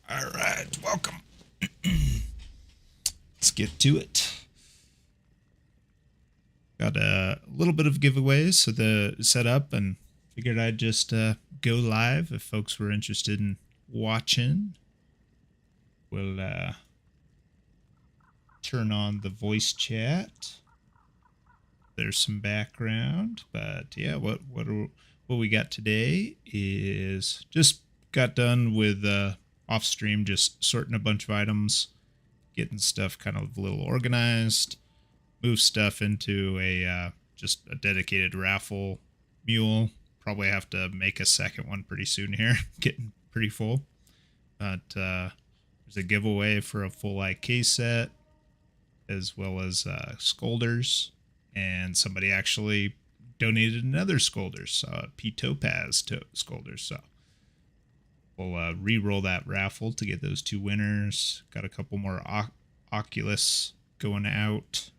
All right, welcome. Let's get to it. Got a little bit of giveaways for the setup, and figured I'd just go live if folks were interested in watching. We'll turn on the voice chat. There's some background, but yeah, what we got today is just got done with off stream, just sorting a bunch of items, getting stuff kind of a little organized, move stuff into a just a dedicated raffle mule. Probably have to make a second one pretty soon here, getting pretty full. But there's a giveaway for a full IK set, as well as Scolders, and somebody actually donated another Scolders, P Topaz Scolders. So we'll re-roll that raffle to get those two winners. Got a couple more Oculus going out,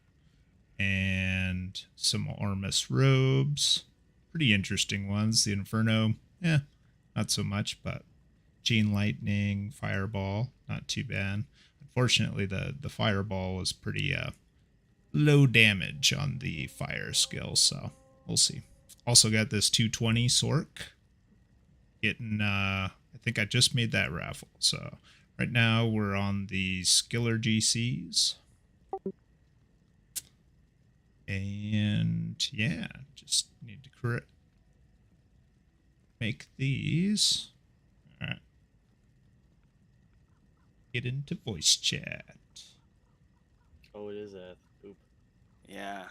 and some Ormus robes. Pretty interesting ones. The Inferno, not so much, but Chain Lightning, Fireball, not too bad. Unfortunately, the Fireball was pretty low damage on the fire skill, so we'll see. Also got this 220 Sork. Getting, I think I just made that raffle. So right now we're on the Skiller GCs. And yeah, just need to make these. All right. Get into voice chat. Oh, it is a poop. Yeah.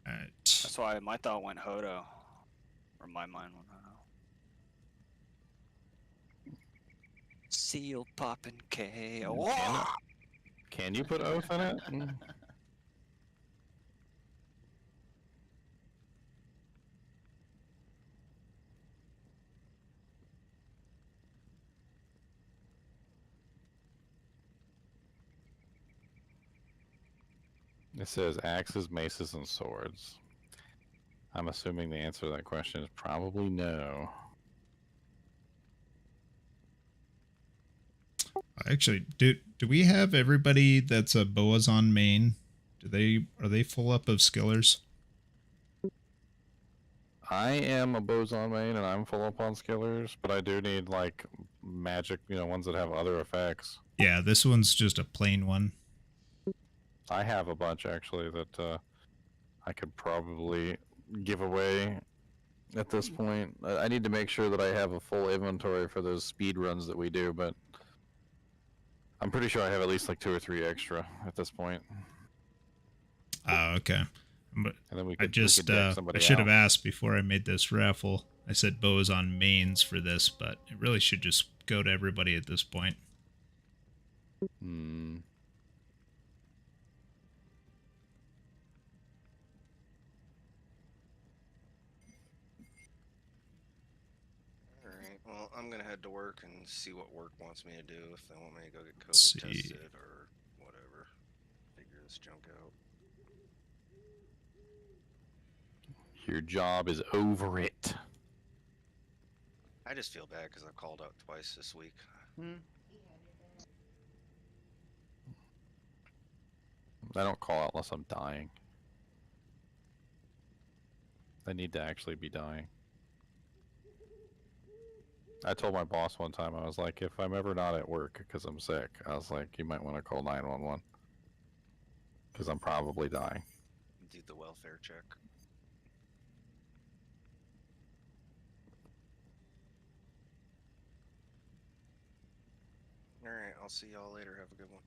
All right. That's why my thought went Hodo. Or my mind went Hodo. Seal popping KO. Can you put oath in it? It says axes, maces, and swords. I'm assuming the answer to that question is probably no. Actually, do we have everybody that's a Boas on main? Are they full up of skillers? I am a boson main and I'm full up on skillers, but I do need like magic, ones that have other effects. Yeah, this one's just a plain one. I have a bunch actually that I could probably give away at this point. I need to make sure that I have a full inventory for those speed runs that we do, but I'm pretty sure I have at least like 2 or 3 extra at this point. Oh, okay. But and then we could, I should have asked before I made this raffle. I said Boas on mains for this, but it really should just go to everybody at this point. Well, I'm gonna head to work and see what work wants me to do. If they want me to go get COVID tested or whatever, figure this junk out. Your job is over it. I just feel bad because I called out twice this week. I don't call out unless I'm dying. I need to actually be dying. I told my boss one time, I was like, if I'm ever not at work because I'm sick, I was like, you might want to call 911. Because I'm probably dying. Do the welfare check. Alright, I'll see y'all later. Have a good one.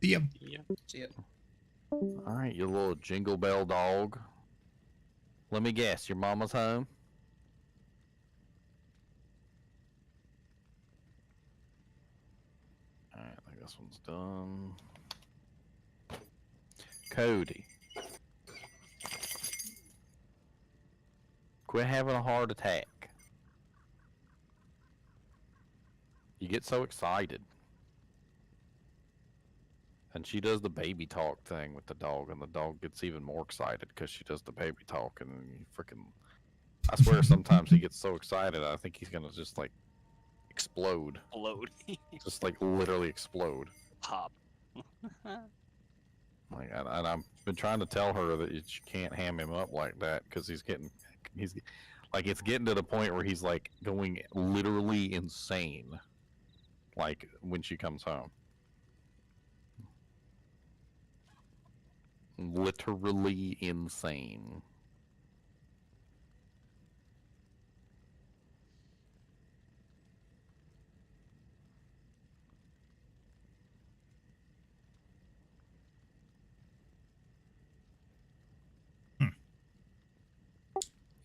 See ya. See ya. Alright, you little jingle bell dog. Let me guess, your mama's home? Alright, I think this one's done. Cody. Quit having a heart attack. You get so excited. And she does the baby talk thing with the dog, and the dog gets even more excited because she does the baby talk, and you freaking... I swear sometimes he gets so excited, I think he's gonna just, like, explode. Load. Just, like, literally explode. Pop. Like, and I've been trying to tell her that she can't ham him up like that because he's like, it's getting to the point where he's like going literally insane. Like when she comes home, literally insane.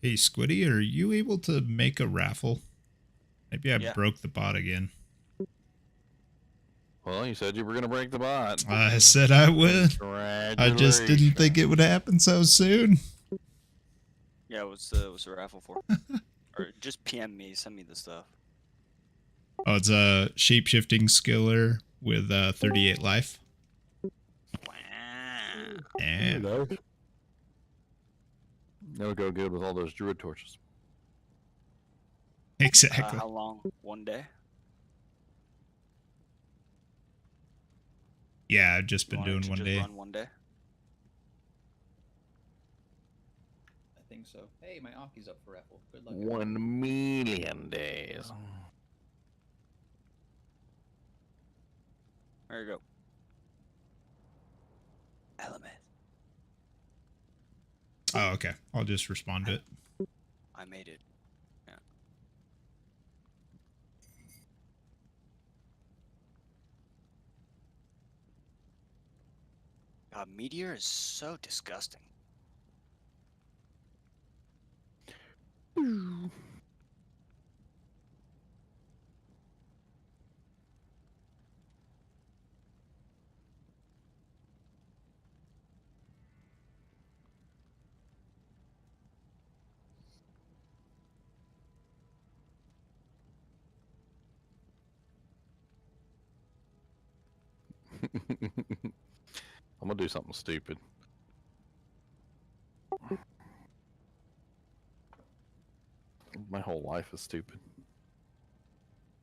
Hey, Squiddy, are you able to make a raffle? Maybe I Yeah. broke the bot again. Well, you said you were gonna break the bot. I said I would. I just didn't think it would happen so soon. Yeah, what's the raffle for? Or just PM me, send me the stuff. Oh, it's a shape-shifting skiller with 38 life. Wow. Yeah. That'll go good with all those druid torches. Exactly. How long? 1 day? Yeah, I've just You been want it doing to one just day. Run 1 day? I think so. Hey, my Aki's up for raffle. Good luck. 1 million days. There you go. Element. Oh, okay. I'll just respond to it. I made it. Yeah. God, Meteor is so disgusting. I'm gonna do something stupid. My whole life is stupid.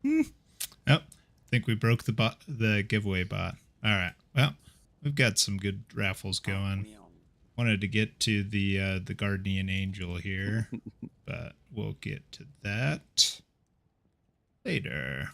Oh, I think we broke the giveaway bot. All right. Well, we've got some good raffles going. Wanted to get to the Guardian Angel here, but we'll get to that later.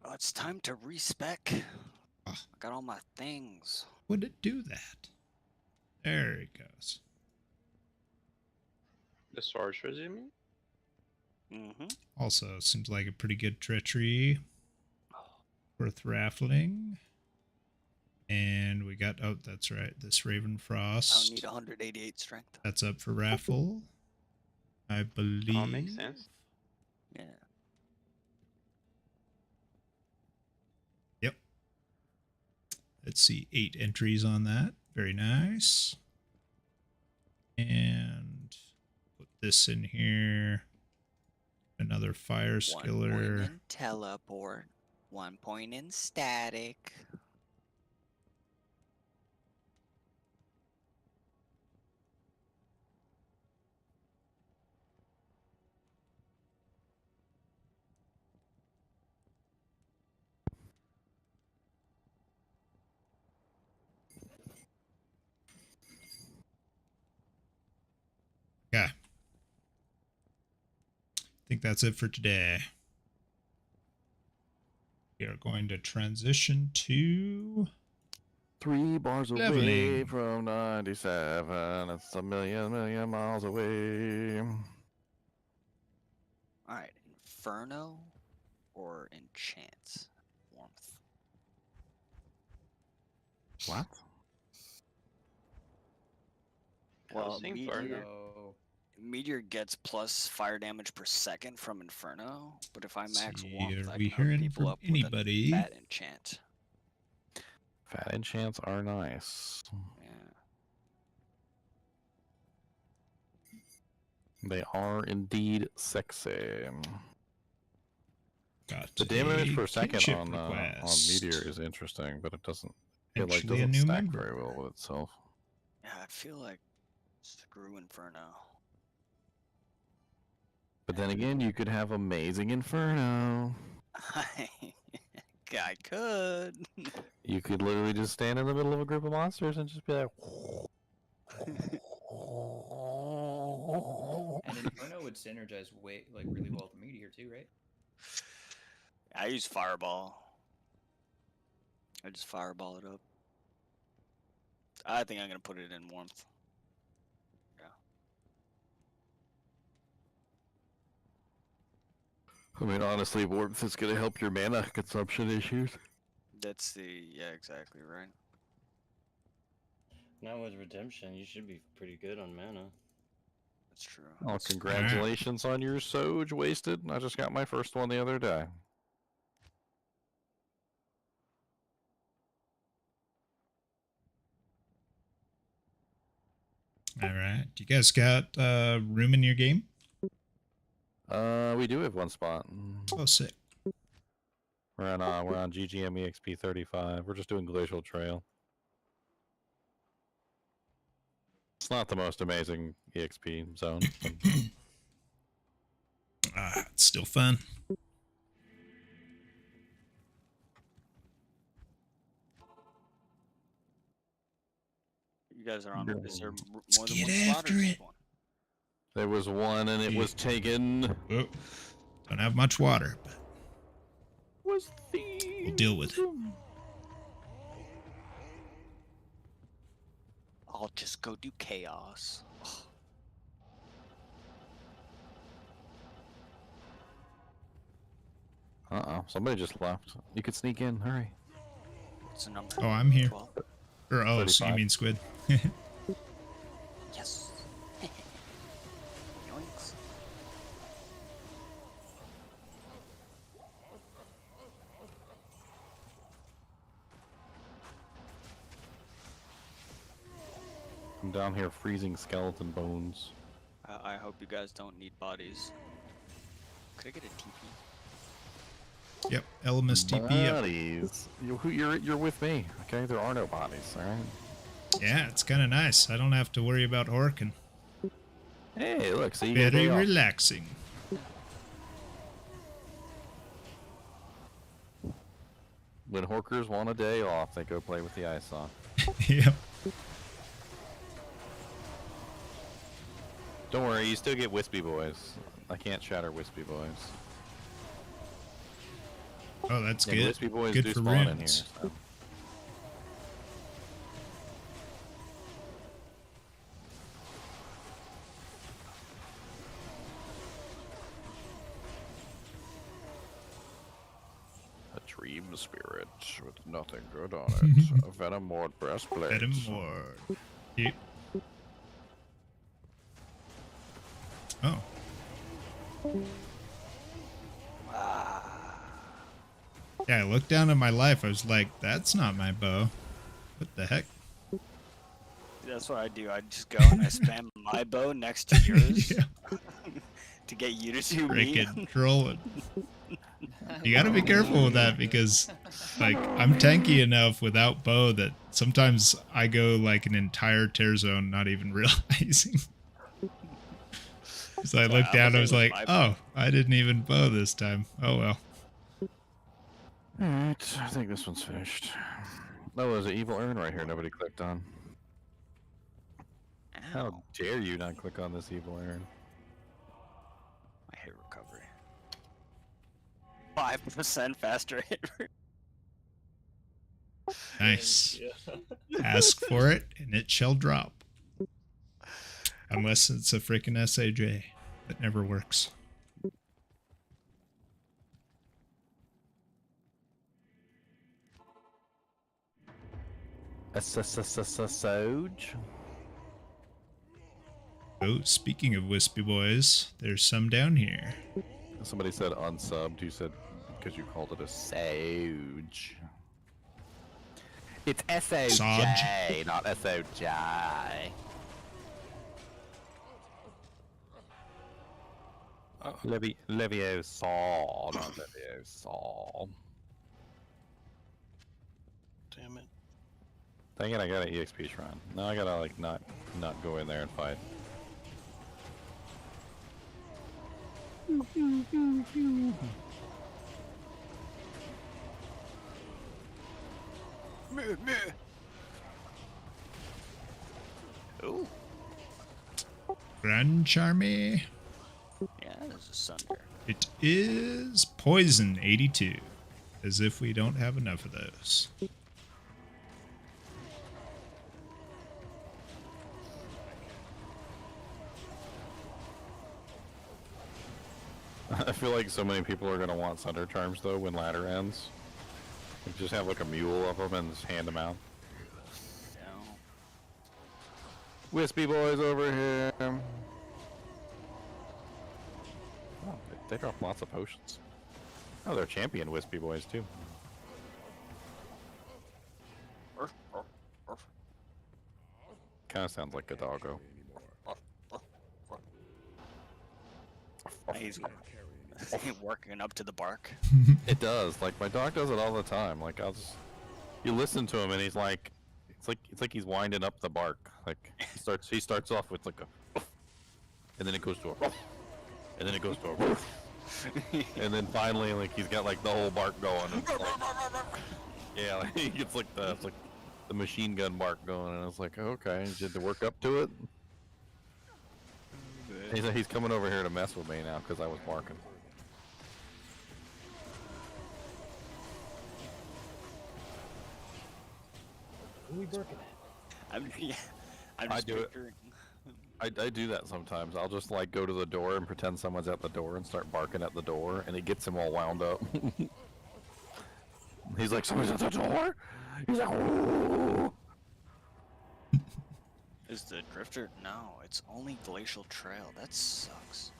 Oh, it's time to respec. I got all my things. Would it do that? There it goes. The sorcerers, you mean? Mm-hmm. Also, seems like a pretty good treachery. Worth raffling. And we got, oh, that's right, this Raven I Frost. don't need 188 strength. That's up for raffle, I believe. Oh, makes sense. Yeah. Yep. Let's see, 8 entries on that. Very nice. And put this in here. Another fire 1 point skiller. in teleport. 1 point in static. Yeah. I think that's it for today. We are going to transition to 3 bars away Leveling. from 97. It's a million miles away. Alright, Inferno or Enchant? Warmth. What? Well, Housing Meteor, partner. Oh, Meteor gets plus fire damage per second from Inferno, but if I max See, warmth, are I we can hook hearing people from up with a anybody? fat enchant. Fat enchants are nice. Yeah. They are indeed sexy. Got The damage a per second kinship on request. Meteor is interesting, but it doesn't Actually, a doesn't new stack member. very well with itself. Yeah, I feel like screw Inferno. But then again, you could have amazing Inferno. I could. You could literally just stand in the middle of a group of monsters and just be like. and Inferno would synergize really well with Meteor too, right? I use Fireball. I just Fireball it up. I think I'm gonna put it in warmth. I mean, honestly, warmth is going to help your mana consumption issues. That's yeah, exactly right. Now with redemption, you should be pretty good on mana. That's true. Oh, congratulations on your Soj wasted. I just got my first one the other day. All right. Do you guys got room in your game? We do have one spot. Oh, sick. We're on GGM EXP 35. We're just doing Glacial Trail. It's not the most amazing EXP zone. It's still fun. You guys are on. Is there Let's more than get one slot or after just it. one? There was one, and it was taken. Oh, don't have much water, but Was we'll deal with it. I'll just go do chaos. Somebody just left. You could sneak in. Hurry. What's the number? Oh, I'm here. 12? Or, oh, so you 35. mean squid. Yes. Yoinks. I'm down here freezing skeleton bones. I hope you guys don't need bodies. Could I get a TP? Yep, Elemis TP up. Bodies. You're with me, okay? There are no bodies, all right? Yeah, it's kind of nice. I don't have to worry about Orkin. Hey, look, see you get a Very day off. relaxing. When Horkers want a day off, they go play with the ice on. Yep. Don't worry, you still get Wispy Boys. I can't shatter Wispy Boys. Oh, that's Yeah, good. Wispy Boys Good do for spawn in here. runes. So. A dream spirit with nothing good on it. A venom ward breastplate. Venom Ward. Yep. Oh. Yeah, I looked down at my life. I was like, that's not my bow. What the heck? That's what I do. I just go and I spam my bow next to yours Yeah. to get you to do me. Freaking trolling. You gotta be careful with that because, like, I'm tanky enough without bow that sometimes I go like an entire tear zone not even realizing. So I looked down, I was like, oh, I didn't even bow this time. Oh well. Alright, I think this one's finished. Oh, there's an evil urn right here nobody clicked on. How Ow. dare you not click on this evil urn? My hit recovery. 5% faster hit recovery. Nice. Yeah. Ask for it and it shall drop. Unless it's a freaking SAJ. That never works. Soj. Oh, speaking of wispy boys, there's some down here. Somebody said unsubbed. You said because you called it a Soj. It's S-O-J, not S-O-J. Leviosa, not Leviosa. Damn it. Dang it, I got an EXP shrine. Now I gotta like not go in there and fight. Ooh, Grand Charmy. yeah, there's a sunder. It is poison 82. As if we don't have enough of those. I feel like so many people are gonna want Sunder Charms though when ladder ends. You just have like a mule of them and just hand them out. No. Wispy boys over here. Oh, they drop lots of potions. Oh, they're champion wispy boys too. Kind of sounds like a doggo. He's working up to the bark. It does. Like my dog does it all the time. Like you listen to him and he's like, it's like he's winding up the bark. Like he starts off with like a, and then it goes to a, and then it goes to a, and then finally like he's got like the whole bark going. And it's like, yeah, like, he gets like the machine gun bark going, and it's like, okay, you had to work up to it. He's coming over here to mess with me now because I was barking. Who are we barking at? I'm I just do it. picturing. I do that sometimes. I'll just like go to the door and pretend someone's at the door and start barking at the door, and it gets him all wound up. He's like, somebody's at the door? He's like, ooh. Is the drifter? No, it's only Glacial Trail. That sucks.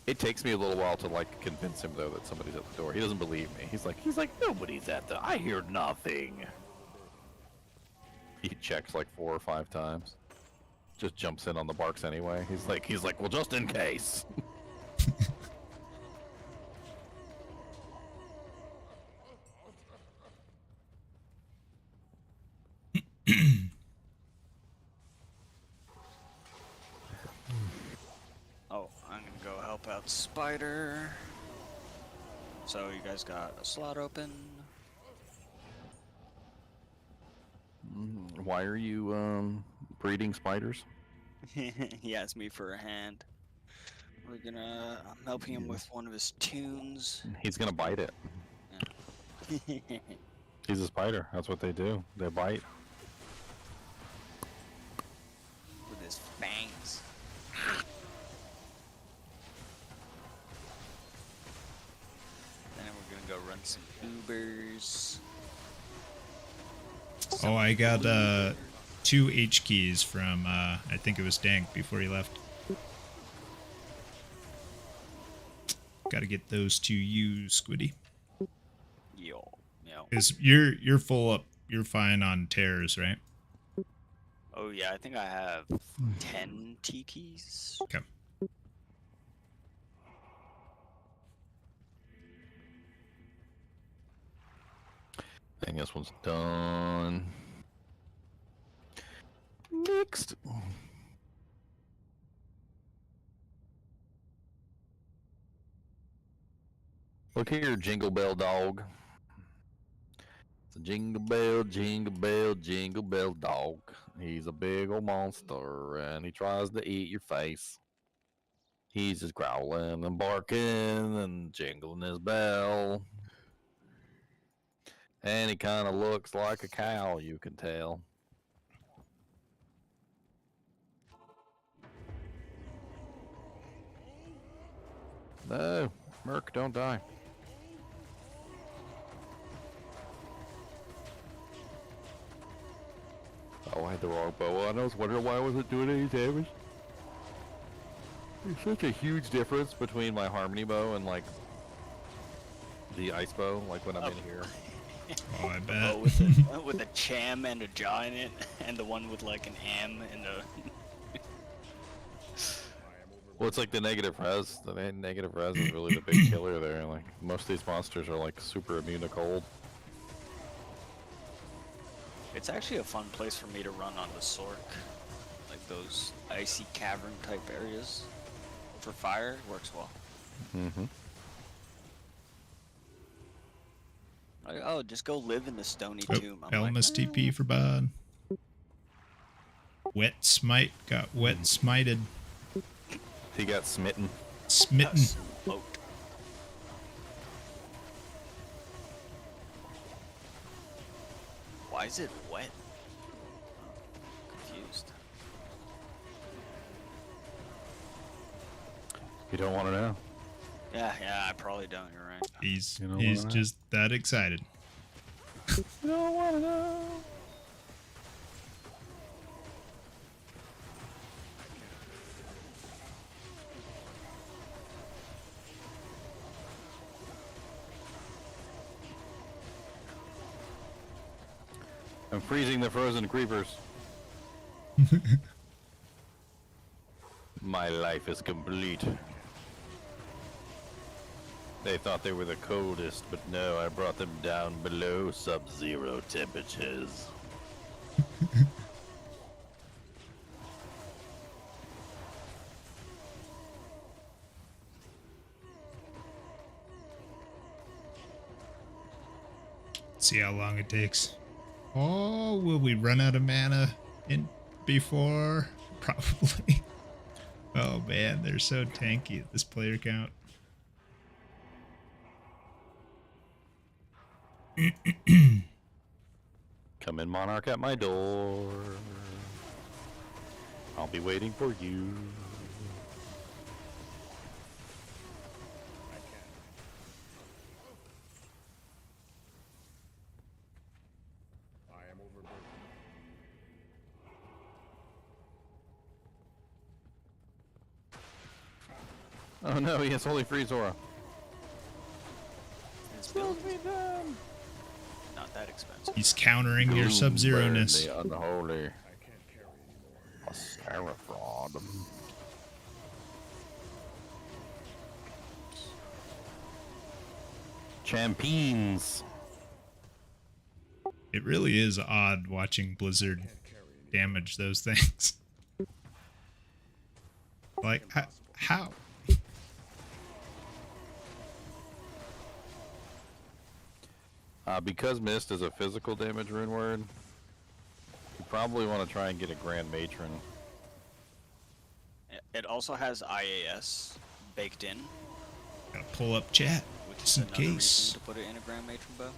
It takes me a little while to like convince him though that somebody's at the door. He doesn't believe me. He's like nobody's at the. I hear nothing. He checks like 4 or 5 times. Just jumps in on the barks anyway. He's like, well, just in case. Oh, I'm gonna go help out Spider. So you guys got a slot open. Why are you breeding spiders? He asked me for a hand. I'm helping him with one of his tunes. He's gonna bite it. He's a spider. That's what they do. They bite. With his fangs. Then we're gonna go run some Ubers. Oh, I got 2 H keys from I think it was Dank before he left. Gotta get those to you, Squiddy. Yo. Cause you're full up. You're fine on tears, right? Oh yeah, I think I have 10 tikis. Okay. I think this one's done. Next. Look here, Jingle Bell Dog. It's a jingle bell, jingle bell, jingle bell dog. He's a big old monster and he tries to eat your face. He's just growling and barking and jingling his bell. And he kind of looks like a cow, you can tell. No, Merc, don't die. the wrong bow on. I was wondering why I wasn't doing any damage. There's such a huge difference between my harmony bow and like the ice bow, like when I'm in here. Oh, I The bet. bow with a cham and a jaw in it, and the one with like an M and a. Well, it's like the negative res. The negative res is really the big killer there. Like most of these monsters are like super immune to cold. It's actually a fun place for me to run on the Sork, like those icy cavern type areas. For fire, it works well. Mm-hmm. Like, oh, just go live in the stony Oh, tomb. I'm like, Elmas TP for Bod. Wet smite got wet smited. He got smitten. Smitten. smoked. Why is it wet? Confused. You don't want to know. Yeah, I probably don't. You're right. He's You don't he's wanna know? just that excited. You don't want to know. I'm freezing the frozen creepers. My life is complete. They thought they were the coldest, but no, I brought them down below sub-zero temperatures. See how long it takes. Oh, will we run out of mana in before? Probably. Oh man, they're so tanky at this player count. Come in, Monarch, at my door. I'll be waiting for you. Oh no, he has Holy Freeze Aura. It's built. Not that expensive. He's countering your sub-zero-ness. The unholy. A Seraphron. Champions. It really is odd watching Blizzard damage those things. Like, how? Because Mist is a physical damage rune word, you probably want to try and get a Grand Matron. It also has IAS baked in, Gotta pull up chat, which just is in another case. reason to put it in a Grand Matron bow.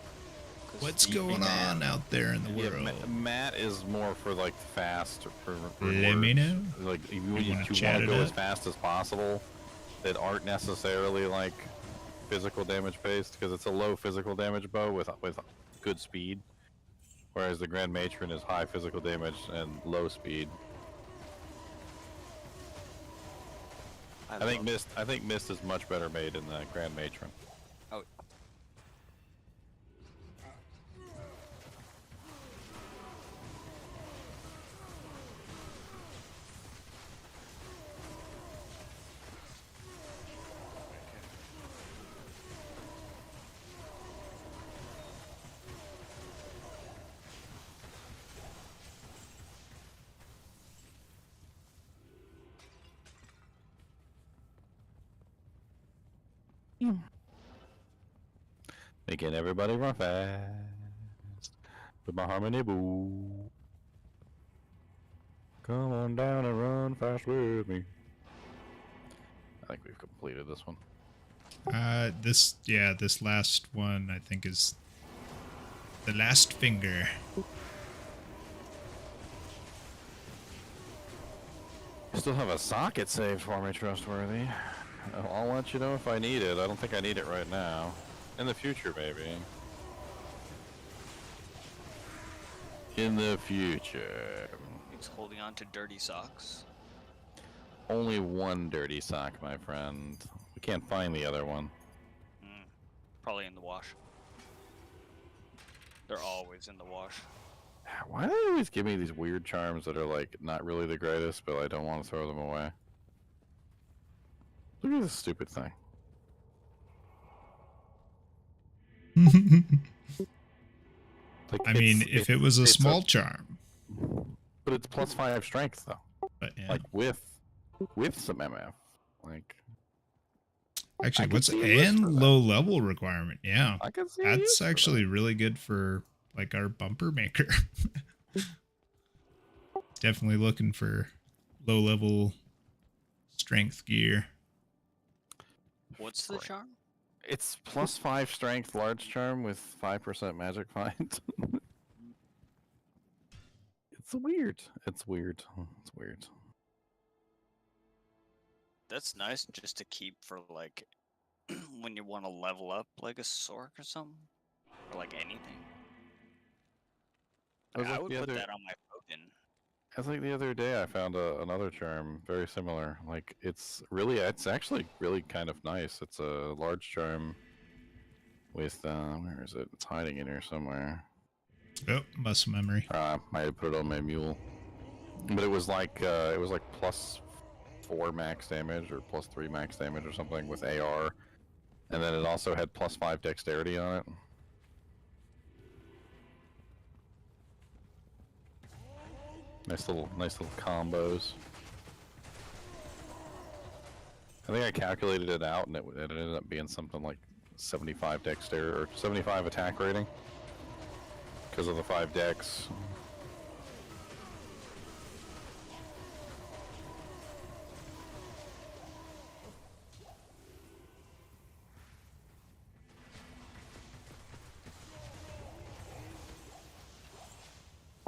'Cause What's the- going Matt. on out there in the Yeah, world? Matt is more for like fast. For Let me know. Like if you wanna want chat to it go as up? fast as possible, that aren't necessarily like physical damage based, because it's a low physical damage bow with good speed, whereas the Grand Matron is high physical damage and low speed. I think Mist is much better made in the Grand Matron. Oh, Making everybody run fast with my harmony boo. Come on down and run fast with me. I think we've completed this one. This last one I think is the last finger. Still have a socket saved for me, trustworthy. I'll let you know if I need it. I don't think I need it right now. In the future, maybe. In the future. He's holding on to dirty socks. Only one dirty sock, my friend. We can't find the other one. Probably in the wash. They're always in the wash. Why do they always give me these weird charms that are like not really the greatest, but I don't want to throw them away? Look at this stupid thing. Like, I mean, if it was a small charm. But it's +5 strength though. But yeah. Like with some MF. Like Actually, I could what's see a use and for that. low level requirement? Yeah, I can see a use that's for actually really good for like our bumper maker. Definitely looking for low level strength gear. What's the charm? It's +5 strength large charm with 5% magic find. It's weird. It's weird. It's weird. That's nice just to keep for like when you want to level up like a Sork or something. Or like anything. I was I like would the put other- that on my token. I think the other day I found another charm very similar. Like it's actually really kind of nice. It's a large charm with where is it? It's hiding in here somewhere. Oh, muscle memory. Might have put it on my mule, but it was like +4 max damage or +3 max damage or something with AR, and then it also had +5 dexterity on it. Nice little combos. I think I calculated it out, and it ended up being something like 75 dexterity or 75 attack rating because of the 5 dex.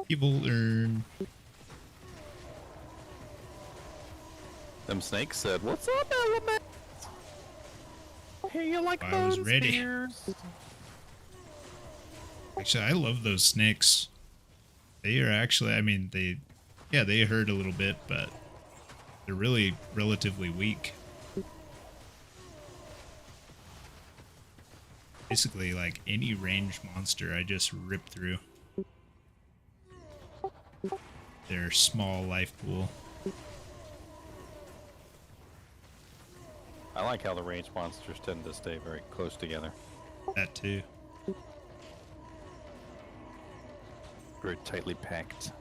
Evil earn. Them snakes said, "What's up, element? Hey, you like I was bone ready." spears?" Actually, I love those snakes. They are actually, I mean, they hurt a little bit, but they're really relatively weak. Basically, like any ranged monster, I just rip through. Their small life pool. I like how the ranged monsters tend to stay very close together. That too. Very tightly packed.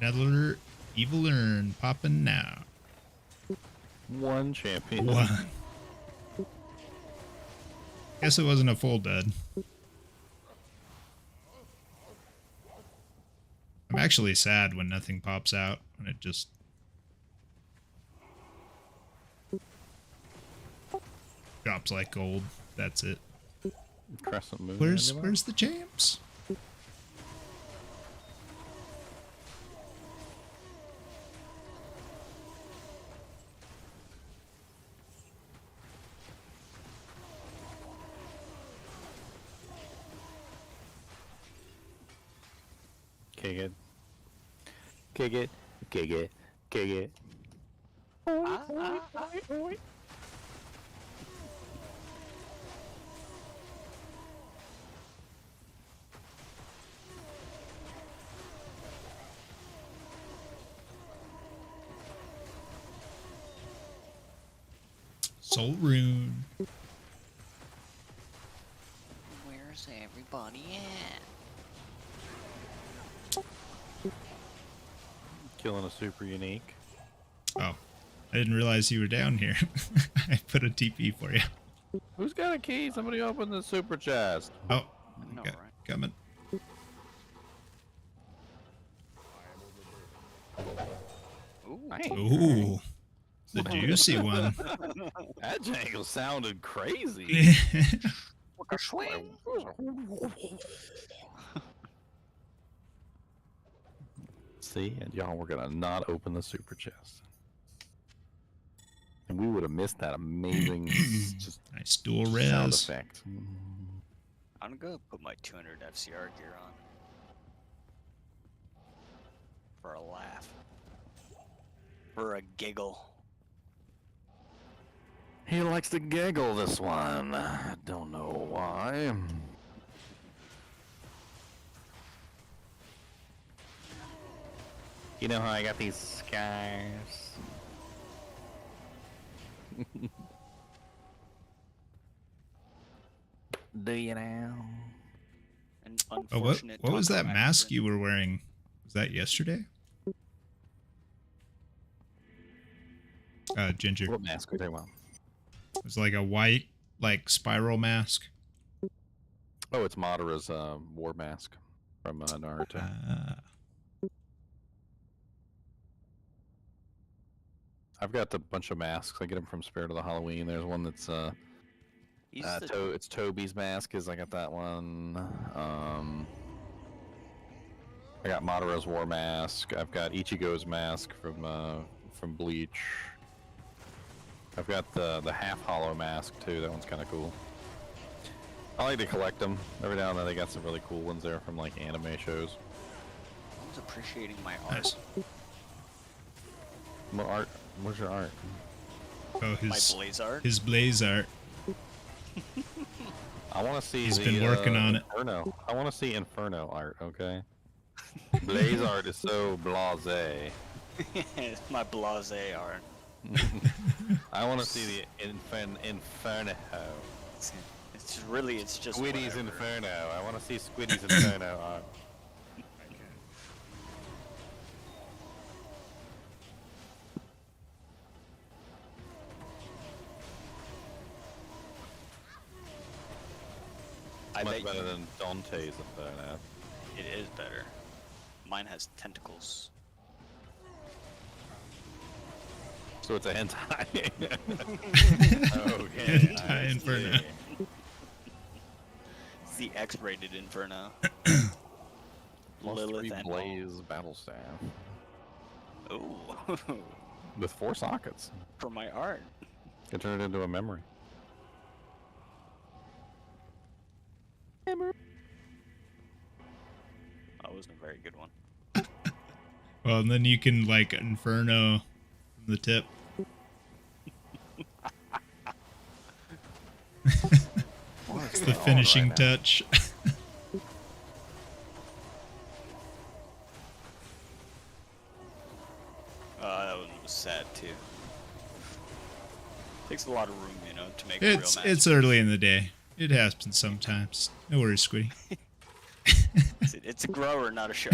Another evil urn popping now. One champion. One. Guess it wasn't a full dud. I'm actually sad when nothing pops out, when it just drops like gold. That's it. Crescent moon. Where's the champs? Kick it. Kick it. Kick it. Kick it. Soul rune. Where's everybody at? Killing a super unique. Oh, I didn't realize you were down here. I put a TP for you. Who's got a key? Somebody open the super chest. Oh, No, got- right? coming. Ooh. Ooh, the juicy one. That jangle sounded crazy. What a swing! See, and y'all were gonna not open the super chest, and we would have missed that amazing just Nice dual sound res. effect. I'm gonna put my 200 FCR gear on for a laugh, for a giggle. He likes to giggle, this one. I don't know why. You know how I got these scars? Do you now? An Oh, what unfortunate. was that Tonko mask accident. you were wearing? Was that yesterday? Ginger. What mask are they wearing? It was like a white, like spiral mask. Oh, it's Madara's war mask from Naruto. Ah. I've got a bunch of masks. I get them from Spirit of the Halloween. There's one that's He's the it's Toby's mask. I got that one. I got Madara's war mask. I've got Ichigo's mask from Bleach. I've got the half hollow mask too. That one's kind of cool. I like to collect them. Every now and then they got some really cool ones there from like anime shows. Someone's appreciating my art. Nice. What art? Where's your art? Oh, My blaze art. his blaze art. I want to see. He's been working on it. Inferno. I want to see Inferno art. Okay. Blaze art is so blasé. It's my blase art. I want to see the Inferno. It's really, it's just Squiddy's whatever. Inferno. I want to see Squiddy's Inferno art. I Much bet better you than Dante's Inferno. it is better. Mine has tentacles. So it's a hentai. Okay. Hentai I Inferno. see. It's the X-rated Inferno. Plus Lilith 3 and Blaze battle staff oh, with 4 sockets. for my art. Can turn it into a memory. That wasn't a very good one. Well, and then you can like Inferno from the tip. It's the finishing touch. That one was sad too. Takes a lot of room, you know, to make a real It's masterpiece. early in the day. It happens sometimes. No worries, Squiddy. It's a grower, not a show.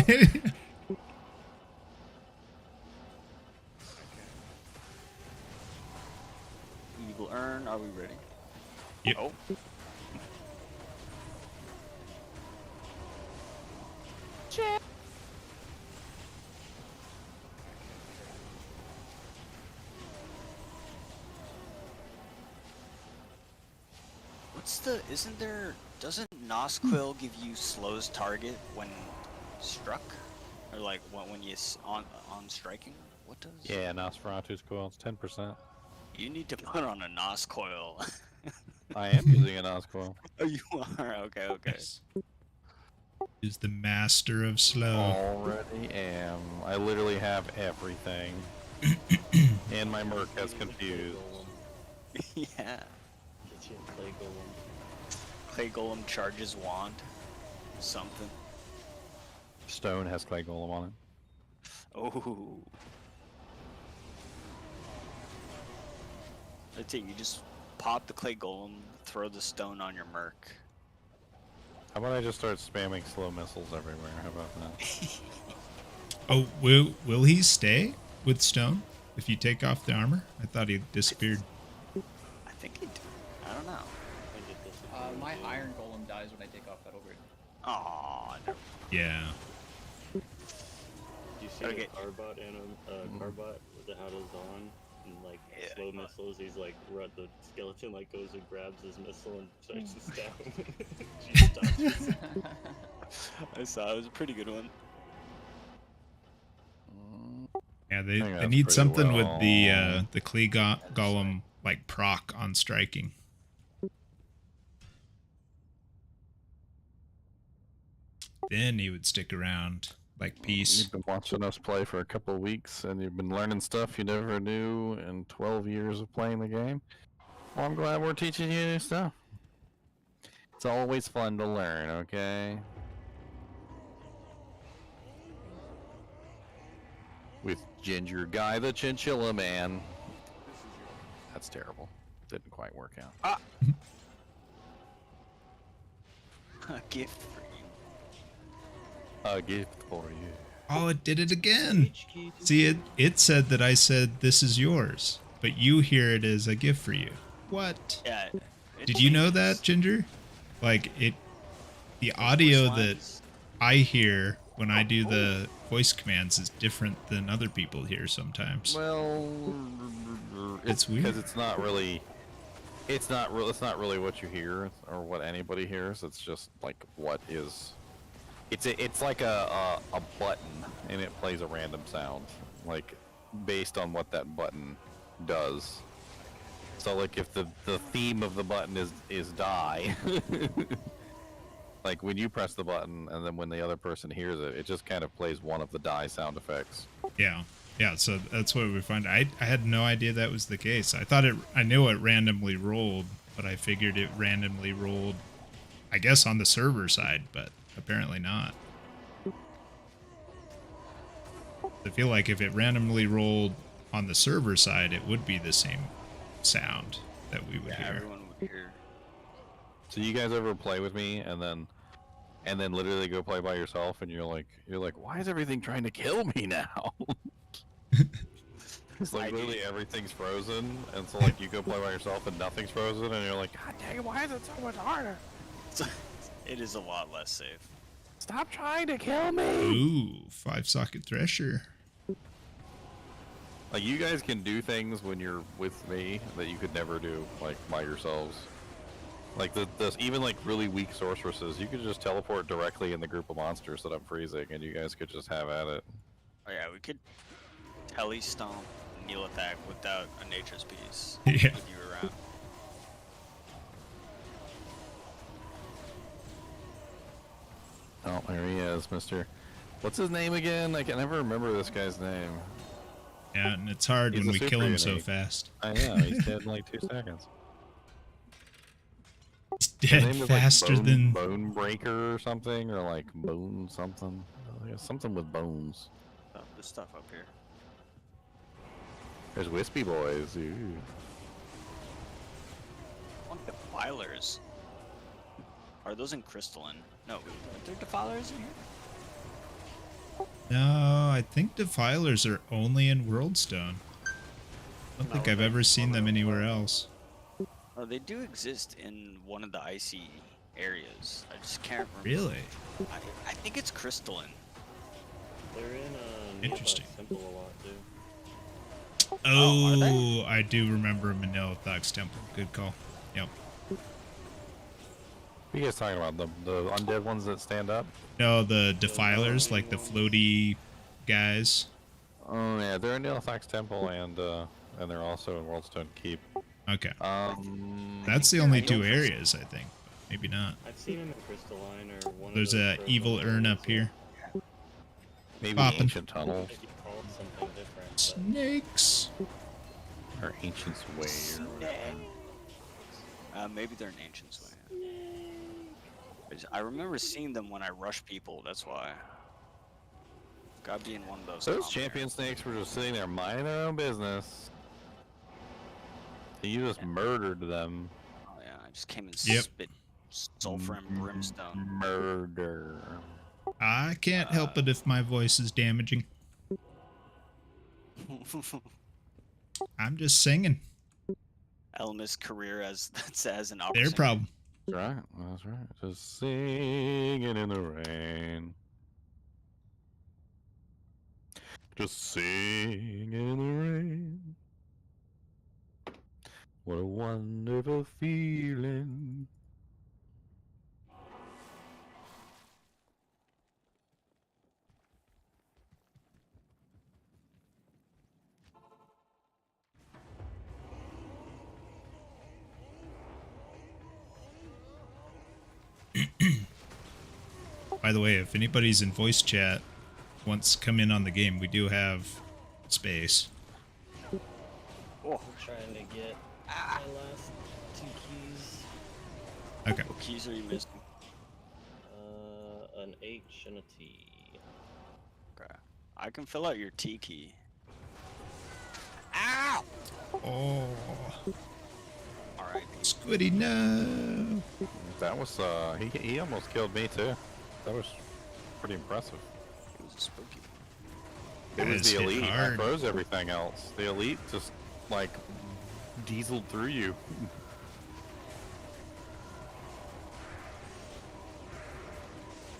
Evil Urn, are we ready? Yep. Oh. Isn't there, doesn't Nosquill give you slows target when struck? Or like when you on striking? What does? Yeah, Nosferatu's coil. It's 10%. You need to put on a Noscoil. I am using a Noscoil. Oh, you are? Okay, okay. Yes. Is the master of slow. Already am. I literally have everything. And my Merc has confused. Yeah. Get you a clay golem. Clay Golem charges wand. Something. Stone has Clay Golem on it. Oh. That's it. You just pop the Clay Golem, throw the stone on your Merc. How about I just start spamming slow missiles everywhere? How about that? Oh, will he stay with stone if you take off the armor? I thought he disappeared. I think it. I don't know. I did this. My iron golem dies when I take off that overhead. Aw, no. Yeah. Do you see Okay. a Carbot and a Carbot with the How Does On? And like Yeah. slow missiles, he's like, the skeleton like goes and grabs his missile and starts to stab him. She stops. I saw it was a pretty good one. Yeah, I they think they that's need pretty something with well. the Klee Golem like proc on striking. Then he would stick around like peace. You've been watching us play for a couple of weeks, and you've been learning stuff you never knew in 12 years of playing the game. Well, I'm glad we're teaching you new stuff. It's always fun to learn, okay? With Ginger Guy the Chinchilla Man. That's terrible. Didn't quite work out. A gift for you. A gift for you. Oh, it did it again. See, it said that I said this is yours, but you hear it as a gift for you. What? Yeah. Did you know that, Ginger? Like the audio that I hear when I do the voice commands is different than other people hear sometimes. Well, It's weird. because it's not really what you hear or what anybody hears. It's just like what is. It's like a button, and it plays a random sound, like based on what that button does. So like if the theme of the button is die, like when you press the button and then when the other person hears it, it just kind of plays one of the die sound effects. Yeah. Yeah, so that's what we find. I had no idea that was the case. I knew it randomly rolled, but I figured it randomly rolled, I guess, on the server side, but apparently not. I feel like if it randomly rolled on the server side, it would be the same sound that we would hear. Everyone would hear. So you guys ever play with me and then literally go play by yourself and you're like, why is everything trying to kill me now? It's like literally everything's frozen, and so like you go play by yourself and nothing's frozen, and you're like, God dang it, why is it so much harder? It is a lot less safe. Stop trying to kill me! Ooh, 5-socket thresher. Like you guys can do things when you're with me that you could never do like by yourselves. Like the even like really weak sorceresses, you could just teleport directly in the group of monsters that I'm freezing, and you guys could just have at it. Oh yeah, we could tele stomp Kneel attack without a nature's piece. Yeah. With you around. Oh, there he is, Mr. What's his name again? I can never remember this guy's name. Yeah, and it's hard He's when a we super kill him so unique. fast. I know, he's dead in like 2 seconds. It's His dead name was faster like than... Bone Breaker or something, or like Bone something. Yeah, something with bones. Oh, there's stuff up here. There's Wispy Boys. Ooh. I want defilers. Are those in crystalline? No, are there defilers in here? No, I think defilers are only in Worldstone. I don't think I've ever seen them anywhere else. Oh, they do exist in one of the icy areas. I just can't remember. Really? I think it's crystalline. They're in Interesting. Temple a lot too. Oh, are Oh, I do remember Manila Thug's Temple. Good call. Yep. What are you guys talking about? The undead ones that stand up? No, the defilers, like the floaty guys. Oh yeah, they're in Nilithax Temple and they're also in Worldstone Keep. Okay. That's That's the only two areas, I think. Maybe not. I've seen them in crystalline or one. There's of a those evil frozen urn areas up here. maybe Poppin'. Ancient I Tunnels think you call it something different. But Snakes. or Ancient's Way or whatever. Maybe they're an ancient's way. I remember seeing them when I rush people. That's why. Gotta be in one of those. Those common champion areas. snakes were just sitting there minding their own business. You just murdered them. Oh yeah, I just came and Yep. spit sulfur and brimstone. Murder. I can't help it if my voice is damaging. I'm just singing. Elma's career as an opera Their singer. problem. That's right. That's right. Just singing in the rain. Just singing in the rain. What a wonderful feeling. By the way, if anybody's in voice chat wants to come in on the game, we do have space. Oh, I'm trying to get my last 2 keys. Okay. what keys are you missing? An H and a T. Okay. I can fill out your T key. Ow! Oh, Alright. Squiddy, no. That was he almost killed me too. That was pretty impressive. It was a spooky It was Guys the hit elite. I hard. froze everything else. The elite just like dieseled through you.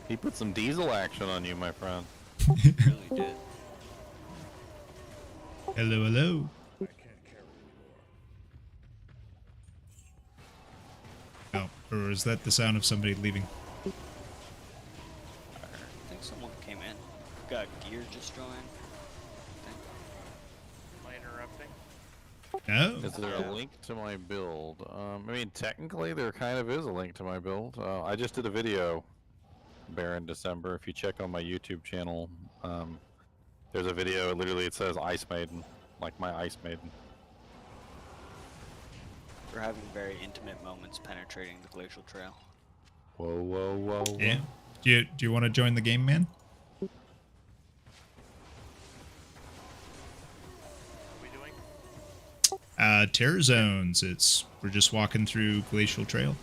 He put some diesel action on you, my friend. one. Really did. Hello, hello. Oh, or is that the sound of somebody leaving? I think someone came in. Got gear just joined. Am I interrupting? No. Is there a link to my build? I mean, technically, there kind of is a link to my build. I just did a video, Baron December. If you check on my YouTube channel, there's a video. Literally, it says Ice Maiden, like my Ice Maiden. We're having very intimate moments penetrating the glacial trail. Whoa, whoa, whoa! whoa. Yeah. Do you want to join the game, man? What are we doing? Terror zones. We're just walking through Glacial Trail.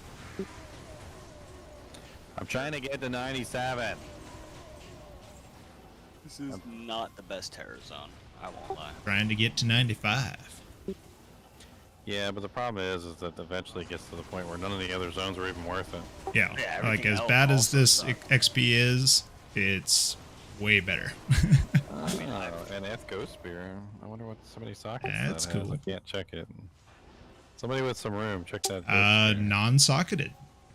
I'm trying to get to 97. This is not the best terror zone. I won't lie. Trying to get to 95. Yeah, but the problem is that eventually it gets to the point where none of the other zones are even worth it. Yeah. Yeah, Like everything as else bad as also this sucks. XP is, it's way better. And F Ghost Spear. I wonder what somebody's socket That's has. cool. I can't check it. Somebody with some room, check that. Ghost Spear. Non-socketed.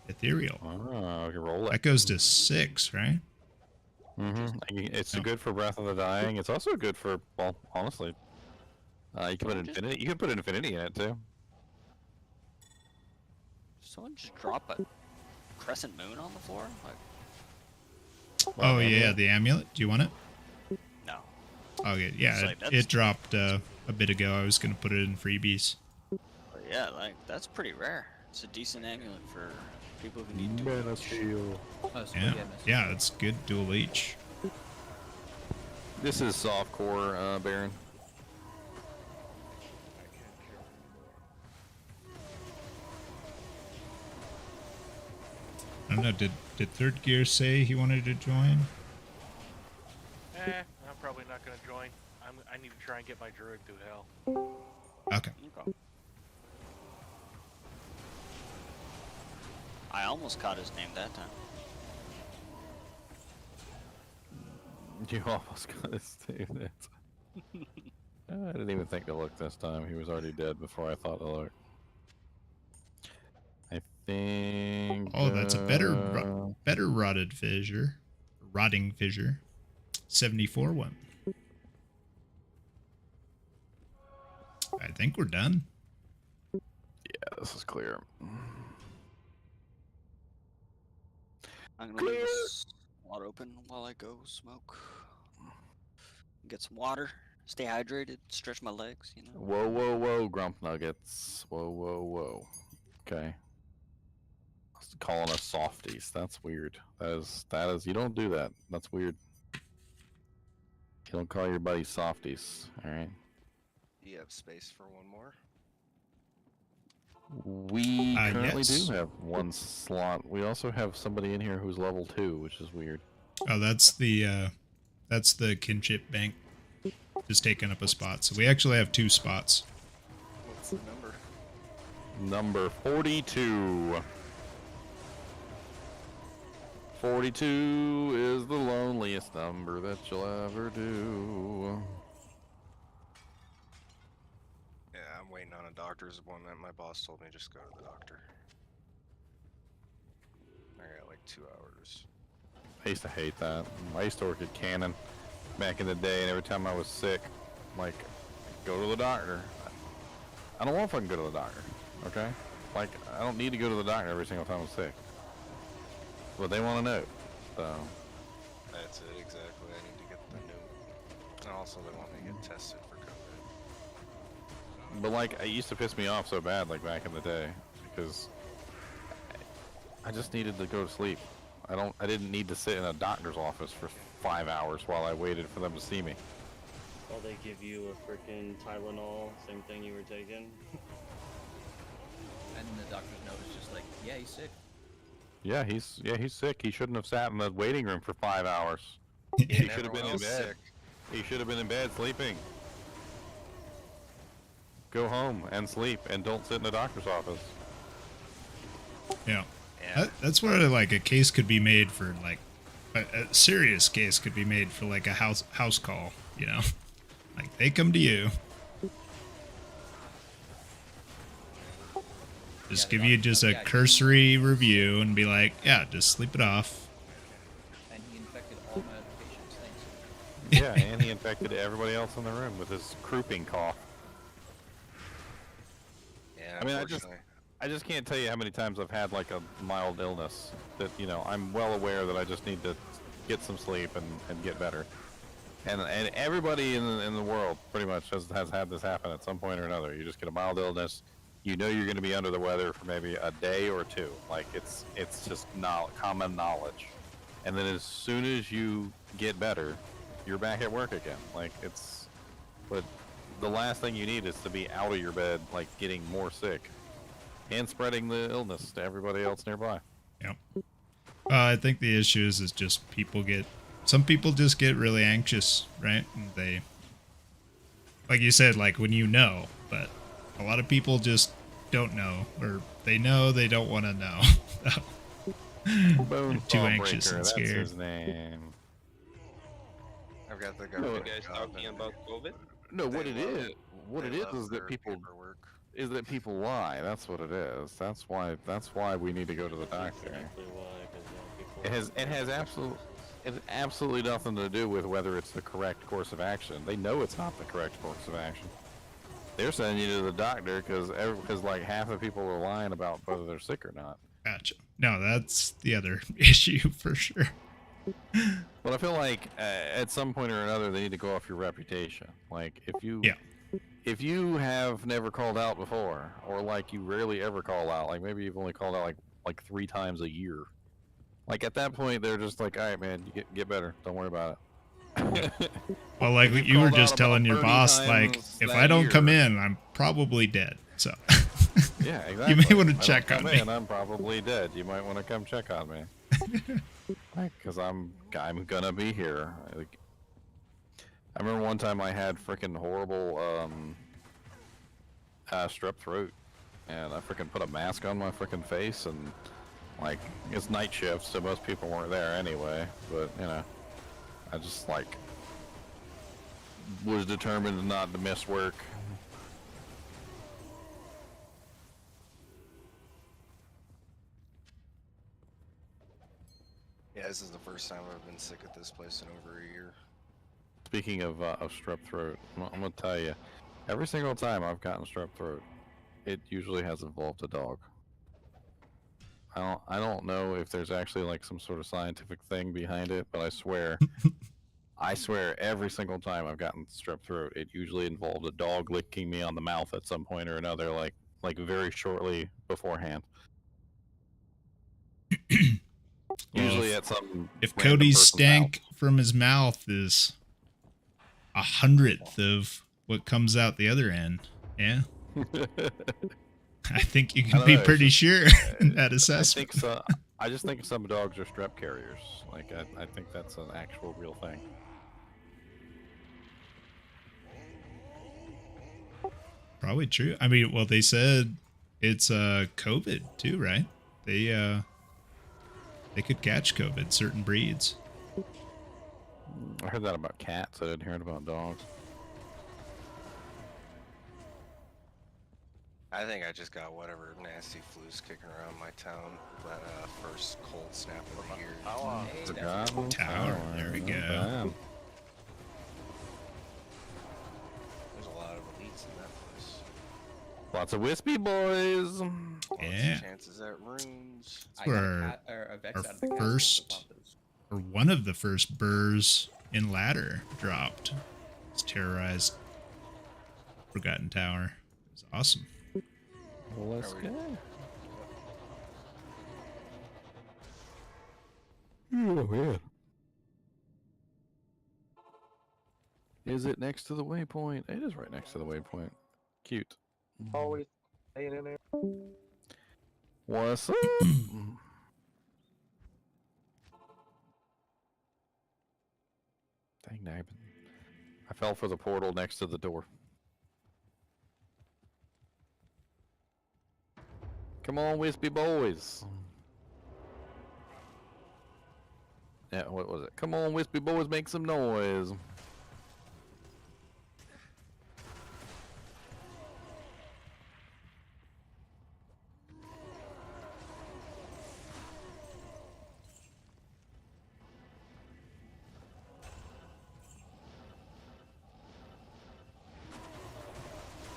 Ethereal. Oh, you can roll it. That goes to 6, right? It's Oh. good for Breath of the Dying. It's also good for, well, honestly, you can put infinity. You can put infinity in it too. Someone just drop a crescent moon on the floor? Like, Oh yeah, the amulet. Do you want it? no. Okay, yeah, It's like, it that's- dropped a bit ago. I was gonna put it in freebies. But yeah, like, that's pretty rare. It's a decent amulet for people who need to. Shield. Oh, so Yeah, I missed it. yeah, it's good dual H. This is soft core, Baron. I don't know. Did Third Gear say he wanted to join? I'm probably not going to join. I need to try and get my druid through hell. Okay. Okay. I almost caught his name that time. You almost got his name. I didn't even think to look this time. He was already dead before I thought to look. I think. Oh, that's a better rotted fissure, rotting fissure. 74 one. I think we're done. Yeah, this is clear. I'm gonna leave this water open while I go smoke. Get some water, stay hydrated, stretch my legs, you know. Whoa, whoa, whoa, Grump Nuggets. Whoa, whoa, whoa. Okay. Calling us softies. That's weird. That is. You don't do that. That's weird. You don't call your buddies softies. All right. You have space for one more? We currently yes. do have one slot. We also have somebody in here who's level 2, which is weird. Oh, that's the kinship bank, just taking up a spot. So we actually have 2 spots. What's the number? Number 42. 42 is the loneliest number that you'll ever do. Yeah, I'm waiting on a doctor's appointment. My boss told me just go to the doctor. I got like 2 hours. I used to hate that. I used to work at Canon back in the day, and every time I was sick, like, go to the doctor. I don't want to fucking go to the doctor, okay? Like, I don't need to go to the doctor every single time I'm sick. what they want to know. So That's it, exactly. I need to get the note. And also, they want me to get tested for COVID. but like it used to piss me off so bad like back in the day because I just needed to go to sleep. I didn't need to sit in a doctor's office for 5 hours while I waited for them to see me. Well, they give you a freaking Tylenol, same thing you were taking. And the doctor's note is just like, yeah, he's sick. Yeah, he's sick. He shouldn't have sat in the waiting room for 5 hours. And He should have been everyone in else bed. sick. He should have been in bed sleeping. Go home and sleep and don't sit in the doctor's office. Yeah. Yeah. That's where like a case could be made for like a serious case could be made for like a house call, you know, like they come to you, just Yeah, the give you doctor just knows, a yeah, cursory review and be like, yeah, just sleep it off. And he infected all my other patients. Thanks. Yeah, and he infected everybody else in the room with his crouping cough. Yeah, I mean, unfortunately. I just can't tell you how many times I've had like a mild illness that, you know, I'm well aware that I just need to get some sleep and get better. And everybody in the world pretty much has had this happen at some point or another. You just get a mild illness, you know you're going to be under the weather for maybe a day or two. Like it's just common knowledge. And then as soon as you get better, you're back at work again. Like but the last thing you need is to be out of your bed, like getting more sick and spreading the illness to everybody else nearby. Yep. I think the issue is just some people just get really anxious, right? And they, like you said, like when you know, but a lot of people just don't know, or they know they don't want to know. Bone Too Fall anxious Breaker, and that's scared. his name. I've got the No, government. You guys job talking and about COVID? No, what they it love- is, what they it love is their that people paperwork. lie. That's what it is. That's why we need to go to the That's doctor. exactly why, 'cause, It has absolutely nothing to do with whether it's the correct course of action. They know it's not the correct course of action. They're sending you to the doctor because like half the people are lying about whether they're sick or not. Gotcha. No, that's the other issue for sure. But I feel like at some point or another they need to go off your reputation. Like if you have never called out before, or like you rarely ever call out, like maybe you've only called out like 3 times a year. Like at that point they're just like, all right, man, you get better. Don't worry about it. Well, like You've you were called just out telling about your 30 boss, like times if that I don't come year. in, I'm probably dead. So Yeah, exactly. you may want to If I check don't on come me. in, I'm probably dead. You might want to come check on me. Because I'm gonna be here. Like, I remember one time I had freaking horrible strep throat, and I freaking put a mask on my freaking face, and like it's night shift, so most people weren't there anyway. But you know, I just like was determined not to miss work. Yeah, this is the first time I've been sick at this place in over a year. Speaking of strep throat, I'm gonna tell you, every single time I've gotten strep throat, it usually has involved a dog. I don't know if there's actually like some sort of scientific thing behind it, but I swear every single time I've gotten strep throat, it usually involved a dog licking me on the mouth at some point or another, like very shortly beforehand. Well, Usually at some If random Cody's person's stank from his mouth is 100th of what comes out the other end, yeah, mouth. I think you I can don't be know, it's pretty just- sure in that I assessment. think so. I just think some dogs are strep carriers. Like I think that's an actual real thing. Probably true. I mean, well, they said it's COVID too, right? They could catch COVID, certain breeds. I heard that about cats. I didn't hear it about dogs. I think I just got whatever nasty flu's kicking around my town. That first cold snap of the year. Hey, The that's Goblin Tower, there we not go. bad. There's a lot of elites in that place. Lots of wispy boys. Lots Yeah. of chances at runes. I Where got a cat or a Vex our out of the casket. first- to pop those. Or one of the first burrs in Ladder dropped. It's terrorized Forgotten Tower. It was awesome. Well, let's Are we- go. Oh, man. Is it next to the waypoint? It is right next to the waypoint. Cute. Always staying in there. What's up? Dang nabbit. I fell for the portal next to the door. Come on, wispy boys. Yeah, what was it? Come on, wispy boys, make some noise.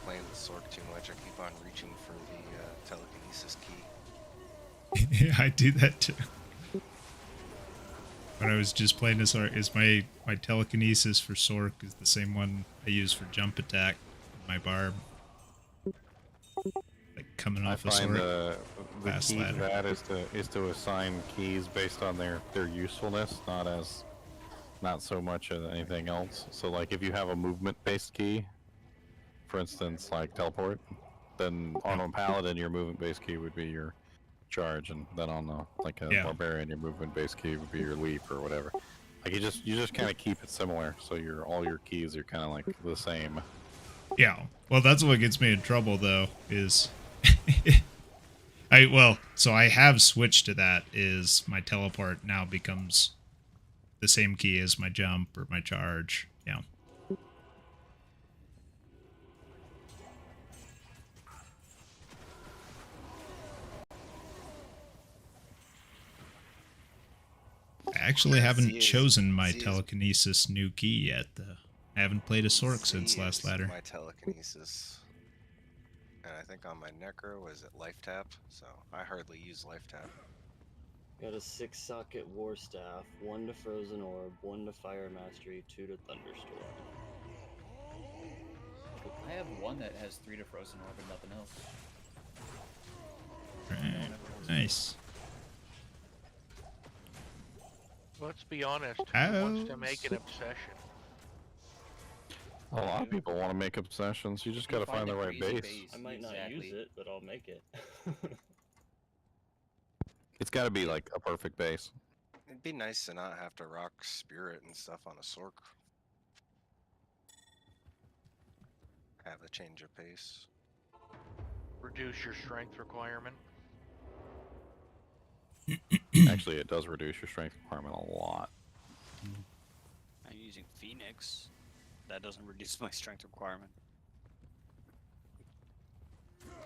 Playing the Sork too much. I keep on reaching for the telekinesis key. Yeah, I do that too. When I was just playing this art, is my telekinesis for Sork is the same one I use for jump attack. My barb, like coming I off a find Sork. the fast key to ladder. that is to assign keys based on their usefulness, not so much as anything else. So like if you have a movement based key, for instance like teleport, then on a paladin your movement based key would be your charge, and then on like a Yeah. barbarian your movement based key would be your leap or whatever. Like you just kind of keep it similar, so all your keys are kind of like the same. Yeah. Well, that's what gets me in trouble though. Is so I have switched to that. Is my teleport now becomes the same key as my jump or my charge? Yeah. I actually haven't Z is- chosen my Z is- telekinesis new key yet, though. I haven't played a Sork since Z last is ladder. My telekinesis. And I think on my Necro was it life tap, so I hardly use life tap. Got a 6-socket War Staff, 1 to Frozen Orb, 1 to Fire Mastery, 2 to Thunderstorm. I have one that has 3 to Frozen Orb and nothing else. Right. Nice. Let's be honest. Who wants to make an obsession? A lot of people want to make obsessions. You just got to find the right crazy base. I might not Exactly. use it, but I'll make it. It's got to be like a perfect base. It'd be nice to not have to rock Spirit and stuff on a Sork. Have a change of pace. Reduce your strength requirement. Actually, it does reduce your strength requirement a lot. I'm using Phoenix. That doesn't reduce my strength requirement.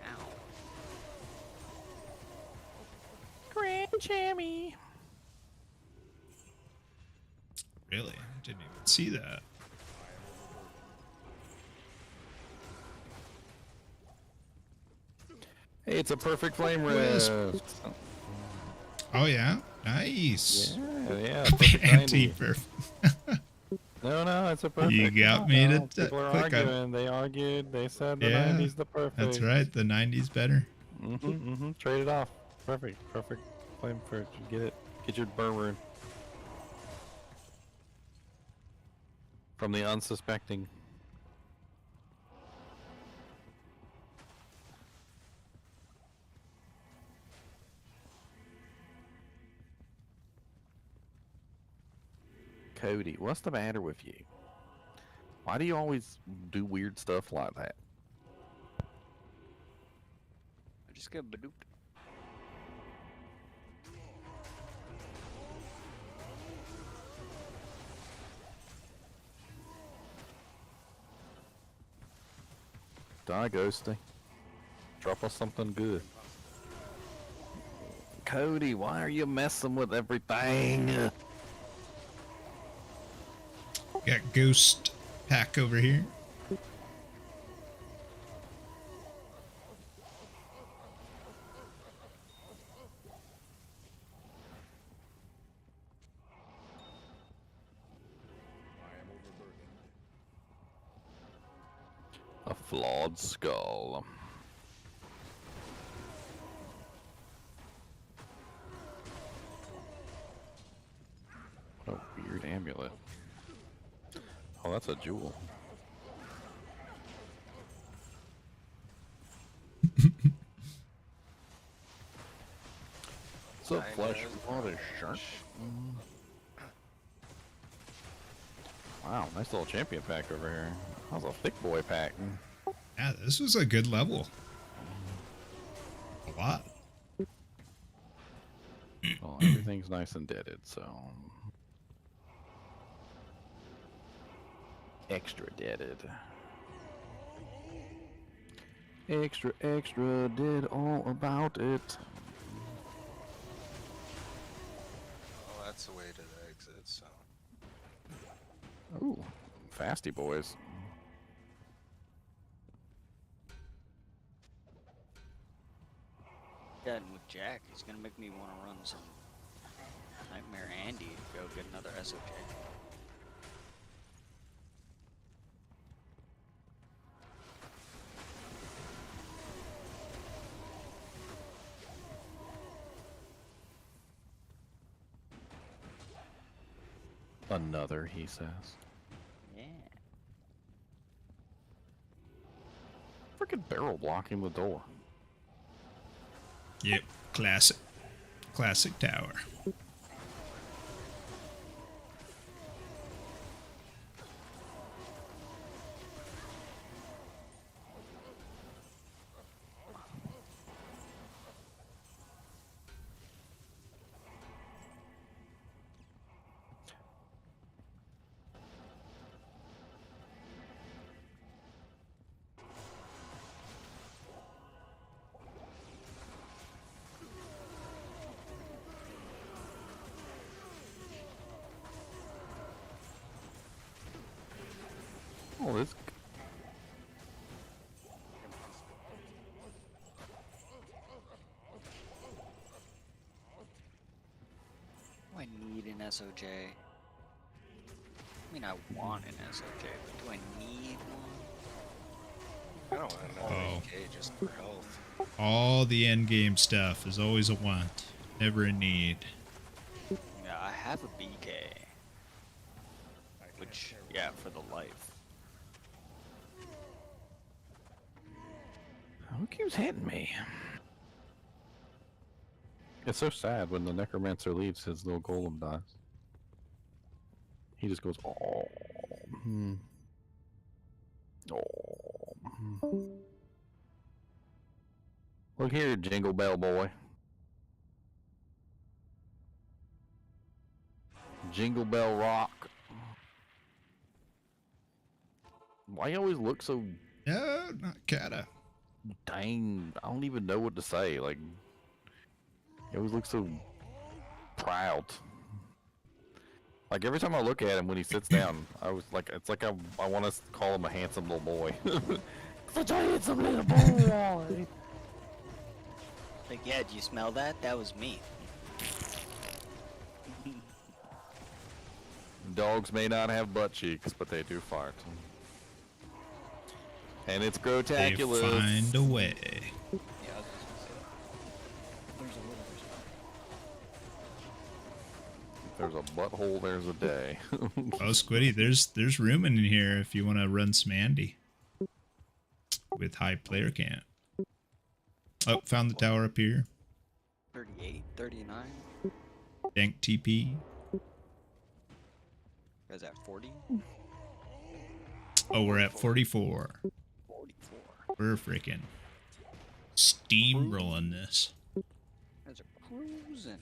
Ow. Grand Jammy. Really? I didn't even see that. Hey, it's a perfect flame Wisp. rift. Oh yeah, nice. Yeah, perfect 90. Anti-perf. No, it's a perfect. You got me to People are click on- arguing. They argued. They said the Yeah, 90's the perfect. That's right. The 90's better. Trade it off. Perfect flame for it. Get it. Get your burn rune. From the unsuspecting. Cody, what's the matter with you? Why do you always do weird stuff like that? I just got badooped. Die, Ghosty. Drop us something good. Cody, why are you messing with everything? Got Ghost Pack over here. A flawed skull. What a weird amulet. Oh, that's a jewel. What's up, flesh water shark? Wow, nice little champion pack over here. That was a thick boy pack. Yeah, this was a good level. A lot. Well, everything's nice and deaded, so extra deaded. Extra, extra, did all about it. Oh, that's the way to the exit, so. Ooh, fasty boys. Yeah, and with Jack, he's gonna make me want to run some Nightmare Andy to go get another SOJ. Another, he says. Yeah. Freaking barrel blocking the door. Yep, classic. Classic tower. Oh, this. Do I need an SOJ? I mean, I want an SOJ, but do I need one? I don't want another Oh. AK just for health. All the end game stuff is always a want, never a need. Yeah, I have a BK. Which, yeah, for the life. Who keeps hitting me? It's so sad when the necromancer leaves, his little golem dies. He just goes, oh. Oh. Look here, Jingle Bell Boy. Jingle Bell Rock. Why you always look so No, not Kata. dang? I don't even know what to say. Like, he always looks so proud. Like every time I look at him when he sits down, I was like, it's like I want to call him a handsome little boy. Such a handsome little boy. Like, yeah, do you smell that? That was me. Dogs may not have butt cheeks, but they do fart. And it's They grotaculous. find a way. Yeah, I was just gonna say. There's a little bit. There's a butthole, there's a day. Oh, Squiddy, there's room in here if you want to run some Andy with high player count. Oh, found the tower up here. 38, 39. Dank TP. Guys at 40? Oh, we're at 44. 44. We're freaking steamrolling this. Guys are cruising.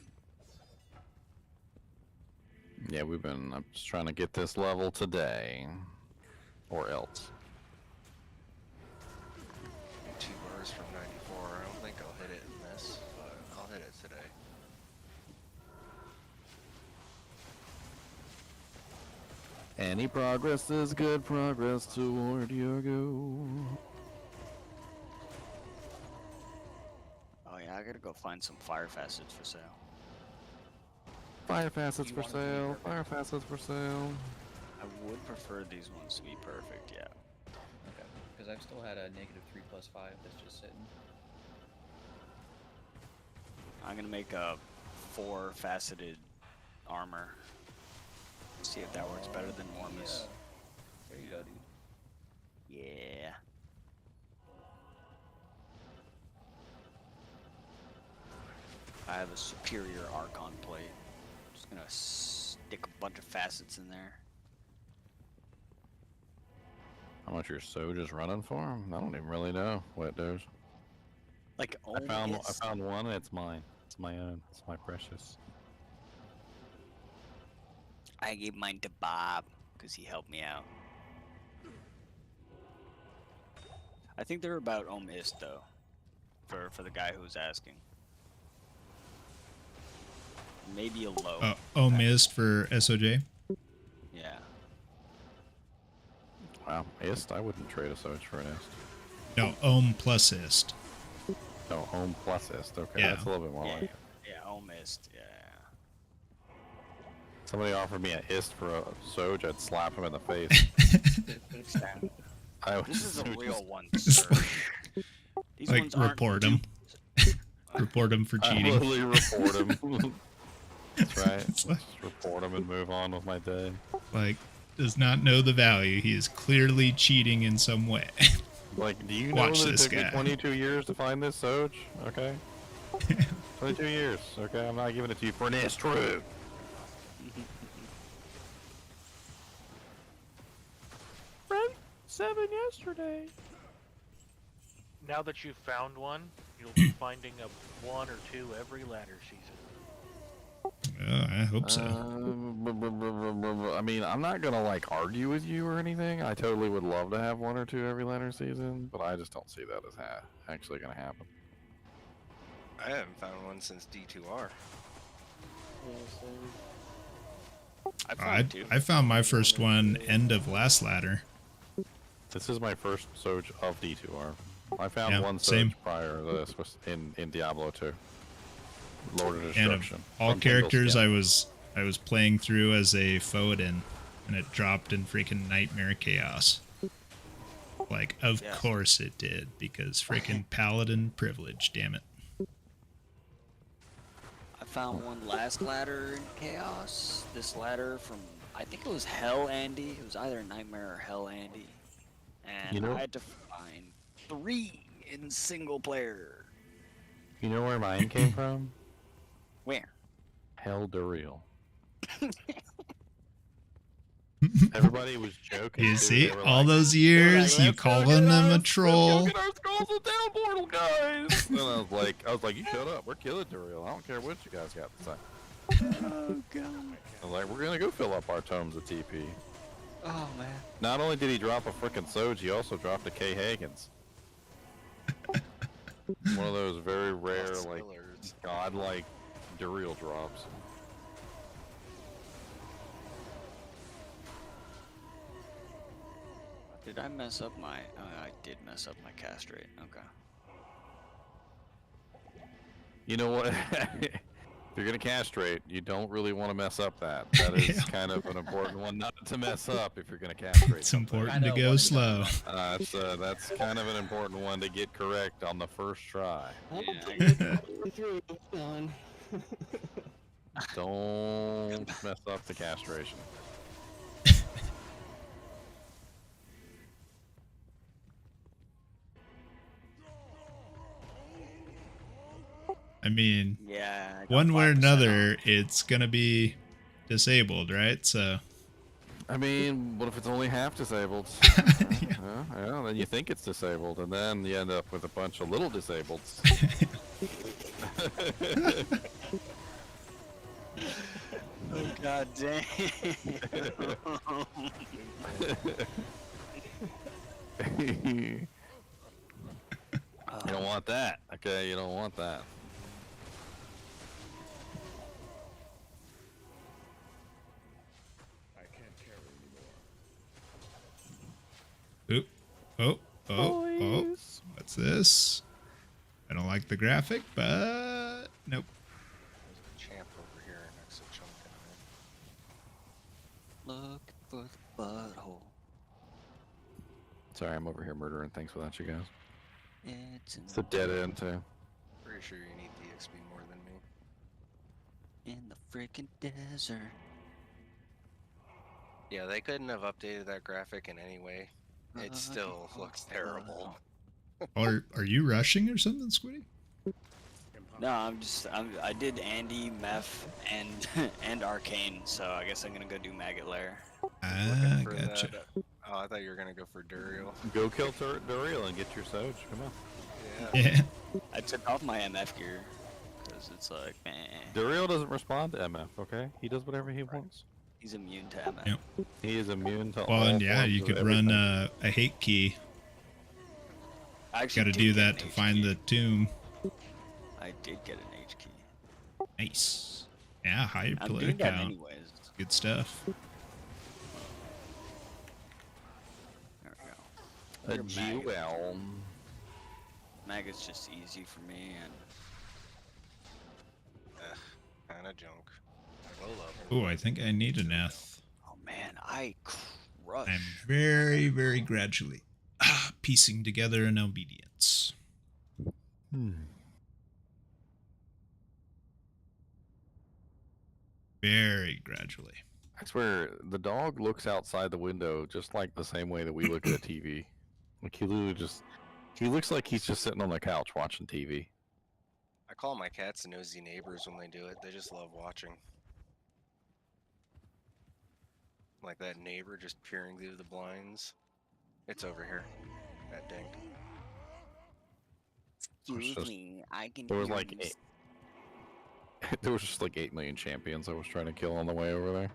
Yeah, I'm just trying to get this level today. Or else. 2 bars from 94. I don't think I'll hit it in this, but I'll hit it today. Any progress is good progress toward your goal. Oh yeah, I gotta go find some fire facets for sale. Fire facets You for want it to be sale. perfect. Fire facets for sale. I would prefer these ones to be perfect, yeah. Okay. because I've still had a -3+5 that's just sitting. I'm gonna make a 4-faceted armor. See if that works better than Ormus. There you go, dude. Yeah. I have a superior Archon plate. Just gonna stick a bunch of facets in there. How much your Soj is running for? I don't even really know what it does. Like I found one, and it's mine. It's my own. It's my precious. I gave mine to Bob because he helped me out. I think they're about Omist though, for the guy who's asking. Maybe a low. Mist for SOJ. Yeah. Wow, Ist? I wouldn't trade a Soj for an Ist. No, Ohm plus Ist. No, Home plus Ist. Okay, Yeah. that's a little bit more Yeah, like it. yeah, Omist. Yeah. Somebody offered me an Ist for a Soj, I'd slap him in the face. This is a would real just- one, sir. These Like, ones aren't report him. Report him for I cheating. literally report him. That's right. It's like- Just report him and move on with my day. Like, does not know the value. He is clearly cheating in some way. Like, do you Watch know that it this took me guy. 22 years to find this Soj? Okay. 22 years. Okay, I'm not giving it to you for an Ist. True. Friend, 7 yesterday. Now that you've found one, you'll be finding a 1 or 2 every ladder season. I hope so. I mean, I'm not gonna like argue with you or anything. I totally would love to have 1 or 2 every ladder season, but I just don't see that as actually gonna happen. I haven't found one since D2R. I found my first one end of last ladder. This is my first Soj of D2R. I found Yeah, one Soj same. prior to this was in Diablo 2. Lord of And of Destruction. all from characters Tingle I was playing through as a Foden, and it dropped in freaking Nightmare Chaos. Like, of Yes. course it did, because freaking Paladin privilege, damn it. I found one last ladder in Chaos. This ladder from, I think it was Hell Andy. It was either Nightmare or Hell Andy. And You know- I had to find 3 in single player. You know where mine came from? Where? Hell Duriel. Everybody was joking. You too. see, They were all like, those years, you "Let's go calling get them a us- troll. Let's go get our skulls and down portal, guys. And I was like, you shut up. We're killing Duriel. I don't care what you guys got to say. Oh god. I was like, we're gonna go fill up our tomes of TP. Oh man. Not only did he drop a frickin' Soj, he also dropped a K. Hagens. One of those very rare, Lost like, Spillers. godlike Duriel drops. Did I mess up my? Oh, I did mess up my cast rate. Okay. You know what? If you're gonna castrate, you don't really want to mess up that. That is Yeah. kind of an important one not to mess up if you're gonna castrate. It's something. important to know go what slow. That's kind of an important one to get correct on the first try. Yeah, Through, done. Don't mess up the castration. I mean, yeah. I got one way or 5% another, off. it's gonna be disabled, right? So, I mean, what if it's only half disabled? Yeah, then you think it's disabled, and then you end up with a bunch of little disableds. Oh god damn. You don't want that. Okay, you don't want that. oop, oh, what's this? I don't like the graphic, but nope. There's a champ over here next to Chunk down Look for the butthole. Sorry, I'm over here murdering things without you guys. It's It's a dead end too. Pretty sure you need the XP more than me. in the freaking desert. Yeah, they couldn't have updated that graphic in any way. It still looks terrible. Are you rushing or something, Squiddy? No, I did Andy, Meth, and and Arcane, so I guess I'm gonna go do Maggot Lair. Ah, For gotcha. that. Oh, I thought you were gonna go for Duriel. Go kill Duriel and get your Soj. Come on. Yeah. Yeah. I took off my MF gear because it's like, man, Duriel doesn't respond to MF, okay? He does whatever he wants. he's immune to MF. Yep. He is immune to all Well, and yeah, forms you of could everything. run a hate key. I Got actually to did do get that an to H find key. the tomb. I did get an H key. Nice. Yeah, higher I'm player doing that count. anyways. Good stuff. There we go. A Your maggot. Jewel. Maggot's just easy for me, and Kinda junk. Low level. Oh, I think I need an F. oh man, I crush. I'm very, very gradually piecing together an obedience. Very gradually. I swear, the dog looks outside the window just like the same way that we look at a TV. Like he literally he looks like he's just sitting on the couch watching TV. I call my cats nosy neighbors when they do it. They just love watching. Like that neighbor just peering through the blinds. It's over here. That dink. Excuse just- me, I can. There was hear like you. there was just like 8 million champions I was trying to kill on the way over there.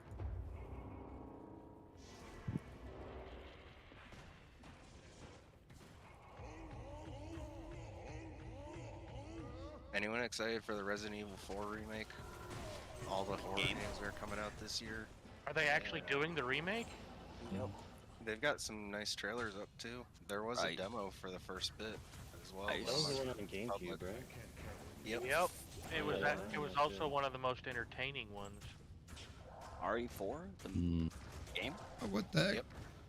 Anyone excited for the Resident Evil 4 remake? All the horror Game. games that are coming out this year. Are they actually doing the remake? Yep. They've got some nice trailers up too. There was a Right. demo for the first bit as well. Nice. That was the one on Public. GameCube, right? Yep. Yep. It was Yeah, it was yeah. also one of the most entertaining ones. RE4, the game. Oh, what the heck? Yep.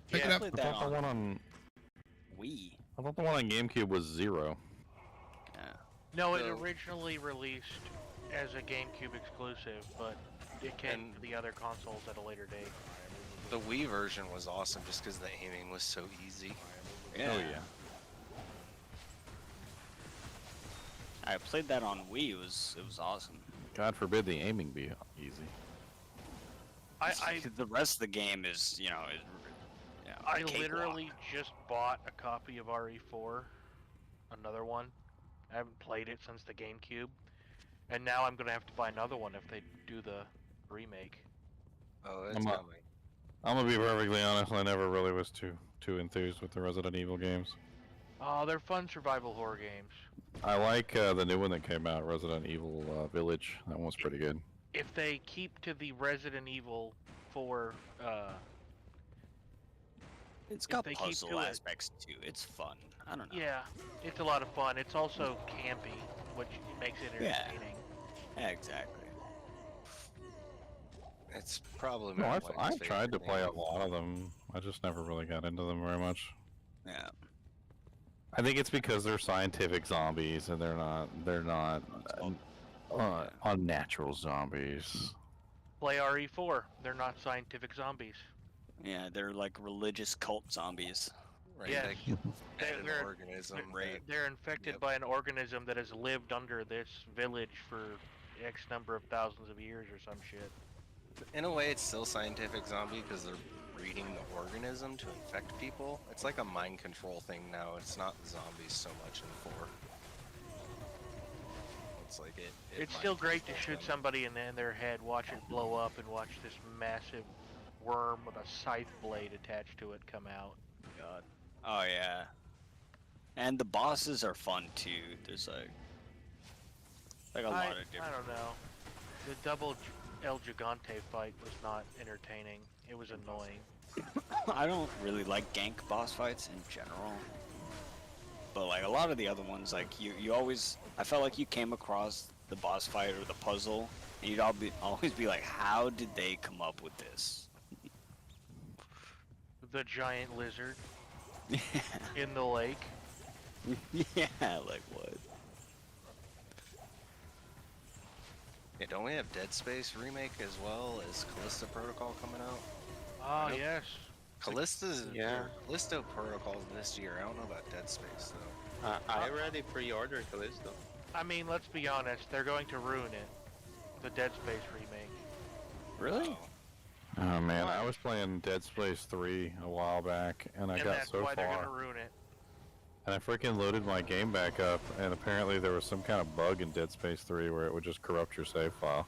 Pick Yeah, it I up. played I that thought the on one on Wii. GameCube was 0. Yeah. No, it So- originally released as a GameCube exclusive, but it came And- to the other consoles at a later date. The Wii version was awesome just because the aiming was so easy. Yeah. Oh yeah. I played that on Wii. It was awesome. God forbid the aiming be easy. The rest of the game is, I cakewalk. literally just bought a copy of RE4, another one. I haven't played it since the GameCube, and now I'm gonna have to buy another one if they do the remake. Oh, it's I'm not- coming. I'm gonna be perfectly honest. I never really was too enthused with the Resident Evil games. Oh, they're fun survival horror games. I like the new one that came out, Resident Evil Village. That one's pretty good. If they keep to the Resident Evil 4, It's if got they keep puzzle to it. aspects too. It's fun. I don't know. yeah, it's a lot of fun. It's also campy, which makes it Yeah. entertaining. Yeah, exactly. It's probably No, my I've wife's tried to favorite play a game. lot of them. I just never really got into them very much. Yeah. I think it's because they're scientific zombies and they're not unnatural zombies. Play RE4. They're not scientific zombies. Yeah, they're like religious cult zombies. Right, Yes. they They're- had an they're- organism. They're, Right. they're infected Yep. by an organism that has lived under this village for X number of thousands of years or some shit. In a way, it's still scientific zombie because they're breeding the organism to infect people. It's like a mind control thing now. It's not zombies so much in 4. It's like it It's mind still great to controls shoot them. somebody in their head, watch it blow up, and watch this massive worm with a scythe blade attached to it come out. God. Oh yeah. And the bosses are fun too. There's like a lot of I different. don't know. The double El Gigante fight was not entertaining. It was annoying. I don't really like gank boss fights in general. But like a lot of the other ones, like you always, I felt like you came across the boss fight or the puzzle, and you'd always be like, how did they come up with this? The giant lizard. in the lake. Yeah, like what? Yeah, don't we have Dead Space remake as well as Callisto Protocol coming out? Oh Nope. yes. Callisto Protocol's this year. I don't know about Dead Space though. I already pre-ordered Callisto. I mean, let's be honest. They're going to ruin it. The Dead Space remake. Really? Oh man, I was playing Dead Space 3 a while back, and I And got that's so why they're far, gonna ruin it. and I freaking loaded my game back up, and apparently there was some kind of bug in Dead Space 3 where it would just corrupt your save file.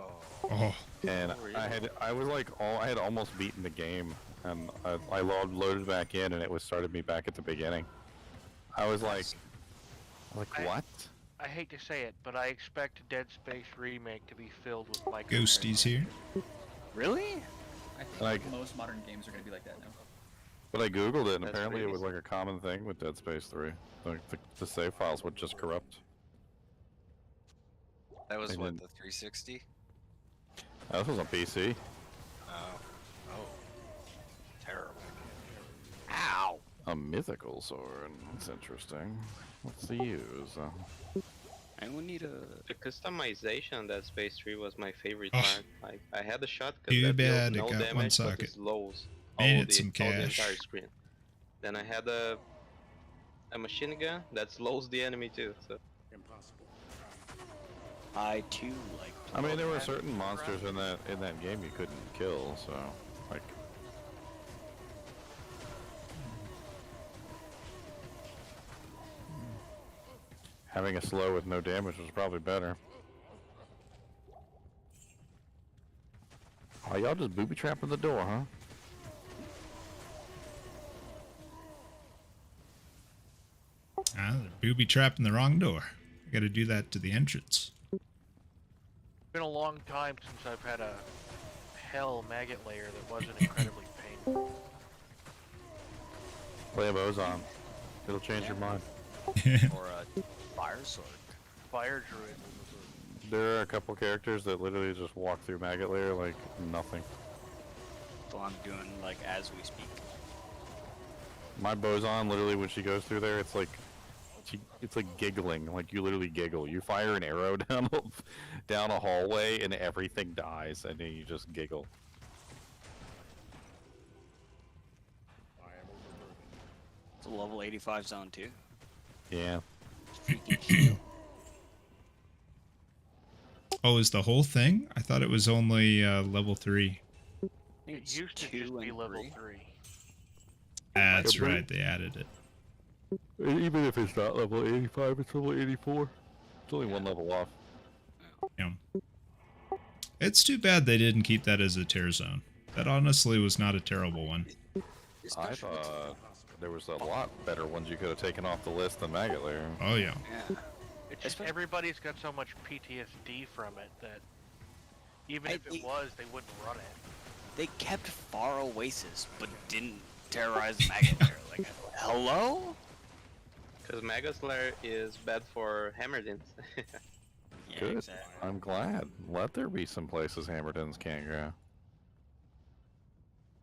Oh. Oh, And I had almost beaten the game, and I loaded back in, and it started me back at the beginning. I was like, what? I hate to say it, but I expect Dead Space remake to be filled with microtransactions. Ghosties here. Really? I think Like- most modern games are gonna be like that now. But I googled it, and That's apparently it was crazy. like a common thing with Dead Space 3. Like the save files would just corrupt. That was They what, didn't- the 360? This was on PC. Oh. Oh. Terrible. Ow! A mythical sword. That's interesting. What's the use? Anyone need a... The customization on that Space 3 was my favorite Oh. part. Like, I had a shotgun Too that deals bad it no got one damage, but socket. it slows Made all it the, some all the cash. entire screen. Then I had a machine gun that slows the enemy too. So I too like... I mean, there were playing certain monsters in that game you couldn't kill, so like. Having a slow with no damage was probably better. Oh, y'all just booby trapping the door, huh? Ah, they're booby trapping the wrong door. I gotta do that to the entrance. It's been a long time since I've had a hell maggot layer that wasn't incredibly painful. Play a boson. It'll change your mind. Or a fire sword. Fire druid. There are a couple characters that literally just walk through maggot layer like nothing. So I'm doing like as we speak. My boson, literally, when she goes through there, it's like giggling. Like you literally giggle. You fire an arrow down a hallway, and everything dies, and then you just giggle. It's a level 85 zone too. Yeah. Freaking shield. Oh, is the whole thing? I thought it was only level 3. I think It it's used to 2 just be and level 3. 3. That's right, they added it. Even if it's not level 85, it's level 84. It's only one level off. Yeah. It's too bad they didn't keep that as a tear zone. That honestly was not a terrible one. I thought there was a lot better ones you could have taken off the list than maggot layer. Oh yeah. Yeah. It's just Especially- everybody's got so much PTSD from it that even if it was, they wouldn't run it. They kept Far Oasis, but didn't terrorize maggot layer. Like, hello? because Mega Slayer is bad for Hammerdins. Yeah, Good. exactly. I'm glad. Let there be some places Hammerdins can't go.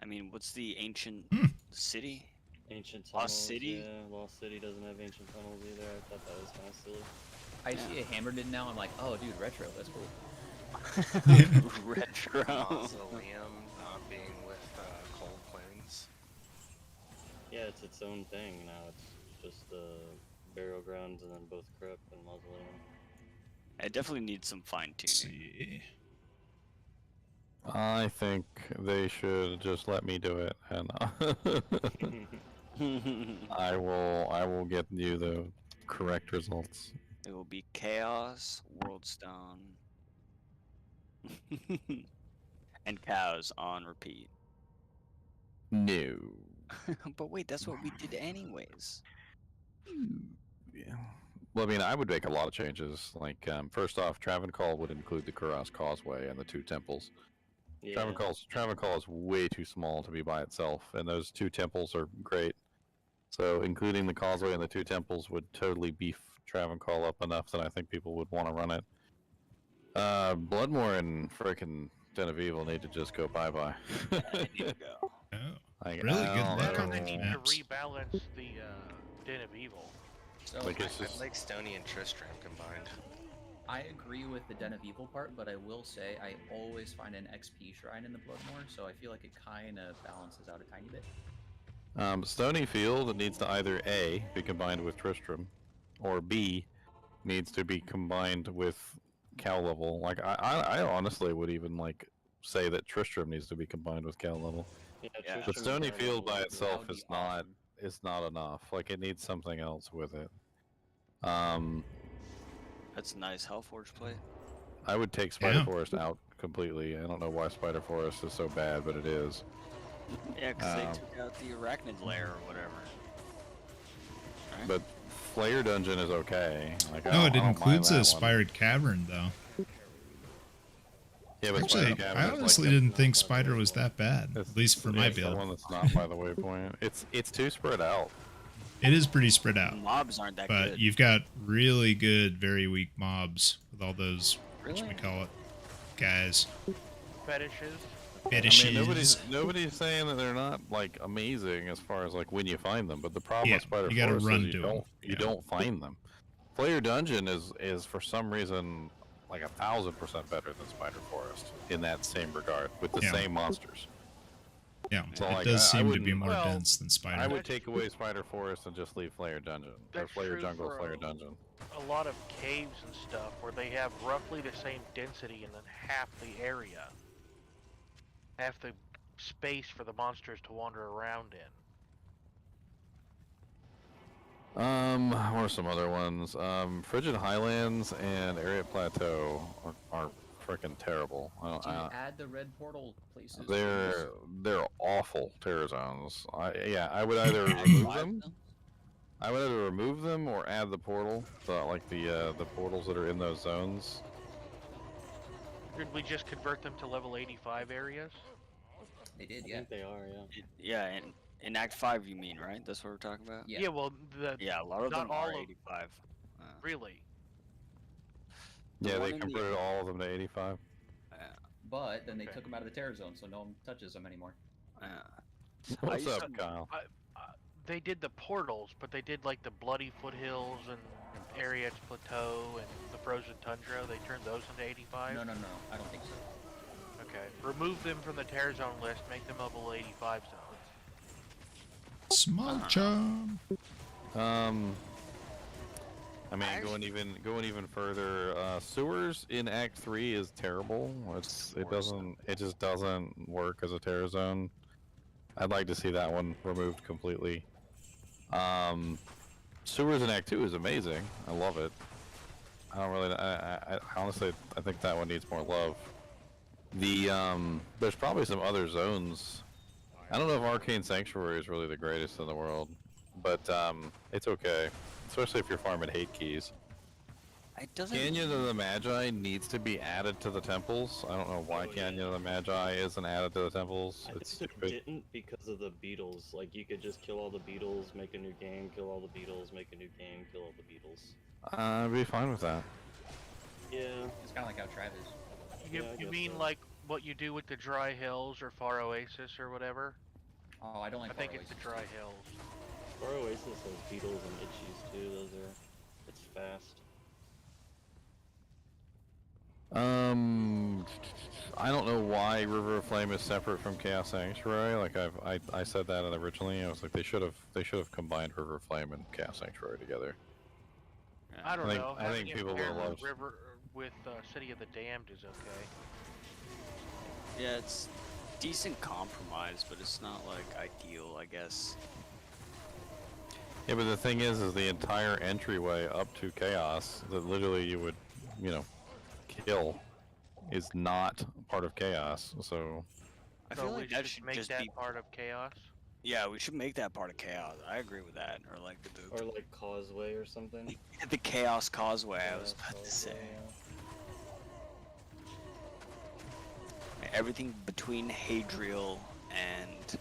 I mean, what's the ancient Hmm. city? Ancient Lost tunnels. City? Yeah, Lost City doesn't have ancient tunnels either. I thought that was kind of silly. I see a Hammerdin now. I'm like, oh, dude, retro. That's cool. Retro. Mausoleum not being with Cold Plains. Yeah, it's its own thing now. It's just burial grounds and then both crypt and mausoleum. It definitely needs some fine Let's tuning. see. I think they should just let me do it, and I will get you the correct results. It will be chaos, world stone, and cows on repeat. No. But wait, that's what we did anyways. Yeah. Well, I mean, I would make a lot of changes. Like, first off, Travancore would include the Kuras Causeway and the two temples. Yeah. Travancore is way too small to be by itself, and those two temples are great. So, including the Causeway and the two temples would totally beef Travancore up enough that I think people would want to run it. Bloodmore and frickin' Den of Evil need to just go bye-bye. I need to go. Oh. Like, Really I good don't luck They're on gonna these need maps. to rebalance the Den of Evil. So Like, it's I just like Stony and Tristram combined. I agree with the Den of Evil part, but I will say I always find an XP shrine in the Bloodmore, so I feel like it kind of balances out a tiny bit. Stony Field needs to either A, be combined with Tristram, or B, needs to be combined with Cow Level. Like, I honestly would even, like, say that Tristram needs to be combined with Cow Level. Yeah, Yeah. But Tristram's Stony kind of Field by like- That itself would be is not awesome. enough. Like, it needs something else with it. That's a nice Hellforge plate. I would take Spider Yeah. Forest out completely. I don't know why Spider Forest is so bad, but it is. Yeah, because they Um, took out the Arachnid lair or whatever. Right? But Flare Dungeon is okay. Like, No, it I don't mind includes that a one. Spired Cavern, though. Yeah, but Actually, Spider Cavern I is, like, honestly the- didn't think Spider was that bad, it's- at least for yeah, my it's the build. one that's not by the waypoint. It's too spread out. It is pretty spread out, Mobs aren't that but good. you've got really good, very weak mobs with all those, Really? whatchamacallit, guys. Fetishes. Fetishes. I mean, nobody's saying that they're not like amazing as far as like when you find them, but the problem Yeah, with Spider you gotta Forest run is you to 'em. don't Yeah. find them. Flare Dungeon is for some reason like 1,000% better than Spider Forest in that same regard with the Yeah. same monsters. Yeah, So, it like, does I seem to be wouldn't- more Well, dense than Spider. I would That's take away Spider Forest and just leave Flare Dungeon or That's Flare true Jungle, for Flare Dungeon. a lot of caves and stuff where they have roughly the same density and then half the area. Half the space for the monsters to wander around in. What are some other ones? Frigid Highlands and Ariat Plateau are freaking terrible. Do you add the red portal places? They're awful terror zones. I would either remove them. I would either remove them or add the portal, the portals that are in those zones. Did we just convert them to level 85 areas? They did, I yeah. think they are, yeah. Yeah, in Act 5 you mean, right? That's what we're talking about? Yeah. Well, Yeah, a lot of Not them all are of- 85. really. The Yeah, one they in the- converted all of them to 85. But then they Okay. took them out of the terror zone, so no one touches them anymore. What's used up, to- Kyle? They did the portals, but they did like the Bloody Foothills and Ariat's Plateau and the Frozen Tundra. They turned those into 85? No, I don't think so. Okay. Remove them from the Terror Zone list, make them level 85 zones. Small charm. I mean, going even further, sewers in Act 3 is terrible. It just doesn't work as a terror zone. I'd like to see that one removed completely. Sewers in Act 2 is amazing. I love it. I don't really. I honestly, I think that one needs more love. There's probably some other zones. I don't know if Arcane Sanctuary is really the greatest in the world, but it's okay, especially if you're farming hate keys. It doesn't. Canyon of the Magi needs to be added to the temples. I don't know why Oh, yeah. Canyon of the Magi isn't added to the temples. I It's think stupid. it didn't because of the beetles. Like, you could just kill all the beetles, make a new game, kill all the beetles, make a new game, kill all the beetles. I'd be fine with that. Yeah. It's kind of like how Trav is. You, Yeah, I you guess mean so. like what you do with the Dry Hills or Far Oasis or whatever? Oh, I don't like I think Far it's the Oasis. Dry Hills. Far Oasis has beetles and itchies too. Those are. It's fast. I don't know why River of Flame is separate from Chaos Sanctuary. Like I said that originally. I was like, they should have combined River of Flame and Chaos Sanctuary together. I don't know. I think Having it people paired will with love- River with City of the Damned is okay. Yeah, it's decent compromise, but it's not like ideal, I guess. Yeah, but the thing is the entire entryway up to Chaos that literally you would, kill, is not part of Chaos. So I So feel we like that should should make just that be. part of Chaos. Yeah, we should make that part of Chaos. I agree with that. Or like Or like Causeway or something. the Chaos Causeway. I was Yeah, about to say. yeah. Everything between Hadriel and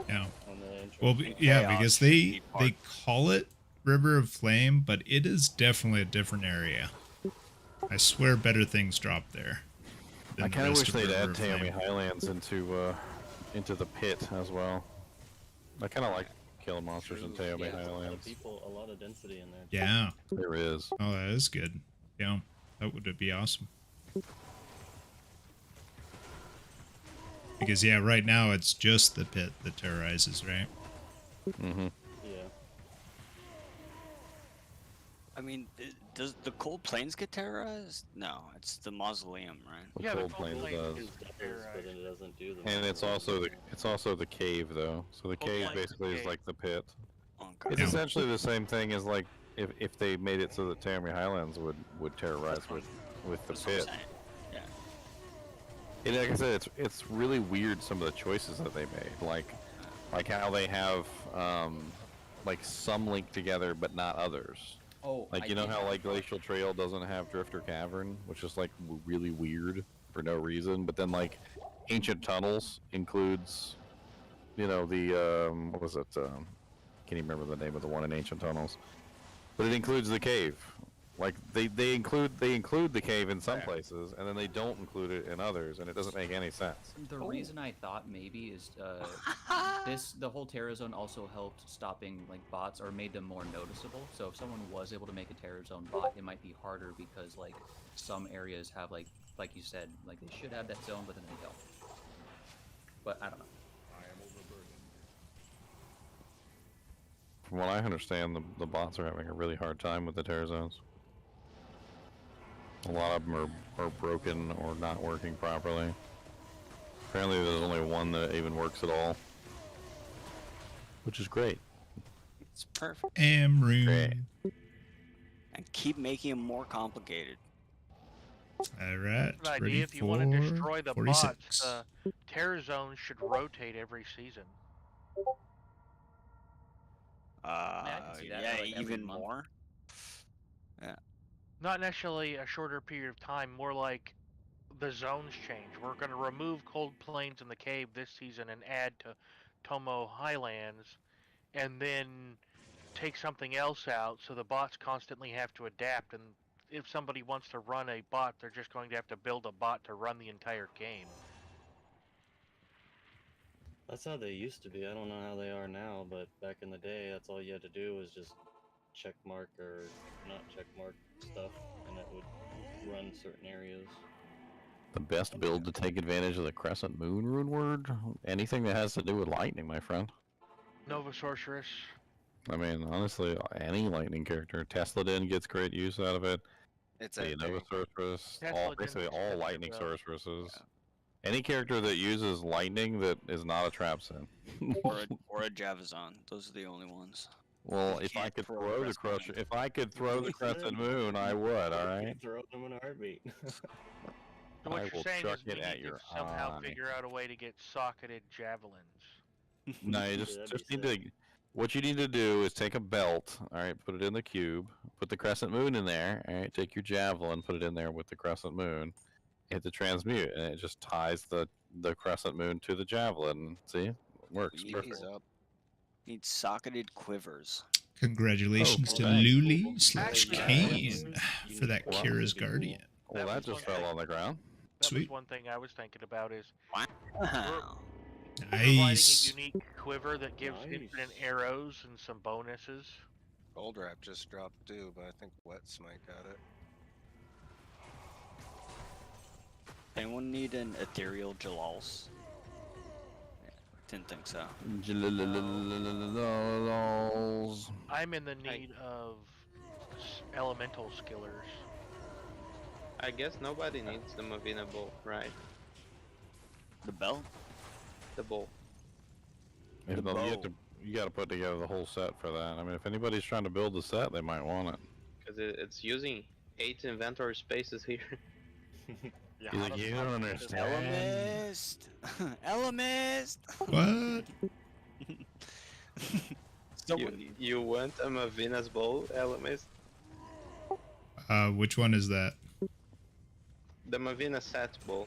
Yeah. On the entrance. Well, yeah, Chaos because should be they part- call it River of Flame, but it is definitely a different area. I swear, better things drop there. than I the kind of rest wish of they'd River add of Taomi Flame. Highlands into the pit as well. I kind of like killing monsters in Teobe Yeah, a lot of Highlands. people, a lot of density in there. Yeah. There is. Oh, that is good. Yeah, that would be awesome. Because yeah, right now it's just the pit that terrorizes, right? Mm-hmm. Yeah. I mean, does the Cold Plains get terrorized? No, it's the Mausoleum, right? The Yeah, the Cold Cold Plains Plains does. It does, but it doesn't do the. And it's also the cave though. So the Cold cave Plains basically is cave. like the pit. Okay. It's Yeah. essentially the same thing as like if they made it so that Teobe Highlands would terrorize with the That's what I'm pit. saying. Yeah. And like I said, it's really weird some of the choices that they made, like how they have like some linked together but not others. Oh, Like I you know did how that like part. Glacial Trail doesn't have Drifter Cavern, which is like really weird for no reason. But then like Ancient Tunnels includes, you know, the what was it? Can't even remember the name of the one in Ancient Tunnels, but it includes the cave. Like they include the cave in some places, and then they don't include it in others, and it doesn't make any sense. The reason I thought maybe is the whole terror zone also helped stopping like bots or made them more noticeable. So if someone was able to make a terror zone bot, it might be harder because like some areas have like you said, like they should have that zone, but then they don't. But I don't know. From what I understand, the bots are having a really hard time with the terror zones. A lot of them are broken or not working properly. Apparently there's only one that even works at all, which is great. It's perfect. Amroon. Great. And keep making them more complicated. All right. An idea Ready if you want to destroy the 46. bots, terror zones should rotate every season. I can see that, Yeah, like, every even month. more. Not necessarily a shorter period of time, more like the zones change. We're going to remove Cold Plains in the cave this season and add to Tomo Highlands, and then take something else out, so the bots constantly have to adapt. And if somebody wants to run a bot, they're just going to have to build a bot to run the entire game. That's how they used to be. I don't know how they are now, but back in the day, that's all you had to do was just check mark or not check mark stuff, and it would run certain areas. The best build to take advantage of the Crescent Moon rune word? Anything that has to do with lightning, my friend. Nova Sorceress. I mean, honestly, any lightning character. Tesla gets great use out of it. It's The Nova epic. Sorceress, Tesla basically didn't all step lightning it up. sorceresses. Any character that uses lightning that is not a trap sim. Or a Javazon. Those are the only ones. Well, You if I can't could throw throw the Crescent crusher, Moon. if I could throw the Listen, Crescent Moon, I would. All right. Throw them in a heartbeat. So what I you're will saying chuck is it we at need your to somehow eye. figure out a way to get socketed javelins. No, you That'd just be need to. sick. What you need to do is take a belt. All right, put it in the cube. Put the Crescent Moon in there. All right, take your javelin, put it in there with the Crescent Moon. Hit the transmute, and it just ties the Crescent Moon to the javelin. See, it works. Ease Perfect. up. Need socketed quivers. Congratulations Oh, to thanks. Luli/Kane Actually, for that Well, Kira's that'd be cool. Guardian. Well, That that was just one fell thing. on the ground. That Sweet. was one thing I was thinking about, is Wow. providing Nice. a unique quiver that gives Nice. infinite arrows and some bonuses. Gold Wrap just dropped too, but I think Wet Smite got it. Anyone need an ethereal Jalals? Yeah, didn't think so. I'm in the need of elemental skillers. I guess nobody needs the Mavina bow, right? The belt? The bow. If The no, you, bow. you got to put together the whole set for that. I mean, if anybody's trying to build the set, they might want it. Because it's using 8 inventory spaces here. Yeah, He's like, you don't understand. Elemist! Elemist! What? You want a Mavina's bow, Elemist? Which one is that? The Mavina set bow.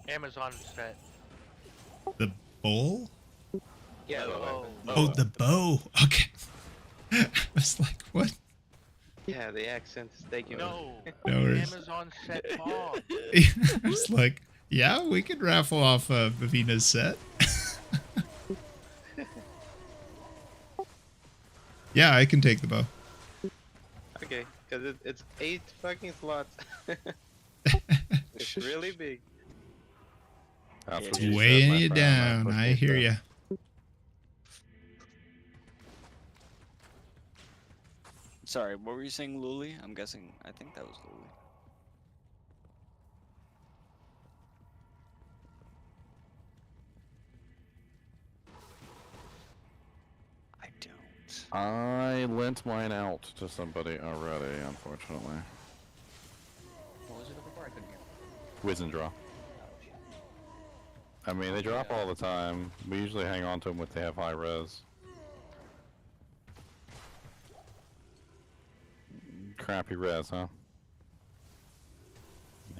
Amazon set. The bowl? Yeah, the Oh. weapon. Oh, the bow. Okay. I was like, what? Yeah, the accent is taking No, No worries. Amazon set bomb. I was like, Yeah, we could raffle off Vivina's set. Yeah, I can take the bow. Okay, because it's 8 fucking slots. It's really big. That's Yeah, what just she said, Weighing my you friend. That's down. what I she hear said. ya. Sorry, what were you saying, Luli? I'm guessing. I think that was Luli. I don't. I lent mine out to somebody already, unfortunately. What was it before? I couldn't hear. Whiz and draw. I mean, they drop all the time. We usually hang on to them if they have high res. Crappy res, huh?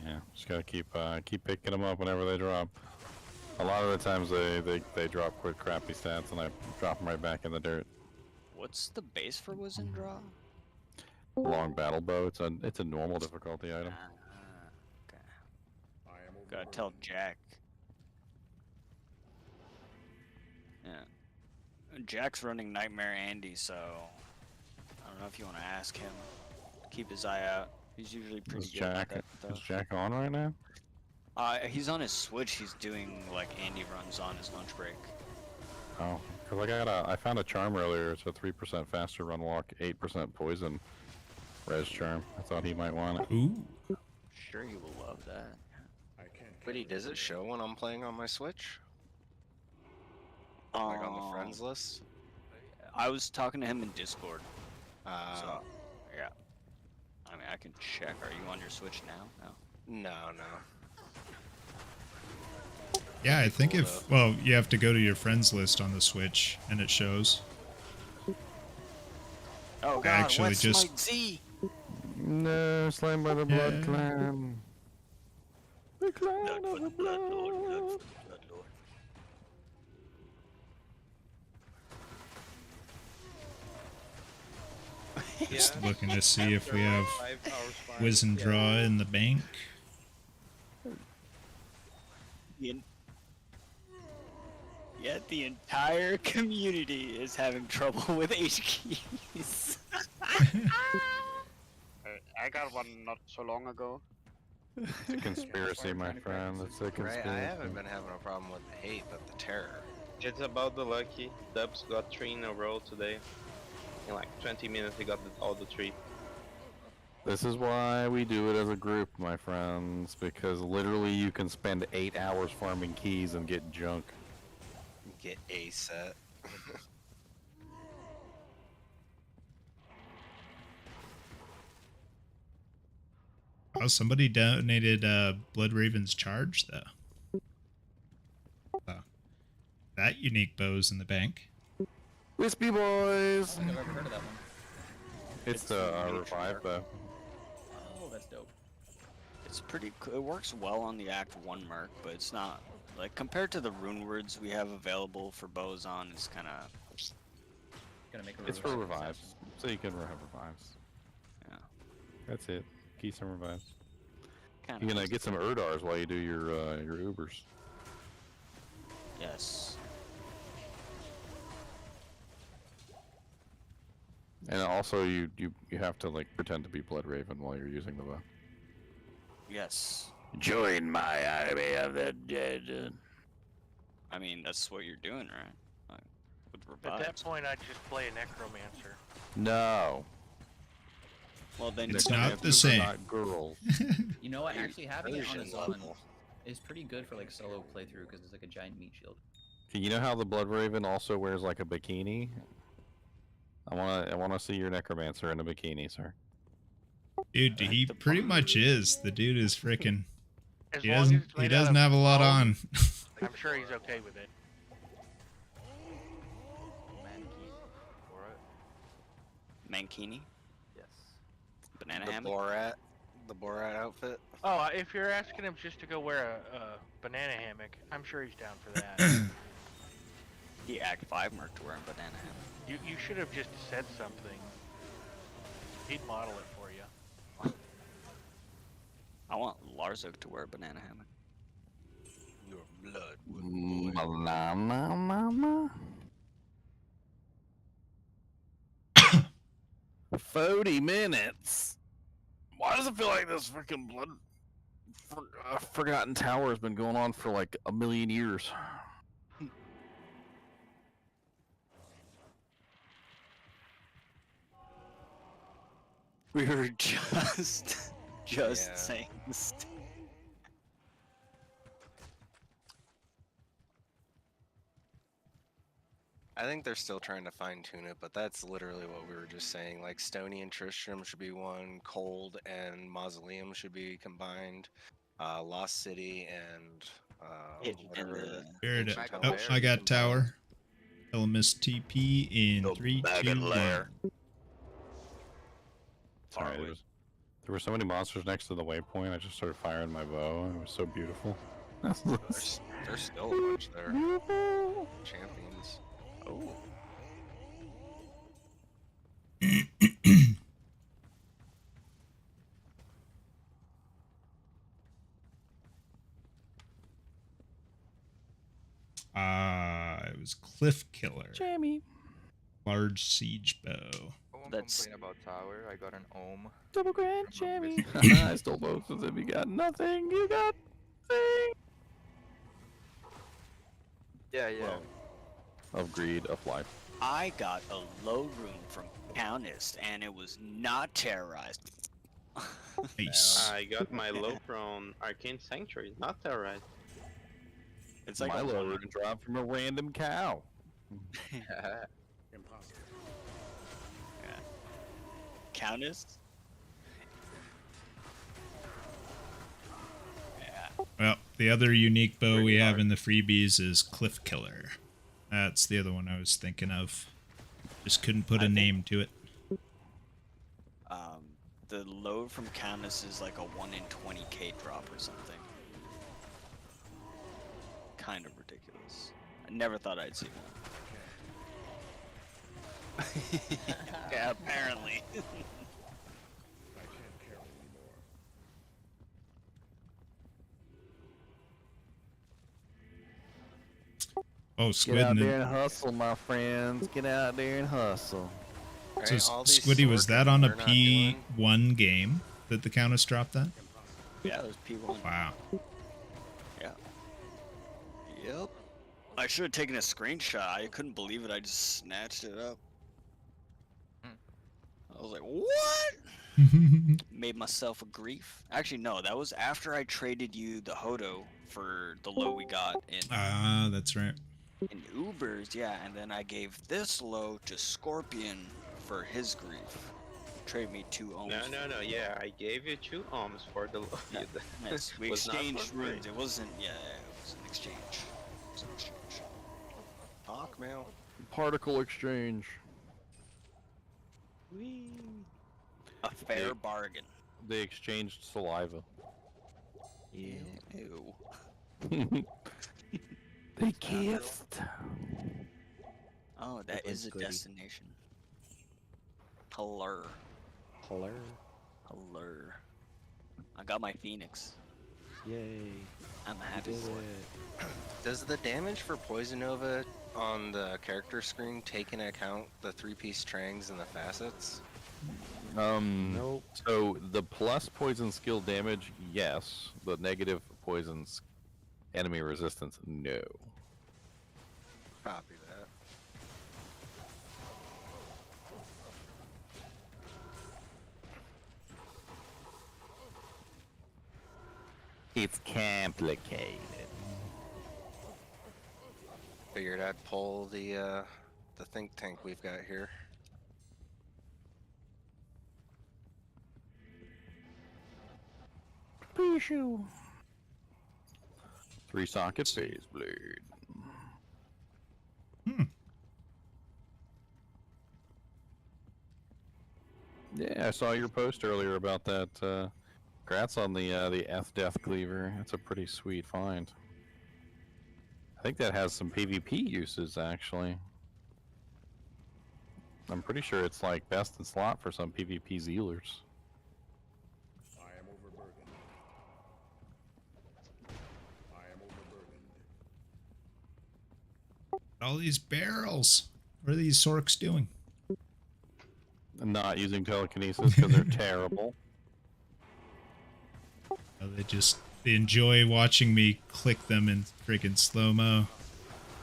Yeah, just gotta keep picking them up whenever they drop. A lot of the times they drop quick crappy stats, and I drop them right back in the dirt. What's the base for Wiz and Draw? Long battle bow. It's a normal difficulty item. Okay. Gotta tell Jack. Yeah. Jack's running Nightmare Andy, so I don't know if you want to ask him. Keep his eye out. He's usually pretty Is good at Jack that is stuff. Jack on right now? He's on his Switch. He's doing like Andy runs on his lunch break. Oh, cause I found a charm earlier. It's a 3% faster run walk, 8% poison res charm. I thought he might want it. Ooh. Sure, you will love that. Wait, does it show when I'm playing on my Switch? Like on the friends list? I was talking to him in Discord. Uh, Yeah. I mean, I can check. Are you on your Switch now? No. no. Yeah, I think Cool, if well, you have to go to your friends list on the Switch, and it shows. Oh God! Actually, what's just- my Z? No, slain by the Blood Yeah. Clan. The clan Blood of for the the Blood Lord. Blood Blood. for the Blood Lord. Just looking to see if we have 5 hours flying. Wiz and Draw in the bank. Yet the entire community is having trouble with H keys. I got one not so long ago. It's a conspiracy, my friend. It's a Right, conspiracy. I haven't been having a problem with the hate, but the terror. It's about the lucky. Dubs got 3 in a row today. In like 20 minutes, he got all the 3. This is why we do it as a group, my friends, because literally you can spend 8 hours farming keys and get junk. Get a set. Oh, somebody donated Blood Raven's Charge, though. Oh. That unique bow's in the bank. Wispy boys! I don't think I've ever heard of that one. It's the revive bow. Oh, that's dope. It's pretty. It works well on the Act 1 merc, but it's not like compared to the rune words we have available for bows on. It's kind of. Gonna make a It's for revive. revives, so you can have revives. Yeah. That's it. Keys and revives. Kind You're gonna get some Erdars while you do your Ubers. Yes. And also, you have to like pretend to be Blood Raven while you're using the bow. Yes. Join my army of the dead. I mean, that's what you're doing, right? Like, with At that revives. point, I'd just play a necromancer. No. Well, then It's you're not gonna the same. Not girls. You know what? Actually, having it on Version a summon level. is pretty good for like solo playthrough because it's like a giant meat shield. You know how the Blood Raven also wears like a bikini? I wanna see your necromancer in a bikini, sir. Dude, he pretty much is. The dude is freaking. As He long as doesn't. it's He made out doesn't of have a lot bone, on. I'm sure he's okay with it. Mankini, Yes. banana The hammock. Borat outfit. Oh, if you're asking him just to go wear a banana hammock, I'm sure he's down for that. He Act 5 merc wearing banana hammock. You should have just said something. He'd model it for you. I want Larzok to wear a banana hammock. Banana. 40 minutes. Why does it feel like this freaking Forgotten Tower has been going on for like a million years? We were just Yeah. saying this. I think they're still trying to fine tune it, but that's literally what we were just saying. Like Stony and Tristram should be one, Cold and Mausoleum should be combined, Lost City and And whatever. the Spirit. Ancient Oh, Tower should I be got combined. tower. Telemis TP in The 3, Bagged 2, 1. Lair. Sorry, there were so many monsters next to the waypoint. I just started firing my bow, and it was so beautiful. There's still a bunch there. Champions. Oh. It was Cliff Killer. Jamie. Large siege bow. I won't That's- complain about tower. I got an ohm. Double grand, From a Jamie. missing- I stole both of them. You got nothing. You got nothing. Yeah, yeah. Well, of greed, of life. I got a low room from Countess, and it was not terrorized. Nice. I got my low from Arcane Sanctuary, not terrorized. It's like my a low one- room dropped from a random cow. Countess. Yeah. Well, the other unique bow we Pretty have hard. in the freebies is Cliff Killer. That's the other one I was thinking of. Just couldn't put a name to it. The load from Countess is like a 1 in 20k drop or something. Kind of ridiculous. I never thought I'd see one. Yeah, apparently. Oh, Get Squid. out And there and hustle, my friends. Get out there and hustle. so Right, all these Squiddy, was sword that on a they're not doing- P1 game that the Countess dropped that? Yeah, there's people. Wow. Yeah. Yep. I should have taken a screenshot. I couldn't believe it. I just snatched it up. I was like, what? Made myself a grief. Actually, no, that was after I traded you the Hodo for the low we got in That's right. in Ubers, yeah, and then I gave this low to Scorpion for his grief. Trade me 2 ohms. No, yeah, I gave you 2 ohms for the low. Yes, we Was not exchanged for free. runes. It wasn't, yeah, it was an exchange. It was an exchange. Talk, man. Particle exchange. A fair bargain. They exchanged saliva. Yeah. Ew. They kissed. Oh, that Good is a goodie. destination. Hello. Hello. Hello. I got my Phoenix. Yay. I'm a You happy did boy. it. Does the damage for Poison Nova on the character screen take into account the 3-piece trangs and the facets? Nope. So the plus poison skill damage, yes. The negative poison's enemy resistance, no. Copy that. It's complicated. Figured I'd pull the think tank we've got here. Pishu. 3 socket phase blade. Yeah, I saw your post earlier about that. Congrats on the F Death Cleaver. That's a pretty sweet find. I think that has some PvP uses actually. I'm pretty sure it's like best in slot for some PvP Zealers. I am overburdened. I am overburdened. All these barrels. What are these sorks doing? Not using telekinesis because they're terrible. Oh, they enjoy watching me click them in freaking slow-mo.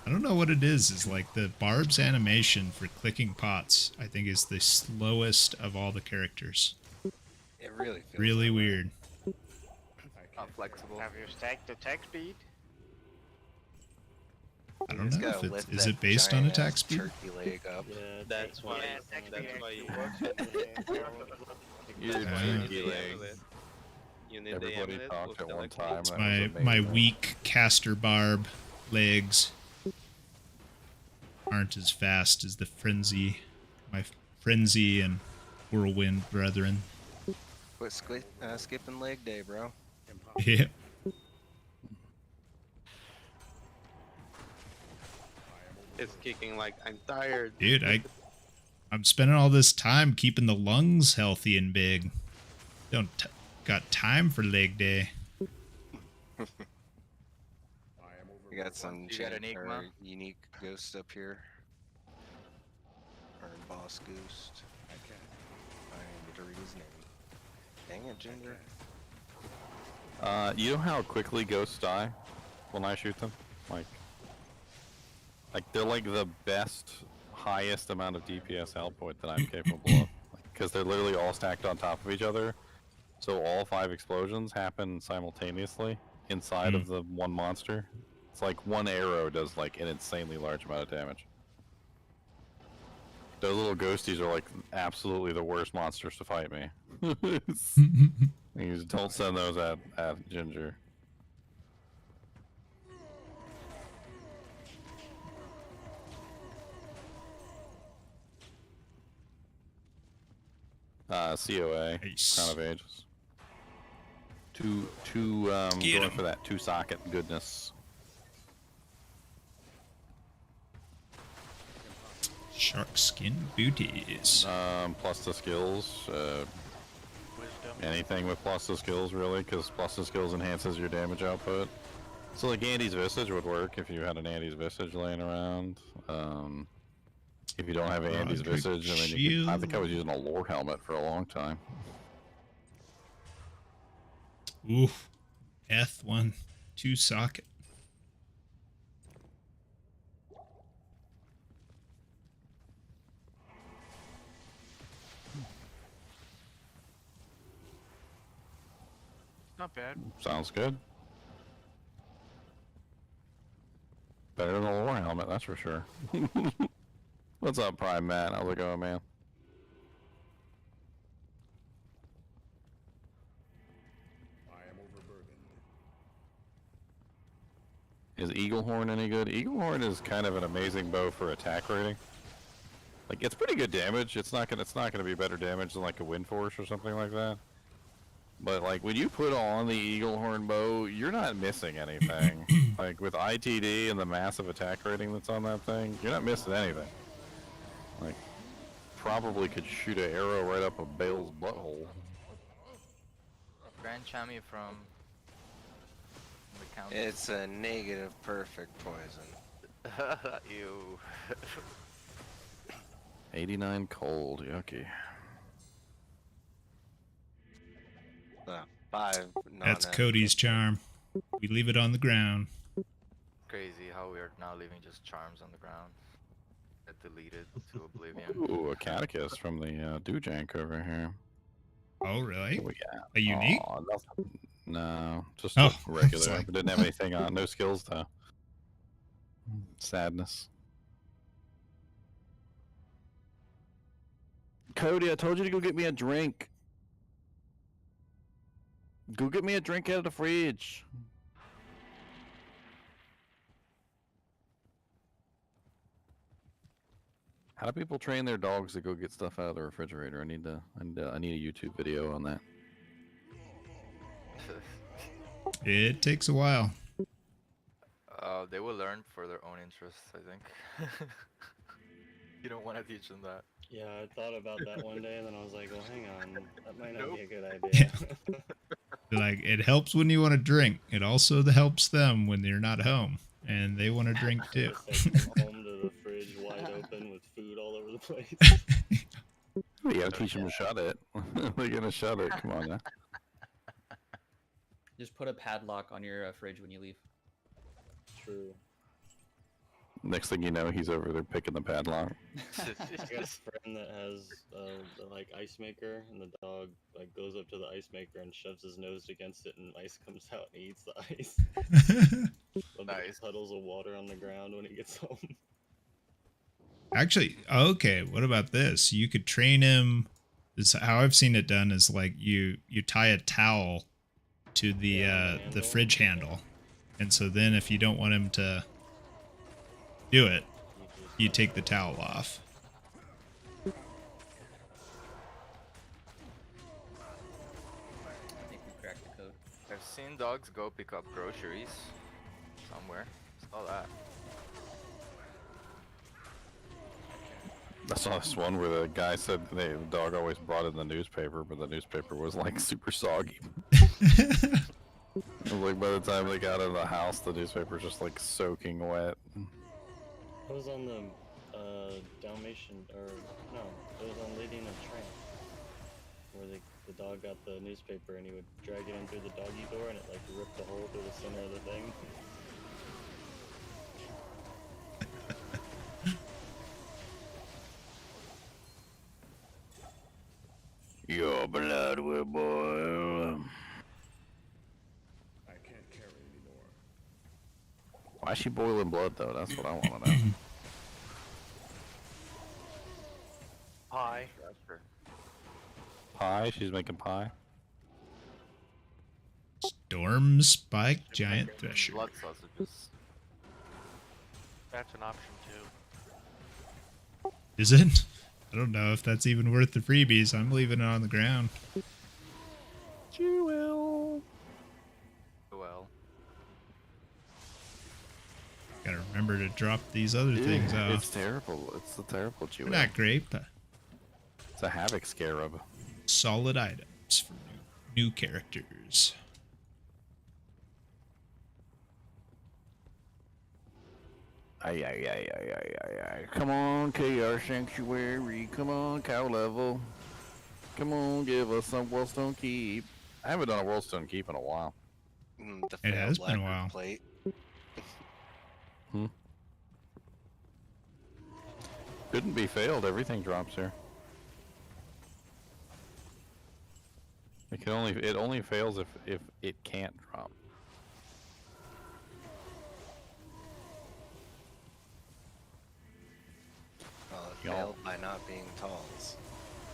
I don't know what it is. Is like the Barb's animation for clicking pots, I think, is the slowest of all the characters. It really feels Really that way. weird. Not flexible. Have you stacked attack speed? I don't Just know if gotta it's, lift is that it based on giant attack speed? Turkey leg up. Yeah, That's why. Yeah, attack That's speed why you You're need turkey the leg. amulet. You need the Everybody amulet talked with at one telekinesis. time. That was My amazing. weak caster barb legs aren't as fast as the frenzy, my frenzy and whirlwind brethren. Quit skipping leg day, bro. Yeah. It's kicking like I'm tired. Dude, I'm spending all this time keeping the lungs healthy and big. Got time for leg day. We got some You got Enigma? unique ghosts up here. Or boss ghost. I need to read his name. Dang it, Ginger. You know how quickly ghosts die when I shoot them? Like they're like the best, highest amount of DPS output that I'm capable of. Because they're literally all stacked on top of each other. So all 5 explosions happen simultaneously inside of the one monster. It's like one arrow does like an insanely large amount of damage. Those little ghosties are like absolutely the worst monsters to fight me. You just don't send those at Ginger. COA, Nice. Crown of Ages. Going for that 2-socket goodness. Shark skin booties. Plus the skills. Wisdom. Anything with plus the skills, really, because plus the skills enhances your damage output. So like Andy's Visage would work if you had an Andy's Visage laying around. If you don't have an Andy's Roderick Visage, I mean, I think I was using a lore helmet for a long time. Oof. F1 2 socket. Not bad. Sounds good. Better than a lore helmet, that's for sure. What's up, Prime Matt? How's it going, man? I am overburdened. Is Eaglehorn any good? Eaglehorn is kind of an amazing bow for attack rating. Like it's pretty good damage. It's not gonna be better damage than like a Wind Force or something like that. But like when you put on the Eaglehorn bow, you're not missing anything. Like with ITD and the massive attack rating that's on that thing, you're not missing anything. Like probably could shoot an arrow right up a Bale's butthole. Grand Chami from the county. It's a negative perfect poison. You. 89 cold, yucky. 5 That's non-active. Cody's charm. We leave it on the ground. Crazy how we are now leaving just charms on the ground. Get deleted to oblivion. Ooh, a catechist from the Dujank over here. Oh, really? What we got? A unique? Aw, nothing. No, just Oh, a regular. sorry. Didn't have anything on. No skills though. Sadness. Cody, I told you to go get me a drink. Go get me a drink out of the fridge. How do people train their dogs to go get stuff out of the refrigerator? I need a YouTube video on that. It takes a while. They will learn for their own interests, I think. You don't want to teach them that. Yeah, I thought about that one day, and then I was like, well, hang on, that might not be a good idea. Like, it helps when you want to drink. It also helps them when you're not home and they want to drink too. Just take them home to the place. You gotta teach them to shut it. They're gonna shut it. Come on now. Just put a padlock on your fridge when you leave. True. Next thing you know, he's over there picking the padlock. I got a friend that has the, like ice maker, and the dog like goes up to the ice maker and shoves his nose against it, and ice comes out and he eats the ice. Nice. Puddles of water on the ground when he gets home. Actually, okay, what about this? You could train him. This how I've seen it done is like you tie a towel to the fridge handle, and so then if you don't want him to do it, you take the towel off. I think we cracked the code. I've seen dogs go pick up groceries somewhere. Saw that. I saw this one where the guy said the dog always brought in the newspaper, but the newspaper was like super soggy. It was like by the time they got in the house, the newspaper was just like soaking wet. I was on the Dalmatian, or no, it was on Lady in a Tramp, where the dog got the newspaper and he would drag it in through the doggy door and it like ripped a hole through the center of the thing. Your blood will boil. I can't carry anymore. Why is she boiling blood though? That's what I want to know. Pie. Gotcha. Pie? She's making pie? Storm Spike Giant Thresher. Blood sausages. That's an option too. Is it? I don't know if that's even worth the freebies. I'm leaving it on the ground. Jewel. Well. Gotta remember to drop these other things It's off. terrible. It's a terrible jewel. They're not great, but It's a havoc scarab. solid items for new characters. Ay. Come on, KR Sanctuary. Come on, cow level. Come on, give us some Worldstone Keep. I haven't done a Worldstone Keep in a while. The It has failed been a lacquer while. Plate. Couldn't be failed. Everything drops here. It only fails if it can't drop. Well, it failed by not being talls.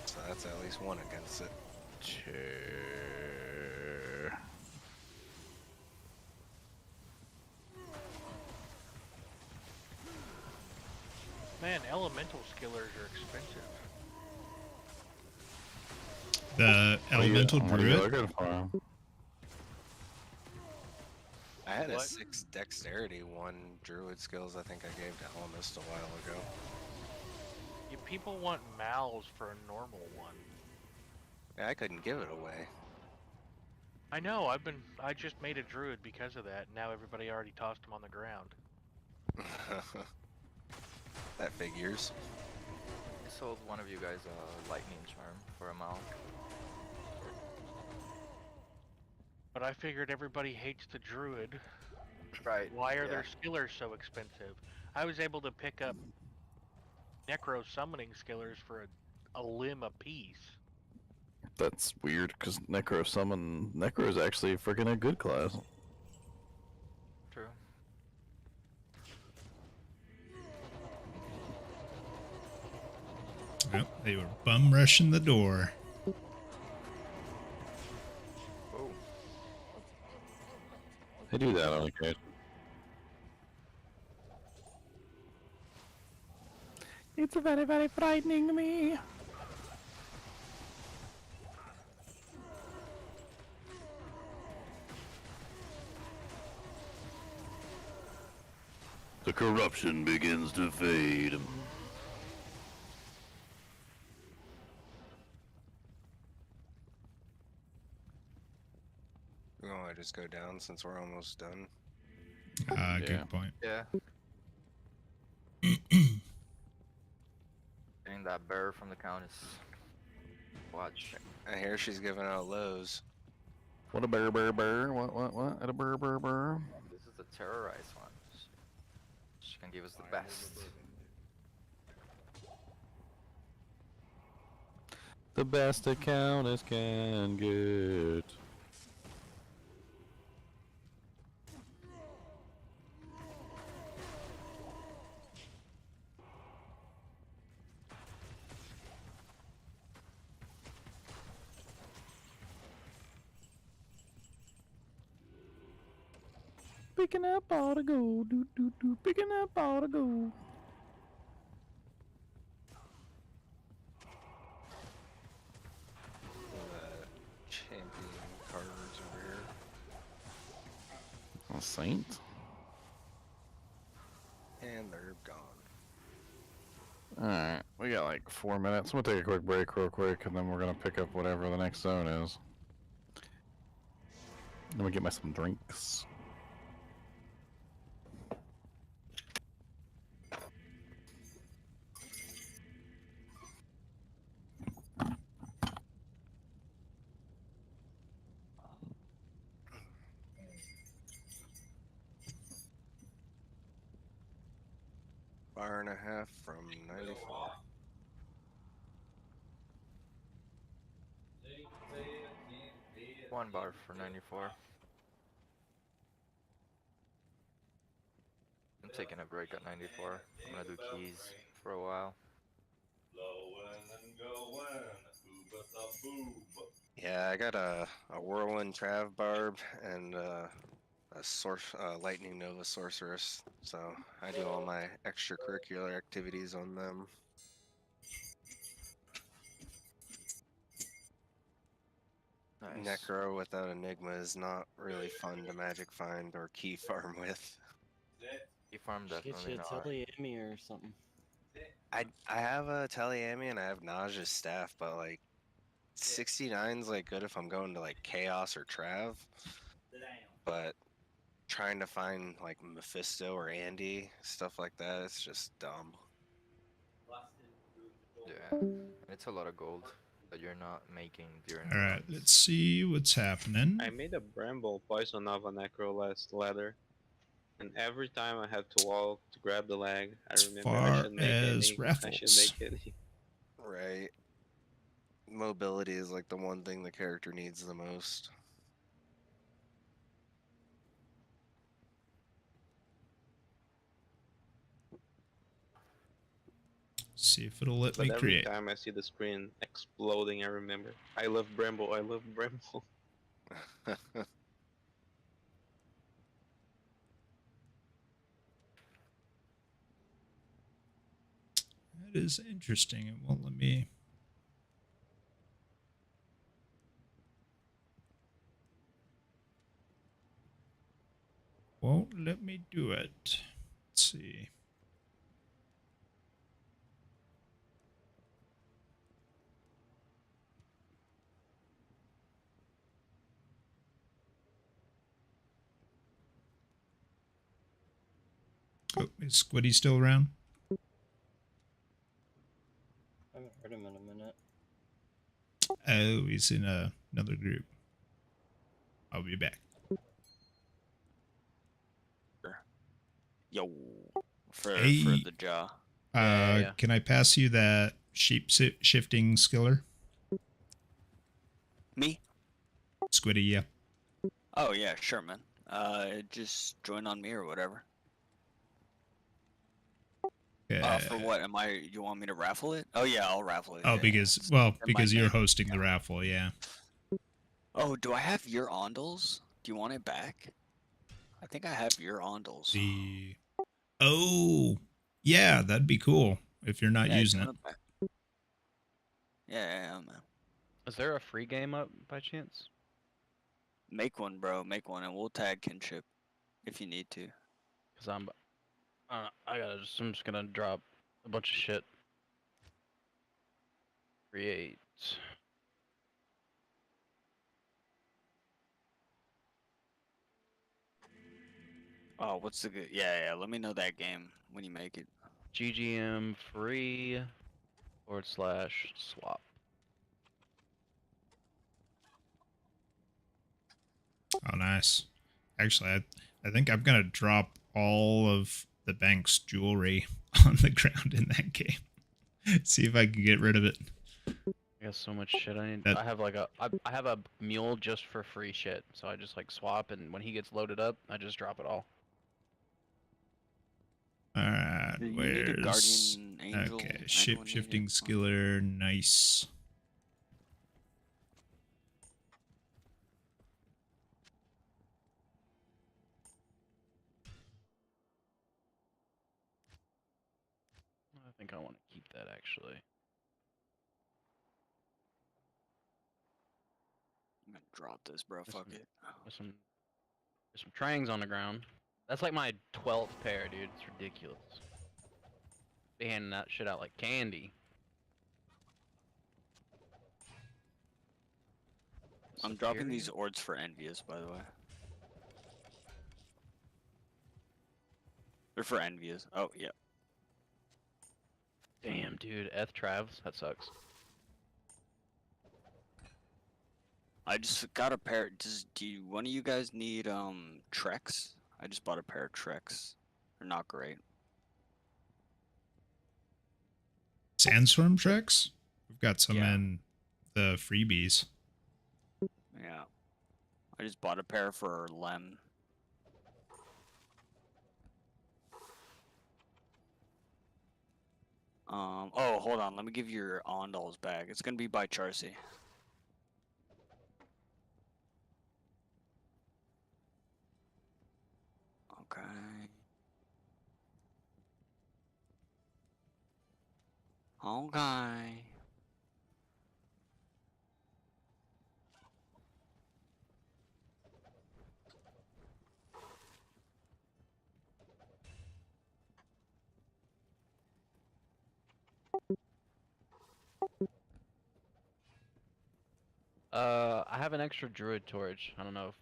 So that's at least one against it. Chair. Man, elemental skillers are expensive. The elemental What are you druid. looking for? I had a What? 6 dexterity, 1 druid skills I think I gave to Helmist a while ago. People want mals for a normal one. Yeah, I couldn't give it away. I know, I just made a druid because of that, and now everybody already tossed him on the ground. That figures. I sold one of you guys a lightning charm for a mile. But I figured everybody hates the druid. Right. Why are yeah. their skillers so expensive? I was able to pick up necro summoning skillers for a limb a piece. That's weird because Necro is actually freaking a good class. True. Oh, they were bum rushing the door. Oh. They do that on occasion. It's very, very frightening me. The corruption begins to fade. We want to just go down since we're almost done. Good point. Yeah. Getting that bear from the countess. Watch. I hear she's giving out lows. What a burr? What? At a burr. This is the terrorized one. She can give us the best. The best a countess can get. Picking up all the gold, picking up all the gold. Champion cards over here. A saint. And they're gone. Alright, we got like 4 minutes. I'm gonna take a quick break real quick, and then we're gonna pick up whatever the next zone is. Let me get my some drinks. Bar and a half from 94. One bar for 94. I'm taking a break at 94. I'm gonna do keys for a while. Yeah, I got a whirlwind Trav barb and a lightning nova sorceress, so I do all my extracurricular activities on them. Nice. Necro without Enigma is not really fun to magic find or key farm with. Key farm Just get definitely you a not. Teliami or something. I have a Teliami and I have Nauseous Staff, but like 69's like good if I'm going to like Chaos or Trav. But trying to find like Mephisto or Andy, stuff like that, it's just dumb. Yeah, it's a lot of gold that you're not making during. All right, let's see what's happening. I made a Bramble Poison Nova Necro last ladder, and every time I have to walk to grab the leg, I As remember I far should make as any. I raffles. should make any. Right. Mobility is like the one thing the character needs the most. See if it'll let But me every create. time I see the screen exploding, I remember I love Bramble. I love Bramble. That is interesting. It won't let me. Won't let me do it. Let's see. Oh, is Squiddy still around? I haven't heard him in a minute. Oh, he's in another group. I'll be back. Yo, for Hey. the jaw. Yeah. Can I pass you that shifting skiller? Me? Squiddy, yeah. Oh yeah, sure, man. Just join on me or whatever. For what? You want me to raffle it? Oh yeah, I'll raffle it. Oh, yeah, because yeah. well, Send my because you're name. hosting the raffle, yeah. Oh, do I have your ondals? Do you want it back? I think I have your ondals. Oh, yeah, that'd be cool if you're not Yeah, using do you it. want back? Yeah, man. Is there a free game up by chance? Make one, bro. Make one, and we'll tag Kinship if you need to. Cause I'm just gonna drop a bunch of shit. Create. Oh, what's the good? Yeah, let me know that game when you make it. GGM free /swap. Oh, nice. Actually, I think I'm gonna drop all of the bank's jewelry on the ground in that game. See if I can get rid of it. I got so much shit I need. That- I have I have a mule just for free shit, so I just like swap, and when he gets loaded up, I just drop it all. Alright, You need a where's... guardian angel. Okay, Anyone need shifting it? skiller, nice. I think I want to keep that actually. I'm gonna drop this, bro. There's Fuck some- it. There's some trangs on the ground. That's like my 12th pair, dude. It's ridiculous. They handing that shit out like candy. I'm dropping Superior? these ords for envious, by the way. They're for envious. Oh yeah. Damn, dude. Travs. That sucks. I just got a pair. Do one of you guys need Treks? I just bought a pair of Treks. They're not great. Sandstorm tracks? We've got some Yeah. in the freebies. Yeah. I just bought a pair for Lem. Oh, hold on. Let me give you your Ondals back. It's gonna be by Charcy. Okay. Okay. I have an extra druid torch. I don't know if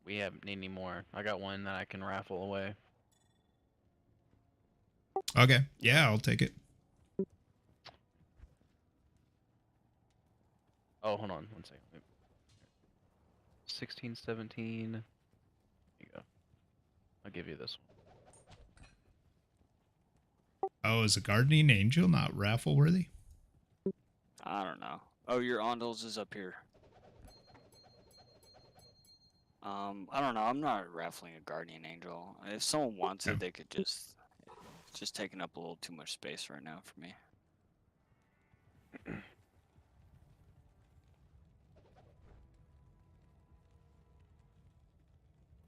we need any more. I got one that I can raffle away. Okay, yeah, I'll take it. Oh, hold on 1 second. 16, 17. Here you go. I'll give you this one. Oh, is a guardian angel not raffle worthy? I don't know. Oh, your Ondals is up here. I don't know. I'm not raffling a guardian angel. If someone wants it, they could just. It's just taking up a little too much space right now for me.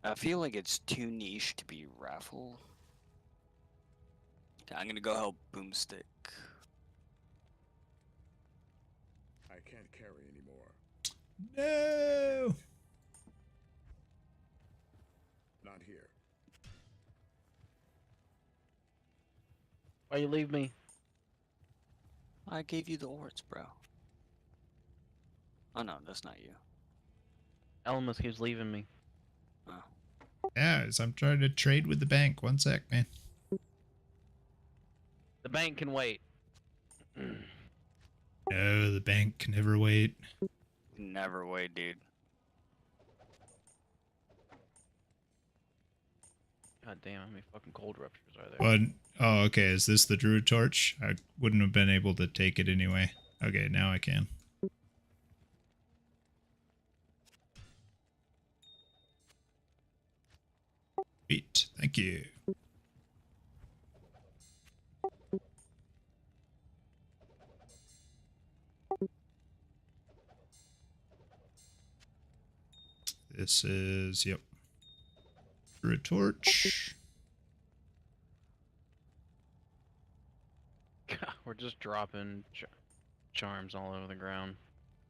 I feel like it's too niche to be raffle. Okay, I'm gonna go help Boomstick. I can't carry anymore. No! Not here. Why you leave me? I gave you the ords, bro. Oh no, that's not you. Elemus keeps leaving me. Oh. Yeah, as I'm trying to trade with the bank. 1 sec, man. The bank can wait. No, the bank can never wait. Never wait, dude. God damn, how many fucking cold ruptures are there? What? Oh, okay. Is this the druid torch? I wouldn't have been able to take it anyway. Okay, now I can. Sweet. Thank you. This is, yep. Druid torch. God, we're just dropping charms all over the ground.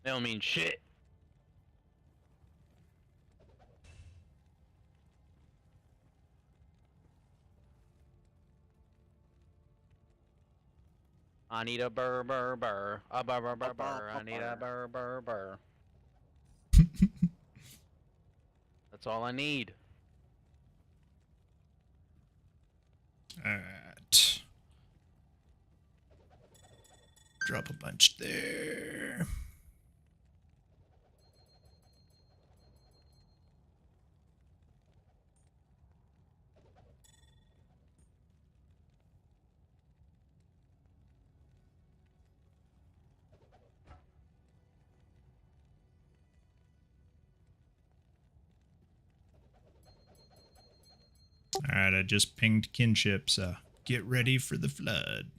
They don't mean shit. I need a burr burr burr. A burr burr burr burr. I need a burr burr burr. That's all I need. Alright. Drop a bunch there. All right, I just pinged Kinship, so get ready for the flood.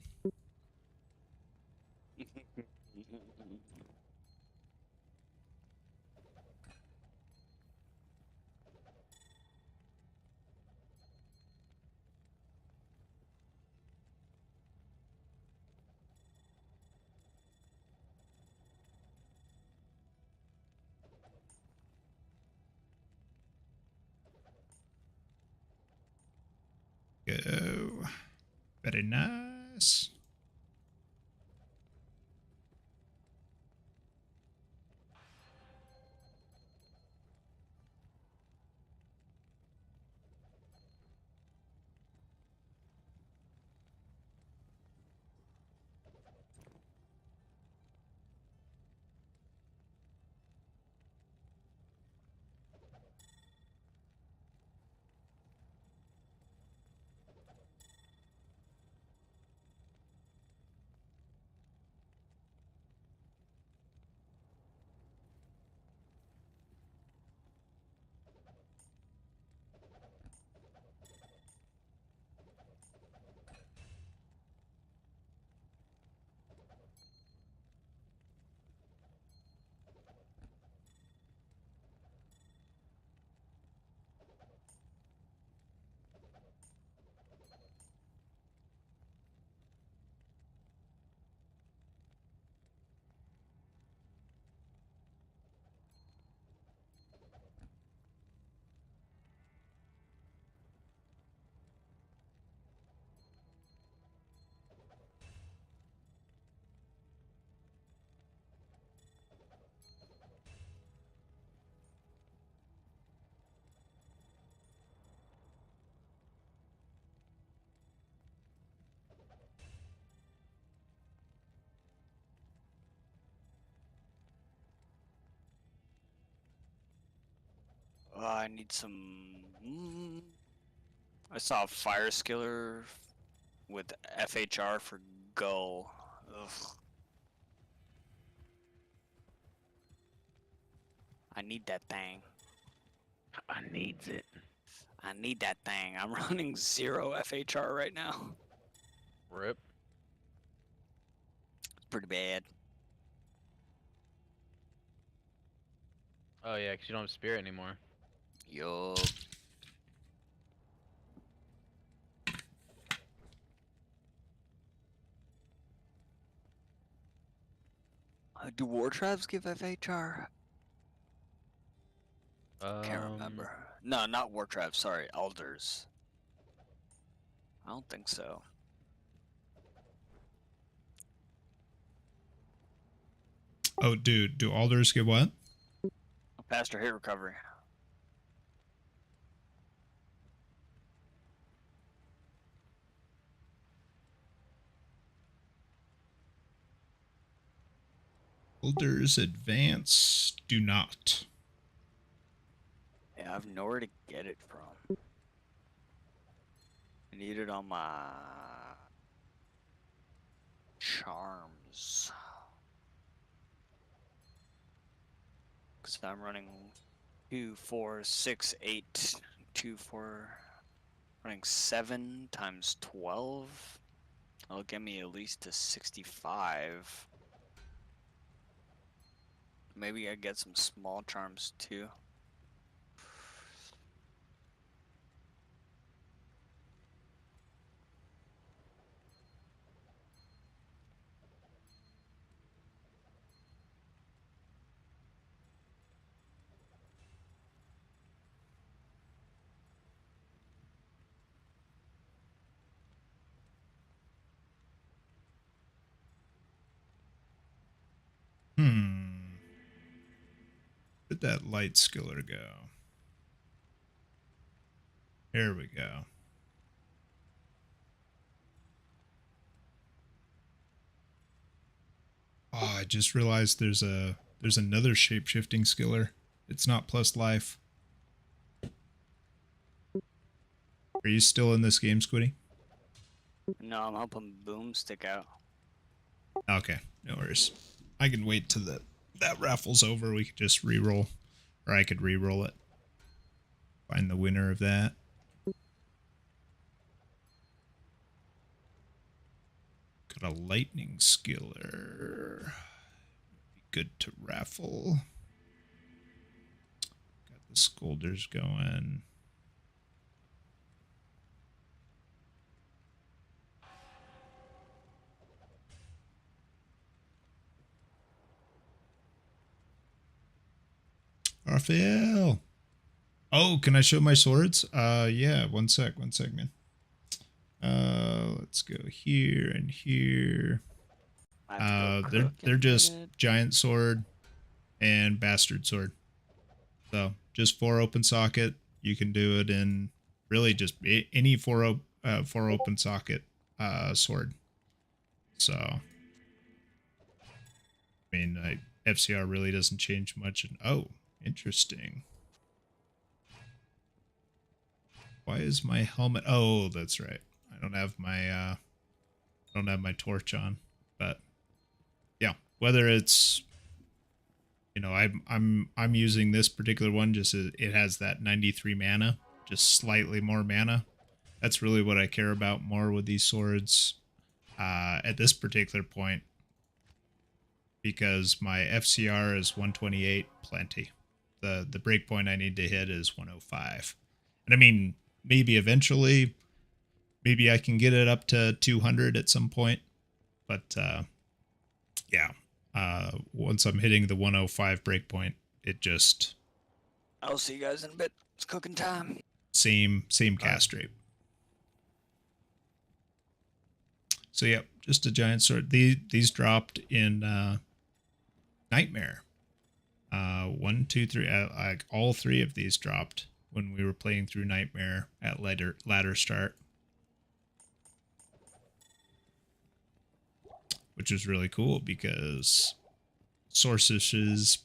Go. Very nice. I need some. I saw a fire skiller with FHR for Gull. Ugh. I need that thing. I needs it. I need that thing. I'm running 0 FHR right now. Rip. It's pretty bad. Oh yeah, 'cause you don't have spirit anymore. Yup. Do war tribes give FHR? Can't remember. No, not war tribes. Sorry, elders. I don't think so. Oh, dude, do alders get what? Faster hit recovery. Alders advance do not. Yeah, I have nowhere to get it from. I need it on my charms. Because I'm running 2, 4, 6, 8, 2, 4, running 7 times 12. That'll get me at least to 65. Maybe I get some small charms too. Where'd that light skiller go? Here we go. I just realized there's another shape-shifting skiller. It's not plus life. Are you still in this game, Squiddy? No, I'm helping Boom stick out. Okay, no worries. I can wait till that raffle's over. We could just re-roll, or I could re-roll it. Find the winner of that. Got a lightning skiller. Be good to raffle. Got the scolders going. Raphael. Oh, can I show my swords? Yeah, one sec, man. Let's go here and here. They're just giant sword and bastard sword. So just 4 open socket. You can do it in really just any 4 open socket sword. So I mean, FCR really doesn't change much. And oh, interesting. Why is my helmet? Oh, that's right. I don't have my torch on. But yeah, whether it's, you know, I'm using this particular one just as it has that 93 mana, just slightly more mana. That's really what I care about more with these swords at this particular point, because my FCR is 128 plenty. The breakpoint I need to hit is 105. And I mean, maybe eventually, maybe I can get it up to 200 at some point. But yeah, once I'm hitting the 105 breakpoint, it just... I'll see you guys in a bit. It's cooking time. Same cast rate. So yeah, just a giant sword. These dropped in Nightmare. 1, 2, 3. Like all 3 of these dropped when we were playing through Nightmare at ladder start, which was really cool because Sorceresses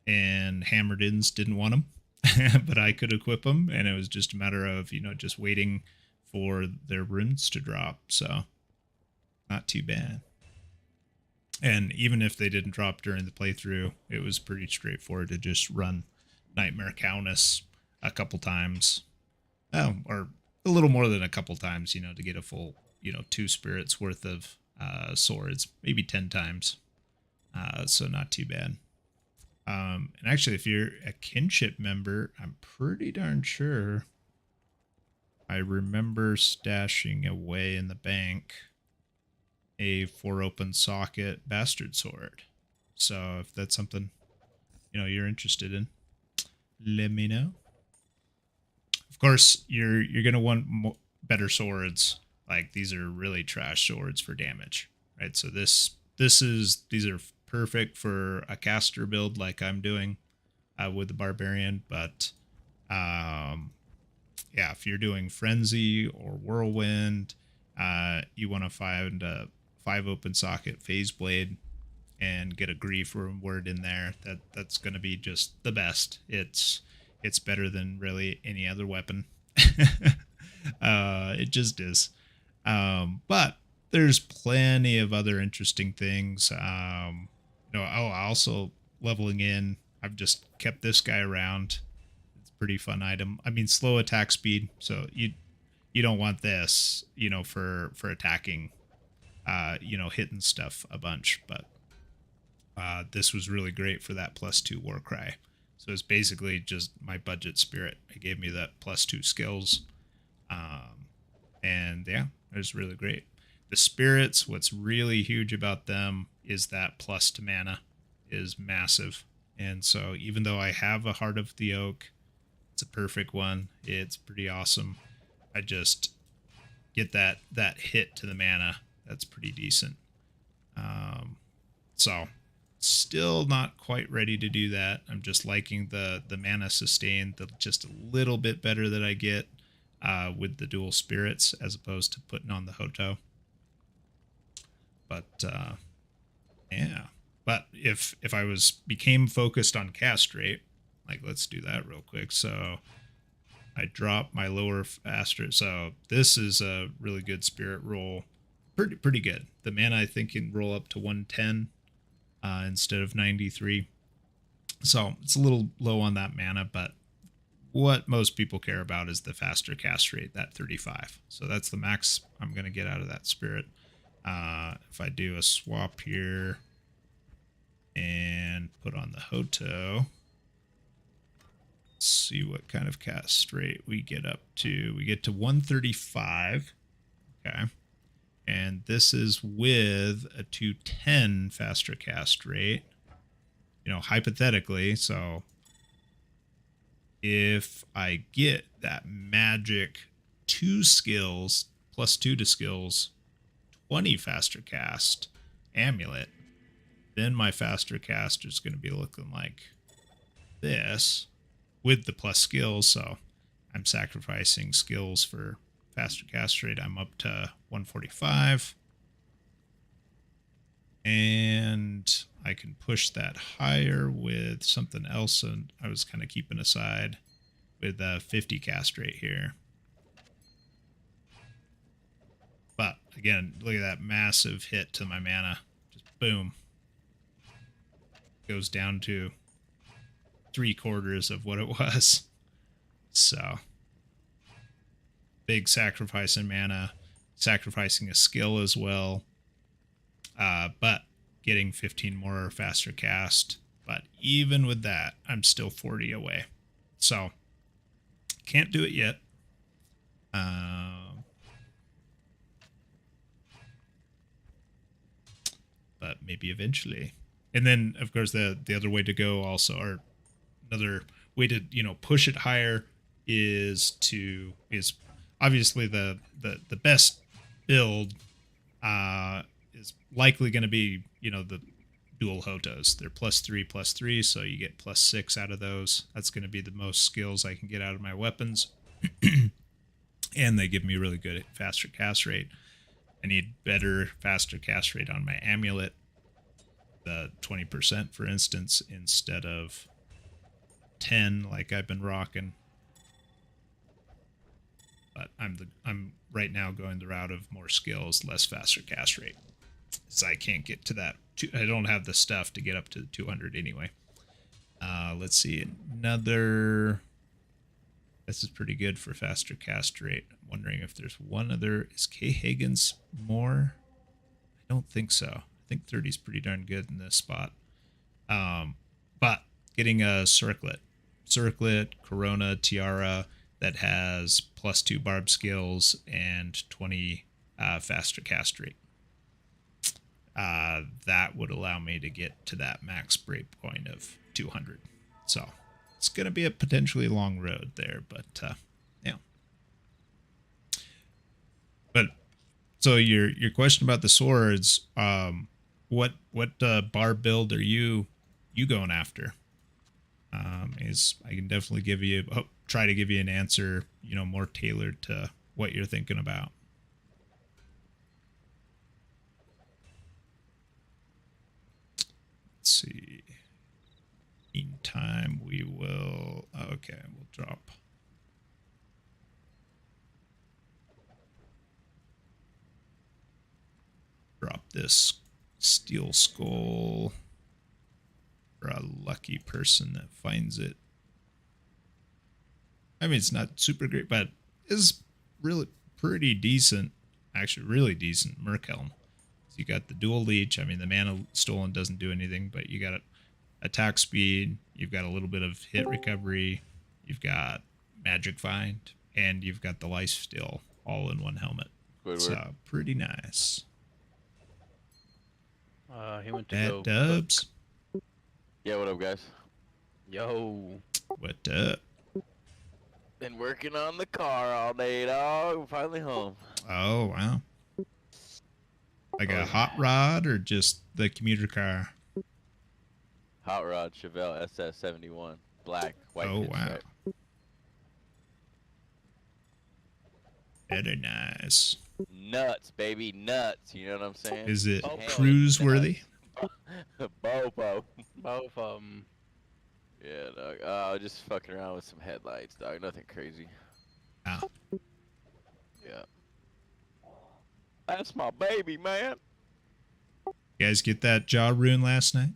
and Hammered-ins didn't want them, but I could equip them, and it was just a matter of, you know, just waiting for their runes to drop. So not too bad. And even if they didn't drop during the playthrough, it was pretty straightforward to just run Nightmare Countess a couple times. Oh, or a little more than a couple times, you know, to get a full, you know, 2 spirits worth of swords, maybe 10 times. So not too bad. And actually, if you're a kinship member, I'm pretty darn sure I remember stashing away in the bank a 4 open socket bastard sword. So if that's something, you know, you're interested in, let me know. Of course, you're gonna want better swords. Like, these are really trash swords for damage, right? So these are perfect for a caster build like I'm doing with the barbarian. But yeah, if you're doing frenzy or whirlwind, you want to find a 5 open socket phase blade and get a grief reward in there. That's going to be just the best. It's better than really any other weapon. It just is. But there's plenty of other interesting things. You know, also leveling in. I've just kept this guy around. It's a pretty fun item. I mean, slow attack speed. So you don't want this, you know, for attacking, you know, hitting stuff a bunch. But this was really great for that +2 war cry. So it's basically just my budget spirit. It gave me that +2 skills. And yeah, it was really great. The spirits, what's really huge about them is that plus to mana is massive. And so even though I have a Heart of the Oak, it's a perfect one. It's pretty awesome. I just get that hit to the mana. That's pretty decent. So still not quite ready to do that. I'm just liking the mana sustain, just a little bit better that I get with the dual spirits as opposed to putting on the Hoto. But yeah, but if I became focused on cast rate, like let's do that real quick. So I drop my lower faster. So this is a really good spirit roll. Pretty good. The mana I think can roll up to 110 instead of 93. So it's a little low on that mana, but what most people care about is the faster cast rate, that 35. So that's the max I'm going to get out of that spirit. If I do a swap here and put on the Hoto, let's see what kind of cast rate we get up to. We get to 135. Okay. And this is with a 210 faster cast rate. You know, hypothetically, so if I get that magic 2 skills plus 2 to skills 20 faster cast amulet, then my faster cast is going to be looking like this with the plus skills. So I'm sacrificing skills for faster cast rate. I'm up to 145. And I can push that higher with something else. And I was kind of keeping aside with 50 cast rate here. But again, look at that massive hit to my mana. Just boom. Goes down to 3/4 of what it was. So big sacrifice in mana, sacrificing a skill as well. But getting 15 more faster cast. But even with that, I'm still 40 away. So can't do it yet. But maybe eventually. And then, of course, the other way to go also, or another way to, you know, push it higher is obviously the best build is likely going to be, you know, the dual Hotos. They're +3/+3, so you get +6 out of those. That's going to be the most skills I can get out of my weapons. And they give me really good faster cast rate. I need better, faster cast rate on my amulet. The 20%, for instance, instead of 10 like I've been rocking. But I'm right now going the route of more skills, less faster cast rate. So I can't get to that. I don't have the stuff to get up to 200 anyway. Let's see. Another... This is pretty good for faster cast rate. I'm wondering if there's one other... Is K. Hagen's more? I don't think so. I think 30 is pretty darn good in this spot. But getting a circlet, Corona, Tiara that has +2 barb skills and 20 faster cast rate. That would allow me to get to that max break point of 200. So it's going to be a potentially long road there, but yeah. But so your question about the swords, what bar build are you going after? Is I can definitely give you try to give you an answer, you know, more tailored to what you're thinking about. Let's see. Meantime, we will... Okay, we'll drop. Drop this steel skull for a lucky person that finds it. I mean, it's not super great, but it's really pretty decent. Actually, really decent Merkhelm. So you got the dual leech. I mean, the mana stolen doesn't do anything, but you got attack speed. You've got a little bit of hit recovery. You've got magic find, and you've got the life steal all in one helmet. So pretty nice. He went to At go Dubs. Yeah, what up, guys? Yo. What up? Been working on the car all day, dog. I'm finally home. Oh, wow. Like a hot rod or just the commuter car? Hot rod Chevelle SS71, black, white. Oh, wow. pinstripe. Very nice. Nuts, baby, nuts. You know what I'm saying? Is it Ham cruise worthy? nuts. Both of 'em. Both of them. Yeah, dog. Just fucking around with some headlights, dog. Nothing crazy. Ah, Yeah. That's my baby, man. you guys get that jaw rune last night?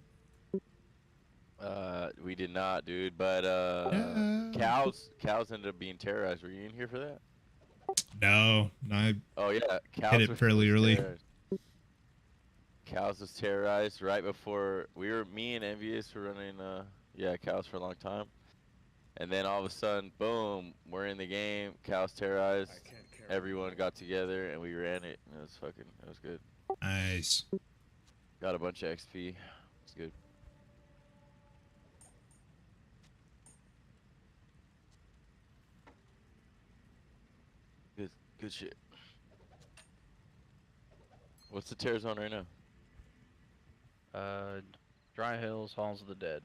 We did not, dude. But Yeah. cows ended up being terrorized. Were you in here for that? No, I Oh yeah, hit cows it fairly early. terrorized. Cows was terrorized right before me and Envious were running cows for a long time. And then all of a sudden, boom, we're in the game, cows terrorized, everyone got together and we ran it. And it was good. Nice. Got a bunch of XP. It's good. Good shit. What's the terror zone right now? Dry Hills, Halls of the Dead.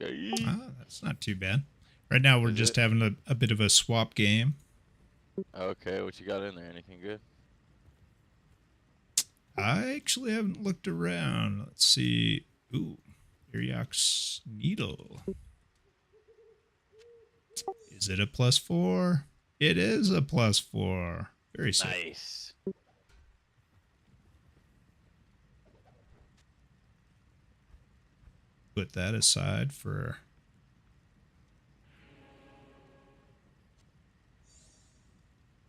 Oh, that's not too bad. Right now we're just having a bit of a swap game. Okay, what you got in there? Anything good? I actually haven't looked around. Let's see. Ooh, Iriak's Needle. Is it a +4? It is a +4. Very sick. Nice. Put that aside for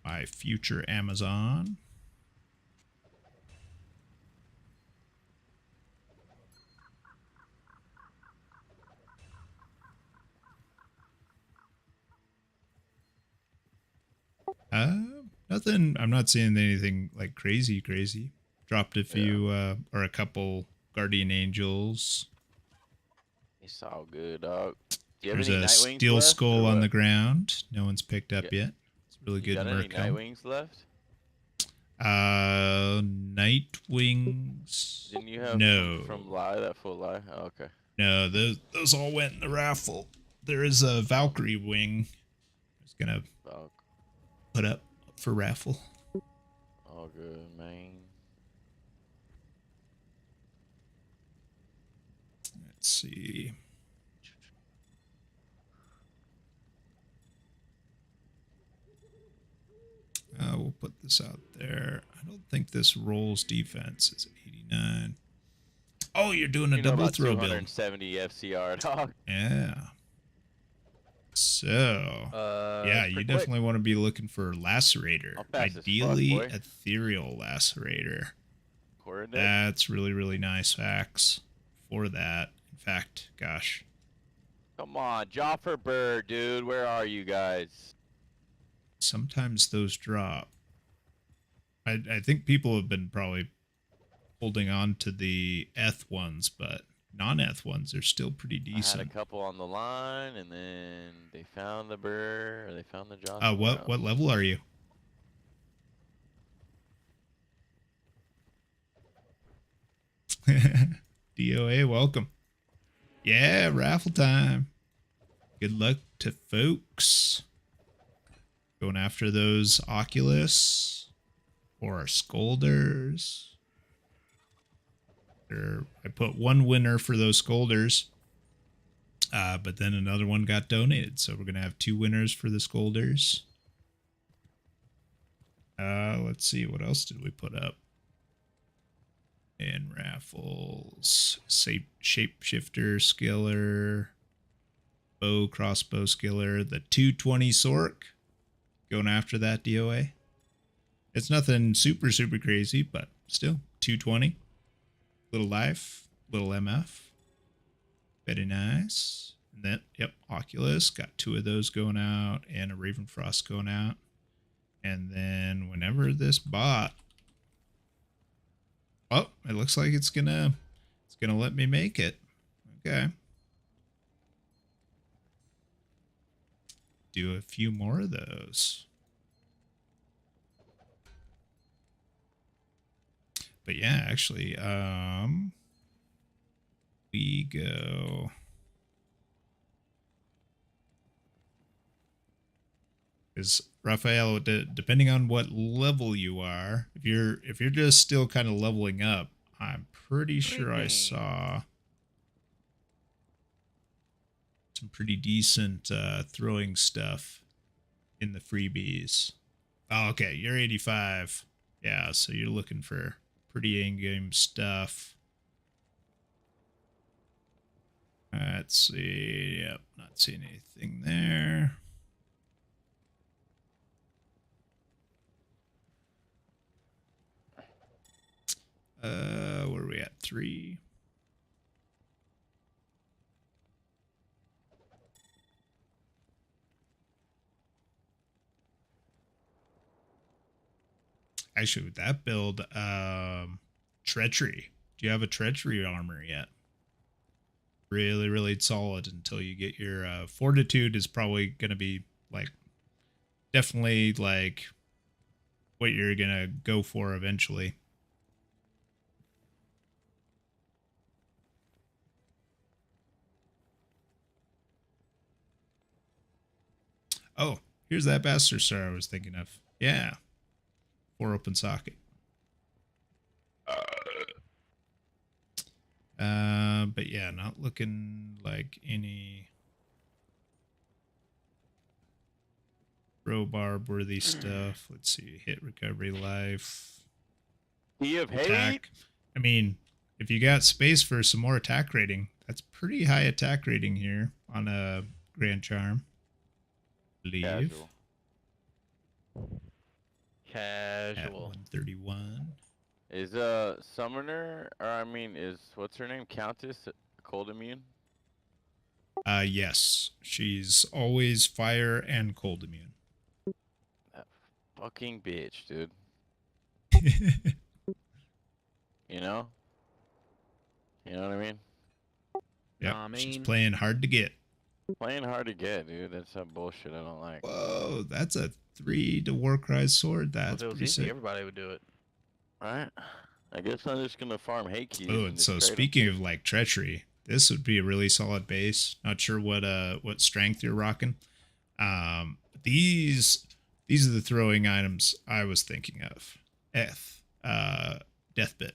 my future Amazon. Nothing. I'm not seeing anything like crazy. Dropped a few or a couple Guardian Angels. It's all good, dog. Do you have There's any a Nightwings steel left, skull or on what? the ground. No one's picked up yet. It's really You good got any Merc helm. Nightwings left? Nightwings. Didn't you have no from Lie, that full Lie? Oh, okay. No, those all went in the raffle. There is a Valkyrie wing. I was gonna put up for raffle. All good, man. Let's see. We'll put this out there. I don't think this rolls defense is 89. Oh, you're doing a double throw build. 270 FCR, dog. Yeah. So, yeah, you definitely want to be looking for Lacerator. Ideally, Ethereal Lacerator. That's really, really nice facts for that. In fact, gosh. Come on, Joffer Bird, dude. Where are you guys? Sometimes those drop. I think people have been probably holding on to the Eth ones, but non-Eth ones are still pretty decent. I had a couple on the line, and then they found the bird, or they found the Joffer. What level are you? DOA, welcome. Yeah, raffle time. Good luck to folks. Going after those Oculus or Scolders. I put one winner for those Scolders, but then another one got donated. So we're going to have two winners for the Scolders. Let's see. What else did we put up? And raffles. Shapeshifter, Skiller, Bow, Crossbow, Skiller. The 220 Sork. Going after that DOA. It's nothing super crazy, but still 220. Little life, little MF. Very nice. And then, yep, Oculus. Got two of those going out and a Ravenfrost going out. And then whenever this bot. Oh, it looks like it's gonna let me make it. Okay. Do a few more of those. But yeah, actually, we go. Because Raphael, depending on what level you are, if you're just still kind of leveling up, I'm pretty sure I Freaking. saw some pretty decent throwing stuff in the freebies. Oh, okay, you're 85. Yeah, so you're looking for pretty in-game stuff. Let's see. Yep, not seeing anything there. Where are we at? 3. Actually, with that build, treachery. Do you have a treachery armor yet? Really, really solid until you get your fortitude is probably gonna be like definitely like what you're gonna go for eventually. Oh, here's that bastard star I was thinking of. Yeah. 4 open socket. But yeah, not looking like any barb worthy stuff. Let's see. Hit, recovery, life. He of hate? Attack. I mean, if you got space for some more attack rating, that's pretty high attack rating here on a Grand Charm. Leave. At Casual. 131. Is Summoner, or I mean, is what's her name? Countess cold immune? Yes. She's always fire and cold immune. That fucking bitch, dude. You know? You know what I mean? Yeah, I she's mean- playing hard to get. Playing hard to get, dude. That's some bullshit I don't like. Whoa, that's a 3 to Warcry's sword. Well, That's if it was pretty easy, sick. everybody would do it. Right? I guess I'm just gonna farm hate keys. Oh, and and just so trade 'em. speaking of like treachery, this would be a really solid base. Not sure what strength you're rocking. These are the throwing items I was thinking of. Deathbit.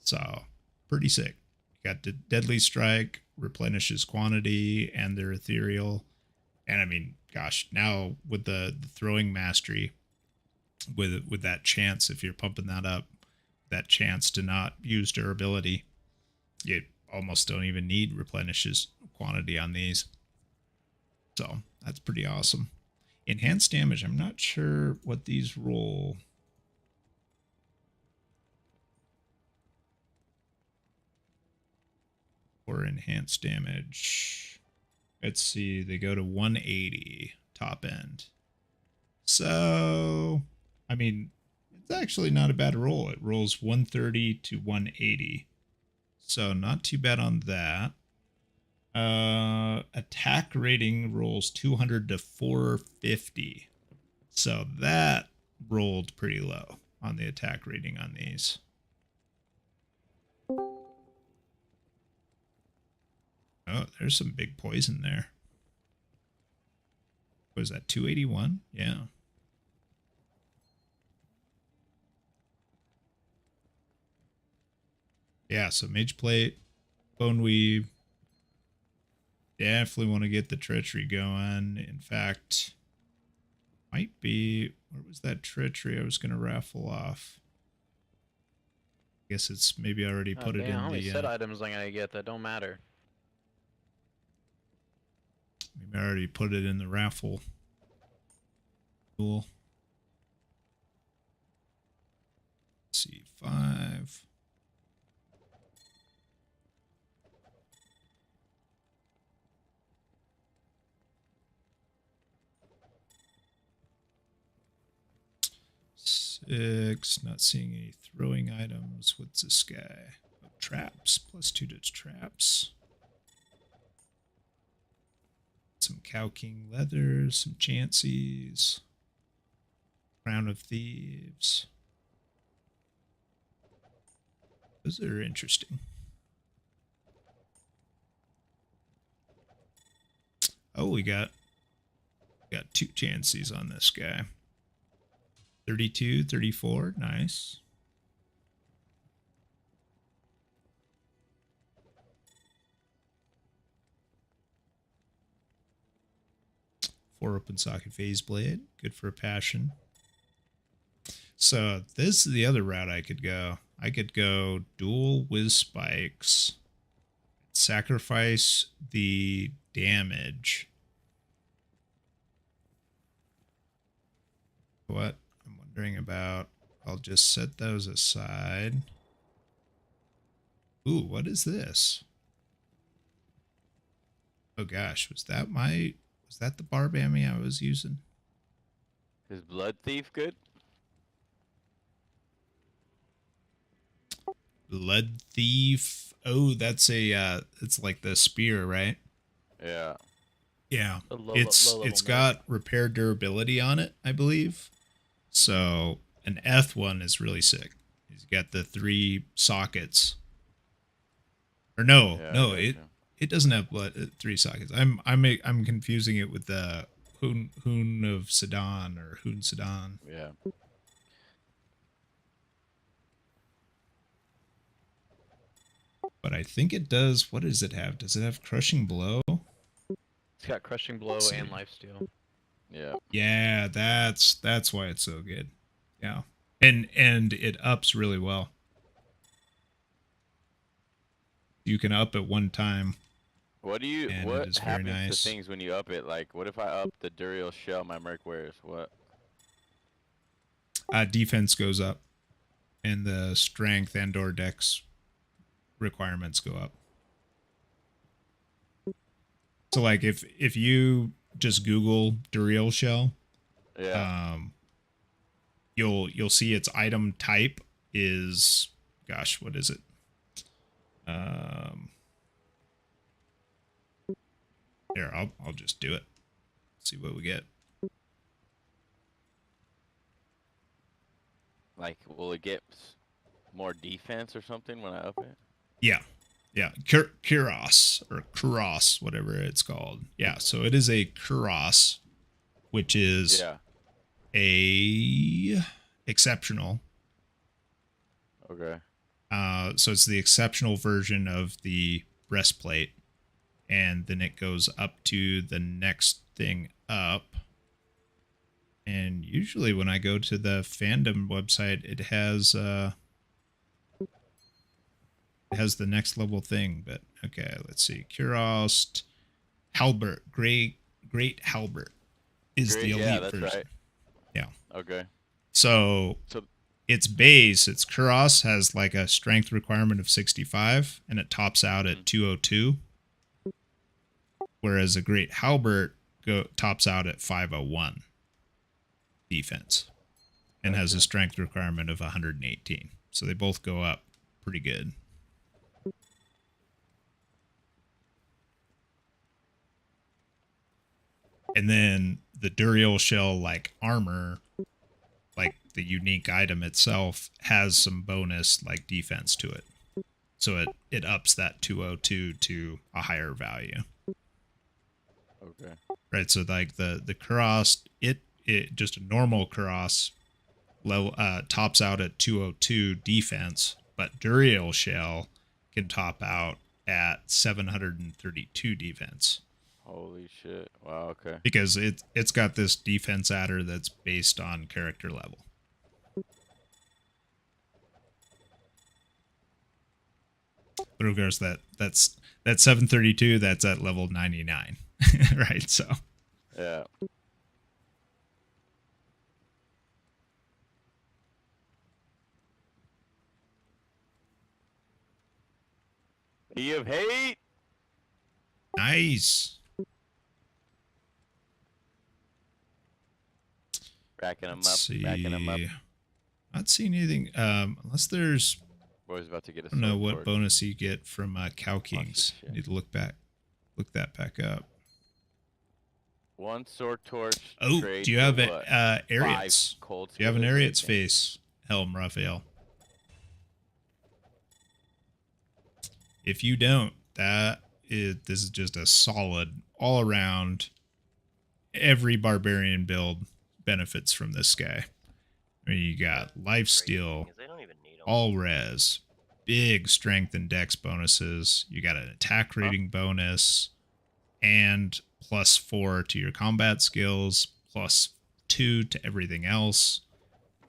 So pretty sick. You got the Deadly Strike, replenishes quantity, and they're ethereal. And I mean, gosh, now with the throwing mastery, with that chance, if you're pumping that up, that chance to not use durability, you almost don't even need replenishes quantity on these. So that's pretty awesome. Enhanced damage, I'm not sure what these roll. For enhanced damage, let's see, they go to 180 top end. So, I mean, it's actually not a bad roll. It rolls 130 to 180. So not too bad on that. Attack rating rolls 200 to 450. So that rolled pretty low on the attack rating on these. Oh, there's some big poison there. What was that, 281? Yeah. Yeah, so Mage Plate, Bone Weave. Definitely want to get the treachery going. In fact, might be, where was that treachery I was going to raffle off? I guess it's maybe already put it damn, in how many the set items am I gonna get that don't matter? maybe I already put it in the raffle. Cool. Let's see, 5. Six, not seeing any throwing items. What's this guy? Oh, traps, +2 to traps. Some Cow King leathers, some Chanseys. Crown of Thieves. Those are interesting. Oh, we got 2 Chanseys on this guy. 32, 34, nice. 4 open socket phase blade. Good for a passion. So this is the other route I could go. I could go dual whiz spikes. Sacrifice the damage. What I'm wondering about, I'll just set those aside. Ooh, what is this? Oh gosh, was that the barbammy I was using? Is Blood Thief good? Blood Thief. Oh, that's a it's like the spear, right? Yeah. Yeah. A low It's level got repair durability on it, I believe. So an Eth one is really sick. He's got the 3 sockets. Or no, Yeah, I no, gotcha. it doesn't have 3 sockets. I'm confusing it with the Hoon of Sedan or Hoon Sedan. Yeah. But I think it does. What does it have? Does it have Crushing Blow? It's got crushing blow Let's and see. lifesteal. Yeah. Yeah, that's why it's so good. Yeah. And it ups really well. You can up at one time. What do you? And it What is very happens nice. to things when you up it? Like, what if I up the Duriel shell my merc wears? What? Defense goes up, and the strength and/or dex requirements go up. So, like, if you just Google Duriel shell, Yeah. You'll see its item type is, gosh, what is it? Here, I'll just do it. See what we get. Like, will it get more defense or something when I up it? Yeah. Yeah. Kuros or Kuros, whatever it's called. Yeah. So it is a Kuros, which is a exceptional. Okay. So it's the exceptional version of the breastplate. And then it goes up to the next thing up. And usually when I go to the fandom website, it has the next level thing. But okay, let's see. Kuros Halbert, Great Halbert is the elite that's version. right. Yeah. Okay. So its base, its Kuros has like a strength requirement of 65, and it tops out at 202. Whereas a Great Halbert tops out at 501 defense and has a strength requirement of 118. So they both go up pretty good. And then the Duriel shell like armor, like the unique item itself, has some bonus like defense to it. So it ups that 202 to a higher value. Okay. Right, so like the Kuros, it just a normal Kuros level tops out at 202 defense, but Duriel shell can top out at 732 defense. Holy shit! Wow. Okay. Because it's got this defense adder that's based on character level. But of course that's 732. That's at level 99, right? So yeah. Sea of Hate. Nice. Racking them Let's up. Racking them up. see. Not seeing anything. Unless there's. Boy's about to get a I don't know sword what torch. bonus you get from Cow Kings. shit. Need to look that back up. One sword torch. Oh, trade do you for have what? Ariats? 5 cold Do you have an skillets? Ariats face, Helm Raphael? If you don't, this is just a solid all around. Every barbarian build benefits from this guy. I mean, you got lifesteal, all res, big strength and dex bonuses. You got an attack rating bonus. and +4 to your combat skills, +2 to everything else.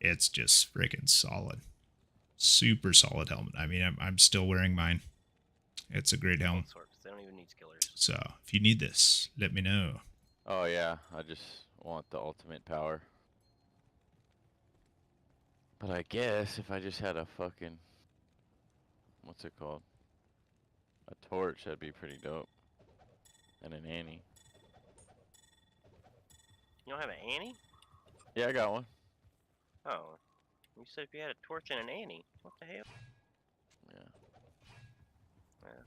It's just freaking solid. Super solid helmet. I mean, I'm still wearing mine. It's a great helmet. They don't even need skillers. So if you need this, let me know. Oh yeah, I just want the ultimate power. But I guess if I just had a fucking, what's it called? A torch, that'd be pretty dope. And an Annie. You don't have an Annie? Yeah, I got one. Oh. You said if you had a torch and an Annie. What the hell? Yeah.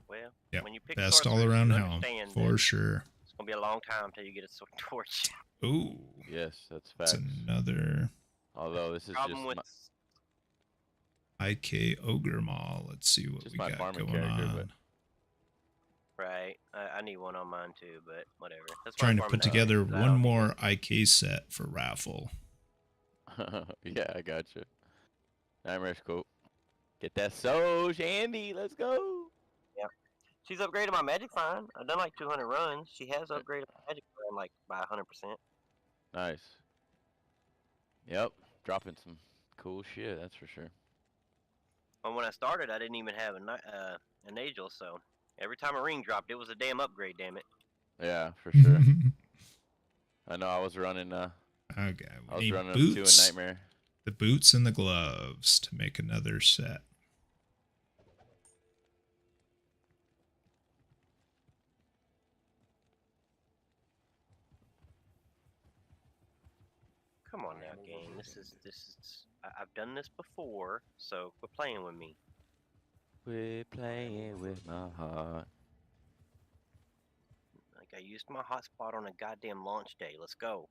Well, Yep. when you pick Best sorcerers, all around you helm, understand for that sure. it's gonna be a long time until you get a torch. Ooh. Yes, that's That's facts. another Although this is Problem just with IK Ogre Mall. Let's see what just we my got farming going character, on. but right, I need one on mine too, but whatever. That's why Trying I'm to farming put together Nightmares, 'cause I one don't need more IK set for raffle. yeah, I got you. Nightmare's cool. Get that Soj, Andy. Let's go. Yeah. She's upgraded my magic fine. I've done like 200 runs. She has upgraded my magic fine like by 100%. Nice. Yep, dropping some cool shit. That's for sure. Well, when I started, I didn't even have an Angel, so every time a ring dropped, it was a damn upgrade. Damn it. Yeah, for sure. I know. I was running. Okay, I was we need running up to a boots. nightmare. The boots and the gloves to make another set. Come on now, game. I've done this before, so quit playing with me. We're playing with my heart. Like I used my hotspot on a goddamn launch day. Let's go.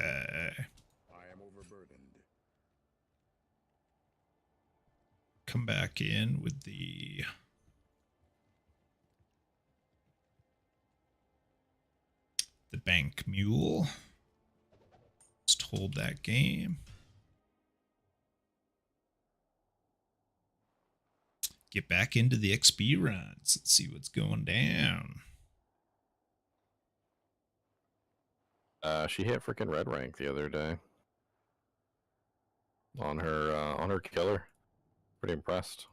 I am overburdened. Come back in with the bank mule. Just hold that game. Get back into the XP runs. Let's see what's going down. She hit freaking red rank the other day on her killer. Pretty impressed.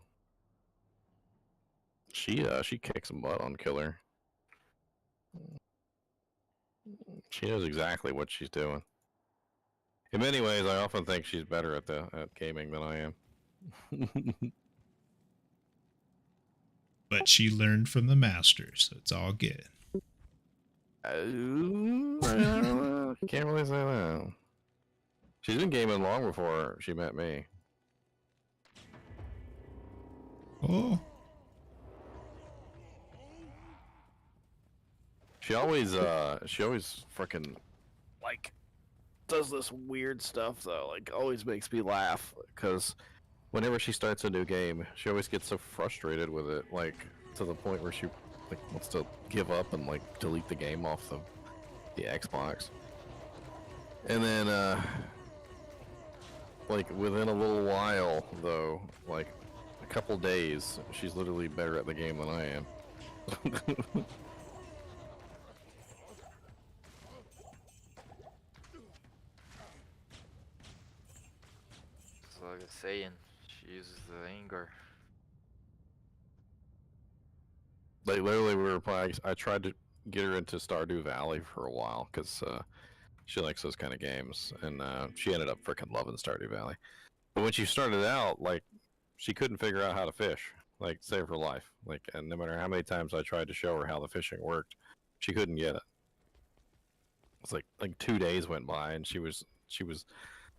She kicks some butt on killer. She knows exactly what she's doing. In many ways, I often think she's better at gaming than I am. But she learned from the master, so it's all good. Can't really say that. She's been gaming long before she met me. Oh. She always freaking like does this weird stuff though. Like always makes me laugh because whenever she starts a new game, she always gets so frustrated with it, like to the point where she like wants to give up and like delete the game off the Xbox. And then like within a little while though, like a couple days, she's literally better at the game than I am. It's like a saying. She uses the anger. Like literally, we were playing. I tried to get her into Stardew Valley for a while because she likes those kind of games, and she ended up freaking loving Stardew Valley. But when she started out, like, she couldn't figure out how to fish, like, save her life. Like, and no matter how many times I tried to show her how the fishing worked, she couldn't get it. It's like 2 days went by, and she was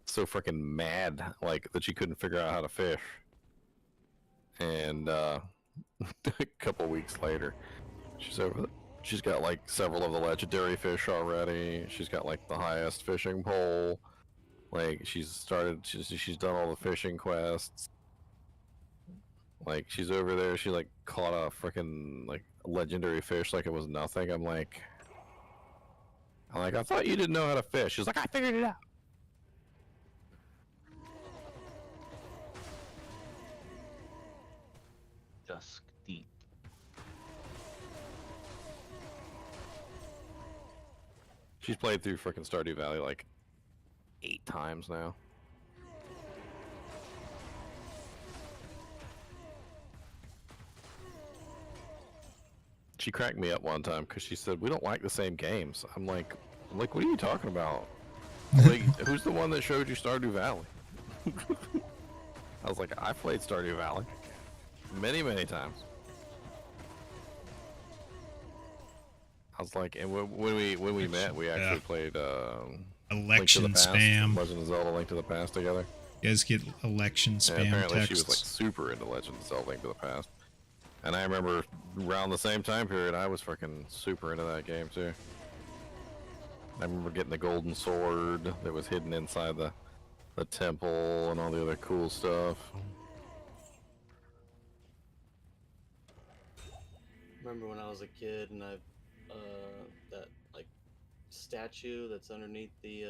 so freaking mad, like, that she couldn't figure out how to fish. And a couple weeks later, she's got like several of the legendary fish already. She's got like the highest fishing pole. Like she's done all the fishing quests. Like she's over there, she like caught a freaking like legendary fish like it was nothing. I'm like, I thought you didn't know how to fish. She's like, I figured it out. Dusk deep. She's played through freaking Stardew Valley like 8 times now. She cracked me up one time because she said we don't like the same games. I'm like, what are you talking about? Like, who's the one that showed you Stardew Valley? I was like, I played Stardew Valley many, many times. I was like, and when we met, we actually played election Link to the Past, spam. Legend of Zelda: Link to the Past together. You guys get election spam And apparently texts. she was like super into Legend of Zelda: Link to the Past. And I remember around the same time period, I was freaking super into that game too. I remember getting the golden sword that was hidden inside the temple and all the other cool stuff. Remember when I was a kid and that like statue that's underneath the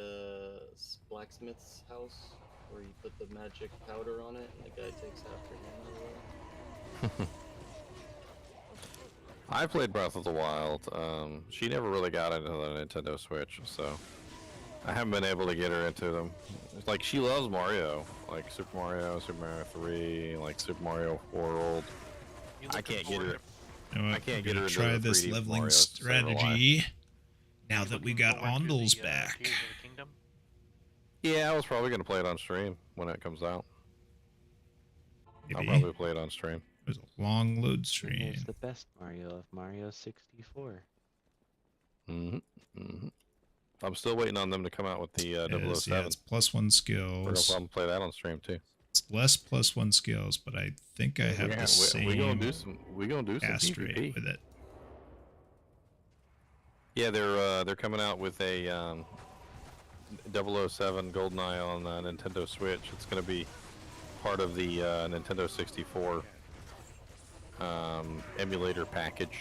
blacksmith's house where you put the magic powder on it and the guy takes half your hand out of it. I played Breath of the Wild. She never really got into the Nintendo Switch, so I haven't been able to get her into them. It's like she loves Mario, like Super Mario 3, like Super Mario World. I can't get her. I can't get her into try the this 3D leveling Mario strategy. Now that we got Ondles back. Tears of the Kingdom? Yeah, I was probably gonna play it on stream when it comes out. I'll Maybe. probably play it on stream. There's a long load And stream. there's the best Mario of Mario 64. I'm still waiting on them to come out with the 007. Yeah, it's +1 We're gonna skills. probably play that on stream too. It's less +1 skills, but I think I have the same we gonna do some cast PvP rate with it. Yeah, they're coming out with a 007 GoldenEye on Nintendo Switch. It's gonna be part of the Nintendo 64 emulator package.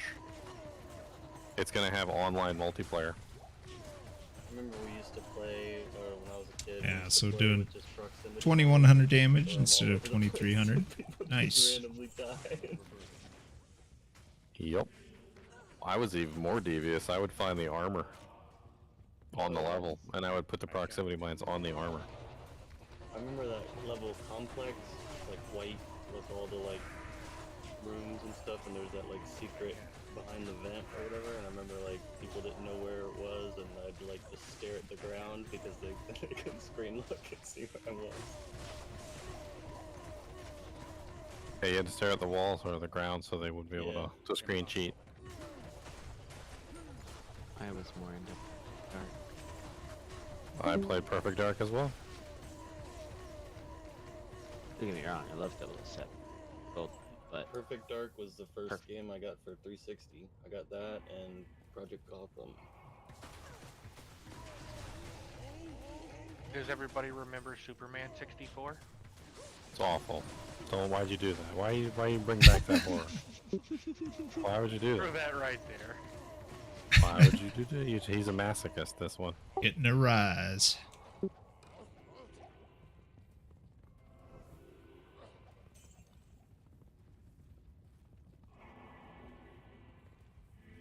It's gonna have online multiplayer. I remember we used to play, or when I was a kid. Yeah, we used to so play doing with just proximity 2100 damage all instead of over the place. 2300. People just Nice. randomly died. Yep. I was even more devious. I would find the armor on the level, and I would put the proximity mines on the armor. I remember that level complex, like white with all the like rooms and stuff, and there's that like secret behind the vent or whatever. And I remember like people didn't know where it was, and I'd like just stare at the ground because they couldn't screen look and see where I was. Yeah, you had to stare at the walls or the ground so they would be able to screen cheat. I was more into Dark. I played Perfect Dark as well. Don't get me wrong, I love 007 Gold, but Perfect Dark was the first game I got for 360. I got that and Project Gotham. Does everybody remember Superman 64? It's awful. So why'd you do that? Why you bring back that horror? Why would you do Throw that? that right there. Why would you do that? He's a masochist, this one. Getting a rise.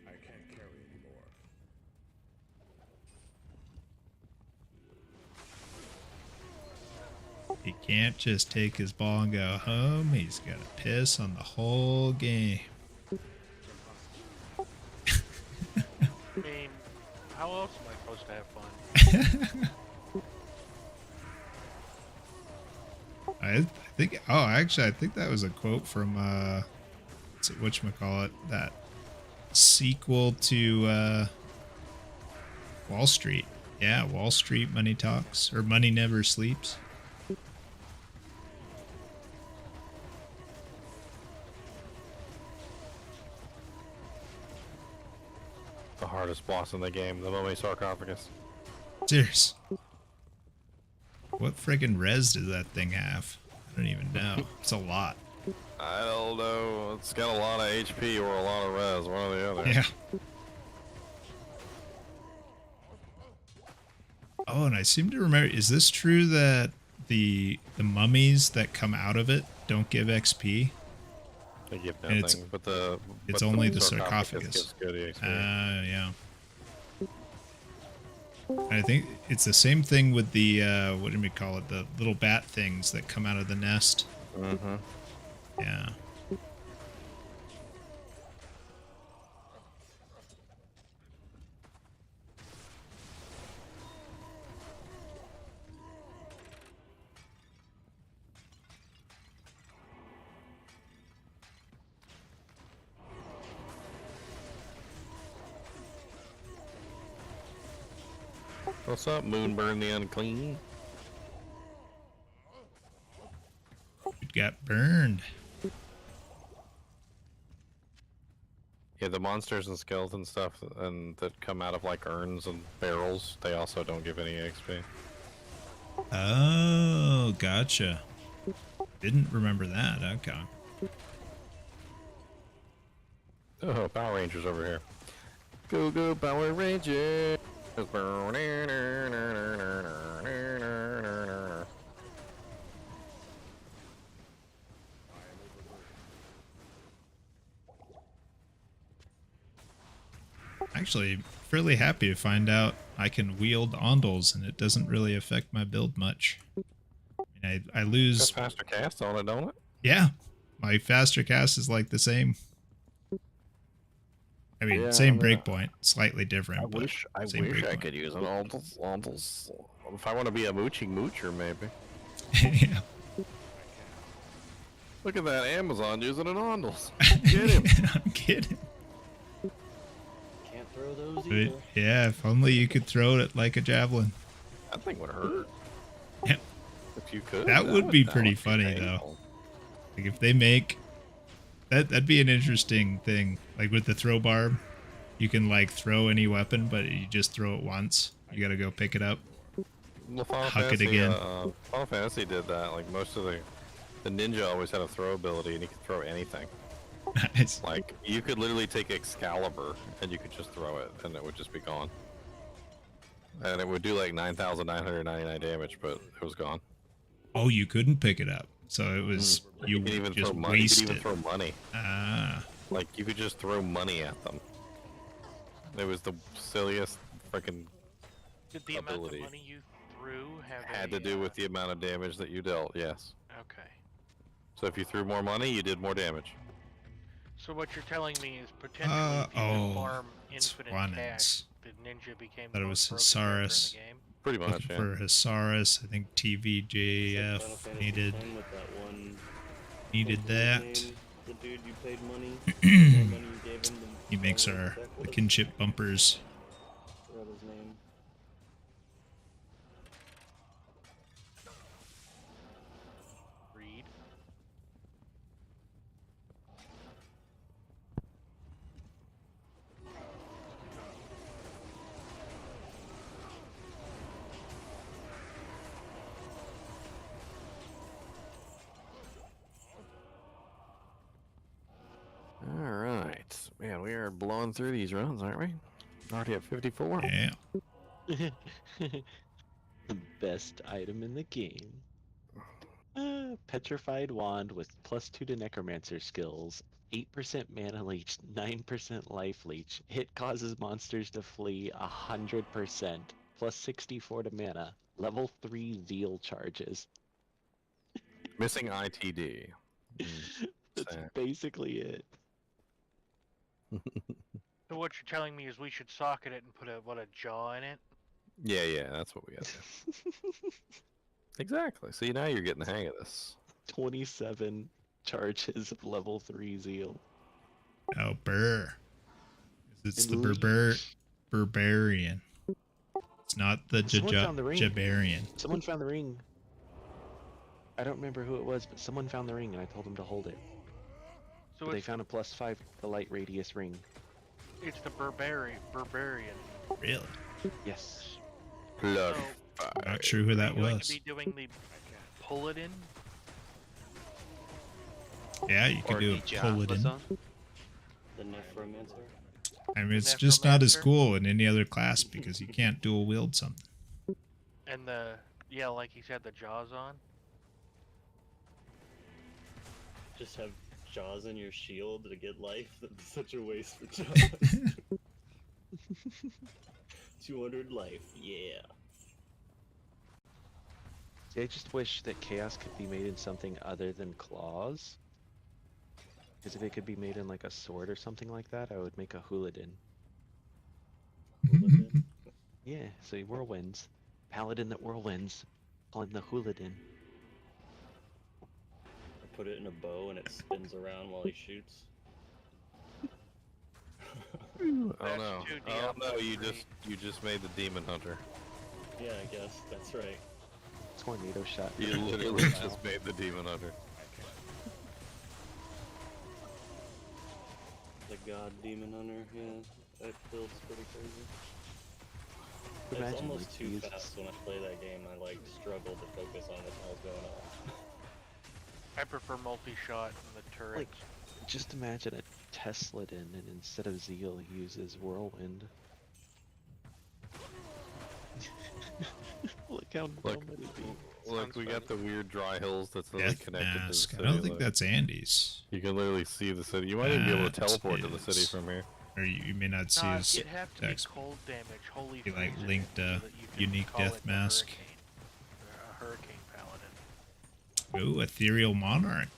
I can't carry anymore. He can't just take his ball and go home. He's got to piss on the whole game. I mean, how else am I supposed to have fun? I think. Oh, actually, I think that was a quote from whatchamacallit, that sequel to Wall Street. Yeah, Wall Street Money Talks, or Money Never Sleeps. The hardest boss in the game, the Mummy Sarcophagus. Serious. What friggin' res does that thing have? I don't even know. It's a lot. I don't know. It's got a lot of HP or a lot of res, one or the other. Yeah. Oh, and I seem to remember, is this true that the mummies that come out of it don't give XP? They give And nothing, but it's but only the sarcophagus. gives good XP. Yeah. I think it's the same thing with the what do we call it? The little bat things that come out of the nest. Mm-hmm. Yeah. What's up, Moonburn the Unclean? It got burned. Yeah, the monsters and skeleton stuff and that come out of like urns and barrels, they also don't give any XP. Oh, gotcha. Didn't remember that. Okay. Oh, Power Rangers over here. Go, go, Power Rangers! Actually, fairly happy to find out I can wield ondles and it doesn't really affect my build much. I mean, I lose... Got faster cast on it, don't it? Yeah. My faster cast is like the same. I mean, Yeah, same I mean, breakpoint, slightly different. I but wish I same breakpoint. could use an ondles. If I want to be a moocher, maybe. Yeah. Look at that Amazon using an ondles. Get him. Get him. Can't throw those But, either. yeah, if only you could throw it like a javelin. That thing would hurt. Yeah. If you could. That would be that pretty would be funny, though. painful. Like, if they make... That'd be an interesting thing. Like, with the throw barb, you can, like, throw any weapon, but you just throw it once. You gotta go pick it up. Well, Final Huck it Fantasy, again. Final Fantasy did that. Like, most of the ninja always had a throw ability, and he could throw anything. Nice. Like, you could literally take Excalibur, and you could just throw it, and it would just be gone. And it would do like 9,999 damage, but it was gone. Oh, you couldn't pick it up. So it was... You could even just throw money. You could waste even it. throw money. Ah. Like, you could just throw money at them. It was the silliest freaking Did the ability. amount of money you threw have Had to do with the amount of damage that you dealt, yes. Okay. So if you threw more money, you did more damage. So what you're telling me is potentially if you oh, could farm infinite Swanins. cash, the ninja became Thought the it was most broken character in Hasaris. the game? Pretty much, Looking yeah. for Hasaris. I think TVJF Final Fantasy needed... X with that one Needed Pokemon that. game, the dude you paid money, the more money you gave him, He makes more our respect. the What is- kinship bumpers. forgot his name. Reed. Alright. Man, we are blowing through these runs, aren't we? Already at 54? Yeah. The best item in the game. Petrified Wand with +2 to Necromancer skills, 8% mana leech, 9% life leech. Hit causes monsters to flee 100%, +64 to mana. Level 3 Zeal charges. Missing ITD. That's sad. basically it. So what you're telling me is we should socket it and put a jaw in it? Yeah, that's what we got to do. Exactly. See, now you're getting the hang of this. 27 charges of level 3 Zeal. Oh, burr. It's the Leech. Berberian. It's not the Someone found the ring. Jabarian. Someone found the ring. I don't remember who it was, but someone found the ring and I told them to hold it. So But they it's, found a +5 the light radius ring. it's the Barbarian. Really? Yes. Plus So, Not sure who are that you going was. to be doing the pull it in? Yeah, you could Or do a Paladin. Diablo. The Necromancer. I mean, it's just not as cool in any other class because you can't dual wield something. And yeah, like he said, the jaws on. Just have jaws in your shield to get life. That'd be such a waste for jaws. 200 life, yeah. See, I just wish that chaos could be made in something other than claws. Because if it could be made in like a sword or something like that, I would make a Hooladin. Yeah, so he whirlwinds. Paladin that whirlwinds. Call him the Hooladin. I put it in a bow and it spins around while he shoots. Oh no! Oh no! You just made the demon hunter. Yeah, I guess that's right. Tornado shot. You literally just made the demon hunter. The god demon hunter, yeah, that build's pretty crazy. Imagine, It's almost like, too these- fast when I play that game. I like struggle to focus on what the hell's going on. I prefer multi-shot and the turrets. Like, just imagine a Tesladin, and instead of Zeal, he uses Whirlwind. Look how dumb it'd be. Look, we got the weird dry hills that's really Death connected to the Mask. city. I don't think look. that's Andy's. You can literally see the city. You might even be able to That teleport to the city is- from here. Or you may not see Nah, his it'd have to be text. cold damage. Holy He like freezing linked so a that you can unique call death it the mask. Hurricane Paladin. Ooh, Ethereal Monarch.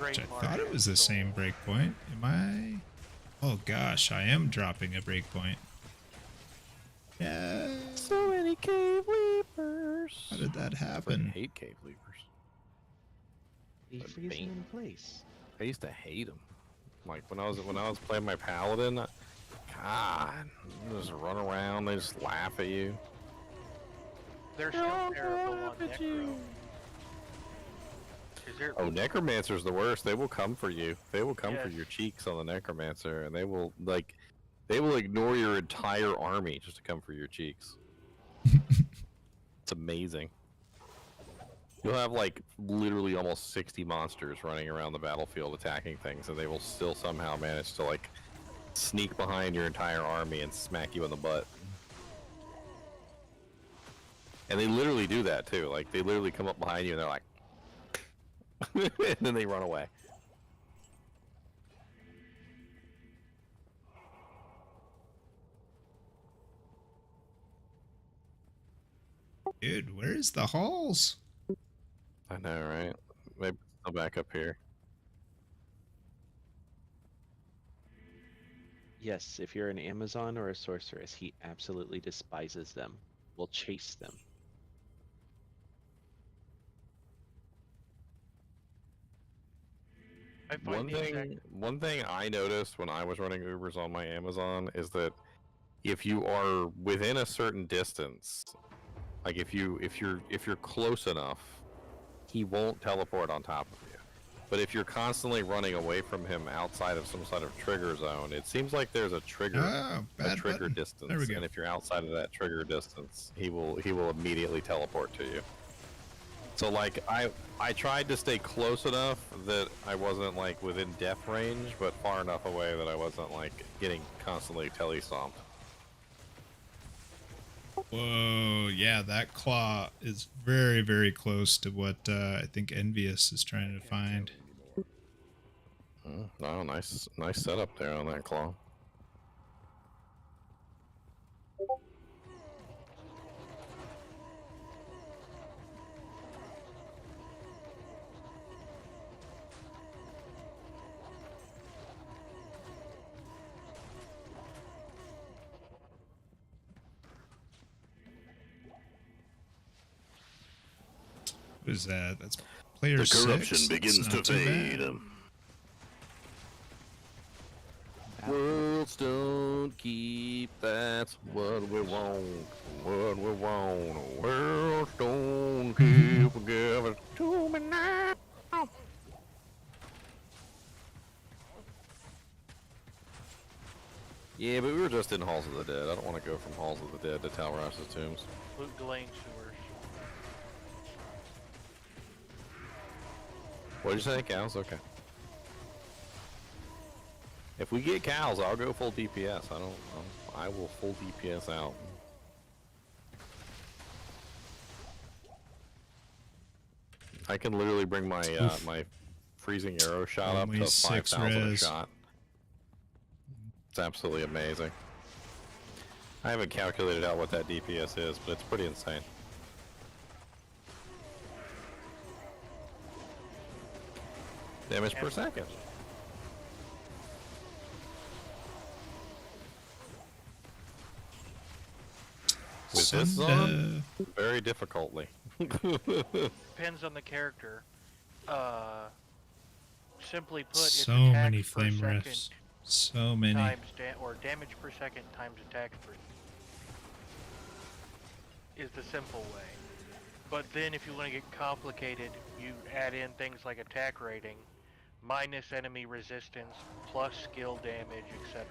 Which I thought it was the same breakpoint. Am I? Oh gosh, I am dropping a breakpoint. Yeah. So many cave leapers. How did that I happen? hate cave leapers. He But freezes bane. in place. I used to hate them. Like when I was playing my paladin, God, you just run around. They just laugh at you. They're still terrible on Necro. Oh, Necromancer's the worst. They will come for you. They will come for Yes. your cheeks on the Necromancer, and they will ignore your entire army just to come for your cheeks. It's amazing. You'll have like literally almost 60 monsters running around the battlefield attacking things, and they will still somehow manage to like sneak behind your entire army and smack you in the butt. And they literally do that too. Like they literally come up behind you and they're like, and then they run away. Dude, where is the halls? I know, right? Maybe I'll back up here. Yes, if you're an Amazon or a sorceress, he absolutely despises them. Will chase them. One thing I noticed when I was running Ubers on my Amazon is that if you are within a certain distance, like if you're close enough, he won't teleport on top of you. But if you're constantly running away from him outside of some sort of trigger zone, it seems like there's a trigger distance. There we go. And if you're outside of that trigger distance, he will immediately teleport to you. So like I tried to stay close enough that I wasn't like within death range, but far enough away that I wasn't like getting constantly tele-stomped. Whoa, yeah, that claw is very, very close to what I think Envious is trying to find. Oh, nice setup there on that claw. What is that? That's player The 6. corruption begins It's to not too fade. bad. Worlds don't keep, that's what we want. What we want. Worlds don't keep, give it to me now. Yeah, but we were just in Halls of the Dead. I don't want to go from Halls of the Dead to Talras's Tombs. Luke Delane sewers. What'd you say, cows? Okay. If we get cows, I'll go full DPS. I will full DPS out. I can literally bring my my freezing arrow shot Only up to 6 5,000 a res. shot. It's absolutely amazing. I haven't calculated out what that DPS is, but it's pretty insane. Damage per second. With this on, very difficultly. Depends on the character. Simply put, it's So attacks many per flame second rifts. So many. times or damage per second times attacks per is the simple way. But then if you want to get complicated, you add in things like attack rating, minus enemy resistance, plus skill damage, etc.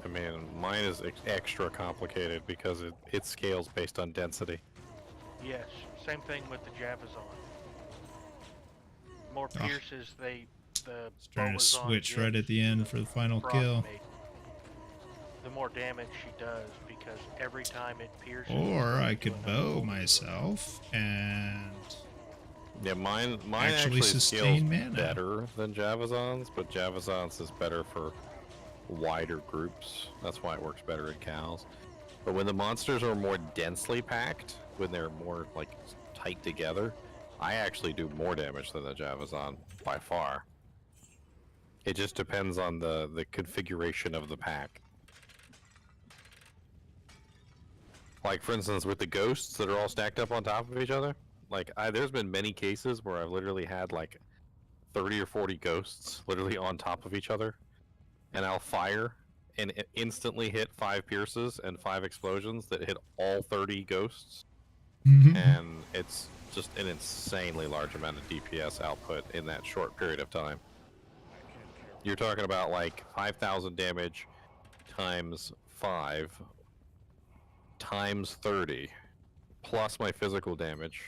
I mean, mine is extra complicated because it scales based on density. Yes, same thing with the Javazon. More Oh. pierces the Trying to Bowazon switch right gets, at the end for the final kill. Frostmaiden, the more damage she does, because every time it pierces. Or I could bow myself and Yeah, mine actually actually scales sustain mana. better than Javazon's, but Javazon's is better for wider groups. That's why it works better in cows. But when the monsters are more densely packed, when they're more like tight together, I actually do more damage than the Javazon by far. It just depends on the configuration of the pack. Like for instance, with the ghosts that are all stacked up on top of each other, like there's been many cases where I've literally had like 30 or 40 ghosts literally on top of each other, and I'll fire and instantly hit 5 pierces and 5 explosions that hit all 30 ghosts. And it's just an insanely large amount of DPS output in that short period of time. You're talking about like 5,000 damage times 5 times 30 plus my physical damage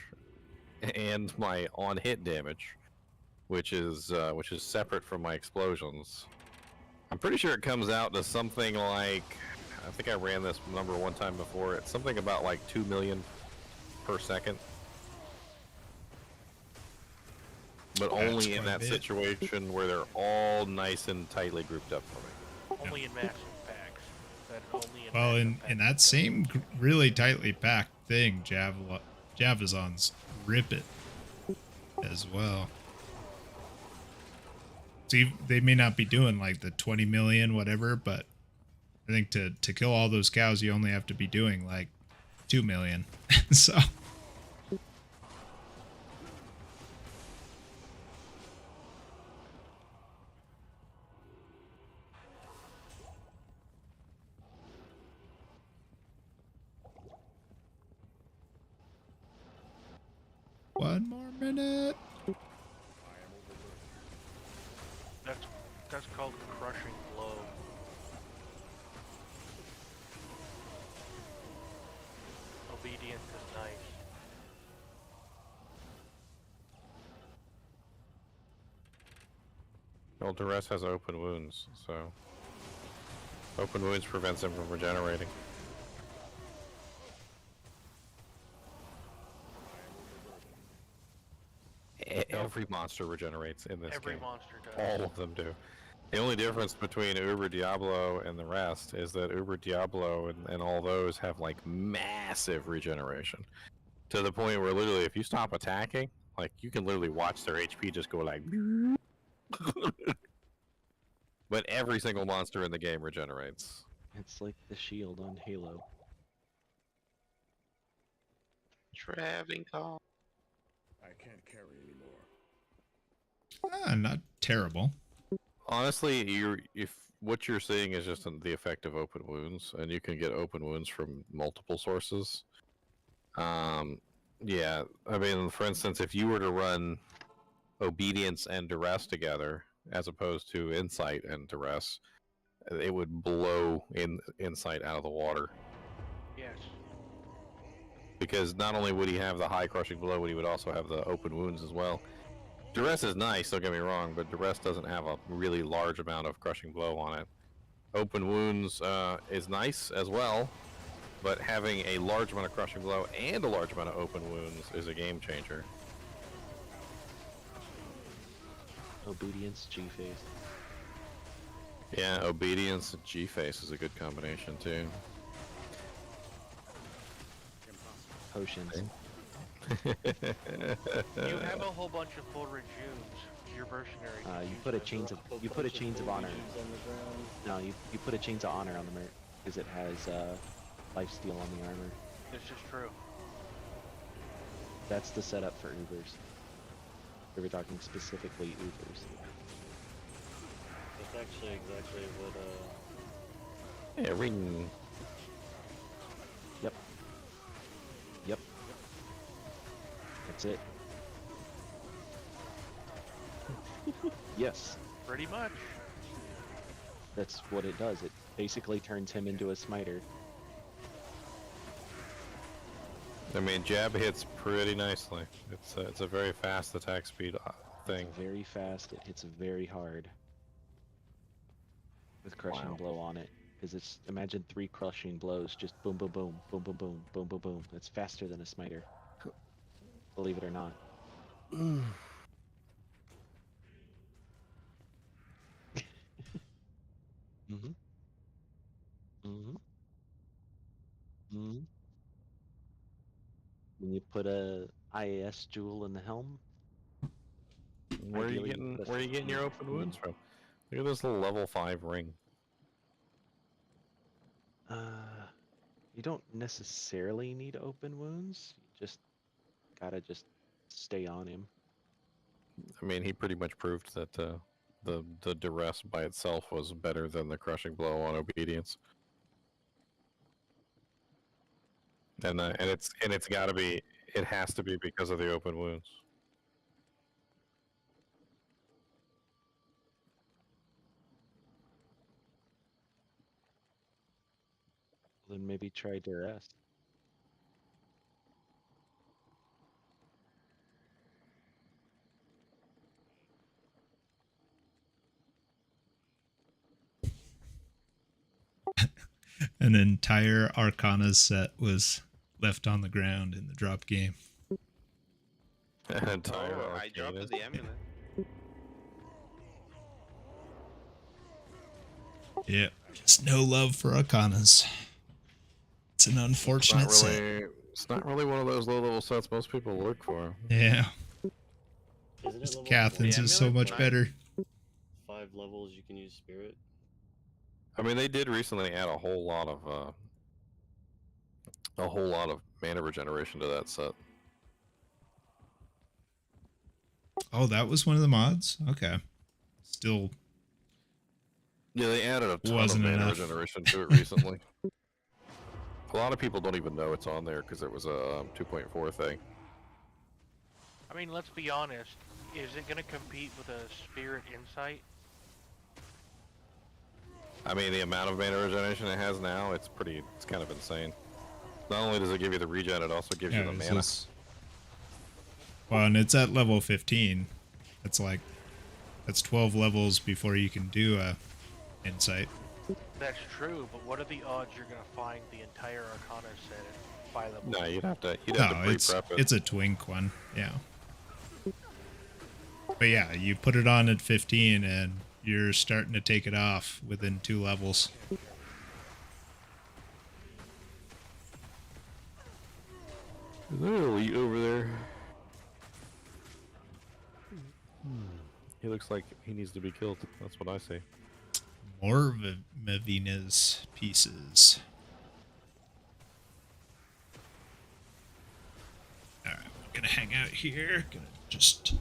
and my on-hit damage, which is separate from my explosions. I'm pretty sure it comes out to something like, I think I ran this number one time before, it's something about like 2 million per second. But That's only in quite a that bit. situation where they're all nice and tightly grouped up for me. Only in massive packs. That only in Well, massive in that same really tightly packed thing, Javazons rip it as well. See, they may not be doing like the 20 million, whatever, but I think to kill all those cows, you only have to be doing like 2 million. So. One more minute. That's called crushing blow. Obedience is nice. Well, Duress has open wounds, so open wounds prevents him from regenerating. Every monster regenerates in this Every game. monster does. All of them do. The only difference between Uber Diablo and the rest is that Uber Diablo and all those have like massive regeneration. To the point where literally if you stop attacking, like you can literally watch their HP just go like but every single monster in the game regenerates. It's like the shield on Halo. Traveling call. I can't carry anymore. Not terrible. Honestly, if what you're seeing is just the effect of open wounds, and you can get open wounds from multiple sources. Yeah, I mean, for instance, if you were to run Obedience and Duress together, as opposed to Insight and Duress, it would blow insight out of the water. Yes. Because not only would he have the high crushing blow, but he would also have the open wounds as well. Duress is nice, don't get me wrong, but Duress doesn't have a really large amount of crushing blow on it. Open wounds is nice as well, but having a large amount of crushing blow and a large amount of open wounds is a game changer. Obedience, G-Face. Yeah, Obedience and G-Face is a good combination too. Potions. You have a whole bunch of full rejuves. Your mercenary. You put a chains of honor. No, you put a chains of honor on the merc because it has lifesteal on the armor. This is true. That's the setup for Ubers. We were talking specifically Ubers. That's actually exactly what Yeah, ring. Yep. Yep. That's it. Yes. Pretty much. That's what it does. It basically turns him into a smiter. I mean, jab hits pretty nicely. It's a very fast attack speed thing. It's very fast. It hits very hard. With crushing blow on it. Because it's, imagine 3 crushing blows, just boom, boom, boom, boom, boom, boom, boom, boom, boom. That's faster than a smiter. Believe it or not. Mm-hmm. Mm-hmm. Mm-hmm. When you put a IAS jewel in the helm. Where are you getting your open wounds from? Look at this little level 5 ring. You don't necessarily need open wounds. You gotta stay on him. I mean, he pretty much proved that the duress by itself was better than the crushing blow on obedience. And it's gotta be, it has to be because of the open wounds. Then maybe try duress. An entire Arcana set was left on the ground in the drop game. An entire I dropped the amulet. Yeah, just no love for Arcanas. It's an unfortunate set. It's not really one of those low level sets most people look for. Yeah. Isn't it level Catherine's 4? is so much better. 5 levels you can use spirit. I mean, they did recently add a whole lot of mana regeneration to that set. Oh, that was one of the mods? Okay. Still. Yeah, they added a ton wasn't of mana enough. regeneration to it recently. A lot of people don't even know it's on there because it was a 2.4 thing. I mean, let's be honest. Is it going to compete with a Spirit Insight? I mean, the amount of mana regeneration it has now, it's kind of insane. Not only does it give you the regen, it also gives you the mana. Well, and it's at level 15. That's 12 levels before you can do a insight. That's true, but what are the odds you're going to find the entire Arcana set at 5 levels? No, you'd have to No, pre-prep it. it's a twink one, yeah. But yeah, you put it on at 15 and you're starting to take it off within 2 levels. There's an elite over there. He looks like he needs to be killed. That's what I say. More Mavina's pieces. Alright, we're gonna hang out here. Gonna just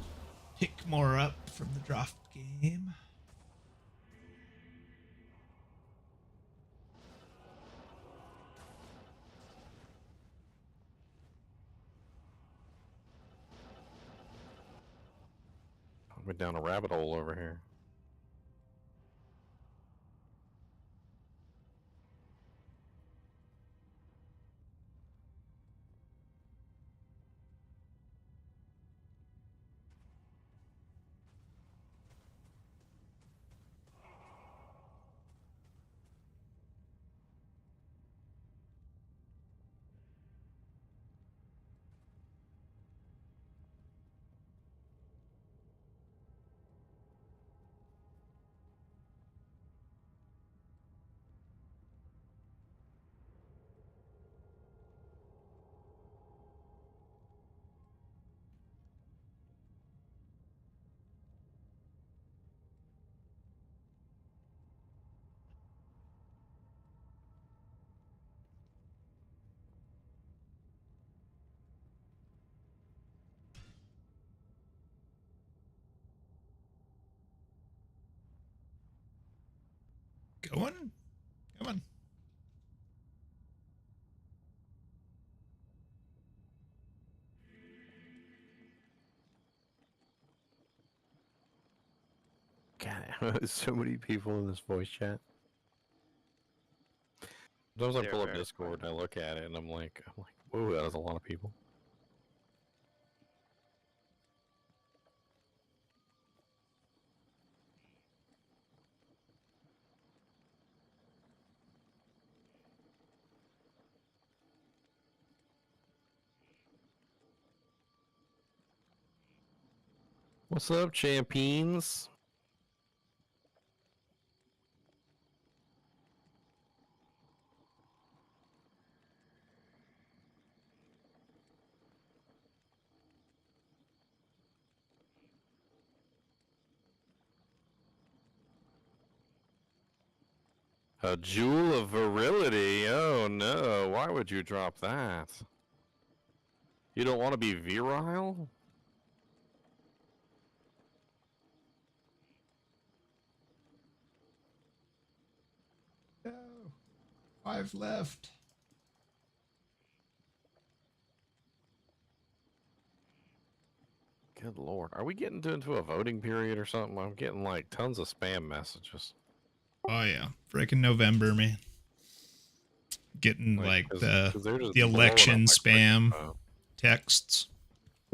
pick more up from the draft game. I went down a rabbit hole over here. Going? Come on. God, so many people in this voice chat. Sometimes I They're pull up very Discord and I look at it and I'm like, whoa, that is a lot of people. What's up, champions? A jewel of virility? Oh no, why would you drop that? You don't want to be virile? No. 5 left. Good lord. Are we getting into a voting period or something? I'm getting like tons of spam messages. Oh yeah, freaking November, man. Getting like the they're just the blowing up election my spam phone. texts.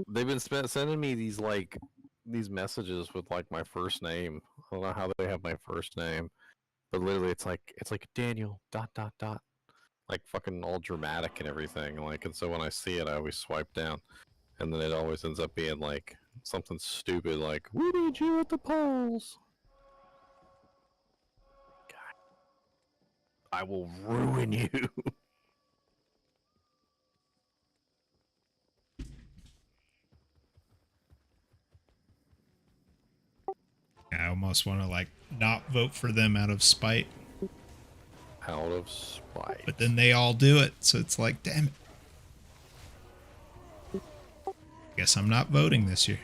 They've been sending me these messages with like my first name. I don't know how they have my first name, but literally it's like Daniel ... like fucking all dramatic and everything. Like, and so when I see it, I always swipe down, and then it always ends up being like something stupid like "We need you at the polls." God, I will ruin you. I almost want to like not vote for them out of spite. Out of spite. But then they all do it, so it's like, damn it. Guess I'm not voting this year.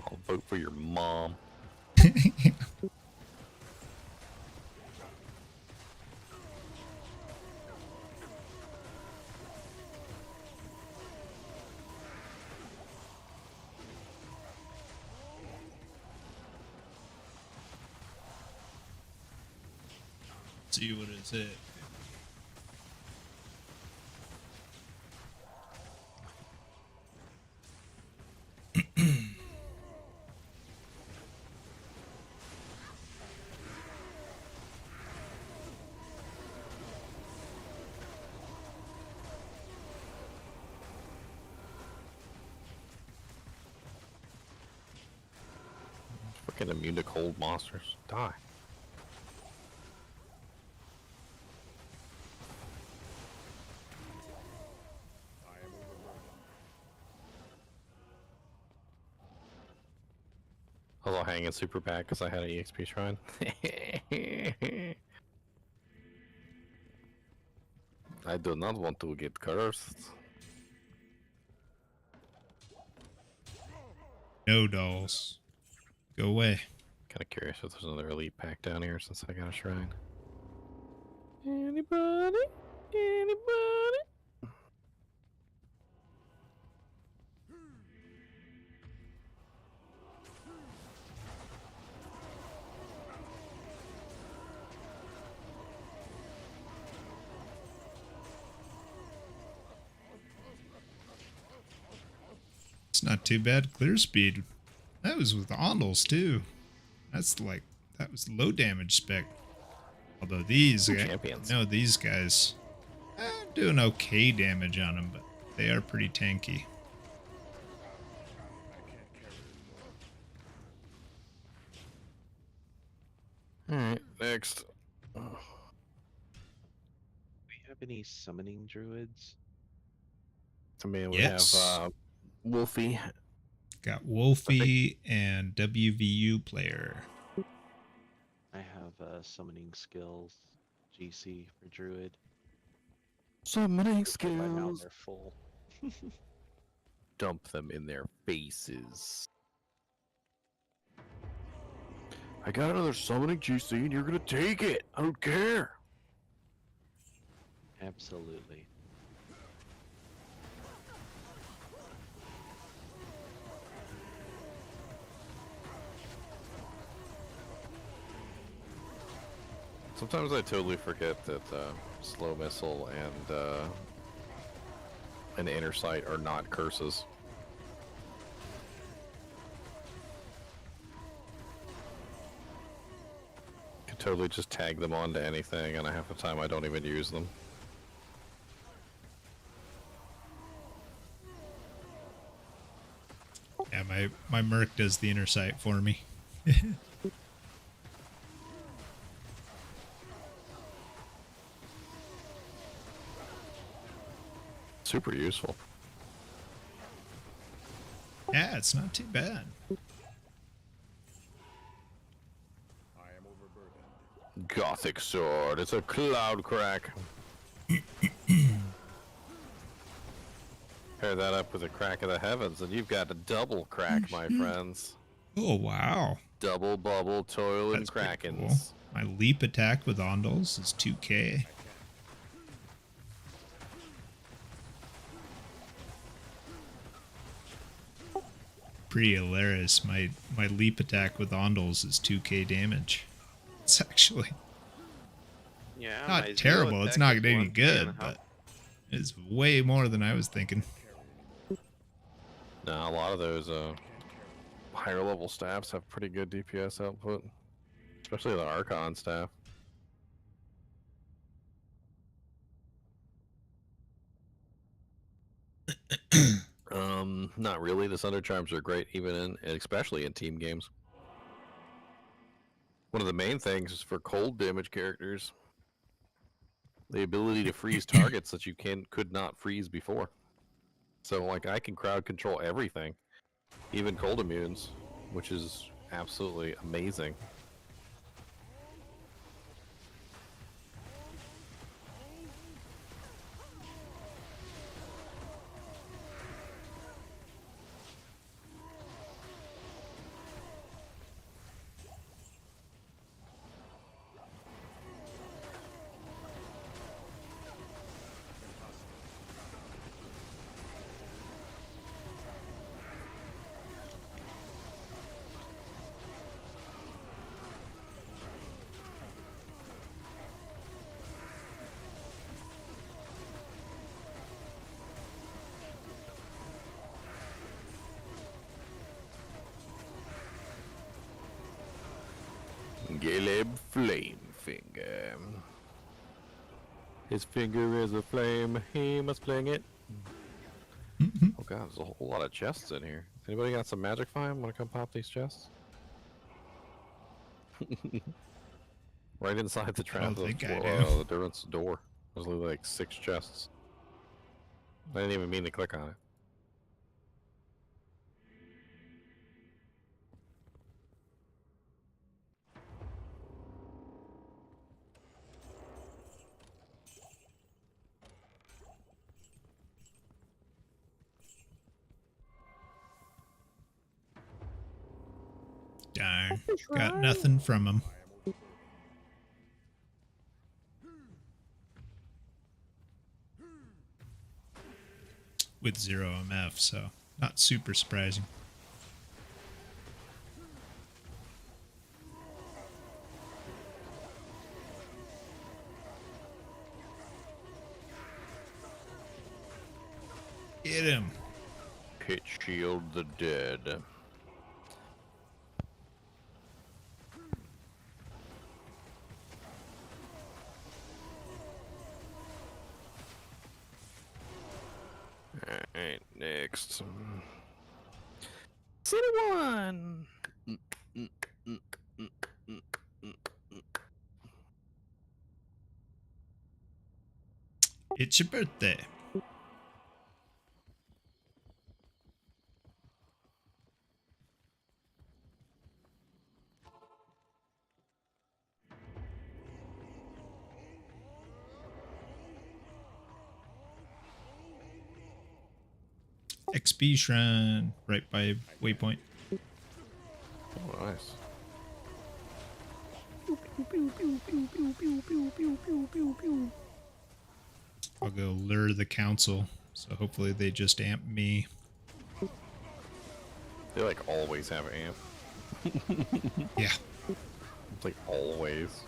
I'll vote for your mom. See what is it. Fucking immune to cold monsters. Die. I was all hanging super bad because I had an EXP shrine. I do not want to get cursed. No dolls. Go away. Kind of curious if there's another elite pack down here since I got a shrine. Anybody? Anybody? It's not too bad. Clear speed. That was with Ondals too. That's like, that was low damage spec. Although these champions. No, these guys doing okay damage on them, but they are pretty tanky. Alright, next. Do we have any summoning druids? I mean, we Yes. have Wolfie. Got Wolfie and WVU player. I have summoning skills, GC for druid. Summoning By now skills. they're full. Dump them in their faces. I got another summoning GC and you're gonna take it. I don't care. Absolutely. Sometimes I totally forget that slow missile and an inner sight are not curses. Could totally just tag them onto anything, and half the time I don't even use them. Yeah, my Merc does the inner sight for me. Super useful. Yeah, it's not too bad. Gothic sword. It's a cloud crack. Pair that up with a crack of the heavens, and you've got a double crack, my friends. Oh, wow. Double bubble, toil, and That's pretty krakens. cool. My leap attack with Ondals is 2k. Pretty hilarious. My leap attack with Ondals is 2k damage. It's actually Yeah, not my zero terrible. It's attack not is any 1K good, and a half. but it's way more than I was thinking. Now, a lot of those higher level staffs have pretty good DPS output, especially the Archon staff. Not really. The Thunder Charms are great, even especially in team games. One of the main things is for cold damage characters, the ability to freeze targets that you could not freeze before. So, like, I can crowd control everything, even cold immunes, which is absolutely amazing. Caleb Flamefinger. His finger is a flame, he must fling it. Oh god, there's a whole lot of chests in here. Anybody got some magic fine? Wanna come pop these chests? Right inside the trap of the Durance door. There's literally like 6 chests. I didn't even mean to click on it. Darn. Got nothing from him. With 0 MF, so not super surprising. Get him. Pit shield the dead. Alright, next. City 1! It's your birthday. XP shrine right by waypoint. Oh, nice. I'll go lure the council. So hopefully they just amp me. They like always have amp. Yeah. It's like always.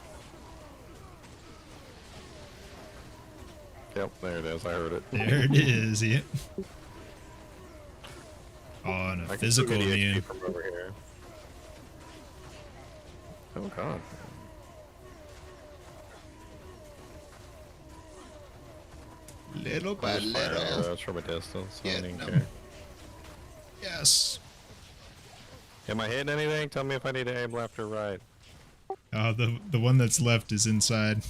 Yep, there it is. I heard it. There it is. Yep. Oh, and I a can see physical the XP immune. from over here. Oh god. Little I by just fire little. arrows from a distance. I Get don't even 'em. care. Yes. Am I hitting anything? Tell me if I need to aim left or right. The one that's left is inside.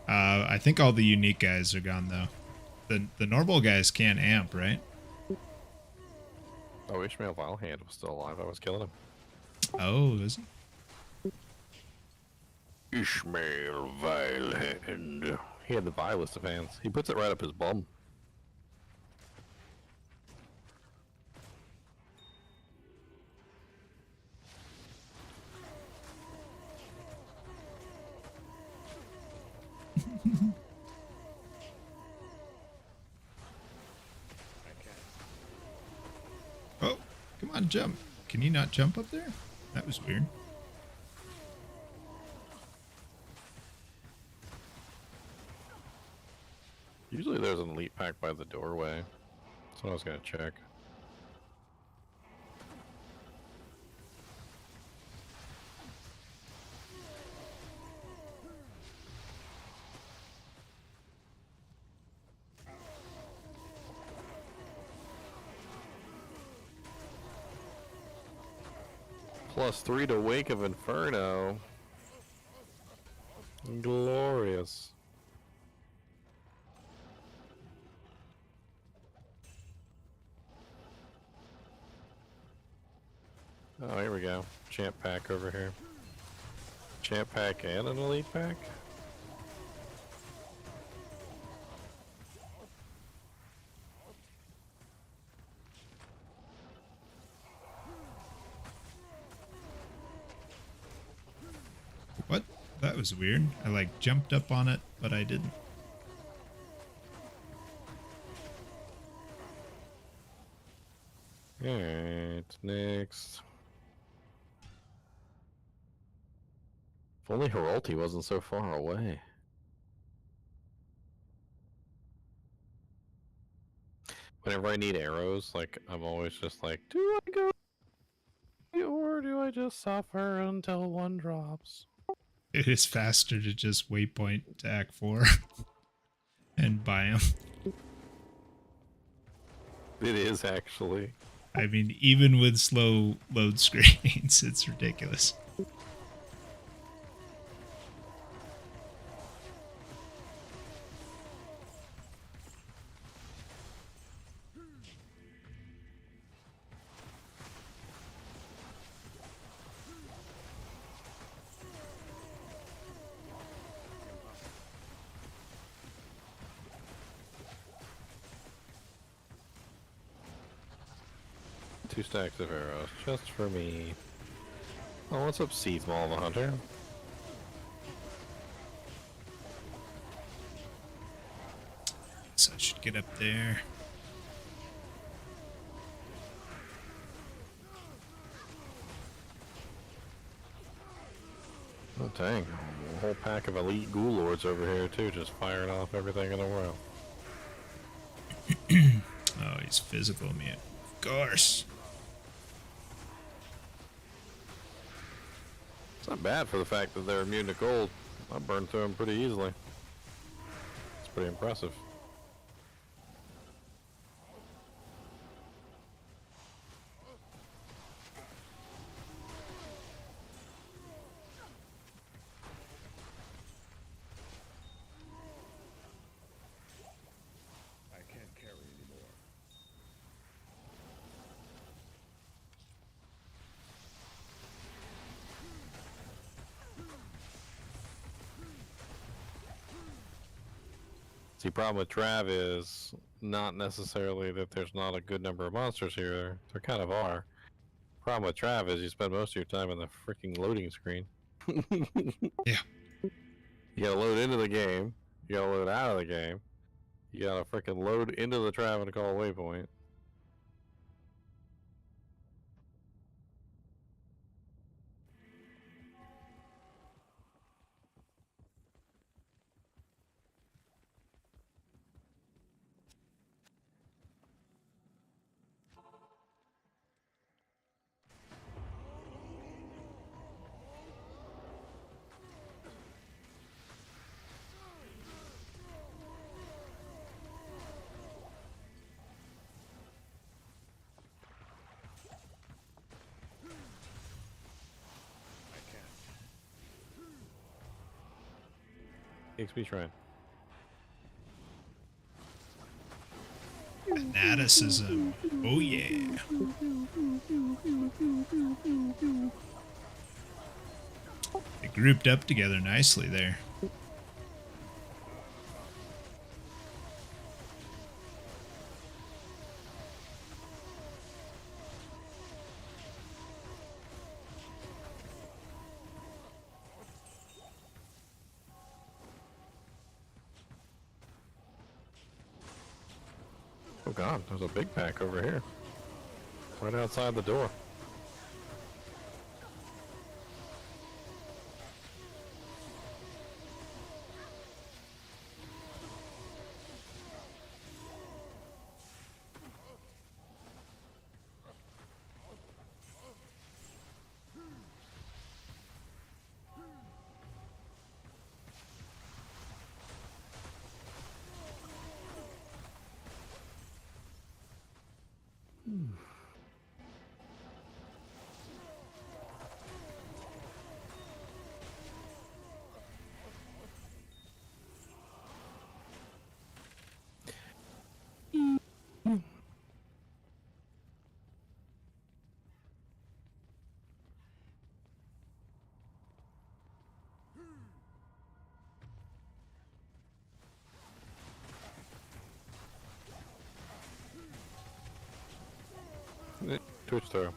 I think all the unique guys are gone though. The normal guys can't amp, right? Oh, Ishmael Vilehand was still alive. I was killing him. Oh, is he? Ishmael Vilehand. He had the vilest of hands. He puts it right up his bum. Oh, come on, jump. Can you not jump up there? That was weird. Usually there's an elite pack by the doorway. So I was gonna check. +3 to Wake of Inferno. Glorious. Oh, here we go. Champ pack over here. Champ pack and an elite pack? What? That was weird. I like jumped up on it, but I didn't. Alright, next. If only Heralti wasn't so far away. Whenever I need arrows, like, I'm always just like, do I go or do I just suffer until one drops? It is faster to just waypoint to Act 4 and buy them. It is actually. I mean, even with slow load screens, it's ridiculous. Two stacks of arrows, just for me. Oh, what's up, Seath Maul the Hunter? So I should get up there. Oh, dang. A whole pack of elite ghoul lords over here, too, just firing off everything in the world. Oh, he's physical immune. Of course. It's not bad for the fact that they're immune to gold. I burned through them pretty easily. It's pretty impressive. I can't carry anymore. See, problem with Trav is not necessarily that there's not a good number of monsters here. There kind of are. Problem with Trav is you spend most of your time on the freaking loading screen. Yeah. You gotta load into the game. You gotta load out of the game. You gotta freaking load into the Trav call waypoint. XP shrine. Fanaticism. Oh yeah. They grouped up together nicely there. Oh god, there's a big pack over here. Right outside the door. Twitch throw.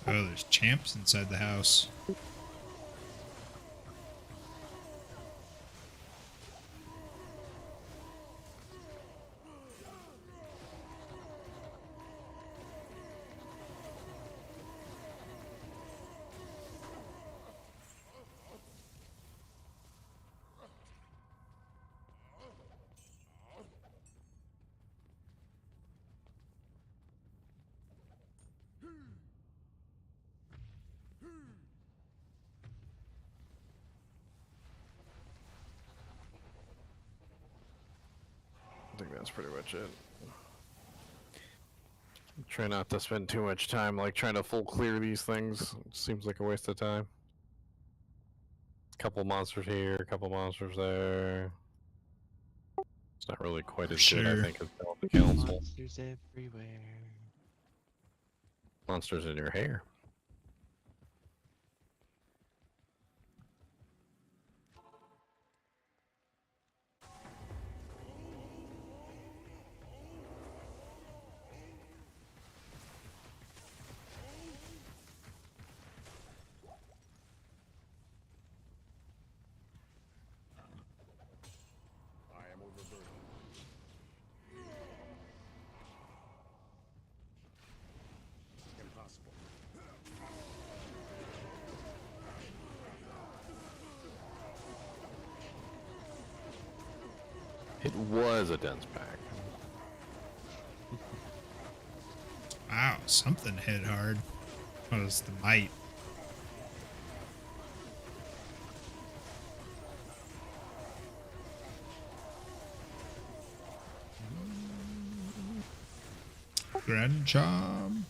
Oh, there's champs inside the house. I think that's pretty much it. Try not to spend too much time like trying to full clear these things. It seems like a waste of time. Couple monsters here, a couple monsters there. It's not really quite as good, I think, as the council. Monsters everywhere. Monsters in your hair. I am overburdened. Impossible. It was a dense pack. Wow, something hit hard. What was the might? Grand charm.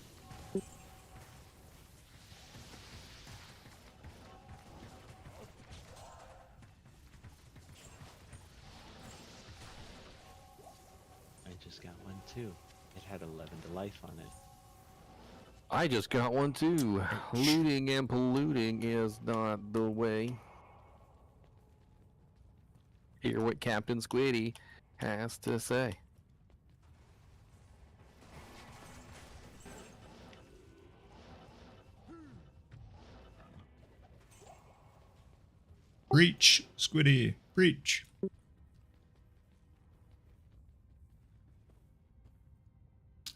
I just got one too. It had 11 to life on it. I just got one too. Looting and polluting is not the way. Here with Captain Squiddy. has to say. Breach, Squiddy, breach.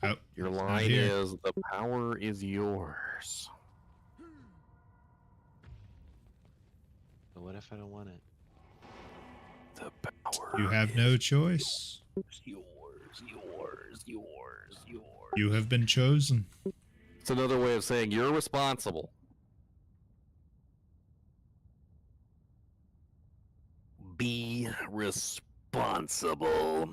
Oh, Your he's not line here. is the power is yours. But what if I don't want it? The power. You have no choice. Yours. You have been chosen. It's another way of saying you're responsible. Be responsible.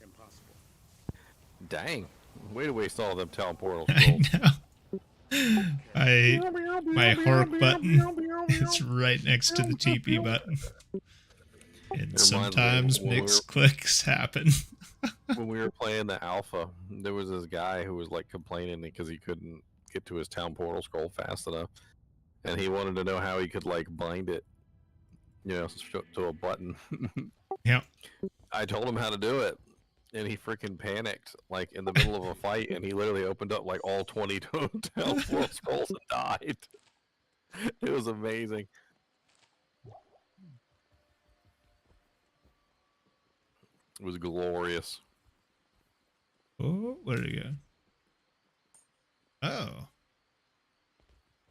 Impossible. Dang. Way to waste all them talent portal I scrolls. know. My Hork button is right next to the TP button. And sometimes mixed clicks happen. When we were playing the alpha, there was this guy who was like complaining because he couldn't get to his town portal scroll fast enough, and he wanted to know how he could like bind it, you know, to a button. Yep. I told him how to do it, and he freaking panicked like in the middle of a fight, and he literally opened up like all 20 town portal scrolls and died. It was amazing. It was glorious. Oh, where'd it go? Oh.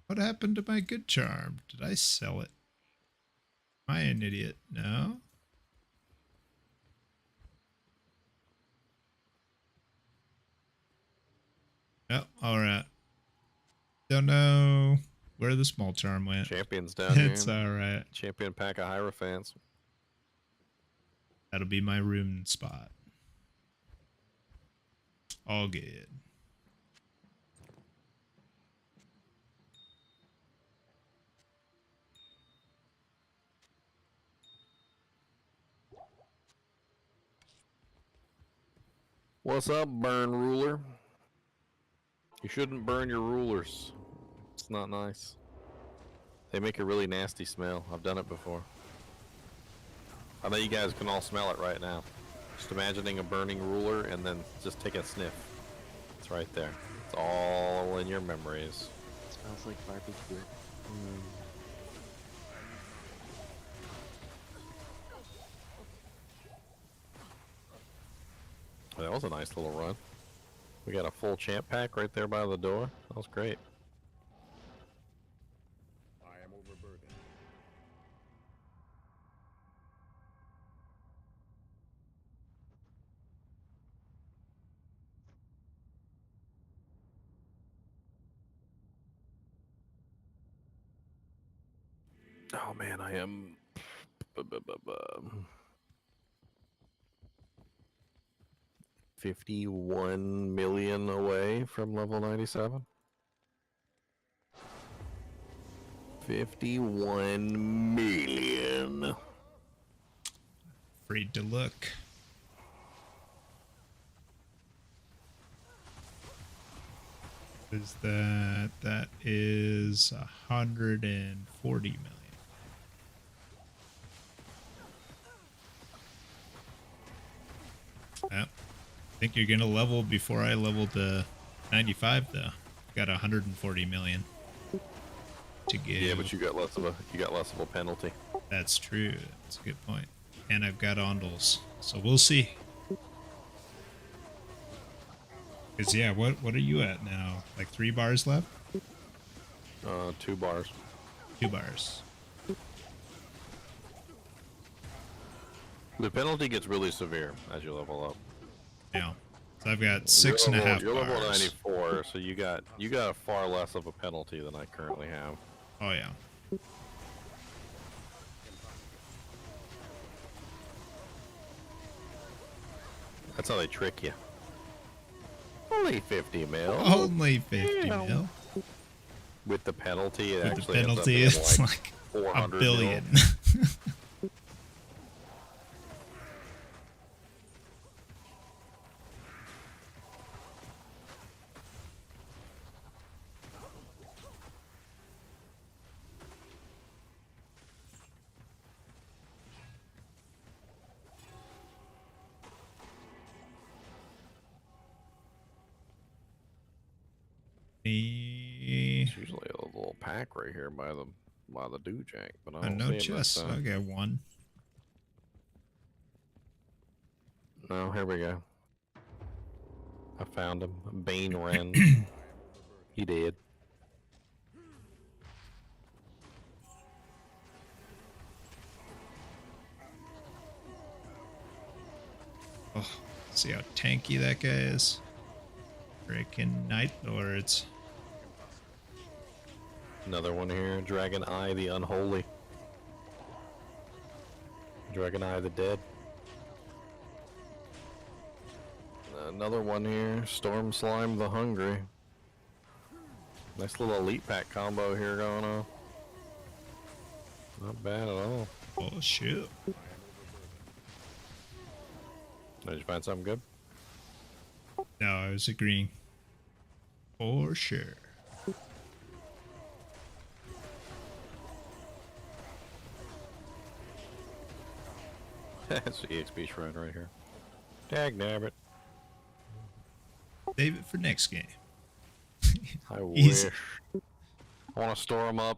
What happened to my good charm? Did I sell it? Am I an idiot? No? Oh, alright. Don't know where the small charm went. Champions down It's here. alright. Champion pack of Hierophants. That'll be my room spot. All good. What's up, burn ruler? You shouldn't burn your rulers. It's not nice. They make a really nasty smell. I've done it before. I know you guys can all smell it right now. Just imagining a burning ruler and then just take a sniff. It's right there. It's all in your memories. It smells like barbecue. That was a nice little run. We got a full champ pack right there by the door. That was great. I am overburdened. Oh man, I am 51 million away from level 97. 51 million. Afraid to look. Is that is 140 million. Yeah. I think you're gonna level before I level to 95 though. Got 140 million to go. Yeah, but you got less of a penalty. That's true. That's a good point. And I've got ondals, so we'll see. Cause yeah, what are you at now? Like 3 bars left? 2 bars. 2 bars. The penalty gets really severe as you level up. Yeah. So I've got 6.5 You're level bars. 94, so you got far less of a penalty than I currently have. Oh yeah. That's how they trick you. Only 50 mil. Only 50 mil. With the penalty, it With actually the penalty, ends up it's being like like 400 a billion. mil. It's usually a little pack right here by the Dewjack, but I don't No see it chests. this time. I got 1. No, here we go. I found him. Bane Ren. He did. Oh, see how tanky that guy is. Freaking Night Lords. Another one here. Dragon Eye the Unholy. Dragon Eye the Dead. Another one here. Storm Slime the Hungry. Nice little elite pack combo here going on. Not bad at all. Oh shit. Did you find something good? No, I was agreeing. For sure. That's the EXP shrine right here. Dag nabbit. Save it for next game. I Easy. wish. I want to store them up.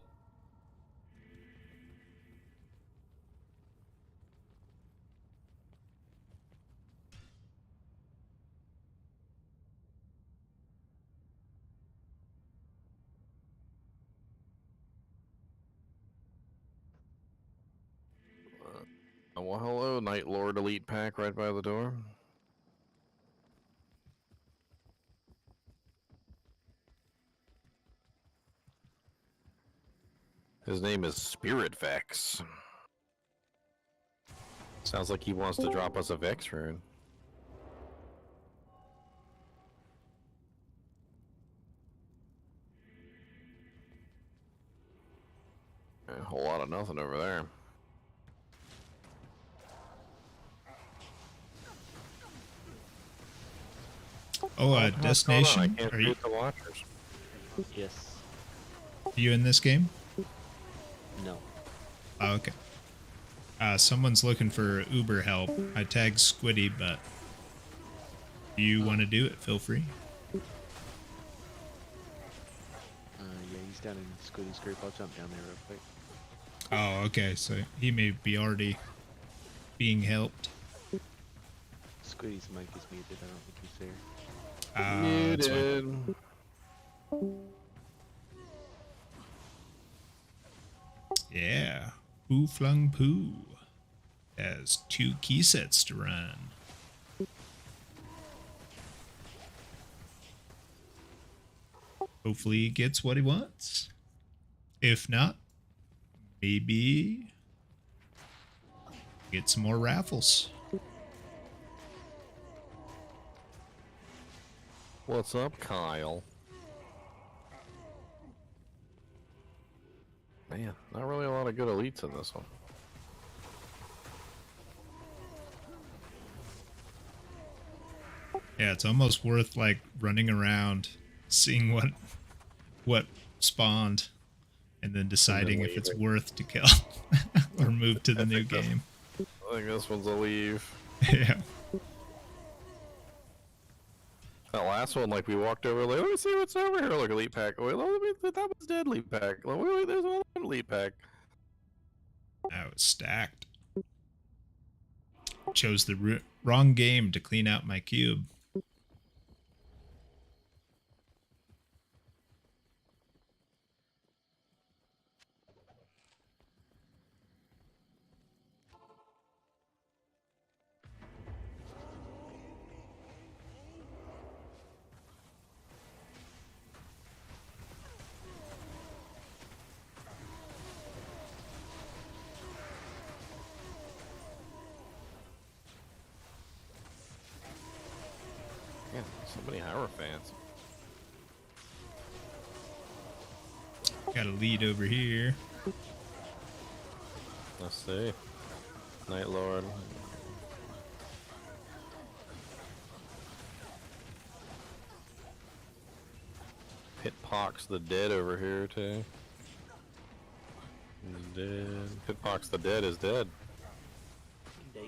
Well, hello, Night Lord Elite Pack right by the door. His name is Spirit Vex. Sounds like he wants to drop us a Vex rune. A whole lot of nothing over there. Oh, I destination. can't Are see you, the watchers. Yes. No. Oh, okay. Someone's looking for Uber help. I tagged Squiddy, but if you want to do it, feel free. Yeah, he's down in Squiddy's group. I'll jump down there real quick. Oh, okay. So he may be already being helped. Squiddy's mic is muted. I don't think he's there. That's fine. Muted. Yeah. Poo Flung Poo has 2 key sets to run. Hopefully he gets what he wants. If not, maybe get some more raffles. What's up, Kyle? Man, not really a lot of good elites in this one. Yeah, it's almost worth like running around seeing what spawned, and then deciding if it's leaving. worth to kill or move to the new game. I think this one's a leave. Yeah. That last one, like we walked over, like, let me see what's over here. Like elite pack. Wait, let me, that was dead elite pack. Like, wait, there's another elite pack. Now it's stacked. Chose the wrong game to clean out my cube. Yeah, so many Hierophants. Got a lead over here. Let's see. Night Lord. Pitpox the Dead over here too. He's dead. Pitpox the Dead is dead. Damn.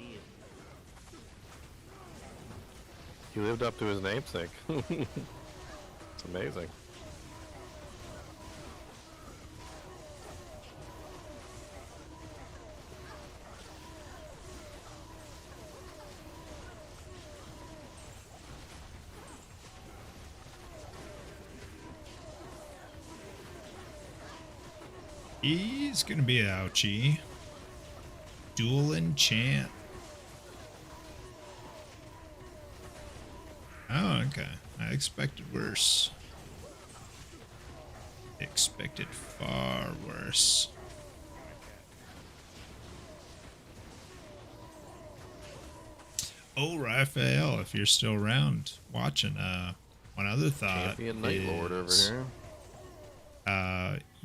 He lived up to his namesake. It's amazing. He's gonna be an ouchie. Dual enchant. Oh, okay. I expected worse. Expected far worse. Oh, Raphael, if you're still around watching, one other thought Champion Night Lord over is, here.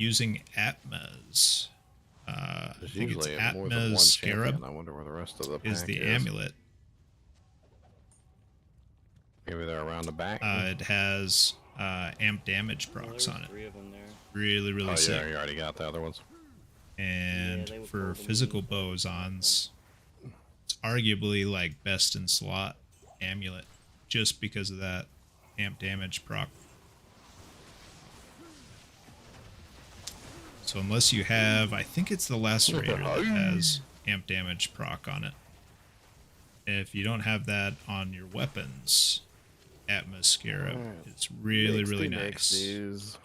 using Atma's. I There's think it's usually more than one Atma's Scarab champion. I wonder where the rest of the pack is the amulet. Maybe they're around the back. It has amp damage procs on it. 3 of them there. Really, really Oh sick. yeah, you already got the other ones. And Yeah, they would for hold them physical in. bosons, it's arguably like best in slot amulet, just because of that amp damage proc. So unless you have, I think it's the Lacerator that has amp damage proc on it. If you don't have that on your weapons, Atma Scarab is really, really nice.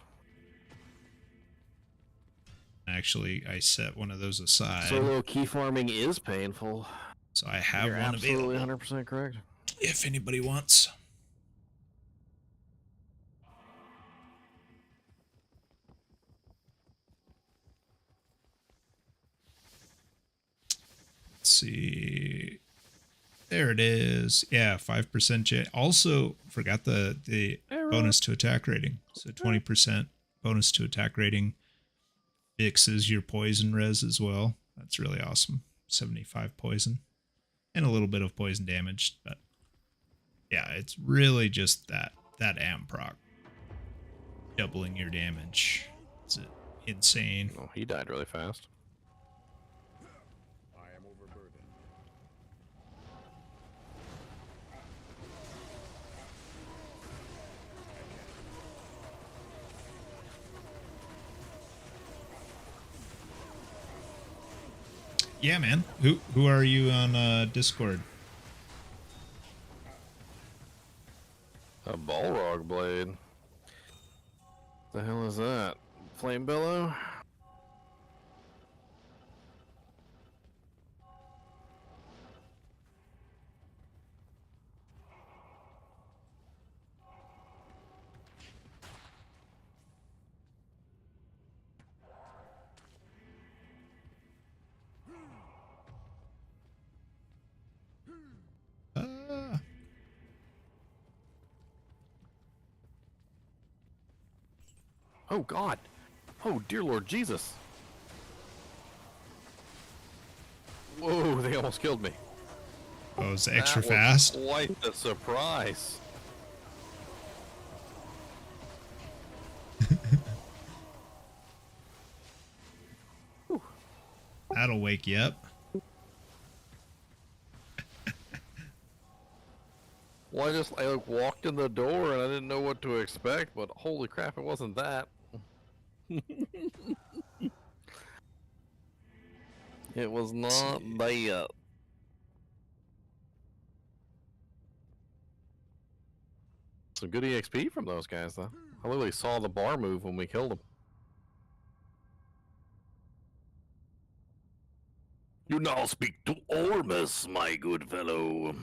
Actually, I set one of those aside. Solo key farming is painful. So I have You're one absolutely available. 100% correct. If anybody wants. Let's see. There it is. Yeah, 5% chance. Also, forgot the bonus to attack rating. So 20% bonus to attack rating fixes your poison res as well. That's really awesome. 75 poison. And a little bit of poison damage, but yeah, it's really just that amp proc. Doubling your damage. It's insane. Oh, he died really fast. I am overburdened. Yeah, man. Who are you on Discord? A Balrog blade. The hell is that? Flame Billow? Oh God! Oh dear Lord Jesus! Whoa! They almost killed me. Oh, it's extra That was fast? Quite the surprise. That'll wake you up. Well, I like, walked in the door and I didn't know what to expect, but holy crap, it wasn't that. It was not that. Some good EXP from those guys, though. I literally saw the bar move when we killed them. You now speak to Ormus, my good fellow.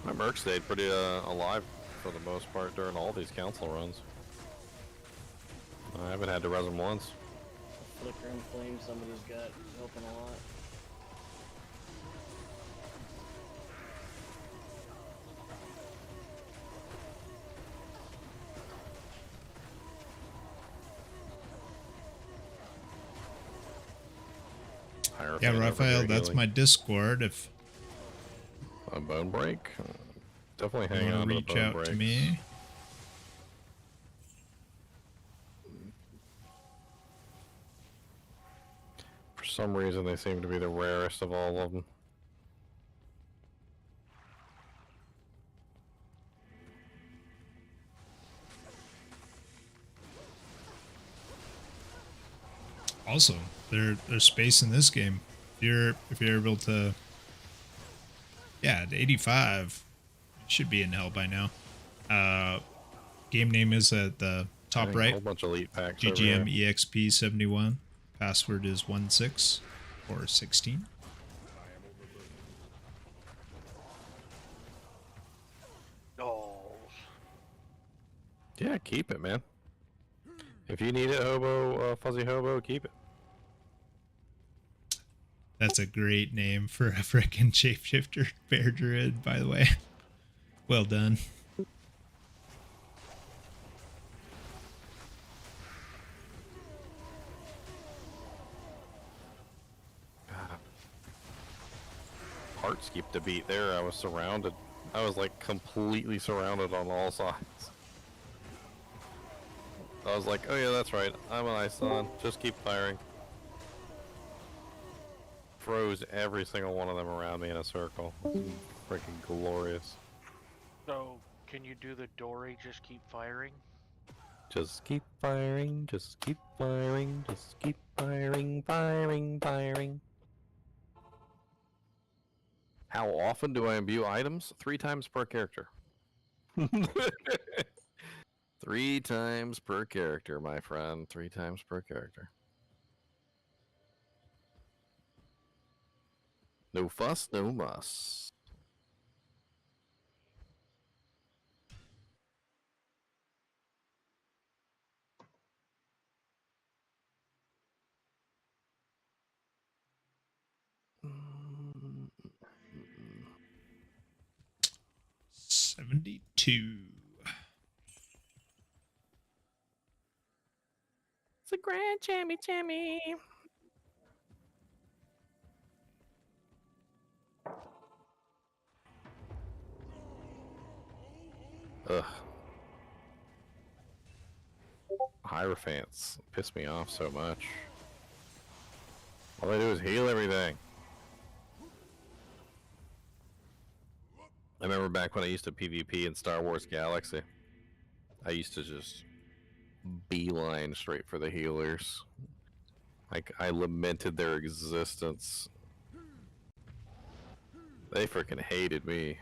My merc stayed pretty alive for the most part during all these council runs. I haven't had to res them once. Flicker and flame, somebody's got helping a lot. Yeah, Raphael, that's my Discord. If a bone break, definitely you hang want on to to reach the bone out breaks. to me. For some reason, they seem to be the rarest of all of them. Also, there's space in this game. If you're able to, yeah, at 85, it should be in hell by now. Game name is at the top A right. whole bunch of elite packs over GGM here. EXP 71. Password is 16 or 16. Oh. Yeah, keep it, man. If you need it, Hobo, Fuzzy Hobo, keep it. That's a great name for a frickin' shapeshifter bear druid, by the way. Well done. Heart skipped a beat there. I was surrounded. I was like completely surrounded on all sides. I was like, oh yeah, that's right. I'm an Ison. Just keep firing. Froze every single one of them around me in a circle. Freaking glorious. So, can you do the Dory just keep firing? Just keep firing, just keep firing, just keep firing, firing, firing. How often do I imbue items? 3 times per character. 3 times per character, my friend. 3 times per character. No fuss, no muss. Mm. 72. It's a grand chammy. Ugh. Hierophants piss me off so much. All they do is heal everything. I remember back when I used to PvP in Star Wars Galaxy. I used to just beeline straight for the healers. Like, I lamented their existence. They freaking hated me.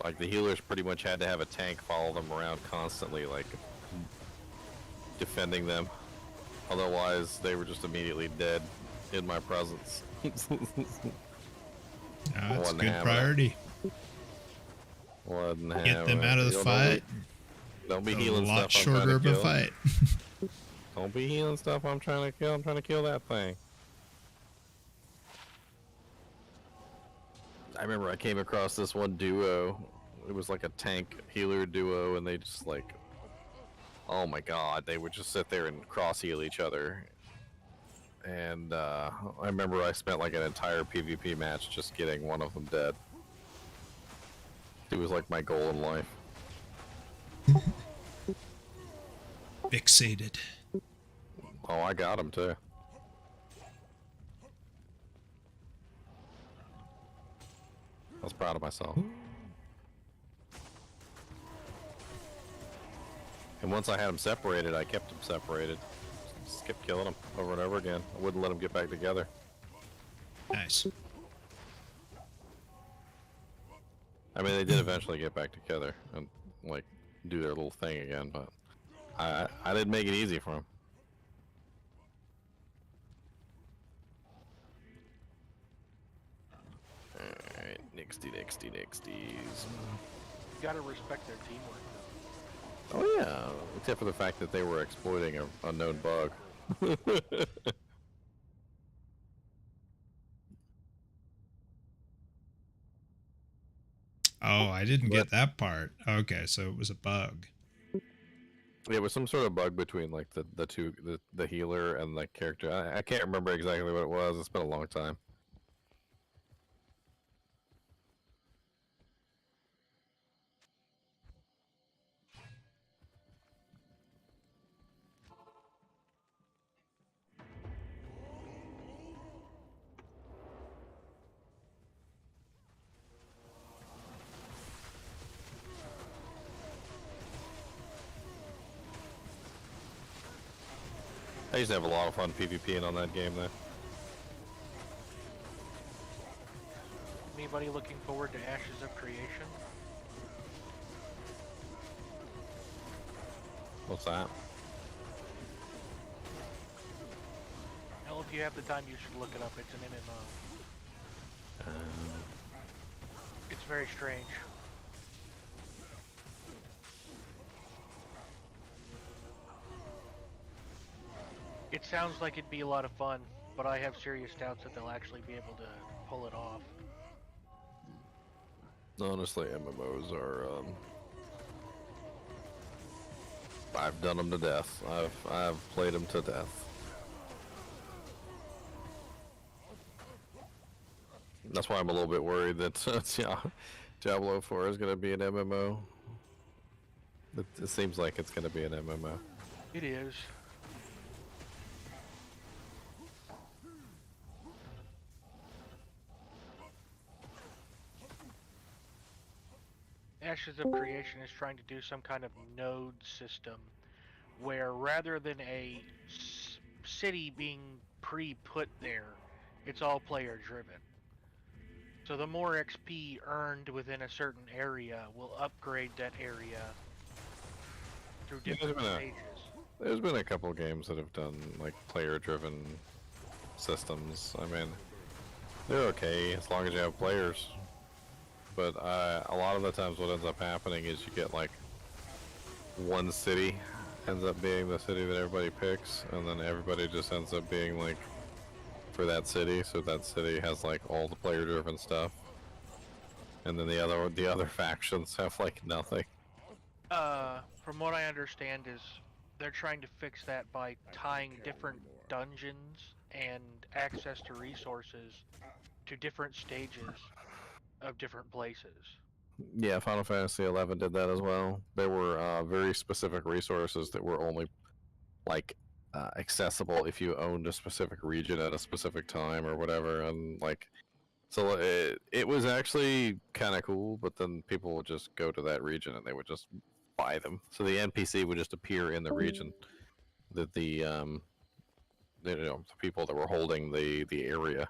Like, the healers pretty much had to have a tank follow them around constantly, like, defending them. Otherwise, they were just immediately dead in my presence. That's a good priority. Wouldn't Get have them it. out of the Don't fight. Don't be A healing lot stuff I'm trying shorter to of a kill. fight. Don't be healing stuff I'm trying to kill. I'm trying to kill that thing. I remember I came across this one duo. It was like a tank healer duo, and they just like, oh my god, they would just sit there and cross heal each other. And I remember I spent like an entire PvP match just getting one of them dead. It was like my goal in life. Fixated. Oh, I got him too. I was proud of myself. And once I had them separated, I kept them separated. Just kept killing them over and over again. I wouldn't let them get back together. Nice. I mean, they did eventually get back together and like do their little thing again, but I didn't make it easy for them. Alright, nixties. You gotta respect their teamwork. Oh yeah, except for the fact that they were exploiting a known bug. Oh, I didn't get that part. Okay, so it was a bug. Yeah, it was some sort of bug between like the healer and the character. I can't remember exactly what it was. It's been a long time. I used to have a lot of fun PvPing on that game though. Anybody looking forward to Ashes of Creation? What's that? Well, if you have the time, you should look it up. It's an MMO. It's very strange. It sounds like it'd be a lot of fun, but I have serious doubts that they'll actually be able to pull it off. Honestly, MMOs are. I've done them to death. I've played them to death. That's why I'm a little bit worried that Diablo 4 is going to be an MMO. It seems like it's going to be an MMO. It is. Ashes of Creation is trying to do some kind of node system where rather than a city being pre-put there, it's all player driven. So the more XP earned within a certain area will upgrade that area through different stages. There's been a couple games that have done like player-driven systems. I mean, they're okay as long as you have players. But a lot of the times what ends up happening is you get like one city ends up being the city that everybody picks, and then everybody just ends up being like for that city, so that city has like all the player driven stuff. And then the other factions have like nothing. From what I understand is they're trying to fix that by tying different dungeons and access to resources to different stages of different places. Yeah, Final Fantasy XI did that as well. There were very specific resources that were only like accessible if you owned a specific region at a specific time or whatever, and like so it was actually kind of cool. But then people would just go to that region and they would just buy them. So the NPC would just appear in the region that the people that were holding the area.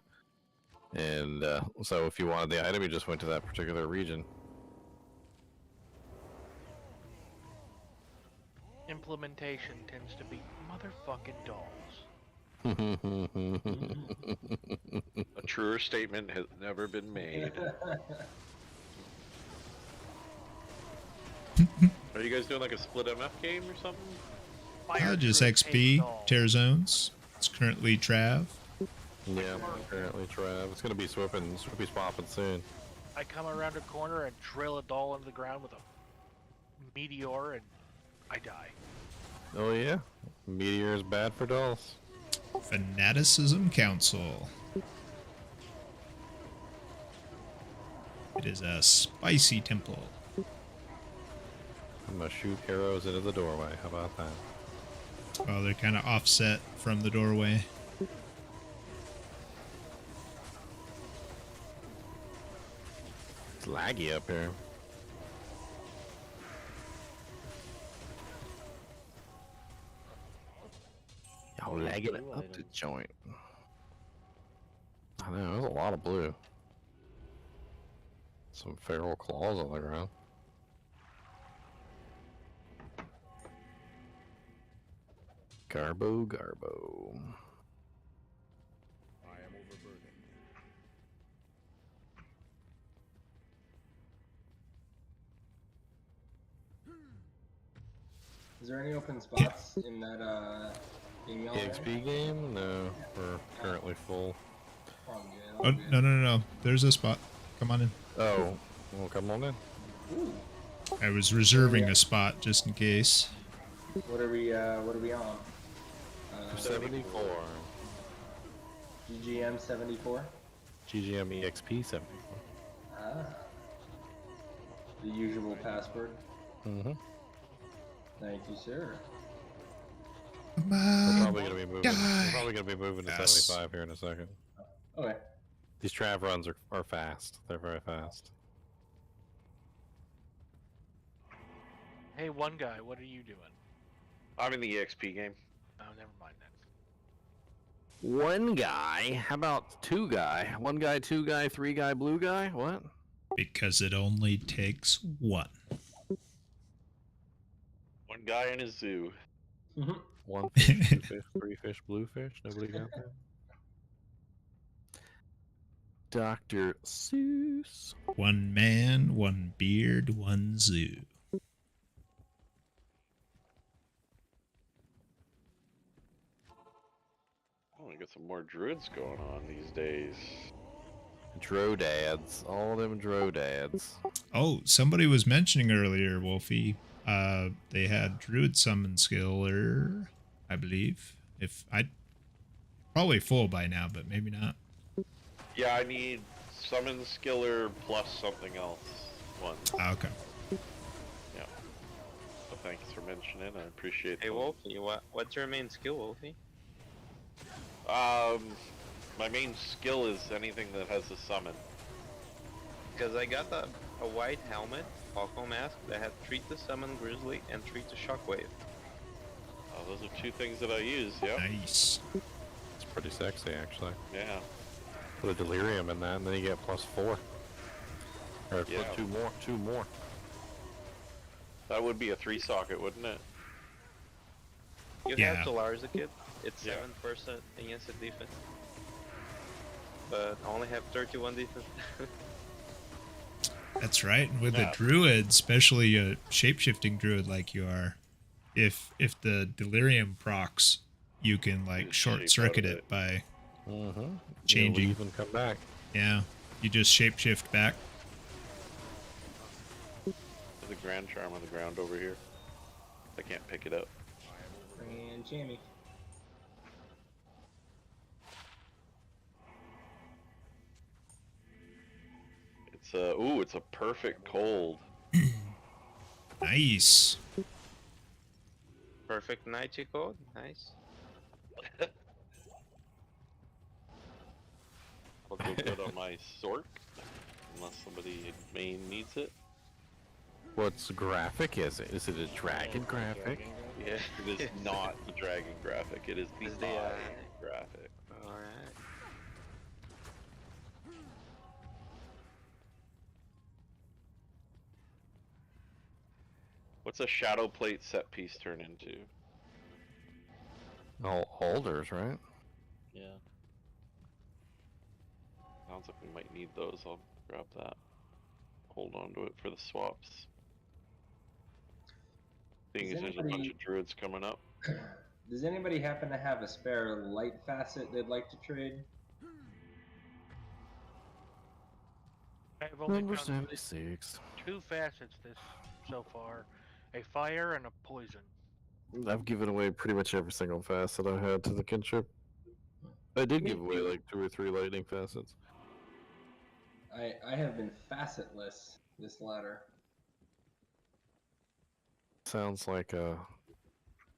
And so if you wanted the item, you just went to that particular region. Implementation tends to be motherfucking dolls. A truer statement has never been made. Are you guys doing like a split MF game or something? Just XP, tear zones. It's currently Trav. Yeah, apparently Trav. It's gonna be swapping soon. I come around a corner and drill a doll into the ground with a meteor, and I die. Oh yeah, meteor is bad for dolls. Fanaticism Council. It is a spicy temple. I'm gonna shoot arrows into the doorway. How about that? Oh, they're kind of offset from the doorway. It's laggy up here. Y'all lagging it up the joint. I know, there's a lot of blue. Some feral claws on the ground. Garbo. I am overburdened. Is there any open spots in that email? EXP game? No, we're currently full. Oh, no. There's a spot. Come on in. Oh, well, come on in. Ooh. I was reserving a spot just in case. What are we on? 74. GGM 74? GGM EXP 74. Ah. The usual password. Mm-hmm. Thank you, sir. We're probably gonna be moving to 75 here in a second. Okay. These trav runs are fast. They're very fast. Hey, one guy, what are you doing? I'm in the EXP game. Oh, never mind then. One guy? How about two guy? One guy, two guy, three guy, blue guy? What? Because it only takes one. One guy in a zoo. One fish, two fish, three fish, blue fish. Nobody got that? Dr. Seuss. One man, one beard, one zoo. I want to get some more druids going on these days. Drodads. All them drodads. Oh, somebody was mentioning earlier, Wolfie. They had druid summon skiller, I believe. If I probably full by now, but maybe not. Yeah, I need summon skiller plus something else. One. Okay. Yeah. So thanks for mentioning. I appreciate. Hey Wolfie, what's your main skill, Wolfie? My main skill is anything that has a summon. Because I got a white helmet, Falco mask that had treat the summon grizzly and treat the shockwave. Oh, those are two things that I use. Yeah. Nice. It's pretty sexy, actually. Yeah. Put a delirium in that, and then you get +4. Or Yeah. put two more. That would be a 3-socket, wouldn't it? You Yeah. have Solaris a kid. It's Yeah. 7% against the defense. But I only have 31 defense. That's right. And with Yeah. a druid, especially a shape-shifting druid like you are, if the delirium procs, you can like Just short shape circuit out of it by Mm-hmm. changing. Leave and come back. Yeah, you just shape-shift back. There's a grand charm on the ground over here. I can't pick it up. And Jamie. It's a perfect cold. Nice. Perfect night you code. Nice. I'll go good on my Sork, unless somebody main needs it. What's graphic is it? Is it a dragon graphic? Yeah, it is not the dragon graphic. It is the Is the, eye graphic. Alright. What's a shadow plate set piece turn into? All holders, right? Yeah. Sounds like we might need those. I'll grab that. Hold on to it for the swaps. Seeing Does as there's a bunch anybody- of druids coming up. Does anybody happen to have a spare light facet they'd like to trade? I've only Number found 76. 2 facets this so far, a fire and a poison. I've given away pretty much every single facet I had to the kinship. I did Me give away too. like 2 or 3 lightning facets. I have been facetless this ladder. Sounds like an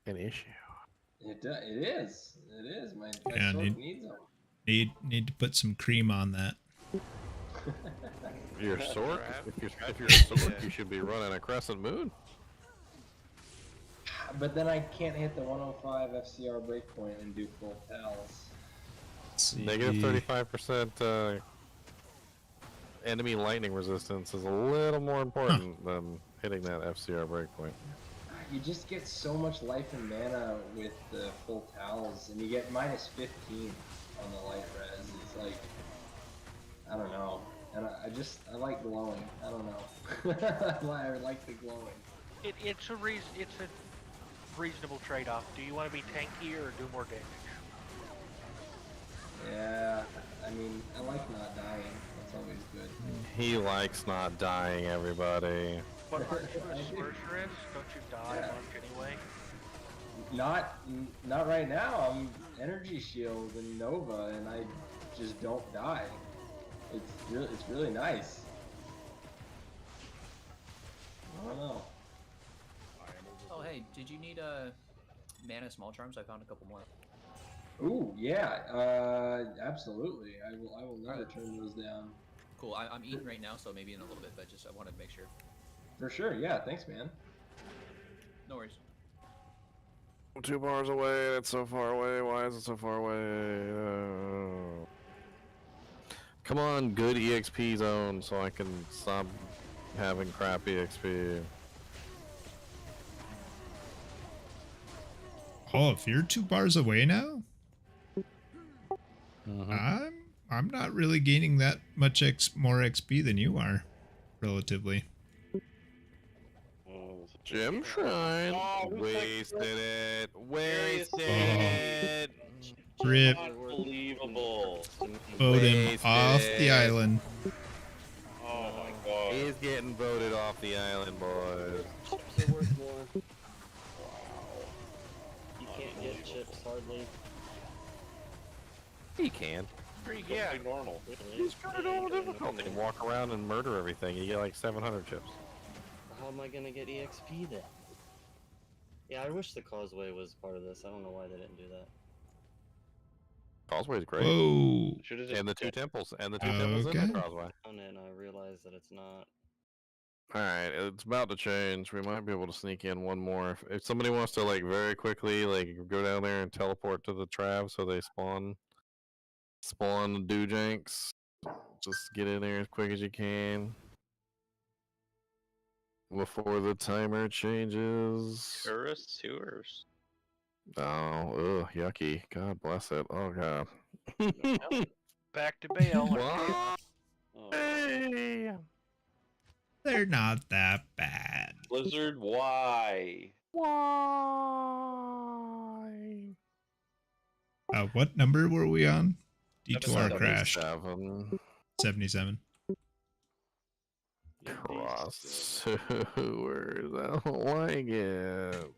issue. It is. It is. My Yeah, sword needs them. Need to put some cream on that. Your sword? If you're a sword, you should be running a crescent moon. But then I can't hit the 105 FCR breakpoint and do full tells. Negative 35% enemy lightning resistance is a little more important than hitting that FCR breakpoint. You just get so much life and mana with the full towels, and you get minus 15 on the light res. It's like, I don't know. And I like glowing. I don't know. I like the glowing. It's a reasonable trade-off. Do you want to be tanky or do more damage? Yeah, I mean, I like not dying. That's always good. He likes not dying, everybody. But aren't you a sorceress? Don't you die much anyway? Not right now. I'm energy shield and Nova, and I just don't die. It's really nice. I don't know. Oh, hey, did you need mana small charms? I found a couple more. Ooh, yeah, absolutely. I will never turn those down. Cool. I'm eating right now, so maybe in a little bit, but I wanted to make sure. For sure, yeah. Thanks, man. No worries. 2 bars away, it's so far away. Why is it so far away? Oh. Come on, good EXP zone, so I can stop having crap EXP. Oh, if you're 2 bars away now, Mm-hmm. I'm not really gaining that much more XP than you are, relatively. Gem Shrine. Wasted it. Wasted it. Rip. Unbelievable. Vote him off the island. Oh my god. He's getting voted off the island, boys. Chips are worth more. You can't get chips hardly. He can. Yeah, normal. He's got it all difficulty. You can walk around and murder everything. You get like 700 chips. How am I gonna get EXP then? Yeah, I wish the causeway was part of this. I don't know why they didn't do that. Causeway's great. Whoa. And the 2 temples. And the 2 temples in the causeway. And I realized that it's not. Alright, it's about to change. We might be able to sneak in one more. If somebody wants to, like, very quickly, like, go down there and teleport to the Trav so they spawn the Doojanks, just get in there as quick as you can before the timer changes. Tourist sewers. Oh, ugh, yucky. God bless it. Oh, God. Back to bail. Hey! They're not that bad. Blizzard, why? Why? What number were we on? D2R crashed. 77. 77. Cross sewers. I don't like it.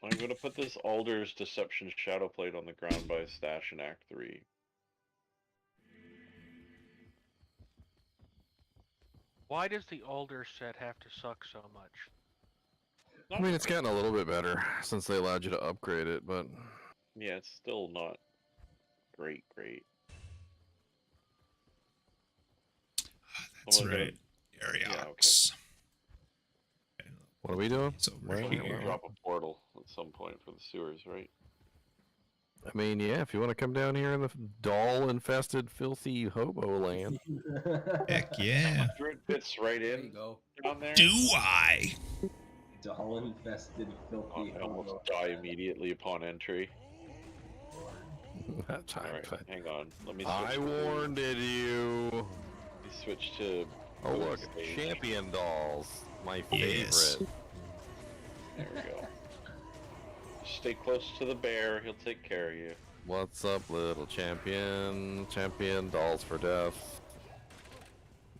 I'm gonna put this Alder's Deception Shadow Plate on the ground by a stash in Act 3. Why does the older set have to suck so much? I mean, it's gotten a little bit better since they allowed you to upgrade it, but Yeah, it's still not great. That's right. Ariox. what are we doing? It's over Where- You here. can drop a portal at some point for the sewers, right? I mean, yeah, if you want to come down here in the doll-infested, filthy hobo land. Heck yeah. Druid fits right There in you go. down there. Do I? Doll infested, filthy. I almost die immediately upon entry. That's Alright, hang on. Let me I switch warned you. Let me switch to Oh, Moon look, stage. champion dolls. My Yes. favorite. There we go. Stay close to the bear. He'll take care of you. What's up, little champion? Champion dolls for death.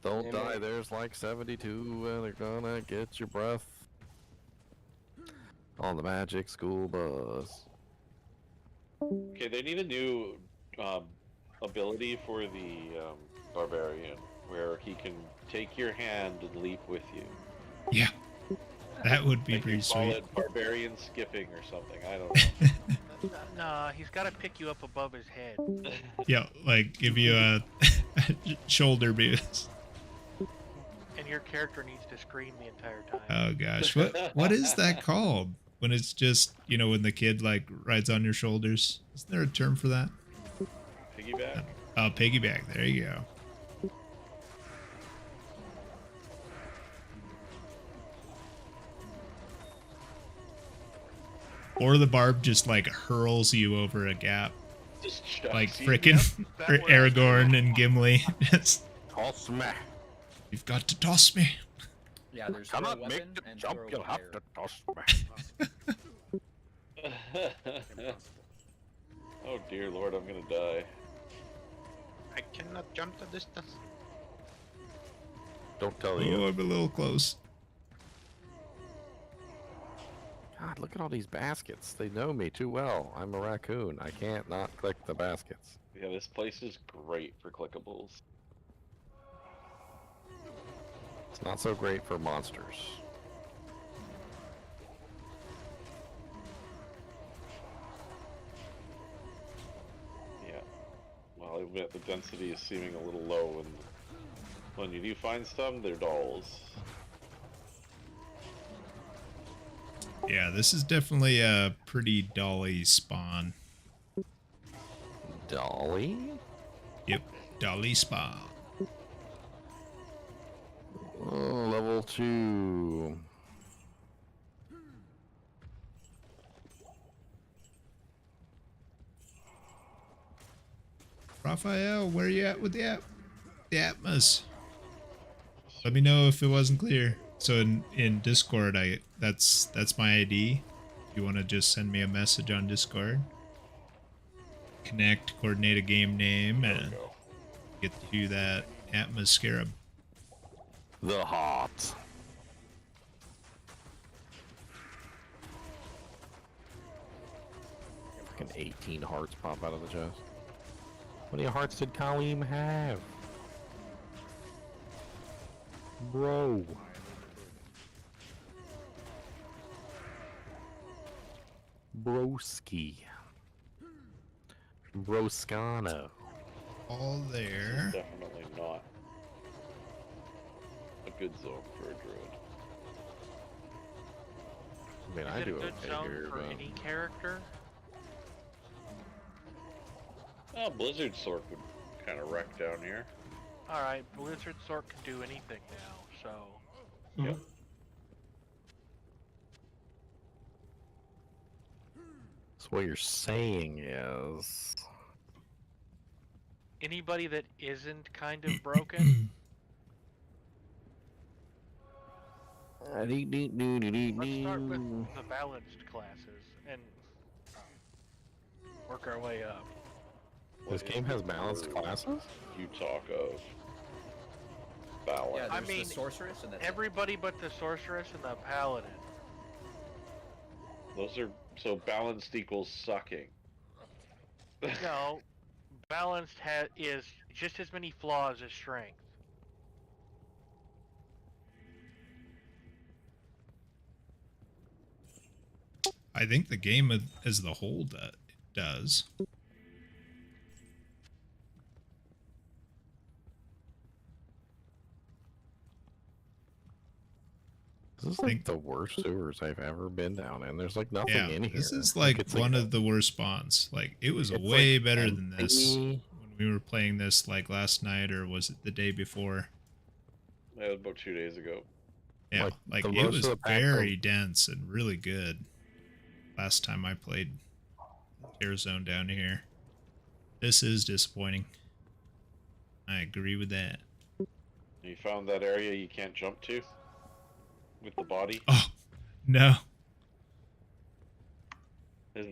Don't Hey, die. mate. There's like 72, and they're gonna get your breath on the magic school bus. Okay, they need a new ability for the barbarian, where he can take your hand and leap with you. Yeah, that would be They pretty can call sweet. it barbarian skipping or something. I don't know. Nah, he's got to pick you up above his head. Yeah, like give you a shoulder boost. And your character needs to scream the entire time. Oh gosh, what is that called? When it's just, you know, when the kid like rides on your shoulders. Isn't there a term for that? Piggyback? Oh, piggyback. There you go. Or the barb just like hurls you over a gap. Just Like chucks you. frickin' Yep, Aragorn and Gimli. Just, toss me. You've got to toss me. Yeah, there's Cannot throw a make weapon the and jump, throw a you'll have fire. to toss me. Oh dear lord, I'm gonna die. I cannot jump the distance. Don't tell Oh, you. I'm a little close. God, look at all these baskets. They know me too well. I'm a raccoon. I can't not click the baskets. Yeah, this place is great for clickables. It's not so great for monsters. Yeah. Well, I admit the density is seeming a little low, and when you do find some, they're dolls. Yeah, this is definitely a pretty dolly spawn. Dolly? Yep, dolly spawn. Oh, level 2. Raphael, where you at with the Atmos? Let me know if it wasn't clear. So in Discord, that's my ID. If you want to just send me a message on Discord, connect, coordinate a game name, and get to that Atmos Scarab. The heart. Fucking 18 hearts pop out of the chest. How many hearts did Kaleem have? Bro. Broski. Broscano. All there. Definitely not a good zone for a druid. I mean, Is I it do a good okay zone here, for but... any character? Oh, Blizzard Sword would kind of wreck down here. Alright, Blizzard Sword can do anything now, so... Yep. So what you're saying is... Anybody that isn't kind of broken, let's start with the balanced classes and work our way up. This game has balanced classes? You talk of balance. Yeah, I there's mean, the sorceress and that's it. everybody but the sorceress and the paladin. Those are so balanced equals sucking. No, balanced is just as many flaws as strength. I think the game as the whole does. This is like the worst sewers I've ever been down in. There's like nothing Yeah, in here. this is like it's one like of the worst spawns. Like it was it's way like better than this empty. when we were playing this like last night, or was it the day before? That was about 2 days ago. Yeah, like the it most was of the pack very dense and really good. Last time I played Tear Zone down here. This is disappointing. I agree with that. You found that area you can't jump to with the body? Oh, no.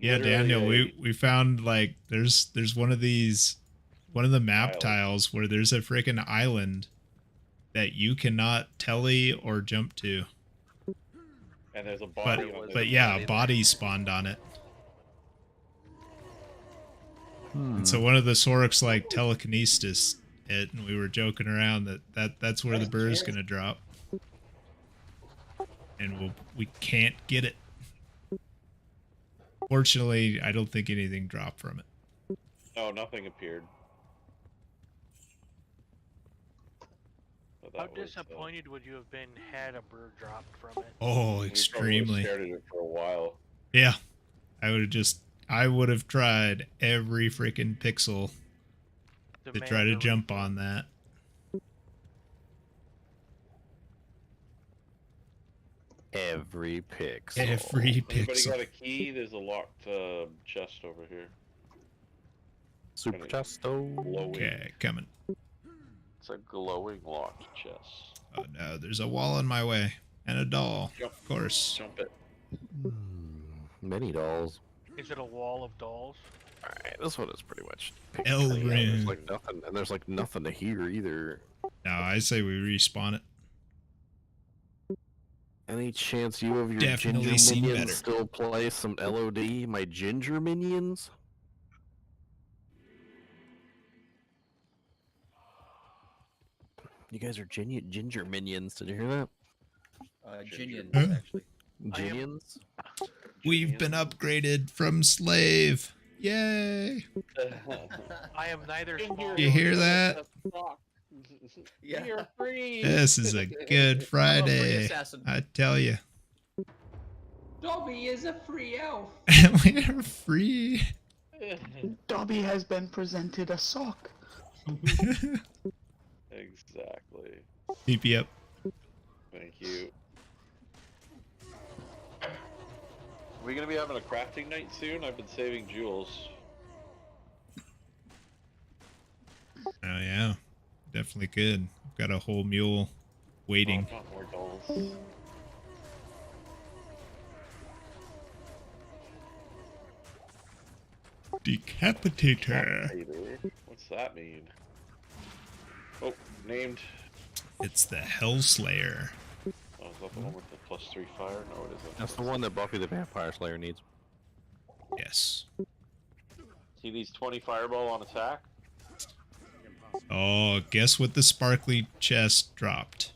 Yeah, Daniel, we found like there's one of the map tiles where there's a freaking island that you cannot telly or jump to. And there's a body on But yeah, a body spawned on it. And so one of the Sorks like telekinesis it, and we were joking around that's where the bird's gonna drop. And we can't get it. Fortunately, I don't think anything dropped from it. No, nothing appeared. But How that was, disappointed would you have been had a bird dropped from it? Oh, we extremely. probably stared at it for a while. Yeah. I would have tried every freaking pixel to try to jump on that. Every pixel. Every Anybody pixel. got a key? There's a locked chest over here. Super chesto. Okay, coming. It's a glowing locked chest. Oh no, there's a wall in my way. And a doll. Jump. Of course. Jump it. Many dolls. Is it a wall of dolls? Alright, this one is pretty much. Elrune. There's like nothing, and there's like nothing to hear either. No, I say we respawn it. Any chance you of your Definitely ginger seen minions better. still play some LOD? My ginger minions? You guys are ginger minions. Did you hear that? Ginions, Huh? actually. Ginions? We've been upgraded from slave. Yay! I am neither small. You hear that? Yeah. You're free. This is a good Friday. assassin. I tell you. Dobby is a free elf. We're free. Dobby has been presented a sock. Exactly. TP up. Thank you. Are we gonna be having a crafting night soon? I've been saving jewels. Oh yeah, definitely could. Got a whole mule waiting. Oh, not more dolls. Decapitator. What's that mean? Oh, named. It's the Hellslayer. Oh, is that the one with the +3 fire? No, it isn't. That's the one that Buffy the Vampire Slayer needs. Yes. See these 20 fireball on attack? Oh, guess what the sparkly chest dropped?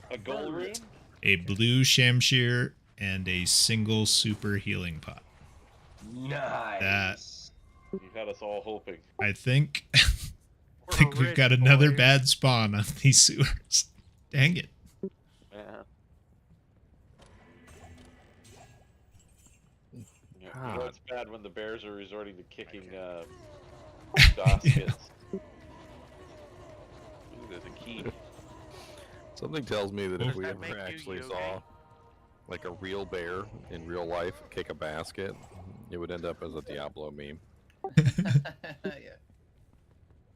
A gold rune? A blue Shamshir and a single super healing pot. Nice. That You had us all hoping. I think we've got another bad spawn on these sewers. Dang it. Yeah. You know it's bad when the bears are resorting to kicking baskets. Ooh, there's a key. Something tells me that if Does we that make ever you actually Yogi? saw like a real bear in real life kick a basket, it would end up as a Diablo meme. Yeah.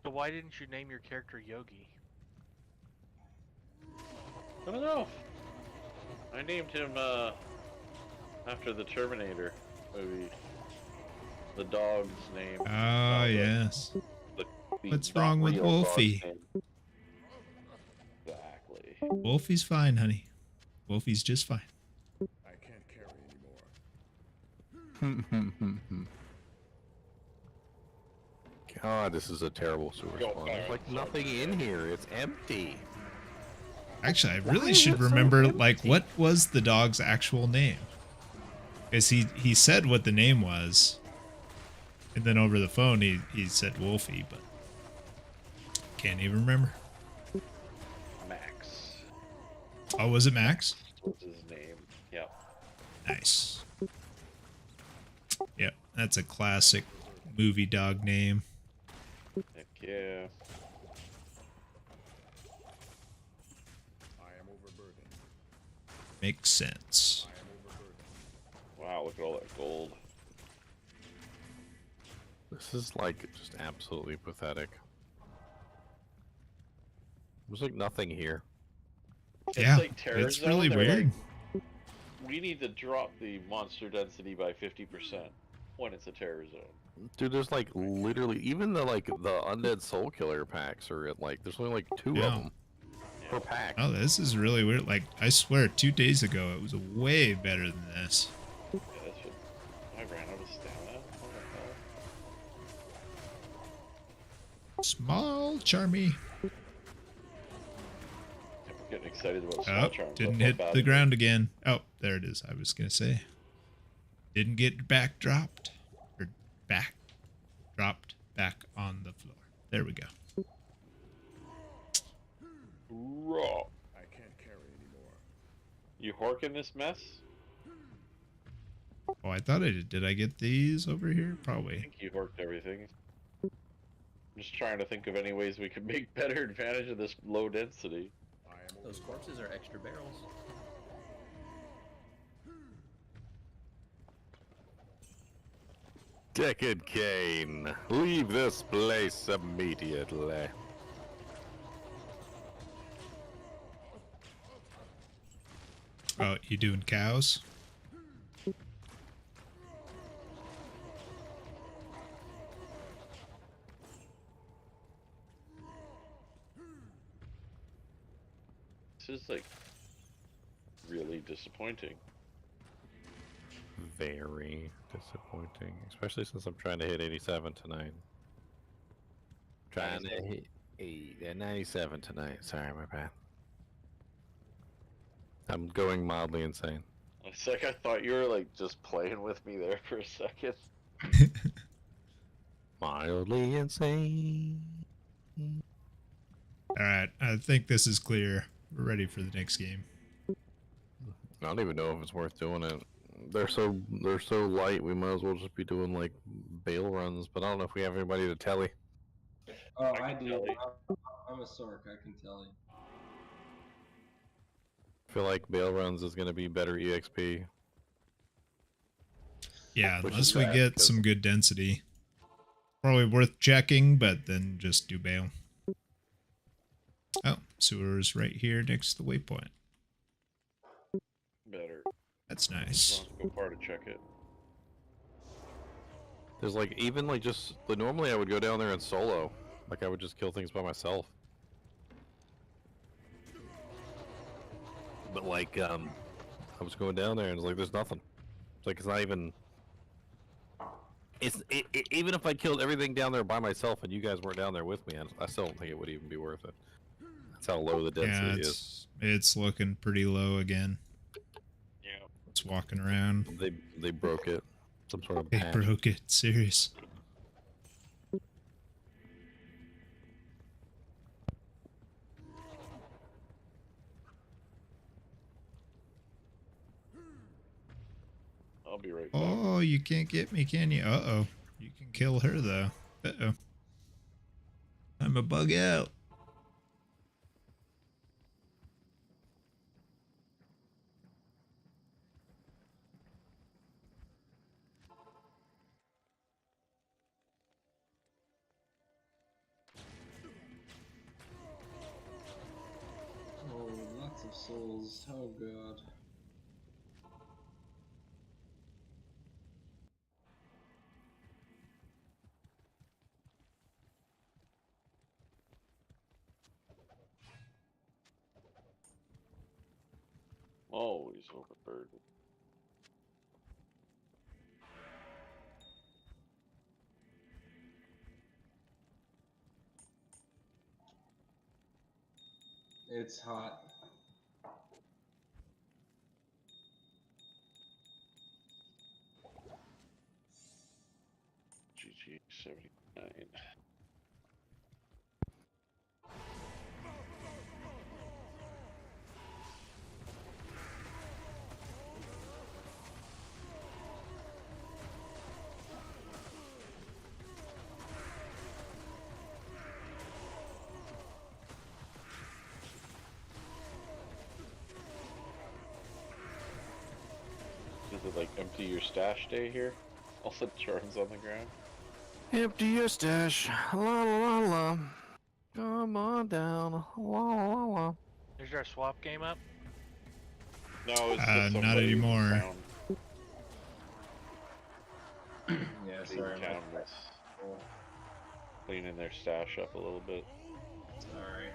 So why didn't you name your character Yogi? I don't know. I named him after the Terminator movie. The dog's name. Oh, yes. The What's not wrong with real dog's Wolfie? name. Exactly. Wolfie's fine, honey. Wolfie's just fine. I can't carry anymore. God, this is a terrible sewer spawn. There's like nothing in here. It's empty. Actually, I Why really is should it so remember, empty? like, what was the dog's actual name? Because he said what the name was. And then over the phone, he said Wolfie, but can't even remember. Max. Oh, was it Max? What's his name? Yeah. Nice. Yep, that's a classic movie dog name. Heck yeah. I am overburdened. Makes sense. I am overburdened. Wow, look at all that gold. This is like just absolutely pathetic. There's like nothing here. Yeah, like Terra it's Zone, really they're weird. we need to drop the monster density by 50% when it's a terror zone. Dude, there's like literally even the undead soul killer packs are at like there's only like 2 of Yeah. them per pack. Oh, this is really weird. Like, I swear, 2 days ago, it was way better than this. Yeah, that's what I ran out of stamina. What the hell? Small Charmy. Yeah, we're getting excited about small Oh, charms. didn't That's hit not bad the at ground again. Oh, there it is. I was going to say. Didn't get back dropped. Or back. Dropped back on the floor. There we go. Raw. I can't carry anymore. You horking this mess? Oh, I thought I did. Did I get these over here? I Probably. think you horked everything. I'm just trying to think of any ways we could make better advantage of this low density. Those corpses are extra barrels. Decade Kane, leave this place immediately. Oh, you doing cows? This is like really disappointing. Very disappointing, especially since I'm trying to hit 87 tonight. Trying to hit 97 tonight. Sorry, my bad. I'm going mildly insane. It's like I thought you were like just playing with me there for a second. Mildly insane. Alright, I think this is clear. We're ready for the next game. I don't even know if it's worth doing it. They're so light. We might as well just be doing like bail runs. But I don't know if we have anybody to telly. Oh, I do. I'm a Sork, I can tell you. I feel like bail runs is going to be better EXP. Yeah, Which unless is we rad, get 'cause- some good density. Probably worth checking, but then just do bail. Oh, sewer's right here next to the waypoint. Better. That's nice. Let's go far to check it. There's like even like just normally I would go down there and solo. Like I would just kill things by myself. But like I was going down there and it's like there's nothing. It's like it's not even. Even if I killed everything down there by myself and you guys weren't down there with me, I still don't think it would even be worth it. That's how low the Yeah, density is. it's looking pretty low again. Yeah. It's walking around. They broke it. Some sort of They patch. broke it. Serious. I'll be right back. Oh, you can't get me, can you? Uh-oh. You can kill her, though. Uh-oh. I'm a bug out. Oh, lots of souls. Oh god. Always overburdened. It's hot. GG 79. Is it like empty your stash day here? All the charms on the ground? Empty your stash. La la la. Come on down. La la la. Is there a swap game up? No, it's just Not somebody in anymore. town. Yeah, Somebody sorry. in town that's cleaning their stash up a little bit. Sorry.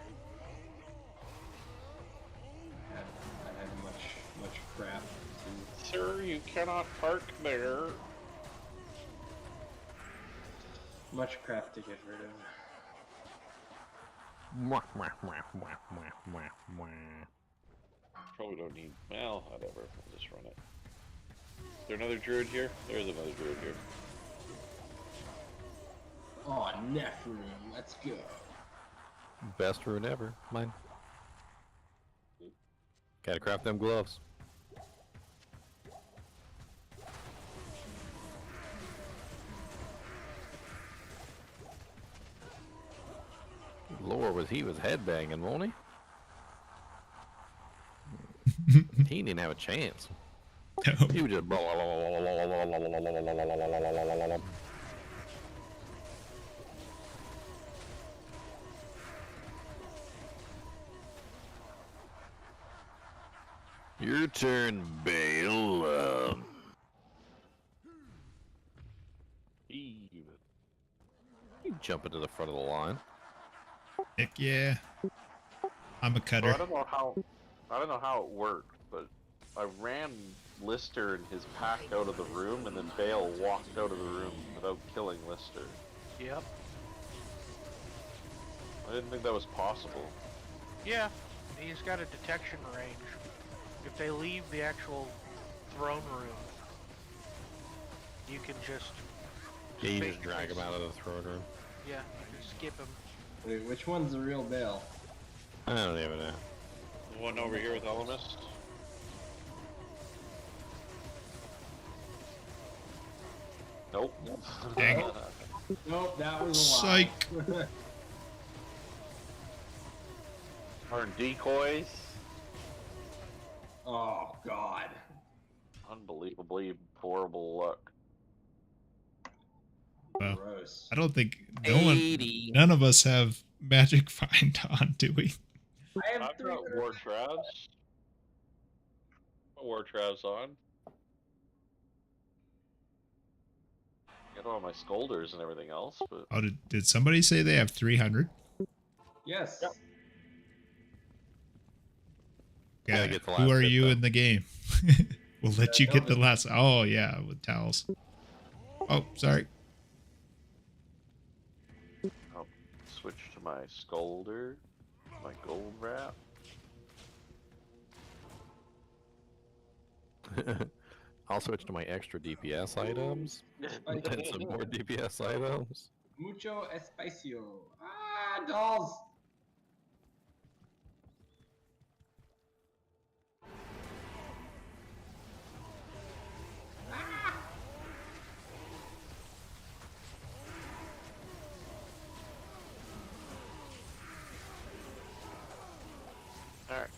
I had much crap too. Sir, you cannot park there. Much crap to get rid of. Probably don't need. Well, whatever. We'll just run it. Is there another druid here? There's another druid here. Oh, neck room. Let's go. Best rune ever. Mine. Gotta craft them gloves. Lord, he was headbanging, won't he? He didn't have a chance. No. He was just. Your turn, Bale. You jump into the front of the line. Heck yeah. I'm a So cutter. I don't know how it worked, but I ran Lister and his pack out of the room, and then Bale walked out of the room without killing Lister. Yep. I didn't think that was possible. Yeah, he's got a detection range. If they leave the actual throne room, you can just... Yeah, you make just drag him out of the throne room. Yeah, you can skip him. Wait, which one's the real Bale? I don't even know. The one over here with Elemist? Nope. Dang it. Nope, that was a lie. Psych. Our decoys? Oh, God. Unbelievably horrible luck. Well, Gross. I don't think none of us have magic find on, do we? I have I've got War Travs. War Travs on. Got all my Scolders and everything else, but... Oh, did somebody say they have 300? Yes. Yep. Yeah. Get the Who last are hit, you though. in the game? We'll let you get the last. Oh yeah, with towels. Oh, sorry. I'll switch to my Scolder, my Gold Wrap. I'll switch to my extra DPS items. And some more DPS items. Mucho espacio. Ah, dolls. Alright.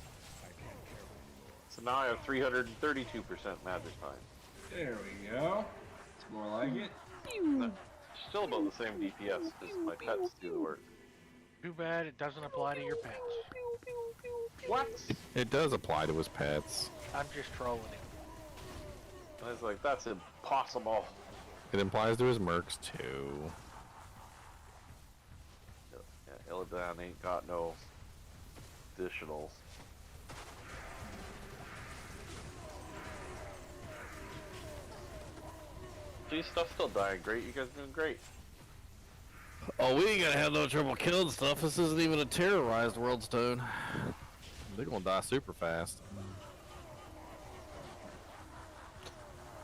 So now I have 332% magic time. There we go. It's more like it. Still about the same DPS, because my pets do the work. Too bad it doesn't apply to your pets. What? It does apply to his pets. I'm just trolling him. I was like, that's impossible. It applies to his mercs too. Yeah, Illidan ain't got no additionals. Gee, stuff's still dying great. You guys doing great. Oh, we ain't gonna have no trouble killing stuff. This isn't even a terrorized world stone. They're gonna die super fast.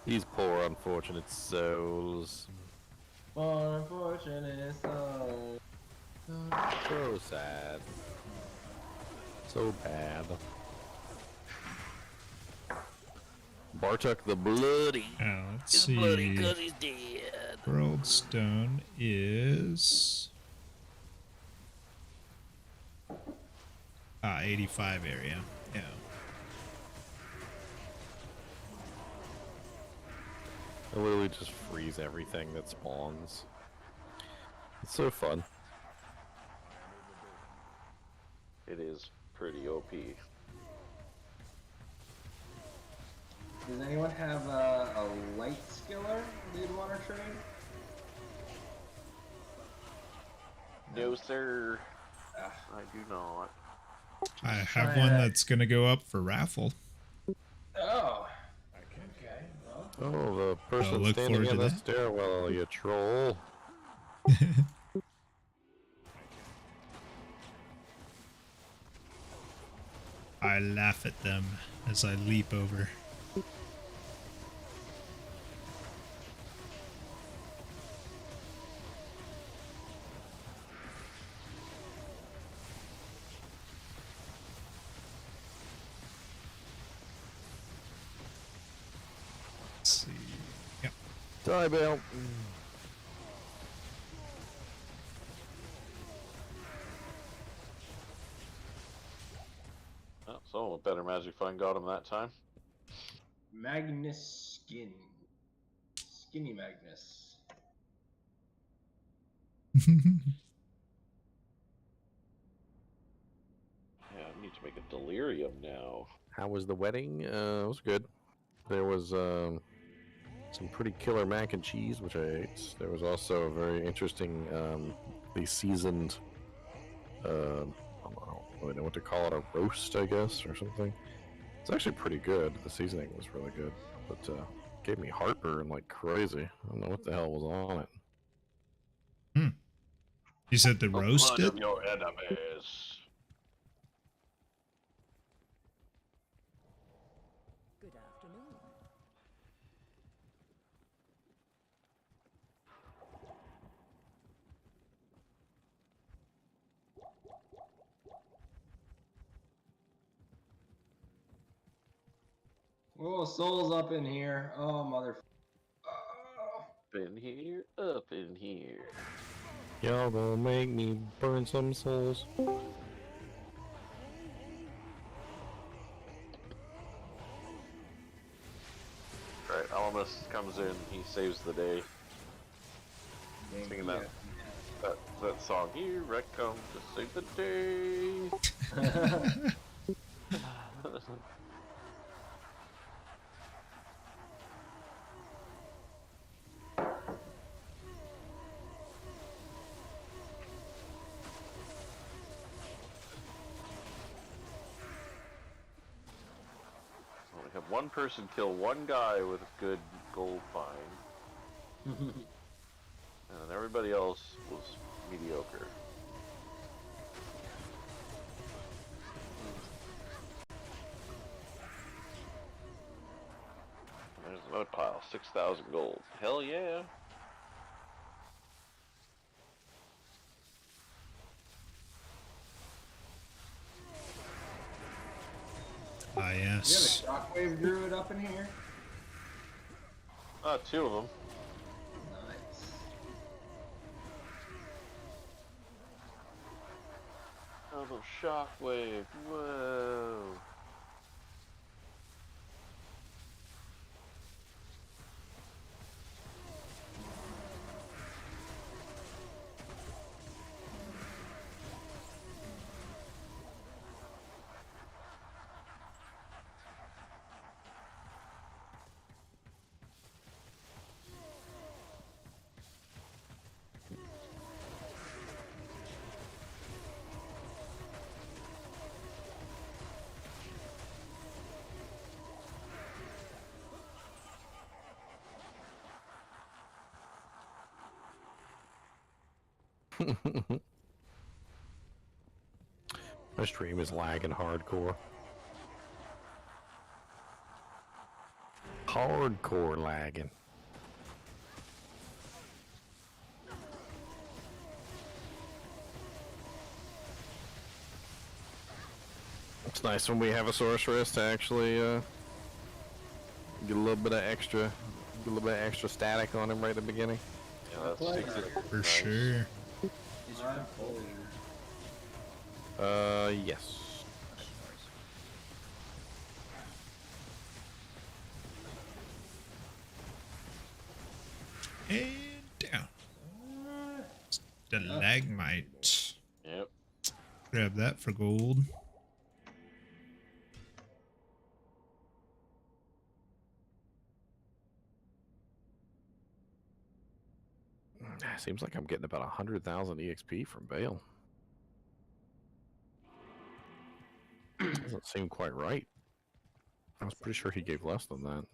These poor unfortunate souls. Poor unfortunate soul. So sad. So bad. Bartuk the Bloody. Let's He's see. bloody 'cause he's dead. World stone is 85 area. Yeah. I literally just freeze everything that spawns. It's so fun. It is pretty OP. Does anyone have a light skiller they'd want to trade? No, sir. Ah. I do not. I have trying one to- that's gonna go up for raffle. Oh. Okay. Well. Oh, the person look standing forward in to the that. stairwell, you troll. I laugh at them as I leap over. Let's see. Yep. Die, Bell. Oh, so a better Magic Fund got him that time. Magnus Skin. Skinny Magnus. Yeah, I need to make a delirium now. How was the wedding? It was good. There was some pretty killer mac and cheese, which I ate. There was also a very interesting, seasoned, I don't really know what to call it, a roast, I guess, or something. It's actually pretty good. The seasoning was really good, but gave me heartburn like crazy. I don't know what the hell was on it. You said the One roasted? of your enemies. Good afternoon. Oh, Soul's up in here. Oh, mother. Up in here, up in here. Y'all gonna make me burn some souls. Right, Alamus comes in, he saves the day. Singing that song. Here I come to save the day. Only have one person kill one guy with a good gold find. And everybody else was mediocre. There's another pile, 6,000 gold. Hell yeah! Ah, yes. You have a shockwave druid up in here? Two of them. Nice. Oh, the shockwave. Whoa. My stream is lagging hardcore. Hardcore lagging. It's nice when we have a sorceress to actually get a little bit of extra static on him right at the beginning. Yeah, that's For nice. sure. Is your full? Yes. And down. Stalagmite. Yep. Grab that for gold. Seems like I'm getting about 100,000 EXP from Bale. Doesn't seem quite right. I was pretty sure he gave less than that.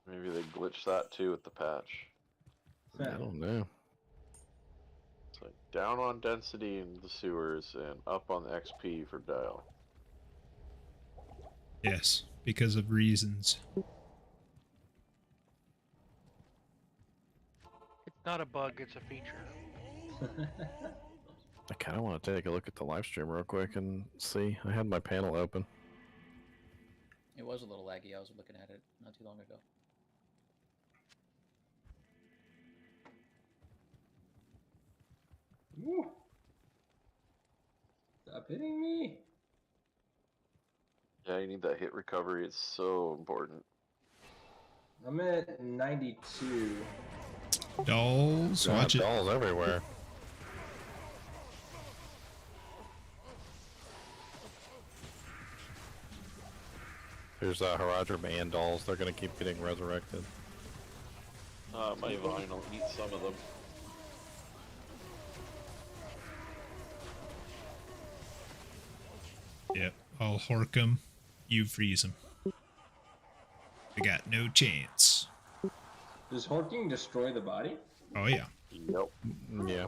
Maybe they glitched that too with the patch. I don't know. It's like down on density in the sewers and up on the XP for Dial. Yes, because of reasons. It's not a bug, it's a feature. I kind of want to take a look at the live stream real quick and see. I had my panel open. It was a little laggy. I was looking at it not too long ago. Woo. Stop hitting me. Yeah, you need that hit recovery. It's so important. I'm at 92. Dolls, watch it. Dolls everywhere. There's Haradrim and dolls. They're gonna keep getting resurrected. My vine will eat some of them. Yep, I'll hork them. You freeze them. I got no chance. Does horking destroy the body? Oh yeah. Nope. Yeah.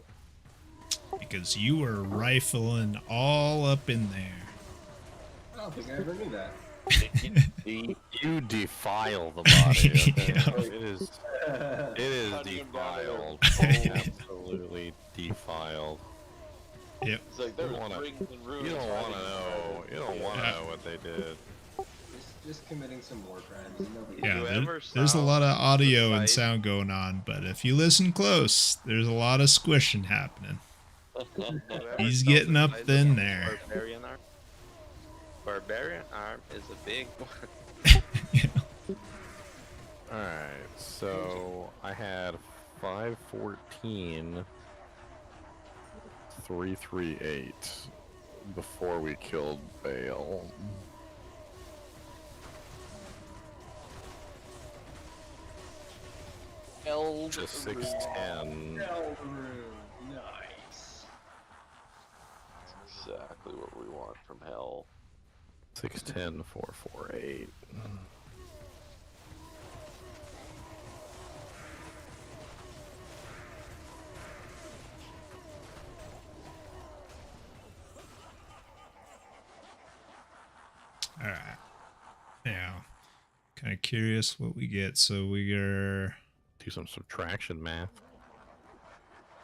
Because you were rifling all up in there. I don't think I ever knew that. You defile the body. Okay? Yeah. It is defiled. Absolutely defiled. Yep. It's like there was rings and ruins. You don't want to know. You don't want to know what they did. Just committing some war crimes. Nobody Yeah, there's a lot of audio and sound going on, but if you listen close, there's a lot of squishing happening. He's getting up in there. Barbarian arm is a big one. Alright, so I had 514, 338 before we killed Bale. To 610. Nice. That's exactly what we want from hell. 610, 448. All right. Yeah. Kind of curious what we get. So we are do some subtraction math.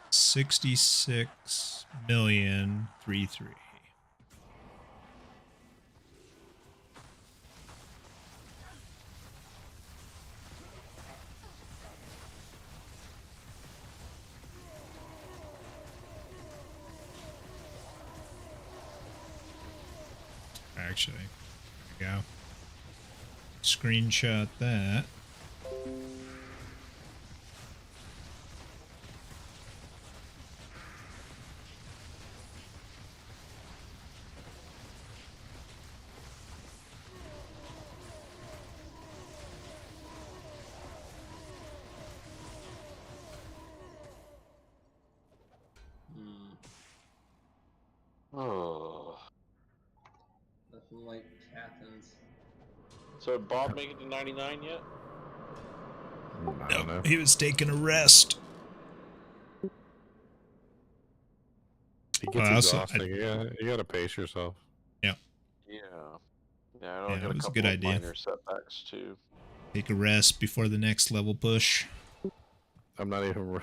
66,000,033. Actually, there we go. Screenshot that. Oh. Nothing like Athens. So did Bob make it to 99 yet? I don't know. He was taking a rest. He gets exhausted. You gotta pace yourself. Yeah. Yeah. Yeah, I know I got it a was a couple good of idea. minor setbacks too. Take a rest before the next level push. I'm not even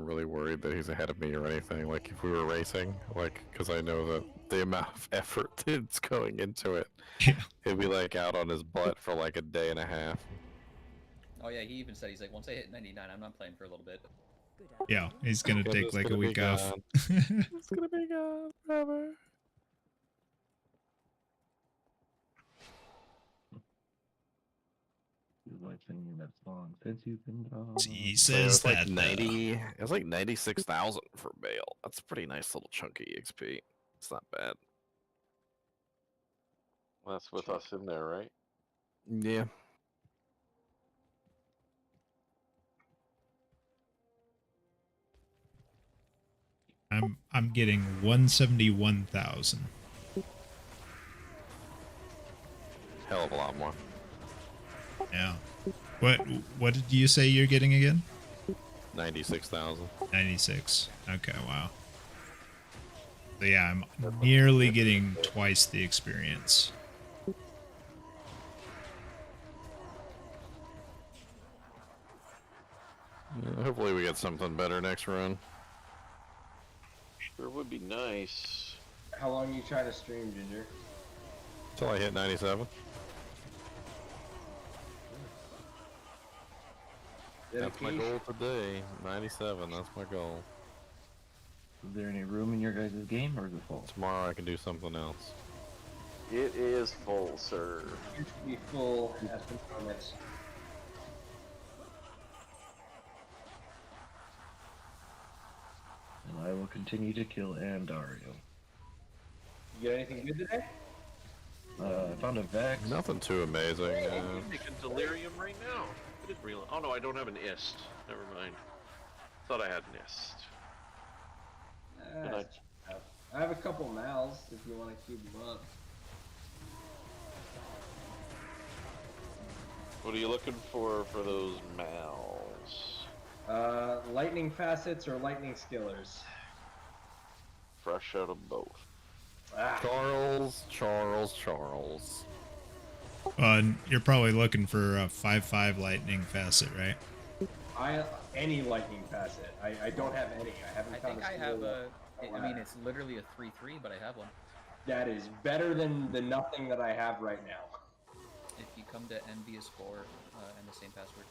really worried that he's ahead of me or anything. Like if we were racing, like because I know that the amount of effort that's going into it, he'd be like out on his butt for like a day and a half. Oh yeah, he even said he's like, once I hit 99, I'm not playing for a little bit. Yeah, he's gonna take like a week off. It's gonna be gone forever. He So says it was that like 90. It was like 96,000 for Bale. That's a pretty nice little chunky XP. It's not bad. That's with us in there, right? Yeah. I'm getting 171,000. Hell of a lot more. Yeah. What did you say you're getting again? 96,000. 96. Okay, wow. So yeah, I'm nearly getting twice the experience. Yeah, hopefully we get something better next run. Sure would be nice. How long you trying to stream, Ginger? Until I hit 97. That's my goal today. 97, that's my goal. Is there any room in your guys' game, or is it full? Tomorrow I can do something else. It is full, sir. You should be full at the moment. And I will continue to kill Andario. You got anything good today? I found a Vex. Nothing too amazing. I'm making delirium right now. I didn't realize. Oh no, I don't have an ist. Never mind. Thought I had an ist. I have a couple mals if you want to keep them up. What are you looking for those mals? Lightning facets or lightning skillers? Fresh out of both. Charles. You're probably looking for a 5/5 lightning facet, right? Any lightning facet. I don't have any. I haven't I found think a I have skill I mean, it's literally a 3/3, but I have one. that is better than the nothing that I have right now. If you come to NVS4 and the same password.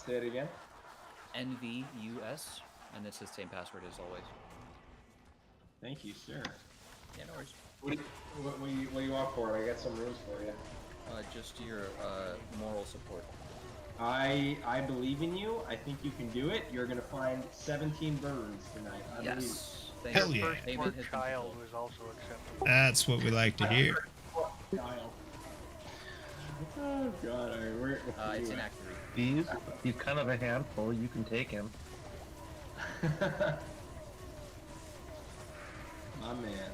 Say it again. NVUS, and it's the same password as always. Thank you, sir. Yeah, no worries. What do you want for it? I got some rooms for you. Just your moral support. I believe in you. I think you can do it. You're gonna find 17 burns tonight. I believe it. Yes. Hell yeah. Firstborn child was also acceptable. That's what we like to hear. Child. Oh god, alright, we're it's in Act 3. He's kind of a handful. You can take him. My man.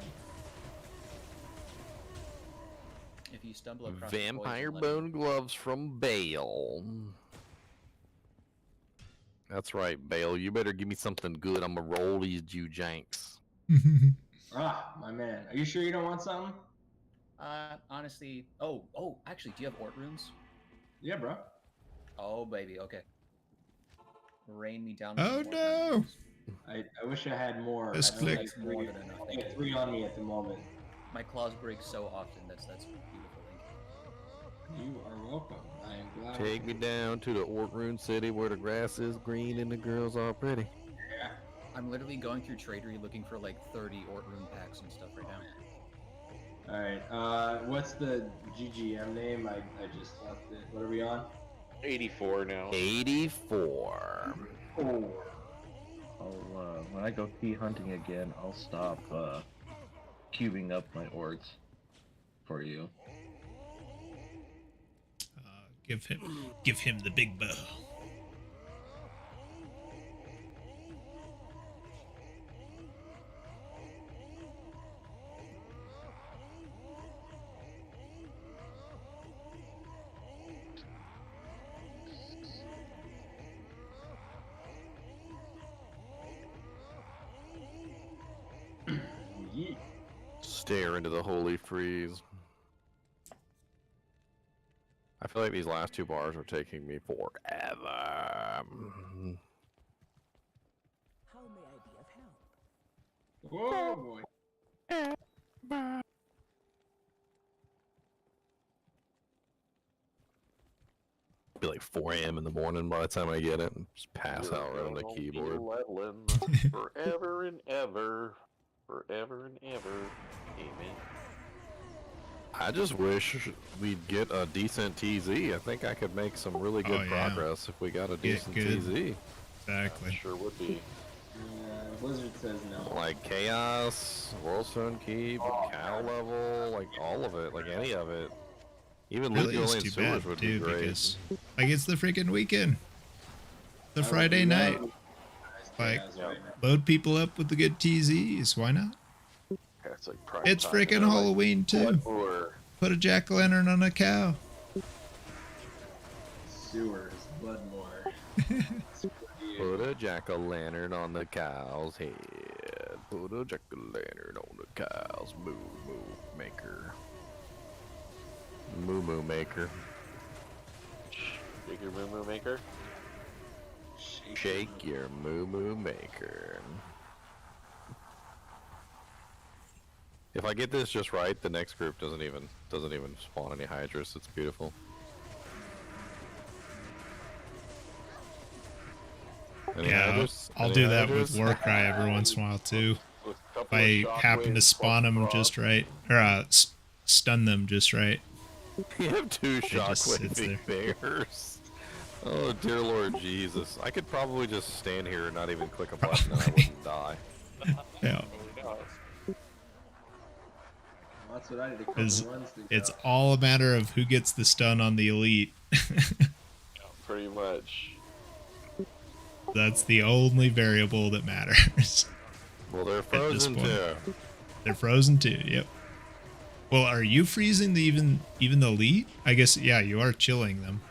If you stumble across Vampire bone gloves from Bale. That's right, Bale. You better give me something good. I'm gonna roll these Janks. My man. Are you sure you don't want something? Honestly, actually, do you have Ort runes? Yeah, bro. Oh, baby, okay. Rain me down. Oh no! I wish I had more. Just click. That's more than enough. I got 3 on me at the moment. My claws break so often. That's beautiful. Thank You are welcome. I am glad. Take me down to the Ort Rune City where the grass is green and the girls are pretty. Yeah. I'm literally going through Tradery looking for like 30 Ort Rune packs and stuff right now. Alright, what's the GGM name? I just left it. What are we on? 84 now. 84. Oh. When I go key hunting again, I'll stop cubing up my orcs for you. Give him the big bow. Stare into the holy freeze. I feel like these last 2 bars are taking me forever. How may I be of help? Oh boy. Be like 4 a.m. in the morning by the time I get it and just pass out right on the keyboard. Forever and ever. Forever and ever. Amen. I just wish we'd get a decent TZ. I think I could make some really good progress if we got a decent TZ. Exactly. Sure would be. Blizzard says no. Like Chaos, Worldstone Keep, Cow level, like all of it, like any of it. Even Really Legal is Lane too Sewers bad, would too, be great. because like it's the freaking weekend. The Friday night. Like, Jazz right now. load people up with the good TZs. Why not? Yeah, it's like prime It's time, you freaking know, like Halloween too. Bloodmoor. Put a jack-o'-lantern on a cow. Sewers, Bloodmore. Put a jack-o'-lantern on the cow's head. Put a jack-o'-lantern on the cow's moo-moo maker. Moo-moo maker. Shake your moo maker. Shake your moo-moo maker. If I get this just right, the next group doesn't even spawn any Hydras. It's beautiful. Any Yeah, Hydras? I'll Any do that Hydras? with Warcry every once in a while too. With a If couple I of happen to shockwaves spawn them across. just right, or stun them just right. You have two It just sits shockwave bears. Oh dear Lord Jesus! I could probably just stand here and not even click a button and I wouldn't die. Yeah. Well, that's what I did a couple runs ago. It's all a matter of who gets the stun on the elite. Pretty much. That's the only variable that matters. Well, they're at this frozen point. too. They're frozen too. Yep. Well, are you freezing the even the elite? I guess yeah, you are chilling them.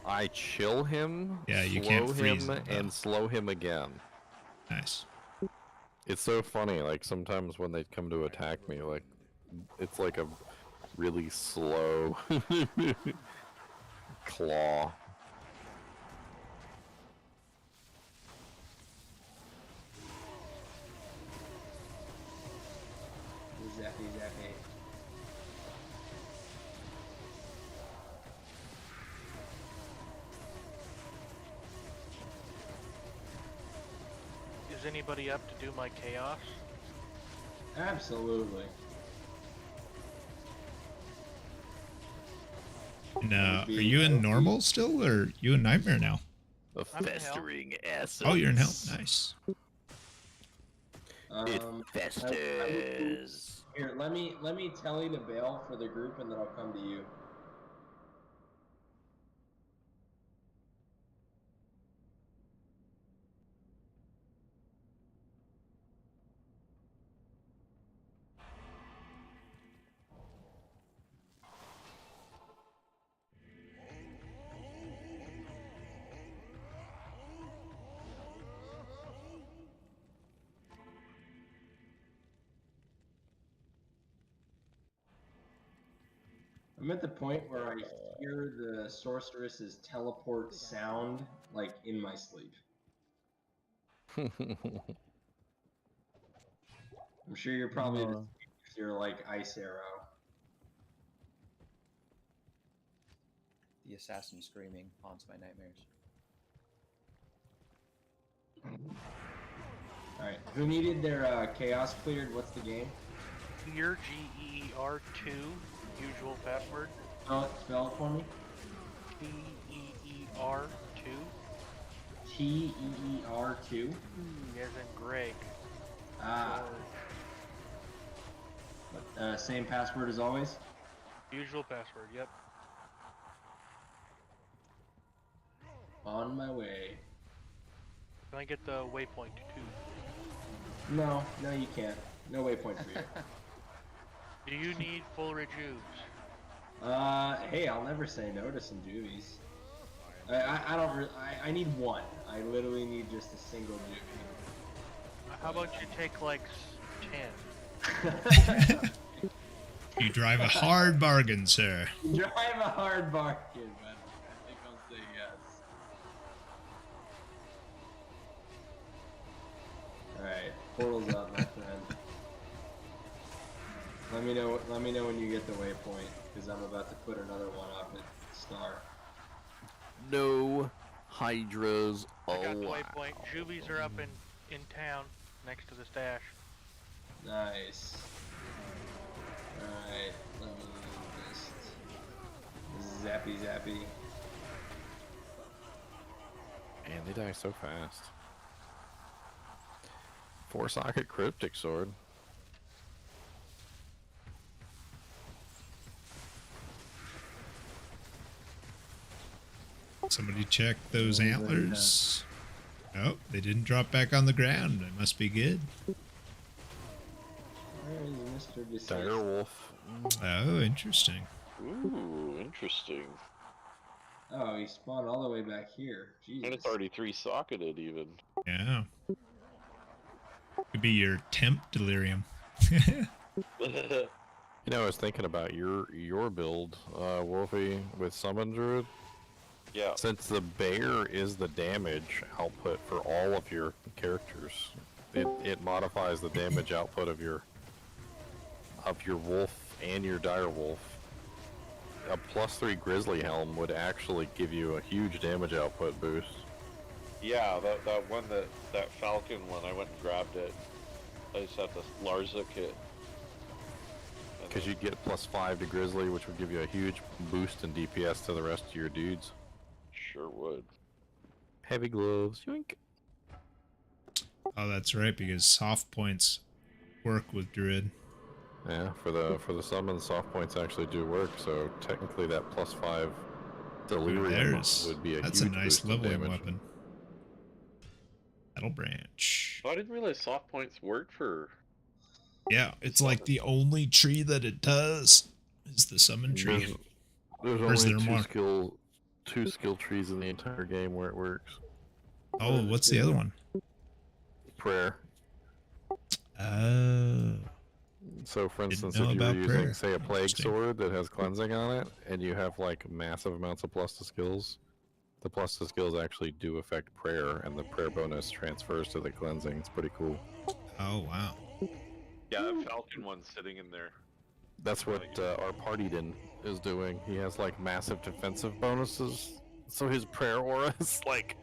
I chill him, Yeah, you slow can't freeze him, him, though. and slow him again. Nice. It's so funny, like sometimes when they come to attack me, like it's like a really slow claw. Zappy, zappy. Is anybody up to do my chaos? Absolutely. No, are you in normal still, or are you in nightmare now? A I'm in hell. festering essence. Oh, you're in hell. Nice. It festers. Here, let me tell you to bail for the group, and then I'll come to you. I'm at the point where I hear the sorceress's teleport sound, like, in my sleep. I'm sure you're probably the same if you're like Ice Arrow. The assassin screaming haunts my nightmares. Alright, who needed their chaos cleared? What's the game? Gear, GER2, usual password. Spell it for me. TEER2. TEER2. As in Greg. Ah. Same password as always? Usual password, yep. On my way. Can I get the waypoint too? No, you can't. No waypoint for you. Do you need full rejuves? Hey, I'll never say no to some juvies. I don't really, I need one. I literally need just a single juvie. How about you take like 10? You drive a hard bargain, sir. Drive a hard bargain, but I think I'll say yes. Alright, portal's up, my friend. Let me know when you get the waypoint, because I'm about to put another one up at Star. No hydras I got the allowed. waypoint. Juvies are up in town, next to the stash. Nice. Alright, let me just zappy. Man, they die so fast. 4-socket cryptic sword. Somebody check those antlers. Oh, they didn't drop back on the ground. It must be good. Where is Mr. Deceased? Direwolf. Oh, interesting. Ooh, interesting. Oh, he spawned all the way back here. Jesus. And it's already 3-socketed even. Yeah. Could be your temp delirium. You know, I was thinking about your build, Wolfie, with Summon Druid. Yeah. Since the bear is the damage output for all of your characters, it modifies the damage output of your wolf and your direwolf. A +3 Grizzly Helm would actually give you a huge damage output boost. Yeah, that one that Falcon one, I went and grabbed it. I just had this Larza kit. Because you'd get +5 to Grizzly, which would give you a huge boost in DPS to the rest of your dudes. Sure would. Heavy gloves, yoink. Oh, that's right, because soft points work with Druid. Yeah, for the summon, soft points actually do work. So technically, that +5 delirium would be a that's huge a nice boost in leveling damage. weapon. Battle branch. Oh, I didn't realize soft points worked for. Yeah, it's like the only tree that it does is the summon tree. There's Or is only there more? two skill trees in the entire game where it works. Oh, what's the other one? Prayer. Oh. So, for instance, know if you were about using, prayer. say, a plague Interesting. sword that has cleansing on it, and you have like massive amounts of plus to skills, the plus to skills actually do affect prayer, and the prayer bonus transfers to the cleansing. It's pretty cool. Oh, wow. Yeah, that Falcon one's sitting in there. That's what our Partydin is doing. He has like massive defensive bonuses, so his prayer aura is like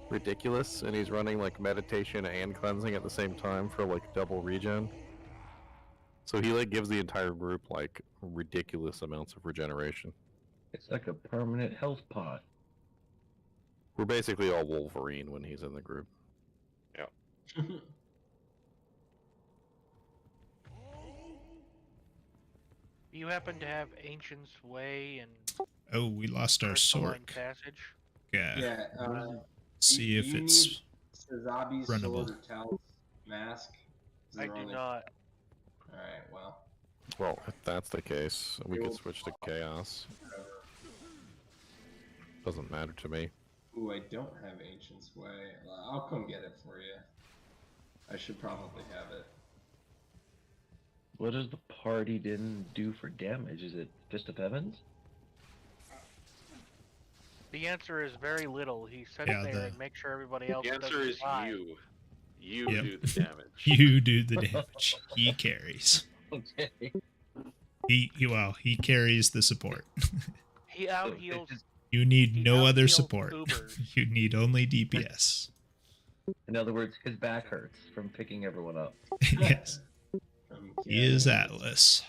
ridiculous, and he's running like meditation and cleansing at the same time for like double regen. So he like gives the entire group like ridiculous amounts of regeneration. It's like a permanent health pot. We're basically all Wolverine when he's in the group. Yeah. Do you happen to have Ancient's Way and Oh, we lost our Crystalline Sork. Passage? Yeah. Yeah. See if do you it's need Sazabi's runnable. sword or Tal's mask? Is I there do only- not. Alright, well. Well, if that's the case, we could switch to Chaos. Doesn't matter to me. Ooh, I don't have Ancient's Way. I'll come get it for you. I should probably have it. What does the party didn't do for damage? Is it Fist of Heavens? The answer is very little. He sits Yeah, there and makes sure everybody else The answer doesn't is die. you. You Yep. do the damage. You do the damage. He carries. Okay. He carries the support. He out heals. You need He no other out-heals support. Ubers. You need only DPS. In other words, his back hurts from picking everyone up. Yes. He is Atlas.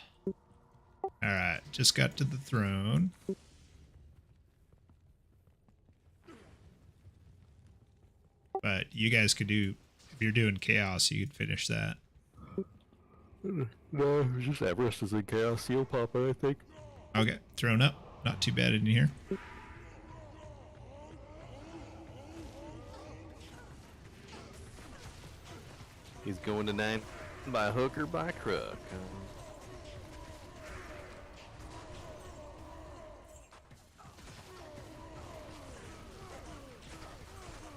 Alright, just got to the throne. But you guys could do, if you're doing Chaos, you could finish that. No, it's just Everest is in Chaos Seal Popper, I think. Okay, throne up. Not too bad in here. He's going to 9 by hook or by crook.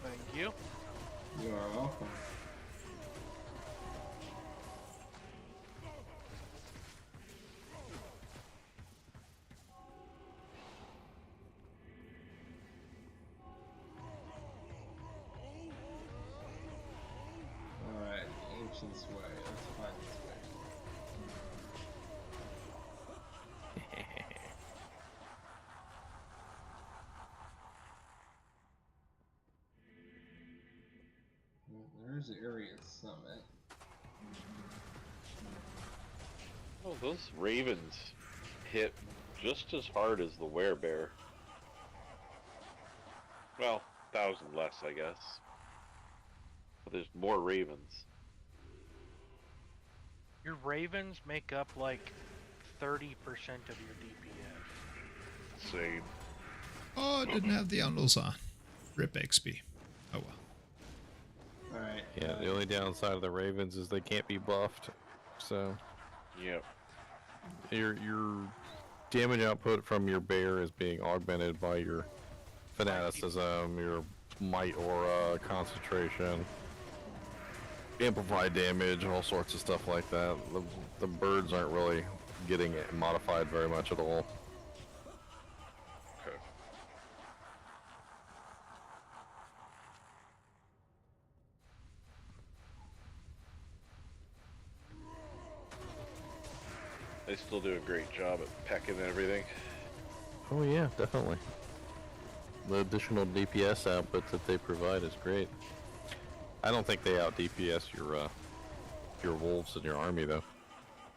Thank you. You are welcome. Alright, Ancient's Way. Let's find this way. Well, there's the area summit. Oh, those ravens hit just as hard as the werebear. Well, 1,000 less, I guess. But there's more ravens. Your Ravens make up like 30% of your DPS. Same. Oh, I didn't have the Undles on. Rip XP. Oh well. Alright. Yeah, the only downside of the Ravens is they can't be buffed. So. Yep. Your damage output from your bear is being augmented by your fanaticism, your might aura, concentration, amplified damage, all sorts of stuff like that. The birds aren't really getting it modified very much at all. Okay. They still do a great job at pecking everything. Oh yeah, definitely. The additional DPS output that they provide is great. I don't think they out DPS your wolves in your army though.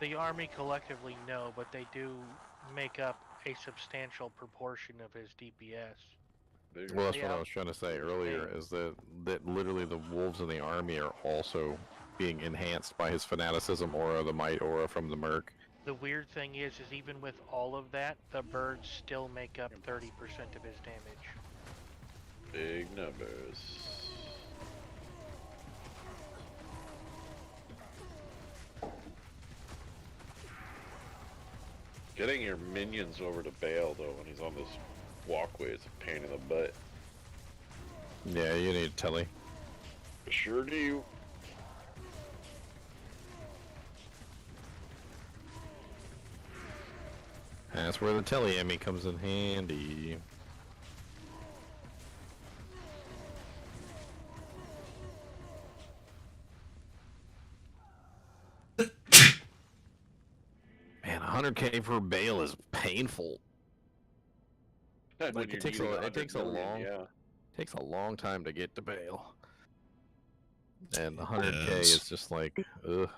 The army collectively no, but they do make up a substantial proportion of his DPS. Well, that's what I was trying to say earlier, is that literally the wolves in the army are also being enhanced by his fanaticism aura, the might aura from the merc. The weird thing is even with all of that, the birds still make up 30% of his damage. Big numbers. Getting your minions over to Bale though when he's on this walkway is a pain in the butt. Yeah, you need telly. Sure do. That's where the telly comes in handy. Man, 100k for Bale is painful. Like it takes a long time to get to Bale. And 100k is just like, ugh.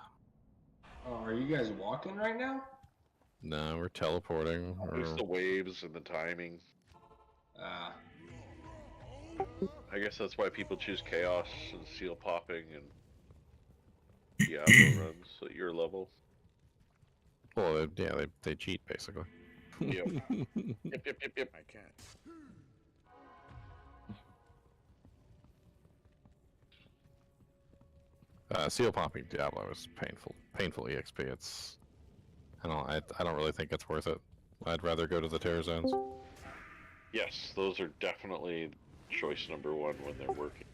Oh, are you guys walking right now? No, we're teleporting. There's the waves and the timing. I guess that's why people choose Chaos and Seal Popping and Diablo runs at your level. Well, they cheat basically. Yep. Yep. I can't. Seal popping Diablo is painful EXP. I don't really think it's worth it. I'd rather go to the Terror Zones. Yes, those are definitely choice number one when they're working.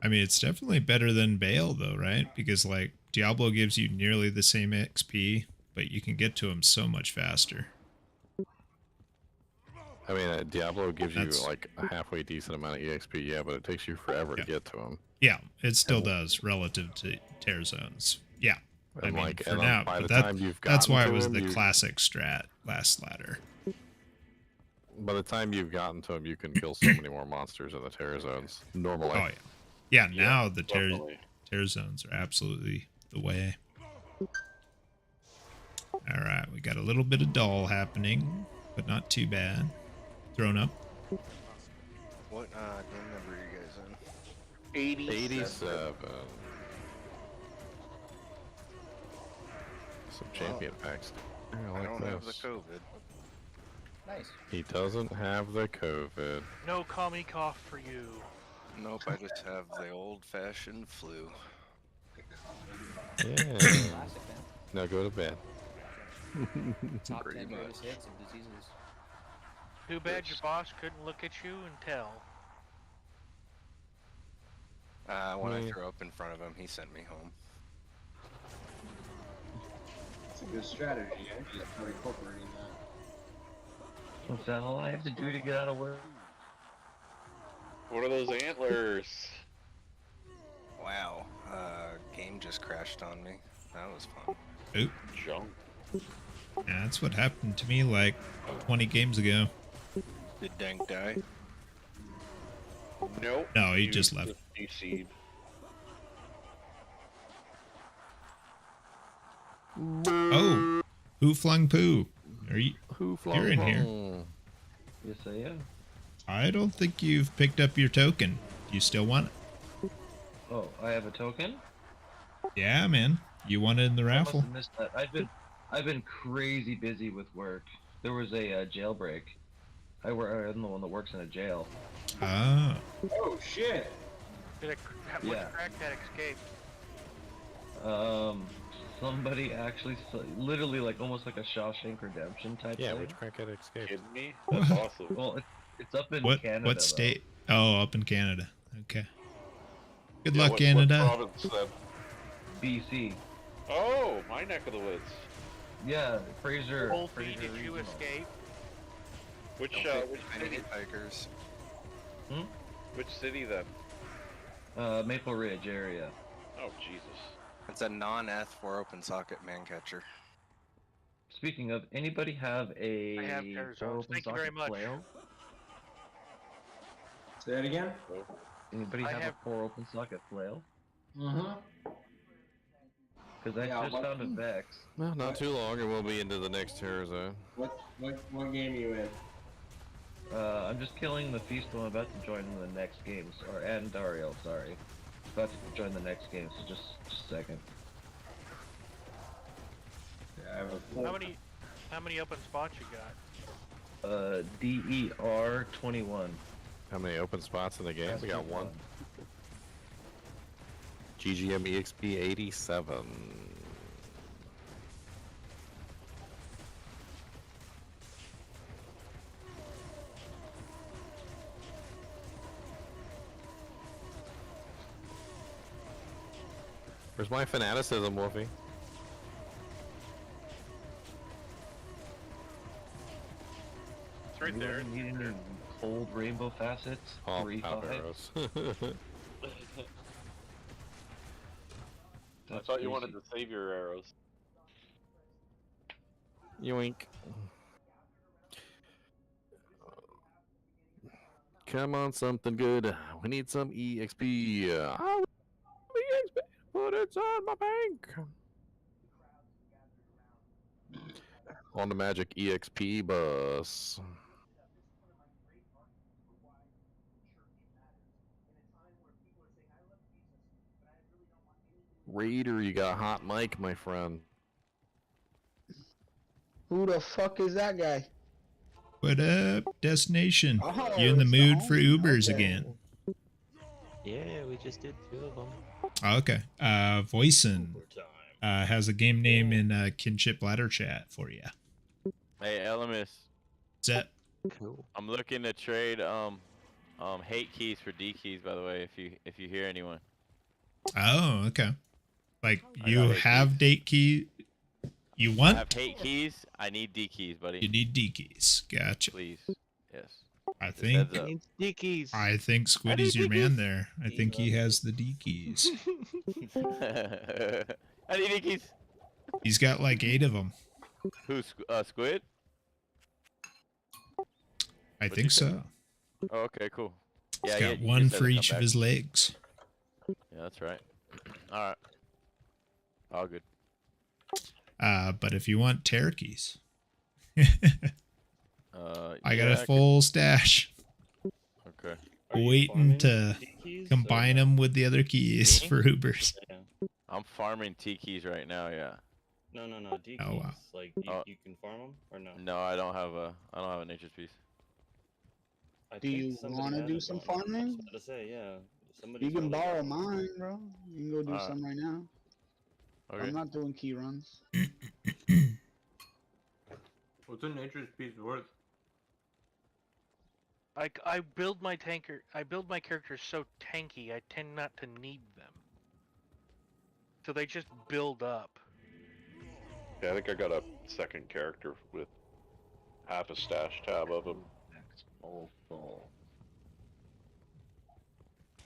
I mean, it's definitely better than Bale, though, right? Because, like, Diablo gives you nearly the same XP, but you can get to him so much faster. I mean, Diablo gives you, like, a halfway decent amount of EXP, yeah, but it takes you forever to get to him. Yeah, it still does, relative to Terror Zones. Yeah. I mean, like, for now, by the but time you've that's why it gotten to was him, the classic strat last ladder. By the time you've gotten to him, you can kill so many more monsters in the Terror Zones, normally. Oh, yeah. Yeah, now the Terror Zones are absolutely the way. Alright, we got a little bit of doll happening, but not too bad. Thrown up. What game number are you guys in? 87. Some champion packs. I don't have the COVID. Nice. He doesn't have the COVID. No commie cough for you. Nope, I just have the old-fashioned flu. Yeah. Classic, man. Now go to bed. Top Pretty 10 much. greatest hits of diseases. Too bad your boss couldn't look at you and tell. When I threw up in front of him, he sent me home. It's a good strategy. I just start incorporating that. What's that all I have to do to get out of work? What are those antlers? Wow, game just crashed on me. That was fun. Oop. Jump. Yeah, that's what happened to me like 20 games ago. Did Dank die? Nope. No, he just left. DC'd. Oh, who flung poo? Are you? You're in here. Yes, I am. I don't think you've picked up your token. Do you still want it? Oh, I have a token? Yeah, man. You won it in the I raffle. must have missed that. I've been crazy busy with work. There was a jailbreak. I'm the one that works in a jail. Ah. Oh shit! Which Yeah. crackhead escaped? Somebody actually, literally like almost like a Shawshank Redemption type Yeah, thing. which crackhead escaped? Kidding me? That's awesome. Well, it's up in What Canada. what state? Oh, up in Canada. Okay. Good Yeah, luck, what Canada. province then? BC. Oh, my neck of the woods. Yeah, Fraser. Wolfie, Fraser did you Regional. escape? Which city? Bikers. Which city then? Maple Ridge area. Oh Jesus. It's a non-Eth4 open socket man catcher. Speaking of, anybody have a I have tear four zones. open Thank you very socket much. flail? Say that again? Anybody I have have- a 4 open socket flail? Mm-hmm. Because I just found a Vex. Well, not too long, and we'll be into the next terror zone. What game are you in? I'm just killing the Feast. I'm about to join the next games, and Dario. Sorry, about to join the next game. So just a second. Yeah, I have a How many open spots you got? DER 21. How many open spots in the game? That's We got just one. GGM EXP 87. Where's my fanaticism, Wolfie? It's right there. Need any cold rainbow facets? Oh, 3, pop 5? arrows. I thought you wanted to save your arrows. Yoink. Come on, something good. We need some EXP. I want EXP. Put it inside my bank. On the magic EXP bus. Raider, you got a hot mic, my friend. Who the fuck is that guy? What up, Destination? Oh, You in the it's mood for homie. Ubers Okay. again? Yeah, we just did 2 of them. Okay. Voicin has a game name in Kinship Ladder chat for you. Hey, Elemis. What's that? Cool. I'm looking to trade hate keys for D keys. By the way, if you hear anyone. Oh, okay. Like I you got hate have date key. You I want? have hate keys. I need D keys, buddy. You need D keys. Gotcha. Please. Yes. I Just think. heads up. Dickies. I think Squiddy's your man there. I think he has the D keys. I need D keys. He's got like 8 of them. Who? Squid? I What'd think you say? so. Oh, okay, cool. He's Yeah, got you one said for to come each of back. his legs. Yeah, that's right. All right. All good. But if you want tear keys, I got yeah, a full stash. Okay. Waiting to combine them with the other keys Me? for Ubers. Yeah. I'm farming T keys right now. Yeah. No, D keys. Oh, wow. Like you can farm them or no? No, I don't have a nature's piece. I Do think you somebody want to had do it some on. I was farming? about to say, yeah. Somebody You can probably borrow got one. mine, bro. You can go do Alright. some right now. Okay. I'm not doing key runs. What's a nature's piece worth? I build my characters so tanky, I tend not to need them. So they just build up. Yeah, I think I got a second character with half a stash tab of them.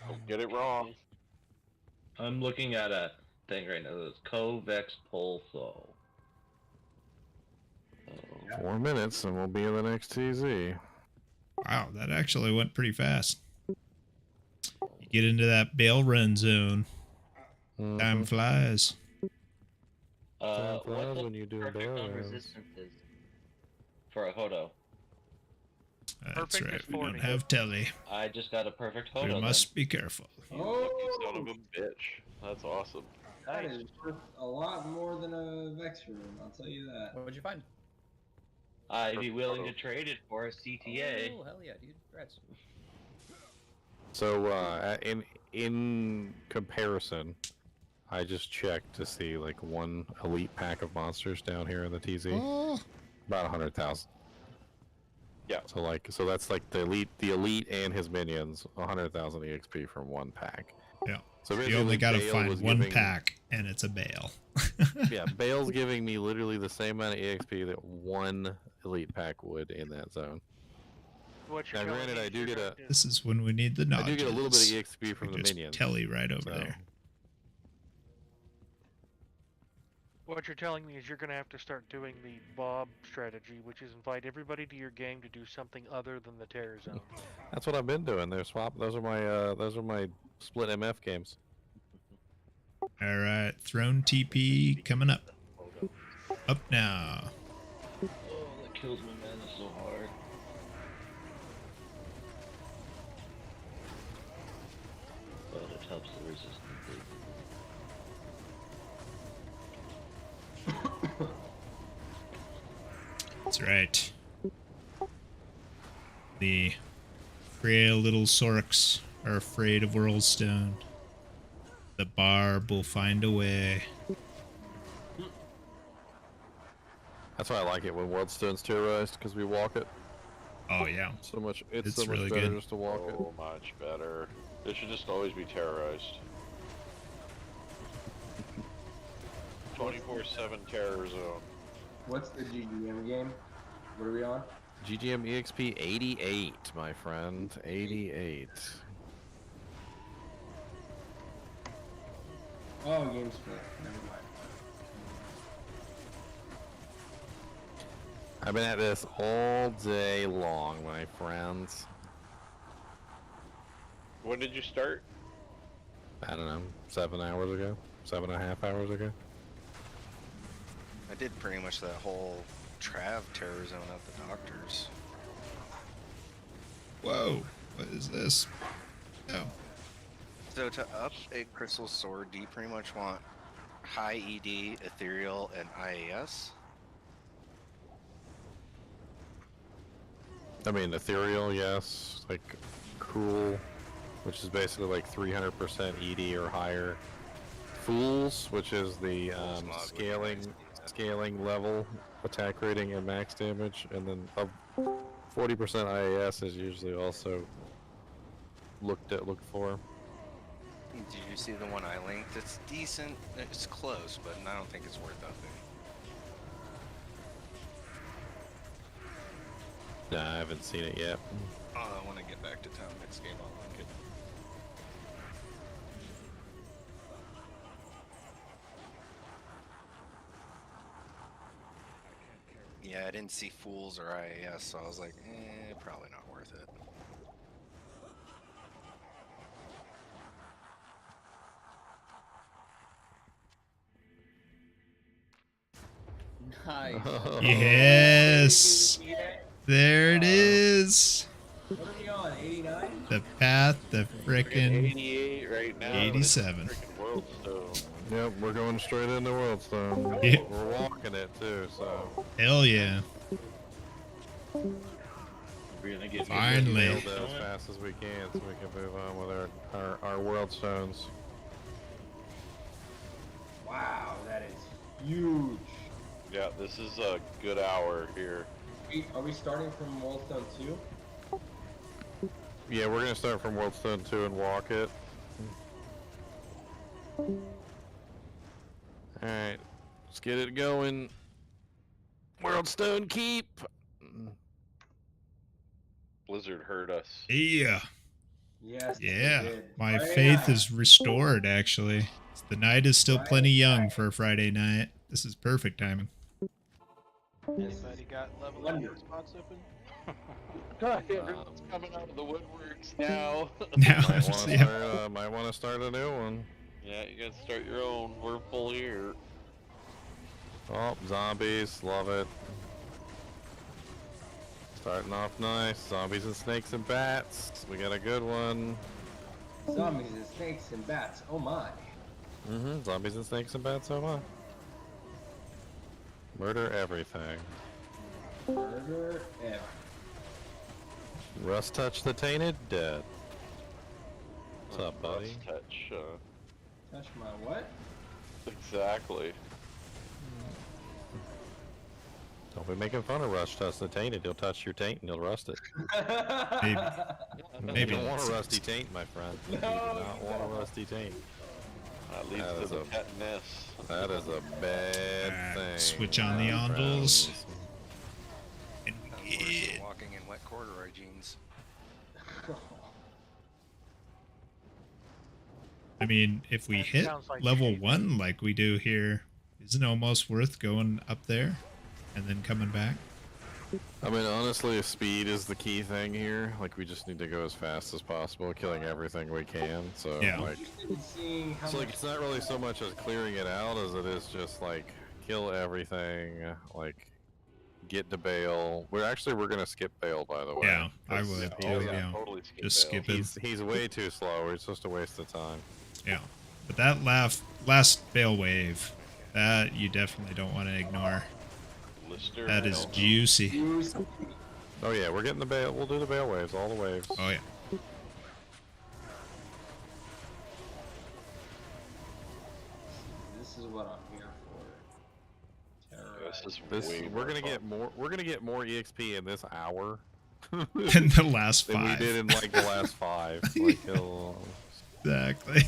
Don't get it wrong. I'm looking at a thing right now. It's Covex Pulso. 4 minutes, and we'll be in the next TZ. Wow, that actually went pretty fast. You get into that bail run zone. Time flies. Time flies What the when you do perfect bail on runs. resistance is for a Hodo? That's Perfect right. is We don't 40. have telly. I just got a perfect Hodo. We must be careful. You son of a bitch. That's awesome. That is worth a lot more than a Vex room, I'll tell you that. What'd you find? I'd be willing to trade it for a CTA. Oh, hell yeah, dude. Congrats. So, in comparison, I just checked to see like one elite pack of monsters down here in the TZ. Oh. About 100,000. Yeah. So that's like the elite and his minions, 100,000 EXP from one pack. Yeah. So you only got to Bale find was one giving- pack, and it's a Bale. Yeah, Bale's giving me literally the same amount of EXP that one elite pack would in that zone. What you're Now, telling granted, me I is do you're get gonna a. do- This is when we need the nudges. I do get a little bit of EXP from the There's minions. Telly right over so- there. What you're telling me is you're going to have to start doing the Bob strategy, which is invite everybody to your game to do something other than the Terror Zone. That's what I've been doing. They're swap. Those are my split MF games. All right, Throne TP coming up. Up now. Oh, that kills my mana so hard. But it helps the resistance. That's right. The frail little Sorks are afraid of Worldstone. The barb will find a way. That's why I like it when Worldstone's terrorized, because we walk it. Oh yeah. So much. It's It's so much really better good. just to walk it. Oh, much better. It should just always be terrorized. 24/7 terror zone. What's the GGM game? What are we on? GGM EXP 88, my friend. 88. Oh, game's full. Never mind. I've been at this all day long, my friends. When did you start? I don't know, 7 hours ago? 7.5 hours ago? I did pretty much that whole Trav terror zone at the doctor's. Whoa, what is this? Oh. So to up a crystal sword, do you pretty much want high ED, ethereal, and IAS? I mean, ethereal, yes. Like, cruel, which is basically like 300% ED or higher. Fools, which is the scaling level, attack rating, and max damage, and then 40% IAS is usually also looked for. Did you see the one I linked? It's decent. It's close, but I don't think it's worth upping. Nah, I haven't seen it yet. I want to get back to town next game. I'll link it. Yeah, I didn't see Fools or IAS, so I was like, probably not worth it. Nice. Yes. There it is. What are we on? 89? The path, the frickin' 88 right now. 87. Worldstone. Yep, we're going straight into Worldstone. Yeah. We're walking it too, so. Hell yeah. We're gonna get Finally. Nailed it as fast as we can, so we can move on with our Worldstones. Wow, that is huge. Yeah, this is a good hour here. Are we starting from Wallstone 2? Yeah, we're gonna start from Worldstone 2 and walk it. Alright, let's get it going. Worldstone Keep! Blizzard hurt us. Yeah. Yes. Yeah. they did. My Friday faith night. is restored, actually. The night is still plenty young for a Friday night. This is perfect timing. Anybody got level up spots open? Everyone's coming out of the woodworks now. Now, Might want to start a new one. Yeah, you gotta start your own. We're full here. Oh, zombies, love it. Starting off nice. Zombies and snakes and bats. We got a good one. Zombies and snakes and bats. Oh my. Zombies and snakes and bats, oh my. Murder everything. Murder everything. Rust touch the tainted, dead. What's up, buddy? Touch. Touch my what? Exactly. Don't be making fun of Rush touch the tainted. He'll touch your taint and he'll rust it. Maybe. You don't want a rusty taint, my friend. You do not want a rusty taint. That leads to the tetanus. That is a bad thing. Switch on the ondles. And walking in wet corduroy jeans. I mean, if we hit like level 1 like we do here, isn't it almost worth going up there and then coming back? I mean, honestly, speed is the key thing here. Like, we just need to go as fast as possible, killing everything we can. So, Yeah. like, it's like it's not really so much as clearing it out as it is just like kill everything. Like, get to Bale. We're gonna skip Bale, by the way. Yeah, I would. Yeah. Totally skip Just Bale. skip it. He's way too slow. It's just a waste of time. Yeah. But that last Bale wave, that you definitely don't want to ignore. Lister That is juicy. Oh yeah, we're getting the Bale. We'll do the Bale waves, all the waves. Oh yeah. This is what I'm here for. Terrorize. We're gonna get more. We're gonna get more EXP in this hour In the last than we 5. did in like the last 5. Like, Exactly.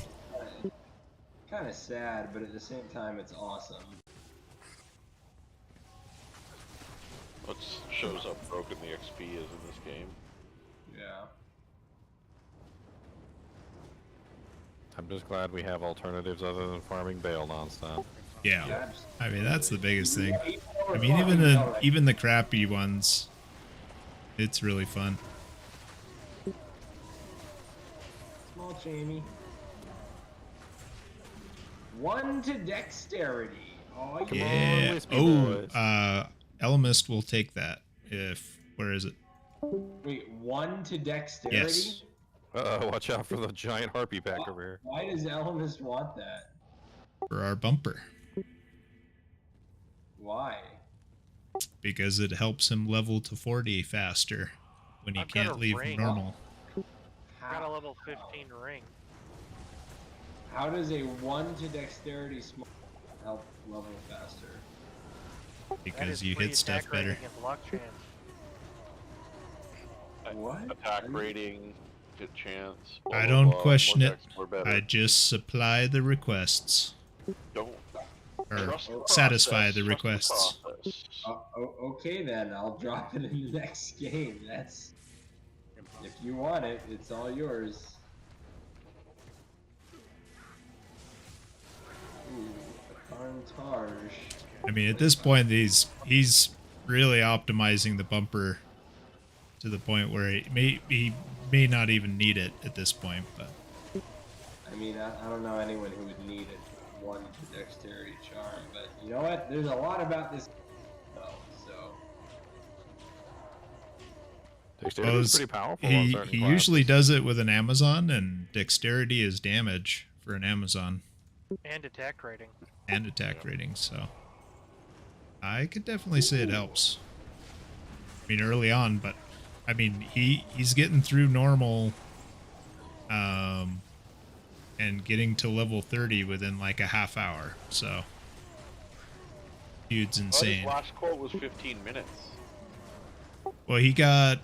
Kind of sad, but at the same time, it's awesome. What shows how broken the XP is in this game. Yeah. I'm just glad we have alternatives other than farming Bale nonstop. Yeah. I mean, that's the biggest thing. I mean, even the crappy ones, it's really fun. Small Jamie. 1 to dexterity. Oh, Yeah. Oh, Elemist will take that. Where is it? Wait, 1 to dexterity? Yes. Watch out for the giant harpy pack over here. Why does Elemist want that? For our bumper. Why? Because it helps him level to 40 faster when he I've got can't a leave ring. normal. Got a level 15 ring. How does a 1 to dexterity small help level faster? Because you hit stuff better. Luck chance. What? Attack rating, hit chance. Blah, I blah, don't blah, question more it. dex, more better. I just supply the requests. Don't Or trust the satisfy process, the trust requests. process. Okay then, I'll drop it in the next game. That's... If you want it, it's all yours. Ooh, Tarntage. I mean, at this point, he's really optimizing the bumper to the point where he may not even need it at this point. But I mean, I don't know anyone who would need it 1 to dexterity charm, but you know what? There's a lot about this though, so... Dexterity is pretty powerful. on he certain usually does it with an Amazon, and dexterity is damage for an Amazon And attack rating. and attack rating. So I could definitely say it helps. I mean, early on, but I mean, he's getting through normal, and getting to level 30 within like a half hour. So dude's insane. His last quote was 15 minutes. Well, he got,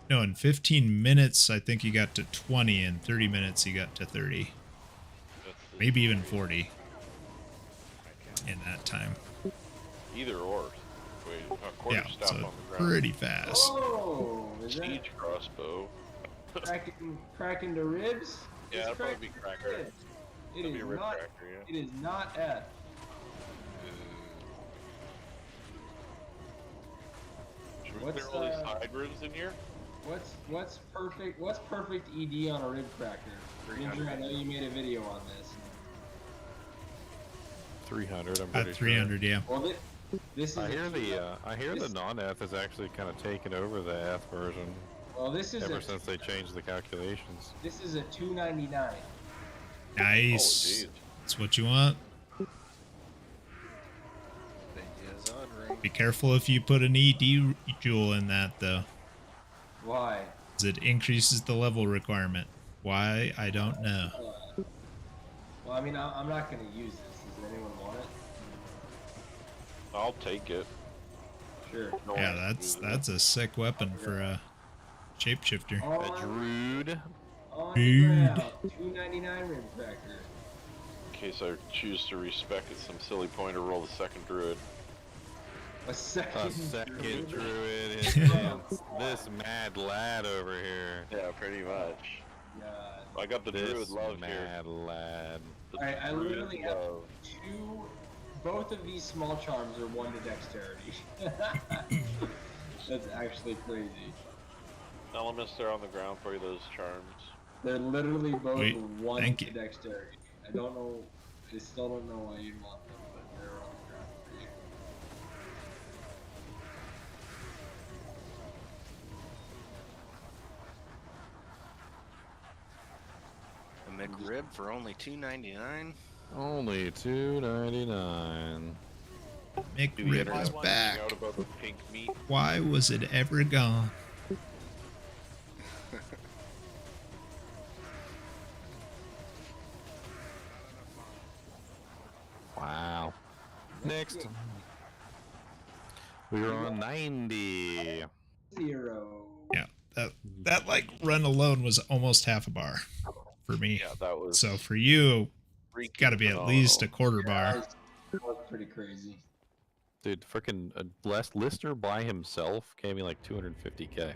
no, in 15 minutes, I think he got to 20. In 30 minutes, he got to 30. Maybe even 40 in that time. Either or. Wait, a quarter Yeah, stop so on the ground. pretty fast. Oh, is that Siege crossbow. cracking the ribs? Yeah, It's that'd probably be cracking cracker. ribs. It That'd be is a rib not. cracker, yeah. It is not F. Should we What's, clear all these side ribs in here? What's perfect? What's perfect ED on a rib cracker? Ninja, I know you made a video on this. 300. I'm pretty 300, sure. yeah. Well, this is. I hear the non-eth is actually kind of taken over the eth version. Well, this is ever since they changed the calculations. This is a 299. Nice. That's what you want. Be careful if you put an ED jewel in that, though. Why? 'Cause it increases the level requirement. Why? I don't know. Well, I mean, I'm not going to use this. Does anyone want it? I'll take it. Sure. No Yeah, one that's a sick weapon for a shapeshifter. A druid. On the ground. 299 rim cracker. In case I choose to respec at some silly point or roll the second druid. A second druid against this mad lad over here. Yeah, pretty much. God. I got the This druid love here. mad lad. I Druid literally have love. both of these small charms are 1 to dexterity. That's actually crazy. Elements are on the ground for you, those charms. They're literally both Wait, 1 thank to you. dexterity. I don't know. I still don't know why you'd want them, but they're on the ground for you. A McRib for only $2.99. Only $2.99. McRib is back. Out about the pink meat. Why was it ever gone? Wow. Next. We're on 90. 0. Yeah, that like run alone was almost half a bar for me. Yeah, that was. So for you, it's got to be at phenomenal. least a quarter bar. That was pretty crazy. Dude, freaking Lister by himself gave me like 250k.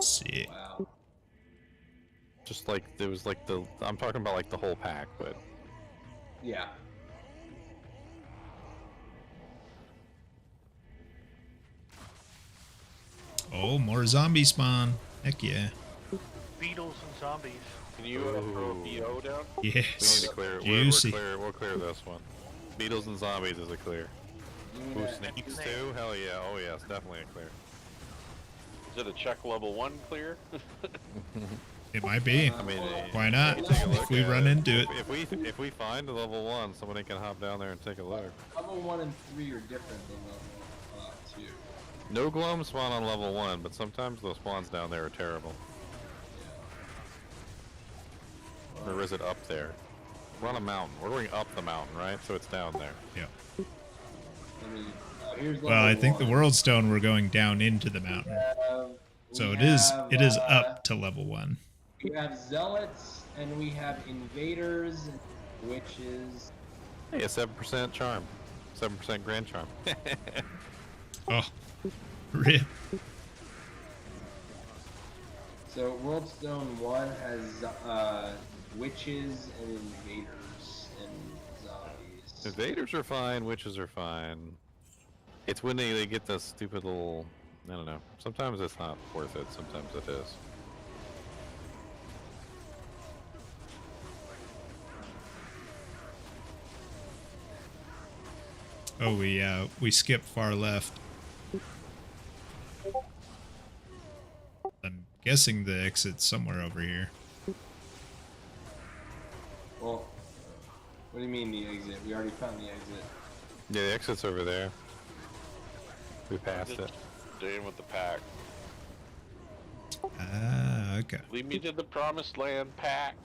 Sick. Wow. Just like, there was like I'm talking about like the whole pack, but. Yeah. Oh, more zombie spawn. Heck yeah. Beetles and zombies. Can you throw a BO down? We Yes. need to clear. Juicy. We'll clear this one. Beetles and zombies is a clear. Ooh, snakes too? Hell yeah. Oh yes, definitely a clear. Is it a check level 1 clear? It might be. I mean, Why not? you take a look If we at run into it. If we find a level 1, somebody can hop down there and take a look. Level 1 and 3 are different than level 2. No gloam spawn on level 1, but sometimes those spawns down there are terrible. Or is it up there? We're on a mountain. We're going up the mountain, right? So it's down there. Yeah. Here's Well, I level think the 1. World Stone we're going down into the mountain. So it is up to level 1. We have zealots and we have invaders and witches. Hey, a 7% charm. 7% grand charm. Oh, rip. So World Stone 1 has witches and invaders and zombies. Invaders are fine, witches are fine. It's when they get the stupid little, I don't know. Sometimes it's not worth it, sometimes it is. Oh, we skipped far left. I'm guessing the exit's somewhere over here. Well, what do you mean the exit? We already found the exit. Yeah, the exit's over there. We passed it. Staying with the pack. Ah, okay. Lead me to the promised land, pack.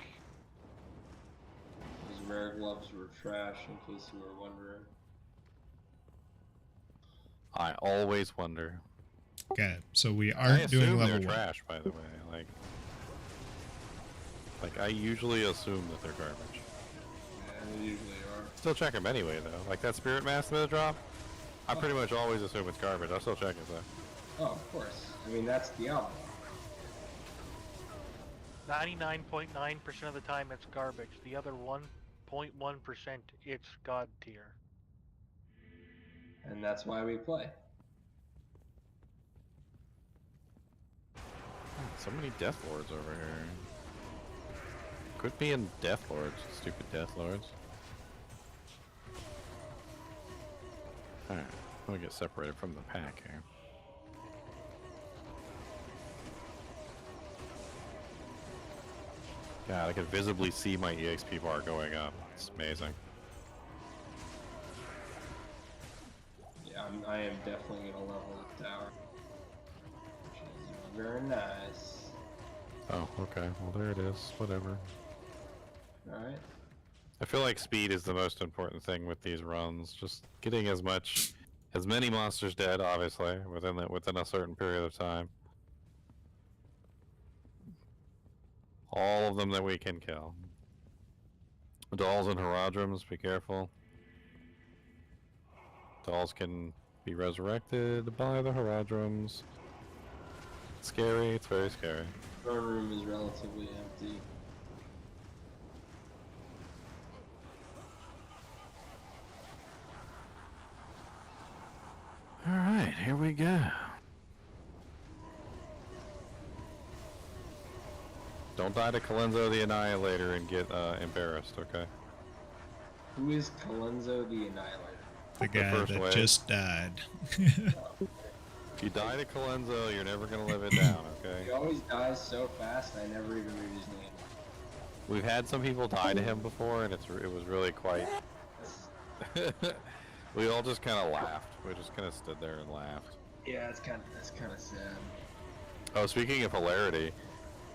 Those rare gloves were trash, in case you were wondering. I always wonder. Okay, so we I aren't doing assume level they're 1. trash, by the way. Like I usually assume that they're garbage. Yeah, they usually are. Still check them anyway, though. Like that spirit mask that I drop, I pretty much always assume it's garbage. I'll still check it though. Oh, of course. I mean, that's the outlaw. 99.9% of the time it's garbage. The other 1.1% it's god tier. And that's why we play. So many Death Lords over here. Quit being Death Lords, stupid Death Lords. Alright, I'm gonna get separated from the pack here. God, I can visibly see my EXP bar going up. It's amazing. Yeah, I am definitely gonna level the tower. Which is very nice. Oh, okay. Well, there it is. Whatever. Alright. I feel like speed is the most important thing with these runs. Just getting as many monsters dead, obviously, within a certain period of time. All of them that we can kill. Dolls and Herodrums, be careful. Dolls can be resurrected by the Herodrums. It's scary, it's very scary. Our room is relatively empty. Alright, here we go. Don't die to Colenso the Annihilator and get embarrassed, okay? Who is Colenso the Annihilator? The guy first that wave. just died. If you die to Colenso, you're never gonna live it down, okay? He always dies so fast, I never even read his name. We've had some people die to him before, and it was really quite... We all just kind of laughed. We just kind of stood there and laughed. Yeah, that's kind of sad. Oh, speaking of hilarity,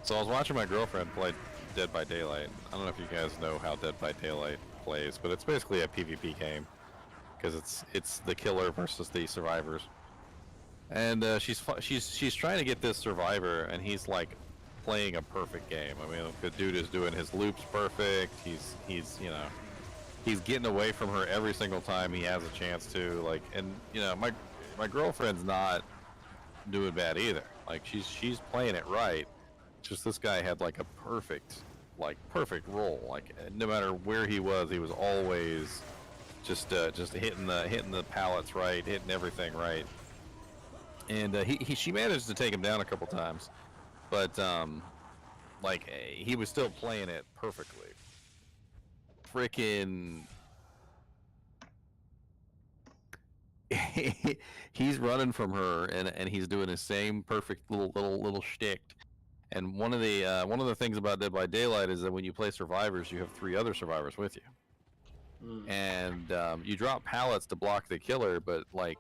so I was watching my girlfriend play Dead by Daylight. I don't know if you guys know how Dead by Daylight plays, but it's basically a PvP game because it's the killer versus the survivors. And she's trying to get this survivor, and he's like playing a perfect game. I mean, the dude is doing his loops perfect. He's you know, he's getting away from her every single time he has a chance to. Like, and you know, my girlfriend's not doing bad either. Like, she's playing it right. Just this guy had like a perfect roll. Like, no matter where he was always just hitting the pallets right, hitting everything right. And she managed to take him down a couple times, but like, he was still playing it perfectly. Freaking he's running from her, and he's doing the same perfect little shtick. And one of the things about Dead by Daylight is that when you play survivors, you have 3 other survivors with you, and you drop pallets to block the killer, but like,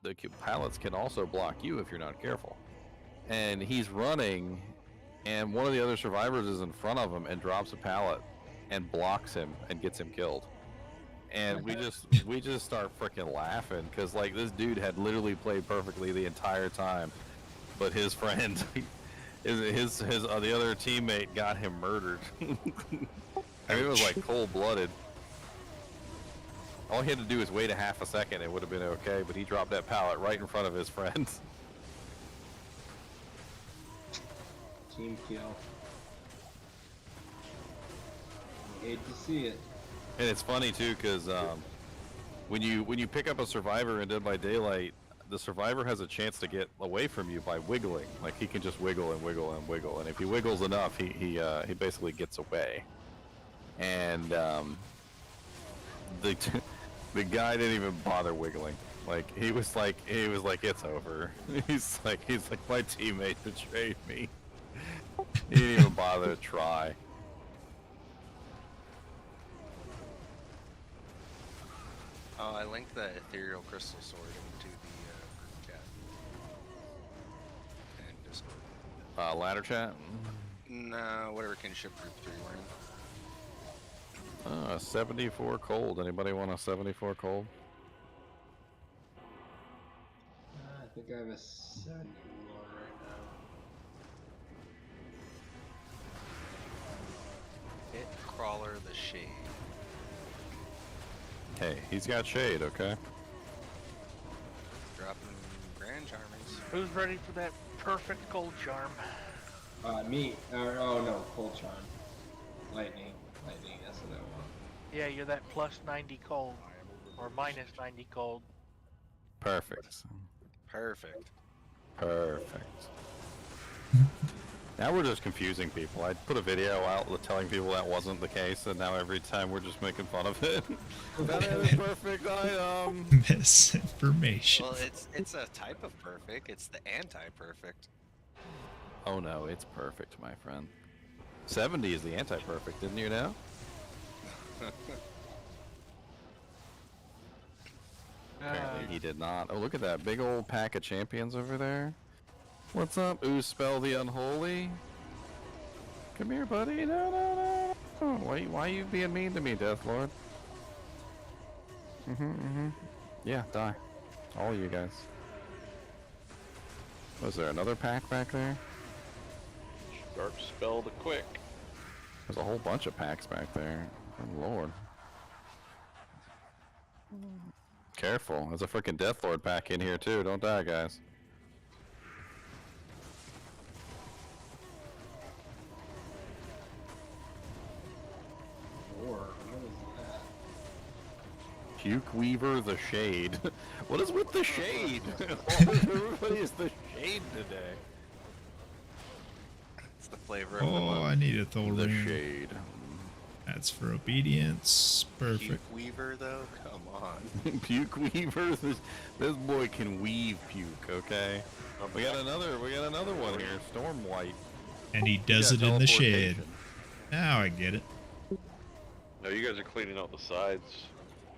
the pallets can also block you if you're not careful. And he's running, and one of the other survivors is in front of him and drops a pallet and blocks him and gets him killed. And we just start freaking laughing, because like, this dude had literally played perfectly the entire time, but his friend, the other teammate got him murdered. I mean, it was like cold-blooded. All he had to do was wait a half a second, it would have been okay, but he dropped that pallet right in front of his friends. Team kill. Hate to see it. And it's funny too, because when you pick up a survivor in Dead by Daylight, the survivor has a chance to get away from you by wiggling. Like, he can just wiggle and wiggle and wiggle, and if he wiggles enough, he basically gets away. And the guy didn't even bother wiggling. Like, he was like, it's over. He's like, my teammate betrayed me. He didn't even bother to try. Oh, I linked the ethereal crystal sword into the group chat and Discord. Ladder chat? No, whatever kinship group 3 we're in. 74 cold. Anybody want a 74 cold? I think I have a 71 right now. Hit Crawler the Shade. Hey, he's got shade, okay? Dropping Grand Charmers. Who's ready for that perfect cold charm? Me. Oh no, cold charm. Lightning, that's what I want. Yeah, you're that plus 90 cold. Or minus 90 cold. Perfect. Perfect. Now we're just confusing people. I put a video out telling people that wasn't the case, and now every time we're just making fun of it. That is perfect item. Misinformation. Well, it's a type of perfect. It's the anti-perfect. Oh no, it's perfect, my friend. 70 is the anti-perfect, didn't you know? Apparently he did not. Oh, look at that big old pack of champions over there. What's up, Ooze Spell the Unholy? Come here, buddy. No, no, no. No. Why are you being mean to me, Deathlord? Yeah, die. All you guys. Was there another pack back there? Dark spell to quick. There's a whole bunch of packs back there. Good lord. Careful. There's a freaking Deathlord pack in here too. Don't die, guys. Or what is that? Puke Weaver the Shade. What is with the shade? Everybody is the shade today. It's the flavor of the Oh, month. I need a Thor The ring. shade. That's for obedience. Perfect. Puke Weaver, though? Come on. Puke Weaver. This boy can weave puke. Okay. We got another one here. Storm White. And he does it in the shed. Now I get it. No, you guys are cleaning out the sides.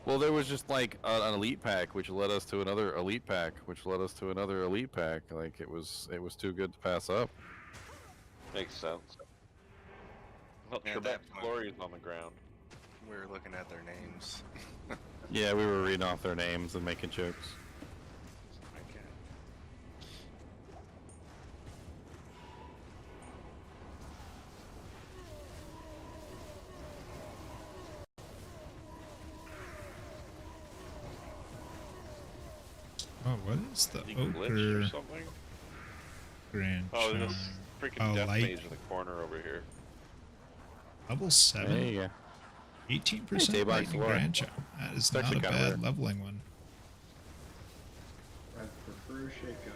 Well, there was just like an elite pack, which led us to another elite pack, which led us to another elite pack. Like it was too good to pass up. Makes sense. Well, At Trebek's that point, glory is on the ground. we were looking at their names. Yeah, we were reading off their names and making jokes. Oh, what is the You glitched or ochre something? grand Oh, charm? this freaking death light. mage in the corner over here. Level 7? There you go. 18% Hey, T-Box lightning Laura. grand charm. That is It's not actually a kinda bad rare. leveling one. I prefer Shaco.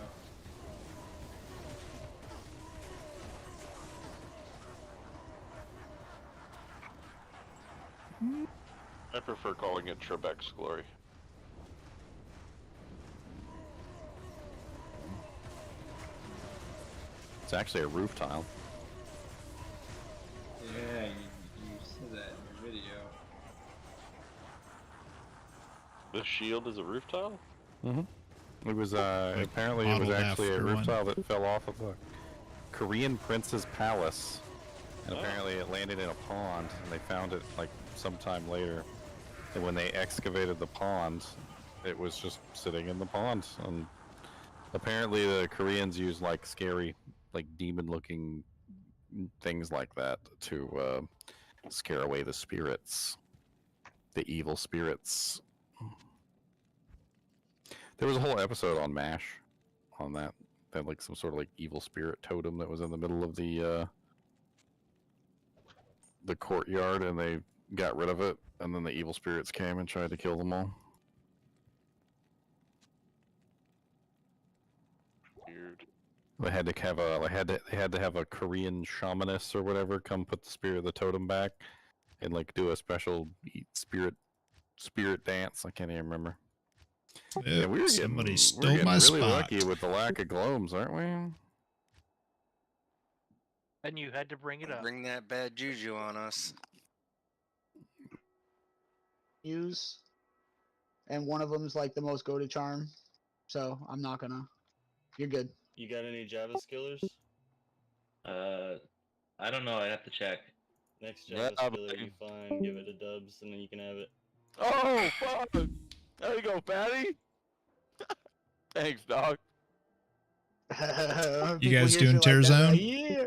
I prefer calling it Trebek's glory. It's actually a roof tile. Yeah, you said that in your video. This shield is a roof tile? It was apparently it was modeled actually a after roof one. tile that fell off of a Korean prince's palace, and apparently it landed in a pond, and they found it like sometime later. And when they excavated the pond, it was just sitting in the pond. And apparently the Koreans use like scary, like demon-looking things like that to scare away the spirits, the evil spirits. There was a whole episode on MASH on that. They had like some sort of like evil spirit totem that was in the middle of the courtyard, and they got rid of it, and then the evil spirits came and tried to kill them all. Weird. They had to have they had to have a Korean shamanist or whatever come put the spirit of the totem back, and like do a special spirit dance. I can't even remember. Yeah, we were somebody we're stole getting my really spot. lucky with the lack of gloams, aren't we? And you had to bring it up. Bring that bad juju on us. Use, and one of them is like the most goated charm, so I'm not gonna. You're good. You got any Java skillers? I don't know. I have to check. Next Java skiller you find, give it to Dubs, and then you can have it. Oh, fuck! There you go, Patty! Thanks, dog. You guys doing Tear Zone? Yeah.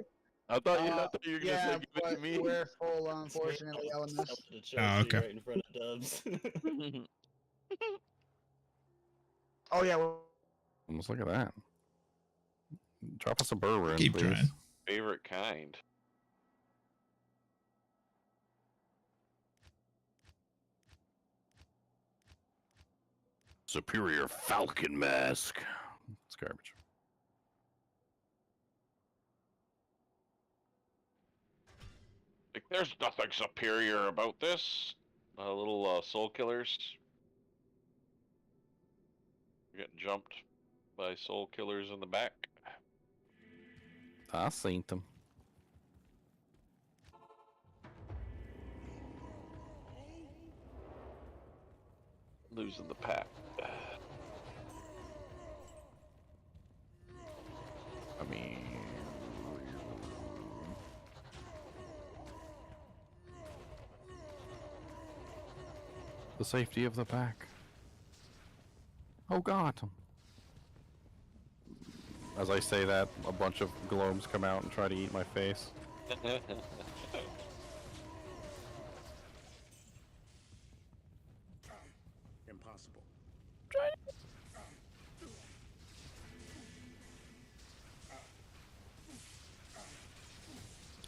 I thought you were gonna Yeah, say give it to but me. we're full, unfortunately, Elemis. Oh, okay. Right in front of Dubs. Oh yeah. Well, Almost look at that. Drop us a burr rune, Keep please. trying. Favorite kind. Superior Falcon Mask. It's garbage. Like, there's nothing superior about this. Little soul killers. We're getting jumped by soul killers in the back. I seen them. Losing the pack. I mean, The safety of the pack. Oh god. As I say that, a bunch of globes come out and try to eat my face. Impossible.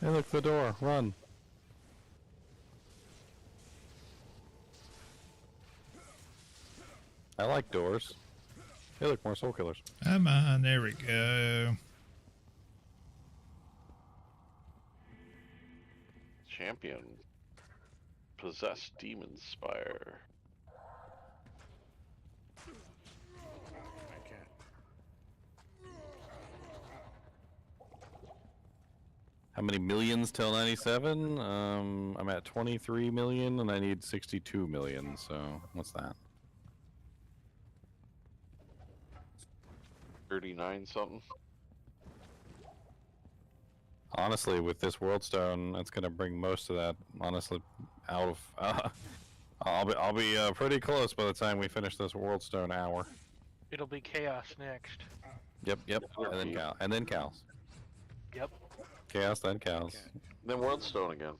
Hey, look, the door. Run. I like doors. Hey, look, more soul killers. Come on, there we go. Champion. Possessed Demon Spire. I can't. How many millions till 97? I'm at 23 million and I need 62 million, so what's that? 39 something. Honestly, with this World Stone, that's gonna bring most of that, honestly, out of... I'll be pretty close by the time we finish this World Stone hour. It'll be chaos next. Yep, and then and then cows. Yep. Chaos, then cows. Then World Stone again.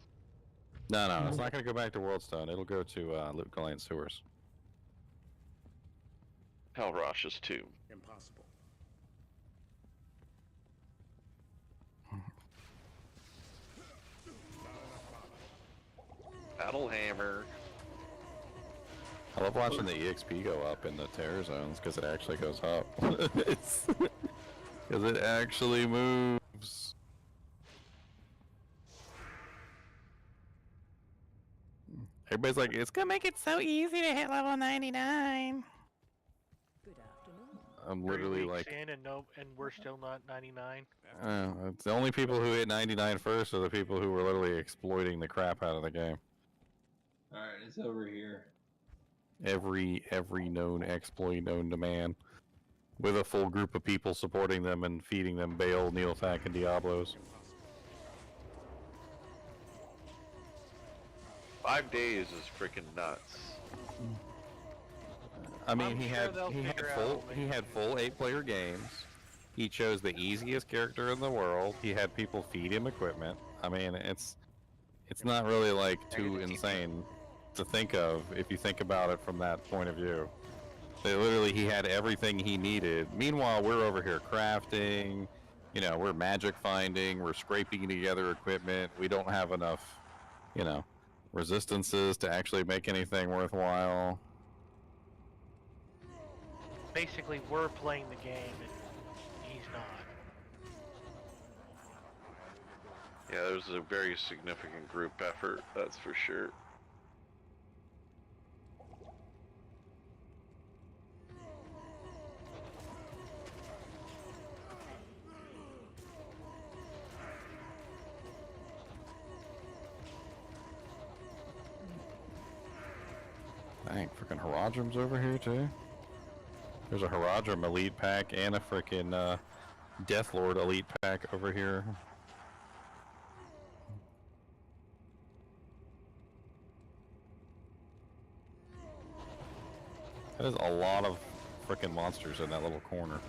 No, it's not gonna go back to World Stone. It'll go to Loot Gully and Sewers. Hell Rosh's tomb. Impossible. Battle Hammer. I love watching the EXP go up in the terror zones because it actually goes up. It's because it actually moves. Everybody's like, it's gonna make it so easy to hit level 99. Good afternoon. I'm 3 literally weeks like, in and we're still not 99. it's the only people who hit 99 first are the people who were literally exploiting the crap out of the game. Alright, it's over here. Every known exploit known to man, with a full group of people supporting them and feeding them Bale, Neilthak, and Diablos. 5 days is freaking nuts. I mean, I'm he sure had they'll he had figure full out he had full 8-player games. He chose the easiest character in the world. He had people feed him equipment. I mean, it's not really like too insane to think of if you think about it from that point of view. He had everything he needed. Meanwhile, we're over here crafting, you know, we're magic finding, we're scraping together equipment. We don't have enough, you know, resistances to actually make anything worthwhile. Basically, we're playing the game and he's not. Yeah, there's a very significant group effort, that's for sure. Dang, freaking Haradrim's over here too. There's a Haradrim Elite Pack and a freaking Deathlord Elite Pack over here. There's a lot of freaking monsters in that little corner.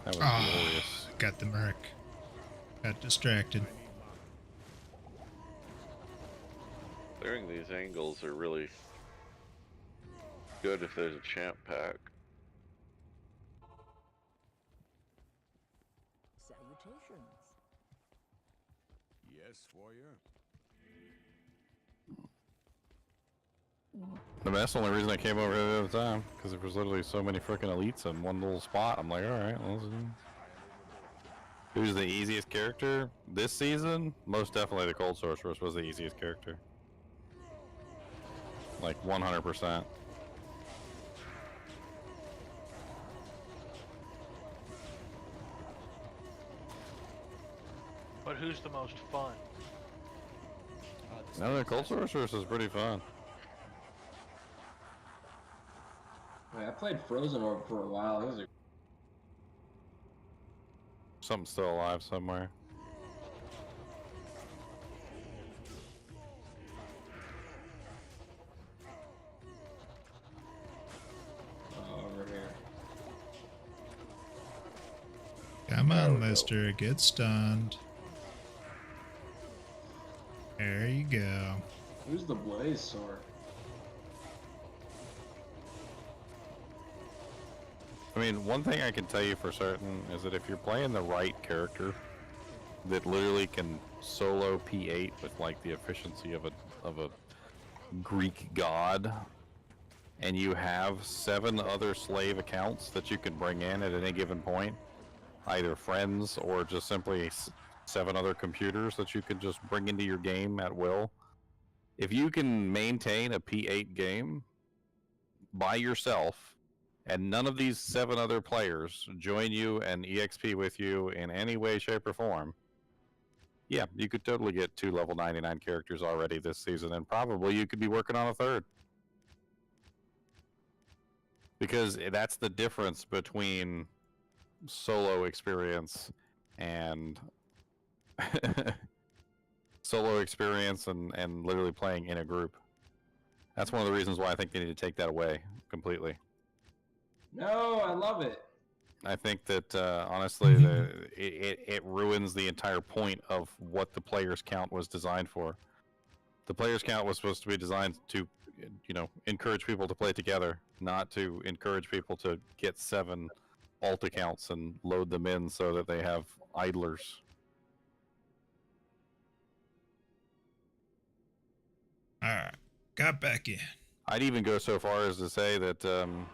That was glorious. Got the Merc. Got distracted. Clearing these angles are really good if there's a champ pack. Salutations. Yes, warrior. That's the only reason I came over here the other time, because there was literally so many freaking elites in one little spot. I'm like, alright, let's do. Who's the easiest character this season? Most definitely the Cold Sorceress was the easiest character. Like 100%. But who's the most fun? No, the Cold Sorceress is pretty fun. I played Frozen Orb for a while. It was a... Something's still alive somewhere. Come on, Lister. Get stunned. There you go. Who's the Blaze Sword? I mean, one thing I can tell you for certain is that if you're playing the right character that literally can solo P8 with like the efficiency of a Greek god, and you have 7 other slave accounts that you can bring in at any given point, either friends or just simply 7 other computers that you can just bring into your game at will. If you can maintain a P8 game by yourself, and none of these 7 other players join you and EXP with you in any way, shape, or form, yeah, you could totally get 2 level 99 characters already this season, and probably you could be working on a 3rd. Because that's the difference between solo experience and and literally playing in a group. That's one of the reasons why I think they need to take that away completely. No, I love it. I think that honestly, it ruins the entire point of what the players count was designed for. The players count was supposed to be designed to, encourage people to play together, not to encourage people to get 7 alt accounts and load them in so that they have idlers. All right, got back in. I'd even go so far as to say that, and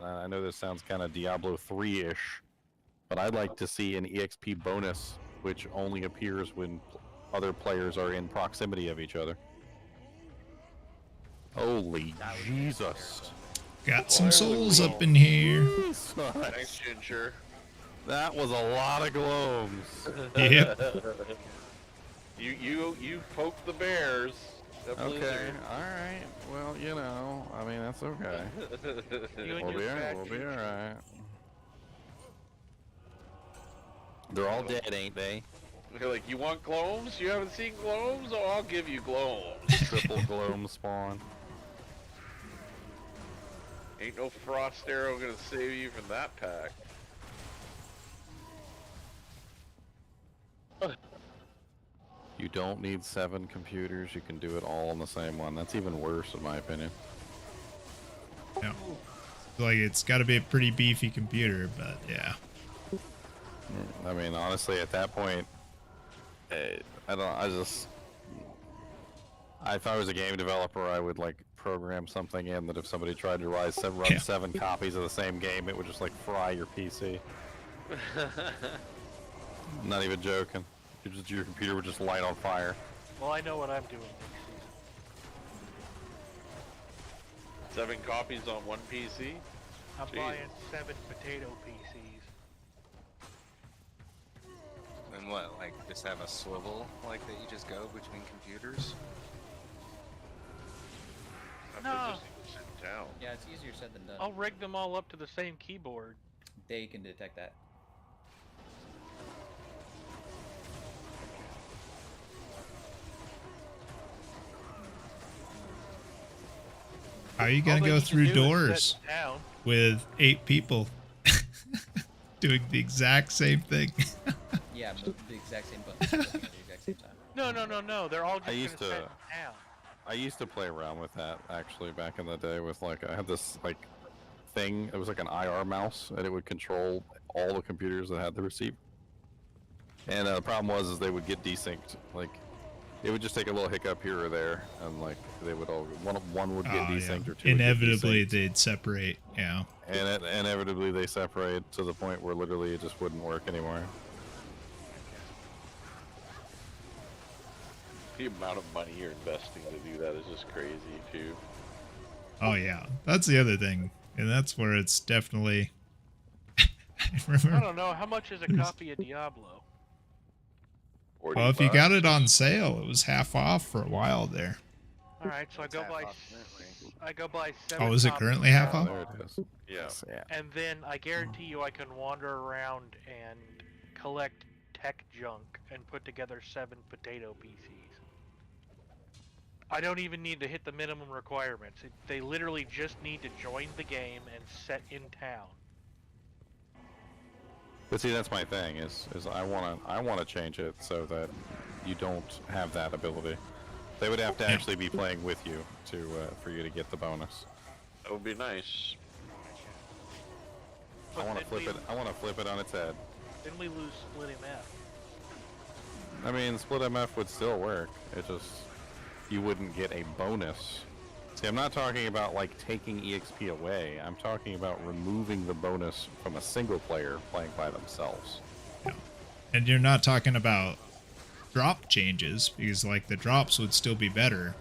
I know this sounds kind of Diablo 3-ish, but I'd like to see an EXP bonus which only appears when other players are in proximity of each other. Holy Jesus. Got some souls up in here. Thanks, Ginger. That was a lot of globes. Yep. You poked the bears. Okay, alright. Well, I mean, that's okay. We'll be alright. They're all dead, ain't they? You're like, you want globes? You haven't seen globes? Oh, I'll give you globes. Triple globe spawn. Ain't no frost arrow gonna save you from that pack. You don't need 7 computers, you can do it all on the same one. That's even worse in my opinion. Yeah. Like, it's got to be a pretty beefy computer, but yeah. I mean, honestly, at that point, if I was a game developer, I would like program something in that if somebody tried to run 7 copies of the same game, it would just like fry your PC. Not even joking. Your computer would just light on fire. Well, I know what I'm doing next season. 7 copies on one PC? I'm Jeez. buying 7 potato PCs. And what, like, just have a swivel like that you just go between computers? No. Yeah, it's easier said than done. I'll rig them all up to the same keyboard. They can detect that. How are you gonna go through doors with 8 people doing the exact same thing? Yeah, but the exact same button at the exact same time. No. They're all just I gonna used sit to down. I used to play around with that actually back in the day with like I had this like thing, it was like an IR mouse and it would control all the computers that had the receiver. And the problem was they would get desynced. Like it would just take a little hiccup here or there, and like they would all one would get desynced or 2 Inevitably, would get desynced. they'd separate. Yeah. And inevitably they separate to the point where literally it just wouldn't work anymore. The amount of money you're investing to do that is just crazy too. Oh yeah, that's the other thing, and that's where it's definitely. I don't know, how much is a copy of Diablo? Well, if you got it on sale, it was half off for a while there. Alright, so I go buy 7 Oh, is it copies currently of half off? Diablo, There it is. Yeah. And then I guarantee you I can wander around and collect tech junk and put together 7 potato PCs. I don't even need to hit the minimum requirements. They literally just need to join the game and set in town. But see, that's my thing. Is I wanna change it so that you don't have that ability. They would have to actually be playing with you to for you to get the bonus. That would be nice. I want to flip it. I want to flip it on its head. Then we lose split MF. I mean, split MF would still work. It just you wouldn't get a bonus. See, I'm not talking about like taking EXP away. I'm talking about removing the bonus from a single player playing by themselves. Yeah. And you're not talking about drop changes, because like the drops would still be better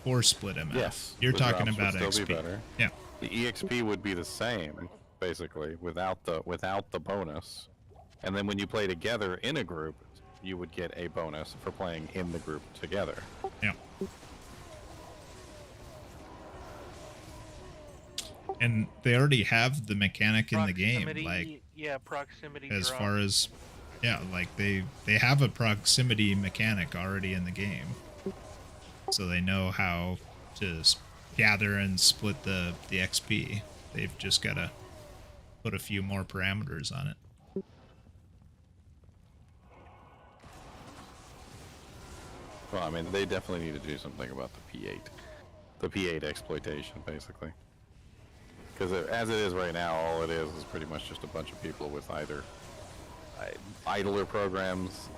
for split MF. Yes, You're the talking drops would about still XP. be better. Yeah. The EXP would be the same, basically, without the bonus. And then when you play together in a group, you would get a bonus for playing in the group together. Yeah. And they already have the mechanic in the game, like proximity as drop. far as like they have a proximity mechanic already in the game, so they know how to gather and split the XP. They've just got to put a few more parameters on it. Well, I mean, they definitely need to do something about the P8 exploitation, basically. Because as it is right now, all it is pretty much just a bunch of people with either idler programs,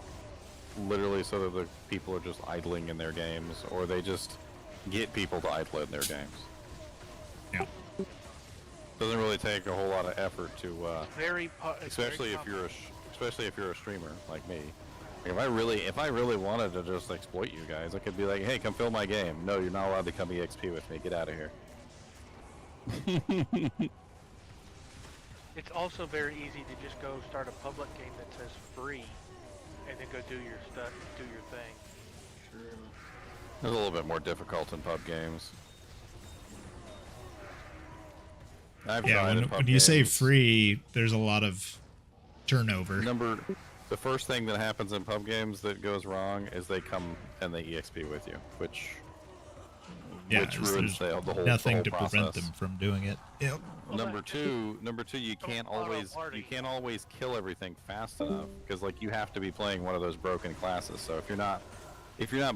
literally so that the people are just idling in their games, or they just get people to idle in their games. Yeah. Doesn't really take a whole lot of effort to, especially if you're a streamer like me. Like if I really wanted to just exploit you guys, I could be like, hey, come fill my game. No, you're not allowed to come EXP with me. Get out of here. It's also very easy to just go start a public game that says free, and then go do your stuff, do your thing. True. It's a little bit more difficult in pub games. When you say free, there's a lot of turnover. The first thing that happens in pub games that goes wrong is they come and they EXP with you, which ruins the whole nothing to process. prevent them from doing it. Yep. Number two, you can't always kill everything fast enough, because like you have to be playing one of those broken classes. So if you're not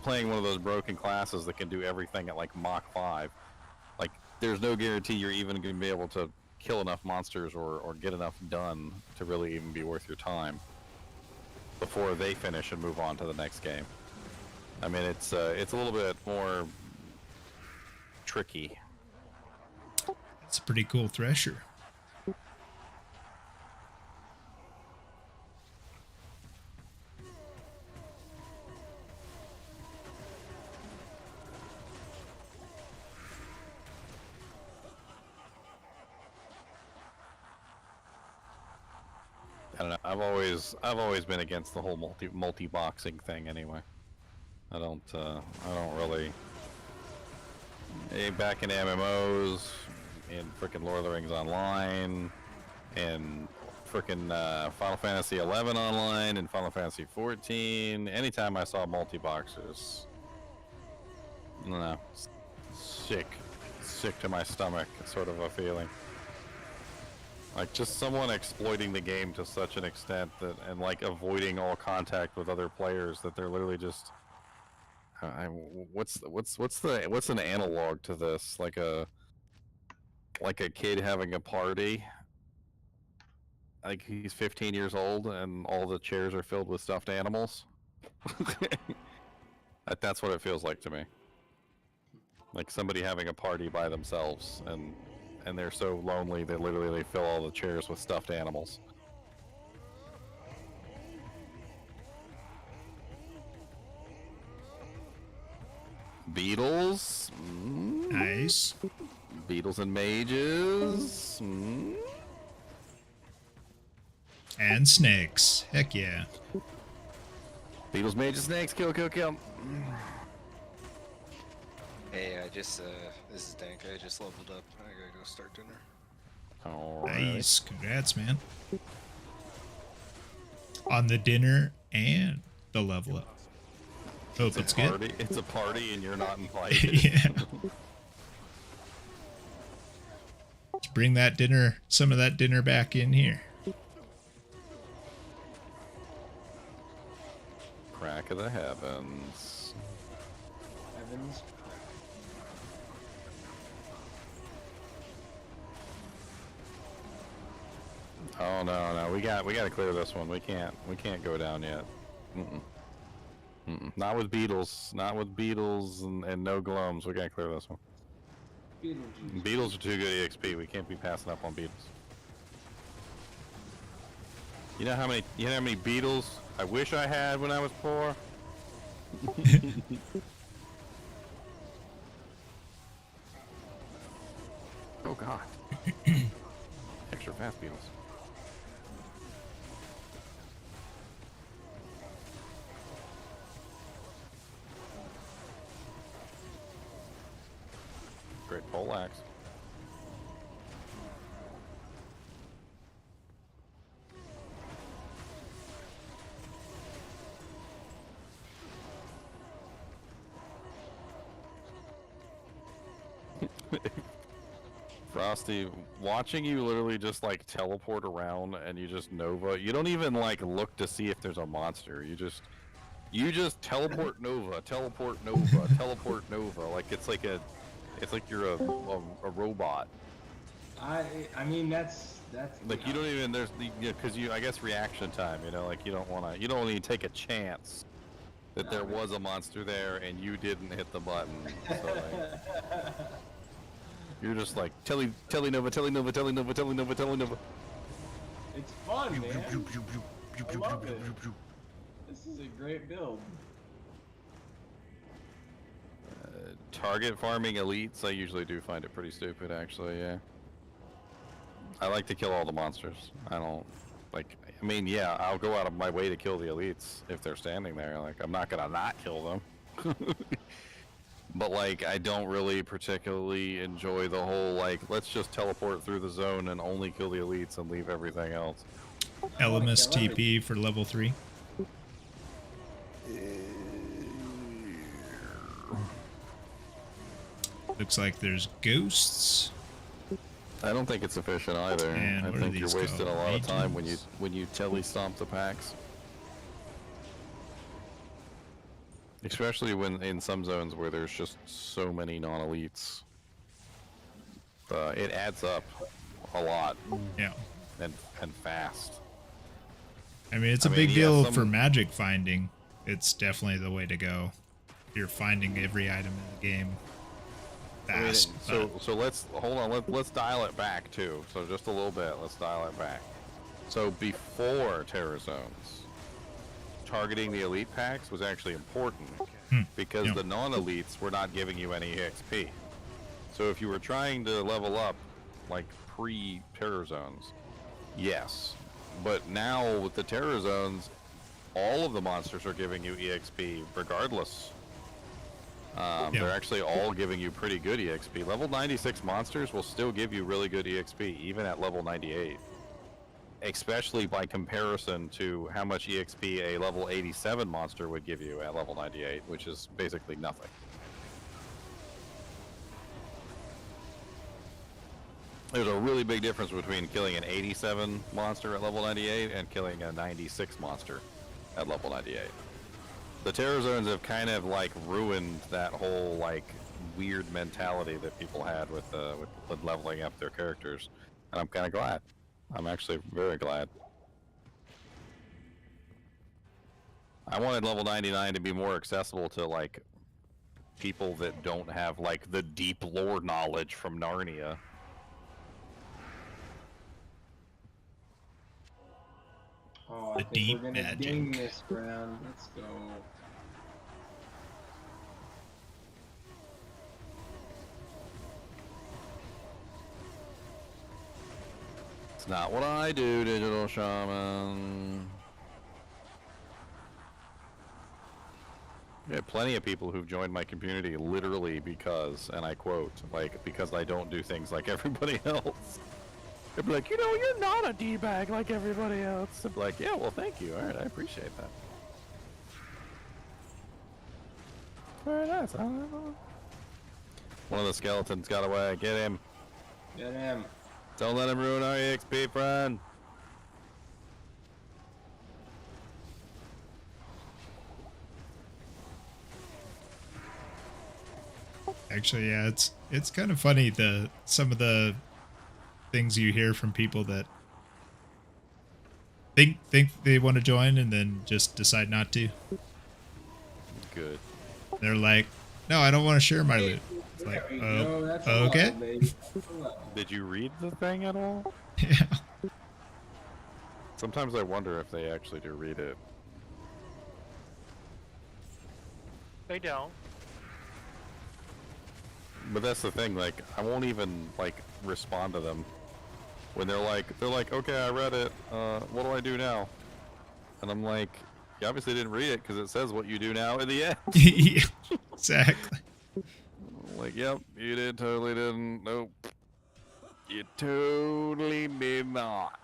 playing one of those broken classes that can do everything at like Mach 5, like there's no guarantee you're even going to be able to kill enough monsters or get enough done to really even be worth your time before they finish and move on to the next game. I mean, it's a little bit more tricky. It's a pretty cool thresher. I don't know. I've always been against the whole multi-boxing thing anyway. I don't really. Back in MMOs, in frickin' Lord of the Rings Online, and frickin' Final Fantasy 11 Online, and Final Fantasy 14. Anytime I saw multi-boxers, I don't know, sick to my stomach, sort of a feeling. Like just someone exploiting the game to such an extent that, and like avoiding all contact with other players, that they're literally just. What's an analog to this? Like a kid having a party. Like he's 15 years old and all the chairs are filled with stuffed animals. That's what it feels like to me. Like somebody having a party by themselves and they're so lonely that literally they fill all the chairs with stuffed animals. Beetles. Nice. Beetles and mages. And snakes. Heck yeah. Beetles, mages, snakes. Kill. Hey, this is Dank. I just leveled up. I gotta go start dinner. Nice. Congrats, man. On the dinner and the level up. Hope it's good. It's a party and you're not invited. Yeah. Let's bring that dinner, some of that dinner back in here. crack of the heavens. Evans. Oh no, we got to clear this one. We can't go down yet. Not with beetles, and no gloams. We gotta clear this one. Beetles are too good EXP. We can't be passing up on beetles. You know how many beetles I wish I had when I was poor? Oh god. Extra fast beetles. Great poleaxe. Frosty, watching you literally just like teleport around and you just Nova. You don't even like look to see if there's a monster. You just teleport Nova, teleport Nova, teleport Nova. Like it's like you're a robot. I mean that's Like you don't even because I guess reaction time. You know, like you don't even take a chance that there was a monster there and you didn't hit the button. So like, you're just like telly Nova. It's fun, man. I love it. This is a great build. Target farming elites, I usually do find it pretty stupid, actually. Yeah. I like to kill all the monsters. I don't like. I mean, yeah, I'll go out of my way to kill the elites if they're standing there. Like, I'm not gonna not kill them. But like, I don't really particularly enjoy the whole like, let's just teleport through the zone and only kill the elites and leave everything else. Elemis TP for level 3. Looks like there's ghosts. I don't think it's efficient either. And I what are think you're these wasting a called? lot of time Agents? when you telly stomp the packs. Especially when in some zones where there's just so many non-elites. It adds up a lot. Yeah. And fast. I mean, it's a big deal for magic finding. It's definitely the way to go. You're finding every item in the game fast. So let's hold on. Let's dial it back too. So just a little bit. Let's dial it back. So before Terror Zones, targeting the elite packs was actually important because the non-elites were not giving you any XP. So if you were trying to level up, like pre-Terror Zones, yes. But now with the Terror Zones, all of the monsters are giving you EXP regardless. They're actually all giving you pretty good EXP. Level 96 monsters will still give you really good EXP, even at level 98. Especially by comparison to how much EXP a level 87 monster would give you at level 98, which is basically nothing. There's a really big difference between killing an 87 monster at level 98 and killing a 96 monster at level 98. The Terror Zones have kind of like ruined that whole like weird mentality that people had with leveling up their characters, and I'm kind of glad. I'm actually very glad. I wanted level 99 to be more accessible to like people that don't have like the deep lore knowledge from Narnia. Oh, I think we're gonna ding this round. Let's go. It's not what I do, Digital Shaman. We have plenty of people who've joined my community literally because, and I quote, like, because I don't do things like everybody else. They'd be like, you know, you're not a D-bag like everybody else. I'd be like, yeah, well, thank you. All right, I appreciate that. Very nice. One of the skeletons got away. Get him. Get him. Don't let him ruin our EXP, friend. Actually, yeah, it's kind of funny some of the things you hear from people that think they want to join and then just decide not to. Good. They're like, no, I don't want to share my loot. It's like, There we oh, go. That's a okay. level, baby. That's a level. Did you read the thing at all? Yeah. Sometimes I wonder if they actually do read it. They don't. But that's the thing, like, I won't even, like, respond to them. When they're like, okay, I read it, what do I do now? And I'm like, you obviously didn't read it because it says what you do now in the end. Yeah, exactly. Like, yep, you totally didn't, nope. You totally did not.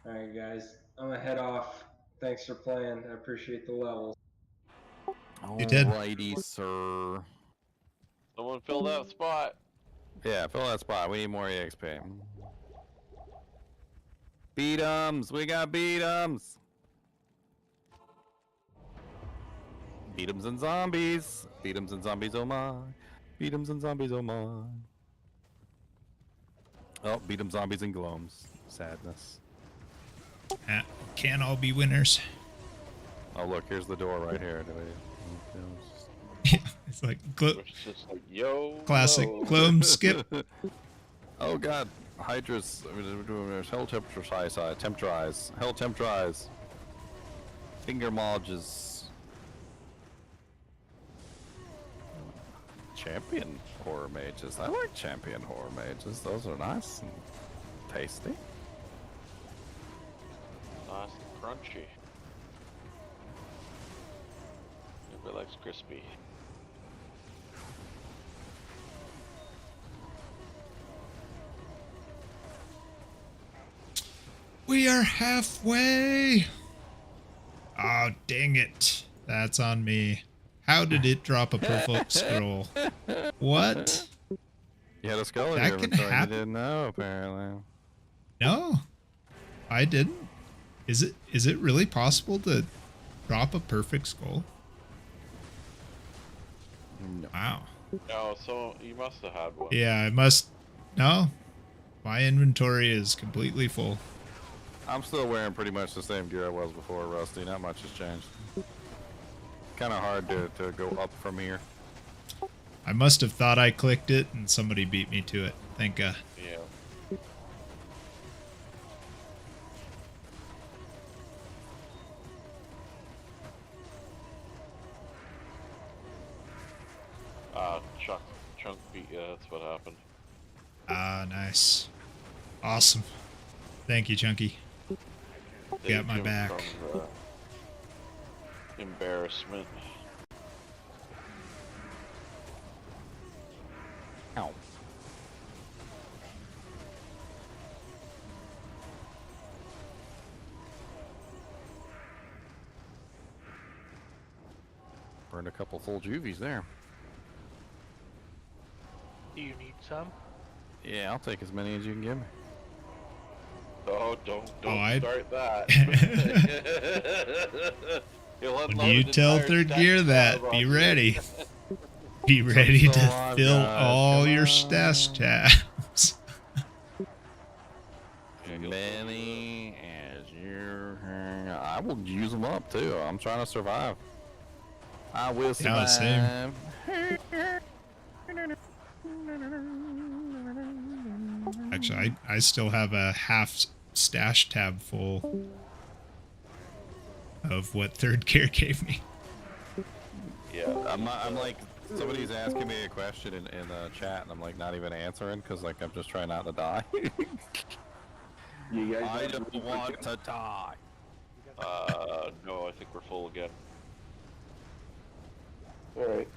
Alright, guys. I'm gonna head off. Thanks for playing. I appreciate the levels. You did. Alrighty, sir. Someone fill that spot. Yeah, fill that spot. We need more EXP. Beat'ems! We got beat'ems! Beat'ems and zombies! Beat'ems and zombies, oh my! Beat'ems and zombies, oh my! Oh, beat'em zombies and gloams. Sadness. Can't all be winners. Oh look, here's the door right here. It's like It's just like, yo. classic no. gloam skip. Oh god, Hydra's hell tempterize. Hell tempterize. Finger modges. Champion horror mages. I like champion horror mages. Those are nice and tasty. Nice and crunchy. Everybody likes crispy. We are halfway. Oh, dang it. That's on me. How did it drop a perfect scroll? What? You had a skull in That your can inventory. You happen. didn't know, apparently. No, I didn't. Is it really possible to drop a perfect skull? No. Wow. No, so you must have had one. Yeah, I must. No, my inventory is completely full. I'm still wearing pretty much the same gear I was before, Rusty. Not much has changed. Kind of hard to go up from here. I must have thought I clicked it and somebody beat me to it. Thank God. Yeah. Chunk beat you, that's what happened. Ah, nice. Awesome. Thank you, Chunky. Saved Got my him back. from, embarrassment. Ow. Burned a couple full juvies there. Do you need some? Yeah, I'll take as many as you can give me. Oh, don't I- start that. You'll When unload you an tell entire third stack gear of that, tab be on you. ready. Be ready So to long, fill guys. all Come your on. stash tabs. Many as you... I will use them up, too. I'm trying to survive. I will Yeah, survive. same. Actually, I still have a half stash tab full of what third gear gave me. Yeah. I'm like, somebody's asking me a question in chat, and I'm like not even answering because like I'm just trying not to die. You guys I don't want to die. No, I think we're full again. Alright.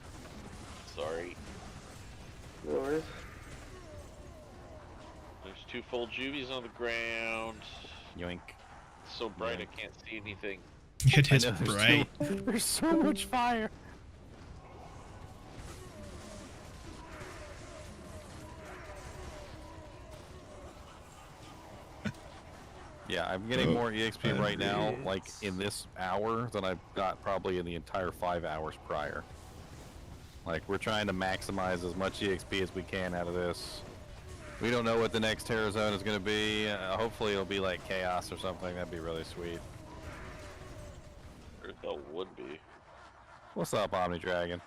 Sorry. No worries. There's 2 full juvies on the ground. Yoink. It's so bright I can't see anything. It is I know, bright. There's so much fire. Yeah, I'm getting more EXP right now, like in this hour, than I've got probably in the entire 5 hours prior. Like, we're trying to maximize as much EXP as we can out of this. We don't know what the next Terror Zone is going to be. Hopefully it'll be like Chaos or something. That'd be really sweet. That would be. What's up, Omni Dragon?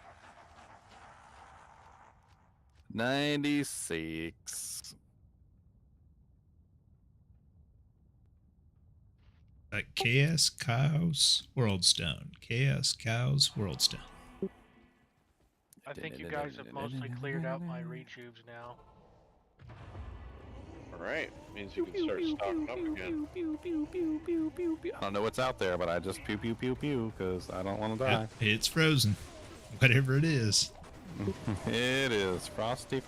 96. Chaos Cows World Stone. Chaos Cows World Stone. I think you guys have mostly cleared out my retubes now. Alright, means you can start stocking up again. I don't know what's out there, but I just pew pew pew pew because I don't want to die. It's frozen. Whatever it is. It is frosty.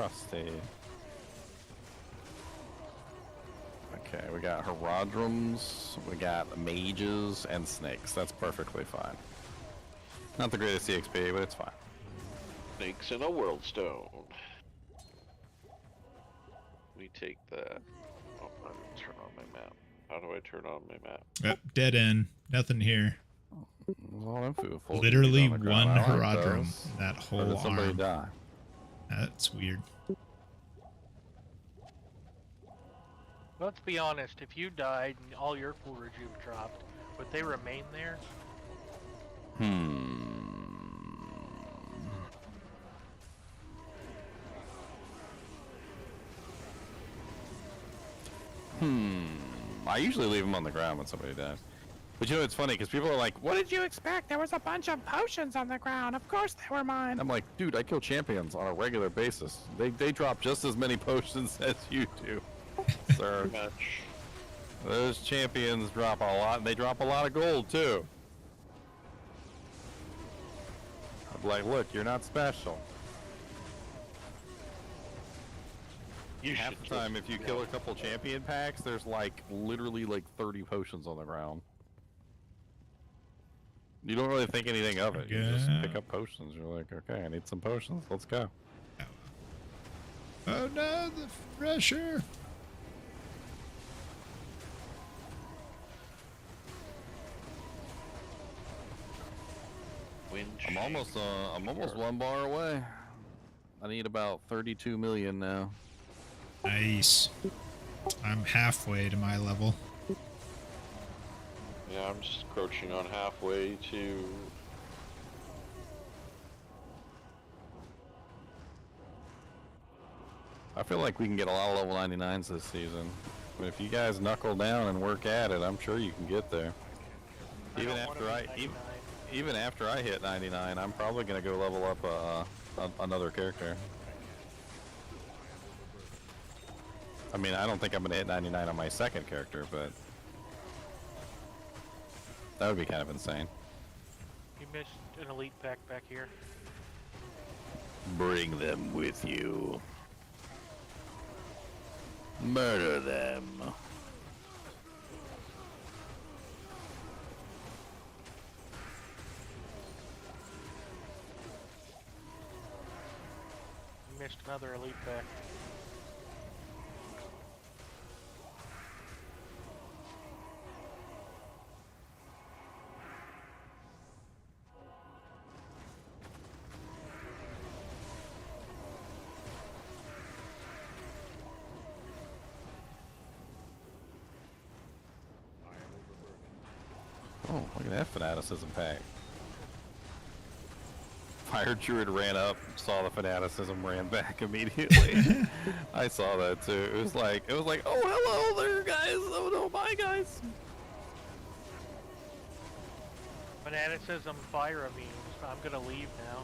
Okay, we got Herodrums, we got Mages, and Snakes. That's perfectly fine. Not the greatest EXP, but it's fine. Snakes in a World Stone. We take that. Oh, I'm gonna turn on my map. How do I turn on my map? Yep, dead end. Nothing here. Well, Literally on the one ground. I like Herodrum. those. That Or whole did somebody arm. die? That's weird. Let's be honest, if you died and all your full rejuve dropped, would they remain there? I usually leave them on the ground when somebody dies. But you know, it's funny because people are like, "What did you expect? There was a bunch of potions on the ground. Of course they were mine." I'm like, dude, I kill champions on a regular basis. They drop just as many potions as you do, sir. Those champions drop a lot, and they drop a lot of gold too. I'm like, look, you're not special. Half the time, if you kill a couple champion packs, there's like literally like 30 potions on the ground. You don't really think anything of it. You just pick up potions. You're like, okay, I need some potions. Let's go. Oh no, the pressure. I'm almost 1 bar away. I need about 32 million now. Nice. I'm halfway to my level. Yeah, I'm just crouching on halfway to... I feel like we can get a lot of level 99s this season. But if you guys knuckle down and work at it, I'm sure you can get there. Even after I hit 99, I'm probably gonna go level up another character. I mean, I don't think I'm gonna hit 99 on my second character, but that would be kind of insane. You missed an elite pack back here. Bring them with you. Murder them. You missed another elite pack. Oh, look at that fanaticism pack. Fire Druid ran up, saw the fanaticism, ran back immediately. I saw that too. It was like, oh hello there guys, oh no, bye guys. Fanaticism fire immunes. I'm gonna leave now.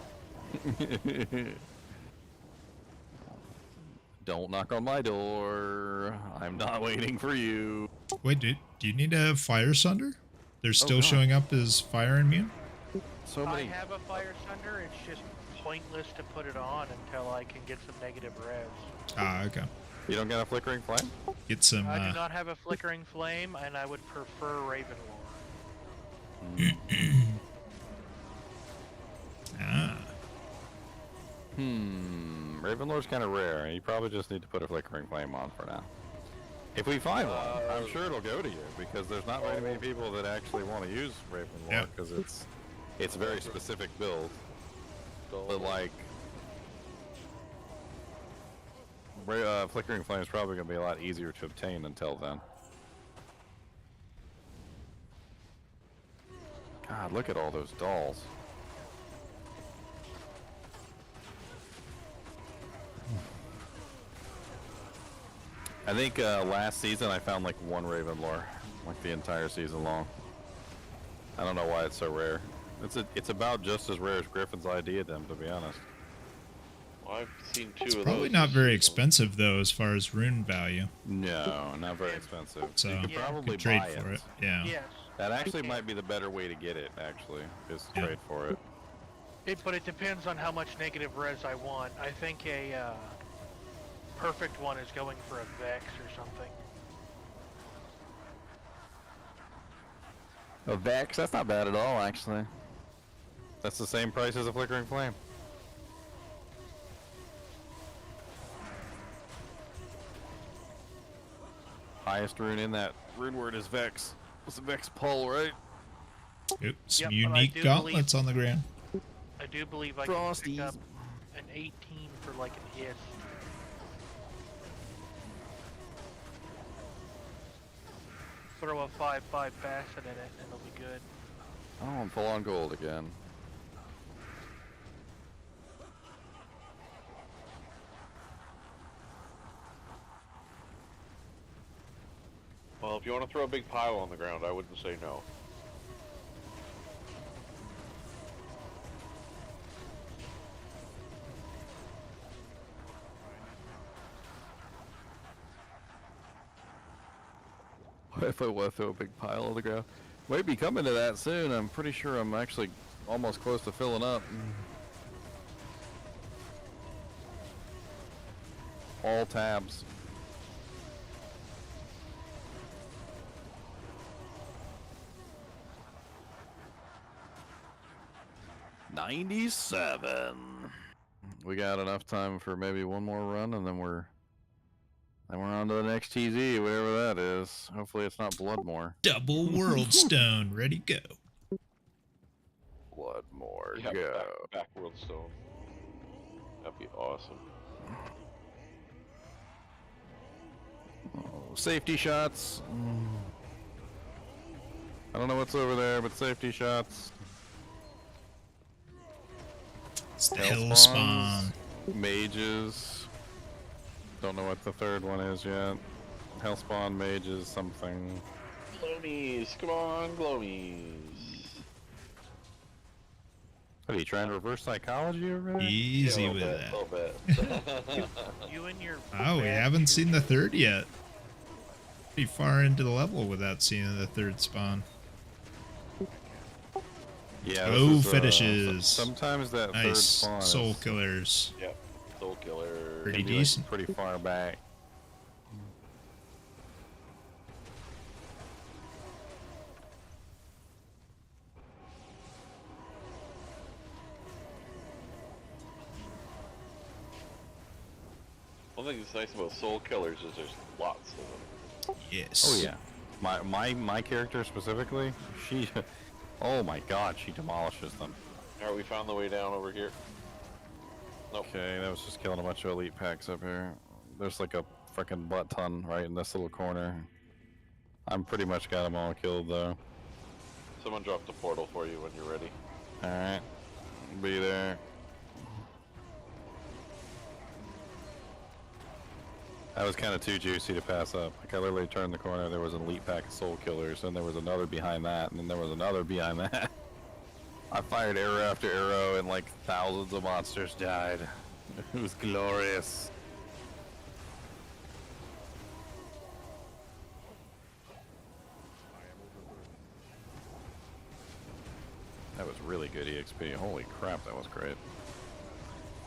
Don't knock on my door. I'm not waiting for you. Wait, do you need a fire sunder? They're still God. showing up as fire immune? So I many. have a fire sunder, it's just pointless to put it on until I can get some negative res. Ah, okay. You don't got a flickering flame? Get some, I do not have a flickering flame, and I would prefer Ravenlore. Ah. Ravenlore's kind of rare. You probably just need to put a flickering flame on for now. If we find one, I'm sure it'll go to you because there's not very many people that actually want to use Ravenlore because it's a very specific build. But like, Flickering Flame is probably going to be a lot easier to obtain until then. God, look at all those dolls. I think last season I found like one Raven lore, like the entire season long. I don't know why it's so rare. It's about just as rare as Griffin's idea them, to be honest. Well, I've seen two It's of probably those. not very expensive though, as far as rune value. No, not very expensive. So you could you probably could trade buy for it. Yeah. Yes. That actually might be the better way to get it. Actually, is to trade for it. But it depends on how much negative res I want. I think a perfect one is going for a Vex or something. A Vex? That's not bad at all, actually. That's the same price as a Flickering Flame. Highest rune in that rune word is Vex. It's a Vex pull, right? Oops, some Yep, but I unique do gauntlets on the ground. I do believe I can pick up an 18 for like an IS. Throw a 5/5 Basset in it and it'll be good. Oh, I'm full on gold again. Well, if you want to throw a big pile on the ground, I wouldn't say no. If I want to throw a big pile on the ground. Might be coming to that soon. I'm pretty sure I'm actually almost close to filling up. All tabs. $97. We got enough time for maybe one more run, and then we're on to the next TZ, whatever that is. Hopefully it's not Bloodmore. Double World Stone, ready go. Bloodmore, Yeah, go. back World Stone. That'd be awesome. Oh, safety shots. I don't know what's over there, but safety shots. It's the Hellspawn. Mages. Don't know what the third one is yet. Hellspawn, mages, something. Glomies, come on, glomies. What are you trying to reverse psychology over there? Easy Yeah, with a little that. bit. You and your Oh, we haven't seen the third yet. Pretty far into the level without seeing the third spawn. Yeah. Oh, this is, finishes. Sometimes that third Nice. spawn Soul is, killers. Yep, soul killer. Pretty can be, like, decent. pretty far back. One thing that's nice about soul killers is there's lots of them. Yes. Oh yeah. My character specifically, she oh my god, she demolishes them. Alright, we found the way down over here. Nope. Okay, that was just killing a bunch of elite packs up here. There's like a freaking butt ton right in this little corner. I'm pretty much got them all killed though. Someone dropped a portal for you when you're ready. Alright. Be there. That was kind of too juicy to pass up. Like I literally turned the corner, there was an elite pack of soul killers, and there was another behind that, and then there was another behind that. I fired arrow after arrow, and like thousands of monsters died. It was glorious. That was really good EXP. Holy crap, that was great.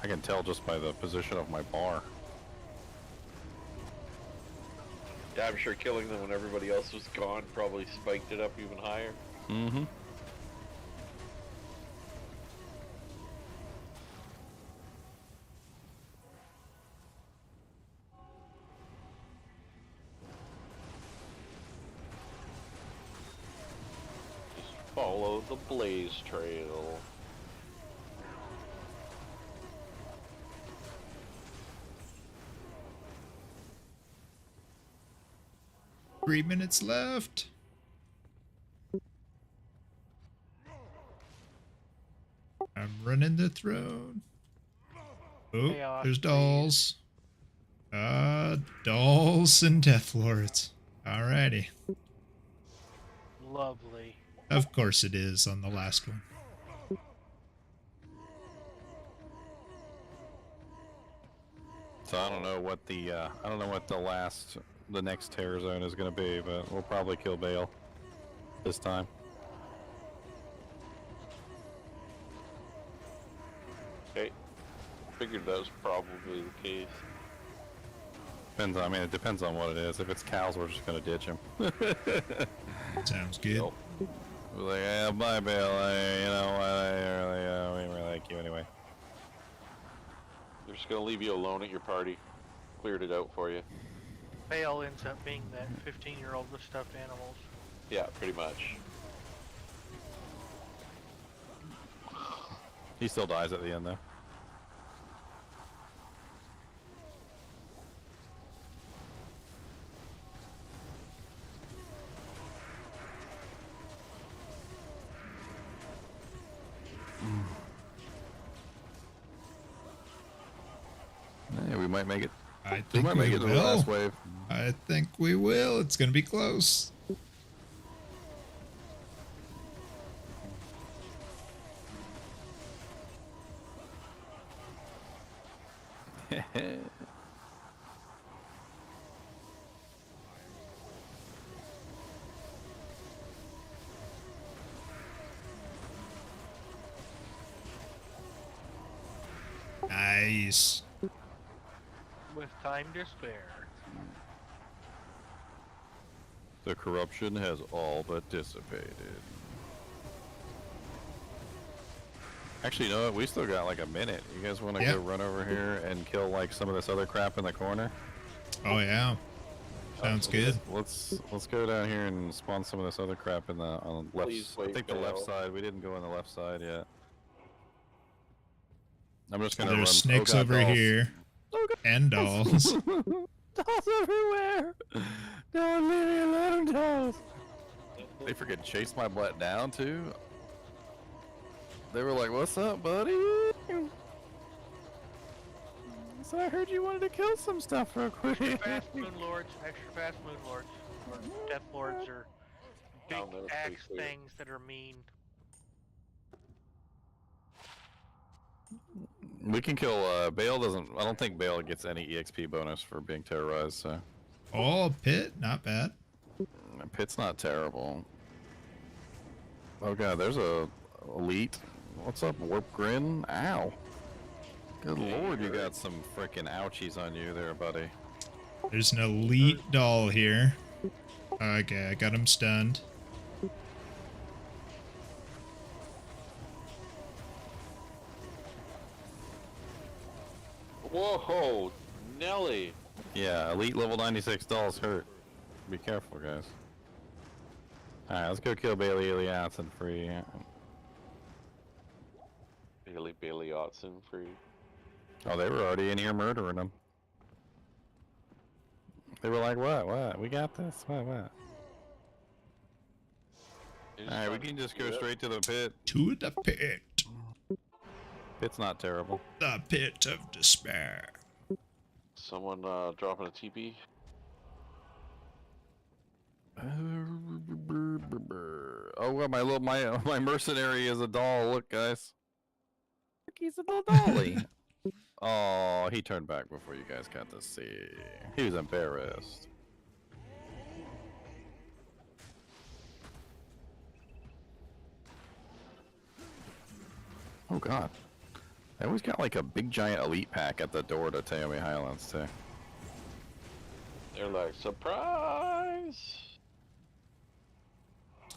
I can tell just by the position of my bar. Yeah, I'm sure killing them when everybody else was gone probably spiked it up even higher. Mm-hmm. Just follow the blaze trail. 3 minutes left. I'm running the throne. Oh, Chaos, there's please. dolls. Dolls and Death Lords. Alrighty. Lovely. Of course it is on the last one. So I don't know what the next terror zone is going to be, but we'll probably kill Bale this time. Okay. Figured that was probably the case. Depends. I mean, it depends on what it is. If it's cows, we're just going to ditch him. Sounds good. Nope. We're like, yeah, bye, Bale. You know what? We really like you anyway. They're just gonna leave you alone at your party. Cleared it out for you. Bale ends up being that 15-year-old with stuffed animals. Yeah, pretty much. He still dies at the end, though. Yeah, we might make it. I We think might make it to the will. last wave. I think we will. It's going to be close. Nice. With time to spare. The corruption has all but dissipated. Actually, you know what? We still got like a minute. You guys want to go run over here and kill like some of this other crap in the corner? Oh yeah. Sounds good. Let's go down here and spawn some of this other crap in the on the left. Please I wait, think the left Bale. side. We didn't go on the left side yet. I'm just gonna There's run. snakes oh God, over dolls. here. Oh God. And dolls. Dolls everywhere! Don't leave me alone, dolls! They freaking chased my butt down too. They were like, "What's up, buddy?" So I heard you wanted to kill some stuff real quick. Extra fast moon lords, extra fast moon lords, or death lords, or big Down there, it's pretty axe clear. things that are mean. We can kill. Bale doesn't. I don't think Bale gets any EXP bonus for being terrorized. So Oh, Pit, not bad. Pit's not terrible. Oh God, there's a elite. What's up, Warp Grin? Ow. Good lord, you got some frickin' ouchies on you there, buddy. There's an elite doll here. Okay, I got him stunned. Whoa, Nelly. Yeah, elite level 96 dolls hurt. Be careful, guys. Alright, let's go kill Bailey Eliasson free. Bailey Otson free. Oh, they were already in here murdering them. They were like, what? We got this. What? Alright, we can just go straight to the pit. To the pit. Pit's not terrible. The pit of despair. Someone dropping a TP. Oh, well, my mercenary is a doll. Look, guys. Look, he's a little dolly. Oh, he turned back before you guys got to see. He was embarrassed. Oh God. I always got like a big giant elite pack at the door to Taomi Highlands too. They're like, surprise!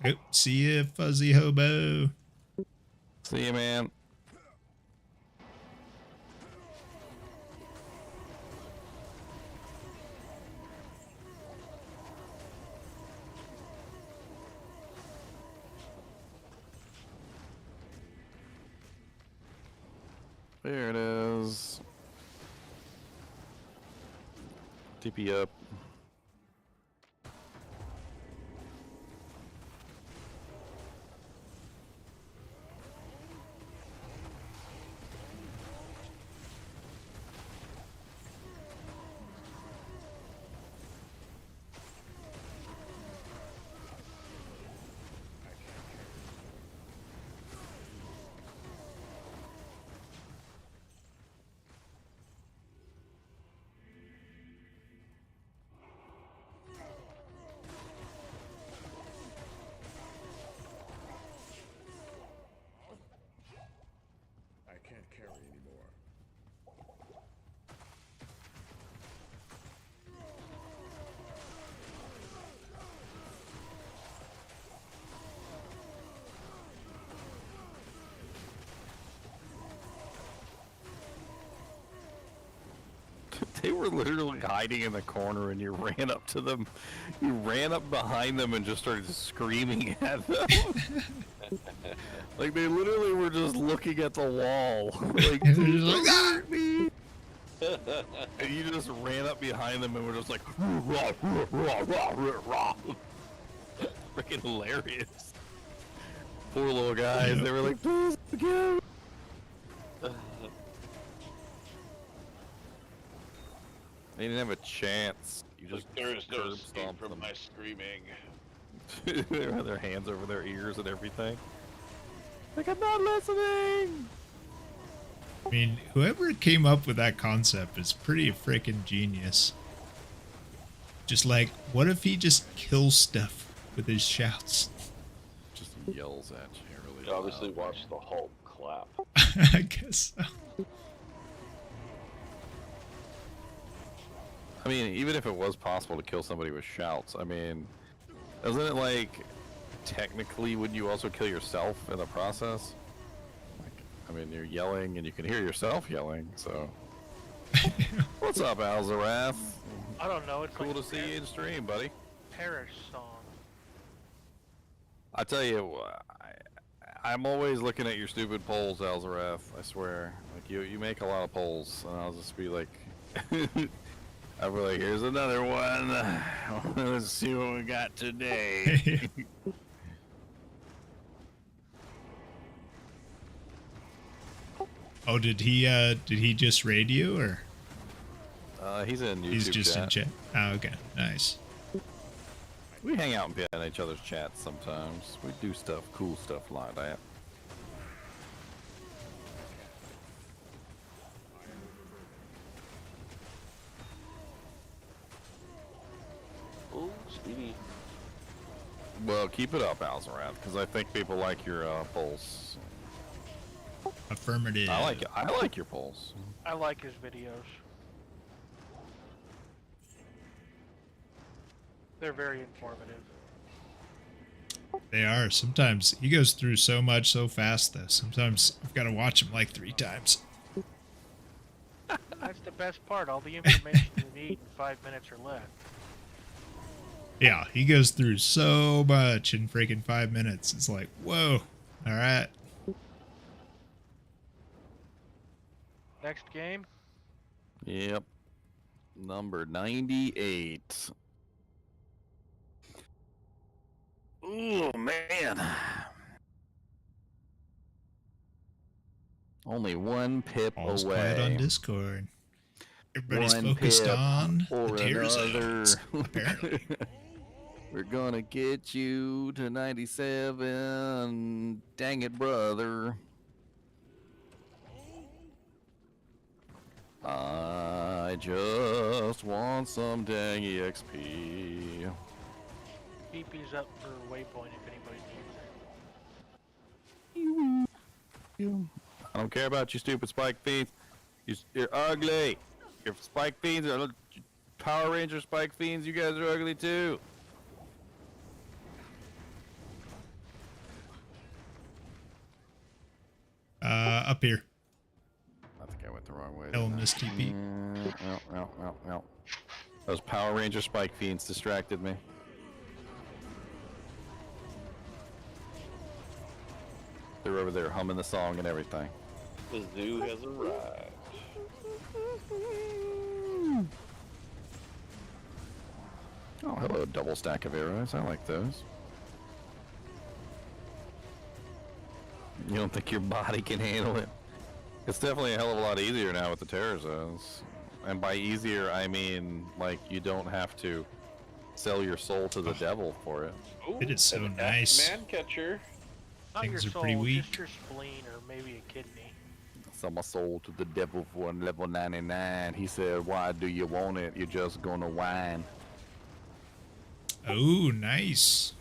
Oh, see ya, fuzzy hobo. See you, man. There it is. TP up. They were literally hiding in the corner, and you ran up to them. You ran up behind them and just started screaming at them. Like they literally were just looking at the wall. Like, please don't hurt me. And you just ran up behind them and were just like, rah, rah, rah, rah, rah, rah. Freaking hilarious. Poor little guys. They were like, please go. They didn't have a chance. You just There is no curb escape stomped from them. my screaming. They had their hands over their ears and everything. Like, I'm not listening! I mean, whoever came up with that concept is pretty freaking genius. Just like, what if he just kills stuff with his shouts? Just yells at you really You obviously watched the Hulk clap. I guess so. I mean, even if it was possible to kill somebody with shouts, I mean, isn't it like, technically, wouldn't you also kill yourself in the process? Like, I mean, you're yelling and you can hear yourself yelling, so. What's up, Alzarath? I don't know. It's Cool like to see you in stream, buddy. Parish song. I tell you, I'm always looking at your stupid polls, Alzarath. I swear, like you make a lot of polls, and I'll just be like, I'll be like, here's another one. Let's see what we got today. Oh, did he just raid you or? He's in YouTube He's just chat. in chat. Oh, okay, nice. We hang out and be in each other's chats sometimes. We do stuff, cool stuff like that. Oh, Speedy. Well, keep it up, Alzarath, because I think people like your polls. Affirmative. I like your polls. I like his videos. They're very informative. They are. Sometimes he goes through so much so fast, though. Sometimes I've got to watch him like 3 times. That's the best part. All the information you need in 5 minutes or less. Yeah, he goes through so much in freaking 5 minutes. It's like, whoa. All right. Next game. Yep. Number 98. Oh, man. Only one pip All's away. quiet on Discord. Everybody's One focused pip on or the tear another. zones, apparently. We're gonna get you to 97. Dang it, brother. I just want some dang EXP. PP's up for Waypoint if anybody needs it. I don't care about you stupid spike fiends. You're ugly. Your spike fiends are Power Ranger spike fiends. You guys are ugly too. Up here. I think I went the wrong way. Illness TP. No. Those Power Ranger spike fiends distracted me. They're over there humming the song and everything. The zoo has arrived. Oh, hello, double stack of arrows. I like those. You don't think your body can handle it? It's definitely a hell of a lot easier now with the terror zones. And by easier, I mean, like, you don't have to sell your soul to the devil for it. Ooh, It is so an nice. Man catcher. Not Things your are soul, pretty weak. just your spleen or maybe a kidney. Sell my soul to the devil for level 99. He said, why do you want it? You're just gonna whine. Oh, nice.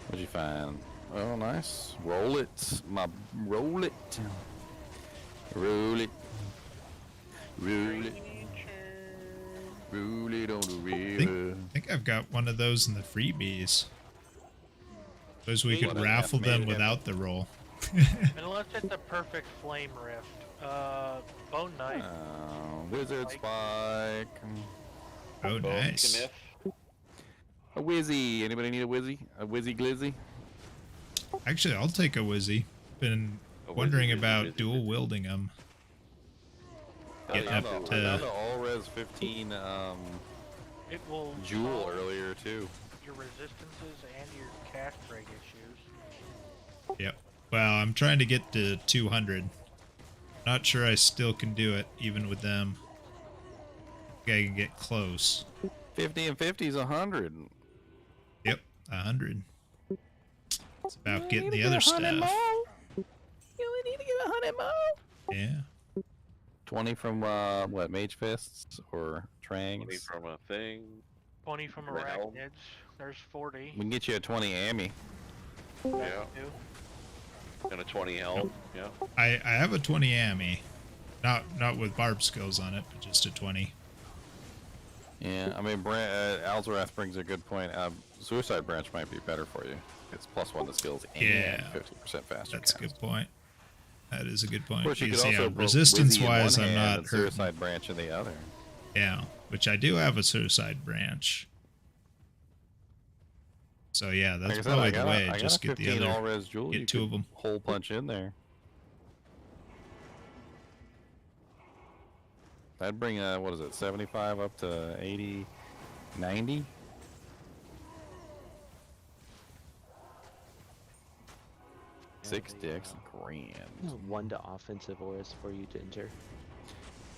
What'd you find? Oh, nice. Roll it. Roll it. Roll it. Roll it. Roll it on the river. I think I've got one of those in the freebies. Those we could What, raffle I've them made it. without the roll. Unless it's a perfect flame rift. Bone Knight. Wizard Spike. Oh, nice. A Wizzy. Anybody need a Wizzy? A Wizzy Glizzy? Actually, I'll take a Wizzy. Been wondering about dual wielding them. Getting up I to found the all-res 15 It will Jewel solve earlier too. your resistances and your cast rate issues. Yep. Well, I'm trying to get to 200. Not sure I still can do it, even with them. I can get close. 50 and 50 is 100. Yep, 100. It's about getting the other stuff. You only need to get 100 more. Yeah. 20 from what? Mage Fists or Trangs? 20 from a thing. 20 from Red Helm. Arachnids. There's 40. We can get you a 20 Ammy. Yeah. And a 20 health. Yeah. I have a 20 Ammy. Not with barb skills on it, but just a 20. Yeah, I mean, Alzarath brings a good point. Suicide Branch might be better for you. It's +1 to skills and Yeah. 50% faster. That's a good point. That is a good point. Of course, you could Because, also resistance-wise, I'm not hurting. Suicide Branch in the other. Yeah, which I do have a Suicide Branch. So yeah, that's Like I said, probably I the got way. I got Just a get the 15 other. all-res jewel. You Get two could of them. Hole punch in there. That'd bring what is it, 75 up to 80, 90? Six dicks, grand. 1 to offensive auras for you, Ginger.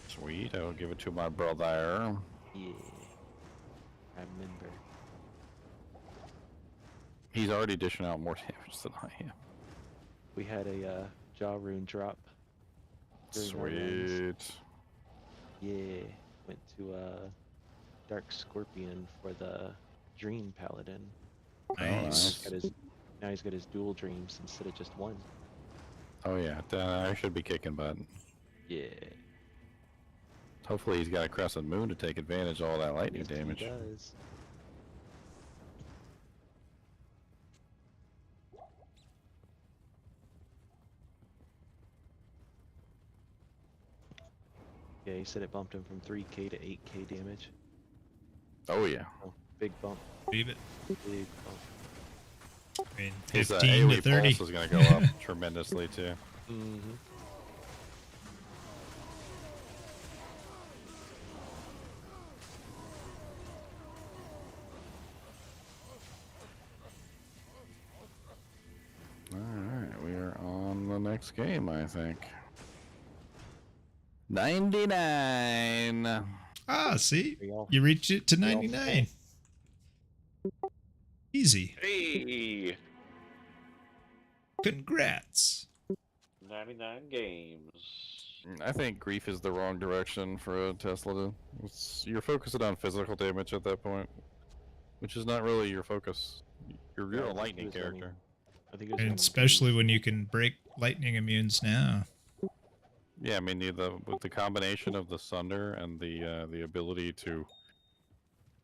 Sweet, I'll give it to my brother. Yeah. I remember. He's already dishing out more damage than I am. We had a jaw rune drop. during our runs. Sweet. Yeah. Went to Dark Scorpion for the Dream Paladin. Nice. Now he's got his dual dreams instead of just one. Oh yeah, I should be kicking butt. Yeah. Hopefully he's got a crescent moon to take advantage of all that lightning Yes, damage. He does. Yeah, he said it bumped him from 3k to 8k damage. Oh yeah. Oh, big bump. Leave it. Big bump. I mean, His 15 to AoE 30. pulse is going to go up tremendously too. Mm-hmm. Alright, we are on the next game, I think. 99! Ah, see? You reached it to 99. Easy. Hey! Congrats. 99 games. I think grief is the wrong direction for a Tesla. You're focusing on physical damage at that point, which is not really your focus. You're a lightning character. And especially when you can break lightning immunes now. Yeah, I mean, with the combination of the Sunder and the ability to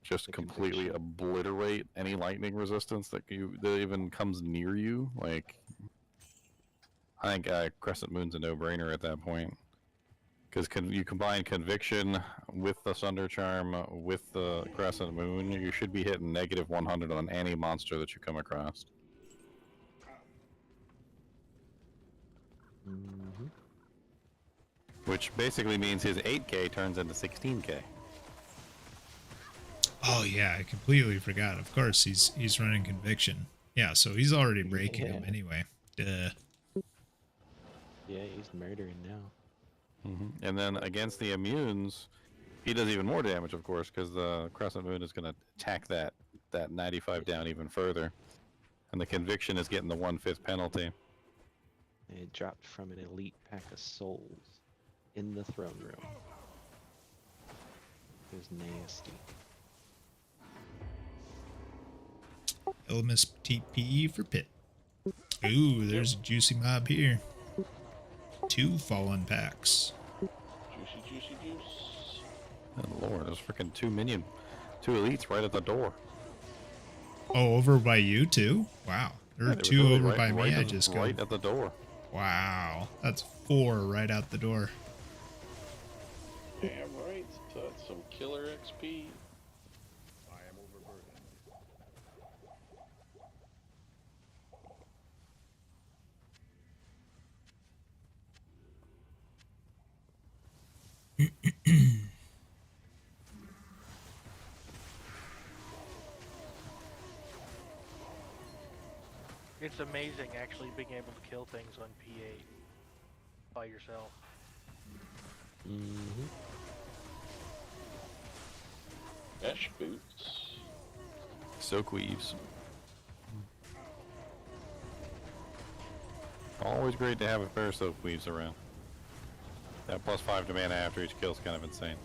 just completely obliterate any lightning resistance that even comes near you, like, I think Crescent Moon's a no-brainer at that point. Because you combine Conviction with the Sunder Charm with the Crescent Moon, you should be hitting -100 on any monster that you come across. Mm-hmm. Which basically means his 8k turns into 16k. Oh yeah, I completely forgot. Of course, he's running Conviction. Yeah, so he's already breaking him anyway. Duh. Yeah, he's murdering now. And then against the immunes, he does even more damage, of course, because the Crescent Moon is going to attack that 95 down even further. And the Conviction is getting the 1/5 penalty. It dropped from an elite pack of souls in the throne room. It was nasty. Elmas TP for Pit. Ooh, there's a juicy mob here. 2 fallen packs. Juicy, juicy, juice. Oh lord, there's freaking 2 elites right at the door. Oh, over by you too? Wow. There are Yeah, 2 literally over by me. I just right at the door. Wow, that's 4 right out the door. Damn right. That's some killer XP. I am overburdened. It's amazing actually being able to kill things on P8 by yourself. Mm-hmm. Mesh boots. Silk weaves. Always great to have a pair of silk weaves around. That +5 to mana after each kill is kind of insane.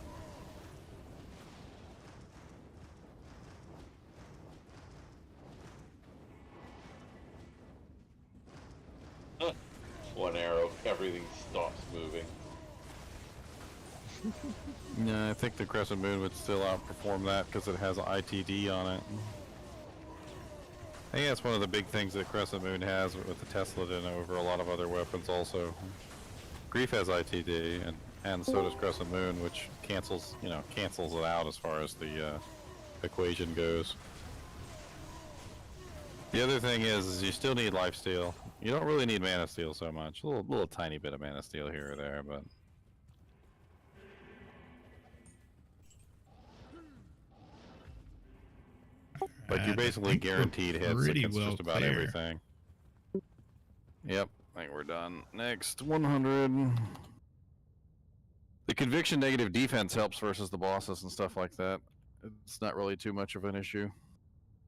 One arrow, everything stops moving. No, I think the Crescent Moon would still outperform that because it has an ITD on it. I think that's one of the big things that Crescent Moon has with the Tesladin over a lot of other weapons also. Grief has ITD, and so does Crescent Moon, which cancels it out as far as the equation goes. The other thing is you still need lifesteal. You don't really need mana steal so much. A little tiny bit of mana steal here or there, but you're basically guaranteed hits pretty against well just about clear. everything. Yep, I think we're done. Next, 100. The conviction negative defense helps versus the bosses and stuff like that. It's not really too much of an issue.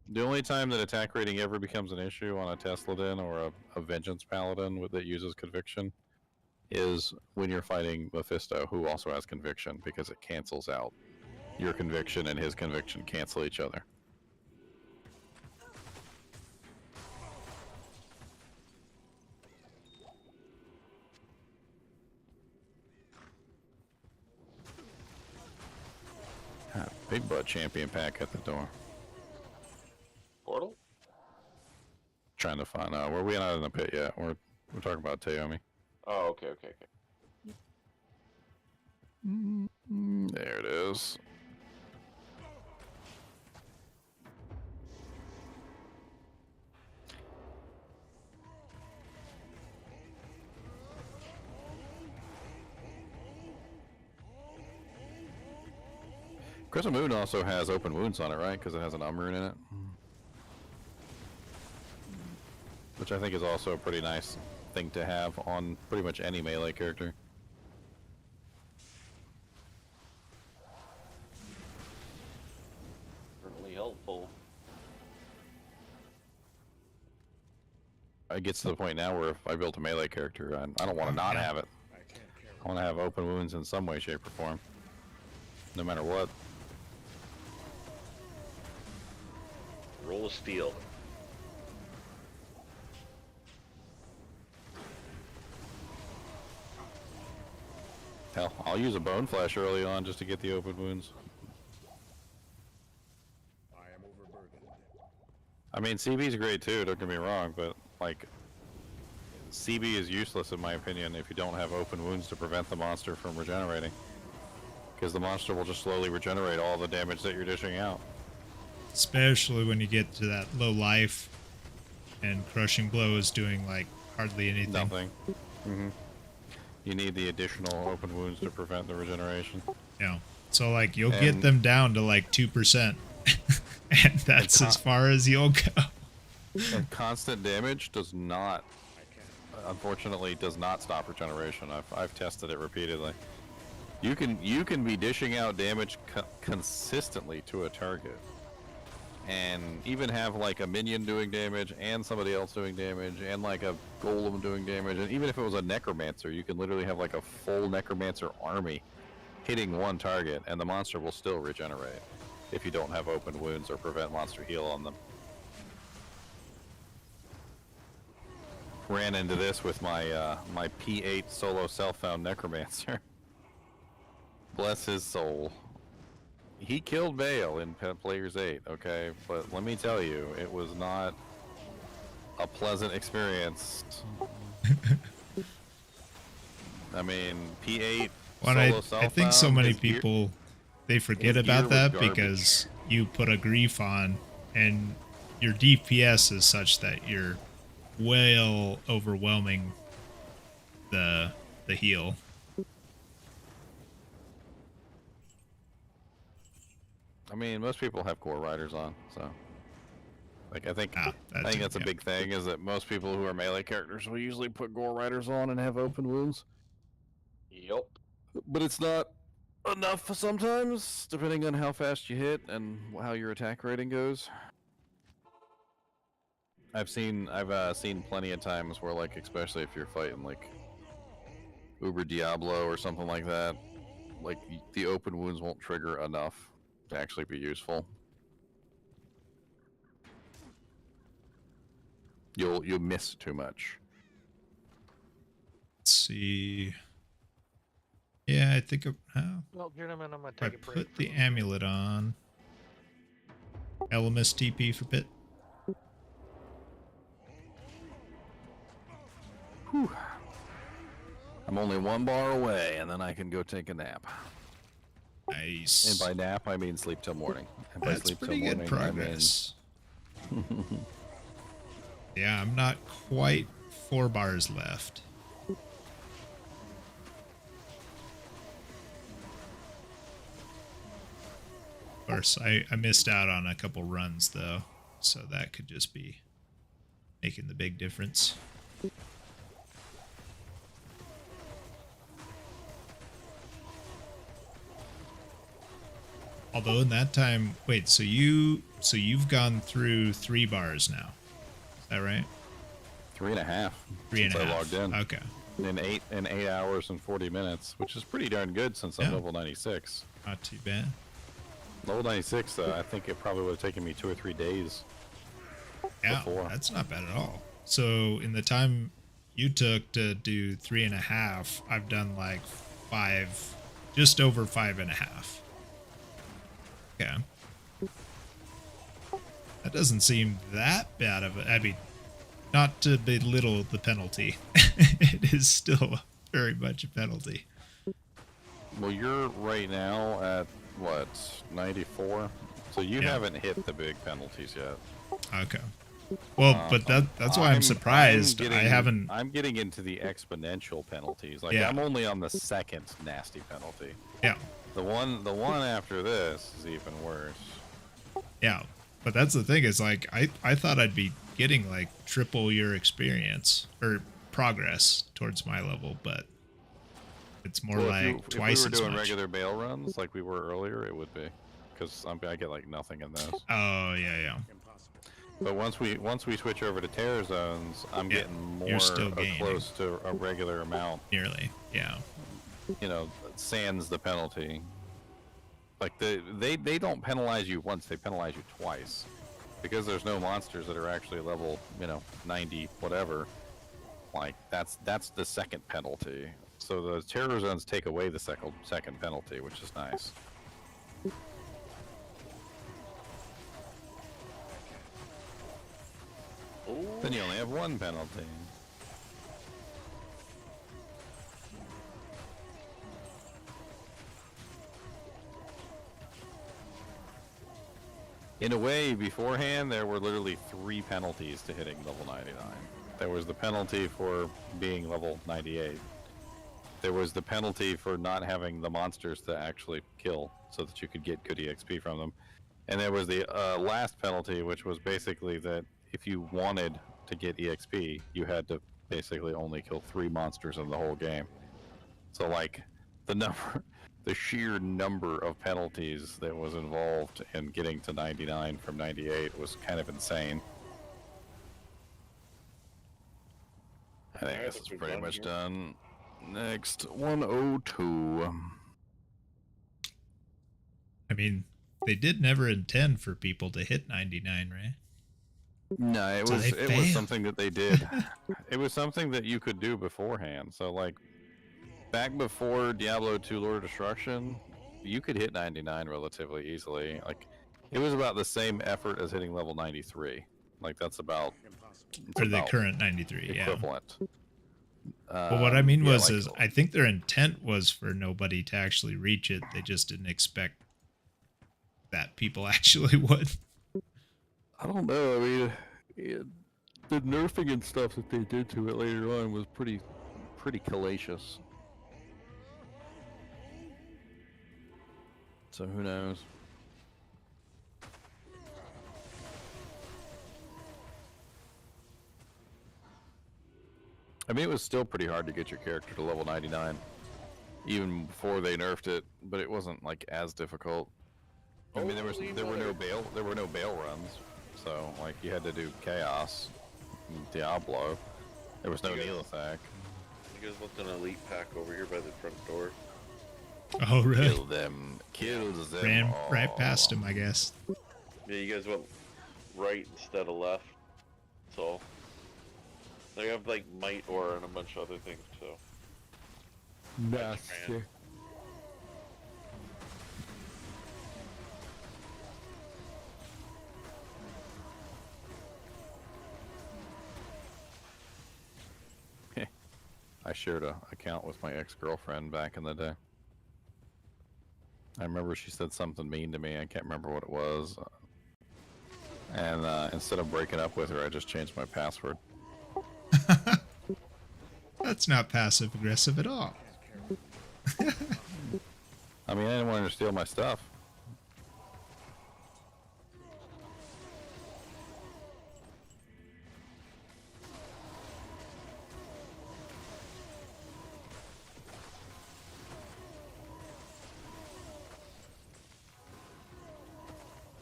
The only time that attack rating ever becomes an issue on a Tesladin or a Vengeance Paladin that uses conviction is when you're fighting Mephisto, who also has conviction, because it cancels out. Your conviction and his conviction cancel each other. Big butt champion pack at the door. Portal? Trying to find out. Where we not in the pit yet? We're talking about Taomi. Oh, okay. There it is. Crescent Moon also has open wounds on it, right? Because it has an rune in it. Which I think is also a pretty nice thing to have on pretty much any melee character. Certainly helpful. It gets to the point now where if I built a melee character, I don't want to not have it. I want to have open wounds in some way, shape, or form. No matter what. Roll of steel. Hell, I'll use a Bone Flash early on just to get the open wounds. I am overburdened. I mean, CB's great too, don't get me wrong, but, like, CB is useless in my opinion if you don't have open wounds to prevent the monster from regenerating. Because the monster will just slowly regenerate all the damage that you're dishing out. Especially when you get to that low life and Crushing Blow is doing, like, hardly anything. Nothing. Mm-hmm. You need the additional open wounds to prevent the regeneration. Yeah. So, like, you'll get them down to, like, 2%. And that's as far as you'll go. And constant damage does not, unfortunately, does not stop regeneration. I've tested it repeatedly. You can be dishing out damage consistently to a target, and even have like a minion doing damage and somebody else doing damage and like a golem doing damage, and even if it was a necromancer, you can literally have like a full necromancer army hitting one target and the monster will still regenerate if you don't have open wounds or prevent monster heal on them. Ran into this with my my P8 solo self-found necromancer. Bless his soul. He killed Bale in Players 8, okay? But let me tell you, it was not a pleasant experience. I mean, P8 Well, solo I think so Southbound, many his gear- people they forget his gear about was that garbage. because you put a grief on and your DPS is such that you're well overwhelming the heal. I mean, most people have core riders on, so like I think that that's a big thing is that most people who are melee characters will usually put gore riders on and have open wounds. Yep. But it's not enough sometimes, depending on how fast you hit and how your attack rating goes. I've seen plenty of times where, like, especially if you're fighting like Uber Diablo or something like that, like the open wounds won't trigger enough to actually be useful. You'll miss too much. Let's see. Yeah, I think Well, gentlemen, I'm gonna I take a break. put the amulet on. Elemis TP for bit. Whew. I'm only 1 bar away, and then I can go take a nap. Nice. And by nap, I mean sleep till morning. And by That's sleep till pretty good morning, progress. I mean... Yeah, I'm not quite 4 bars left. Of course, I missed out on a couple runs, though, so that could just be making the big difference. Although in that time, wait, so you've gone through 3 bars now, is that right? 3.5. 3.5. Since I logged in. Okay. In 8 hours and 40 minutes, which is pretty darn good since I'm level 96. Not too bad. Level 96, I think it probably would have taken me 2 or 3 days. Yeah, before. that's not bad at all. So in the time you took to do 3.5, I've done like 5, just over 5.5. Okay. That doesn't seem that bad of a, I mean, not to belittle the penalty. It is still very much a penalty. Well, you're right now at, what, 94? So you haven't hit the big penalties yet. Okay. Well, but that's why I'm surprised. I haven't. I'm getting into the exponential penalties. Like Yeah. I'm only on the second nasty penalty. Yeah. The one after this is even worse. Yeah, but that's the thing is like I thought I'd be getting like triple your experience or progress towards my level, but it's more Well, like twice if we were as doing much. regular bail runs like we were earlier, it would be, because I get like nothing in those. Oh yeah. But once we switch over to terror zones, I'm getting more you're still gaining. close to a regular amount. Nearly, yeah. You know, sans the penalty. Like they don't penalize you once; they penalize you twice, because there's no monsters that are actually level 90 whatever. Like that's the second penalty. So the terror zones take away the second penalty, which is nice. Then you only have 1 penalty. In a way, beforehand, there were literally 3 penalties to hitting level 99. There was the penalty for being level 98. There was the penalty for not having the monsters to actually kill so that you could get good EXP from them. And there was the last penalty, which was basically that if you wanted to get EXP, you had to basically only kill 3 monsters in the whole game. So like the sheer number of penalties that was involved in getting to 99 from 98 was kind of insane. I think this is pretty much done. Next, 102. I mean, they did never intend for people to hit 99, right? No, it was something that they did. It was something that you could do beforehand. So like back before Diablo 2 Lord of Destruction, you could hit 99 relatively easily. Like it was about the same effort as hitting level 93. Like that's about For the current 93, equivalent. Well, what I mean yeah, was, like, is I think their intent was for nobody to actually reach it. They just didn't expect that people actually would. I don't know. I mean, the nerfing and stuff that they did to it later on was pretty hellacious. So who knows? I mean, it was still pretty hard to get your character to level 99, even before they nerfed it. But it wasn't like as difficult. I mean, there were no bail runs, so like you had to do chaos, and Diablo. There was no Neil attack. You guys left an elite pack over here by the front door. Oh, really? Kill them. Kill them. Ran all. right past him, I guess. Yeah, you guys went right instead of left. So they have like might aura and a bunch of other things. So Nasty. I shared a account with my ex-girlfriend back in the day. I remember she said something mean to me. I can't remember what it was. And instead of breaking up with her, I just changed my password. That's not passive aggressive at all. I mean, I didn't want her to steal my stuff.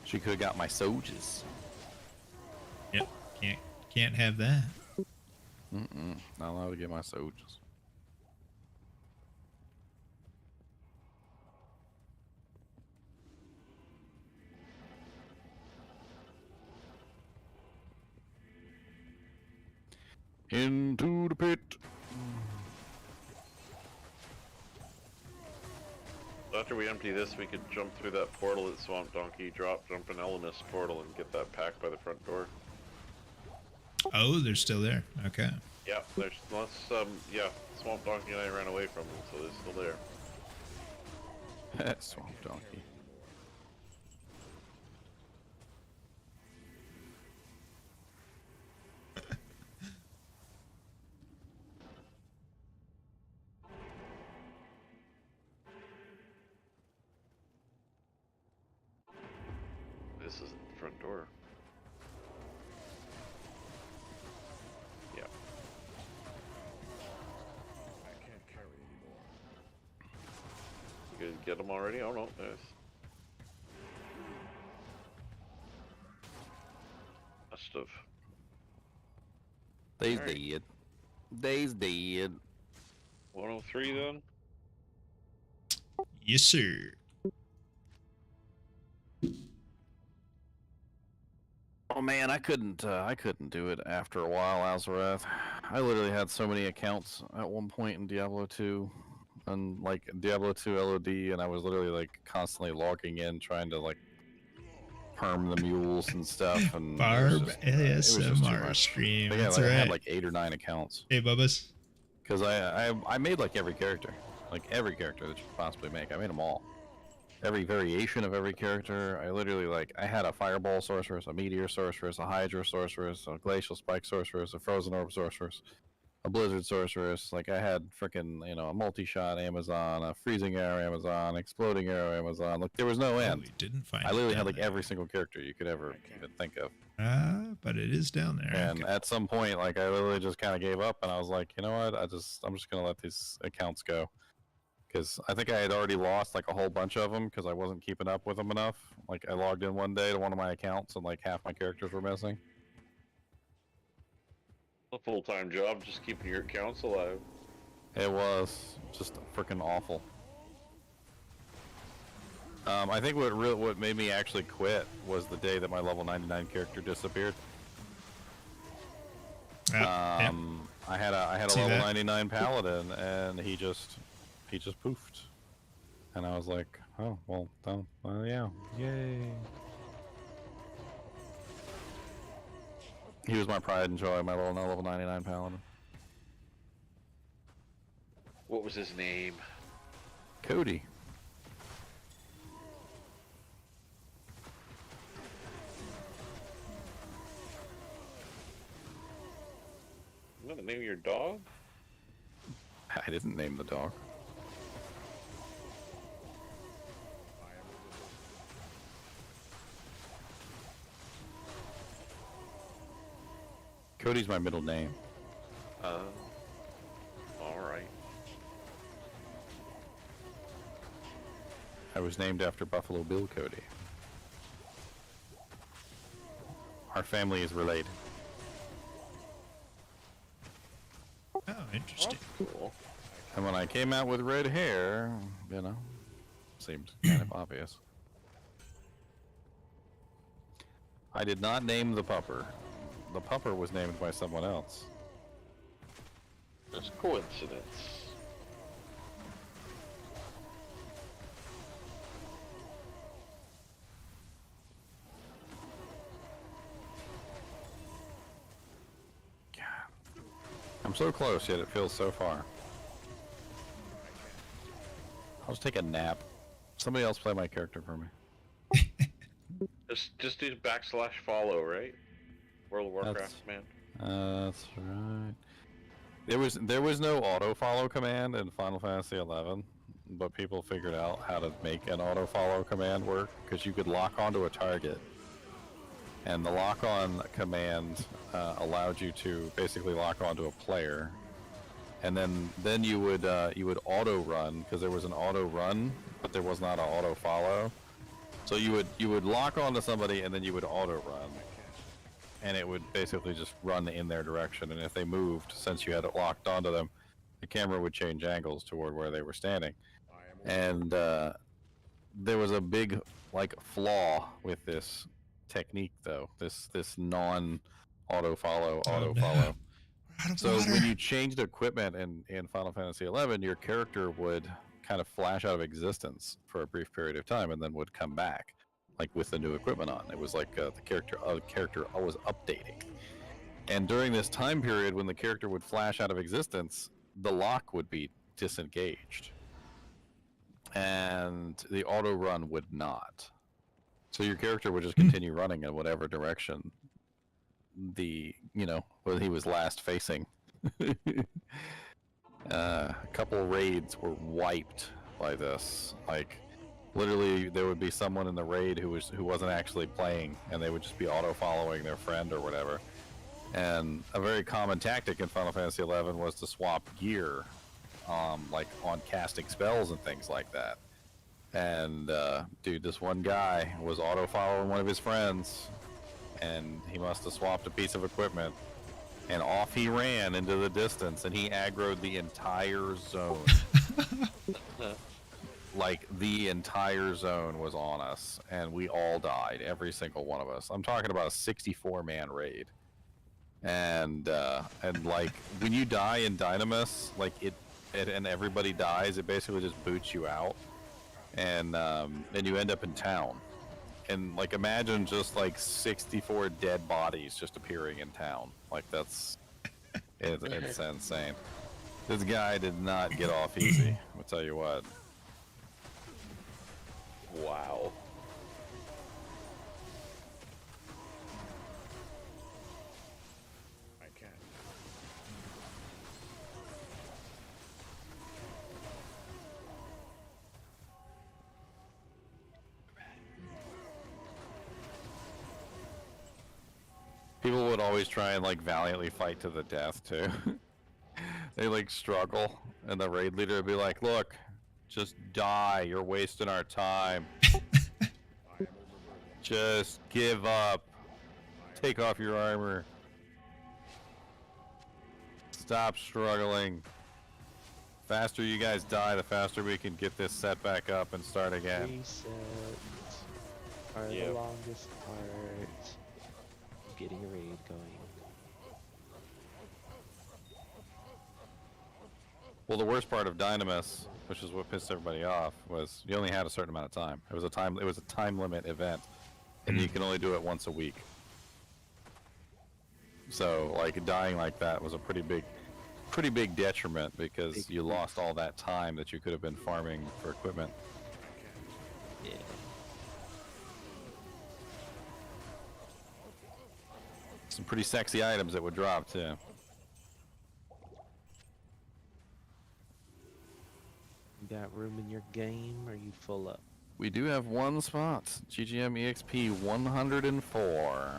She could have got my soldiers. Yep, can't have that. Not allowed to get my soldiers. Into the pit. after we empty this, we could jump through that portal that Swamp Donkey dropped, jump an Elemis portal, and get that pack by the front door. Oh, they're still there. Okay. Yeah, there's yeah, Swamp Donkey and I ran away from them, so they're still there. Swamp Donkey. This isn't the front door. Yeah. I can't carry anymore. You guys get them already? Oh no, there's... Must have. They's Alright. dead. They's dead. 103 then? Yes, sir. Oh man, I couldn't do it after a while, Azareth. I literally had so many accounts at one point in Diablo 2, and like Diablo 2 LOD, and I was literally like constantly logging in, trying to like perm the mules and stuff. And Barb it was just too ASMR much. stream. But yeah, That's like, I right. had like 8 or 9 accounts. Hey, Bubbas. Because I made like every character that you could possibly make. I made them all. Every variation of every character. I literally I had a fireball sorceress, a meteor sorceress, a hydra sorceress, a glacial spike sorceress, a frozen orb sorceress, a blizzard sorceress. Like I had freaking a multi-shot Amazon, a freezing arrow Amazon, exploding arrow Amazon. Like there was no end. We didn't find. I literally it had down like every single character you could ever even think of. But it is down there. And at some point, like I literally just kind of gave up, and I was like, you know what? I'm just gonna let these accounts go, because I think I had already lost like a whole bunch of them because I wasn't keeping up with them enough. Like I logged in one day to one of my accounts, and like half my characters were missing. A full-time job, just keeping your accounts alive. It was just freaking awful. I think what made me actually quit was the day that my level 99 character disappeared. I had a See level that? 99 paladin, and he just poofed, and I was like, oh well, yeah, yay. He was my pride and joy, my level 99 paladin. What was his name? Cody. Isn't that the name of your dog? I didn't name the dog. Cody's my middle name. Alright. I was named after Buffalo Bill Cody. Our family is related. Oh, interesting. Cool. And when I came out with red hair, you know, seemed kind of obvious. I did not name the pupper. The pupper was named by someone else. Just coincidence. I'm so close, yet it feels so far. I'll just take a nap. Somebody else play my character for me. Just do /follow, right? World of Warcraft, man. That's right. There was no auto follow command in Final Fantasy XI, but people figured out how to make an auto follow command work because you could lock onto a target, and the lock on command allowed you to basically lock onto a player, and then you would auto run because there was an auto run, but there was not an auto follow. So you would lock onto somebody and then you would auto run. And it would basically just run in their direction, and if they moved, since you had it locked onto them, the camera would change angles toward where they were standing. And there was a big flaw with this technique, though. This non-auto follow, auto follow. So when you changed equipment in Final Fantasy XI, your character would kind of flash out of existence for a brief period of time, and then would come back. With the new equipment on. It was like the character was updating. And during this time period when the character would flash out of existence, the lock would be disengaged. And the auto run would not. So your character would just continue running in whatever direction where he was last facing. A couple raids were wiped by this. Literally, there would be someone in the raid who wasn't actually playing, and they would just be auto-following their friend or whatever. And a very common tactic in Final Fantasy XI was to swap gear, on casting spells and things like that. And dude, this one guy was auto-following one of his friends, and he must have swapped a piece of equipment, and off he ran into the distance, and he aggroed the entire zone. The entire zone was on us, and we all died, every single one of us. I'm talking about a 64-man raid. And when you die in Dynamis, and everybody dies, it basically just boots you out, and you end up in town. And imagine just 64 dead bodies just appearing in town. It's insane. This guy did not get off easy, I'll tell you what. Wow. I can't. People would always try and valiantly fight to the death too. They struggle, and the raid leader would be like, "Look, just die. You're wasting our time. Just give up. Take off your armor. Stop struggling. Faster you guys die, the faster we can get this set back up and start again." Resets are the longest part of getting a raid going. Well, the worst part of Dynamis, which is what pissed everybody off, was you only had a certain amount of time. It was a time limit event, and you can only do it once a week. So dying like that was a pretty big pretty big detriment because you lost all that time that you could have been farming for equipment. Yeah. Some pretty sexy items that would drop too. You got room in your game, or are you full up? We do have one spot. GGM EXP 104.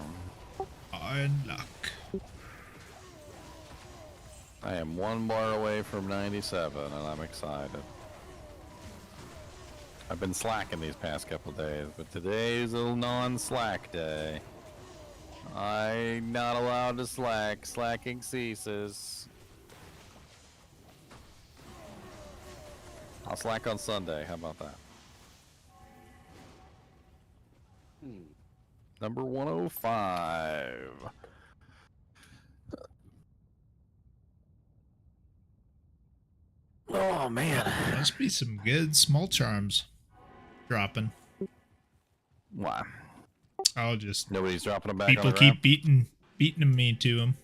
On luck. I am one bar away from 97, and I'm excited. I've been slacking these past couple days, but today's a non-slack day. I'm not allowed to slack. Slacking ceases. I'll slack on Sunday. How about that? Number 105. Oh man, must be some good small charms dropping. Why? I'll just nobody's dropping them back. People on the keep beating me to them,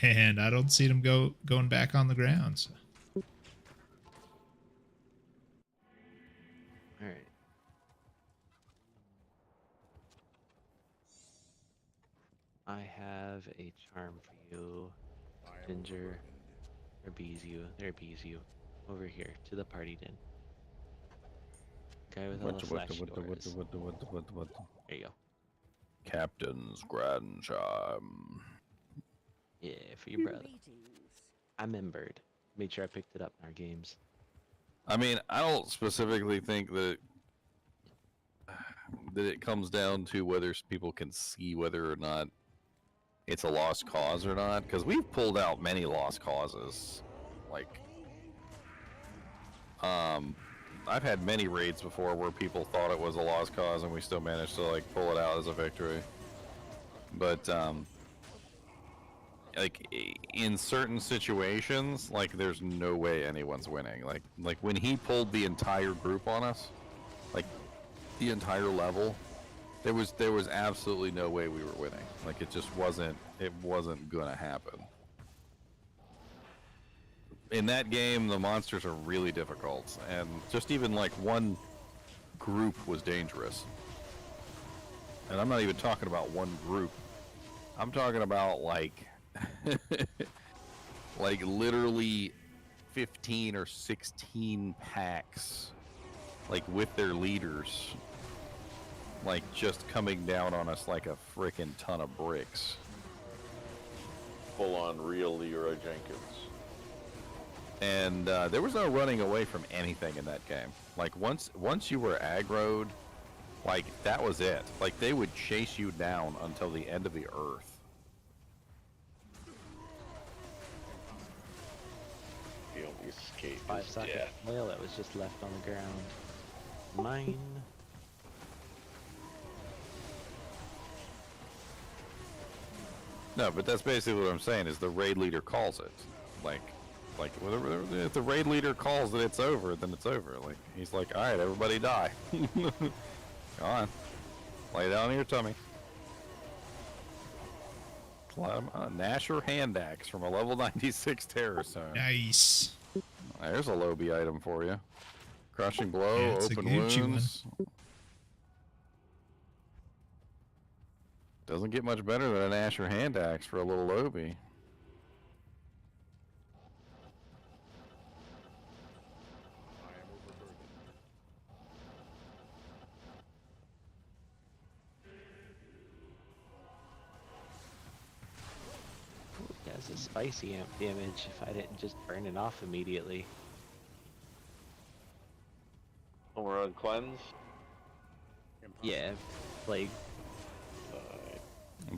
and I don't see them going back on the ground. So. All right. I have a charm for you, Ginger. There bees you. Over here, to the party den. Guy with all the flash doors. There you go. Captain's Grand Charm. Yeah, for your brother. I remembered. Made sure I picked it up in our games. I mean, I don't specifically think that it comes down to whether people can see whether or not it's a lost cause or not, because we've pulled out many lost causes. Like, I've had many raids before where people thought it was a lost cause and we still managed to like pull it out as a victory. But like in certain situations, like there's no way anyone's winning. Like when he pulled the entire group on us, like the entire level, there was absolutely no way we were winning. Like it just wasn't gonna happen. In that game, the monsters are really difficult, and just even like one group was dangerous. And I'm not even talking about one group. I'm talking about like like literally 15 or 16 packs, like with their leaders, like just coming down on us like a frickin' ton of bricks. Full on real Leroy Jenkins. And there was no running away from anything in that game. Like once you were aggroed, like that was it. Like they would chase you down until the end of the earth. The only escape is 5-socket death. whale that was just left on the ground. Mine. No, but that's basically what I'm saying. Is the raid leader calls it, like if the raid leader calls that it's over, then it's over. Like he's like, all right, everybody die. Come on, lay down on your tummy. Nasher hand axe from a level 96 terror zone. Nice. There's a lobby item for you. Crushing blow, Yeah, it's a open Gucci wounds. Doesn't get much better than an Asher hand axe for a little lobby. That's a spicy amp damage if I didn't just burn it off immediately. Oh, we're on cleanse? Yeah, plague.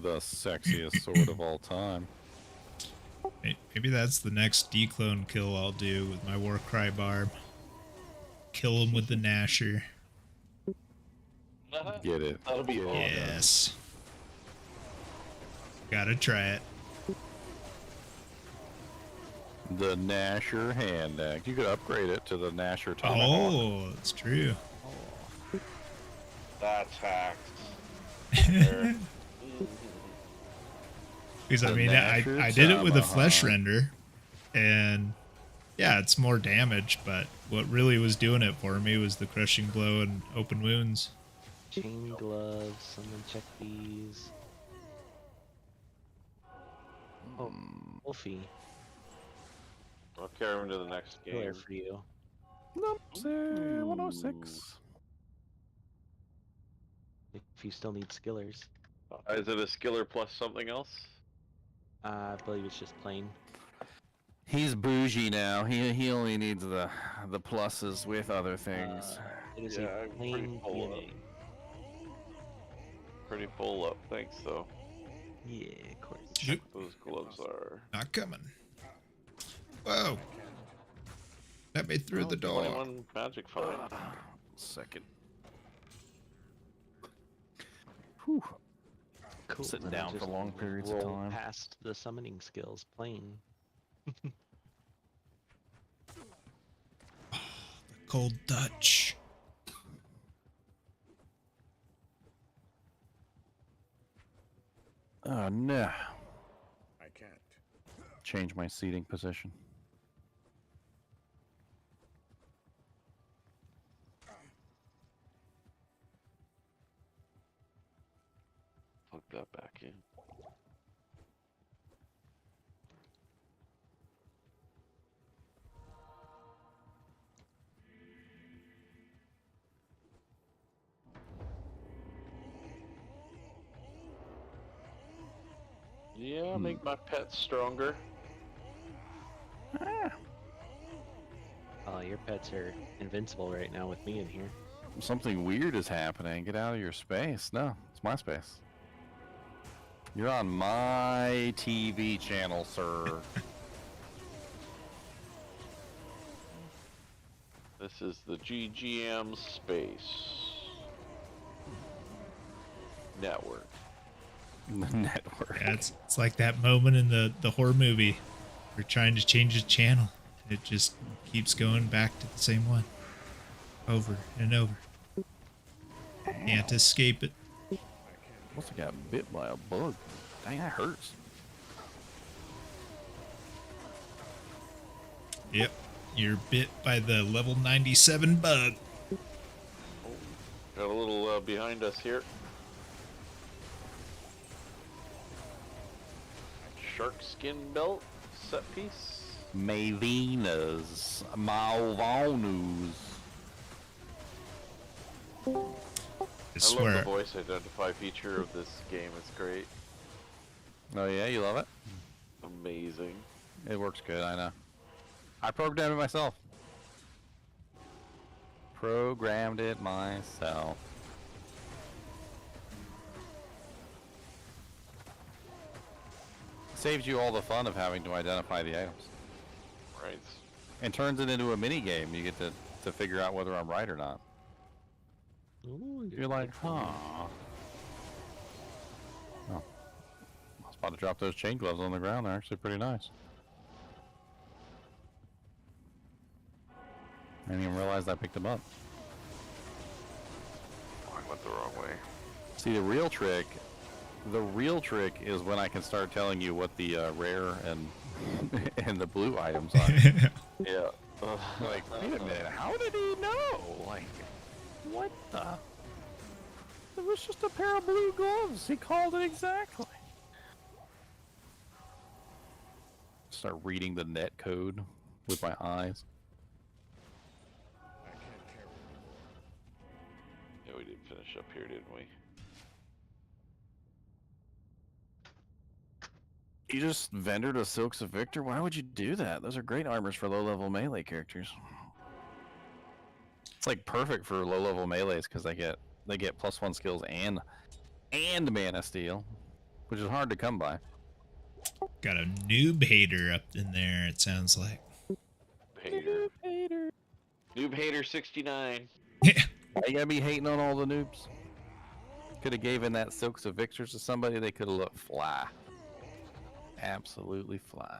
The sexiest sword of all time. Maybe that's the next declone kill I'll do with my Warcry Barb. Kill him with the Nasher. Get it. That'll be awesome. Yes. Gotta try it. The Nasher hand axe. You could upgrade it to the Nasher tomahawk. Oh, that's true. That's hacked. Because I The mean, I Nasher did it with a tomahawk. flesh render, And yeah, it's more damage, but what really was doing it for me was the crushing blow and open wounds. Chain gloves, someone check these. Oh, Wolfie. I'll carry him to the next game. Killer for you. Nope, 106. If you still need skillers. Is it a skiller plus something else? I believe it's just plain. He's bougie now. He only needs the pluses with other things. It is Yeah, a I'm plain DNA. Pretty full up, thanks though. Yeah, of course. Nope. Those gloves are. Not coming. Whoa. Let me through the door. 21 magic find. Second. Whew. Cool. Sitting then down just for long periods of roll time. past the summoning skills plain. Cold Dutch. Oh no. I can't. Change my seating position. Plug that back in. Yeah, make my pets stronger. Oh, your pets are invincible right now with me in here. Something weird is happening. Get out of your space. No, it's my space. You're on my TV channel, sir. This is the GGM Space Network. Network. Yeah, it's like that moment in the horror movie. They're trying to change the channel. It just keeps going back to the same one. Over and over. Can't escape it. Must have got bit by a bug. Dang, that hurts. Yep. You're bit by the level 97 bug. Got a little behind us here. Shark skin belt set piece. Mavinas. Malvanus. I I swear. love the voice identify feature of this game. It's great. Oh yeah, you love it? Amazing. It works good, I know. I programmed it myself. Programmed it myself. Saves you all the fun of having to identify the items. Right. And turns it into a mini game. You get to figure out whether I'm right or not. Ooh, You're like, huh. Oh. I was about to drop those chain gloves on the ground. They're actually pretty nice. I didn't even realize I picked them up. Oh, I went the wrong way. See, the real trick is when I can start telling you what the rare and and the blue items are. Yeah. Like, wait a minute, how did he know? Like, what the? It was just a pair of blue gloves. He called it exactly. Start reading the net code with my eyes. I can't carry anymore. Yeah, we did finish up here, didn't we? You just vendored a Silks of Victor? Why would you do that? Those are great armors for low-level melee characters. It's like perfect for low-level melees because they get +1 skills and mana steal, which is hard to come by. Got a noob hater up in there, it sounds like. Hater. Noob hater 69. Why you gotta be hating on all the noobs? Could have given that Silks of Victors to somebody, they could have looked fly. Absolutely fly.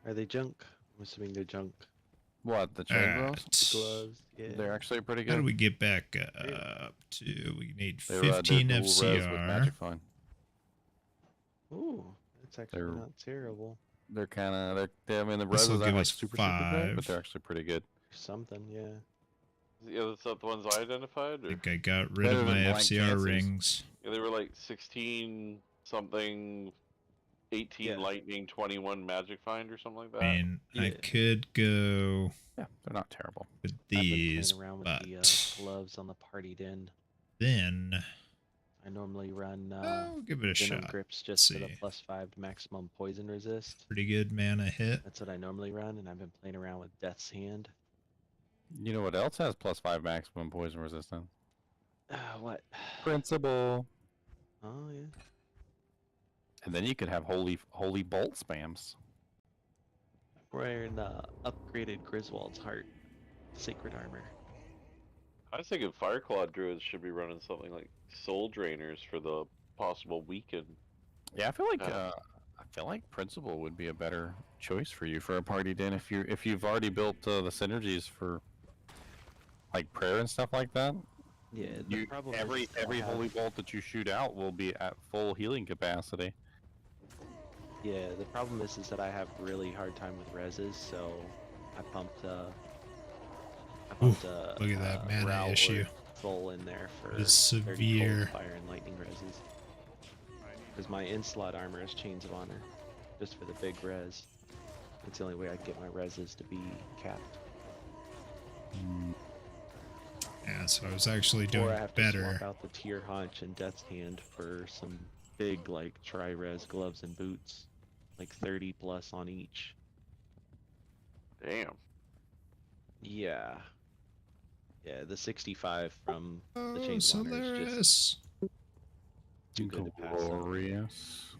Are they junk? I'm assuming they're junk. What, the chain gloves? The gloves, yeah. They're actually pretty good. How do we get back up to? We need They're, 15 they're dual res with FCR. Magic Fine. Ooh, It's actually They're not terrible. they're kind of I mean the This will reses give aren't like us super great, but 5. they're actually pretty good. Something, yeah. Yeah, that's not the ones I identified. I Or? think I got rid Better of my than blank FCR chances. rings. Yeah, they were like 16 something, 18 Yeah. lightning, 21 magic find or something like that. I mean, I Yeah. could go Yeah, they're not terrible. with I've been these, playing around with but the gloves on the partied in. then I normally run I'll give it a venom shot. grips Let's just for the see. +5 maximum poison resist. Pretty good mana hit. That's what I normally run, and I've been playing around with Death's Hand. You know what else has +5 maximum poison resistance? What? Principle. Oh yeah. And then you could have holy bolt spams. I'm wearing upgraded Griswold's Heart Sacred Armor. I was thinking Fireclaw Druids should be running something like Soul Drainers for the possible weaken. Yeah, I feel like Principle would be a better choice for you for a party den if you've already built the synergies for like prayer and stuff like that. Yeah, the problem every is holy bolt that you shoot out will be at full healing capacity. Yeah, the problem is that I have really hard time with reses, so I pumped look at that mana Rowlet issue. full in there for It's 30 cold severe. fire and lightning reses. Because my in-slot armor is Chains of Honor, just for the big res. It's the only way I can get my reses to be capped. Yeah, so I was actually Or doing I have to better. swap out the Tier Haunch and Death's Hand for some big, like, tri-res gloves and boots. Like 30 plus on each. Damn. Yeah. Yeah, the 65 from the Oh, Chains of Honor is Solaris. just too good to pass up. Glorious.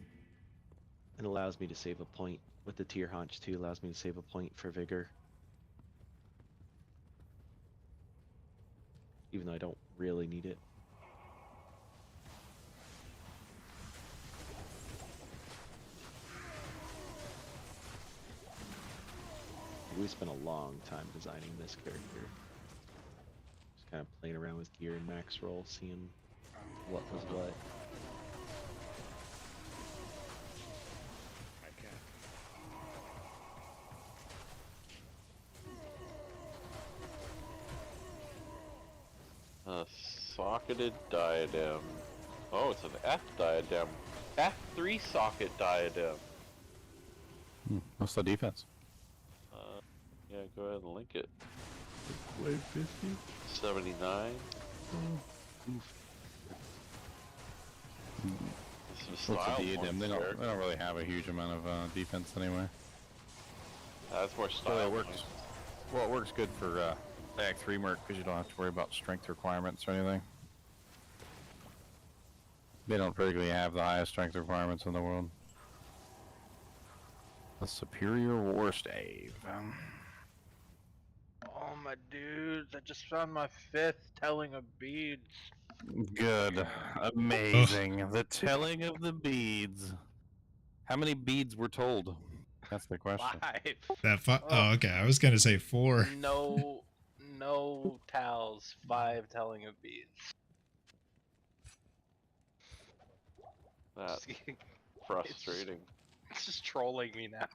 It allows me to save a point. With the Tier Haunch too, allows me to save a point for Vigor. Even though I don't really need it. We spent a long time designing this character. Just kind of playing around with gear and max roll, seeing what was what. Socketed diadem. Oh, it's an F diadem. F3 socket diadem. What's the defense? Yeah, go ahead and link it. Wait, 50? 79. What's the diadem? They don't really have a huge amount of defense anyway. That's more So style. it works. Well, it works good for Act 3 Merc because you don't have to worry about strength requirements or anything. They don't particularly have the highest strength requirements in the world. The Superior War Stave. Oh my dudes, I just found my 5th telling of beads. Good. Amazing. The telling of the beads. How many beads were told? That's the question. 5. Oh, okay. I was gonna say 4. No towels. 5 telling of beads. That's frustrating. It's just trolling me now.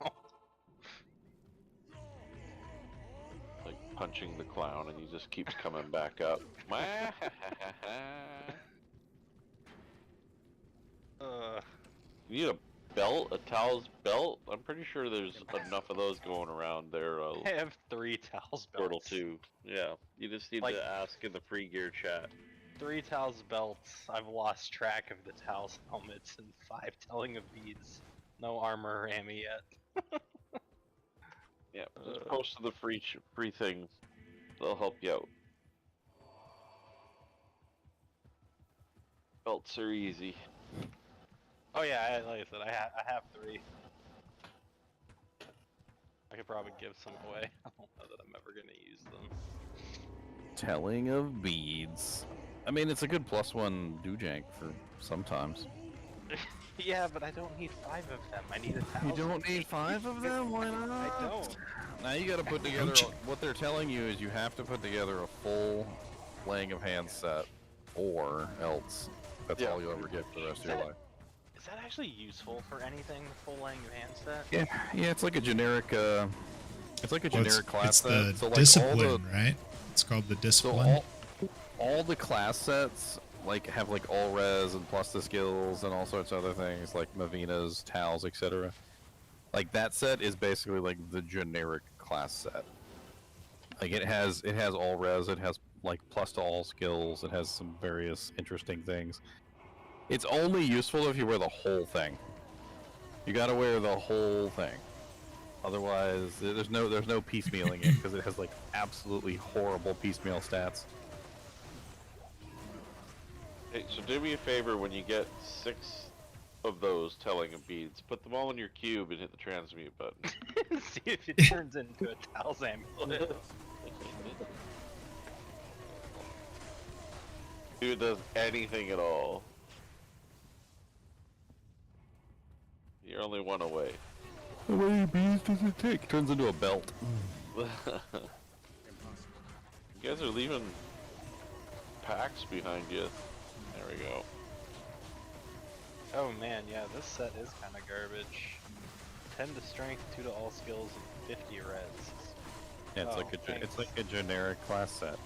Like punching the clown and he just keeps coming back up. You need a belt? A towel's belt? I'm pretty sure there's enough of those going around there. I have 3 towels belts. Portal 2. Yeah. You just need to ask in the free gear chat. 3 towels belts. I've lost track of the towels helmets and 5 telling of beads. No armor or ammo yet. Yeah, just post to the free thing. They'll help you out. Belts are easy. Oh yeah, like I said, I have 3. I could probably give some away. I don't know that I'm ever gonna use them. Telling of beads. I mean, it's a good +1 doojank for sometimes. Yeah, but I don't need 5 of them. I need 1,000. You don't need 5 of them? Why not? I don't. Now you gotta put together, what they're telling you is you have to put together a full Laying of Hands set, or else that's all you'll ever get for the rest of your life. Is that actually useful for anything? The full laying of hand set? Yeah, it's like a generic. It's like a Well, generic class it's the set. So like discipline, right? It's called the discipline. So all the class sets like have like all res and plus the skills and all sorts of other things like Mavinas, Tals, etc. Like that set is basically like the generic class set. Like it has all res, it has like plus to all skills, it has some various interesting things. It's only useful if you wear the whole thing. You gotta wear the whole thing. Otherwise, there's no piecemealing it because it has like absolutely horrible piecemeal stats. Hey, so do me a favor when you get 6 of those telling of beads, put them all in your cube and hit the transmute button. See if it turns into a Tal's amulet. Dude, it does anything at all. You're only one away. How many beads does it take? Turns into a belt. You guys are leaving packs behind you. There we go. Oh man, yeah, this set is kind of garbage. 10 to strength, 2 to all skills, and 50 res. Yeah, it's like a generic class set.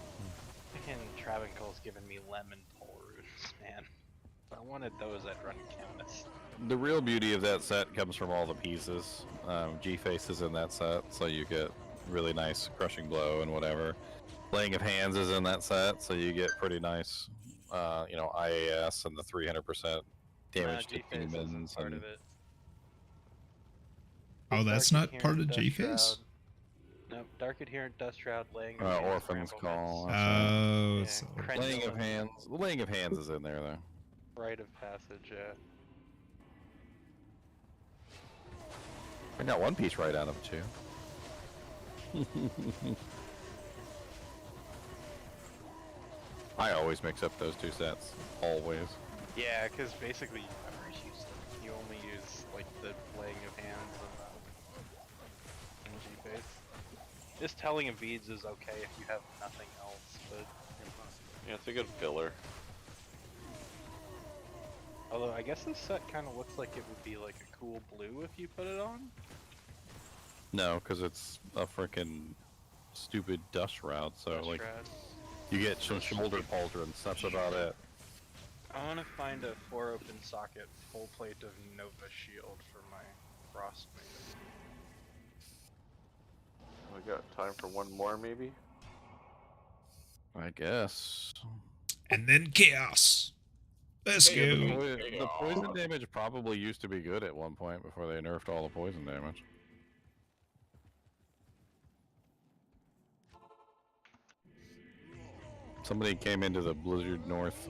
Freaking Travancole's giving me lemon pole roots, man. If I wanted those, I'd run Chemist. The real beauty of that set comes from all the pieces. G-Face is in that set, so you get really nice crushing blow and whatever. Laying of Hands is in that set, so you get pretty nice, IAS and the 300% damage to demons. Part of it. Oh, that's Dark not part of Adherent, Dust G-Face? Shroud. Nope, Dark Adherent, Dust Shroud, Laying of Hands, Orphan's Bramble Call. Mist. Oh, Yeah, so Laying of Crendulum, Hands. The Laying of Hands is in there though. Rite of Passage, yeah. I got one piece right out of it too. I always mix up those two sets. Always. Yeah, because basically you never use them. You only use like the Laying of Hands and G-Face. This Telling of Beads is okay if you have nothing else, but Yeah, it's a good filler. although I guess this set kind of looks like it would be like a cool blue if you put it on. No, because it's a freaking stupid dust route. So Dust like, Shroud. you get some shoulder pauldrons. That's about it. I want to find a 4 open socket full plate of Nova Shield for my Frostmaiden. We got time for one more, maybe? I guess. And then chaos. Let's Yeah, go. the poison damage probably used to be good at one point before they nerfed all the poison damage. Somebody came into the Blizzard North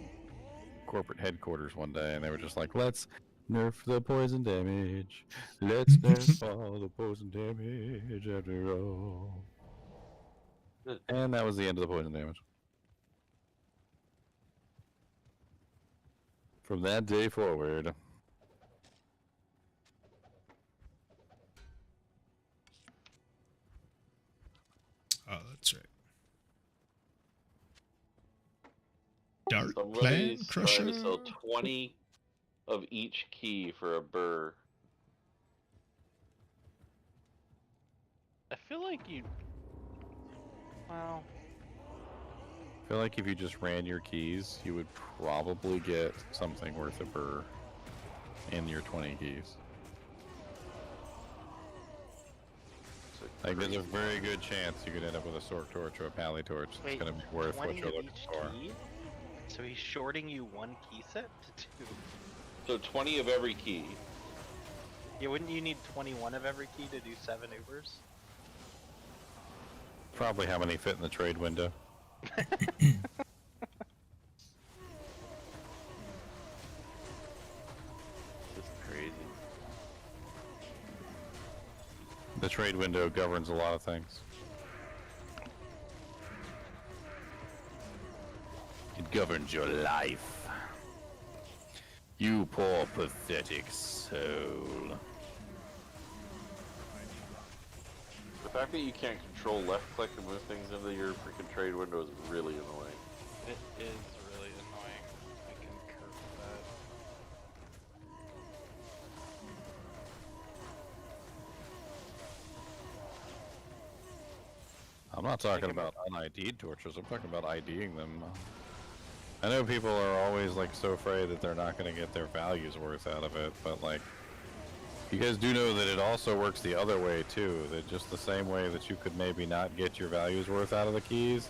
corporate headquarters one day and they were just like, let's nerf the poison damage. Let's nerf all the poison damage after all. And that was the end of the poison damage. From that day forward. Oh, that's right. Dark Plan Somebody's Crusher. trying to sell 20 of each key for a burr. I feel like you. Well, I feel like if you just ran your keys, you would probably get something worth a burr in your 20 keys. Like, there's a very good chance you could end up with a Sork Torch or a Pally Torch that's wait, going to be worth what 20 you're of looking each for. key? So he's shorting you one key set to 2. So 20 of every key. Yeah, wouldn't you need 21 of every key to do 7 Ubers? Probably how many fit in the trade window. This is crazy. The trade window governs a lot of things. It governs your life. You poor pathetic soul. The fact that you can't control left click to move things into your freaking trade window is really annoying. It is really annoying. I concur with I'm not talking about unID'd torches. I'm talking about IDing them. I know people are always like so afraid that they're not going to get their values worth out of it, but like, you guys do know that it also works the other way too. That just the same way that you could maybe not get your values worth out of the keys,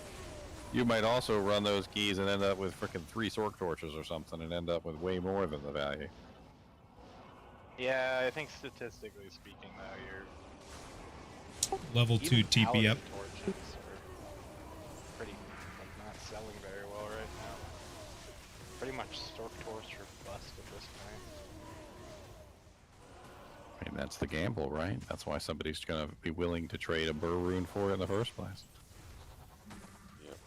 you might also run those keys and end up with freaking 3 Sork torches or something and end up with way more than the value. Yeah, I think statistically speaking, though, you're Level 2 even TP paladin up. torches are pretty like not selling very well right now. Pretty much Stork torch or bust at this point. I mean, that's the gamble, right? That's why somebody's going to be willing to trade a burr rune for it in the first place. Yep.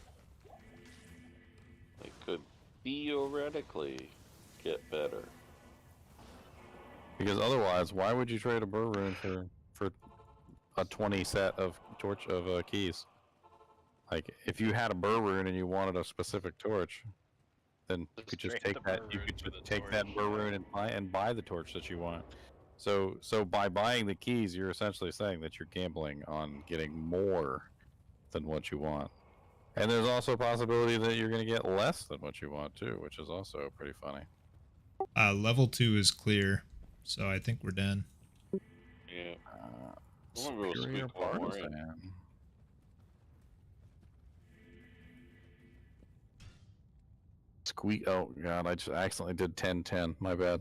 They could theoretically get better. Because otherwise, why would you trade a burr rune for a 20 set of keys? Like, if you had a burr rune and you wanted a specific torch, then you could just take that. You could just take that burr rune and buy the torch that you want. So by buying the keys, you're essentially saying that you're gambling on getting more than what you want. And there's also a possibility that you're going to get less than what you want too, which is also pretty funny. Level 2 is clear, so I think we're done. Yeah. I'm gonna go Superior squeak one more in. Partisan. Squeak. Oh god, I just accidentally did 10-10. My bad.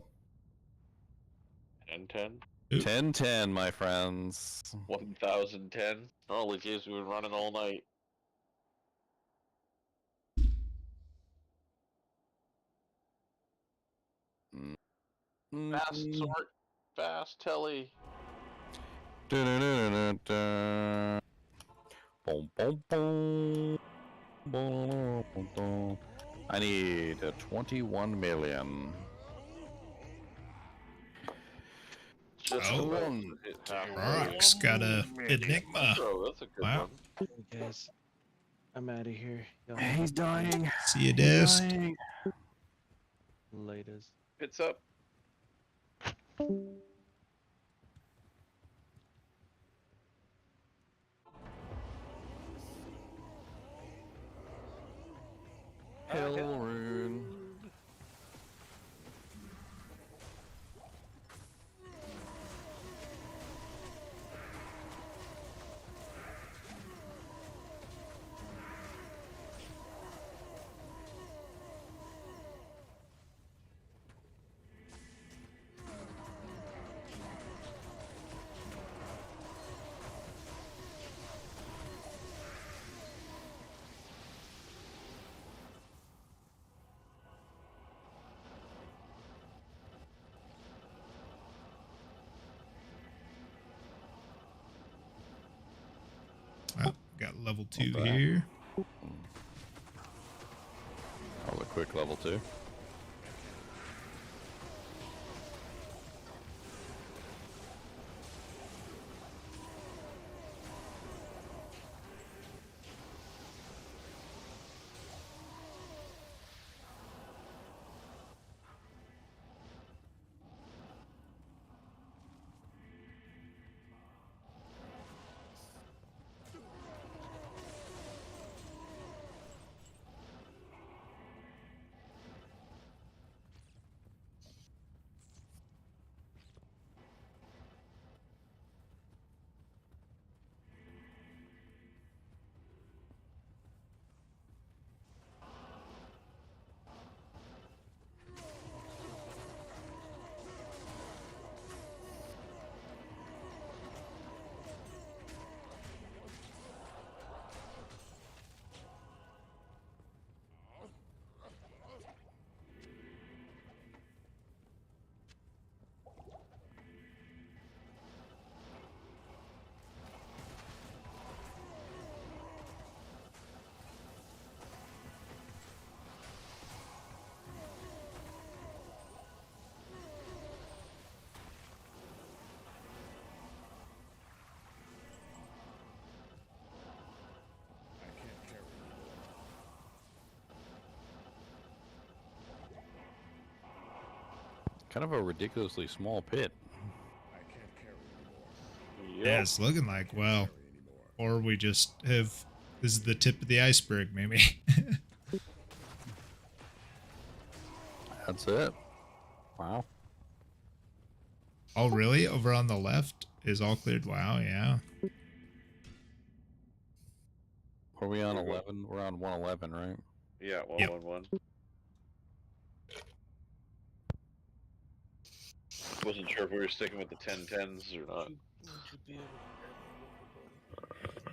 10-10? 10-10, my friends. 1010? Holy jeez, we've been running all night. Fast sort. Fast telly. Da-da-da-da-da. Boom, boom, boom. Boom, boom, boom. I need 21 million. Just Oh, Rock's got a Enigma. Oh, that's a good Wow. one. Hey guys, I'm out of here. He's dying. See you, Dist. Laters. It's up. Hell rune. Oh, got level 2 Okay. here. That was a quick level 2. Kind of a ridiculously small pit. Yeah, it's looking like, well, or we just have This is the tip of the iceberg, maybe. That's it. Wow. Oh, really? Over on the left is all cleared? Wow, yeah. Are we on 11? We're on 111, right? Yeah, Yep. 111. Wasn't sure if we were sticking with the 1010s or not. Would you be able to grab my water bottle?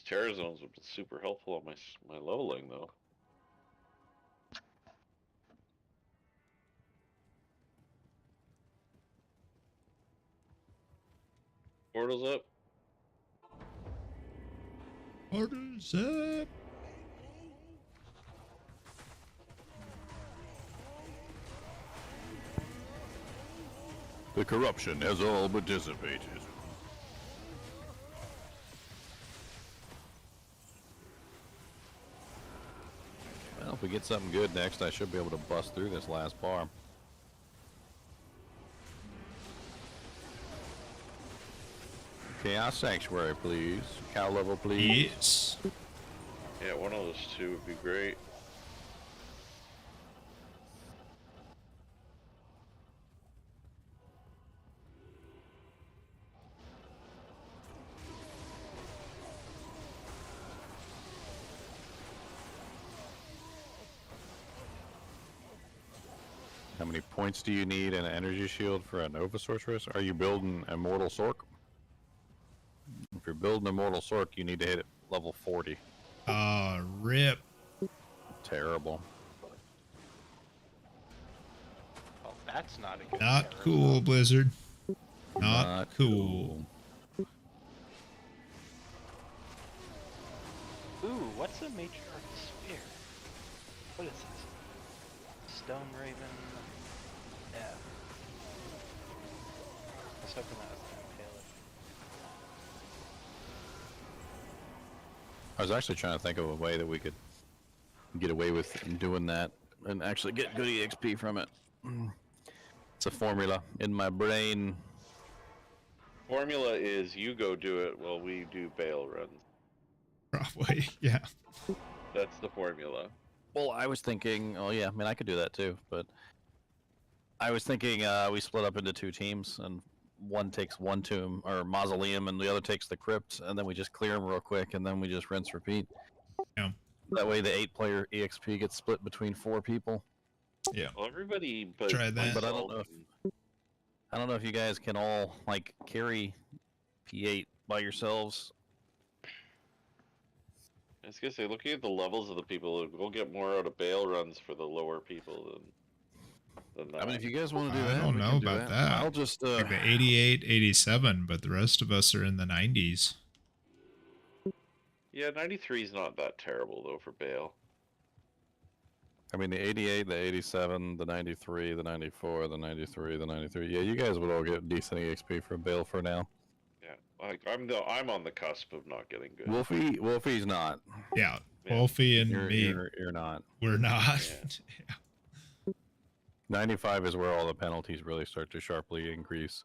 Terror zones have been super helpful on my leveling though. Portals up. Portals up. The corruption has all but dissipated. Well, if we get something good next, I should be able to bust through this last bar. Chaos Sanctuary, please. Cow level, please. Yes. Yeah, one of those two would be great. How many points do you need in an energy shield for a Nova Sorceress? Are you building Immortal Sork? If you're building Immortal Sork, you need to hit it level 40. Rip. Terrible. Well, that's not a good Not terror cool, zone. Blizzard. Not, Not cool. Ooh, what's a matriarch spear? What is this? Stone Raven. Yeah. I was hoping that was gonna impale it. I was actually trying to think of a way that we could get away with doing that and actually get good EXP from it. It's a formula in my brain. Formula is you go do it while we do bail runs. Probably, yeah. That's the formula. Well, I was thinking, oh yeah, I mean I could do that too, but I was thinking we split up into two teams and one takes one tomb or mausoleum and the other takes the crypt, and then we just clear them real quick and then we just rinse repeat. Yeah. That way the 8-player EXP gets split between 4 people. Yeah. Well, everybody but Try that. But I don't know if you guys can all like carry P8 by yourselves. I was gonna say, looking at the levels of the people, we'll get more out of bail runs for the lower people than that. I mean, if you guys want to do that, I don't we know can do about that. I'll just like the 88, 87, but the rest of us are in the 90s. Yeah, 93 is not that terrible though for bail. I mean, the 88, the 87, the 93, the 94, the 93, the 93. Yeah, you guys would all get decent EXP for bail for now. Yeah, like I'm on the cusp of not getting good. Wolfie's not. Yeah, Wolfie and me. You're not. We're not. Yeah. 95 is where all the penalties really start to sharply increase.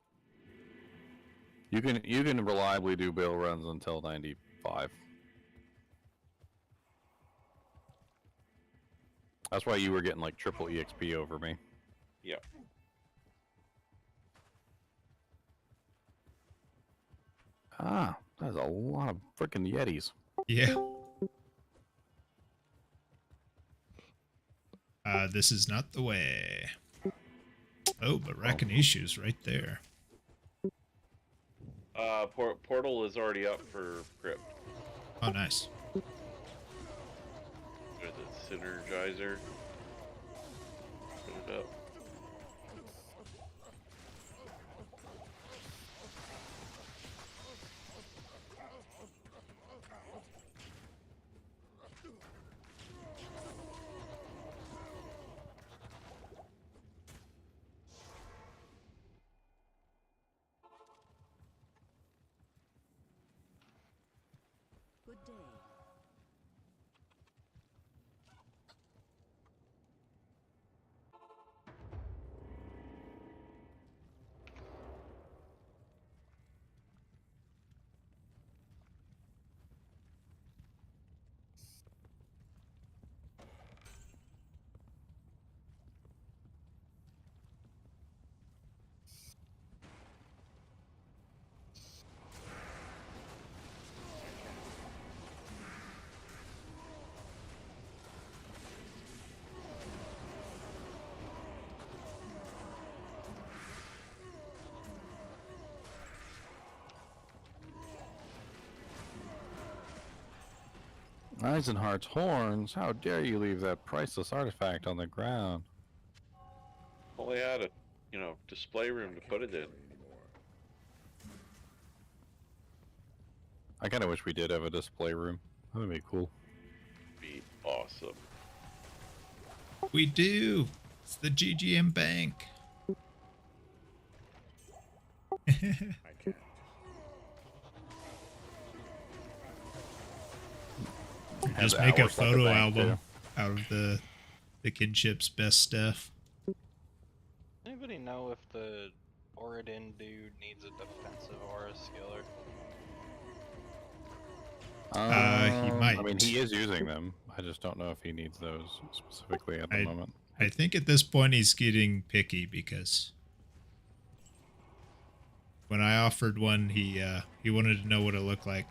You can reliably do bail runs until 95. That's why you were getting like triple EXP over me. Yeah. Ah, that's a lot of freaking Yetis. Yeah. This is not the way. Oh, but Rakanish's right there. Portal is already up for crypt. Oh, nice. There's a synergizer. Put it up. Good day. Eisenhardt's horns! How dare you leave that priceless artifact on the ground? Well, they had a, display room to put it in. I kind of wish we did have a display room. That would be cool. Be awesome. We do. It's the GGM Bank. I can't. Just make a photo album out of the kinship's best stuff. Anybody know if the Oridin dude needs a defensive aura skiller? He might. I mean, he is using them. I just don't know if he needs those specifically at the moment. I think at this point he's getting picky because when I offered one, he wanted to know what it looked like.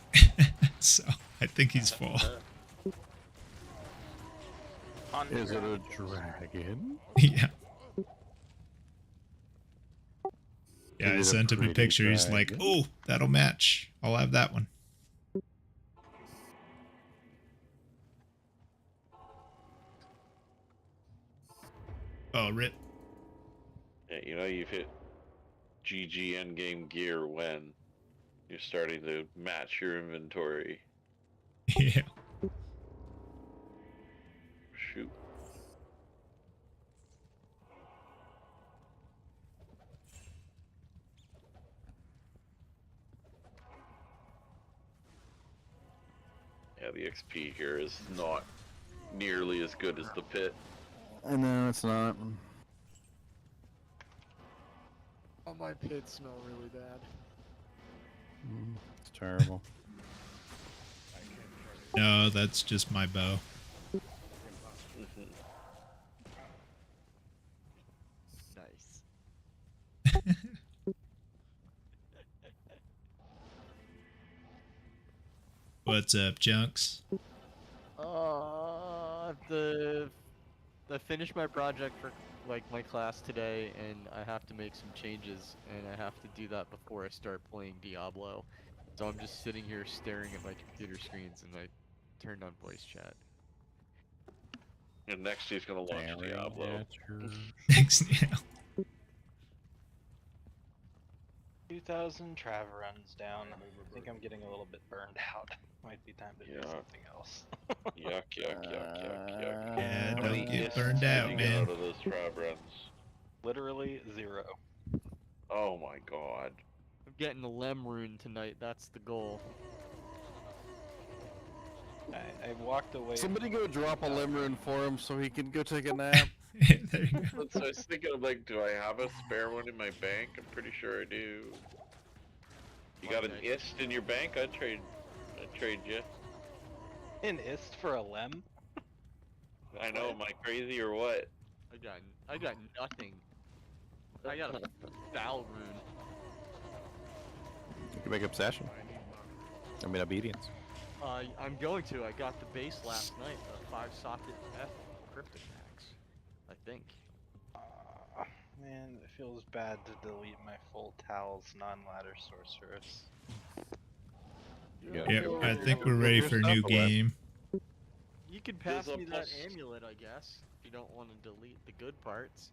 So I think he's full. Is it a dragon? Yeah. Yeah, I Is it a sent him a pretty picture. He's like, dragon? "Oh, that'll match. I'll have that one." Oh, rip. Yeah, you've hit GG endgame gear when you're starting to match your inventory. Yeah. Shoot. Yeah, the XP here is not nearly as good as the pit. I know it's not. All my pits smell really bad. It's terrible. No, that's just my bow. Nice. What's up, Chunks? I finished my project for like my class today, and I have to make some changes, and I have to do that before I start playing Diablo. So I'm just sitting here staring at my computer screens, and I turned on voice chat. And next he's gonna launch Diablo. Thanks, yeah. 2,000 Trav runs down. I think I'm getting a little bit burned out. Might be time to do something else. Yuck, yuck, yuck, yuck, yuck. Yeah, How don't many get ists burned did out, you man. Get out of those Trav runs? Literally 0. Oh my god. I'm getting a Lem rune tonight. That's the goal. I walked away. Somebody go drop a lemon for him so he can go take a nap. There you go. So I was thinking of like, do I have a spare one in my bank? I'm pretty sure I do. You got an ist in your bank? I'd trade you. An ist for a Lem? I know, am I crazy or what? I got nothing. I got a foul rune. You can make obsession. I mean obedience. I'm going to. I got the base last night, the 5-socket F Cryptomax, I think. Man, it feels bad to delete my full towels non-ladder sorceress. Yeah, I think we're ready for a new game. You can pass There's a me that plus- amulet, I guess, if you don't want to delete the good parts.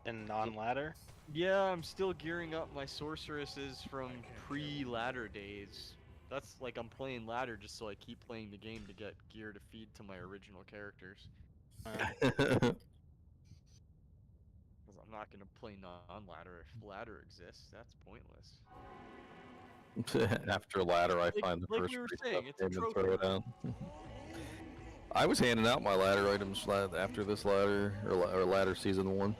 And non-ladder? Yeah, I'm still gearing up my sorceresses from pre-ladder days. That's like I'm playing ladder just so I keep playing the game to get gear to feed to my original characters. Because I'm not gonna play non-ladder if ladder exists. That's pointless. After ladder, I find the like first we were free saying, stuff it's a game and trophy. throw it out. I was handing out my ladder items after this ladder or ladder season 1.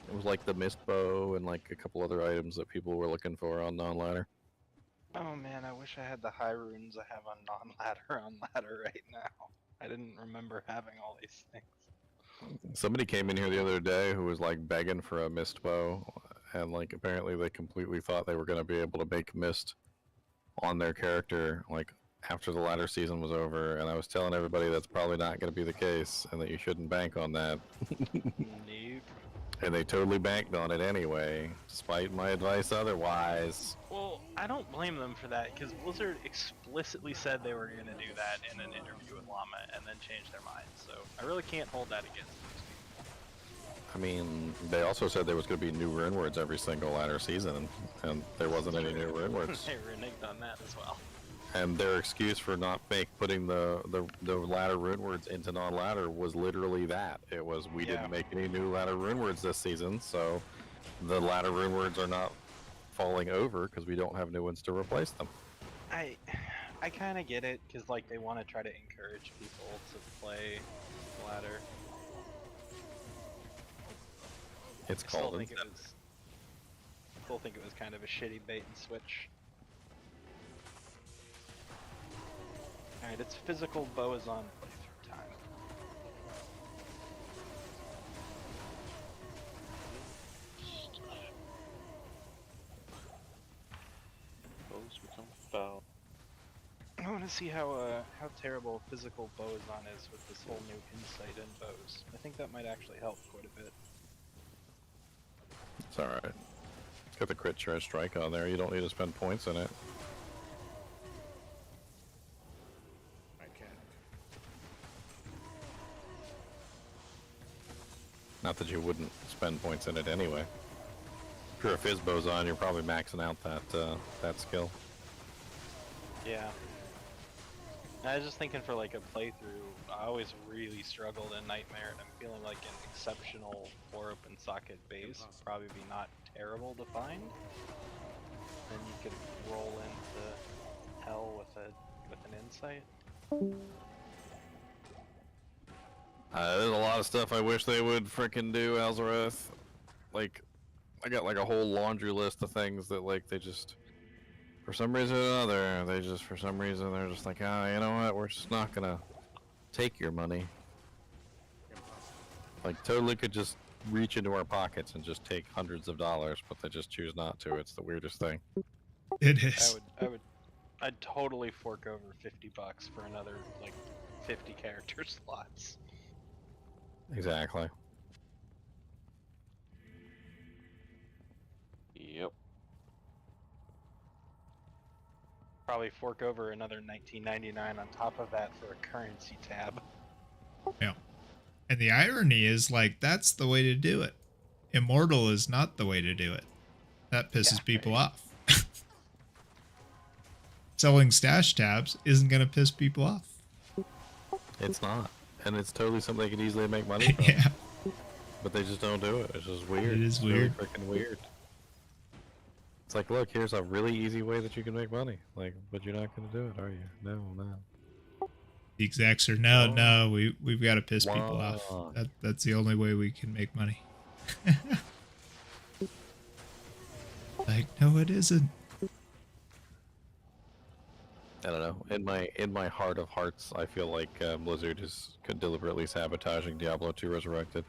It was like the mist bow and like a couple other items that people were looking for on non-ladder. Oh man, I wish I had the high runes I have on non-ladder on ladder right now. I didn't remember having all these things. Somebody came in here the other day who was like begging for a mist bow, and like apparently they completely thought they were going to be able to make mist on their character like after the ladder season was over, and I was telling everybody that's probably not going to be the case and that you shouldn't bank on that. Nope. And they totally banked on it anyway, despite my advice otherwise. Well, I don't blame them for that, because Blizzard explicitly said they were going to do that in an interview with Llama and then changed their mind, so I really can't hold that against them. I mean, they also said there was going to be new rune words every single ladder season, and there wasn't any new rune words. They reneged on that as well. And their excuse for not putting the ladder rune words into non-ladder was literally that. It was, we didn't make any new ladder rune words this season, so the ladder rune words are not falling over because we don't have new ones to replace them. I kind of get it, because like they want to try to encourage people to play ladder. It's I still called think it was kind of a shitty bait and switch. Alright, it's physical Boazon playthrough time. I want to see how terrible physical Boazon is with this whole new insight in bows. I think that might actually help quite a bit. It's alright. It's got the crit charge strike on there. You don't need to spend points in it. I can't. Not that you wouldn't spend points in it anyway. If you're a Fizz Boson, you're probably maxing out that skill. Yeah. I was just thinking for like a playthrough, I always really struggled in Nightmare, and I'm feeling like an exceptional 4-open socket base would probably be not terrible to find. Then you could roll into hell with an insight. There's a lot of stuff I wish they would frickin' do, Alzareth. Like, I got like a whole laundry list of things that like they just, for some reason or another, they're just like, ah, you know what, we're just not gonna take your money. Like, totally could just reach into our pockets and just take hundreds of dollars, but they just choose not to. It's the weirdest thing. It is. I'd totally fork over $50 for another like 50 character slots. Exactly. Yep. Probably fork over another $19.99 on top of that for a currency tab. Yeah. And the irony is, like, that's the way to do it. Immortal is not the way to do it. That pisses people off. Selling stash tabs isn't going to piss people off. It's not. And it's totally something they could easily make money from. Yeah. But they just don't do it. It's just weird. It is It's really weird. freaking weird. It's like, look, here's a really easy way that you can make money. Like, but you're not going to do it, are you? No. The execs are, no, we've got to piss people off. Why? That's the only way we can make money. Like, no, it isn't. I don't know. In my heart of hearts, I feel like Blizzard is deliberately sabotaging Diablo 2 Resurrected.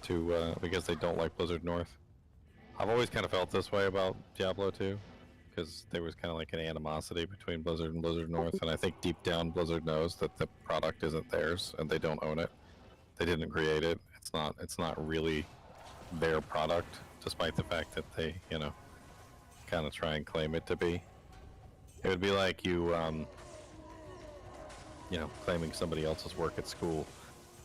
Because they don't like Blizzard North. I've always kind of felt this way about Diablo 2, because there was kind of like an animosity between Blizzard and Blizzard North, and I think deep down Blizzard knows that the product isn't theirs and they don't own it. They didn't create it. It's not really their product, despite the fact that they, kind of try and claim it to be. It would be like you, claiming somebody else's work at school.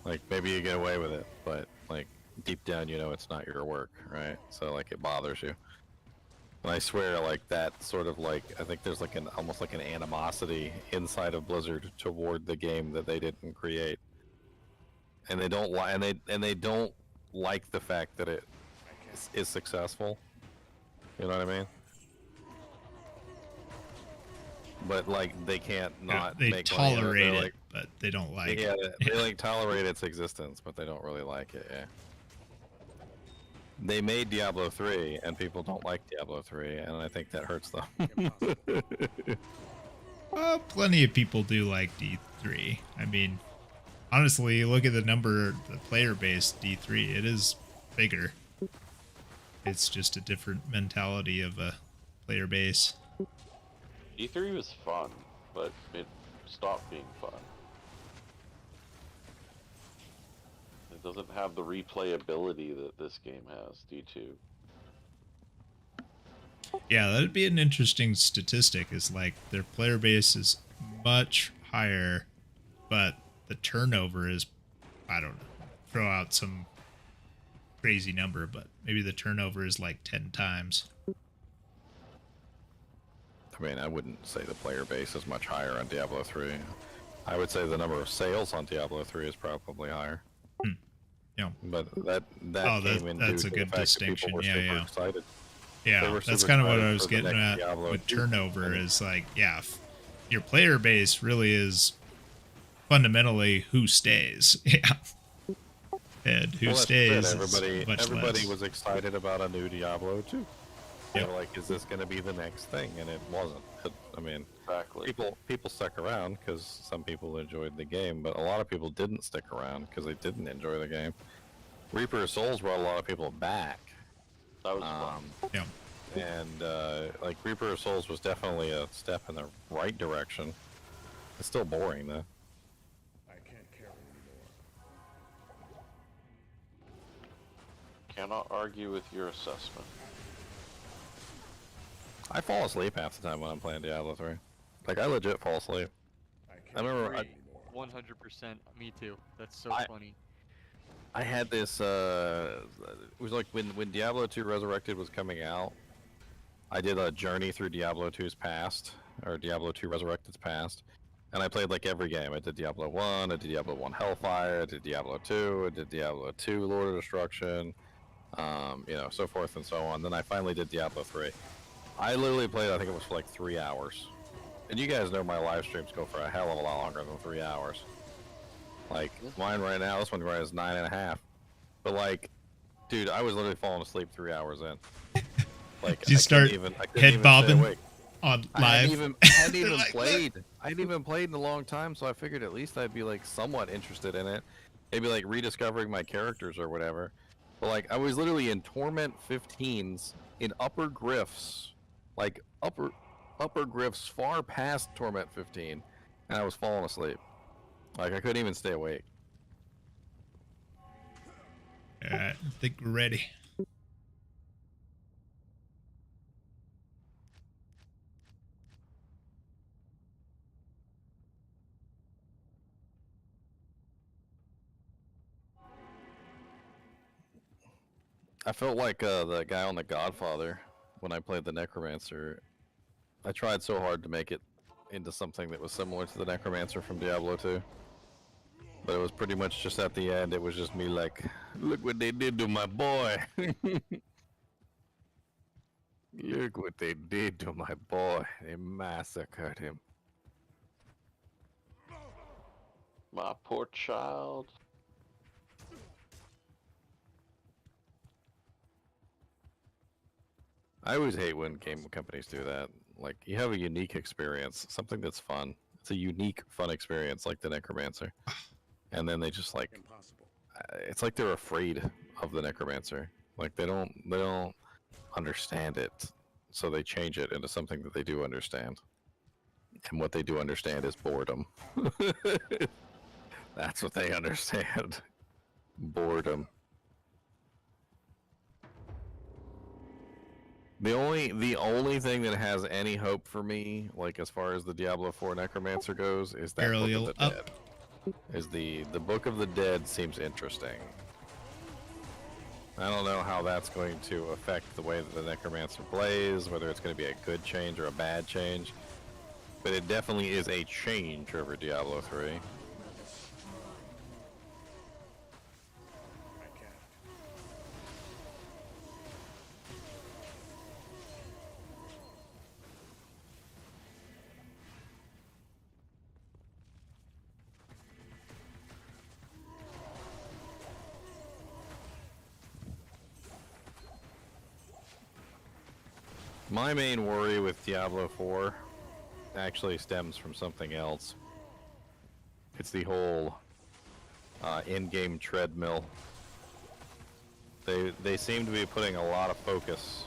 Like, maybe you get away with it, but, like, deep down you know it's not your work, right? So, like, it bothers you. And I swear, like, that sort of, like, I think there's, like, almost like an animosity inside of Blizzard toward the game that they didn't create. And they don't they don't like the fact that it is successful. You know what I mean? but like they can't not They make money. tolerate They're it, like, but they don't like yeah, it. they like tolerate its existence, but they don't really like it. Yeah. They made Diablo 3, and people don't like Diablo 3, and I think that hurts them. Well, plenty of people do like D3. I mean, honestly, look at the player base D3. It is bigger. It's just a different mentality of a player base. D3 was fun, but it stopped being fun. It doesn't have the replayability that this game has, D2. Yeah, that'd be an interesting statistic. Is like their player base is much higher, but the turnover is, I don't know, throw out some crazy number, but maybe the turnover is like 10 times. I mean, I wouldn't say the player base is much higher on Diablo 3. I would say the number of sales on Diablo 3 is probably higher. Yeah. But that came in that's due a to good the fact that distinction. people were Yeah, super yeah. excited. Yeah, They were that's super kind of what excited I was for the getting next at Diablo with 2. turnover is like, yeah, your player base really is fundamentally who stays. Yeah. And who Well, that's stays it. is much Everybody less. was excited about a new Diablo 2. They were like, is this going to be the next thing? And it wasn't. I mean, exactly. people stuck around because some people enjoyed the game, but a lot of people didn't stick around because they didn't enjoy the game. Reaper of Souls brought a lot of people back. That was fun. Yeah. And like Reaper of Souls was definitely a step in the right direction. It's still boring though. I can't carry anymore. Cannot argue with your assessment. I fall asleep half the time when I'm playing Diablo 3. Like I legit fall asleep. I remember 100%. Me too. That's so funny. I had this, it was like when Diablo 2 Resurrected was coming out, I did a journey through Diablo 2's past, or Diablo 2 Resurrected's past, and I played like every game. I did Diablo 1, I did Diablo 1 Hellfire, I did Diablo 2, I did Diablo 2 Lord of Destruction, you know, so forth and so on. Then I finally did Diablo 3. I literally played, I think it was for like 3 hours. And you guys know my live streams go for a hell of a lot longer than 3 hours. Like, mine right now, this one right is 9.5. But like, dude, I was literally falling asleep 3 hours in. Like, Did you start head bobbing on live? I hadn't even Like played. I hadn't even played in a long time, so I figured at least I'd be like somewhat interested in it. Maybe like rediscovering my characters or whatever. But like, I was literally in Torment 15s in upper grifts, like upper grifts far past Torment 15, and I was falling asleep. Like, I couldn't even stay awake. Alright, I think we're ready. I felt like the guy on The Godfather when I played the Necromancer. I tried so hard to make it into something that was similar to the Necromancer from Diablo 2. But it was pretty much just at the end, it was just me like, look what they did to my boy. Look what they did to my boy. They massacred him. My poor child. I always hate when game companies do that. Like, you have a unique experience, something that's fun. It's a unique, fun experience, like the Necromancer. And then they just like, it's like they're afraid of the Necromancer. Like they don't understand it, so they change it into something that they do understand. And what they do understand is boredom. That's what they understand. Boredom. The only thing that has any hope for me, like as far as the Diablo 4 Necromancer goes, is that Burial Book of the Dead. Is the Book of the Dead seems interesting. I don't know how that's going to affect the way that the Necromancer plays, whether it's going to be a good change or a bad change, but it definitely is a change over Diablo 3. My main worry with Diablo 4 actually stems from something else. It's the whole in-game treadmill. They seem to be putting a lot of focus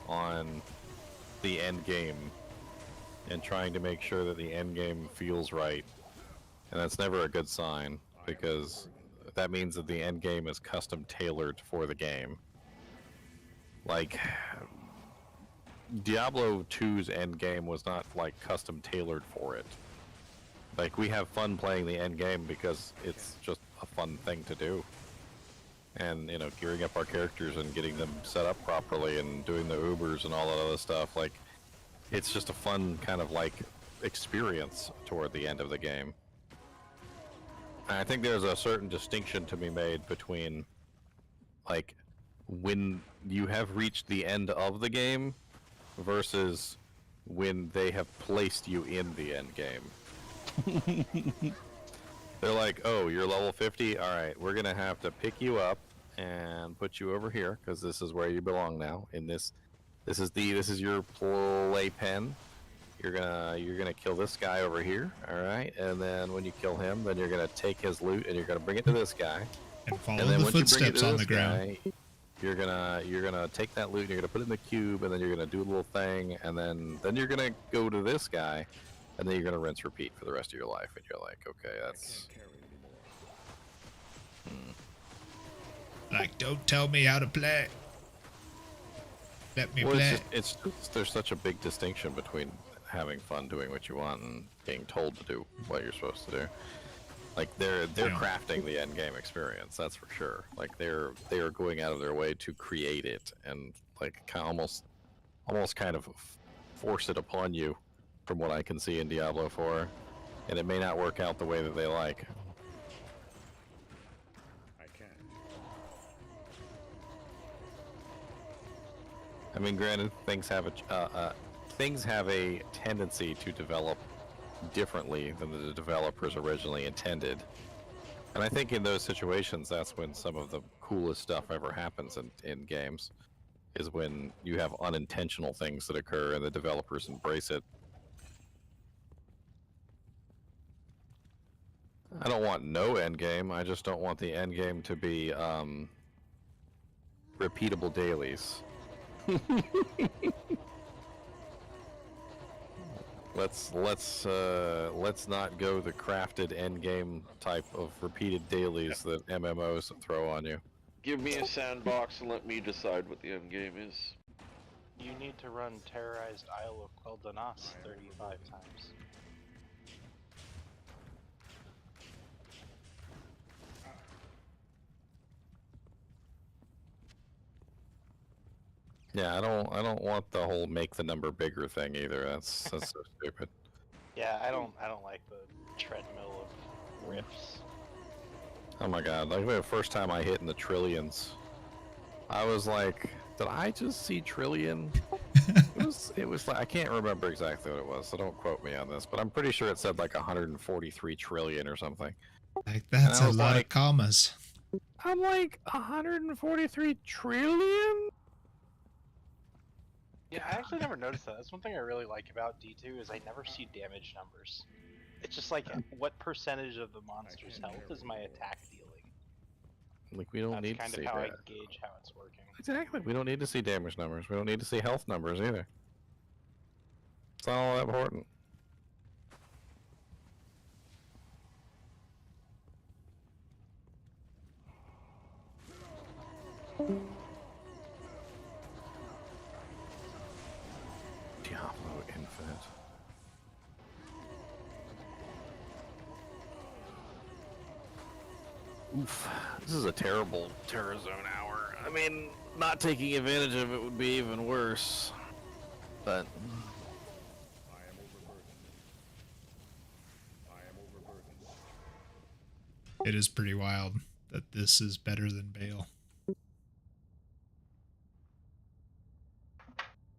on the end game and trying to make sure that the end game feels right, and that's never a good sign, because that means that the end game is custom tailored for the game. Like, Diablo 2's end game was not like custom tailored for it. Like, we have fun playing the end game because it's just a fun thing to do. And, you know, gearing up our characters and getting them set up properly and doing the Ubers and all that other stuff, like, it's just a fun kind of like experience toward the end of the game. And I think there's a certain distinction to be made between, like, when you have reached the end of the game versus when they have placed you in the end game. They're like, oh, you're level 50? Alright, we're gonna have to pick you up and put you over here, because this is where you belong now. In this is your playpen. You're gonna kill this guy over here, alright? And then when you kill him, then you're gonna take his loot and you're gonna bring it to this guy. And follow and then the once you bring it footsteps to on this the ground. guy, you're gonna take that loot and you're gonna put it in the cube, and then you're gonna do a little thing, and then you're gonna go to this guy, and then you're gonna rinse repeat for the rest of your life, and you're like, okay, that's Like, don't tell me how to play. Let me play. There's such a big distinction between having fun doing what you want and being told to do what you're supposed to do. Like, they're crafting the end game experience, that's for sure. Like, they are going out of their way to create it and like almost kind of force it upon you, from what I can see in Diablo 4, and it may not work out the way that they like. I mean, granted, things have a tendency to develop differently than the developers originally intended, and I think in those situations, that's when some of the coolest stuff ever happens in games, is when you have unintentional things that occur and the developers embrace it. I don't want no end game. I just don't want the end game to be repeatable dailies. Let's not go the crafted end game type of repeated dailies that MMOs throw on you. Give me a sandbox and let me decide what the end game is. You need to run Terrorized Isle of Quel'Danas 35 times. Yeah, I don't want the whole make the number bigger thing either. That's so stupid. Yeah, I don't like the treadmill of riffs. Oh my god, like the first time I hit in the trillions, I was like, did I just see trillion? it was like, I can't remember exactly what it was, so don't quote me on this, but I'm pretty sure it said like 143 trillion or something. Like, that's a lot of commas. I'm like, 143 trillion? Yeah, I actually never noticed that. That's one thing I really like about D2 is I never see damage numbers. It's just like, what percentage of the monster's health is my attack dealing? Like, we don't need to see That's kind of how I that. gauge how it's working. Exactly, we don't need to see damage numbers. We don't need to see health numbers either. It's not all that important. Diablo Infinite. Oof, this is a terrible Terra Zone hour. I mean, not taking advantage of it would be even worse. But It is pretty wild that this is better than Bale.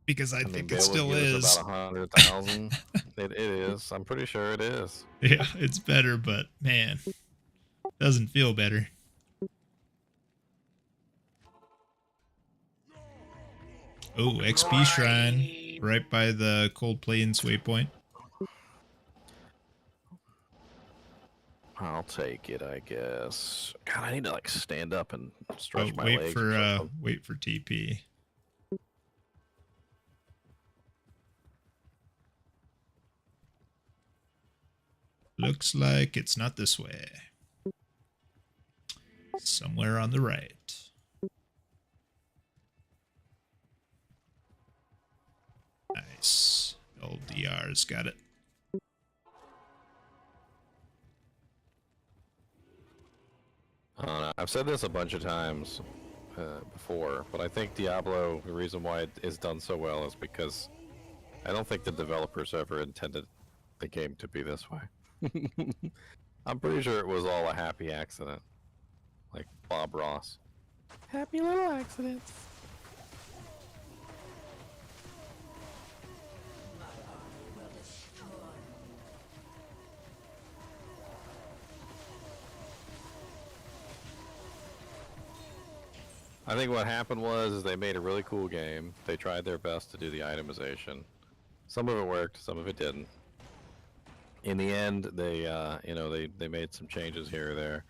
Because I think Bale it still would give us is. about 100,000. It is. I'm pretty sure it is. Yeah, it's better, but man, doesn't feel better. Oh, XP Shrine. Right by the Cold Plains waypoint. I'll take it, I guess. God, I need to like stand up and stretch Oh, my legs or something. wait for TP. Looks like it's not this way. Somewhere on the right. Nice. LDR's got it. I've said this a bunch of times before, but I think Diablo, the reason why it is done so well is because I don't think the developers ever intended the game to be this way. I'm pretty sure it was all a happy accident. Like Bob Ross. Happy little accidents. I think what happened was they made a really cool game. They tried their best to do the itemization. Some of it worked, some of it didn't. In the end, they they made some changes here or there.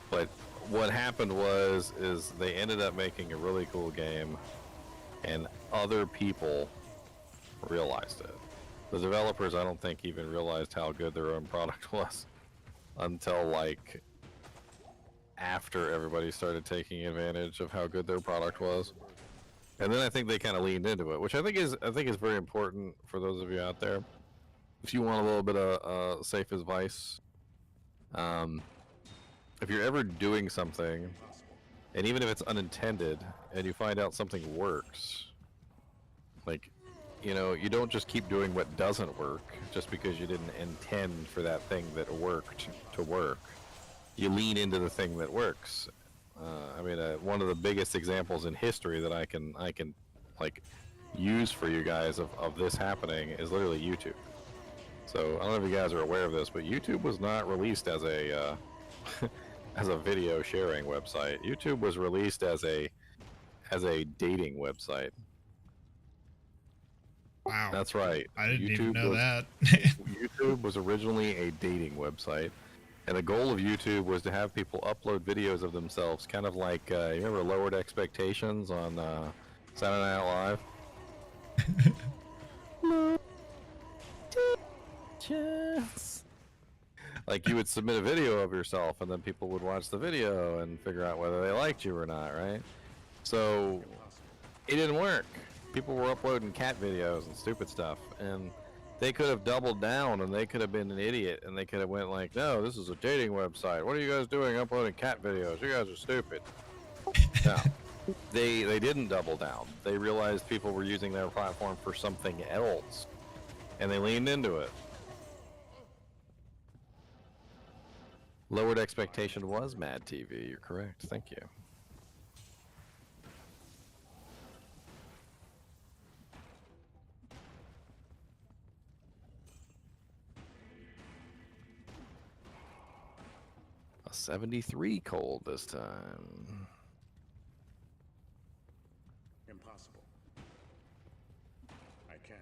But what happened was they ended up making a really cool game, and other people realized it. The developers, I don't think, even realized how good their own product was until like after everybody started taking advantage of how good their product was. And then I think they kind of leaned into it, which I think is very important for those of you out there. If you want a little bit of safe advice, if you're ever doing something, and even if it's unintended, and you find out something works, like, you know, you don't just keep doing what doesn't work just because you didn't intend for that thing that worked to work. You lean into the thing that works. I mean, one of the biggest examples in history that I can like use for you guys of this happening is literally YouTube. So I don't know if you guys are aware of this, but YouTube was not released as a as a video sharing website. YouTube was released as a dating website. Wow. That's right. I didn't even know that. YouTube was originally a dating website. And the goal of YouTube was to have people upload videos of themselves, kind of like, you remember Lowered Expectations on Saturday Night Live? Like you would submit a video of yourself, and then people would watch the video and figure out whether they liked you or not, right? So it didn't work. People were uploading cat videos and stupid stuff, and they could have doubled down, and they could have been an idiot, and they could have went like, no, this is a dating website. What are you guys doing uploading cat videos? You guys are stupid. No, they didn't double down. They realized people were using their platform for something else, and they leaned into it. Lowered Expectation was Mad TV. You're correct. Thank you. A 73 cold this time. Impossible. I can't.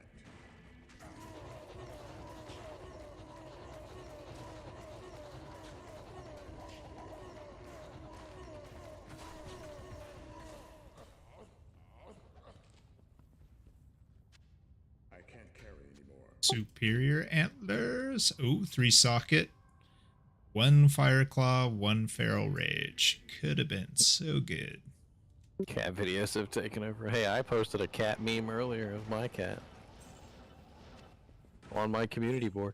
I can't carry anymore. Superior antlers. Oh, 3 socket. 1 fire claw, 1 feral rage. Could have been so good. Cat videos have taken over. Hey, I posted a cat meme earlier of my cat on my community board.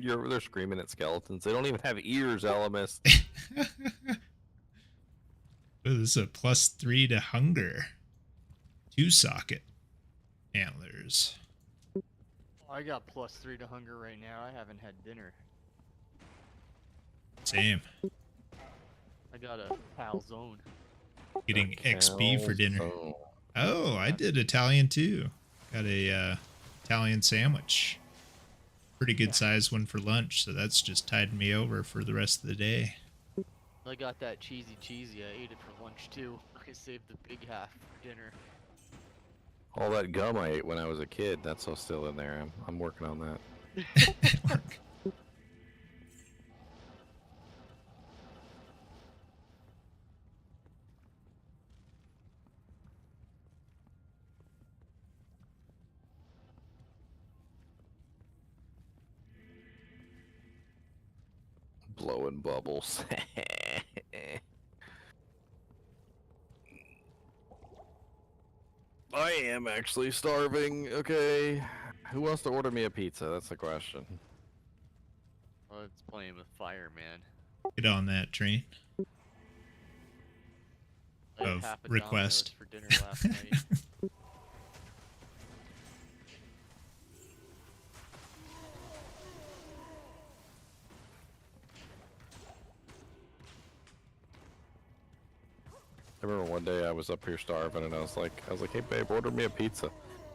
They're screaming at skeletons. They don't even have ears, Alamus. Oh, this is a +3 to hunger. 2 socket antlers. I got +3 to hunger right now. I haven't had dinner. Same. I got a pal zone. Getting XP for dinner. Oh, I did Italian too. Got a Italian sandwich. Pretty good size one for lunch, so that's just tied me over for the rest of the day. I got that cheesy. I ate it for lunch too. I saved the big half for dinner. All that gum I ate when I was a kid, that's all still in there. I'm working on that. Blowing bubbles. I am actually starving. Okay. Who wants to order me a pizza? That's the question. Well, it's playing with fire, man. Get on that train. I had Of half a request. Domino's for dinner last night. I remember one day I was up here starving and I was like, hey babe, order me a pizza. You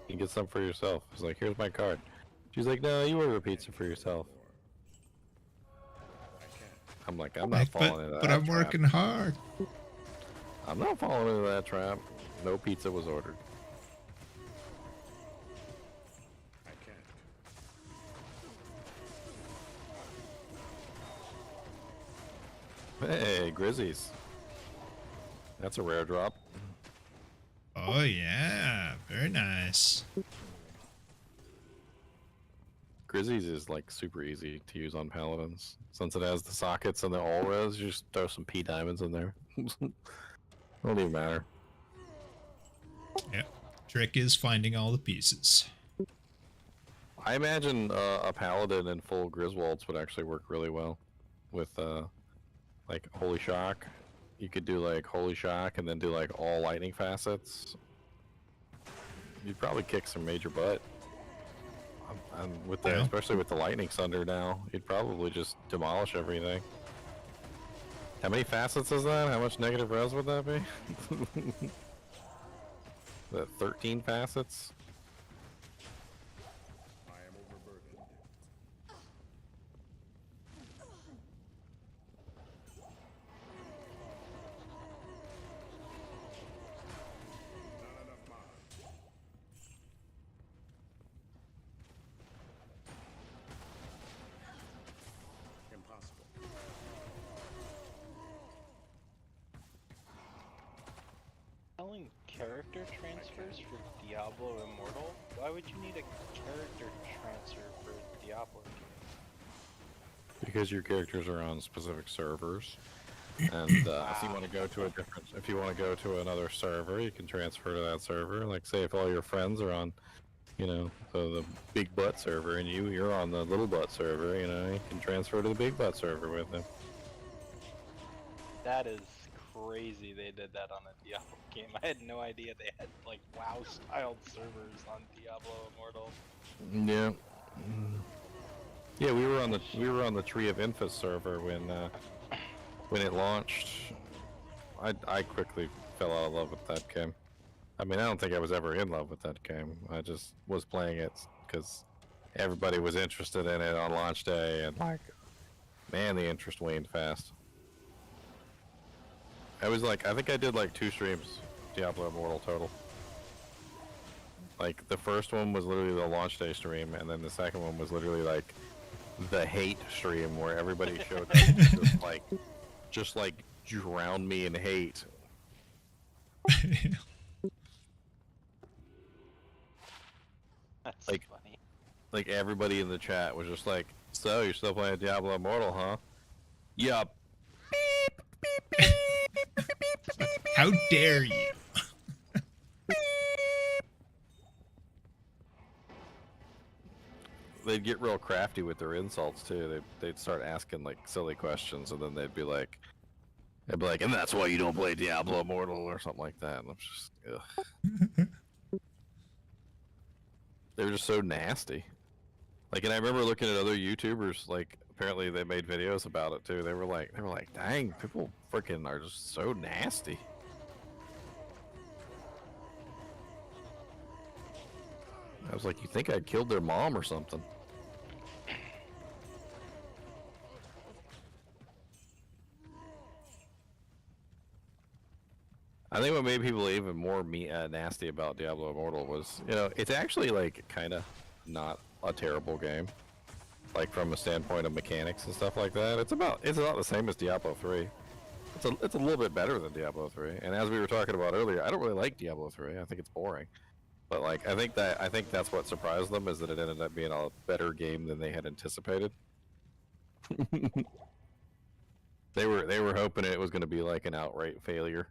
can get some for yourself. I was like, here's my card. She's like, no, you order a pizza for yourself. I'm like, I'm not falling into that But I'm trap. working hard. I'm not falling into that trap. No pizza was ordered. Hey, Grizzies. That's a rare drop. Oh yeah, very nice. Grizzies is like super easy to use on paladins. Since it has the sockets and the all res, you just throw some P diamonds in there. Don't even matter. Yep. Trick is finding all the pieces. I imagine a paladin in full Griswolds would actually work really well with like Holy Shock. You could do like Holy Shock and then do like all lightning facets. You'd probably kick some major butt. And with the, especially with the lightning thunder now, you'd probably just demolish everything. How many facets is that? How much negative res would that be? The 13 facets? Selling character transfers for Diablo Immortal? Why would you need a character transfer for Diablo? Because your characters are on specific servers, and if you want to go to a different, if you want to go to another server, you can transfer to that server. Like, say if all your friends are on, you know, the big butt server, and you're on the little butt server, you know, you can transfer to the big butt server with them. That is crazy they did that on a Diablo game. I had no idea they had like WoW styled servers on Diablo Immortal. Yeah. Yeah, we were on the Tree of Infus server when it launched. I quickly fell out of love with that game. I mean, I don't think I was ever in love with that game. I just was playing it because everybody was interested in it on launch day, and like, man, the interest waned fast. I was like, I think I did like 2 streams, Diablo Immortal total. Like, the first one was literally the launch day stream, and then the second one was literally like the hate stream where everybody showed up and just like drowned me in hate. That's like, funny. Like everybody in the chat was just like, "So you're still playing Diablo Immortal, huh?" Yup. How dare you? They'd get real crafty with their insults too. They'd start asking like silly questions, and then they'd be like, "And that's why you don't play Diablo Immortal," or something like that. And I'm just, ugh. They were just so nasty. Like, and I remember looking at other YouTubers. Like, apparently they made videos about it too. They were like, "Dang, people freaking are just so nasty." I was like, you think I killed their mom or something? I think what made people even more nasty about Diablo Immortal was, you know, it's actually like kind of not a terrible game, like from a standpoint of mechanics and stuff like that. It's about the same as Diablo 3. It's a little bit better than Diablo 3. And as we were talking about earlier, I don't really like Diablo 3. I think it's boring. But like I think that's what surprised them, is that it ended up being a better game than they had anticipated. They were hoping it was going to be like an outright failure.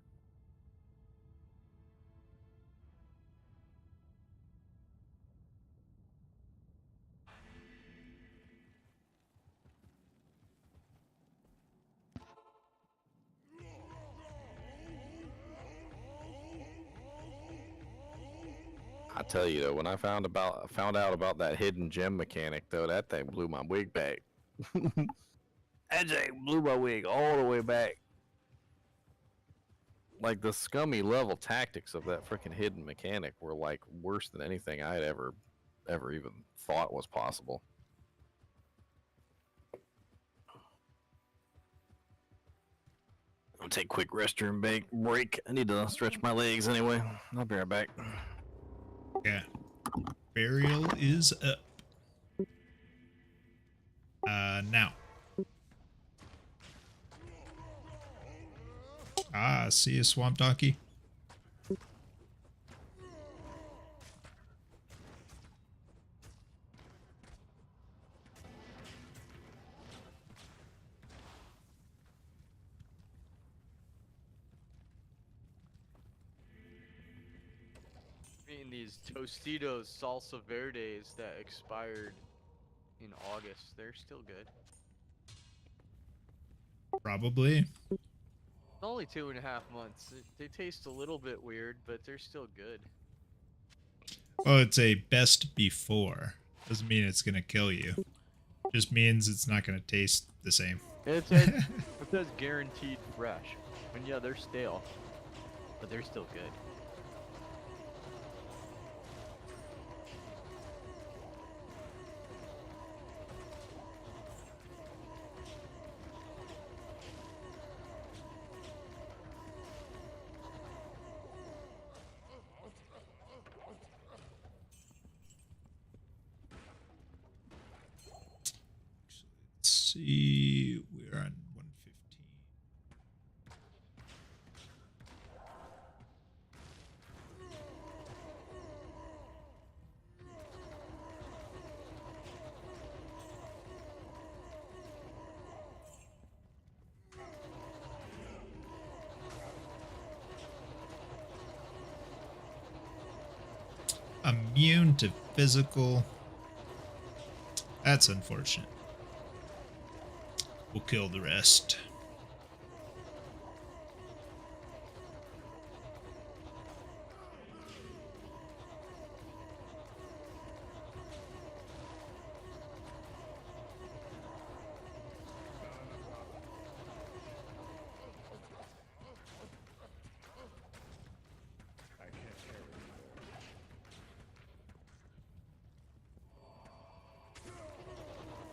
I tell you though, when I found out about that hidden gem mechanic though, that thing blew my wig back. That thing blew my wig all the way back. Like the scummy level tactics of that freaking hidden mechanic were like worse than anything I had ever even thought was possible. I'll take a quick restroom break. I need to stretch my legs anyway. I'll be right back. Yeah. Burial is up. Now. Ah, see you, Swamp Donkey. Eating these Tostitos Salsa Verdes that expired in August. They're still good. Probably. Only 2.5 months. They taste a little bit weird, but they're still good. Well, it's a best before. Doesn't mean it's gonna kill you. Just means it's not gonna taste the same. It says guaranteed fresh. And yeah, they're stale, but they're still good. Let's see. We're on 115. Immune to physical. That's unfortunate. We'll kill the rest.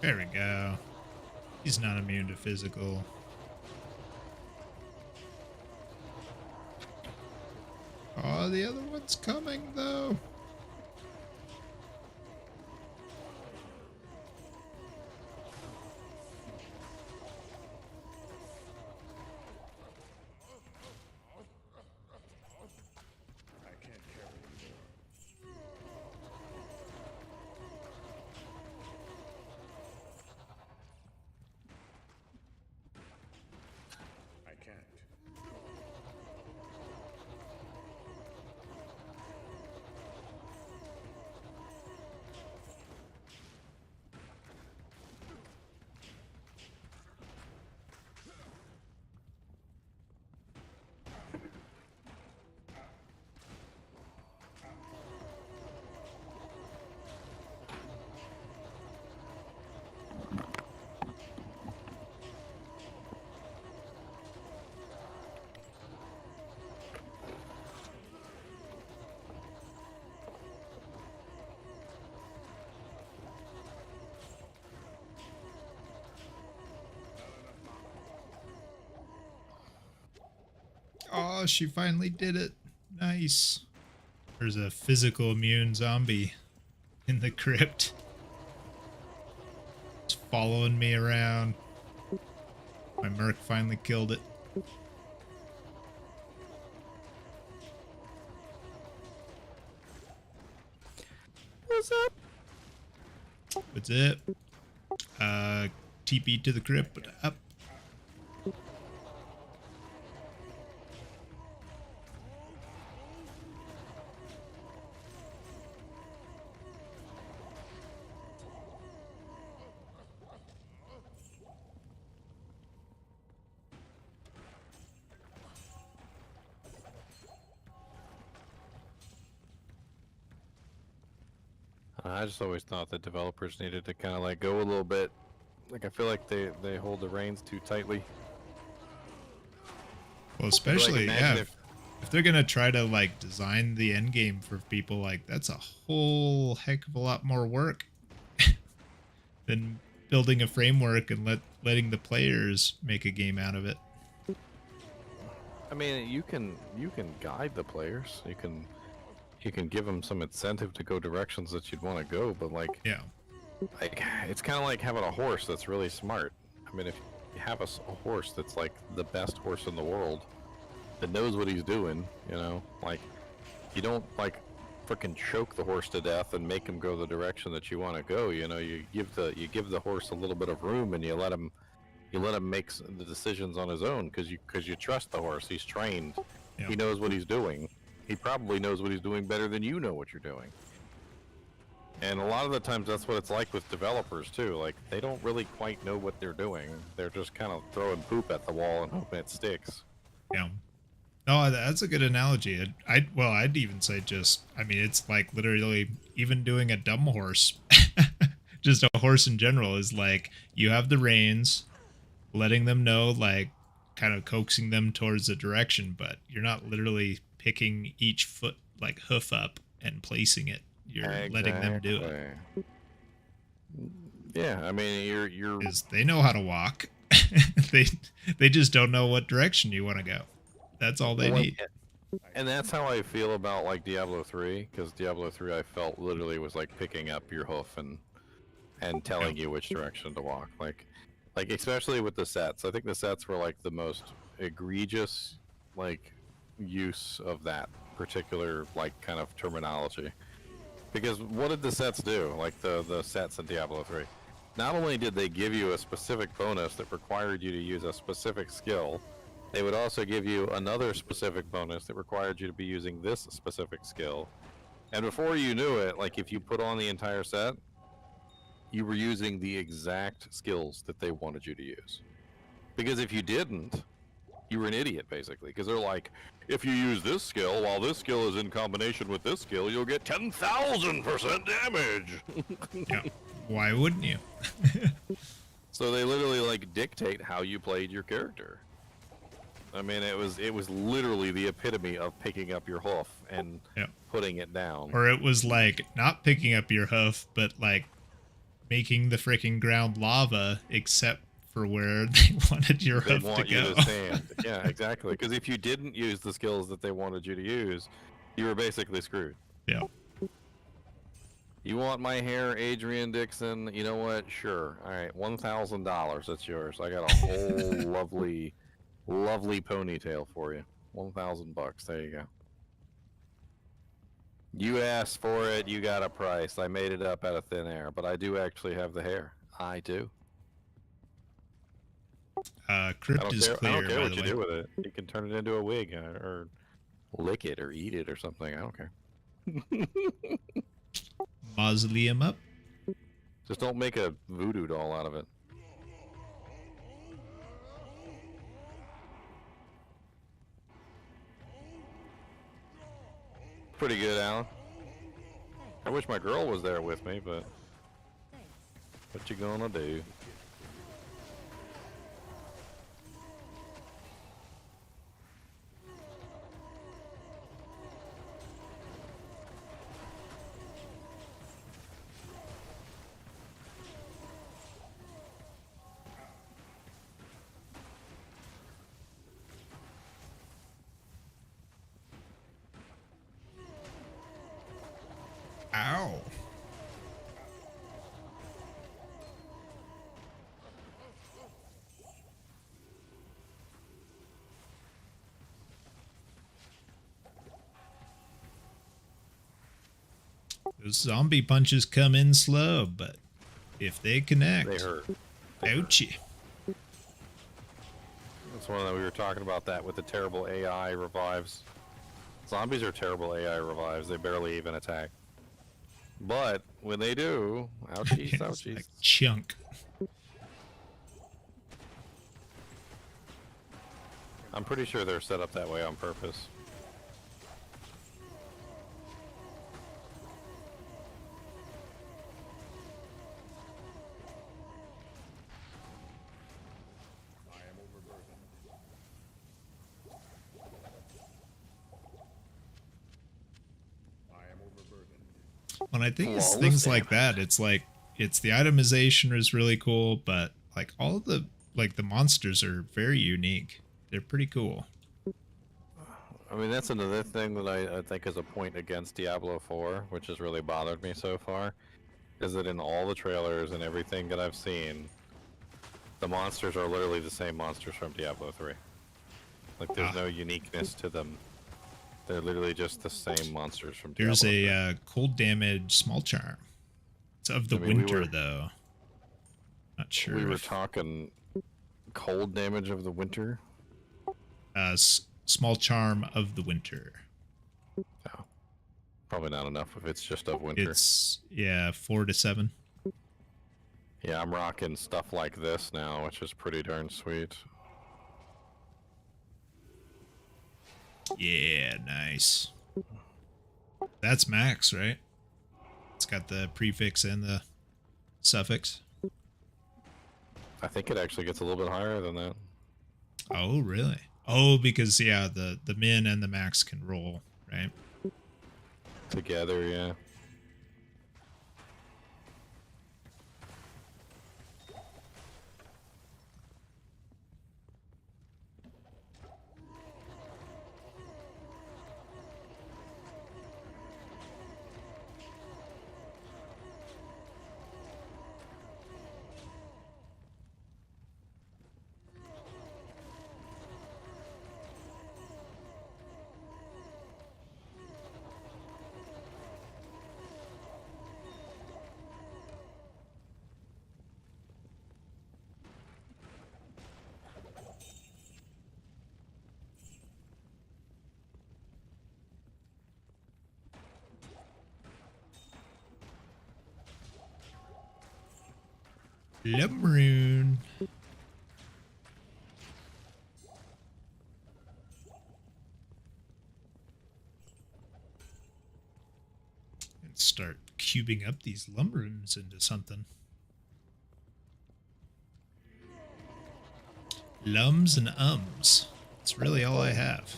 There we go. He's not immune to physical. Oh, the other one's coming, though. Oh, she finally did it. Nice. There's a physical immune zombie in the crypt. It's following me around. My merc finally killed it. What's up? What's up? TP to the crypt, but up. I just always thought that developers needed to kind of like go a little bit. Like I feel like they hold the reins too tightly. Well, especially imagine yeah, if they're gonna try to like design the end game for people, like that's a whole heck of a lot more work than building a framework and letting the players make a game out of it. I mean, you can guide the players. You can give them some incentive to go directions that you'd want to go, but like it's kind of like having a horse that's really smart. I mean, if you have a horse that's like the best horse in the world that knows what he's doing, you know, like you don't like freaking choke the horse to death and make him go the direction that you want to go. You know, you give the horse a little bit of room and you let him make the decisions on his own because you trust the horse. He's trained. Yeah. He knows what he's doing. He probably knows what he's doing better than you know what you're doing. And a lot of the times that's what it's like with developers too. Like they don't really quite know what they're doing. They're just kind of throwing poop at the wall and hoping it sticks. Yeah. No, that's a good analogy. I'd even say it's like literally even doing a dumb horse. Just a horse in general is like you have the reins, letting them know, like kind of coaxing them towards a direction, but you're not literally picking each foot like hoof up and placing it. You're letting them do it. Yeah, I mean you're they know how to walk. they just don't know what direction you want to go. That's all they need. And that's how I feel about like Diablo 3, because Diablo 3 I felt literally was like picking up your hoof and telling you which direction to walk. Like especially with the sets. I think the sets were like the most egregious like use of that particular like kind of terminology. Because what did the sets do? Like the sets in Diablo 3. Not only did they give you a specific bonus that required you to use a specific skill, they would also give you another specific bonus that required you to be using this specific skill. And before you knew it, like if you put on the entire set, you were using the exact skills that they wanted you to use. Because if you didn't, you were an idiot basically. Because they're like, if you use this skill while this skill is in combination with this skill, you'll get 10,000% damage. Yeah. Why wouldn't you? So they literally like dictate how you played your character. I mean, it was literally the epitome of picking up your hoof and putting it down. Or it was like not picking up your hoof, but like making the freaking ground lava, except for where they wanted your hoof to go. They want you to stand. Yeah, exactly. Because if you didn't use the skills that they wanted you to use, you were basically screwed. Yeah. You want my hair, Adrian Dixon? You know what? Sure. All right, $1,000. That's yours. I got a whole lovely ponytail for you. $1,000. There you go. You asked for it. You got a price. I made it up out of thin air, but I do actually have the hair. I do. Crypt is clear. I don't care by what the you way. do with it. You can turn it into a wig or lick it or eat it or something. I don't care. Mausoleum up. Just don't make a voodoo doll out of it. Pretty good, Alan. I wish my girl was there with me, but what you gonna do? Those zombie punches come in slow, but if they connect, They hurt. ouchie. That's one that we were talking about that with the terrible AI revives. Zombies are terrible AI revives. They barely even attack. But when they do, ouchies, It's ouchies. like chunk. I'm pretty sure they're set up that way on purpose. When I think it's Flawless things like that, it's like it's the itemization is really cool, but like all the the monsters are very unique. They're pretty cool. I mean, that's another thing that I think is a point against Diablo 4, which has really bothered me so far, is that in all the trailers and everything that I've seen, the monsters are literally the same monsters from Diablo 3. Like, there's no uniqueness to them. They're literally just the same monsters from Diablo There's 3. a cold damage small charm. It's of the I mean, winter though. Not sure. We were talking cold damage of the winter. Small charm of the winter. Oh, probably not enough if it's just of winter. It's 4 to 7. Yeah, I'm rocking stuff like this now, which is pretty darn sweet. Yeah, nice. That's max, right? It's got the prefix and the suffix. I think it actually gets a little bit higher than that. Oh, really? Oh, because the min and the max can roll, right? Together, yeah. Lumroon. And start cubing up these lumrooms into something. Lums and ums. That's really all I have.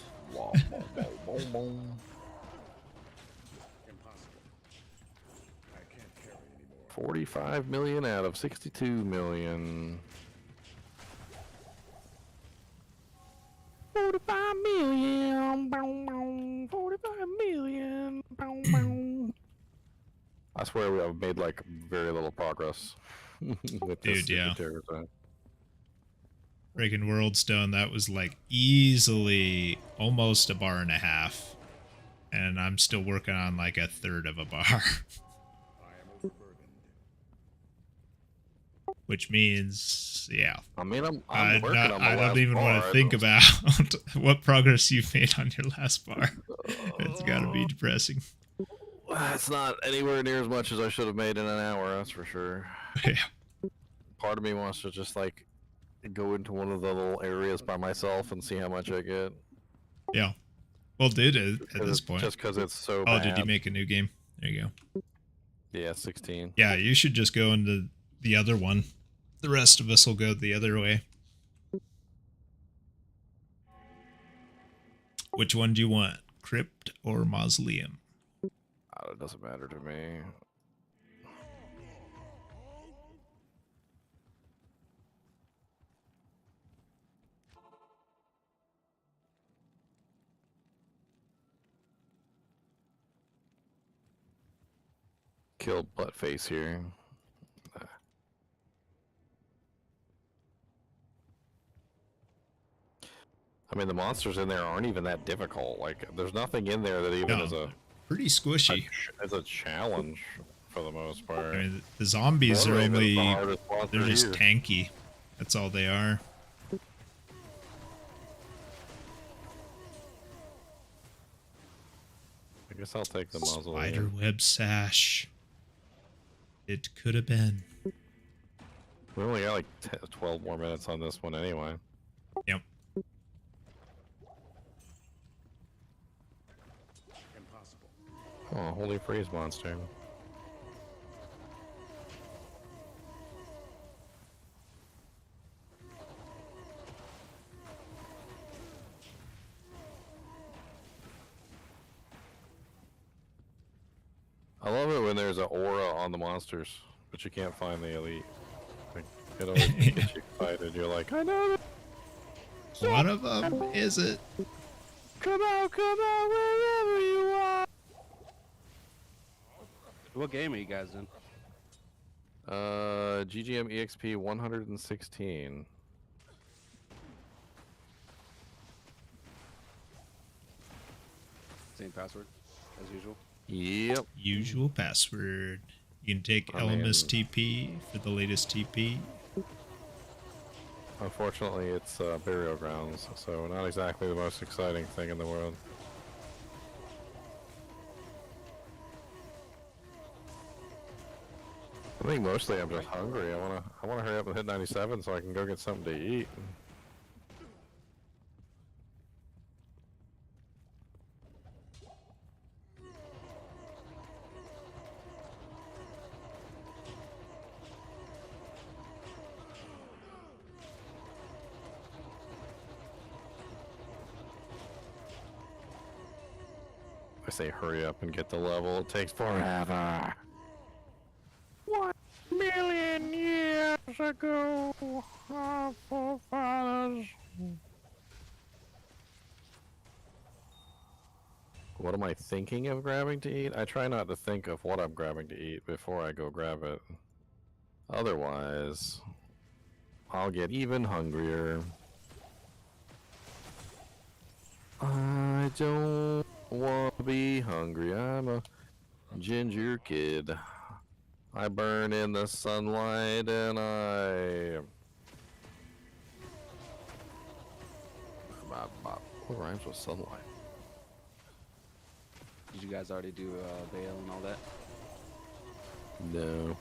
45 million out of 62 million. 45 million. 45 million. I swear we have made like very little progress. With this Dude, yeah. Terrorism. Breaking World Stone, that was like easily almost a bar and a half. And I'm still working on like a third of a bar. Which means, yeah. I mean, I'm working on my I don't last even want bar. to think about what progress you've made on your last bar. It's got to be depressing. It's not anywhere near as much as I should have made in an hour, that's for sure. Yeah. Part of me wants to just like go into one of the little areas by myself and see how much I get. Yeah. Well, dude, at this point. Just because it's so Oh, bad. did you make a new game? There you go. Yeah, 16. Yeah, you should just go into the other one. The rest of us will go the other way. Which one do you want? Crypt or Mausoleum? Oh, it doesn't matter to me. Killed Buttface here. I mean, the monsters in there aren't even that difficult. Like, there's nothing in there that even is a pretty squishy. It's a challenge for the most part. I mean, the zombies are Water Raven's the only, hardest monster they're just here. tanky. That's all they are. I guess I'll take the muzzle. Spider web sash. It could have been. We only got like 12 more minutes on this one anyway. Yep. Impossible. Oh, holy freeze monster. I love it when there's an aura on the monsters, but you can't find the elite. Like, it always gets you excited. You're like, I know that. One of them is it? Come out, wherever you are. What game are you guys in? GGM EXP 116. Same password as usual. Yep. Usual password. You can take I mean- LMS TP for the latest TP. Unfortunately, it's burial grounds, so not exactly the most exciting thing in the world. I think mostly I'm just hungry. I wanna hurry up and hit 97 so I can go get something to eat. I say hurry up and get the level. It takes forever. 1,000,000 years ago, our forefathers. What am I thinking of grabbing to eat? I try not to think of what I'm grabbing to eat before I go grab it. Otherwise, I'll get even hungrier. I don't want to be hungry. I'm a ginger kid. I burn in the sunlight and what rhymes with sunlight? Did you guys already do Veil and all that? No.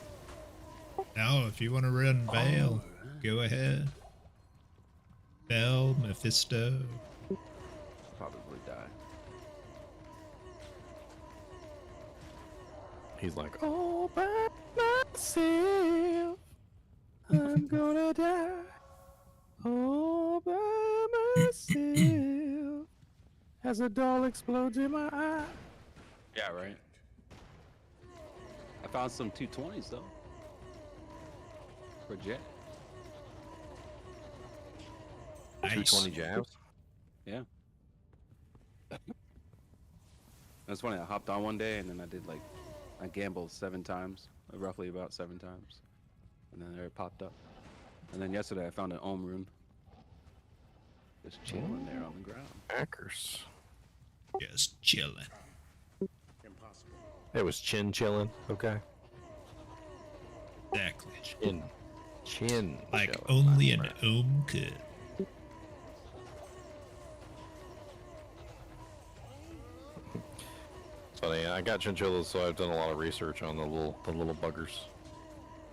Now, if you want to run Veil, go ahead. Bell, Mephisto. Probably die. He's like, all by myself, I'm gonna die. All by myself, as a doll explodes in my eye. Yeah, right. I found some 220s though. For Jet. Nice. 220 jabs? Yeah. That's funny. I hopped on one day and then I gambled 7 times, roughly about 7 times, and then there it popped up. And then yesterday I found an Ohm rune, just chilling there on the ground. Hackers. Just chilling. Impossible. It was chin chilling, okay? Exactly. Chin. Like chilling, only my an friend. ohm could. It's funny, I got chinchillas, so I've done a lot of research on the little buggers.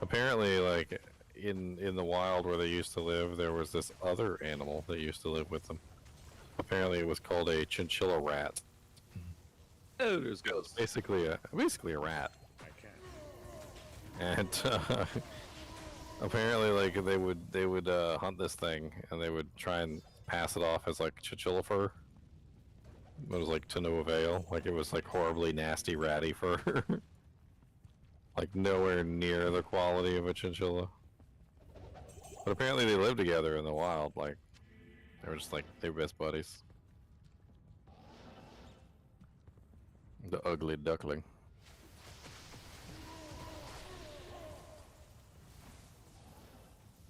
Apparently, like in the wild where they used to live, there was this other animal that used to live with them. Apparently, it was called a chinchilla rat. Oh, there's It was basically a rat. I can't. And apparently, like they would hunt this thing, and they would try and pass it off as like chinchilla fur. It was like to no avail. Like it was like horribly nasty, ratty fur. Like nowhere near the quality of a chinchilla. But apparently they live together in the wild. Like they were just like they were best buddies. The ugly duckling.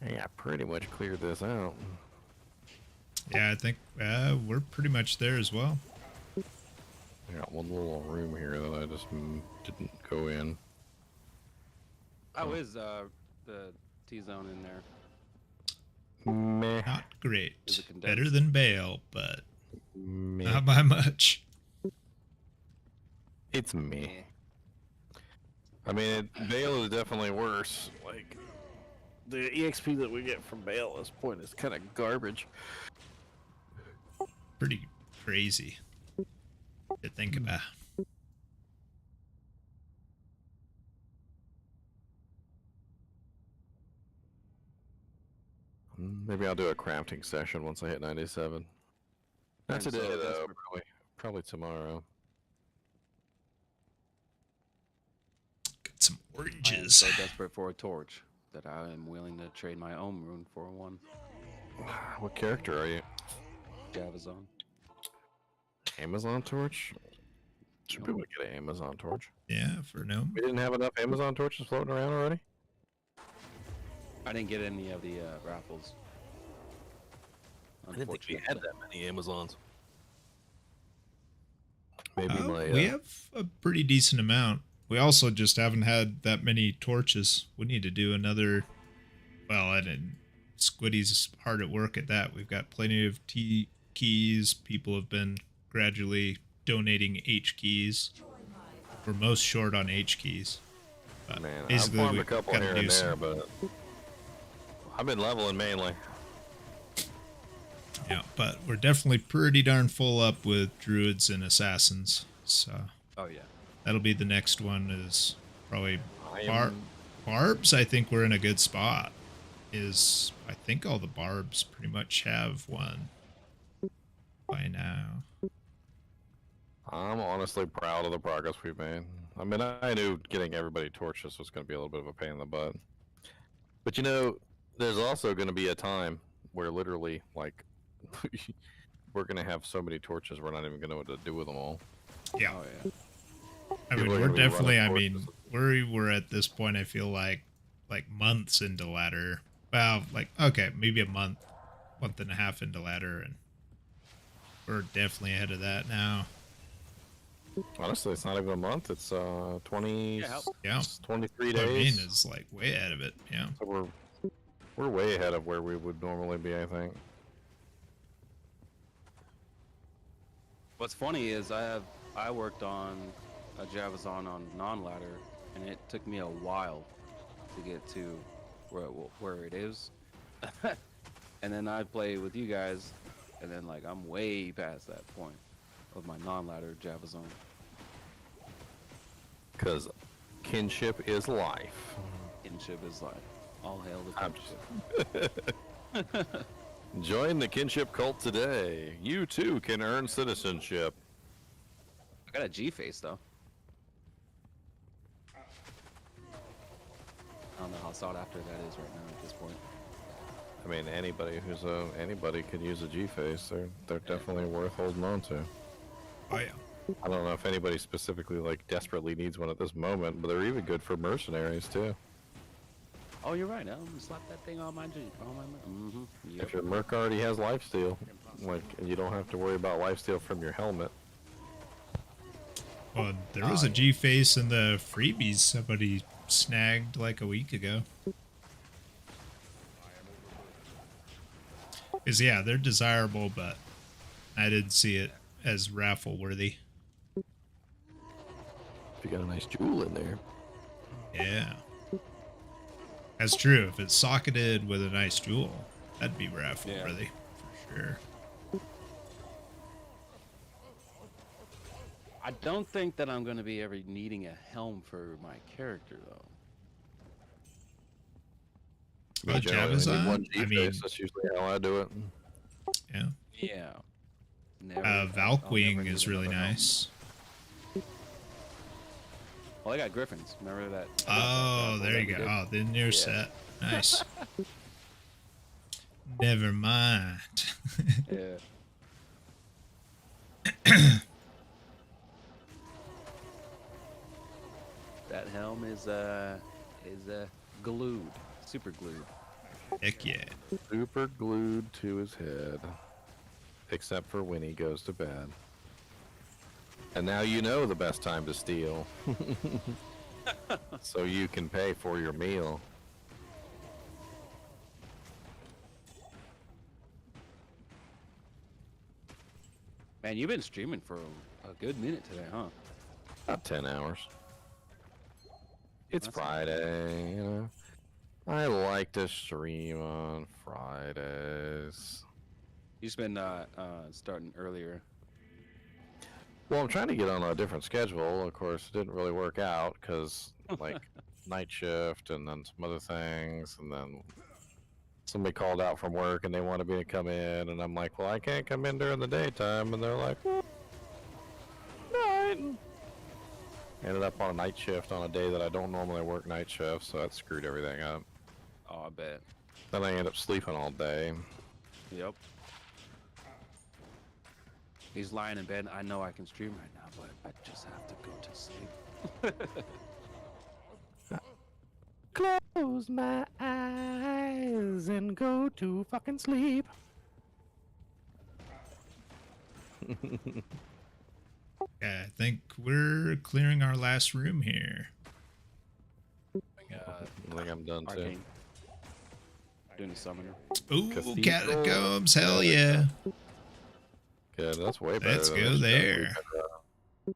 Yeah, pretty much cleared this out. Yeah, I think we're pretty much there as well. I got one little room here that I just didn't go in. How is the T-zone in there? Meh. Not great. Is it condensed? Better than Bale, but Meh. not by much. It's me. I mean, Bale is definitely worse. Like, the EXP that we get from Bale at this point is kind of garbage. Pretty crazy to think about. Maybe I'll do a crafting session once I hit 97. Not I'm so today, though. desperate. Probably tomorrow. Got some I am oranges. so desperate for a torch that I am willing to trade my own rune for one. What character are you? Javazon. Amazon torch? Should be able to get an Amazon torch. Yeah, for no. We didn't have enough Amazon torches floating around already? I didn't get any of the raffles. I didn't think we had that many Amazons. Maybe We have a pretty decent amount. We also just haven't had that many torches. We need to do another. Well, I didn't. Squiddy's hard at work at that. We've got plenty of T keys. People have been gradually donating H keys. We're most short on H keys. But Man, I've basically, farmed we a couple gotta here do and there, some. but I've been leveling mainly. Yeah, but we're definitely pretty darn full up with druids and assassins. So Oh yeah. that'll be the next one. Is probably I am- barbs. I think we're in a good spot. I think all the barbs pretty much have one by now. I'm honestly proud of the progress we've made. I mean, I knew getting everybody torches was going to be a little bit of a pain in the butt. But you know, there's also going to be a time where literally, like, we're going to have so many torches we're not even going to know what to do with them all. Yeah. Oh yeah. I mean, People are we're gonna be definitely. I running mean, we're at this point. I feel like months into ladder. Well, like okay, maybe a month and a half into ladder, and we're definitely ahead of that now. Honestly, it's not even a month. It's 20, Yeah. 23 What I days. mean is like way ahead of it. Yeah. So we're way ahead of where we would normally be, I think. What's funny is I worked on a Javazon on non-ladder, and it took me a while to get to where it is. And then I play with you guys, and then like I'm way past that point of my non-ladder Javazon. Because kinship is life. Kinship is life. All hail the kinship. Join the kinship cult today. You too can earn citizenship. I got a G face though. I don't know how sought after that is right now at this point. I mean, anybody could use a G face. They're definitely worth holding on to. Oh yeah. I don't know if anybody specifically like desperately needs one at this moment, but they're even good for mercenaries too. Oh, you're right. I'm gonna slap that thing on my G. On my. Yep. If your merc already has lifesteal, like you don't have to worry about lifesteal from your helmet. Well, there was a G face in the freebies somebody snagged like a week ago. Because yeah, they're desirable, but I didn't see it as raffle worthy. If you got a nice jewel in there. Yeah. That's true. If it's socketed with a nice jewel, that'd be raffle worthy for sure. I don't think that I'm gonna be ever needing a helm for my character though. Well, Javazon? One G face, that's usually how I do it. Yeah. Yeah. Never, Valkwing is really nice. Well, I got Griffins. Remember that? Oh, there you go. Oh, the near set. Nice. Never mind. Yeah. That helm is glued, super glued. Heck yeah. Super glued to his head. Except for when he goes to bed. And now you know the best time to steal. So you can pay for your meal. Man, you've been streaming for a good minute today, huh? About 10 hours. It's That's Friday, you know. I like to stream on Fridays. You've been starting earlier. Well, I'm trying to get on a different schedule. Of course, it didn't really work out because, like, night shift and then some other things. And then somebody called out from work and they wanted me to come in. And I'm like, well, I can't come in during the daytime. And they're like, well, night. Ended up on a night shift on a day that I don't normally work night shifts. So that screwed everything up. Oh, I bet. Then I ended up sleeping all day. Yep. He's lying in bed. I know I can stream right now, but I just have to go to sleep. Close my eyes and go to fucking sleep. Yeah, I think we're clearing our last room here. I think I'm done too. Arcane. Doing a summoner. Ooh, catacombs, hell yeah. Good, that's way better. Let's than go this there. stuff.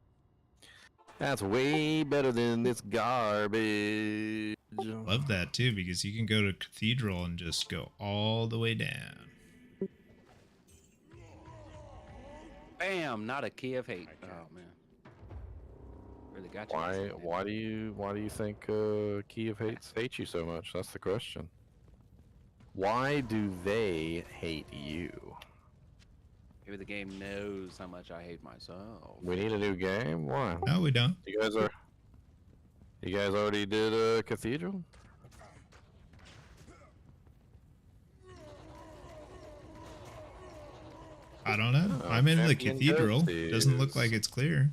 That's way better than this garbage. Love that too, because you can go to Cathedral and just go all the way down. Bam! Not a key of hate. Oh man. Really got you. Why do you think Key of Hates hate you so much? That's the question. Why do they hate you? Maybe the game knows how much I hate myself. We need a new game? Why? No, we don't. You guys already did Cathedral? I don't know. Oh, I'm in the Champion Cathedral. Justice. Doesn't look like it's clear.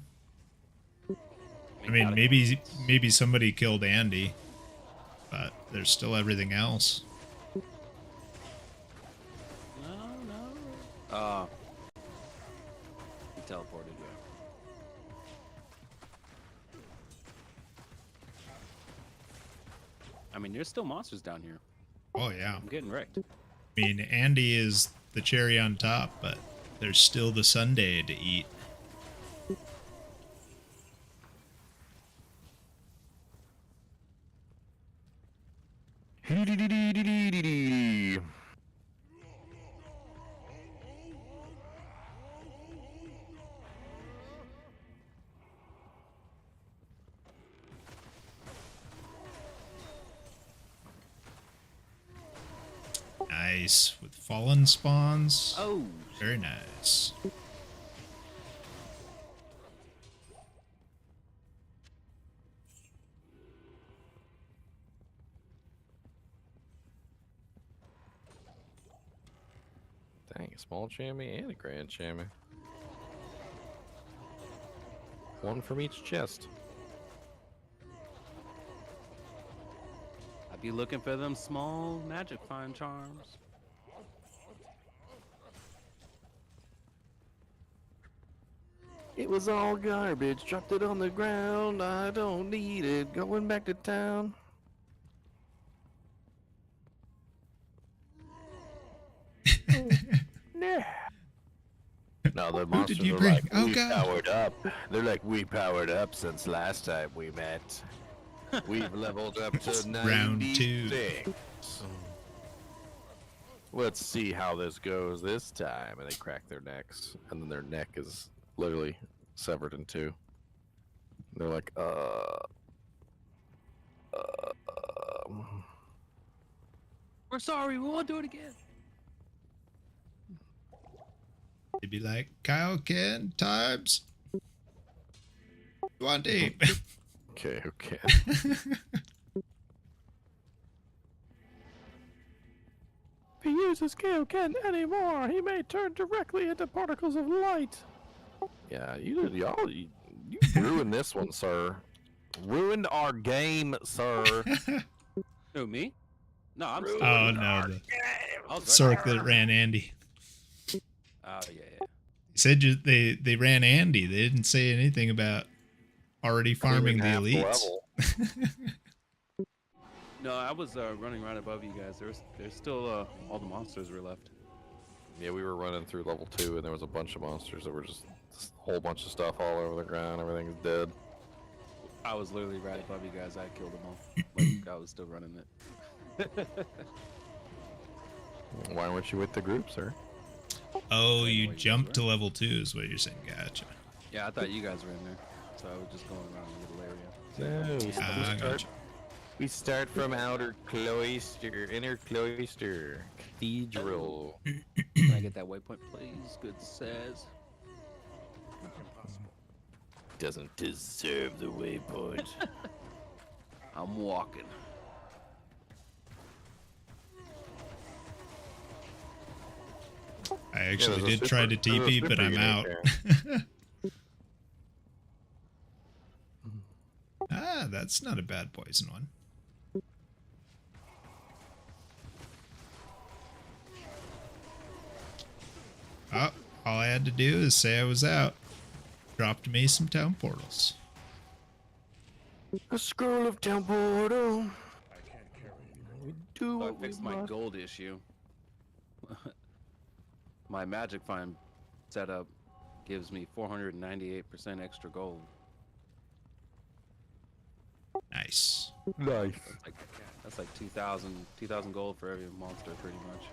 I mean, maybe somebody killed Andy, but there's still everything else. He teleported, yeah. I mean, there's still monsters down here. Oh yeah. I'm getting wrecked. I mean, Andy is the cherry on top, but there's still the sundae to eat. Nice. With fallen spawns. Oh. Very nice. Dang, a small chamois and a grand chamois. One from each chest. I'd be looking for them small magic find charms. It was all garbage. Dropped it on the ground. I don't need it. Going back to town. No, the monsters did you are bring? like, Oh, we God. powered up. They're like, we powered up since last time we met. We've leveled up to Round 96. Let's see how this goes this time. And they crack their necks, and then their neck is literally severed in two. They're like, We're sorry, we won't do it again. They'd be like, Kyle Ken times 20. Okay, okay. If he uses Kaioken anymore, he may turn directly into particles of light. Yeah, you ruined this one, sir. Ruined our game, sir. Who, me? No, I'm still. Oh no, the Sork that ran Andy. Oh, yeah. said they ran Andy. They didn't say anything about already farming the Half the elites. level. No, I was running right above you guys. There's still all the monsters were left. Yeah, we were running through level 2, and there was a bunch of monsters that were just a whole bunch of stuff all over the ground. Everything's dead. I was literally right above you guys. I killed them all. Like I was still running it. Why weren't you with the group, sir? Oh, you jumped to level 2 is what you're saying. Gotcha. Yeah, I thought you guys were in there, so I was just going around the little area. No, we start from outer cloister, inner cloister, cathedral. Can I get that waypoint, please? Good says. Doesn't deserve the waypoint. I'm walking. I actually did try to TP, but I'm out. Ah, that's not a bad poison one. Oh, all I had to do is say I was out. Dropped me some town portals. A scroll of town portal. So I fixed my gold issue. My magic find setup gives me 498% extra gold. Nice. Nice. That's like 2,000 gold for every monster, pretty much.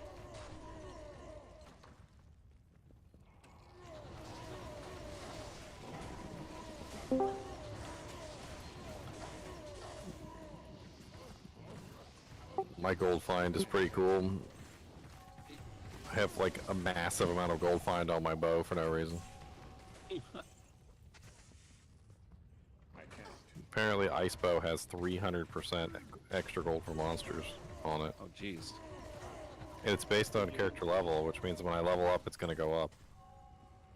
My gold find is pretty cool. I have like a massive amount of gold find on my bow for no reason. Apparently, Ice Bow has 300% extra gold for monsters on it. Oh, jeez. And it's based on character level, which means when I level up, it's going to go up.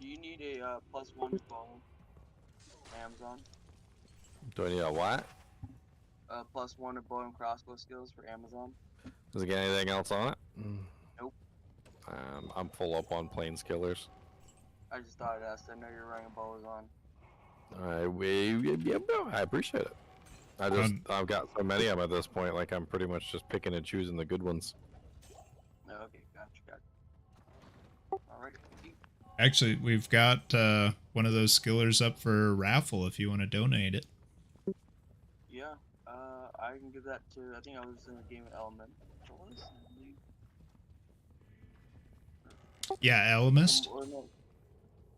You need a +1 bow. Amazon. Do I need a what? +1 of bow and crossbow skills for Amazon. Does it get anything else on it? Nope. I'm full up on plains killers. I just thought I'd ask. I know you're running bows on. I appreciate it. I've got so many of them at this point, like I'm pretty much just picking and choosing the good ones. Okay, gotcha. Alright, thank you. Actually, we've got one of those skillers up for a raffle if you want to donate it. Yeah, I can give that to. I think I was in a game with Element. Yeah, Elemist. Or no,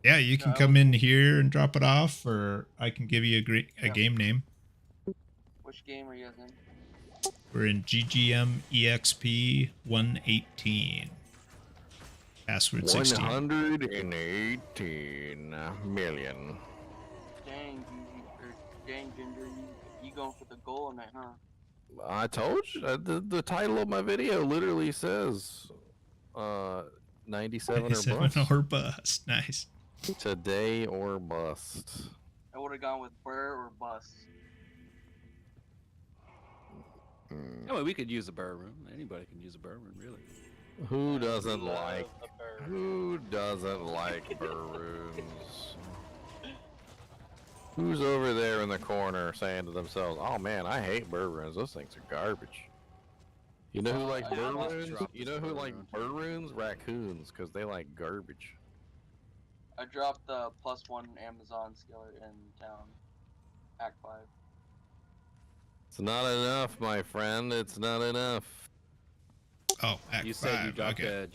Yeah, you can come in here and drop it off, or I can give you a game name. which game are you guys in? We're in GGM EXP 118. Password 16. 118 million. Dang, Ginger, you going for the goal night, huh? I told you, the title of my video literally says 97 or 97 bust. or bust. Nice. Today or bust. I would have gone with Burr or Bust. Oh, we could use a burr room. Anybody can use a burr room, really. Who doesn't like burroons? Who's over there in the corner saying to themselves, "Oh man, I hate burroons. Those things are garbage." You know who likes burroons? You know who like burroons? Raccoons, because they like garbage. I dropped the +1 Amazon skiller in town. Act 5. It's not enough, my friend. It's not enough. Oh, Act You said you 5, dropped okay.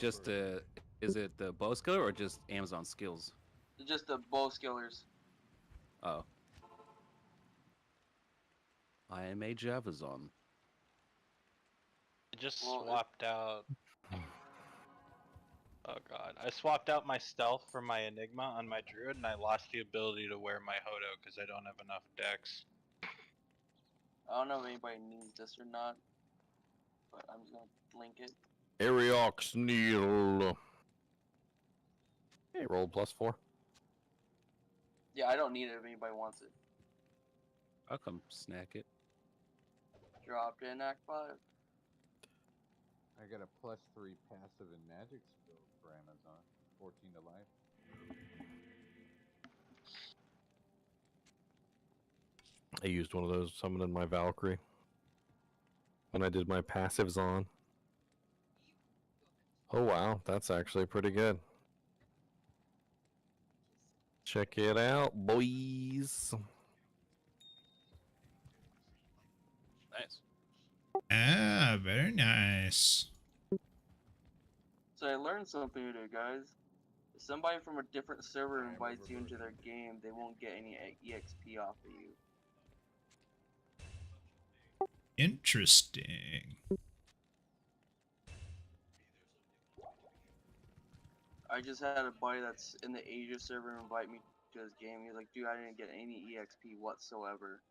is it the bow skiller or just Amazon skills? Just the bow skillers. Oh. I am a Javazon. I just swapped out. Oh god. I swapped out my stealth for my Enigma on my Druid, and I lost the ability to wear my Hodo because I don't have enough dex. I don't know if anybody needs this or not, but I'm just gonna link it. Ariox Neil. Hey, roll +4. Yeah, I don't need it if anybody wants it. I'll come snack it. Dropped in Act 5. I got a +3 passive and magic skill for Amazon. 14 to life. I used one of those summoning my Valkyrie when I did my passives on. Oh wow, that's actually pretty good. Check it out, boys. Nice. Ah, very nice. So I learned something today, guys. If somebody from a different server invites you into their game, they won't get any EXP off of you. Interesting. I just had a buddy that's in the Asia server invite me to his game. He's like, dude, I didn't get any EXP whatsoever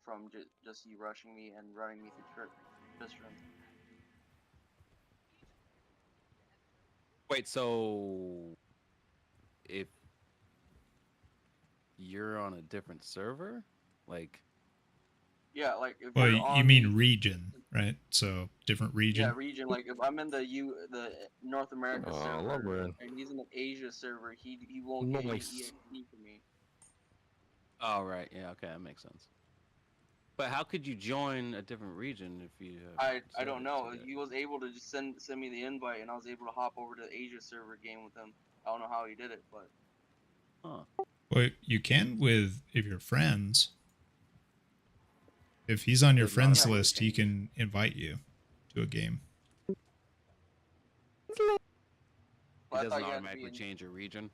from just you rushing me and running me through Tristram. Wait, so if you're on a different server, like Yeah, like if Well, you're you on mean region, right? So different region. yeah, region. Like if I'm in the North America Oh, server Lumberman. and he's in the Asia server, he won't get any Nice. EXP from me. oh right, yeah, okay, that makes sense. But how could you join a different region if you? Have I don't know. servers He was able to just send me the invite, and I was able to hop over to the Asia server game with him. I don't know how he did it, but Huh. Well, you can with if you're friends. If he's on your But not friends right. list, he can invite you to a game. It Well, I thought doesn't you had to automatically be in- change your region.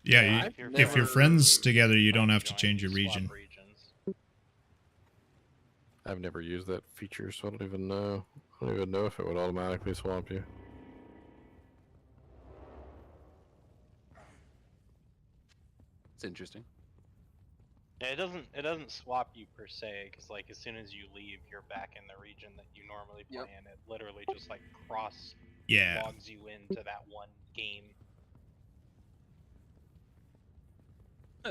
Yeah, Yeah, you, if you're if you're never friends together, you don't have to join, change you your swap region. regions. I've never used that feature, so I don't even know. I don't even know if it would automatically swap you. It's interesting. Yeah, it doesn't swap you per se, because like as soon as you leave, you're back in the region that you normally play in. It literally just like cross Yeah. logs you into that one game.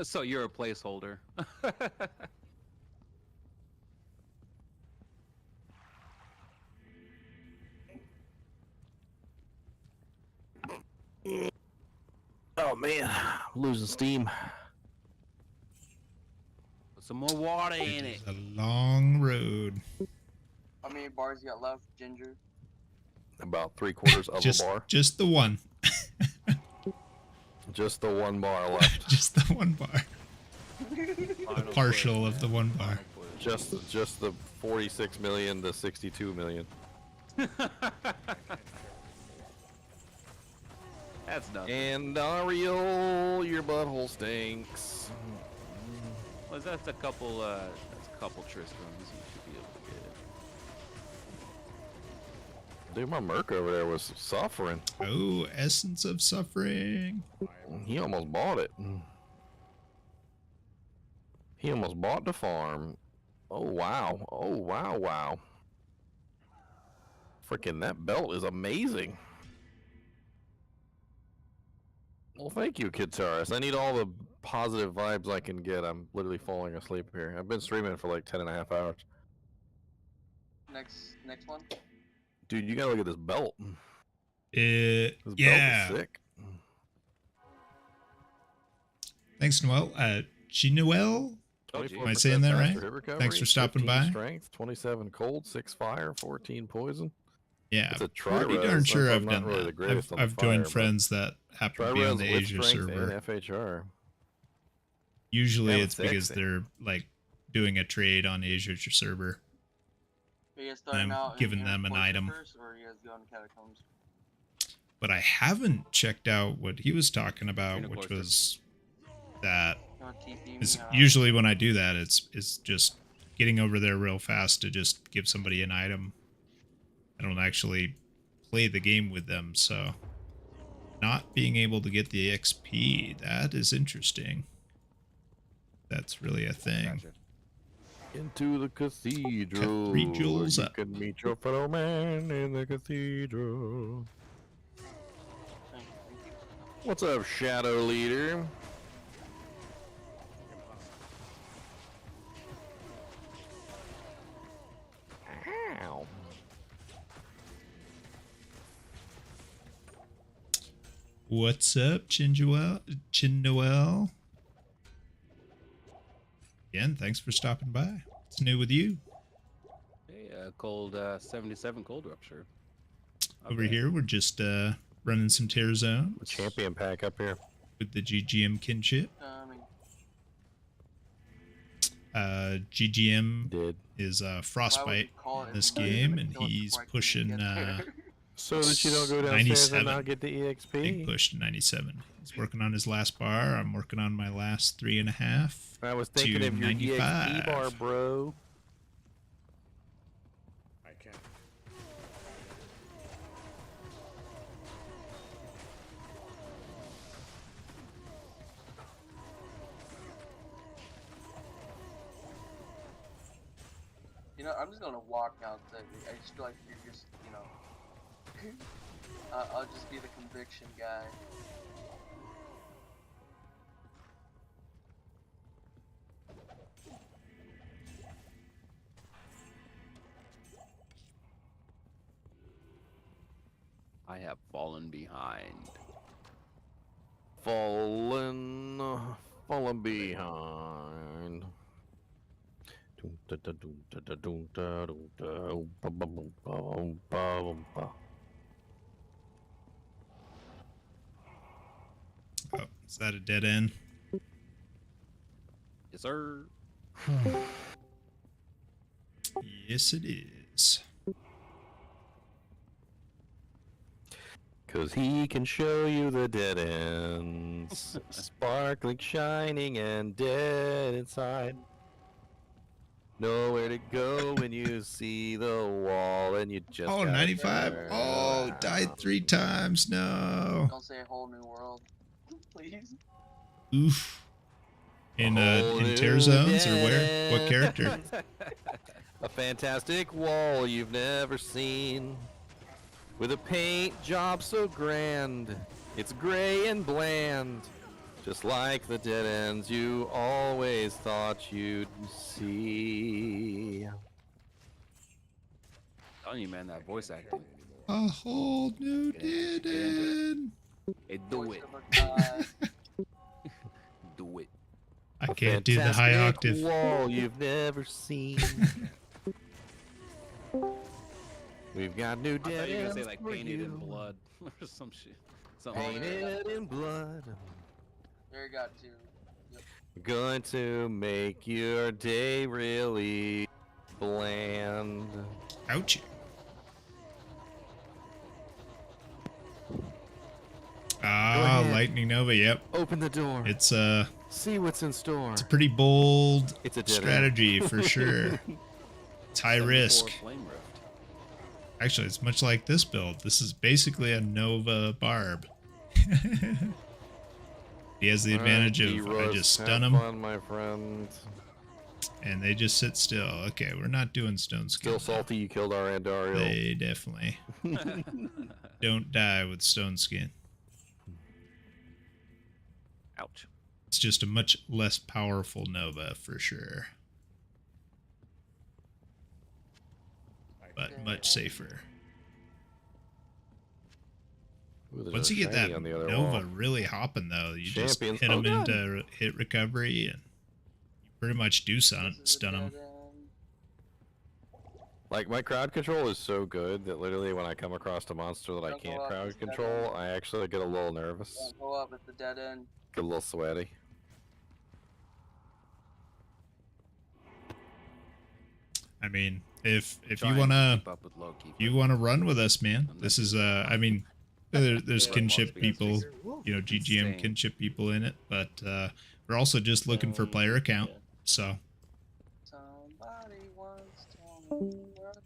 So you're a placeholder. Oh man, I'm losing steam. Put some more water in it. It's a long road. How many bars you got left, Ginger? About 3/4 of Just, a bar. just the one. Just the one bar left. Just the one bar. The partial of the one bar. Just the 46 million to 62 million. That's nothing. And Ariel, your butthole stinks. Well, that's a couple. That's a couple Tristrams. You should be able to get it. Dude, my Merc over there was suffering. Oh, essence of suffering. He almost bought it. He almost bought the farm. Oh wow. Oh wow, wow. Freaking that belt is amazing. Well, thank you, Kitaris. I need all the positive vibes I can get. I'm literally falling asleep here. I've been streaming for like 10.5 hours. Next one. Dude, you gotta look at this belt. Yeah. This belt is sick. Thanks, Noel. G-Noel? Am I saying that right? Thanks for stopping 15 by. Strength, 27 cold, 6 fire, 14 poison. Yeah, It's a pretty tri-res. darn sure I'm I've not done really the that. greatest on the I've joined fire, friends that happen to be on tri-res the with Asia strength server. and FHR. Usually Damn, it's because sexy. they're like doing a trade on the Asia server. Are you guys starting I'm out giving in them an Fortune item. first, or are you guys going catacombs? But I haven't checked out what he was talking about, Green which Cloister. was that TP is me, usually when I do that, it's just getting over there real fast to just give somebody an item. I don't actually play the game with them, so not being able to get the XP, that is interesting. That's really a thing. Into the cathedral. Cathedrals You up. can meet your fellow man in the cathedral. What's up, Shadow Leader? Ow. What's up, Chin Noel? Again, thanks for stopping by. What's new with you? Hey, cold 77 cold rupture. Over here, we're just running some tear zones. Champion pack up here. With the GGM Kinship. GGM is Frostbite in this game, and he's pushing So that you don't go downstairs and not get the EXP. Big push to 97. He's working on his last bar. I'm working on my last 3.5. I was thinking to of your 95. EXP bar, bro. I can't. You know, I'm just gonna walk out. I just feel like you're just, you know. I'll just be the conviction guy. I have fallen behind. Fallen behind. Oh, is that a dead end? Yes, sir. Yes, it is. Cause he can show you the dead ends, sparkling, shining, and dead inside. Nowhere to go when you see the wall, and you just Oh, gotta 95. turn Oh, around. died 3 times. No. Don't say a whole new world, please. Oof. In Whole tear new zones or where? What dead character? A fantastic wall you've never seen, with a paint job so grand, it's gray and bland, just like the dead ends you always thought you'd see. Telling you, man, that voice acting. A whole new dead end. Hey, do it. Do it. I can't do the high Fantastic octave. wall you've never seen. We've got new I thought dead you were ends gonna say like for painted in you. blood or some shit. Something like Painted that. in blood. There got to. Yep. Going to make your day really bland. Ouchie. Ah, ahead. Lightning Nova. Yep. Open the door. It's See what's in store. it's a pretty bold It's a dead end. strategy for sure. It's high risk. Flame Rift. Actually, it's much like this build. This is basically a Nova Barb. He has the advantage of I just stun them, Fun, my friend. and they just sit still. Okay, we're not doing stone skin. Still salty you killed our Andariel. They definitely don't die with stone skin. Ouch. It's just a much less powerful Nova for sure, but much safer. Ooh, there's Once a you get shiny that on the other Nova wall. really hopping, though, you just Champions. hit Oh, them God. into hit recovery, and you pretty much do stun them. Like, my crowd control is so good that literally when I come across a monster that I Don't go can't up, crowd it's dead control, end. I actually get a little nervous. Don't go up at the dead end. Get a little sweaty. I mean, if you Trying to wanna keep up with Loki, you wanna run with us, man, this is I mean, there's kinship people, you know, GGM Insane. kinship people in it, but we're also just looking for player account. So Somebody once told me where to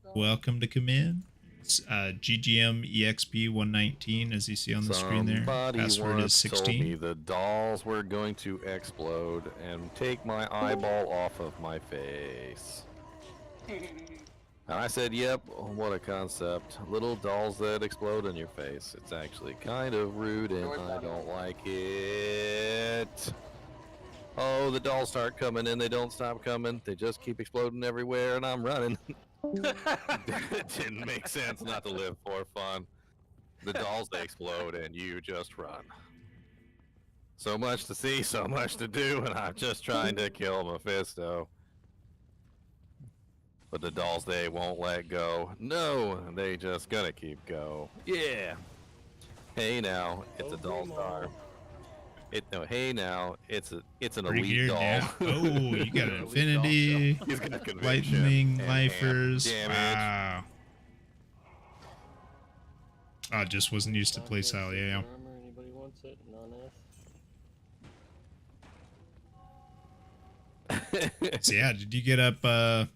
go. welcome to come in. It's GGM EXP 119, as you see on the screen there. Somebody Password is once told me 16. the dolls were going to explode and take my eyeball off of my face. And I said, yep, what a concept. Little dolls that explode in your face. It's actually kind of rude and I don't like it. Oh, the dolls start coming and they don't stop coming. They just keep exploding everywhere and I'm running. It didn't make sense not to live for fun. The dolls, they explode and you just run. So much to see, so much to do, and I'm just trying to kill Mephisto. But the dolls, they won't let go. No, they just gonna keep go. Yeah. Hey now, it's a doll star. Hey now, it's an We're elite here doll. now. Oh, you got an Elite infinity, doll show. He's got conviction lightning, and lifers. damage. Wow. I just wasn't used to playstyle. Yeah. Armor, anybody wants it? Non-F. So yeah, did you get up?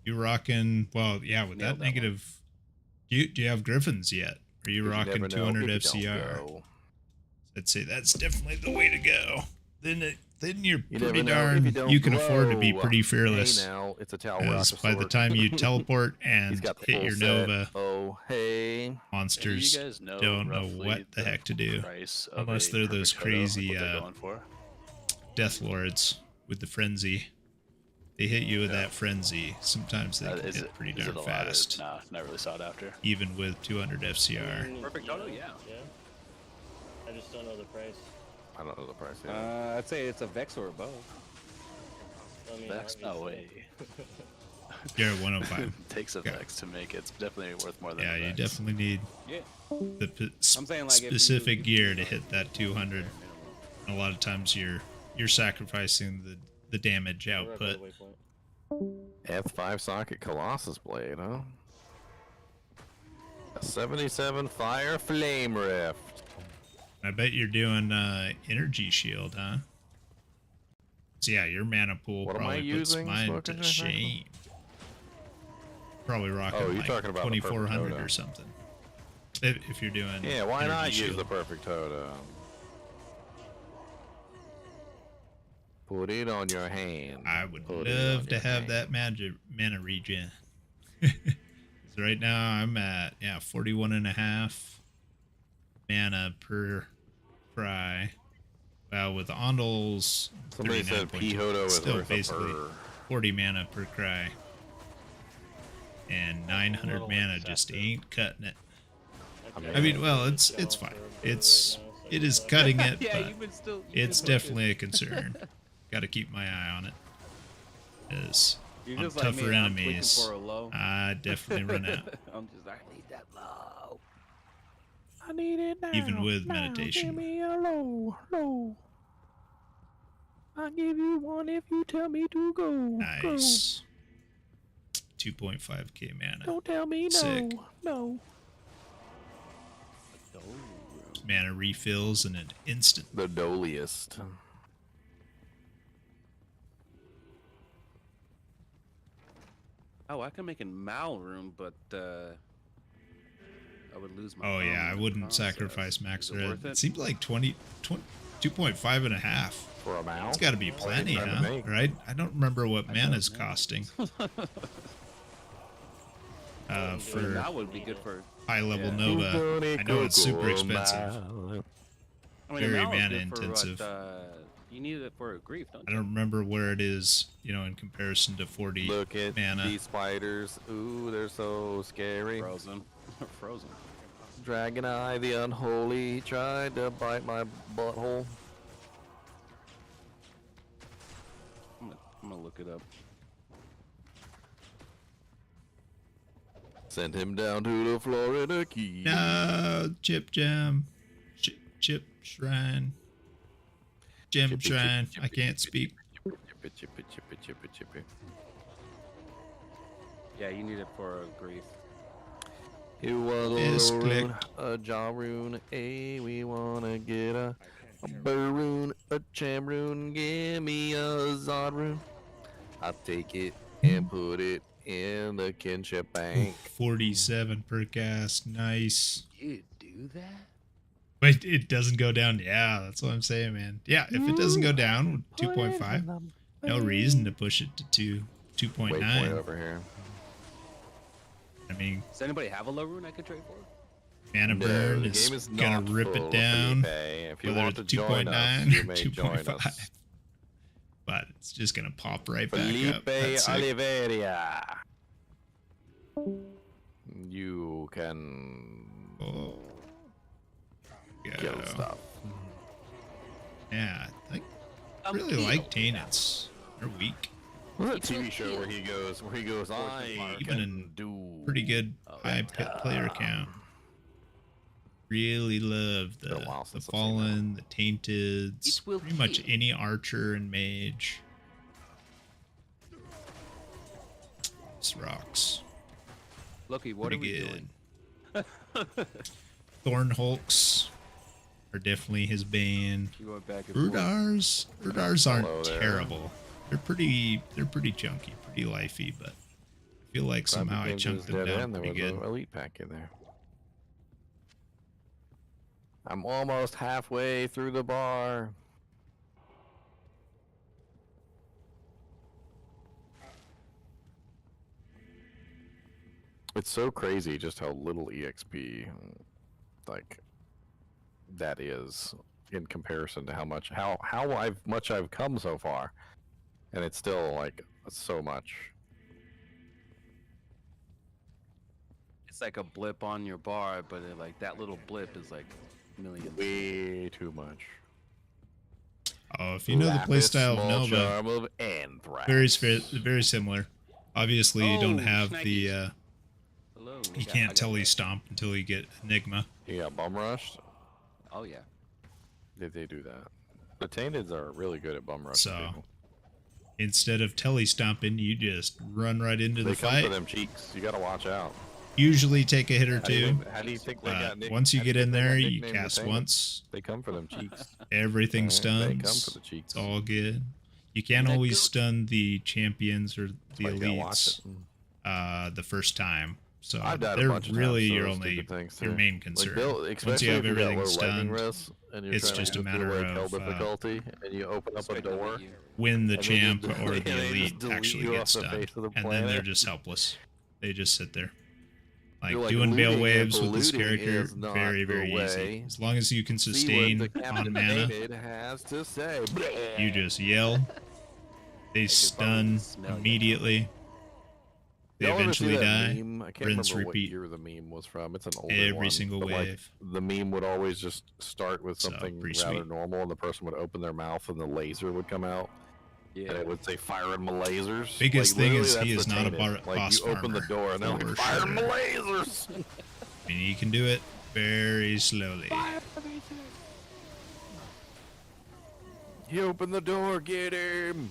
You rocking? Well, yeah, with Nailed that that negative. Do you have Griffins yet? Are you 'Cause you rocking never know 200 if you don't FCR? go. I'd say that's definitely the way to go. Then you're You pretty never know if darn. you can don't afford to be glow. pretty fearless. Hey now, it's a Tau Because by the Rockosort. time you teleport He's and got the hit full your set. Nova, Oh, hey. monsters Do you guys know don't know roughly what the heck to do. price of Unless a they're those perfect photo, like crazy what they're going for? Death Lords with the frenzy. They hit you with that frenzy. Sometimes they can hit pretty is darn it a lot? fast. Nah, not really sought after. Even with 200 FCR. Perfect photo, yeah. Yeah. I just don't know the price. I don't know the price yet. I'd say it's a Vex or above. I mean, Vex? No way. You're at 105. Takes a Okay. Vex to make it. It's definitely worth more than Yeah, a you Vex. definitely need Yeah. the I'm saying, like, if specific gear to hit that 200. And a lot of times you're sacrificing the damage output. F5 socket Colossus Blade, huh? A 77 Fire Flame Rift. I bet you're doing energy shield, huh? So yeah, your mana pool What am I probably puts using, mine Smoking to Jack? shame. Probably rocking Oh, you're like talking about the perfect 2400 photo. or something. If you're doing Yeah, why not energy use shield. the perfect totem? Put it on your hand. I would Put it love on to your have hand. that mana regen. So right now I'm at 41 and a half mana per cry. Well, with Ondul's Somebody said 39.2, Pihoto is still worth a basically purr. 40 mana per cry. And 900 mana just ain't cutting it. I mean, well, it's fine. It is cutting it, Yeah, but you've been still- you've it's been pushing. definitely a concern. Got to keep my eye on it. As You're on just like me, tougher I'm tweaking enemies, for a low. I definitely run out. I'm just like, I need that low. I need it now. Even with now, meditation. Give me a low. I'll give you one if you tell me to go. Nice. 2.5k mana. Don't tell me Sick. no. Mana refills in an instant. The doliest. Oh, I can make a Mal room, but I would lose my. Oh yeah, I common wouldn't process. sacrifice max Is it red. worth It it? seems like 2.5 and a half. For a Mal? It's got to be plenty, trying to huh? make? Right? I don't remember what mana's costing. For That would be good for high level yeah. Nova. I know it's super expensive. I mean, Very a Mal is mana good for intensive. What, you need it for a grief, don't I you? don't remember where it is, in comparison to 40 Look at mana. these spiders. Ooh, they're so scary. Frozen. Frozen. Dragon Eye, the unholy, tried to bite my butthole. I'm gonna look it up. Send him down to the Florida Keys. No, Chip Jam. Chip Shrine. Gem Chippy, Shrine. chippy, I can't speak. Chippy. Yeah, you need it for a grief. You want Yes, a low click. rune, a jaw rune, a we wanna get a burr rune, a cham rune, give me a zod rune. I'll take it and put it in the kinship bank. 47 per cast. Nice. You do that? But it doesn't go down. Yeah, that's what I'm saying, man. Yeah, if it doesn't go down with 2.5, no reason to push it to 2.9. Waypoint over here. I mean, Does anybody have a low rune I could trade for? mana No, burn the is game is gonna not rip full, it down. Felipe. If you Whether want it's to join 2.9 us, you or may join 2.5. us. But it's just gonna pop right back Felipe up. That's sick. Oliveria. You can Oh. kill Go. stuff. Yeah, I really like Taints. They're weak. What's that TV show where he goes, I Even can in do pretty good high player count. Really love been a the while since I've seen Fallen, the Tainted, It will pretty much kill. any archer and mage. This rocks. Lucky, what are Pretty we good. doing? Thorn Hulks are definitely his bane. You went back and forth. Urdars aren't Hello there. terrible. They're pretty chunky, pretty lifey, but I feel like somehow I chunked them down There pretty was good. an elite pack in there. I'm almost halfway through the bar. It's so crazy just how little EXP like that is in comparison to how much I've come so far. And it's still like so much. It's like a blip on your bar, but like that little blip is like millions. Way too much. Oh, if you know the playstyle of small Nova, charm of Anthrax. very similar. Obviously, you don't have the Hello. you can't tell he stomp until you get Enigma. You got bum rushed? Oh yeah. Did they do that? The Tainteds are really good at bum rushing So people. instead of telly stomping, you just run right into They the come fight. for them cheeks. You gotta watch out. Usually take a hit or two. How do you think they got Once you how do get in think they got there, you nicknamed the cast Tainteds? once. They come for them cheeks. Everything They come for stuns. the cheeks. It's all good. You can't always stun the champions or the why you gotta watch elites the first time. So I've died a they're bunch of really times, so your those only stupid things, your too. main Like, concern. they'll- Once especially you have if you got everything low lightning stunned, risk and you're it's trying just to a do, matter like, hell of difficulty, and you open up a door, when the and they just champ or delete- the and they just elite delete actually you gets off the stunned, face of the and then they're planet. just helpless. They just sit there. Like, You're like, doing bail looting waves and with this polluting character, is not very the easy. way. As long as you can See what sustain the Captain on mana, David has to say. you just yell. They stun immediately. They Y'all ever see eventually that die. meme? I can't Rinse, remember what repeat. year the meme was from. It's an older Every one. single but, wave. Like, the meme would always just start with So, something pretty rather sweet. normal, and the person would open their mouth, and the laser would come out. Yeah. And it would say, firing my lasers. Biggest Like, thing literally, is that's he the is not a Tainted. Like, boss you open the farmer, door, and they're like, for firing my sure. lasers! I mean, you can do it very slowly. You open the door, get him!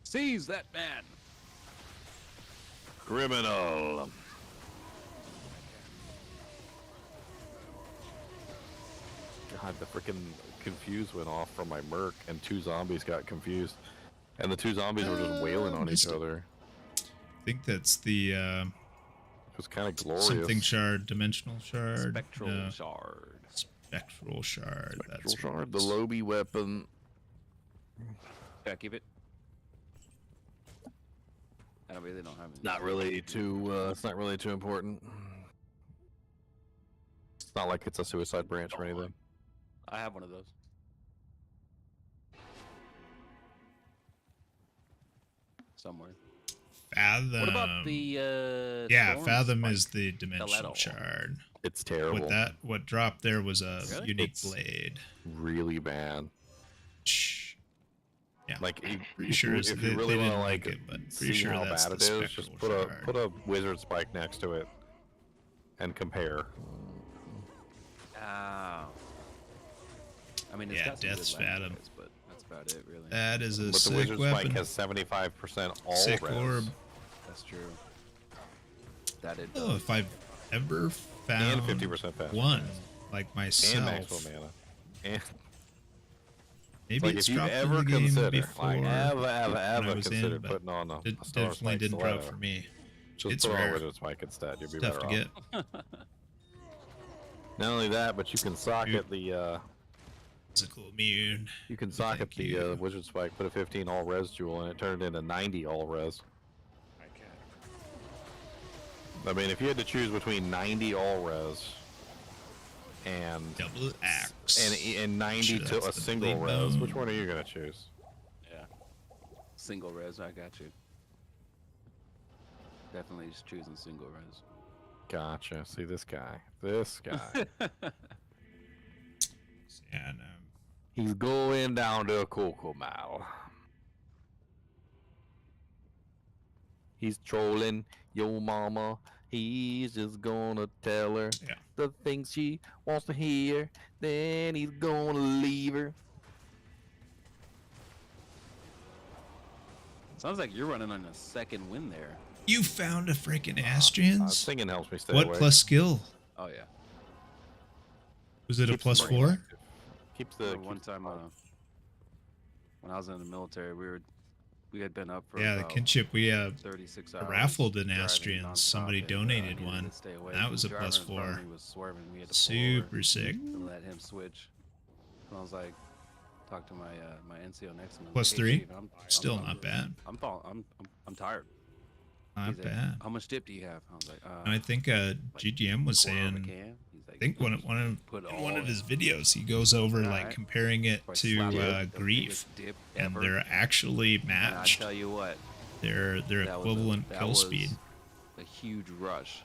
Seize that man! Criminal. God, the freaking confuse went off from my merc, and two zombies got confused. And the two zombies were just wailing on each other. I think that's the It was kind of glorious. something shard, dimensional shard. Spectral No. shard. Spectral shard. That's Spectral what shard, it the is. Lobi weapon. Yeah, keep it. I really don't have any. Not really too. It's not really too important. It's not like it's a suicide branch or anything. I have one of those. Somewhere. Fathom. What about the yeah, storm Fathom spike? is the dimensional Stiletto. shard. It's terrible. With that, what dropped there was a Really? unique It's blade. really bad. Yeah, Like, pretty sure if you they really want didn't to like link it, but see pretty sure how that's bad the it is, just spectral put a wizard spike next to it and compare. Oh. I mean, it's Yeah, got some good Death's lightning Fathom. hits, but that's about it, really. That is a But the sick wizard weapon. spike has 75% all Sick res. orb. That's true. That it Oh, does. if I've ever found 50% faster. one like And myself, maximum mana. And maybe like it's if you dropped in ever the game consider, before like when ever I was consider in, but putting on a it Star definitely Spike didn't drop stiletto. for me. Just It's put on a rare. wizard spike instead. You'll be It's tough better to off. get. Not only that, but you can socket the Physical immune. you can socket the wizard spike, put a 15 all res jewel, and it turned into 90 all res. I mean, if you had to choose between 90 all res and double axe and 90 Sure, to that's a the single blade res, bone. which one are you gonna choose? Yeah. Single res, I got you. Definitely just choosing single res. Gotcha. See this guy. This guy. And He's going down to a Cocoa Mile. He's trolling your mama. He's just gonna tell her the things she wants to hear. Then he's gonna leave her. Sounds like you're running on a second win there. you found a freaking Astrians? Singing helps me stay What awake. plus skill? Oh yeah. Was it a Keeps plus the brain 4? active. Keeps the one time when I was in the military, we had been up for Yeah, the about kinship, we 36 hours raffled an driving Astrians. nonstop, Somebody and, donated needed one. to stay away. That was The a plus driver in front of 4. me was swerving. We had to pull Super over sick. to let him switch. And I was like, talk to my my NCO next to me. Plus Hey, 3? Chief, Still not bad. I'm tired. Not He's like, bad. how much dip do you have? I was like, And I think GGM was quarter of a saying, can? He's like, I think in one of his videos, he goes over like comparing it to Grief, and they're actually matched. I tell you what, they're equivalent that kill was speed, a huge rush.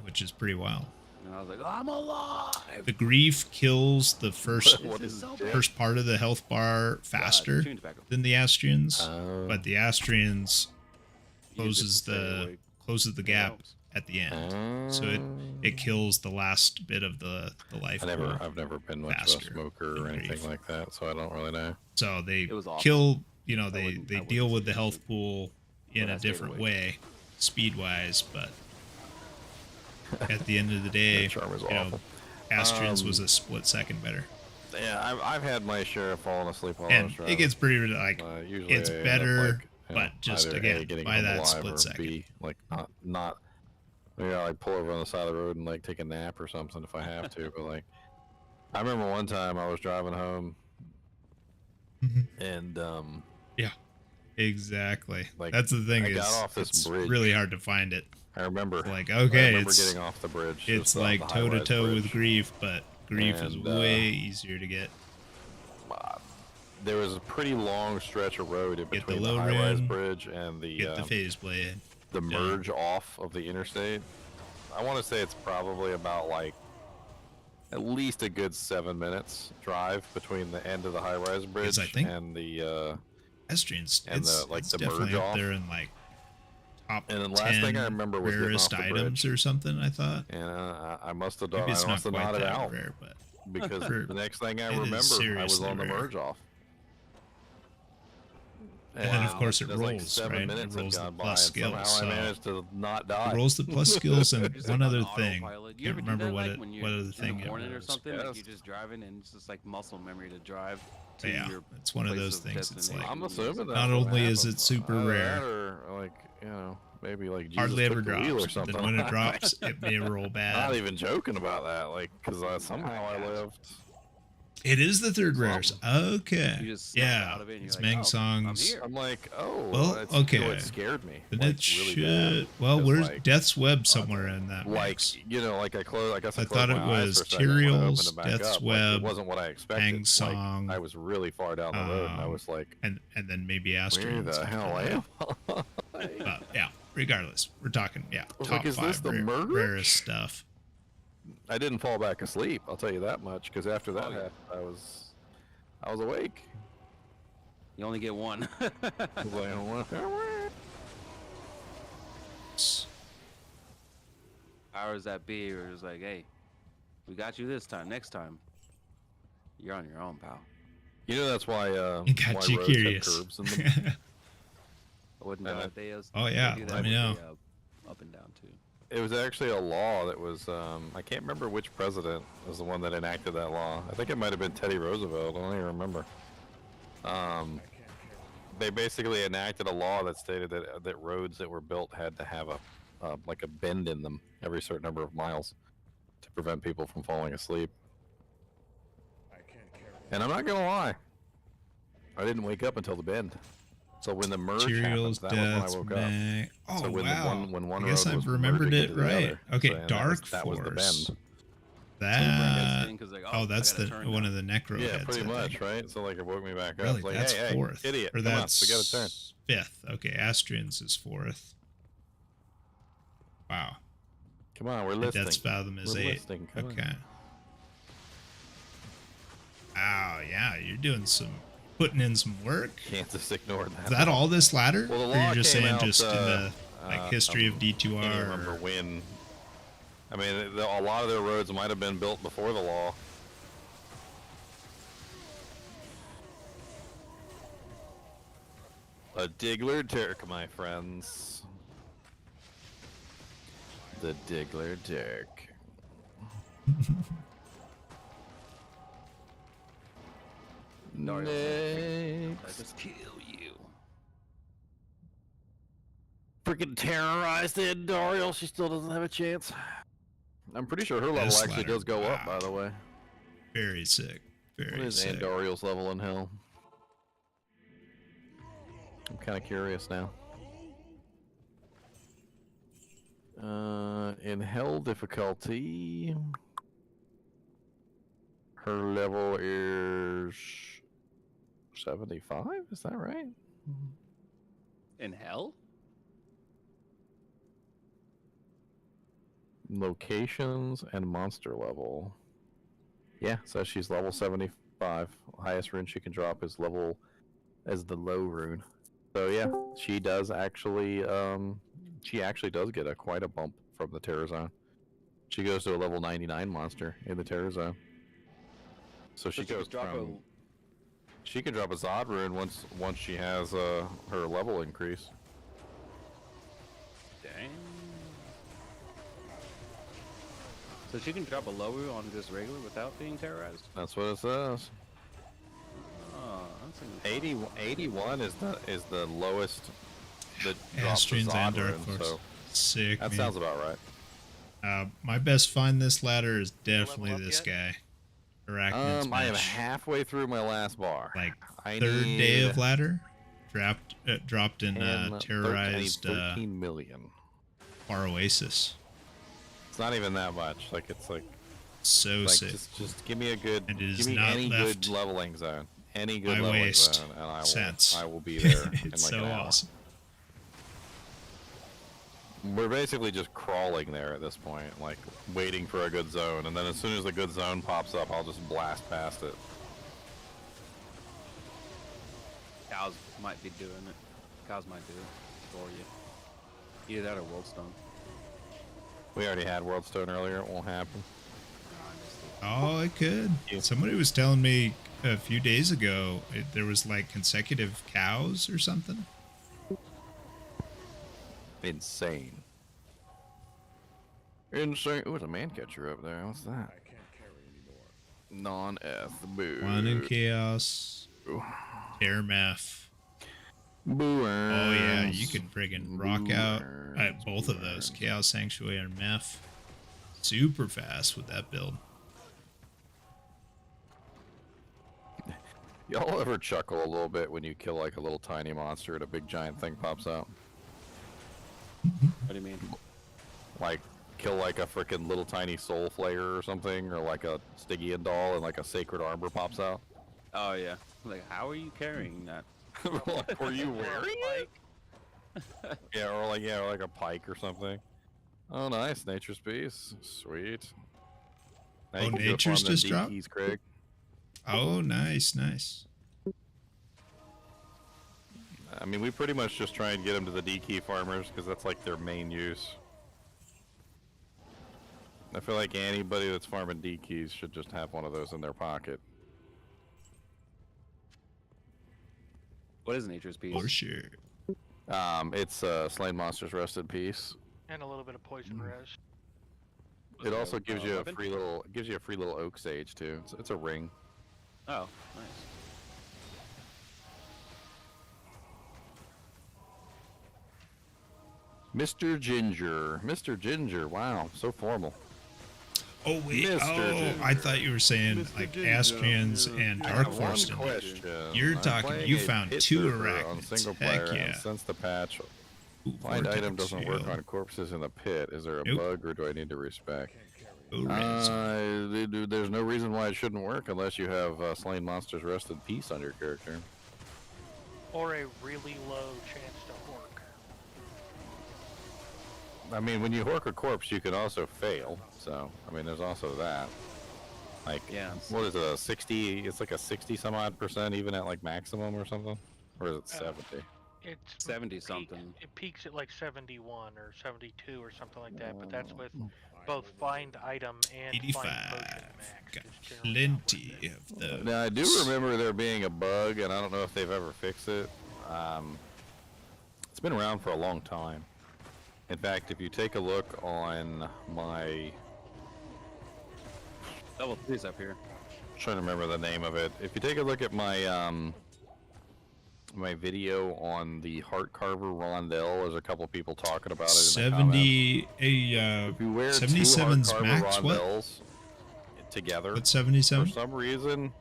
which is pretty wild. And I was like, I'm alive. The Grief kills the first What is it? first part of the health bar faster chewing tobacco. than the Astrians, but the Astrians closes the gap at the end, so it kills the last bit of the life. I've never been much of a smoker or anything like that, so I don't really know. So they It was awful. kill, they deal with the health pool in But I a stayed different awake. way, speed wise, but at the end of the day, charm is awful. Astrians was a split second better. Yeah, I've had my share of falling asleep while I And was driving. it gets pretty like usually it's I end up, better, like, but just either A, again getting by home that alive, split or second. B, like not like pull over on the side of the road and like take a nap or something if I have to. But like, I remember one time I was driving home, and Yeah, exactly. like, That's the thing. I is got off this it's bridge. really hard to find it. I remember. Like, I okay, remember it's getting off the bridge. It's just off like the toe to high-rise toe with bridge. Grief, but Grief is And, way easier to get. There was a pretty long stretch of road in Get the between low the high-rise rim, bridge and the get the phase blade. the merge off of the interstate. I want to say it's probably about like at least a good 7 minutes drive between the end of the high-rise bridge I think and the Pedestrians, and it's, the like it's the definitely merge up off. there in like top And then 10 last thing I remember was getting rarest off the items bridge. or something. I thought. And I must have Maybe done. it's I not must have quite nodded that out rare, but because For- the next thing I it is remember, I was seriously on the rare. merge off. And then of course it there's like rolls, 7 right? It minutes had rolls the gone by, plus and somehow skills. I So managed to not die. it rolls the plus skills and Just one like other on thing. autopilot. You Can't ever do remember that, what like, it when what you're other in thing the it morning or was. something? Like Yes. you're just driving and it's just like muscle memory to drive to Yeah, your it's one of place those of things. It's destination. like I'm assuming that's not what only is happened. it super Either rare, that or like maybe like Jesus hardly took ever the wheel or drops. something. Then when it drops, it may roll bad. Not even joking about that, like because somehow I lived. It is the third rarest. Okay. You just snap Yeah. out of it and you're It's like, Mang "Oh, Song's. I'm like, oh, Well, that's, okay. It scared me. Then like, it really should. bad, Well, 'cause, where's like, Death's Web somewhere in that like mix? like I closed. I guess I I closed thought it my eyes was for a second when I opened Tyrael's, it back Death's up. Like, Web, it wasn't what I expected. Mang Song, Like, I was really far down the road, and I was like, and then maybe where Astrians. the hell am I? But yeah, regardless, we're talking I was top like, is this 5 the merge? rarest stuff. I didn't fall back asleep. I'll tell you that much. Because after that happened, I was awake. You only get one. I was like, Powers that be are just like, hey, we got you this time. Next time, you're on your own, pal. You know that's why It got why you roads curious. have curbs in them. Wouldn't they Oh, yeah, do that let me with know. the, up and down too. It was actually a law that was I can't remember which president was the one that enacted that law. I think it might have been Teddy Roosevelt. I don't even remember. They basically enacted a law that stated that roads that were built had to have a like a bend in them every certain number of miles to prevent people from falling asleep. And I'm not gonna lie, I didn't wake up until the bend. So when the merge Materials, happened, that deaths, was when I woke Mang. up. Oh, So when wow. when one I guess road I've was remembered merging it into the right. other. Okay, So, and Dark that was the Force. bend. That. Cause like, Oh, that's I the gotta turn one now. of the necro Yeah, heads. pretty I much, think. right? So like it woke me back up. Really, It's like, that's hey, fourth. hey, idiot, Or come on, that's we got a turn. 5th. Okay, Astrians is 4th. Wow. Come on, we're And listening. Death's Fathom is We're 8. listening, come on. Okay. Wow, yeah, you're doing putting in some work. Kansas ignored that. Is that all this ladder? Well, the Or law you're just came saying out, just in the history of can't D2R? remember when. I mean, a lot of their roads might have been built before the law. A Diggler Dirk, my friends. The Diggler Dirk. Next. Kill you. Freaking terrorized the Dariel. She still doesn't have a chance. I'm pretty sure her level This actually ladder, does go up, wow. by the way. Very sick. What Very is sick. Andariel's level in hell? I'm kind of curious now. In hell difficulty, her level is 75. Is that right? In hell? Locations and monster level. Yeah, so she's level 75. Highest rune she can drop is level as the low rune. So yeah, she does actually does get quite a bump from the Terror Zone. She goes to a level 99 monster in the Terror Zone. So she goes from she can drop a Zod rune once she has her level increase. Dang. So she can drop a low rune on just regular without being terrorized? That's what it says. Oh, that's 81 is the lowest that drops the Astrians and Zod Dark rune, Force. so Sick. that man. sounds about right. My best find this ladder is definitely this guy. Arachnid's I am Mesh. halfway through my last bar. Like I third day need of ladder. Dropped in 10, terrorized 13 million. Far Oasis. It's not even that much. Like it's like so like, sick. Just give me a good, And it is give me not any left good leveling zone, any good my leveling waist zone, and since. I will be there. in It's like so an hour. awesome. We're basically just crawling there at this point, like waiting for a good zone, and then as soon as the good zone pops up, I'll just blast past it. Cows might be doing it. Cows might do it for you. Either that or Worldstone. We already had Worldstone earlier. It won't happen. Oh, it could. Somebody was telling me a few days ago there was like consecutive cows or something. Insane. Insane. Ooh, there's a man catcher up there. What's that? I can't carry anymore. Non-F. Boo. One in Chaos. Terror Math. Boo. Oh yeah, you can friggin' rock out both of those. Chaos Sanctuary and Meth. Super fast with that build. Y'all ever chuckle a little bit when you kill like a little tiny monster and a big giant thing pops out? What do you mean? Like kill like a freaking little tiny soul flayer or something, or like a Stygian doll and like a sacred armor pops out? Oh yeah. Like, how are you carrying that? Like, were you wearing it? Yeah, or like a pike or something. Oh, nice, Nature's Peace, sweet. Now you can do it Nature's on the just D dropped? keys, Craig. Oh, nice, nice. I mean, we pretty much just try and get them to the D key farmers because that's like their main use. I feel like anybody that's farming D keys should just have one of those in their pocket. What is Nature's Peace? For sure. It's Slain Monsters Rest in Peace. And a little bit of poison res. It also gives you a free little oak sage too. It's a ring. Oh, nice. Mr. Ginger, wow, so formal. Oh wait, Mr. I thought you were saying like Astrians and I Dark have one Force. question. You're I'm talking. playing You a found pit two surfer on arachnids. single Heck player, yeah. and since the patch find Vortex item doesn't work shield. on corpses in the pit, is there a Nope. bug or do I need to respec? Go res. There's no reason why it shouldn't work unless you have Slain Monsters Rest in Peace on your character. Or a really low chance to hork. I mean, when you hork a corpse, you can also fail. So, I mean, there's also that. Like, Yeah. what is it? A 60? It's like a 60 some odd percent, even at like maximum or something, or is it 70? It's 70 something. It peaks at like 71 or 72 or something like that, but that's with both find item and find 85. potion max. Got It's generally not worth plenty it. of those. Now I do remember there being a bug, and I don't know if they've ever fixed it. It's been around for a long time. In fact, if you take a look on my Level 3's up here. I'm trying to remember the name of it. If you take a look at my my video on the Heart Carver Rondell, there's a couple people talking about it in the comments. 70 If you wear 77's two Heart max. Carver What? Rondels together, What's 77? for some reason,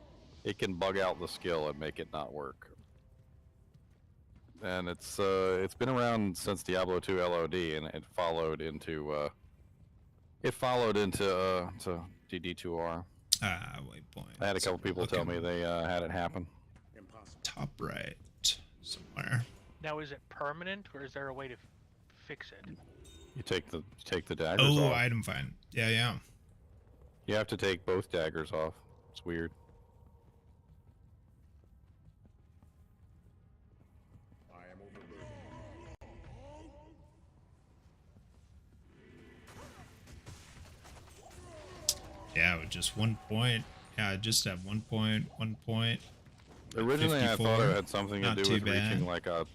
it can bug out the skill and make it not work. And it's been around since Diablo 2 LOD, and it followed into to D2R. Waypoint. I had a couple people tell me they had it happen. Top right somewhere. Now, is it permanent, or is there a way to fix it? You take the daggers Oh, off. item find. Yeah. You have to take both daggers off. It's weird. Yeah, with just 1 point. Yeah, just at 1 point, 1 point. Originally, I thought it had something to Not do too with bad. reaching like a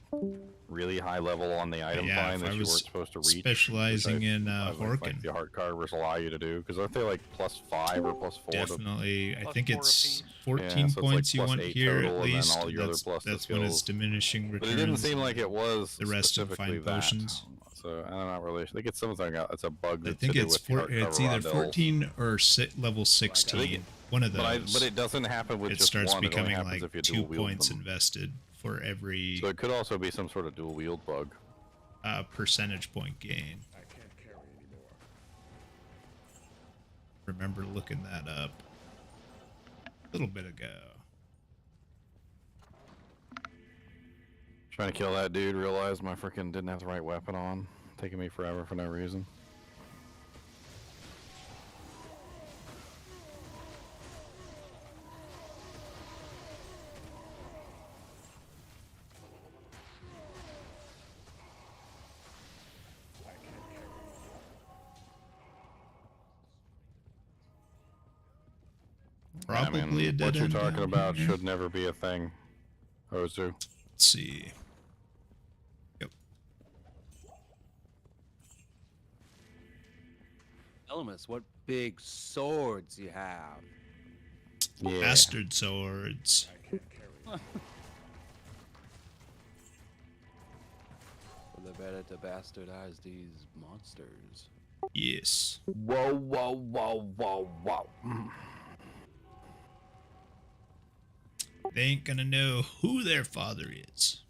really high level on the item Yeah, find if that I you was weren't supposed to reach. specializing in like Horkin. the heart carvers allow you to do, because aren't they like +5 or +4? Definitely. I think it's Yeah, 14 so it's like points you want +8 here total, at and then least. all your other That's, plus the that's when it's skills. diminishing But returns. it didn't seem like it was the rest of specifically fine that. potions. So I'm not really. I think it's something. It's a bug. I That's think to do it's with the heart it's cover either rondels. 14 or level 16. One of those. But it doesn't happen with it just starts one. It only becoming happens like if you 2 dual wield points them. invested for every So it could also be some sort of dual wield bug. percentage point gain. Remember looking that up a little bit ago. Trying to kill that dude. Realized my freaking didn't have the right weapon on. Taking me forever for no reason. Probably a dead what you're end talking down about here. should never be a thing. Ozu. Let's see. Yep. Elemis, what big swords you have. Yeah. Bastard swords. They're better to bastardize these monsters. Yes. Whoa, whoa, whoa, whoa, whoa. They ain't gonna know who their father is.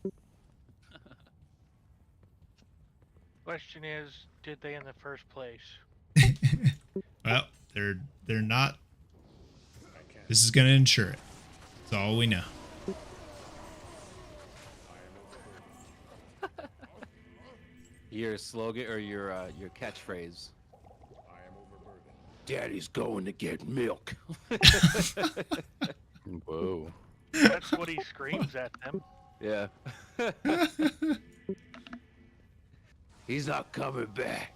Question is, did they in the first place? Well, they're not. This is gonna ensure it. That's all we know. Your slogan or your catchphrase. Daddy's going to get milk. Whoa. That's what he screams at them. Yeah. He's not coming back.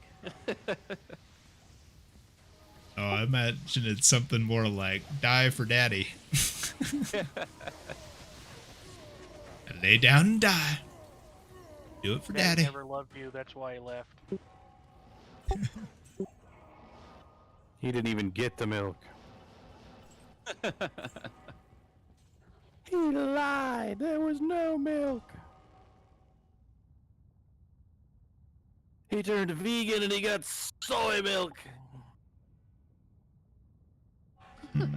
Oh, I imagine it's something more like "die for daddy." Lay down and die. Do it for Daddy daddy. never loved you. That's why he left. He didn't even get the milk. He lied. There was no milk. He turned vegan and he got soy milk.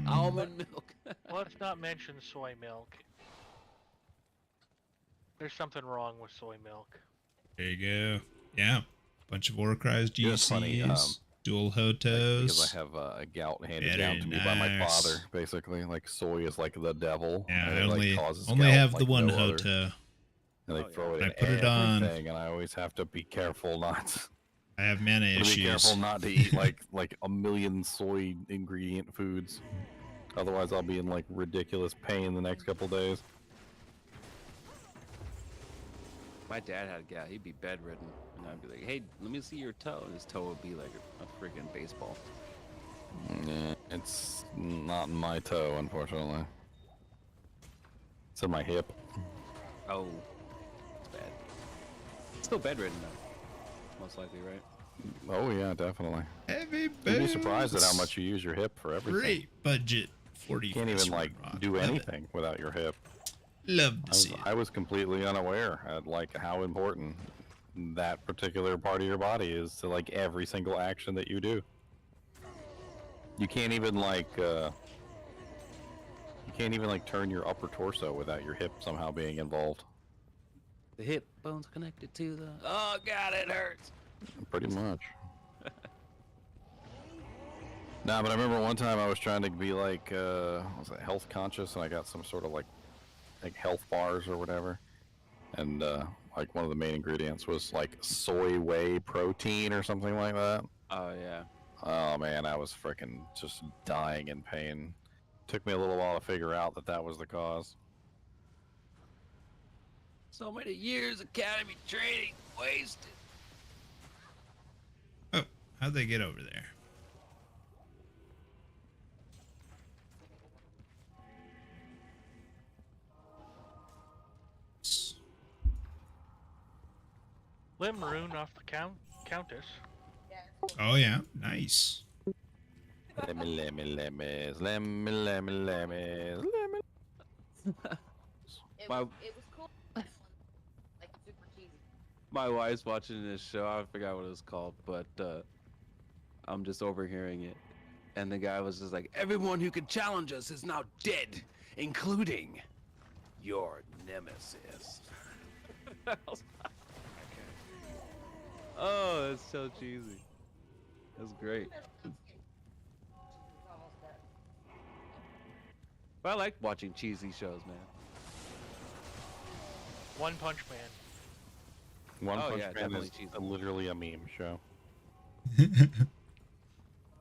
Almond milk. Let's not mention soy milk. There's something wrong with soy milk. There you go. Yeah. Bunch of Warcries, You know, it's funny, GCs, dual Hotos. Because I have a gout handed Very down to me by my nice. father, basically. Like soy is like the devil. Yeah, and I it, like, only causes only gout have like the one no other. Hoto. And they throw it I in put it on. everything, and I always have to be careful not. I have mana Gotta issues. be careful not to eat like a million soy ingredient foods. Otherwise, I'll be in like ridiculous pain the next couple days. My dad had a guy, he'd be bedridden, and I'd be like, "Hey, let me see your toe," and his toe would be like a freaking baseball. Yeah, it's not in my toe, unfortunately. It's in my hip. Oh, it's bad. Still bedridden though, most likely, right? Oh yeah, definitely. Heavy You'd be surprised at how boots. much you use your hip for everything. Great budget. You 40 can't even like do anything without your hip. Love to see it. I was completely unaware at like how important that particular part of your body is to like every single action that you do. You can't even like turn your upper torso without your hip somehow being involved. The hip bone's connected to the. Oh God, it hurts. Pretty much. Nah, but I remember one time I was trying to be like, was it health conscious, and I got some sort of like health bars or whatever, and like one of the main ingredients was like soy whey protein or something like that. Oh yeah. Oh man, I was freaking just dying in pain. Took me a little while to figure out that that was the cause. So many years academy training wasted. Oh, how'd they get over there? Limroon off the Countess. Oh yeah, nice. Lemmy. My, It was cool. Like super cheesy. my wife's watching this show. I forgot what it was called, but I'm just overhearing it, and the guy was just like, "Everyone who could challenge us is now dead, including your nemesis." Oh, that's so cheesy. That's great. But I like watching cheesy shows, man. One Punch Man. One Oh, Punch yeah, Man definitely is cheesy. literally a meme show.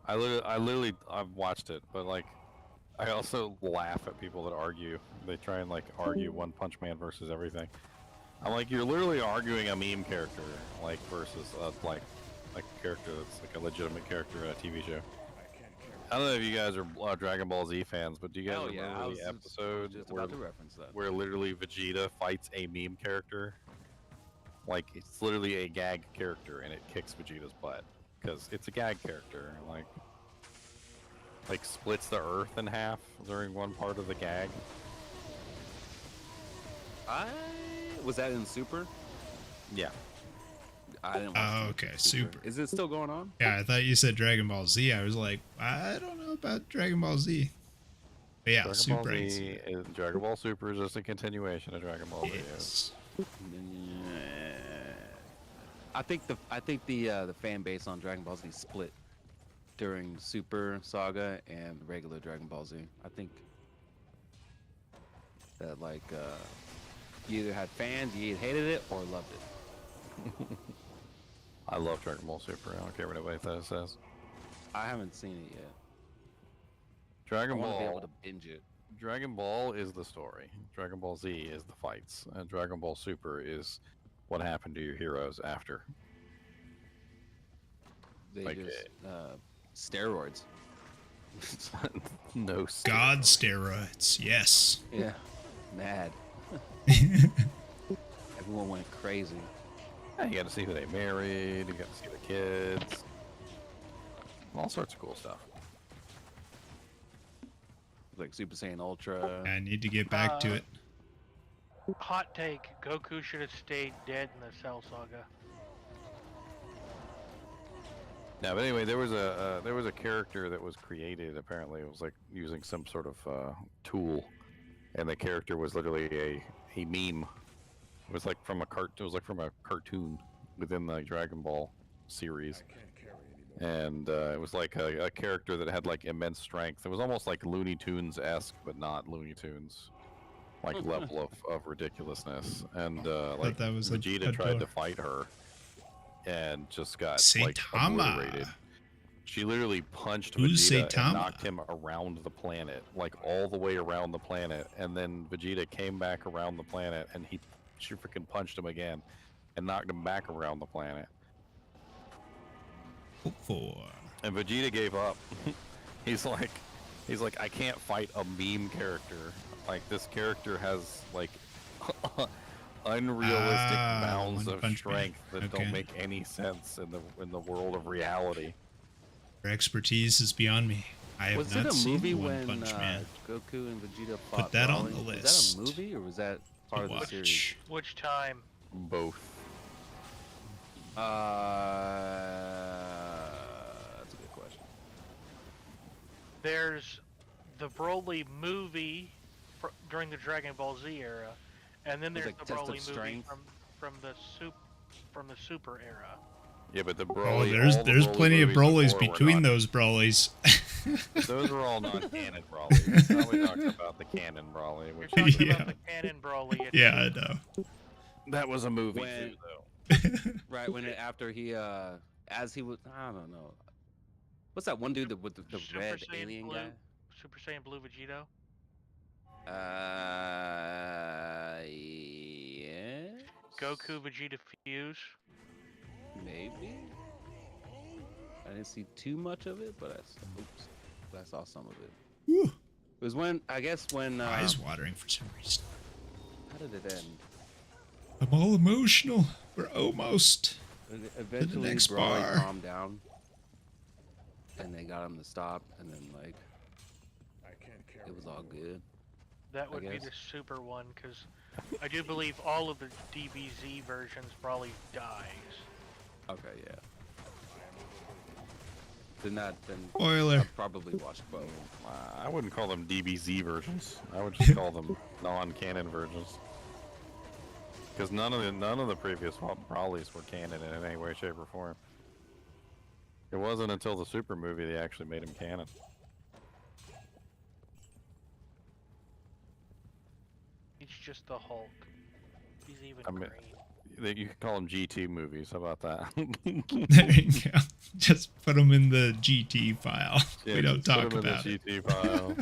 I've watched it, but like, I also laugh at people that argue. They try and like argue One Punch Man versus everything. I'm like, you're literally arguing a meme character, like versus like a character that's like a legitimate character in a TV show. I don't know if you guys are Dragon Ball Z fans, but do you guys Hell yeah, I remember was the episode just where, about to reference that. where literally Vegeta fights a meme character? Like, it's literally a gag character, and it kicks Vegeta's butt because it's a gag character. Like splits the Earth in half during one part of the gag. Was that in Super? Yeah. I didn't watch Oh, okay, Super. Is it still going on? Yeah, I thought you said Dragon Ball Z. I was like, I don't know about Dragon Ball Z. But yeah, Dragon Super. Ball Z is Dragon Ball Super is just a continuation of Dragon Ball Z. Yes. I think the fan base on Dragon Ball Z split during Super Saga and regular Dragon Ball Z. I think that like you either had fans, you either hated it or loved it. I love Dragon Ball Super. I don't care what anybody says. I haven't seen it yet. Dragon I wanna Ball. be able to binge it. Dragon Ball is the story. Dragon Ball Z is the fights. And Dragon Ball Super is what happened to your heroes after. They Like, just steroids. No. God steroids. Yes. Yeah. Mad. Everyone went crazy. Yeah, you got to see who they married. You got to see the kids. All sorts of cool stuff. Like Super Saiyan Ultra. I need to get back to it. Hot take: Goku should have stayed dead in the Cell Saga. No, but anyway, there was a character that was created. Apparently, it was like using some sort of tool, and the character was literally a meme. It was like from a cartoon within the Dragon Ball series, and it was like a character that had like immense strength. It was almost like Looney Tunes-esque, but not Looney Tunes, like level of ridiculousness. And like that was a Vegeta tried door. to fight her, and just got like Saitama. obliterated. She literally punched Who's Vegeta Saitama? and knocked him around the planet, like all the way around the planet, and then Vegeta came back around the planet, and she freaking punched him again, and knocked him back around the planet. And Vegeta gave up. he's like, I can't fight a meme character. Like this character has like unrealistic bounds of strength that don't make any sense in the world of reality. Your expertise is beyond me. I have Was not it a seen movie One when Punch Man. Goku and Vegeta fought Put that on Broly? the Was list. that a movie or was that part of the watch. series? Which time? Both. That's a good question. There's the Broly movie during the Dragon Ball Z era, and then There's there's like the Test of Broly movie Strength. from the Super era. Yeah, but the Oh, Broly. there's all the Broly plenty of movies Brolys before were between not- those Brolys. Those were all non-canon Broly. Now we're talking about the canon Broly, which You're talking Yeah. about the canon Broly. It's Yeah, I know. that was a movie When- too, though. Right when after he as he was I don't know. What's that one dude with the Super red Saiyan alien Blue, guy? Super Saiyan Blue Vegito. Yeah. Goku Vegeta fuse. Maybe. I didn't see too much of it, but I saw some of it. Whew. It was when Eyes watering for some reason. how did it end? I'm all emotional. We're almost. Eventually, next Broly bar. calmed down, and they got him to stop, and then like it was all good. That would be guess. the Super one, because I do believe all of the DBZ versions Broly dies. Okay, yeah. Then Spoiler. I'll probably watch both. I wouldn't call them DBZ versions. I would just call them non-canon versions. Because none of the previous Brolys were canon in any way, shape, or form. It wasn't until the Super movie they actually made him canon. He's just the Hulk. He's even I mean, green. you could call them GT movies. How about that? There you go. Just put them in the GT file. Yeah, We don't just talk put 'em about in it. the GT file.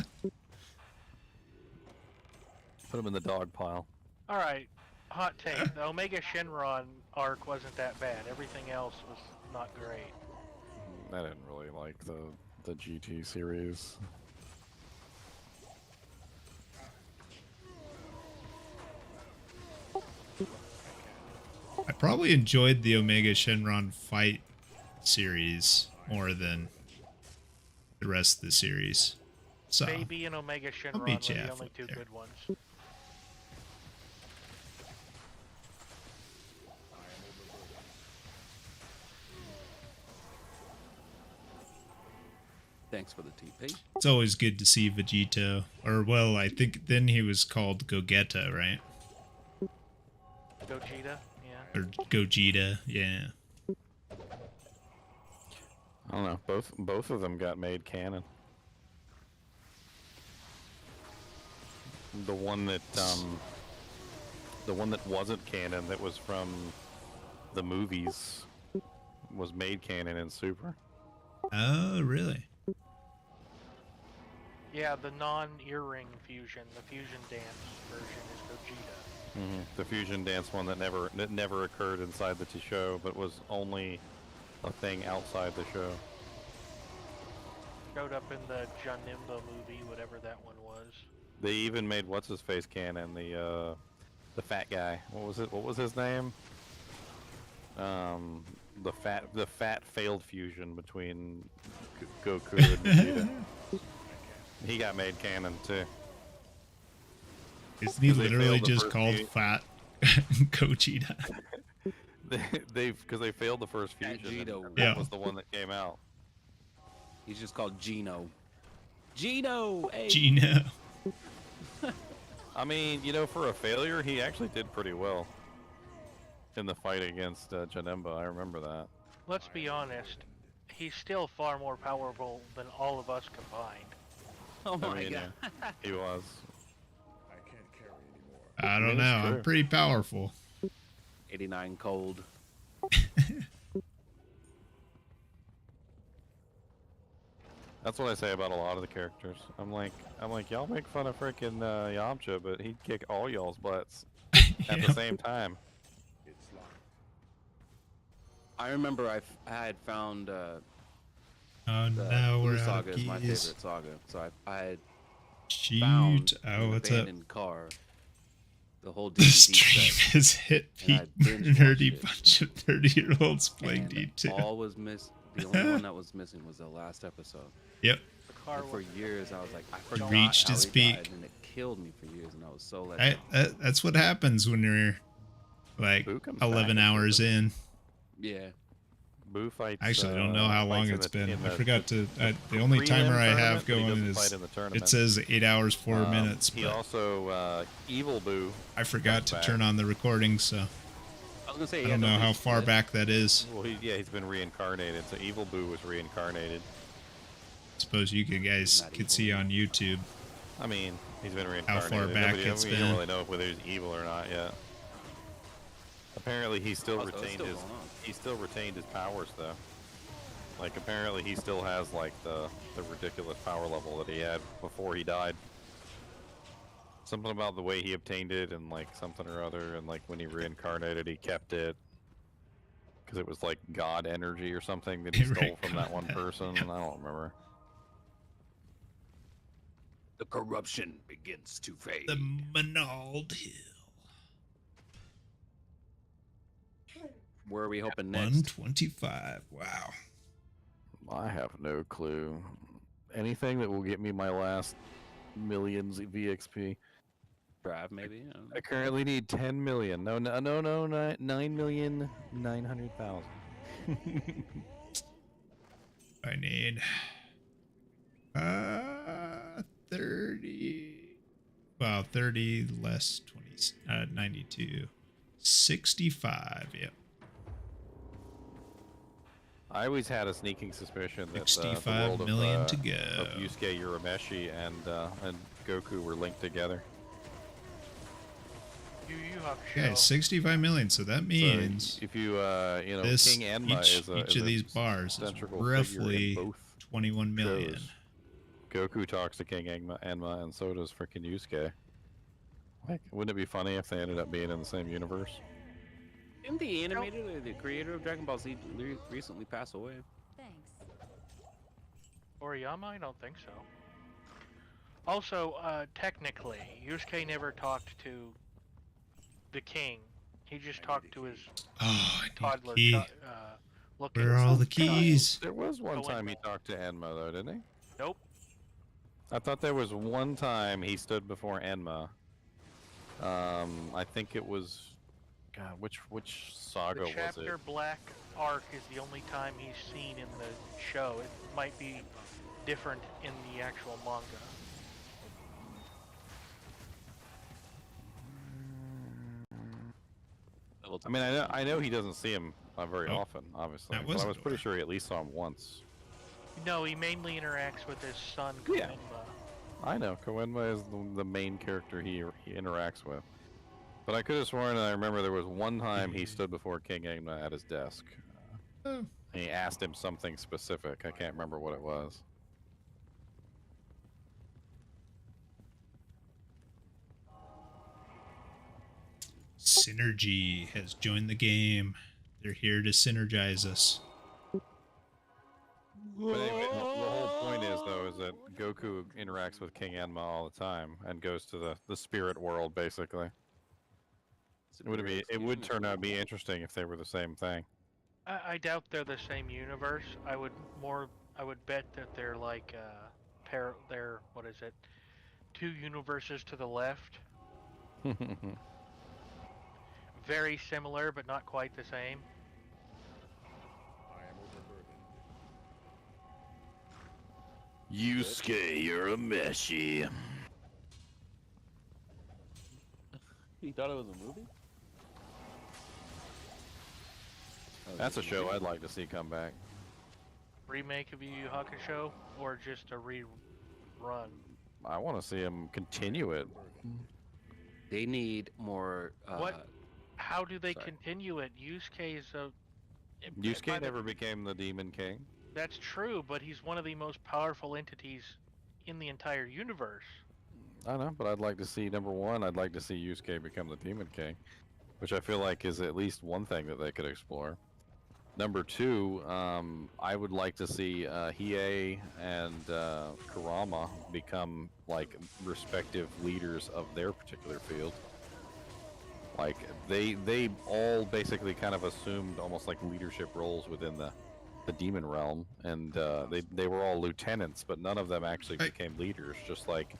Put them in the dog pile. All right, hot take. The Omega Shenron arc wasn't that bad. Everything else was not great. I didn't really like the GT series. I probably enjoyed the Omega Shenron fight series more than the rest of the series. So Baby and Omega Shenron I'll were beat you the halfway only two there. good ones. Thanks for the TP. it's always good to see Vegito. Or well, I think then he was called Gogeta, right? Gogeta, yeah. Or Gogeta, yeah. I don't know. Both of them got made canon. The one that wasn't canon, that was from the movies, was made canon in Super. Oh, really? Yeah, the non-earring fusion, the fusion dance version is Gogeta. The fusion dance one that never occurred inside the show, but was only a thing outside the show. Showed up in the Janemba movie, whatever that one was. They even made what's his face canon, the fat guy. What was his name? The fat failed fusion between Goku and Vegeta. He got made canon too. Isn't he 'Cause they literally failed the just first called few- Fat Gogeta? Because they failed the first fusion. Gino. And Yeah. that was the one that came out. He's just called Gino. Gino. Hey. Gino. I mean, for a failure, he actually did pretty well in the fight against Janemba. I remember that. Let's be honest, he's still far more powerful than all of us combined. Oh I my mean, god. yeah, he was. I don't know. I'm pretty powerful. 89 cold. That's what I say about a lot of the characters. I'm like, y'all make fun of freaking Yamcha, but he'd kick all y'all's butts at the same time. I remember I had found Oh the no, Blue we're out Saga of is my keys. favorite saga. So I had Shoot. found Oh, an what's up? abandoned car, the whole The DVD stream set, has hit and peak I binge watched nerdy it. bunch of 30-year-olds playing And D2. all was the only one that was missing was the last episode. Yep. And for years, I was like, I forgot Reached how his he peak. died, and it killed me for years, and I was so let down. That's what happens when you're like Boo comes 11 back, hours in. Yeah. Boo fights. Actually, I don't know how long fights it's in been. in I forgot to. The only prelim timer I have tournament, but he going doesn't is. fight in the tournament. It says 8 hours 4 minutes. He But also Evil Boo. I forgot to back. turn on the recording, so I was gonna say, I don't know how far back that is. Well, he's been reincarnated. So Evil Boo was reincarnated. Suppose you guys could see on YouTube. I mean, he's been How reincarnated. far back Nobody, it's we been. don't really know whether he's evil or not yet. Apparently, he still Oh, so it's retained still his. going on. He still retained his powers though. Like apparently, he still has like the ridiculous power level that he had before he died. Something about the way he obtained it, and like something or other, and like when he reincarnated, he kept it because it was like God energy or something that he stole from that one person. I don't remember. The corruption begins to fade. The Menald Hill. Where are we hoping next? 125. Wow. I have no clue. Anything that will get me my last millions of VXP. Drive maybe. I currently need 10 million. No, 9,900,000. I need 30. Well, 30 less 20. 92. 65. Yep. I always had a sneaking suspicion that the 65 world million of, to go. of Yusuke Urameshi and Goku were linked together. Okay, 65 million. So that means So if you you know, this King Enma each is of a these bars is central figure roughly in both 21 million. shows. Goku talks to King Enma, and so does freaking Yusuke. Like, wouldn't it be funny if they ended up being in the same universe? Didn't the animator or the creator of Dragon Ball Z recently pass away? Thanks. Toriyama? I don't think so. Also, technically, Yusuke never talked to the king. He just talked to his toddler. key. Looking Where are all the child. keys? There was one Oh, time he wait. talked to Enma, though, didn't he? Nope. I thought there was one time he stood before Enma. I think it was, God, which saga The was chapter it? Black arc is the only time he's seen in the show. It might be different in the actual manga. I mean, I know he doesn't see him very often, obviously, that but was I a was pretty sure he at least saw him once. No, he mainly interacts with his son, Yeah. Koenma. I know Koenma is the main character he interacts with, but I could have sworn I remember there was one time he stood before King Enma at his desk. And he asked him something specific. I can't remember what it was. Synergy has joined the game. They're here to synergize us. But anyway, the whole point is though is that Goku interacts with King Enma all the time and goes to the spirit world basically. It would turn out to be interesting if they were the same thing. I doubt they're the same universe. I would bet that they're like they're what is it? Two universes to the left. Very similar, but not quite the same. Yusuke, you're a meshy. You thought it was a movie? That's a show I'd like to see come back. Remake of Yu Yu Hakusho, or just a rerun? I want to see him continue it. They need more. What? How do they sorry. continue it? Yusuke is a. Yusuke never became the Demon King. That's true, but he's one of the most powerful entities in the entire universe. I know, but I'd like to see number one. I'd like to see Yusuke become the Demon King, which I feel like is at least one thing that they could explore. Number two, I would like to see Hiei and Kurama become like respective leaders of their particular field. Like they all basically kind of assumed almost like leadership roles within the demon realm, and they were all lieutenants, but none of them actually became leaders. Just like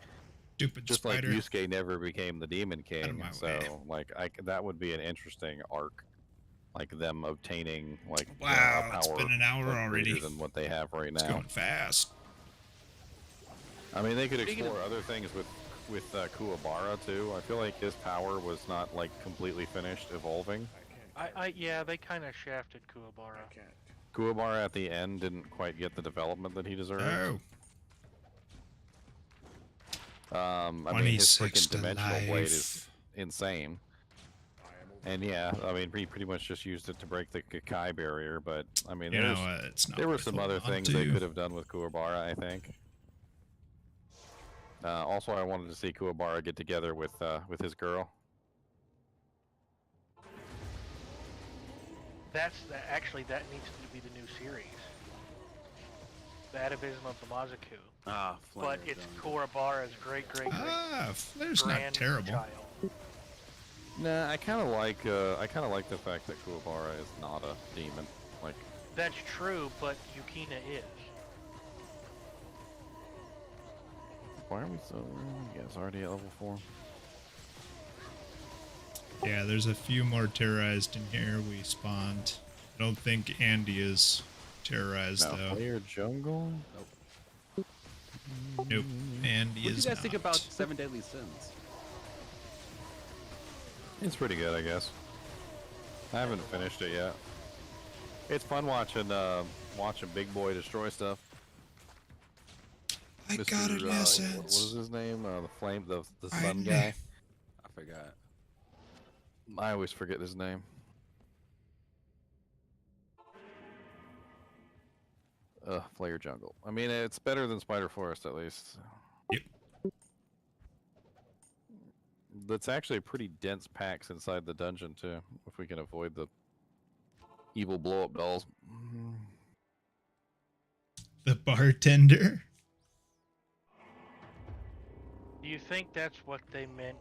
spider. Yusuke never became the Demon King. So like that would be an interesting arc, like them obtaining like wow, a power it's been an hour like, already. greater than what they have right now. It's going fast. I mean, they could explore other things with Kuwabara too. I feel like his power was not like completely finished evolving. Yeah, they kind of shafted Kuwabara. Kuwabara at the end didn't quite get the development that he deserved. Oh. I mean, his freaking dimensional blade is insane. And yeah, I mean, he pretty much just used it to break the Kakai barrier, but I mean, there were some other things they could have done with Kuwabara, I think. Also, I wanted to see Kuwabara get together with his girl. Actually, that needs to be the new series. The Atavism of the Mazaku. Ah, but it's Kuwabara's great Flair's not terrible. Nah, I kind of like the fact that Kuwabara is not a demon. Like that's true, but Yukina is. Why are we so? You guys already at level 4. Yeah, there's a few more terrorized in here. We spawned. I don't think Andy is terrorized though. Player jungle? Nope. Nope. Andy What do is you guys not. think about Seven Deadly Sins? It's pretty good, I guess. I haven't finished it yet. It's fun watching Big Boy destroy stuff. I got it, Essence. What is his name? The I sun know. guy. I forgot. I always forget his name. Player Jungle. I mean, it's better than Spider Forest at least. Yep. That's actually a pretty dense packs inside the dungeon too. If we can avoid the evil blow-up dolls. The bartender. Do you think that's what they meant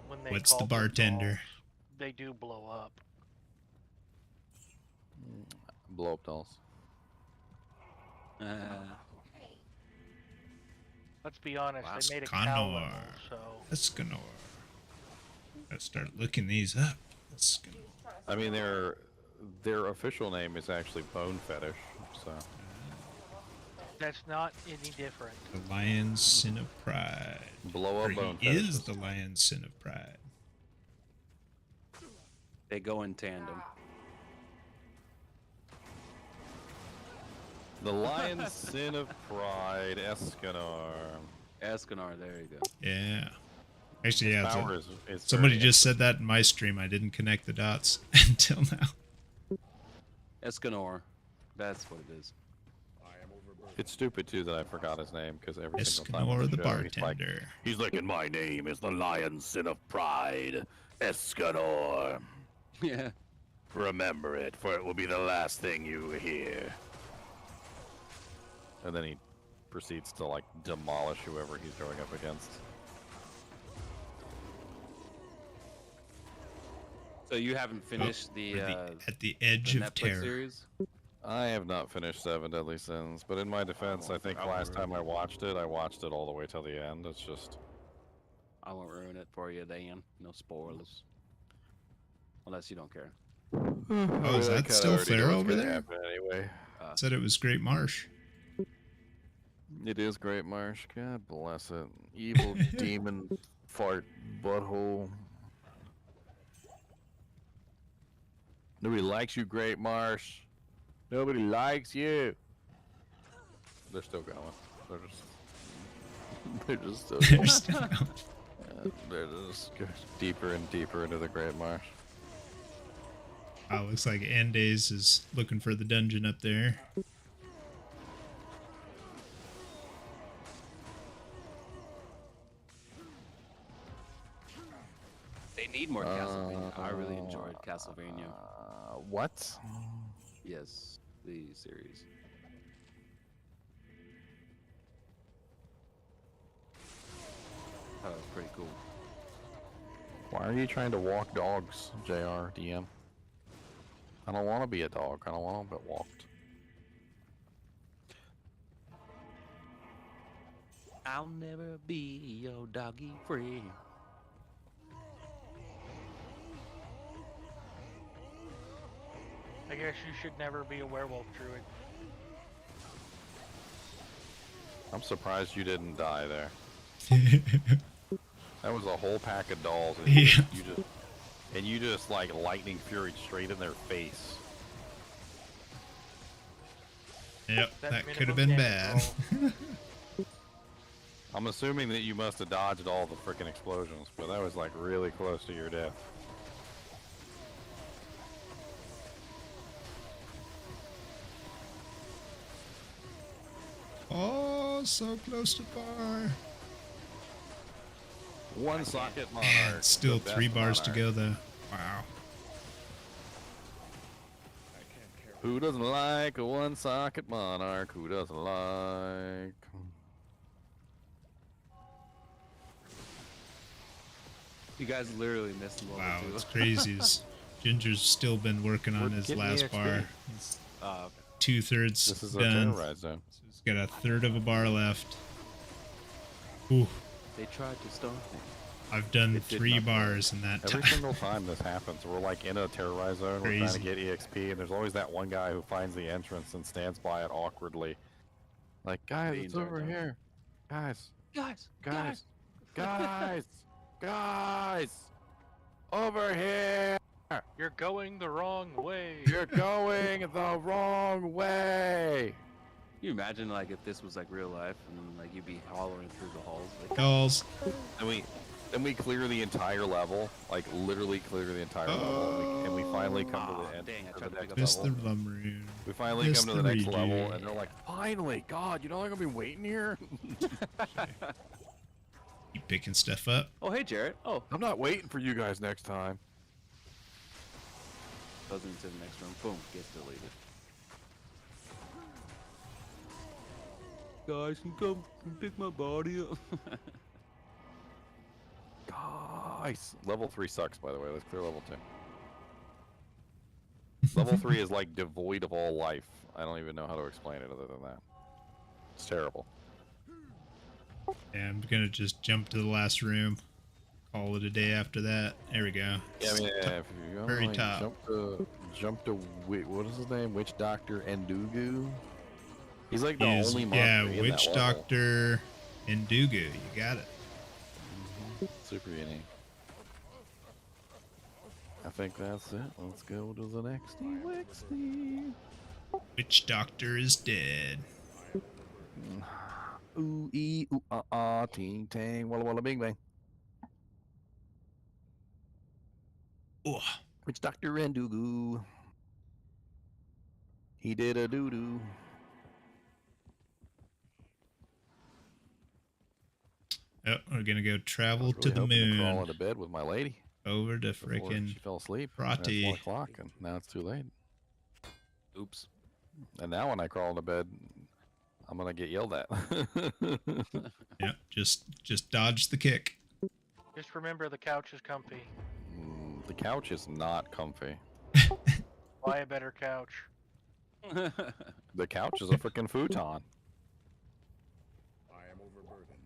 when they What's the called them bartender? dolls? They do blow up. Blow-up dolls. Let's be honest, they made a cow Escanor. level, so... Escanor. Let's start looking these up. Escanor. I mean, their official name is actually Bone Fetish, so. That's not any different. The Lion's Sin of Pride. Blow up Or Bone he Fetish. is the Lion's Sin of Pride. They go in tandem. The Lion's Sin of Pride, Escanor. Escanor, there you go. Yeah. Actually, yeah. Power is Somebody very just said that in my stream. I didn't connect the dots until now. Escanor. That's what it is. It's stupid too that I forgot his name because every single time. Escanor on the show, bartender. He's like, and my name is the Lion's Sin of Pride, Escanor. Yeah. Remember it, for it will be the last thing you hear. And then he proceeds to like demolish whoever he's going up against. So you haven't finished the at the edge the of Netflix terror. series? I have not finished Seven Deadly Sins, but in my defense, I think last time I watched it all the way till the end. It's just. I won't ruin it for you, Dan. No spoilers. Unless you don't care. Oh, is that still fair over there? Anyway. Said it was Great Marsh. It is Great Marsh. God bless it. Evil demon fart butthole. Nobody likes you, Great Marsh. Nobody likes you. They're still going. They're just still They're going. still going. They're just going deeper and deeper into the Great Marsh. Looks like Andes is looking for the dungeon up there. They need more Castlevania. I really enjoyed Castlevania. What? Yes, the series. That was pretty cool. Why are you trying to walk dogs, JR, DM? I don't want to be a dog. I don't want to be walked. I'll never be your doggy friend. I guess you should never be a werewolf druid. I'm surprised you didn't die there. That was a whole pack of dolls, and you just like lightning fury straight in their face. Yep, that could have been bad. I'm assuming that you must have dodged all the freaking explosions, but that was like really close to your death. Oh, so close to bar. One socket monarch. Man, still the 3 best bars to monarch. go though. Wow. Who doesn't like a one socket monarch? Who doesn't like? You guys literally missed level Wow, 2. it's crazy. Ginger's still been working on We're his getting last EXP. bar. He's Oh, okay. 2/3 This is our done. terrorize zone. So he's got a third of a bar left. Ooh, They tried to stop me. I've done It did 3 not bars in that Every time. single time this happens, we're like in a terrorize zone, we're trying to Crazy. get EXP, and there's always that one guy who finds the entrance and stands by it awkwardly. Like, guys, The it's entire over time. here. Guys, Guys, guys, guys, guys, over here. You're going the wrong way. You're going the wrong way. Can you imagine like if this was like real life and like you'd be hollering through the halls like Calls. And we clear the entire level, like literally clear the entire level, and we finally come to the end. dang, I to tried the to pick next up Missed the level. Lumroon. We finally Missed come to the next redo. level, and they're like, finally, God, you know, I'm gonna be waiting here. Keep picking stuff up. Oh hey Jarrett. Oh, I'm not waiting for you guys next time. goes into the next room. Boom, gets deleted. Guys, can come pick my body up. Nice. Level 3 sucks, by the way. Let's clear level 2. Level 3 is like devoid of all life. I don't even know how to explain it other than that. It's terrible. Yeah, I'm gonna just jump to the last room. Call it a day after that. There we go. Yeah, I mean, if you go, Very like, top. jump to what is his name? Witch Doctor Endugu. He's like the Is- only monster yeah, in Witch that level. Doctor Indugu. You got it. Super unique. I think that's it. Let's go to the next Wixty. Witch Doctor is dead. Ooh ee ooh ting tang walla walla bing bang. Oh, Witch Doctor Endugu. He did a doo doo. oh, we're gonna go travel I was to really the hoping to crawl moon. into bed with my lady Over to before frickin' she fell asleep. And it's Prati. 1 o'clock, and now it's too late. Oops. And now when I crawl into bed, I'm gonna get yelled at. Yeah, just dodge the kick. Just remember the couch is comfy. The couch is not comfy. Buy a better couch. The couch is a freaking futon. I am overburdened.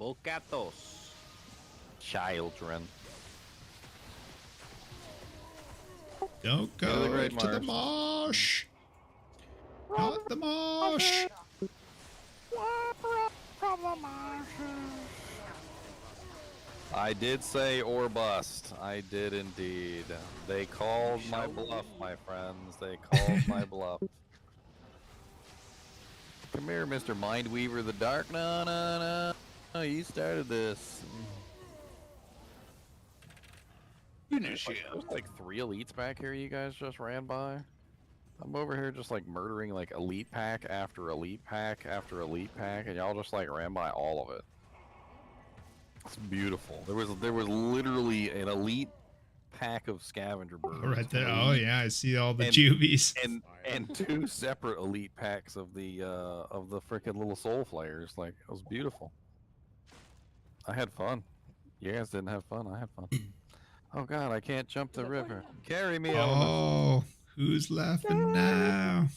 Bocatos. Children. Don't Go to go the Great to the Marsh. mosh. Not the mosh. I did say or bust. I did indeed. They called my bluff, my friends. They called my bluff. Come here, Mr. Mindweaver the Dark. No, no, no. No, you started this. Finish There's like 3 elites back here you guys just ran by. I'm over here just like murdering like elite pack after elite pack after elite pack, and y'all just like ran by all of it. It's beautiful. There was literally an elite pack of scavenger birds. Oh, right there. an Oh elite- yeah, I see all the and, juvies. and two separate elite packs of the freaking little soul flares. Like, it was beautiful. I had fun. You guys didn't have fun. I had fun. Oh God, I can't jump the river. Carry me, Elemis. Oh, who's laughing now?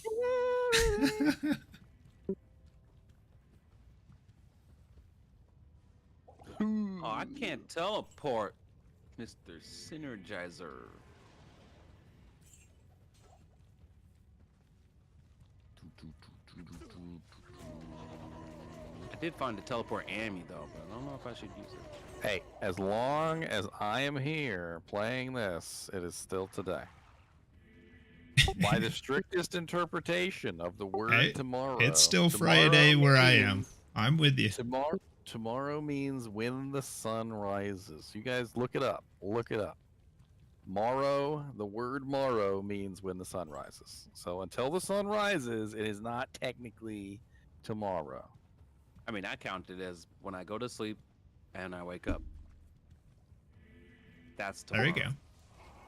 Oh, I can't teleport, Mr. Synergizer. I did find a teleport Amy though, but I don't know if I should use it. Hey, as long as I am here playing this, it is still today. By the strictest interpretation of the word Hey, tomorrow. it's still tomorrow Friday where I am. means- I'm with you. Tomorrow means when the sun rises. You guys look it up. Look it up. Morrow, the word morrow means when the sun rises. So until the sun rises, it is not technically tomorrow. I mean, I count it as when I go to sleep and I wake up. That's There tomorrow. you go.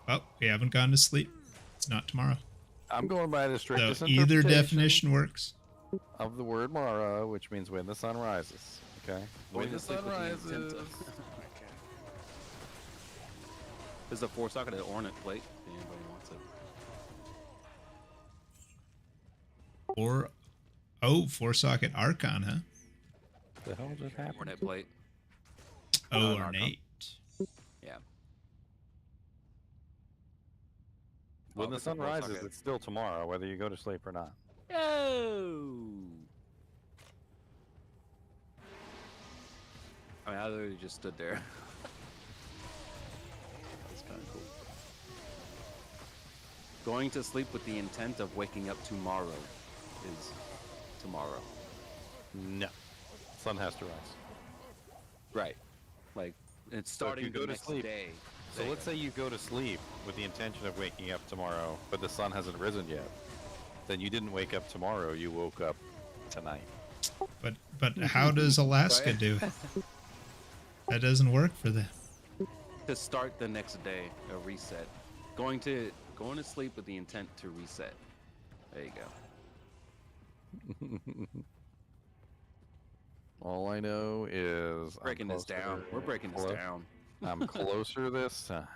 Well, we haven't gone to sleep. It's not tomorrow. I'm going by the So strictest either interpretation definition works. of the word morrow, which means when the sun rises. Okay? Going When the to sleep sun with the intent rises. of- There's a 4-socketed ornate plate. If anybody wants it. Or 4-socket Archon, huh? The hell just happened? Ornate plate. Oh, An Archon. ornate. Yeah. When Oh, the it's a sun rises, 4-socket. it's still tomorrow, whether you go to sleep or not. Yo! I mean, I literally just stood there. That's kind of cool. Going to sleep with the intent of waking up tomorrow is tomorrow. No. Sun has to rise. Right. Like, it's So if starting you go the to next sleep- day. So let's say you go to sleep with the intention of waking up tomorrow, but the sun hasn't risen yet. Then you didn't wake up tomorrow, you woke up tonight. But how does Alaska Right. do it? That doesn't work for them. To start the next day, a reset. Going to sleep with the intent to reset. There you go. All I know is Breaking this down. We're breaking this down. I'm closer this time.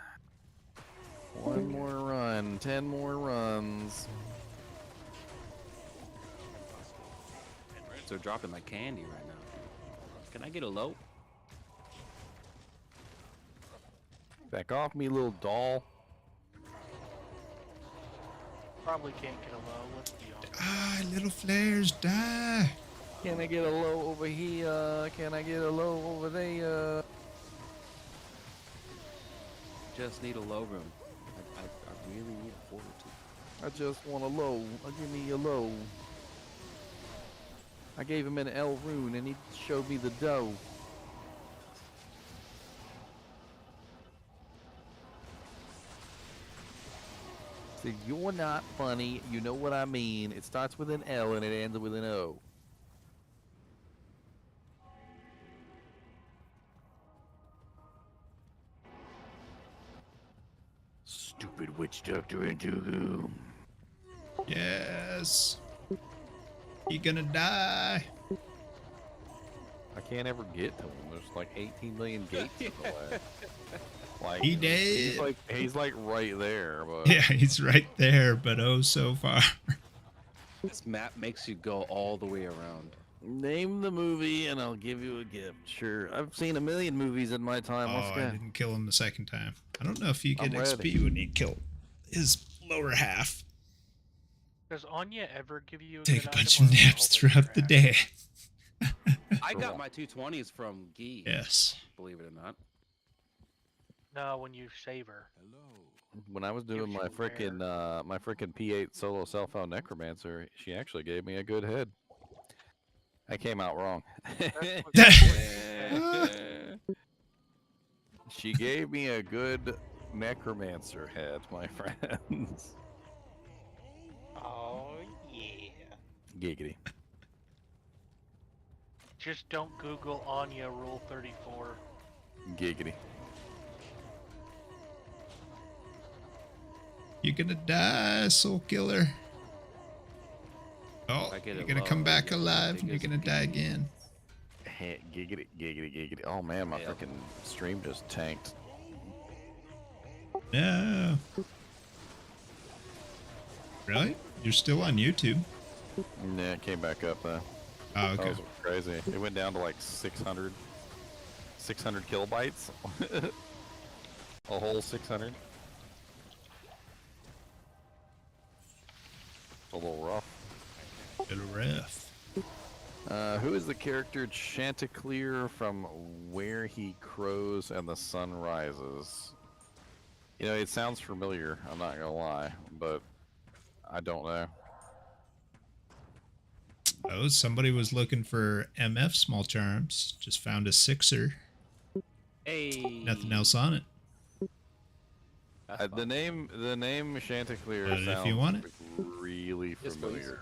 One more run, 10 more runs. So dropping like candy right now. Can I get a low? Back off me, little doll. Probably can't get a low. Let's be honest. Ah, little flares, die. Can I get a low over here? Can I get a low over there? Just need a low room. I really need a fortitude. I just want a low. Give me a low. I gave him an L rune and he showed me the dough. So you're not funny. You know what I mean. It starts with an L and it ends with an O. Stupid witch doctor into Yes. You're gonna die. I can't ever get to him. There's like 18 million gates in the way. Like He did. He's like right there, but Yeah, he's right there, but oh so far. This map makes you go all the way around. Name the movie and I'll give you a gift. Sure. I've seen a million movies in my time. Let's Oh, go. I didn't kill him the second time. I don't know if you get I'm XP ready. when you kill his lower half. Does Anya ever give you a Take a good bunch item of or is it naps always throughout the trash? day. I got my 220s from Gee. Yes. Believe it or not. No, when you save her. When I was doing my frickin' P8 solo cell phone necromancer, she actually gave me a good head. I came out wrong. She gave me a good necromancer head, my friends. Oh yeah. Giggity. Just don't Google Anya Rule 34. Giggity. You're gonna die, soul killer. Oh, I get you're it gonna low, come I back get the alive and you're biggest gonna die again. Hey, giggity, giggity, giggity. Oh man, my freaking stream just tanked. No. Really? You're still on YouTube? Yeah, it came back up though. Oh, okay. That was crazy. It went down to like 600 kilobytes. A whole 600. A little rough. A little rough. Who is the character Chanticleer from Where He Crows and the Sun Rises? You know, it sounds familiar, I'm not gonna lie, but I don't know. Oh, somebody was looking for MF small charms. Just found a 6er. Hey. Nothing else on it. The name Chanticleer But sounds if you want it. really Yes, please. familiar.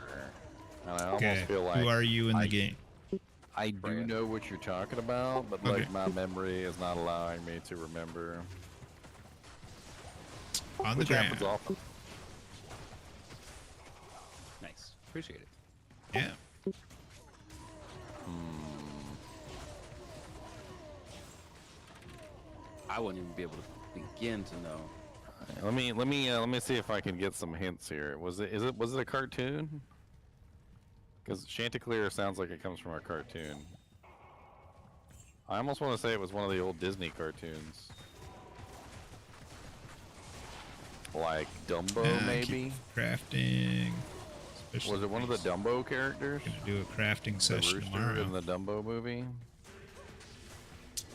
And I Okay, almost feel like who are you in the game? I do know what you're talking about, but Okay. like my memory is not allowing me to remember. On the Which ground. happens often. Nice. Appreciate it. Yeah. I wouldn't even be able to begin to know. Let me see if I can get some hints here. Was it a cartoon? Because Chanticleer sounds like it comes from a cartoon. I almost want to say it was one of the old Disney cartoons, like Dumbo, maybe. Crafting. Was it one of the Dumbo characters? Gonna do a crafting The session rooster tomorrow. in the Dumbo movie.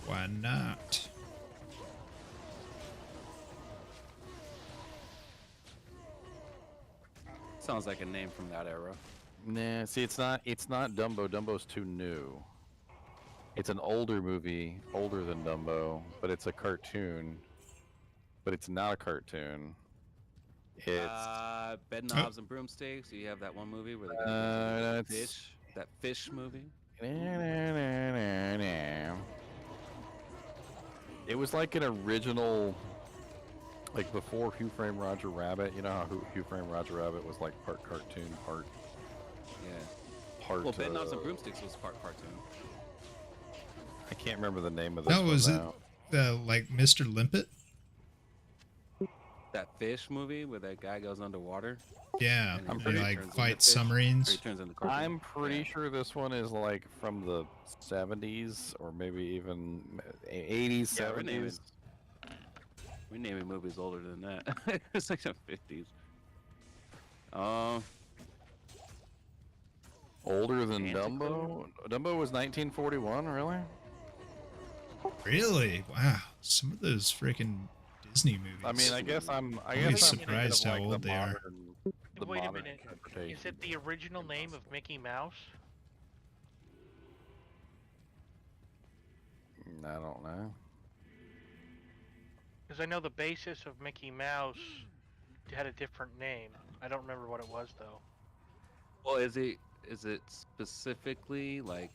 Why not? Sounds like a name from that era. Nah, see, it's not Dumbo. Dumbo's too new. It's an older movie, older than Dumbo, but it's a cartoon. But it's not a cartoon. It's Bed Knobs and Broomsticks. You have that one movie where they go to that's- fish. That fish movie. It was like an original, like before Who Framed Roger Rabbit. You know how Who Framed Roger Rabbit was like part cartoon, part Well, Bed Knobs and Broomsticks was part cartoon. I can't remember the name of this. No, one was it now. like Mr. Limpet? That fish movie where that guy goes underwater. Yeah, and he turns like into fights fish, or submarines. he turns into cartoon. I'm pretty sure this one is like from the 70s or maybe even 80s, Yeah, 70s. we're naming movies older than that. It's like the 50s. Older than Chanticleer? Dumbo? Dumbo was 1941, really? Really? Wow. Some of those freaking Disney movies. I mean, I guess I'm always thinking surprised of, how like, old the they are. modern- the Wait a modern minute. interpretation. Is it the original name of Mickey Mouse? I don't know. Because I know the basis of Mickey Mouse had a different name. I don't remember what it was though. Well, is it specifically like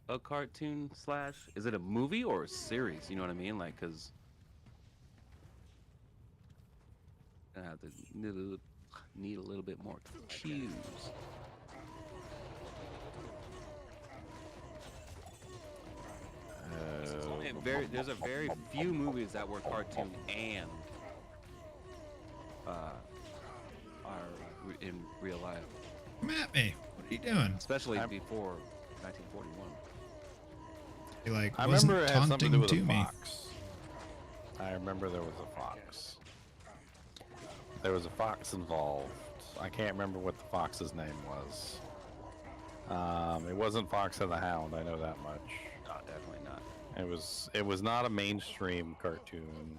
a cartoon slash? Is it a movie or a series? You know what I mean? Like, cause I have to need a little bit more cues. There's a very few movies that were cartoon and are in real life. Come at me. What are you doing? Especially before 1941. He like I wasn't remember it had something to taunting do with to a me. fox. I remember there was a fox. There was a fox involved. I can't remember what the fox's name was. It wasn't Fox and the Hound. I know that much. No, definitely not. It was not a mainstream cartoon.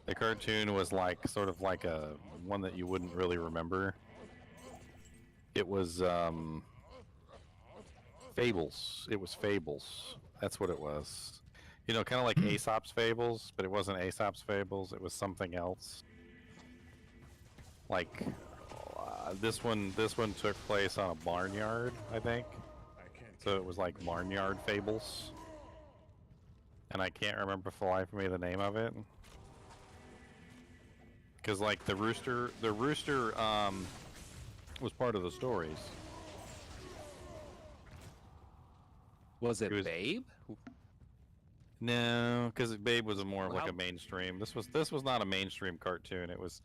The cartoon was like sort of like a one that you wouldn't really remember. It was Fables. It was Fables. That's what it was. You know, kind of like Aesop's Fables, but it wasn't Aesop's Fables. It was something else. Like this one took place on a barnyard, I think. So it was like Barnyard Fables. and I can't remember for the life of me the name of it. Because like the rooster was part of the stories. Was it Babe? No, because Babe was more of Well, like a mainstream. This was not a mainstream cartoon. It was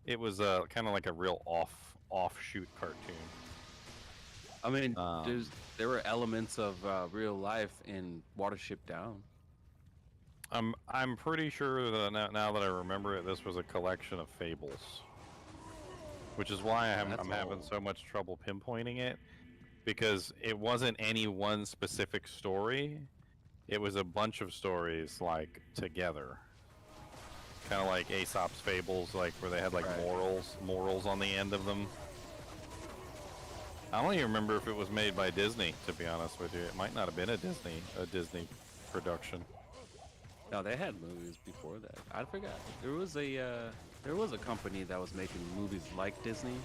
kind of like a real offshoot cartoon. I mean, there were elements of real life in Watership Down. I'm pretty sure that now that I remember it, this was a collection of fables, which is why I'm having so much trouble pinpointing it, because it wasn't any one specific story. It was a bunch of stories like together, kind of like Aesop's fables, like where they had like morals on the end of them. I don't even remember if it was made by Disney, to be honest with you. It might not have been a Disney production. No, they had movies before that. I forgot. There was a company that was making movies like Disney.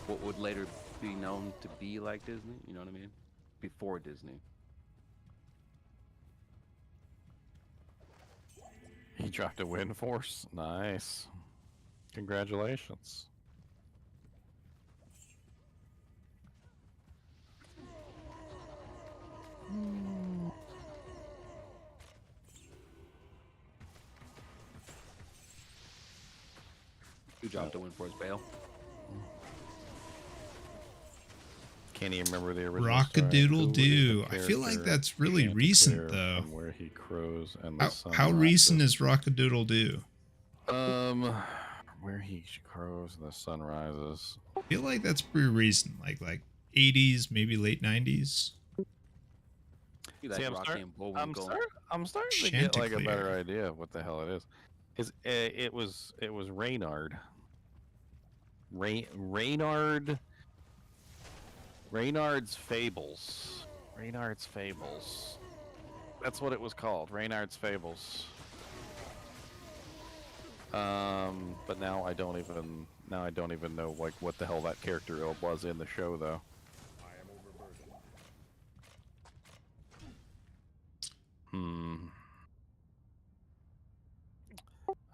What would later be known to be like Disney, you know what I mean? Before Disney. He dropped a Wind Force. Nice. Congratulations. Who dropped a Wind Force, Bale? Can't even remember the original. Rock-a-doodle-doo. I feel like that's really recent, though. Where he crows and the sun How recent is Rock-a-doodle-doo? Where he crows and the sun rises. I feel like that's pretty recent, like 80s, maybe late 90s. See, I'm starting to get like a better idea of what the hell it is. It was Reynard. Reynard's Fables. Reynard's Fables. That's what it was called. Reynard's Fables. But now I don't even know like what the hell that character was in the show though.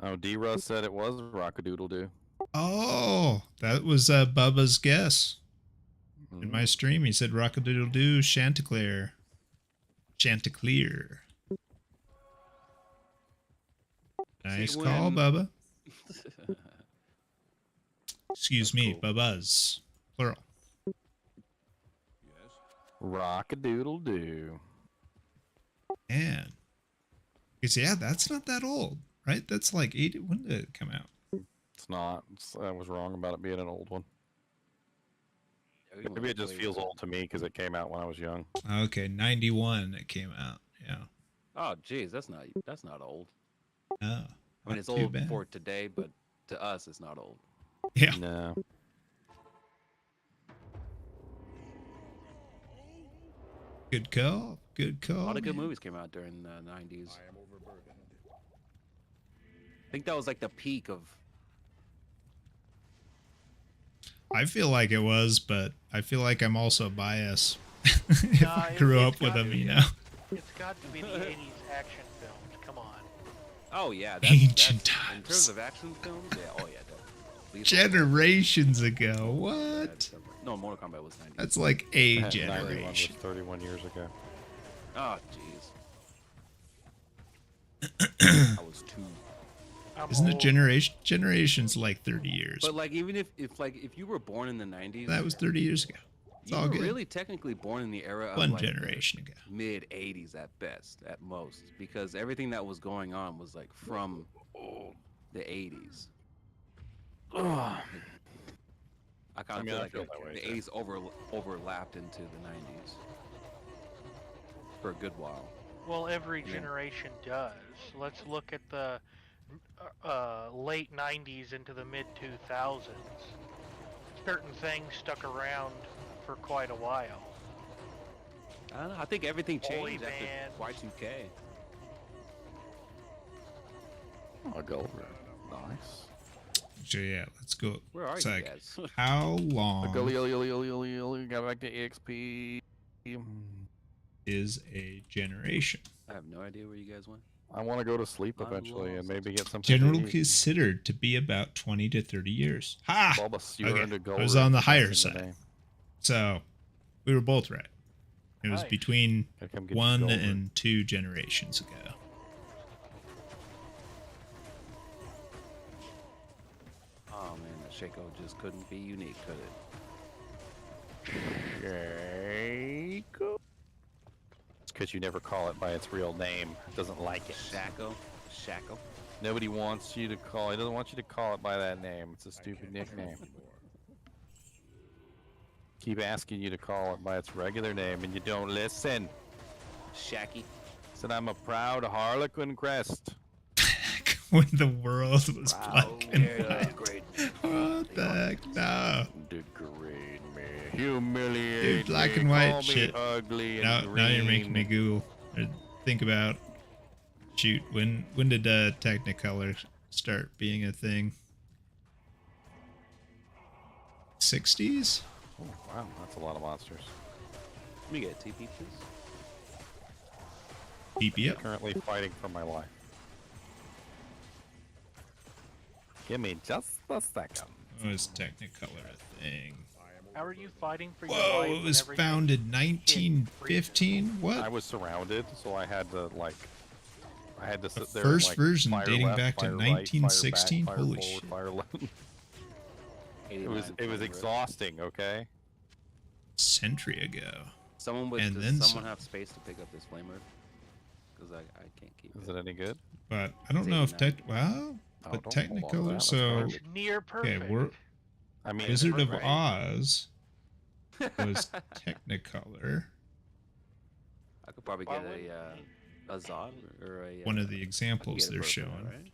Oh, D-Russ said it was Rock-a-Doodle-Doo. Oh, that was Bubba's guess. In my stream, he said Rock-a-doodle-doo, Chanticleer. Chanticleer. Nice call, Bubba. Excuse me, Bubba's. Plural. Rock-a-doodle-doo. Man. Because, yeah, that's not that old, right? That's like 80. When did it come out? It's not. I was wrong about it being an old one. Maybe it just feels old to me because it came out when I was young. Okay, 91 it came out. Yeah. Oh, geez, that's not old. Oh, I mean, it's old for today, but to us, it's not old. Yeah. No. Good call. Good call. A lot of good movies came out during the 90s. I think that was like the peak of. I feel like it was, but I feel like I'm also biased. If I grew up with them, you know. It's got to be the 80s action films. Come on. Oh yeah, Ancient in terms of action films, yeah, oh yeah, definitely. Generations ago. What? No, Mortal Kombat was 90. That's like a 91 generation. was 31 years ago. Oh jeez. I was 2. Isn't it generation? Generation's like 30 years. But like, even if you were born in the 90s, That was 30 years ago. It's you all were good. really technically born in the era of One like generation ago. mid 80s at best, at most, because everything that was going on was like from the 80s. I kind of feel like the 80s overlapped into the 90s for a good while. Well, every generation does. Let's look at the late 90s into the mid 2000s. Certain things stuck around for quite a while. I don't know. I think everything Boy changed after Y2K. I'll go over it. Nice. So yeah, let's go. Where are it's you like, guys? how long Got back to EXP. is a generation? I have no idea where you guys went. I want to go to sleep I'm eventually and maybe get something Generally to eat. considered to be about 20 to 30 years. Ha! Bulbous, you earned a gold I was on ring the for higher guessing the side. name. So we were both right. It was Nice. between Gotta come get your 1 gold ring. and 2 generations ago. Oh man, the Shaco just couldn't be unique, could it? Shaco. It's because you never call it by its real name. It doesn't like it. Shaco. Shaco. Nobody wants you to call. He doesn't want you to call it by that name. It's a stupid nickname. Keep asking you to call it by its regular name, and you don't listen. Shacky. Said I'm a proud Harlequin crest. When the world was black and yeah, white. What the heck? No. Degrade me. Humiliate Dude, black me, and white call me shit. ugly and Now you're making me green. Google. Or think about. Shoot, when did Technicolor start being a thing? 60s? Oh, wow, that's a lot of monsters. Let me get a TP, please. TP up. Currently fighting for my life. Give me just a second. Oh, is Technicolor a thing? How are you fighting for your Whoa, life? it was whenever you founded hit 1915? What? I was surrounded, so I had to sit there. First and, like, version fire dating left, back to fire right, fire 1916? back, fire Holy forward, shit. fire left. It was 89, exhausting. Okay. Century ago. Someone would. And Does then someone some. have space to pick up this flamer? Because I can't keep. Is it any good? But I don't know if well, Oh, but don't hold on to that, Technicolor. that's So garbage. near perfect. okay, we're I mean, Wizard of right. Oz was Technicolor. I could probably get a Zod or a. One of the I could examples get a they're burr for that, showing. right?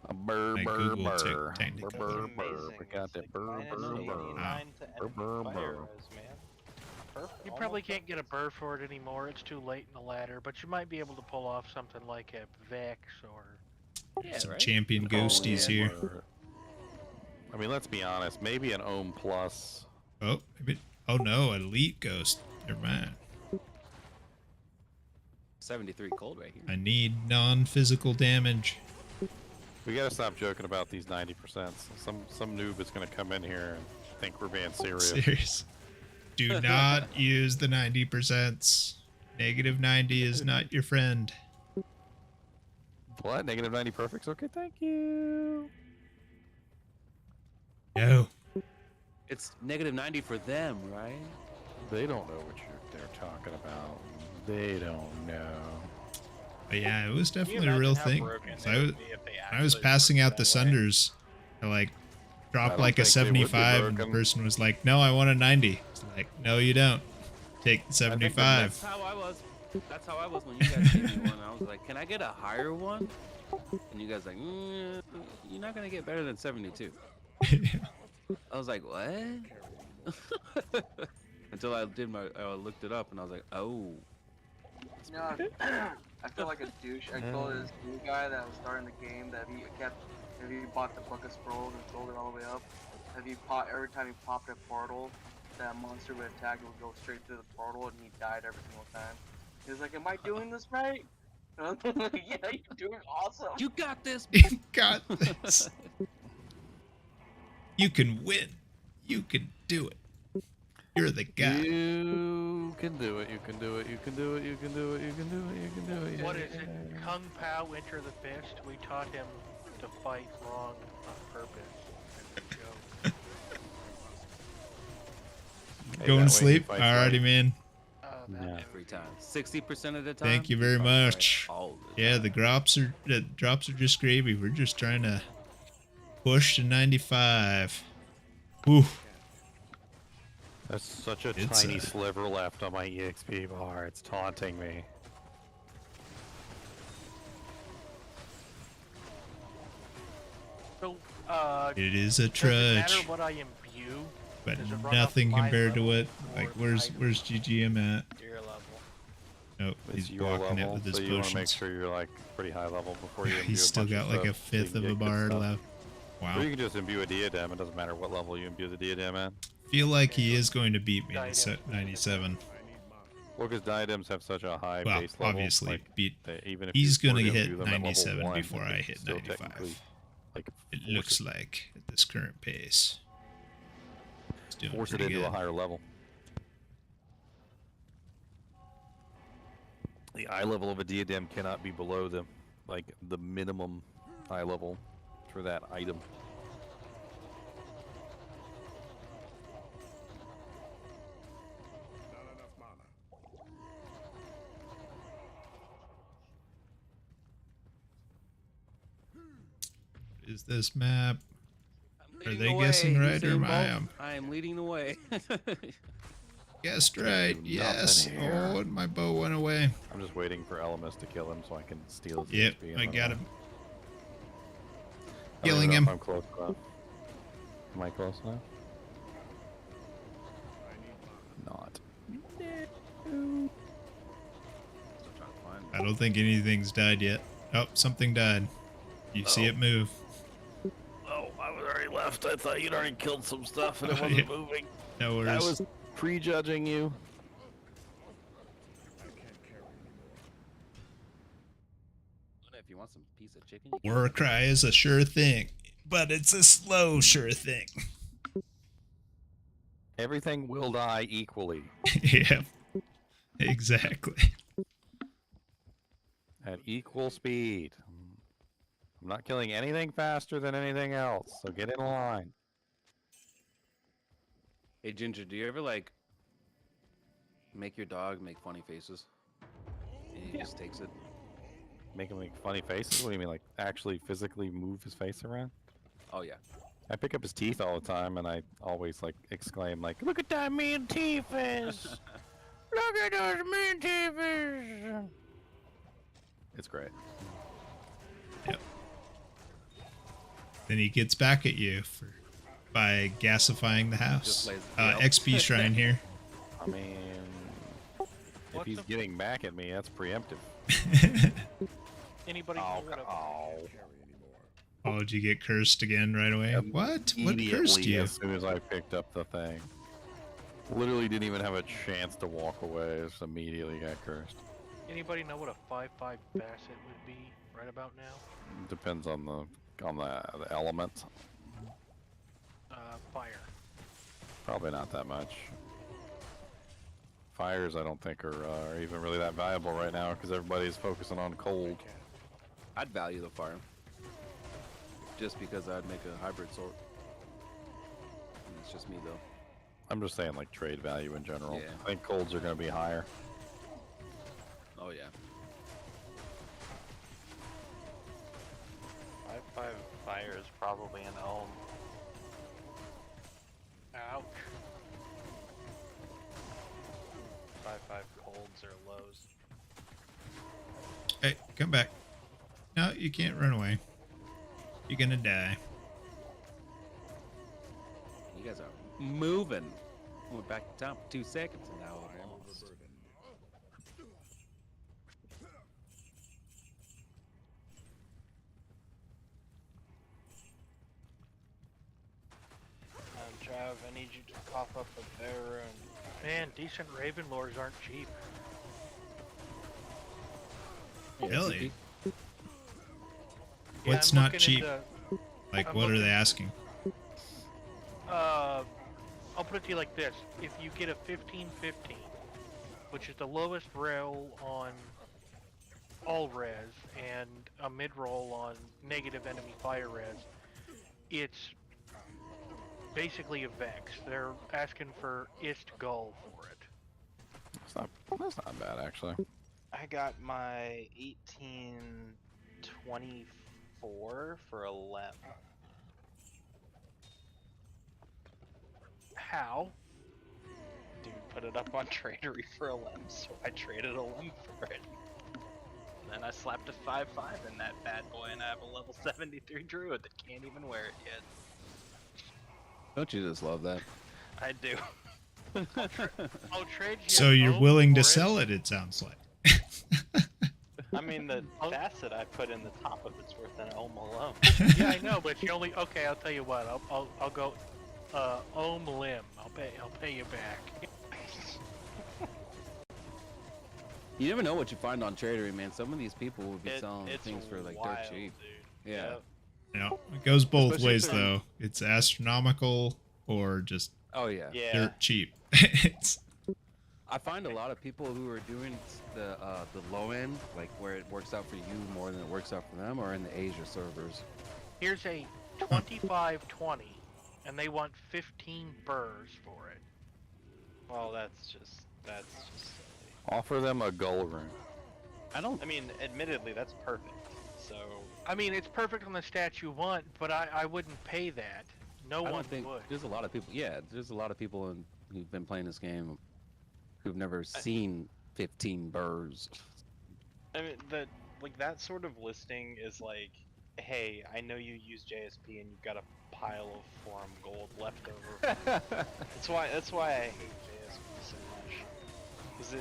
A burr I burr Googled burr. Technicolor. Burr burr. We got that burr burr burr. Burr burr burr. You probably can't get a burr for it anymore. It's too late in the ladder, but you might be able to pull off something like a Vex or. Yeah, Some right? champion ghosties here. I mean, let's be honest. Maybe an Ohm Plus. Oh, maybe. Oh no, Elite Ghost. Never mind. 73 cold right here. I need non-physical damage. We gotta stop joking about these 90%. Some noob is gonna come in here and think we're being serious. Serious. Do not use the 90%. Negative 90 is not your friend. What? Negative 90 perfects? Okay, thank you. No. It's negative 90 for them, right? They don't know what they're talking about. They don't know. But yeah, it was Can you definitely a real imagine how thing. broken 'Cause they I was, would be if they I was actually passing worked out the that way? Sunders. I like dropped don't like a think they would be 75, and the broken. person was like, "No, I want a 90." It's like, "No, you don't. Take the 75." That's how I was. That's how I was when you guys gave me one. I was like, "Can I get a higher one?" And you guys like, "You're not gonna get better than 72." I was like, "What?" Until I looked it up and I was like, "Oh." You know, I feel like a douche. I told this new guy that was starting the game that if he bought the Book of Scrolls and sold it all the way up, every time he popped a portal, that monster would attack, it would go straight through the portal, and he died every single time. He was like, "Am I doing this right?" And I was like, "Yeah, you're doing awesome. You got this." You got this. You can win. You can do it. You're the guy. You can do it. You can do it. You can do it. You can do it. You can do it. You can do it. What is it? Kung Pao Enter the Fist? We taught him to fight wrong on purpose. There we go. Going to sleep? Alrighty, man. Every time. 60% of the time. Thank you very he's probably right much. all the Yeah, the drops are just gravy. We're just trying to push to 95. Oof. That's such a It's tiny a- sliver left on my EXP bar. It's taunting me. So, It is a does it matter trudge, what I imbue? but Does it run off nothing my compared to level what. Like, or where's GGM at? Your level. Nope, It's he's your walking level, it with his so you want to make potions. sure you're like pretty high level before you imbue He's a still bunch got like a stuff so you fifth can of a get good bar stuff. left. Wow. Or you can just imbue a diadem. It doesn't matter what level you imbue the diadem at. Feel like he is going to beat me at 97. Well, because diadems have such a high Well, base level. obviously, like, even if he's you were gonna do hit them at level 97 1, before you I could hit still 95. technically, like, It force looks like at this current pace. It's doing force it pretty into good. a higher level. The eye level of a diadem cannot be below the minimum eye level for that item. Is this map? Are Leading they the way, guessing right or Usain am I? Bolt. I am leading the way. Guessed Can't right. do Yes. nothing here. Oh, and my bow went away. I'm just waiting for Elemis to kill him so I can steal his Yep, EXP and I run got away. him. I don't Killing even know him. if I'm close enough. Am I close enough? Not. I don't think anything's died yet. Oh, something died. You see it move. Oh, I was already left. I thought you'd already killed some stuff and it Oh, wasn't yeah. moving. No worries. I was prejudging you. If you want some piece of chicken, War cry is a sure thing, but it's a slow sure thing. Everything will die equally. Yeah, exactly. At equal speed. I'm not killing anything faster than anything else, so get in line. Hey Ginger, do you ever like make your dog make funny faces? And he just takes it. Make him make funny faces? What do you mean, like actually physically move his face around? Oh yeah. I pick up his teeth all the time, and I always like exclaim like, "Look at that mean teeth is! Look at those mean teeth is!" It's great. Yep. Then he gets back at you by gasifying the house. XP shrine here. I mean, if he's getting back at me, that's preemptive. Anybody know what a Oh, did you get cursed again right away? What? What cursed Immediately, you? as soon as I picked up the thing. Literally didn't even have a chance to walk away. Just immediately got cursed. Anybody know what a 5/5 Basset would be right about now? Depends on the element. Fire. Probably not that much. Fires, I don't think, are even really that valuable right now because everybody's focusing on cold. I'd value the fire. Just because I'd make a hybrid sort. It's just me though. I'm just saying, like, trade value in general. Yeah. I think colds are going to be higher. Oh yeah. 5/5 fire is probably an ohm. Ouch. 5/5 colds or lows. Hey, come back. No, you can't run away. You're gonna die. You guys are moving. Went back to town for 2 seconds and now I'm lost. Trav, I need you to cough up a bear rune. Man, decent Raven lores aren't cheap. Really? Yeah, What's I'm not looking cheap? into- Like, I'm what are looking- they asking? I'll put it to you like this. If you get a 15/15, which is the lowest roll on all res and a mid roll on negative enemy fire res, it's basically a Vex. They're asking for Ist Gull for it. That's not bad, actually. I got my 1824 for a lem. How? Dude put it up on Tradery for a lem, so I traded a lem for it. And then I slapped a 5/5 in that bad boy, and I have a level 73 druid that can't even wear it yet. Don't you just love that? I do. I'll trade you. So you're an willing to for it. sell it, it sounds like. I mean, the facet I put in the top of it's worth an ohm alone. Yeah, I know, but you only. Okay, I'll tell you what. I'll go. Ohm limb. I'll pay you back. You never know what you find on Tradery, man. Some of these people will be selling it's things for like wild, dirt cheap. dude. Yeah. Yep. Yeah, it goes both Especially if ways they're- though. It's astronomical or just Oh yeah. Yeah. dirt cheap. It's I find a lot of people who are doing the low end, like where it works out for you more than it works out for them, are in the Asia servers. Here's a 25-20, and they want 15 burrs for it. Well, that's just silly. Offer them a gull rune. I mean, admittedly, that's perfect. So I mean, it's perfect on the stats you want, but I wouldn't pay that. No I one don't think would. there's a lot of people. Yeah, there's a lot of people who've been playing this game who've never seen 15 burrs. I mean, that sort of listing is like, hey, I know you use JSP and you've got a pile of forum gold left over. That's why I hate JSP so much. Because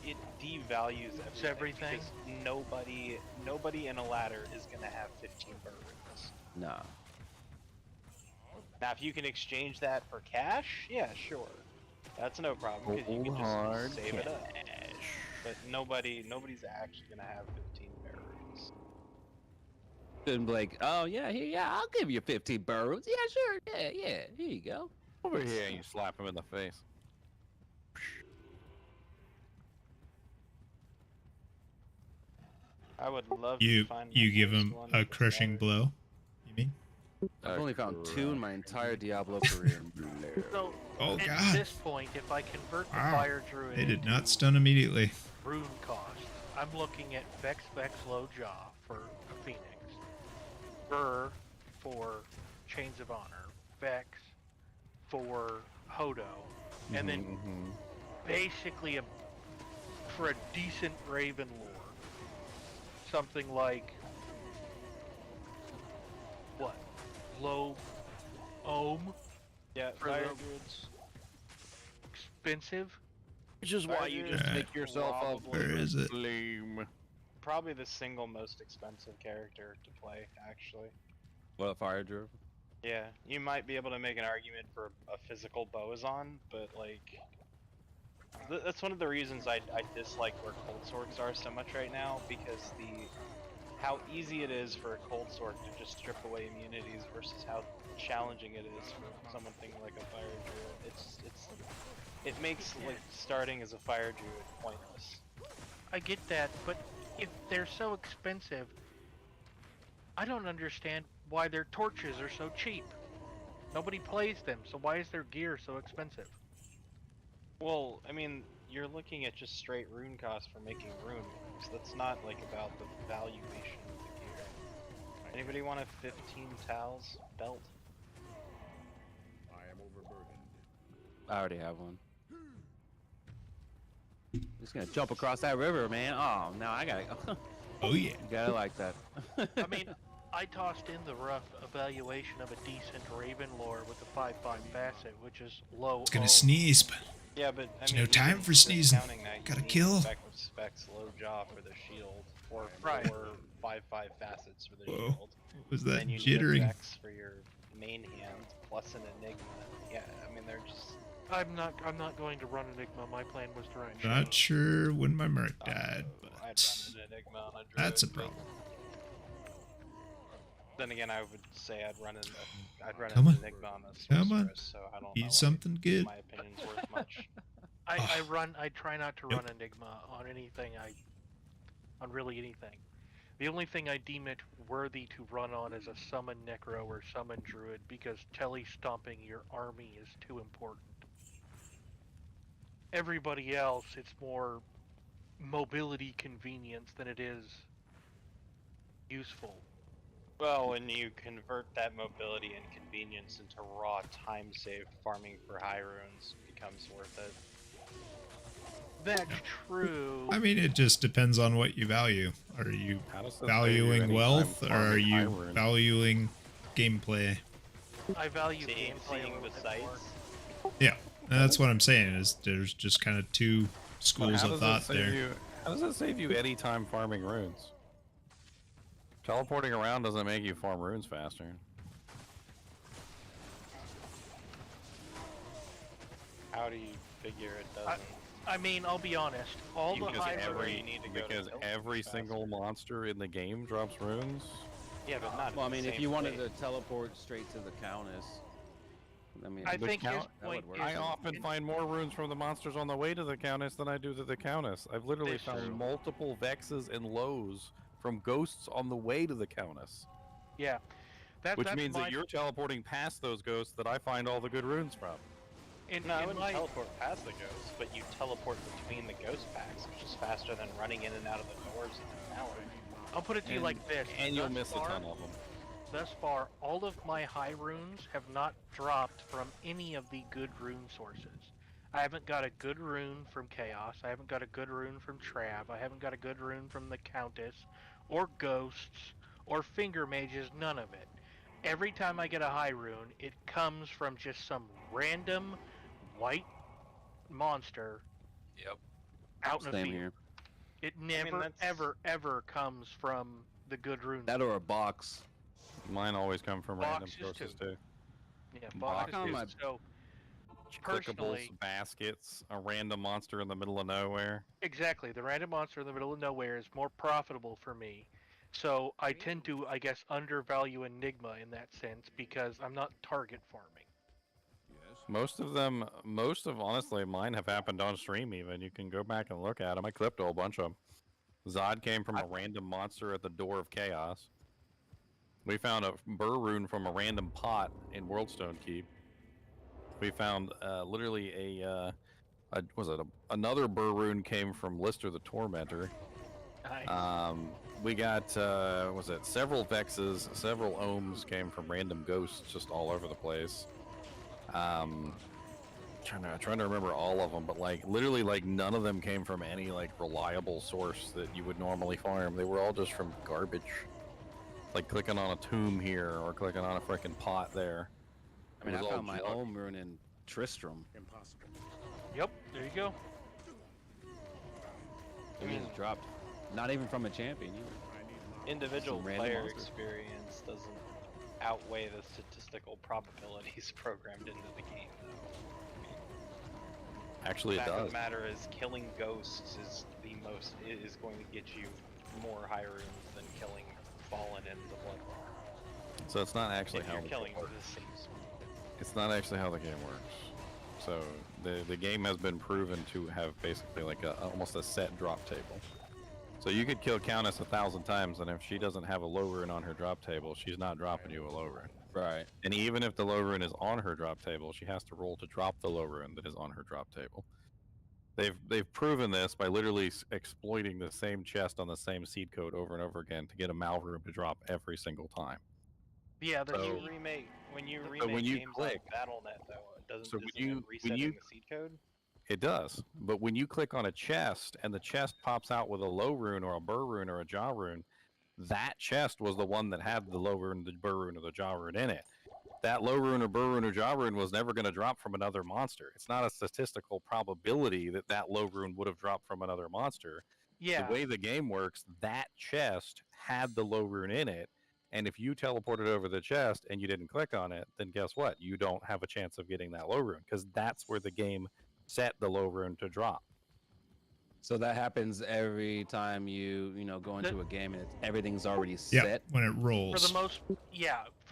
it devalues everything. Because nobody in a ladder is gonna have 15 burr rings. Nah. Now, if you can exchange that for cash, yeah, sure, that's no problem because you can Hard just save it up. But nobody's actually gonna have 15 burr rings. Couldn't be like, oh yeah, I'll give you 15 burrs. Yeah, sure, yeah, here you go. Over here, and you slap him in the face. I would love you to find you the give first him one a with the crushing blow. You mean? I've only found 2 in my entire Diablo career. So, Oh, at God. this point, if I convert the Wow. Fire Druid They did into not stun immediately. rune cost, I'm looking at Vex Low Jaw for a Phoenix, Burr for Chains of Honor, Vex for Hodo, and then basically for a decent Raven lore, something like what? Low Ohm? Yeah, for Fire the Druids. expensive. Which is why you just make yourself up. Where is it? Lame. Probably the single most expensive character to play, actually. What, Fire Druid? Yeah, you might be able to make an argument for a physical Boazon, but like, that's one of the reasons I dislike where Cold Swords are so much right now, because how easy it is for a Cold Sword to just strip away immunities versus how challenging it is for something like a Fire Druid. It makes like starting as a Fire Druid pointless. I get that, but if they're so expensive, I don't understand why their torches are so cheap. Nobody plays them, so why is their gear so expensive? Well, I mean, you're looking at just straight rune cost for making rune moves. That's not like about the valuation of the gear. Anybody want a 15 towels belt? I am overburdened. I already have one. Just gonna jump across that river, man. Oh, now I gotta go. Oh yeah. You gotta like that. I mean, I tossed in the rough evaluation of a decent Raven lore with a 5/5 facet, which is low. It's gonna O. sneeze, but Yeah, but I there's mean, no time even for sneezing. discounting that, you Gotta need kill. Spec with specs, low jaw for the shield, or Right. 5/5 facets for the Whoa. shield. What was that Then you need jittering? effects for your main hand plus an Enigma. Yeah, I mean they're just. I'm not going to run Enigma. My plan was to run. Not sure when my mark died, I'd but run an Enigma on a druid. that's a but problem. Then again, I would say I'd run Come an on. Enigma on a Come on. sorceress, so I don't Eat know. something good. My opinion's worth much. I try not to Yep. run Enigma on anything. On really anything. The only thing I deem it worthy to run on is a summon Necro or summon Druid, because tele-stomping your army is too important. Everybody else, it's more mobility convenience than it is useful. Well, when you convert that mobility and convenience into raw time save, farming for high runes becomes worth it. That's true. I mean, it just depends on what you value. Are you How does this save you valuing anytime wealth, or are farming you Iron? valuing gameplay? I value Seeing gameplay a little the bit sights. more. Yeah, that's what I'm saying. Is there's just kind of two But schools how of does that thought save there. you? How does that save you any time farming runes? Teleporting around doesn't make you farm runes faster. How do you figure it doesn't? I mean, I'll be honest. All the Because high every, need to go to because build every faster. single monster in the game drops runes. Yeah, but not. Well, I in the mean, if same you wanted way. to teleport straight to the Countess, I mean, I The think his count- that would point work. is I often find more runes from the monsters on the way to the Countess than I do to the Countess. I've literally That's found true. multiple Vexes and Lows from ghosts on the way to the Countess. Yeah, Which that's means my, that you're teleporting past those ghosts that I find all the good runes from. No, I in wouldn't my teleport past the ghosts, but you teleport between the ghost packs, which is faster than running in and out of the doors in the tower. I'll put it to you like this. And you'll Thus miss far- a ton of them. Thus far, all of my high runes have not dropped from any of the good rune sources. I haven't got a good rune from Chaos. I haven't got a good rune from Trav. I haven't got a good rune from the Countess, or Ghosts, or Finger Mages, none of it. Every time I get a high rune, it comes from just some random white monster Yep. out in the Same field. here. It never, that's- ever comes from the good rune. That or a box. Mine always come from random Boxes sources too. too. Yeah, Boxes, boxes. So, personally, clickables, baskets, a random monster in the middle of nowhere. exactly, the random monster in the middle of nowhere is more profitable for me. So I tend to, I guess, undervalue Enigma in that sense because I'm not target farming. Most of honestly, mine have happened on stream even. You can go back and look at them. I clipped a whole bunch of them. Zod came from a random monster at the door of Chaos. We found a burr rune from a random pot in Worldstone Keep. We found literally another burr rune came from Lister the Tormentor. Nice. We got several Vexes, several Ohms came from random ghosts just all over the place. Trying to remember all of them, but literally none of them came from any reliable source that you would normally farm. They were all just from garbage. Like clicking on a tomb here or clicking on a freaking pot there. I mean, It I was all found my junk. own rune in Tristram. Impossible. Yep, there you go. It was dropped. Not even from a champion either. Individual Some random player monster. experience doesn't outweigh the statistical probabilities programmed into the game, though. Actually, the it fact of does. the matter is, killing ghosts is going to get you more high runes than killing Fallen and the Bloodborne. So it's not actually if how you're the killing game the works. same speed. It's not actually how the game works. So the game has been proven to have basically almost a set drop table. So you could kill Countess 1,000 times, and if she doesn't have a low rune on her drop table, she's not dropping you a low rune. Right. And even if the low rune is on her drop table, she has to roll to drop the low rune that is on her drop table. They've proven this by literally exploiting the same chest on the same seed code over and over again to get a Mal rune to drop every single time. Yeah, When So- you remake when you games click- on BattleNet, though, So isn't when it resetting the seed code? It does, but when you click on a chest and the chest pops out with a low rune or a burr rune or a jaw rune, that chest was the one that had the low rune, the burr rune, or the jaw rune in it. That low rune or burr rune or jaw rune was never going to drop from another monster. It's not a statistical probability that that low rune would have dropped from another monster. Yeah. The way the game works, that chest had the low rune in it, and if you teleported over the chest and you didn't click on it, then guess what? You don't have a chance of getting that low rune because that's where the game set the low rune to drop. So that happens every time you go into a game and everything's already set. when it rolls. For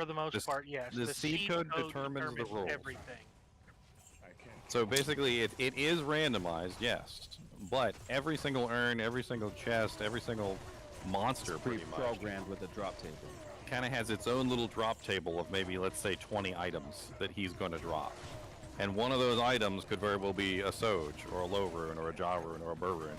the most part, yes. The seed code determines the rules. everything. So basically, it is randomized, yes, but every single urn, every single chest, every single monster pretty much Programmed with a drop table. kind of has its own little drop table of maybe, let's say, 20 items that he's going to drop. And one of those items could very well be a Soj, or a low rune, or a jaw rune, or a burr rune.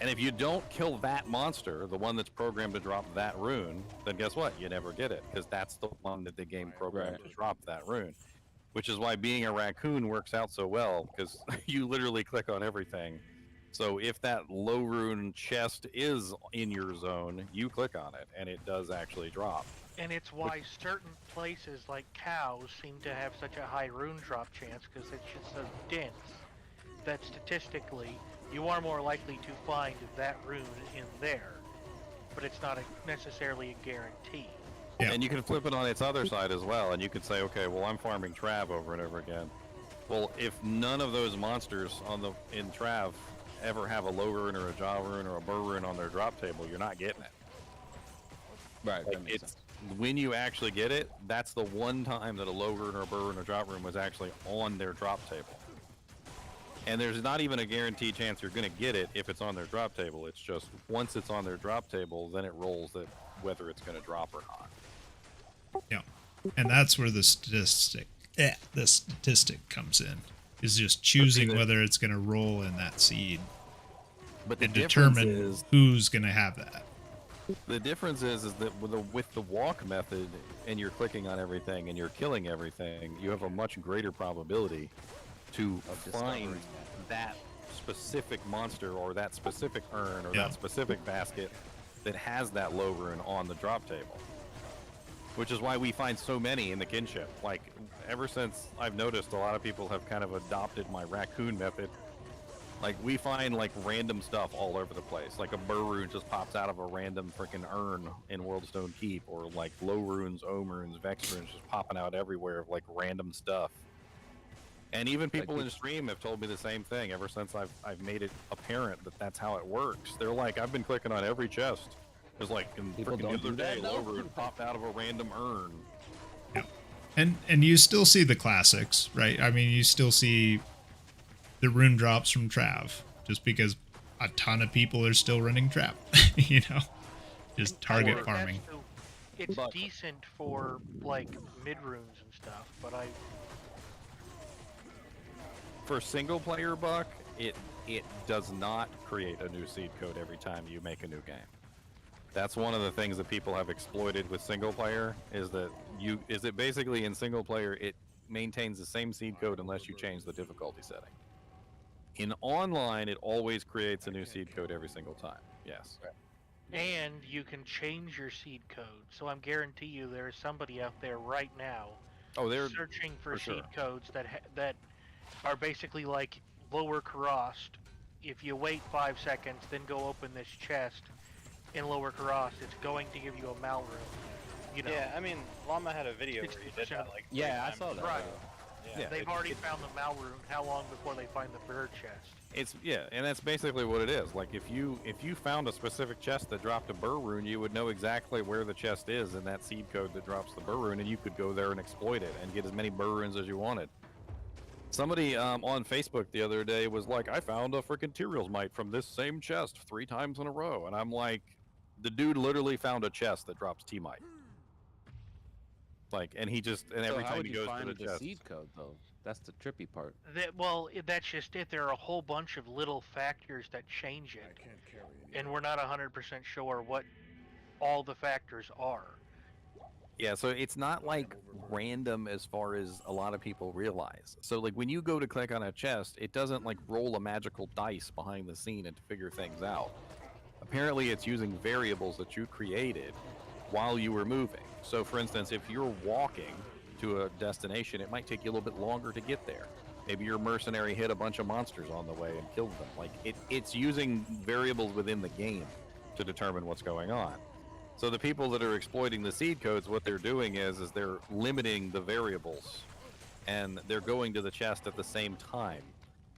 And if you don't kill that monster, the one that's programmed to drop that rune, then guess what? You never get it, because that's the one that the game programmed to drop that rune. Which is why being a raccoon works out so well, because you literally click on everything. So if that low rune chest is in your zone, you click on it, and it does actually drop. And it's why certain places like cows seem to have such a high rune drop chance because it's just so dense that statistically you are more likely to find that rune in there, but it's not necessarily a guarantee. And you can flip it on its other side as well, and you could say, okay, well, I'm farming Trav over and over again. Well, if none of those monsters in Trav ever have a low rune or a jaw rune or a burr rune on their drop table, you're not getting it. Right. Like, That makes sense. when you actually get it, that's the one time that a low rune or a burr rune or drop rune was actually on their drop table. And there's not even a guaranteed chance you're going to get it if it's on their drop table. It's just once it's on their drop table, then it rolls that whether it's going to drop or not. Yeah, and that's where the statistic comes in. Is just choosing whether it's going to roll in that seed, but the and determine is, who's going to have that. The difference is that with the walk method, and you're clicking on everything and you're killing everything, you have a much greater probability to find that specific monster or that specific urn or that specific basket that has that low rune on the drop table. Which is why we find so many in the kinship. Like, ever since I've noticed a lot of people have kind of adopted my raccoon method, like, we find, like, random stuff all over the place. Like, a burr rune just pops out of a random freaking urn in Worldstone Keep, or, like, low runes, ohm runes, vex runes just popping out everywhere of, like, random stuff. And even people in stream have told me the same thing ever since I've made it apparent that that's how it works. They're like, I've been clicking on every chest. It was like, freaking the other day, low rune popped out of a random urn. Yeah. And you still see the classics, right? I mean, you still see the rune drops from Trav, just because a ton of people are still running Trap, you know, just target farming. It's decent for like mid runes and stuff, but for single player buck, it does not create a new seed code every time you make a new game. That's one of the things that people have exploited with single player is that basically in single player it maintains the same seed code unless you change the difficulty setting. In online, it always creates a new seed code every single time. Yes. and you can change your seed code. So I'm guarantee you there is somebody out there right now they're searching for sure. seed codes that are basically like lower Karast. If you wait 5 seconds, then go open this chest in lower Karast, it's going to give you a Mal room. You know. Yeah, I mean, Llama had a video where he did that like 3 times. I saw that. Right. Yeah, They've already found the Mal room. How long before they find the bird chest? And that's basically what it is. Like if you found a specific chest that dropped a burr rune, you would know exactly where the chest is in that seed code that drops the burr rune, and you could go there and exploit it and get as many burr runes as you wanted. Somebody on Facebook the other day was like, I found a freaking Tyrael's Mite from this same chest 3 times in a row, and I'm like, the dude literally found a chest that drops T-Mite. Like, and every time he goes to the chest. Seed code though? That's the trippy part. That's just it. There are a whole bunch of little factors that change it, and we're not 100% sure what all the factors are. Yeah, so it's not like random as far as a lot of people realize. So like when you go to click on a chest, it doesn't like roll a magical dice behind the scene and to figure things out. Apparently it's using variables that you created while you were moving. So for instance, if you're walking to a destination, it might take you a little bit longer to get there. Maybe your mercenary hit a bunch of monsters on the way and killed them. Like it's using variables within the game to determine what's going on. So the people that are exploiting the seed codes, what they're doing is they're limiting the variables, and they're going to the chest at the same time.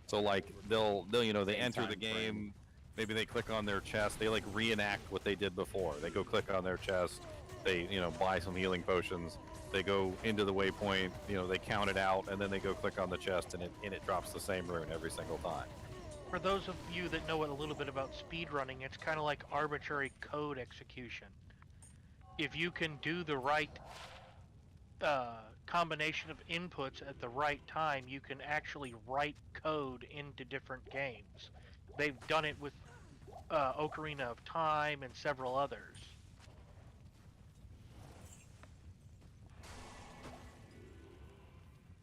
So like they'll they enter the game, maybe they click on their chest, they like reenact what they did before. They go click on their chest, they buy some healing potions, they go into the waypoint, they count it out, and then they go click on the chest, and it drops the same rune every single time. For those of you that know a little bit about speedrunning, it's kind of like arbitrary code execution. If you can do the right combination of inputs at the right time, you can actually write code into different games. They've done it with Ocarina of Time and several others.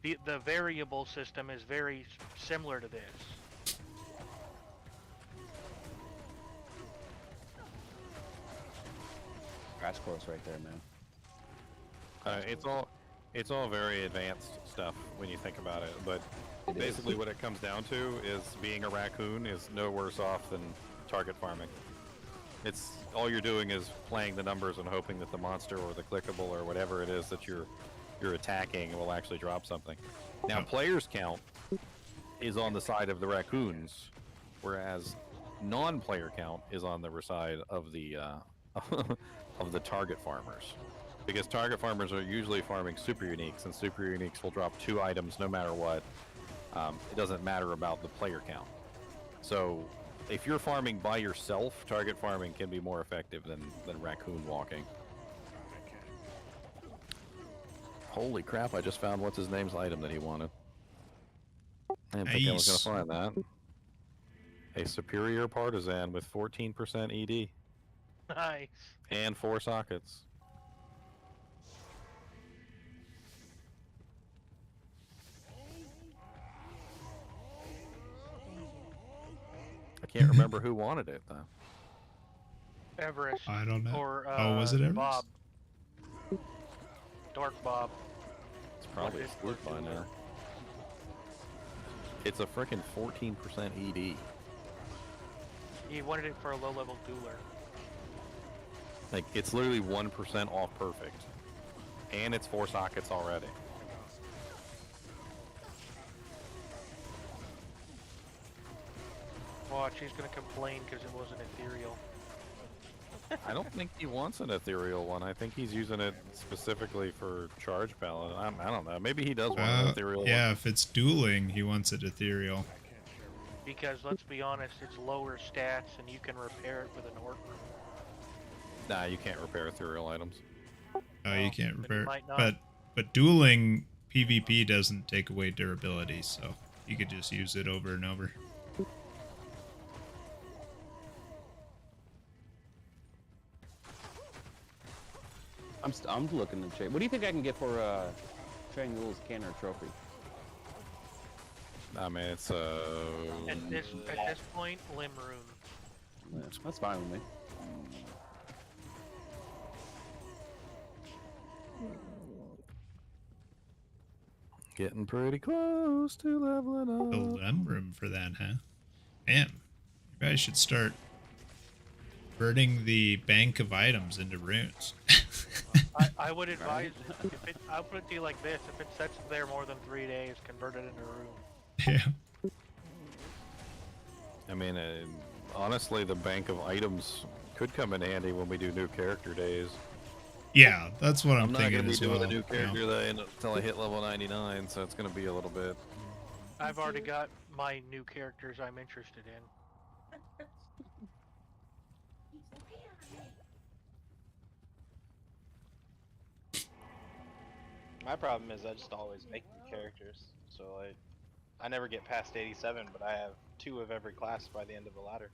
The variable system is very similar to this. Crash course right there, man. It's all very advanced stuff when you think about it, but basically what it comes down to is being a raccoon is no worse off than target farming. It's all you're doing is playing the numbers and hoping that the monster or the clickable or whatever it is that you're attacking will actually drop something. Now players count is on the side of the raccoons, whereas non-player count is on the side of the of the target farmers. Because target farmers are usually farming super uniques, and super uniques will drop 2 items no matter what. It doesn't matter about the player count. So if you're farming by yourself, target farming can be more effective than raccoon walking. Holy crap, I just found what's his name's item that he wanted. I didn't think I was Nice. going to find that. A superior partisan with 14% ED Nice. and 4 sockets. I can't remember who wanted it though. Everest. I don't know. Or Oh, was it Everest? Bob. Dark Bob. It's probably asleep by now. It's a frickin' 14% ED. He wanted it for a low-level dueler. Like, it's literally 1% off perfect. And it's 4 sockets already. Watch, he's gonna complain because it wasn't ethereal. I don't think he wants an ethereal one. I think he's using it specifically for charge paladin. I don't know. Maybe he does want an ethereal Yeah, one. if it's dueling, he wants it ethereal. Because let's be honest, it's lower stats and you can repair it with an orc. Nah, you can't repair ethereal items. Oh, you can't repair might not. But dueling PvP doesn't take away durability, so you could just use it over and over. I'm looking to trade. What do you think I can get for trading Rules Canner Trophy? I mean, it's At this point, Limb Rune. Yeah, that's fine with me. Getting pretty close to leveling up. The limb room for that, huh? Man, you guys should start burning the bank of items into runes. I would advise, I'll put it to you like this, if it sits there more than 3 days, convert it into a rune. Yeah. I mean, honestly, the bank of items could come in handy when we do new character days. Yeah, that's what I'm not thinking going to as be doing well. the new character Yeah. day until I hit level 99, so it's going to be a little bit. I've already got my new characters I'm interested in. My problem is I just always make new characters, so I never get past 87, but I have 2 of every class by the end of the ladder.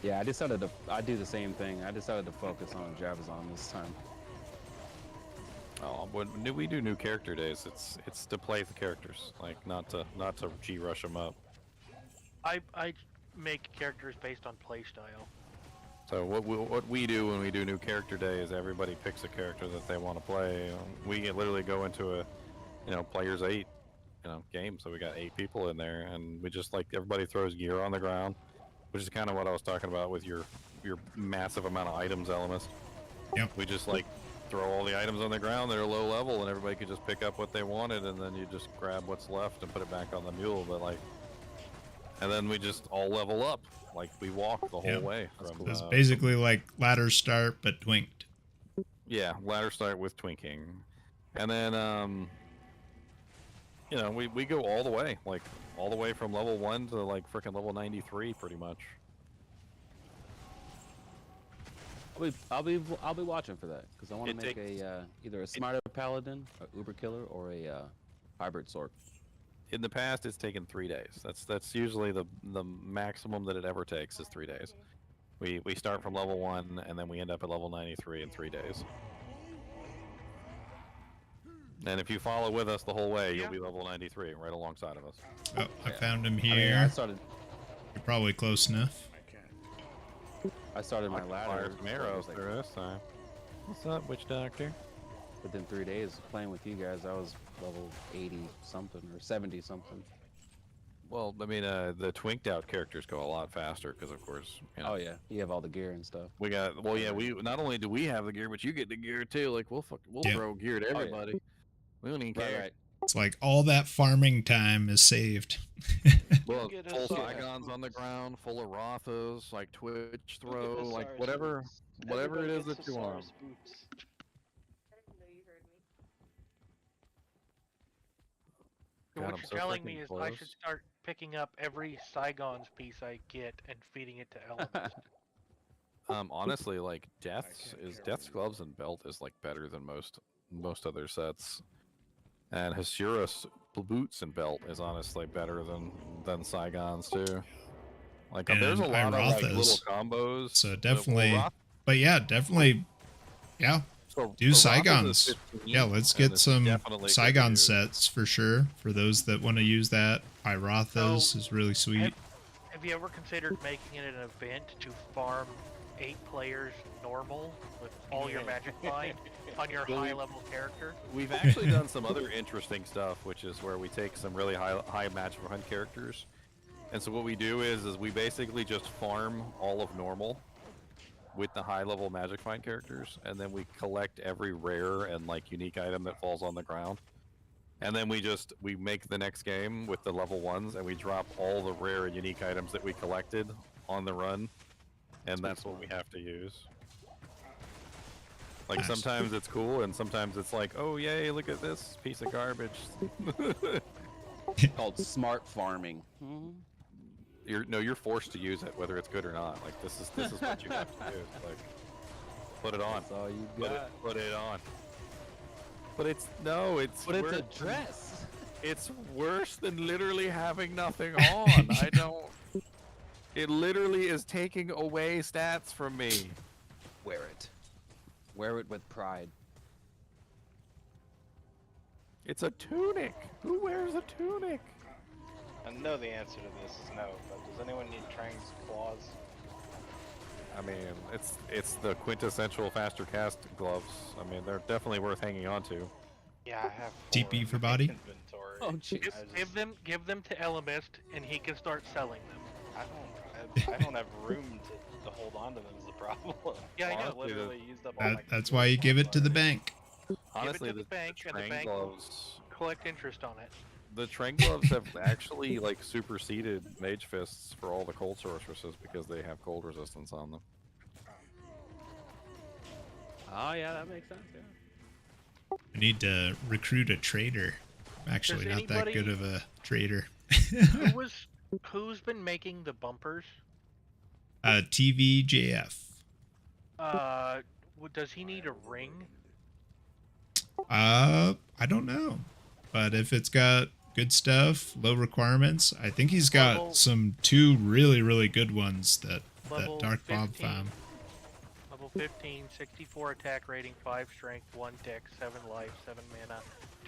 Yeah, I do the same thing. I decided to focus on Javazon this time. Oh, when we do new character days, it's to play the characters, like not to G rush them up. I make characters based on playstyle. So what we do when we do new character day is everybody picks a character that they want to play. We literally go into a players 8 game, so we got 8 people in there, and we just everybody throws gear on the ground, which is kind of what I was talking about with your massive amount of items elements. Yep. We just throw all the items on the ground that are low level, and everybody could just pick up what they wanted, and then you just grab what's left and put it back on the mule. But and then we just all level up. We walk the whole way. From, It's basically like ladder start, but twinked. Yeah, ladder start with twinking. And then, we go all the way. All the way from level 1 to, frickin' level 93, pretty much. I'll be watching for that, because I want to make either a smarter paladin, a uber killer, or a hybrid sword. In the past, it's taken 3 days. That's usually the maximum that it ever takes is 3 days. We start from level 1 and then we end up at level 93 in 3 days. And if you follow with us the whole way, you'll be level 93 right alongside of us. Oh, I found him I mean, here. I started. You're probably close enough. I started my ladder. Fire some arrows through this time. What's up, witch doctor? Within 3 days playing with you guys, I was level 80 something or 70 something. Well, I mean, the twinked out characters go a lot faster because, of course. Oh yeah, you have all the gear and stuff. We got. Well, yeah. We not only do we have the gear, but you get the gear too. We'll Yeah. throw gear to everybody. We don't even care. Right. It's like all that farming time is saved. Well, Get full us Saigons on the ground, full of Rothas, like Twitch Go get throw, like Hasar's whatever, boots. whatever it Everybody is gets that you want. Hasar's boots. So God, what I'm you're so telling freaking me is I close. should start picking up every Saigon's piece I get and feeding it to Elemist. Honestly, like Death's gloves and belt is like better than most other sets, and Hasura's boots and belt is honestly better than Saigons too. Like there's a And lot of like little Irothas. combos. So definitely, but yeah, definitely, yeah. Do Saigons. Yeah, let's get some Saigon sets for sure. For those that want to use that, Irothas is really sweet. Have you ever considered making it an event to farm 8 players normal with all your magic find on your Well, high level character? We've actually done some other interesting stuff, which is where we take some really high magic hunt characters, and so what we do is we basically just farm all of normal with the high level magic find characters, and then we collect every rare and like unique item that falls on the ground, and then we make the next game with the level 1s, and we drop all the rare and unique items that we collected on the run, and that's what we have to use. Like Nice. sometimes it's cool, and sometimes it's like, oh yay, look at this piece of garbage. Called smart farming. You're forced to use it, whether it's good or not. Like this is what you have to do. Like, put it on. That's all you Put got. put it on. But it's a dress. It's worse than literally having nothing on. I don't. It literally is taking away stats from me. Wear it. Wear it with pride. It's a tunic. Who wears a tunic? I know the answer to this is no, but does anyone need Trang's claws? I mean, it's the quintessential faster cast gloves. I mean, they're definitely worth hanging on to. Yeah, I have DP for body. inventory. Oh, jeez. Give them to Elemist, and he can start selling them. I don't have room to hold on to them is the problem. Yeah, I know. I've literally used up all my That's why you give it to the bank. Honestly, give it to the bank, and the Trang bank will gloves. collect interest on it. The Trang gloves have actually like superseded Mage Fists for all the cold sorceresses because they have cold resistance on them. Oh yeah, that makes sense. Yeah. I need to recruit a trader. I'm actually Does not that good anybody- of a trader. Who's been making the bumpers? TVJF. Does he need a ring? I don't know, but if it's got good stuff, low requirements, I think he's got some 2 really good ones that Level Dark Bob 15. found. Level 15, 64 attack rating, 5 strength, 1 dex, 7 life, 7 mana,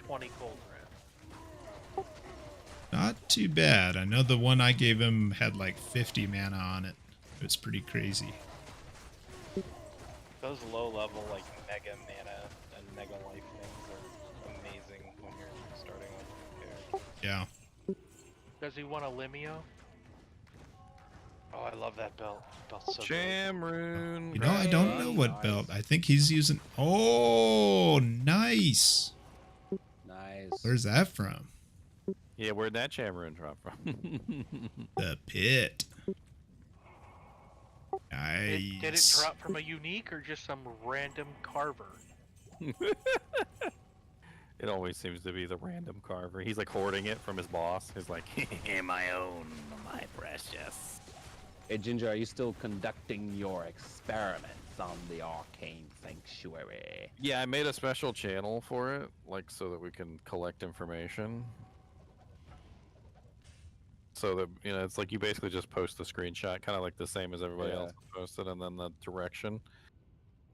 20 cold red. Not too bad. I know the one I gave him had like 50 mana on it. It was pretty crazy. Those low level like mega mana and mega life things are amazing when you're starting with a character. Yeah. Does he want a Limio? Oh, I love that belt. Belt's so Jamrune. You know, I don't know what belt. I think he's using. Oh, nice. Nice. Where's that from? Yeah, where'd that Jamrune drop from? The pit. Nice. Did it drop from a unique or just some random carver? It always seems to be the random carver. He's like hoarding it from his boss. He's like, my own, my precious. Hey Ginger, are you still conducting your experiments on the Arcane Sanctuary? Yeah, I made a special channel for it, like so that we can collect information. So that, you know, it's like you basically just post the screenshot, kind of like the same as everybody else posted, and then the direction.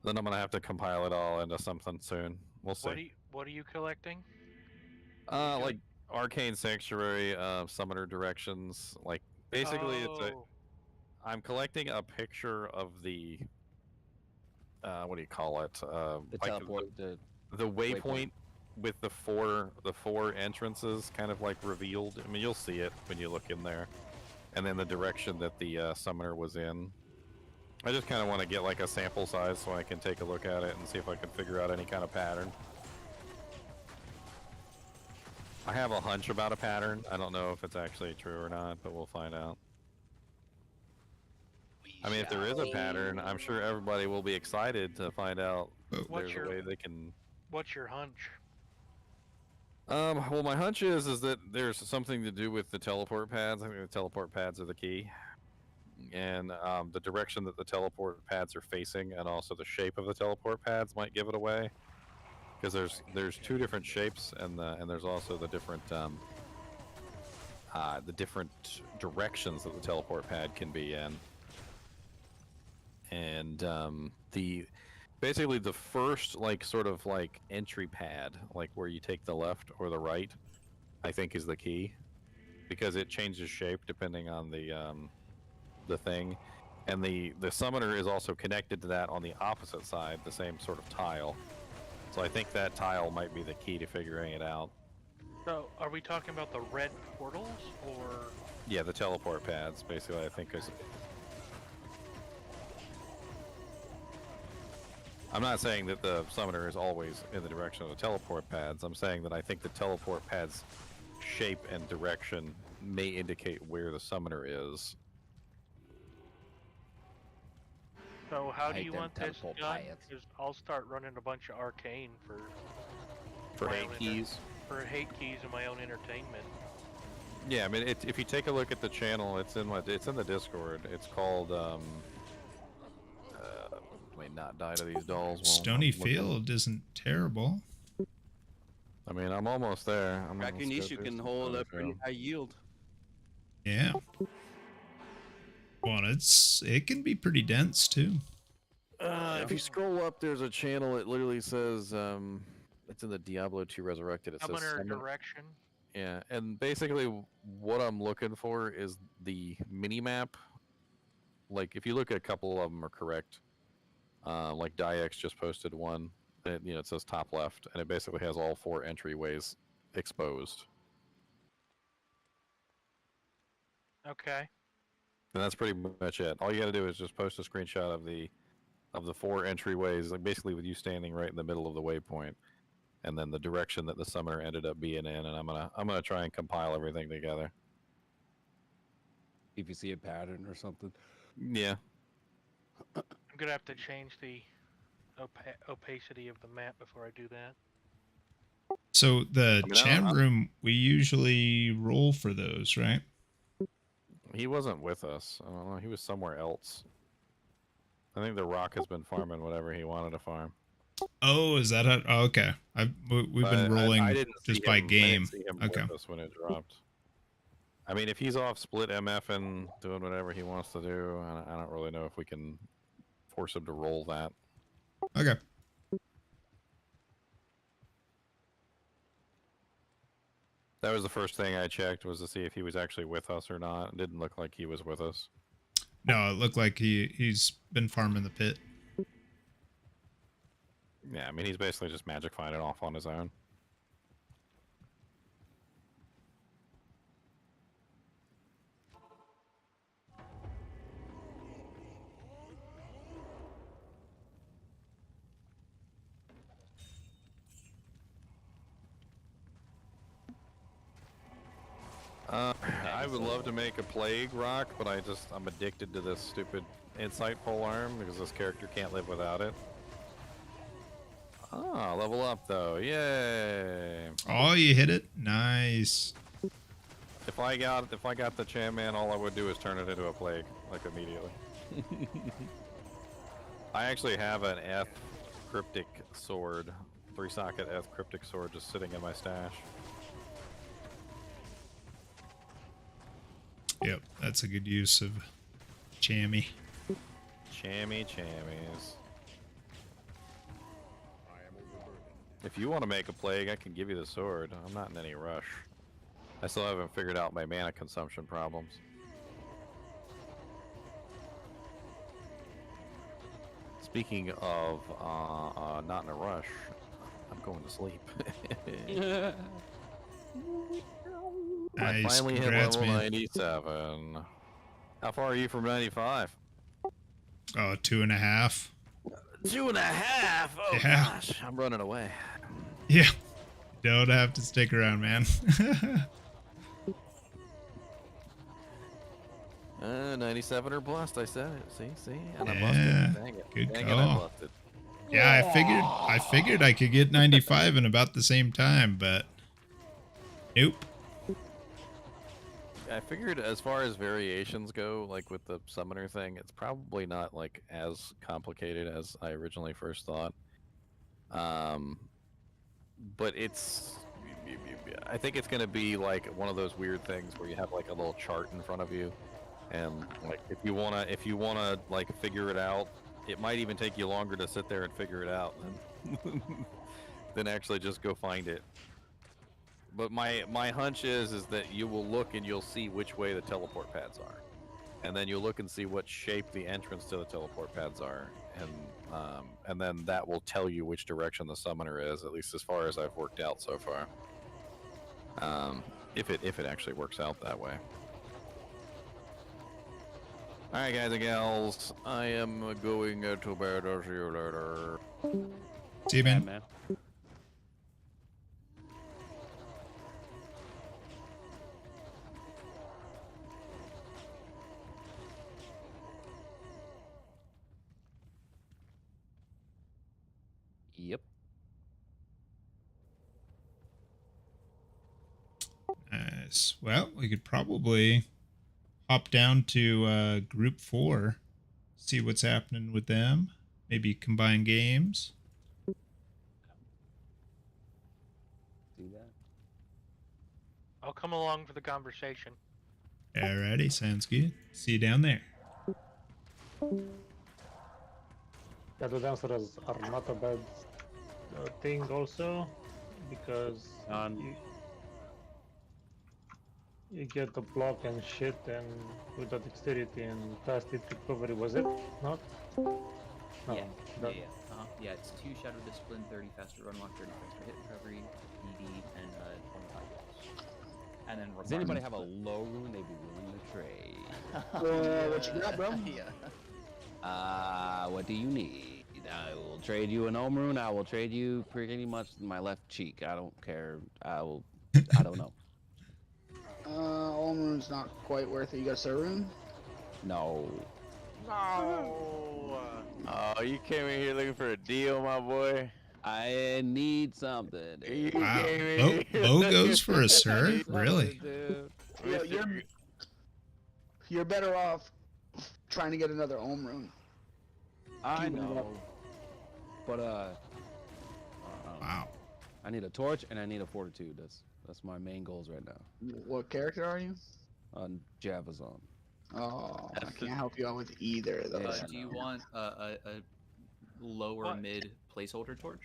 Then I'm gonna have to compile it all into something soon. We'll see. What are you collecting? Like Arcane Sanctuary, summoner directions. Like basically, I'm collecting a picture of the. What do you call it? The like teleport. the waypoint with the four entrances kind of like revealed. I mean, you'll see it when you look in there, and then the direction that the summoner was in. I just kind of want to get like a sample size so I can take a look at it and see if I can figure out any kind of pattern. I have a hunch about a pattern. I don't know if it's actually true or not, but we'll find out. I mean, if there is a pattern, I'm sure everybody will be excited to find out there's a way they can. What's your hunch? Well, my hunch is that there's something to do with the teleport pads. I think the teleport pads are the key, and the direction that the teleport pads are facing, and also the shape of the teleport pads might give it away. Because there's two different shapes, and there's also the different directions that the teleport pad can be in. And basically the first sort of entry pad, like where you take the left or the right, I think is the key, because it changes shape depending on the thing, and the summoner is also connected to that on the opposite side, the same sort of tile. So I think that tile might be the key to figuring it out. So, are we talking about the red portals, or? Yeah, the teleport pads, basically, I think is. I'm not saying that the summoner is always in the direction of the teleport pads. I'm saying that I think the teleport pads' shape and direction may indicate where the summoner is. So how do you want this done? Because I'll start running a bunch of arcane for hate keys. For hate keys and my own entertainment. Yeah, I mean, if you take a look at the channel, it's in the Discord. It's called may not die to these dolls. Stony Field isn't terrible. I mean, I'm almost there. Rakunishu can hold a pretty high yield. Yeah. Well, it can be pretty dense too. If you scroll up, there's a channel. It literally says it's in the Diablo 2 Resurrected. It says Summoner direction. Yeah, and basically what I'm looking for is the mini map. Like, if you look at a couple of them are correct. Like Diex just posted one. It says top left, and it basically has all 4 entryways exposed. Okay. And that's pretty much it. All you got to do is just post a screenshot of the 4 entryways, like basically with you standing right in the middle of the waypoint, and then the direction that the summoner ended up being in. And I'm gonna try and compile everything together. If you see a pattern or something. Yeah. I'm gonna have to change the opacity of the map before I do that. So the chat room, we usually roll for those, right? He wasn't with us. I don't know. He was somewhere else. I think the Rock has been farming whatever he wanted to farm. Oh, is that it? Oh, okay. We've been rolling just by game. I didn't see him okay. with us when it dropped. I mean, if he's off split MF and doing whatever he wants to do, I don't really know if we can force him to roll that. Okay. That was the first thing I checked, was to see if he was actually with us or not. It didn't look like he was with us. No, it looked like he's been farming the pit. Yeah, I mean, he's basically just magic finding off on his own. I would love to make a plague rock, but I'm addicted to this stupid insight pole arm because this character can't live without it. Ah, level up though, yay! Oh, you hit it, nice. If I got the Chan Man, all I would do is turn it into a plague, like immediately. I actually have an F cryptic sword, 3-socket F cryptic sword, just sitting in my stash. Yep, that's a good use of Chammy. Chammies. If you want to make a plague, I can give you the sword. I'm not in any rush. I still haven't figured out my mana consumption problems. Speaking of not in a rush, I'm going to sleep. I Nice, finally hit congrats, level man. 97. How far are you from 95? Oh, 2.5. 2.5? Oh Yeah. gosh, I'm running away. Yeah. Don't have to stick around, man. 97 or bust. I said it. See, and I Yeah, busted. Dang it. good Dang it, I call. busted. Yeah, I figured I could get 95 in about the same time, but nope. I figured as far as variations go, like with the summoner thing, it's probably not like as complicated as I originally first thought. But I think it's gonna be like one of those weird things where you have like a little chart in front of you, and like if you wanna like figure it out, it might even take you longer to sit there and figure it out than than actually just go find it. But my hunch is that you will look and you'll see which way the teleport pads are, and then you'll look and see what shape the entrance to the teleport pads are, and then that will tell you which direction the summoner is, at least as far as I've worked out so far. If it actually works out that way. All right, guys and gals, I am going to bed. I'll see you later. See you, man. Yep. Nice. Well, we could probably hop down to group 4, see what's happening with them. Maybe combine games. Do that. I'll come along for the conversation. Alrighty, sounds good. See you down there. Yeah, the dancers are not a bad thing also, because you get the block and shit, and with the dexterity and fast hit recovery, was it? Not? No, Yeah, that- yeah, it's 2 Shadow Discipline, 30 faster run walk, 30 faster hit recovery, PD, and 25 hits. And then Does anybody have a low rune they'd be willing to trade? What you got, bro? Yeah. What do you need? I will trade you an Ohm rune. I will trade you pretty much my left cheek. I don't care. I don't know. Olmrune's not quite worth it. You got a Sir Rune? No. No. Oh, you came in here looking for a deal, my boy. I need something. Dude. Wow. Bo goes for a serve? Really? You're better off trying to get another Ohm Rune. I know. But wow. I need a torch and I need a fortitude. That's my main goals right now. What character are you? On Javazon. Oh, I can't help you out with either of those. Do you want a lower mid placeholder torch?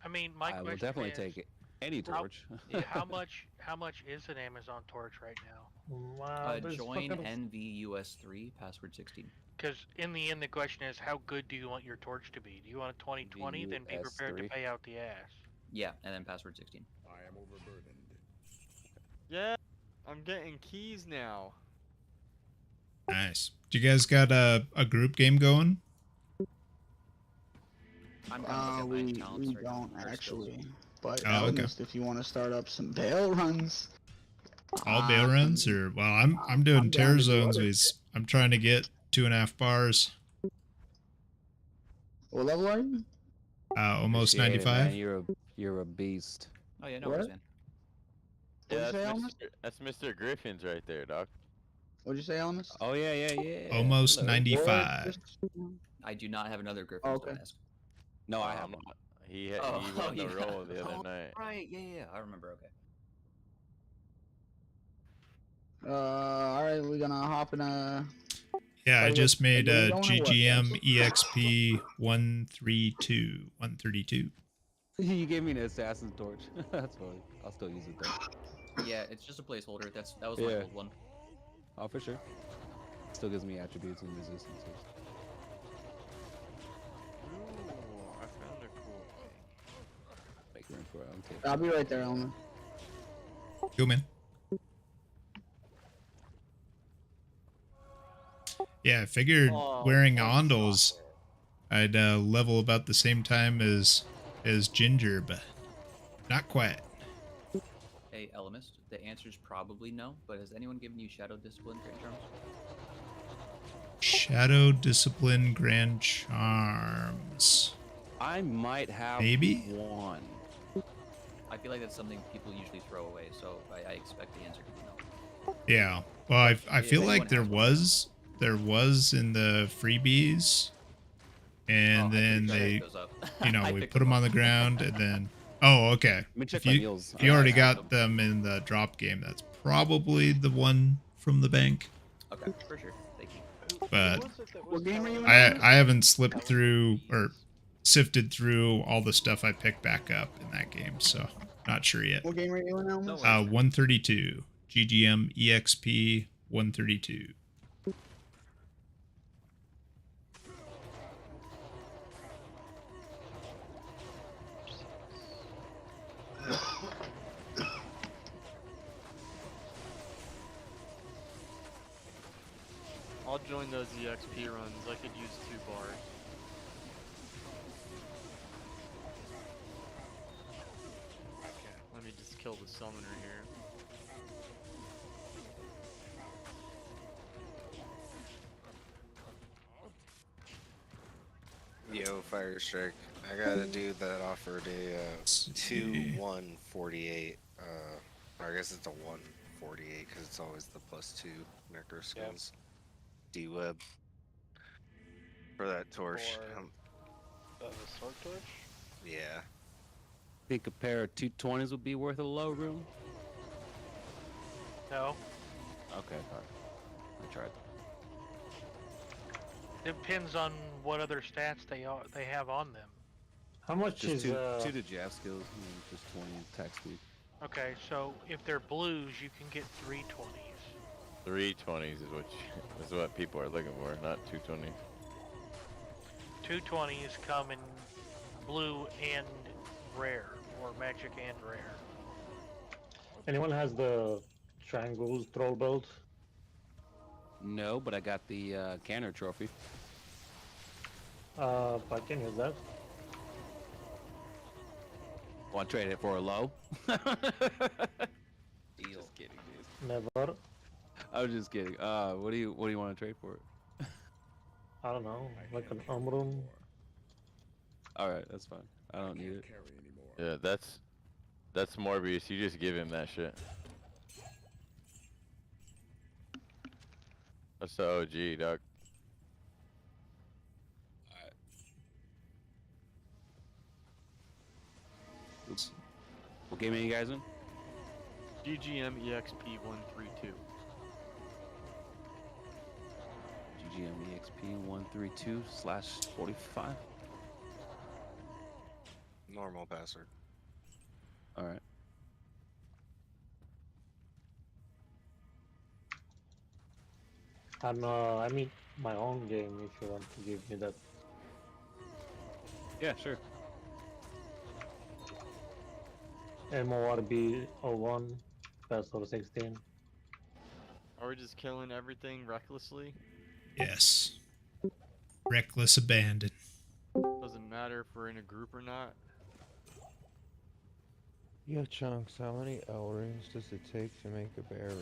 I mean, my I question will definitely is, take any torch. how much is an Amazon torch right now? Join NVUS3, password 16. Because in the end, the question is, how good do you want your torch to be? Do you want a 2020? Then be prepared to VUS3. pay out the ass. Yeah, and then password 16. I am overburdened. Yeah, I'm getting keys now. Nice. Do you guys got a group game going? We don't actually. But Oh, okay. Alchemist, if you want to start up some bail runs. All bail runs, or well, I'm doing I'm down terror to do zones. other I'm trying to get 2.5 bars. What level are you? Almost Appreciate it, 95. man. You're a beast. Oh yeah, no What? worries, man. What'd Yeah, you say, Almas? that's Mr. Griffin's right there, Doc. What'd you say, Almas? Oh yeah. Almost Hello. 95. I do not have another Griffin. Okay. Don't ask. No, I have not. not. He Oh, won the yeah. roll the other Oh, night. Right, yeah, I remember. Okay. Alright, we're gonna hop in a. Yeah, I Are just made you a going or what, GGM EXP 132. You gave me an assassin torch. That's funny. I'll still use it though. Yeah, it's just a placeholder. That was my Yeah. old one. Oh, for sure. Still gives me attributes and resistances. Ooh, I found a cool thing. Make room for it. I'm taking I'll be right there, Almas. Go, man. Yeah, I figured wearing Ondals, I'd level about the same time as Ginger, but not quite. Hey, Elemist, the answer is probably no, but has anyone given you Shadow Discipline Grand Charms? Shadow Discipline Grand Charms. I might have Maybe? one. I feel like that's something people usually throw away, so I expect the answer to be no. Yeah. Well, I If feel anyone like there has one, was in the freebies, and then they, you know, we put them on the ground, and then okay. Let me check If my you meals. if you I already have got them in the drop game, that's probably the one from the bank. Okay, for sure. Thank you. But What game are you in? I haven't slipped through or sifted through all the stuff I picked back up in that game, so not sure yet. What game are you in, Elmas? 132 GGM EXP 132. I'll join those EXP runs. I could use 2 bars. Let me just kill the summoner here. Yo, Fire Strike. I gotta do that offer day 2-1-48. Or I guess it's a 148 because it's always the +2 necro skills. D-Web. For that torch. The sword torch? Yeah. Think a pair of 220s would be worth a low room? No. Okay, alright. I tried. Depends on what other stats they have on them. How much Just is two to jab skills and then just 20 attack speed. Okay, so if they're blues, you can get 320s. 320s is what people are looking for, not 220. 220s come in blue and rare, or magic and rare. anyone has the triangles troll belt? No, but I got the canner trophy. I can use that. Want to trade it for a low? Deal. Just kidding, dude. Never. I was just kidding. What do you want to trade for it? I don't know, like an room. All right, that's fine. I don't need it. Yeah, that's Morbius. You just give him that shit. That's the OG, dog. Oops. What game are you guys in? GGM EXP 132. GGM EXP 132/45. Normal password. Alright. I mean my own game if you want to give me that. Yeah, sure. MORB 01, Pastor 16. Are we just killing everything recklessly? Yes. Reckless abandon. Doesn't matter if we're in a group or not. Yo, Chunks, how many L rings does it take to make a bear ring?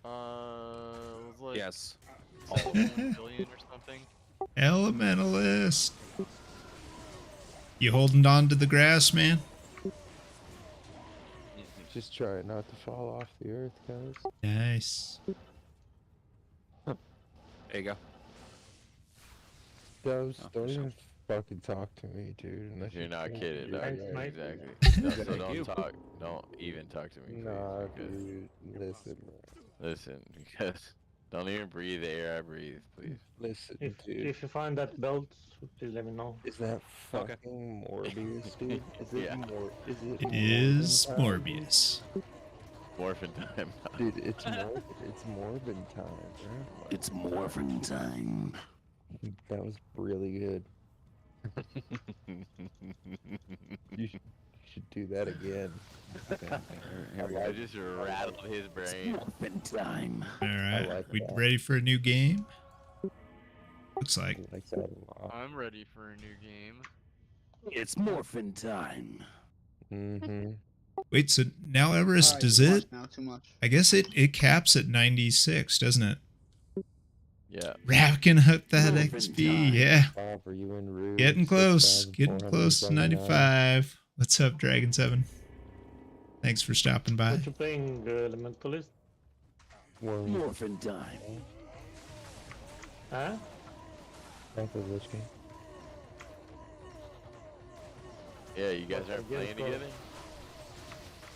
It was like Yes. 1 billion or something. Elementalist. You holding on to the grass, man? Just try not to fall off the earth, guys. Nice. There you go. Guys, Oh, don't for even fucking talk to me, dude. Unless You're not can't kidding, do dog. it. Exactly. So don't talk. Don't even talk to me. Please, Nah, because- dude. Listen, bro. Listen, because don't even breathe the air I breathe, please. Listen, If dude. if you find that belt, please let me know. Is that Okay. fucking Morbius, dude? Is it Yeah. Is it? It is Morbin time? Morbius. Morphin time. Dude, it's Morbin time, bro. It's morphin' time. That was really good. You should do that again. I just rattled his brain. Morphin' time. All right. like We that. ready for a new game? Looks like. I like that a lot. I'm ready for a new game. It's morphin' time. Mm-hmm. Wait, so now Everest, Alright, does too much it? now, too much. I guess it caps at 96, doesn't it? Yeah. Racking up that Morphin' XP, time. yeah. All for you and Rude. Getting close to 6,479. 95. What's up, Dragon7? Thanks for stopping by. What you playing, Elementalist? Morphin' time. Huh? Thank you, Whiskey. Yeah, you guys What, aren't playing against together?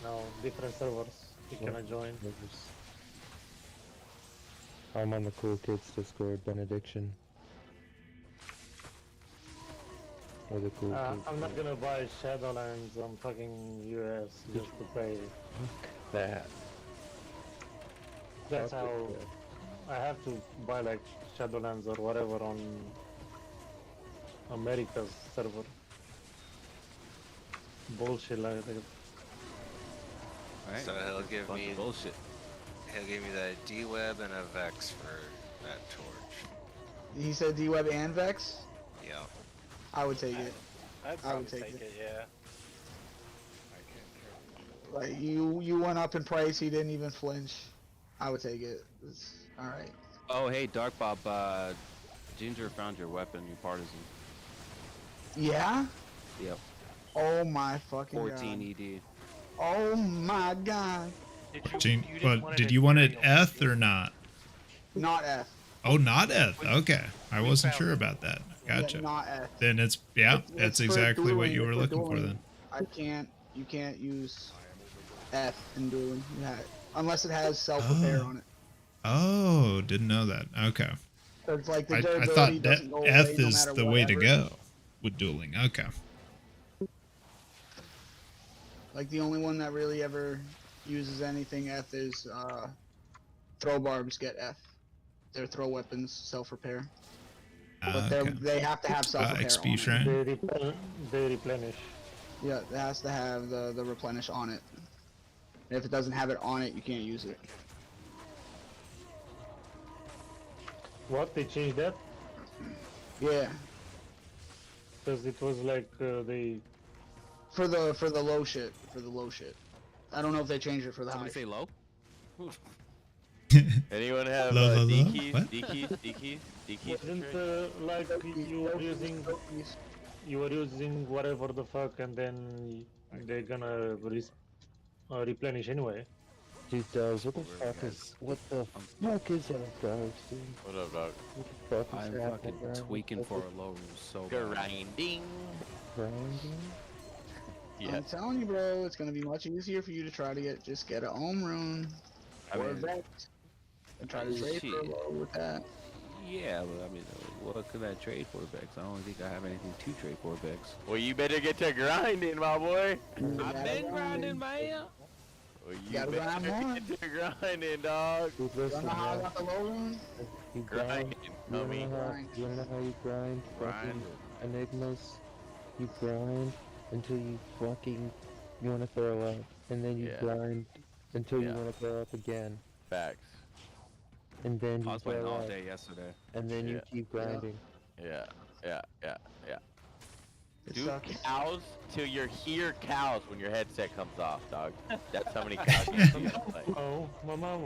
No, different servers. You cannot join. I'm on the Cool Kids Discord, Benediction. Or the Cool Kids. I'm not gonna buy Shadowlands on fucking US just to play. That. That's how I have to buy like Shadowlands or whatever on America's server. Bullshit like that. Right. So he'll give Fucking me bullshit. He'll give me that D-Web and a Vex for that torch. He said D-Web and Vex? Yeah. I would take it. I'd I probably would take take it. it, yeah. Like, you went up in price, he didn't even flinch. I would take it. It's alright. Oh, hey, Dark Bob, Ginger found your weapon, your partisan. Yeah? Yep. Oh my fucking 14 god. ED. Oh my god. Did you want it Eth or not? Not F. Oh, not Eth. Okay. I wasn't sure about that. Yeah, Gotcha. not F. Then it's, yeah, It's that's for exactly what dueling, you were it's looking for dueling. then. You can't use F in dueling. Unless it has self-repair on it. Oh, didn't know that. Okay. So it's like the I durability thought doesn't go away Eth no is matter the way to whatever. go with dueling. Okay. Like the only one that really ever uses anything F is throw barbs get F. Their throw weapons self-repair. But okay. they have to have self-repair XP on shrine. it. They replenish. Yeah, it has to have the replenish on it. And if it doesn't have it on it, you can't use it. What, they changed that? Yeah. Because it was like they... For the low shit. For the low shit. I don't know if they changed it for the high. Somebody say low? Anyone have Low, low, D low? keys? What? D keys? D keys? D keys? Wasn't like you were using whatever the fuck and then they're gonna replenish anyway. Dude, Doves, what the fuck is that, Doves, dude? What up, dog? What the fuck is I'm happening, fucking bro? tweaking for a low room so bad. Grinding. Grinding? I'm telling you, bro, it's gonna be much easier for you to try to get an Ohm rune I or a mean, Vex and try to trade for a shit. low with that. Yeah, but I mean, what could I trade for Vex? I don't think I have anything to trade for Vex. Well, you better get to grinding, my boy. I've been grinding, man. Well, you Gotta grind better more. get to grinding, dog. Dude, You listen, know how I man. got the low rune? You grind. Grinding, You homie. wanna know how you grind fucking enigmas? You grind until you fucking you wanna throw up, and then you Yeah. grind until you Yeah. wanna throw up again, Facts. and then I you was playing throw all up, day yesterday. and then you Yeah. keep grinding. Yeah. Yeah. Yeah. Yeah. It Do sucks. cows till you hear cows when your headset comes off, dog. That's how many cows you see on the play. Oh, mama.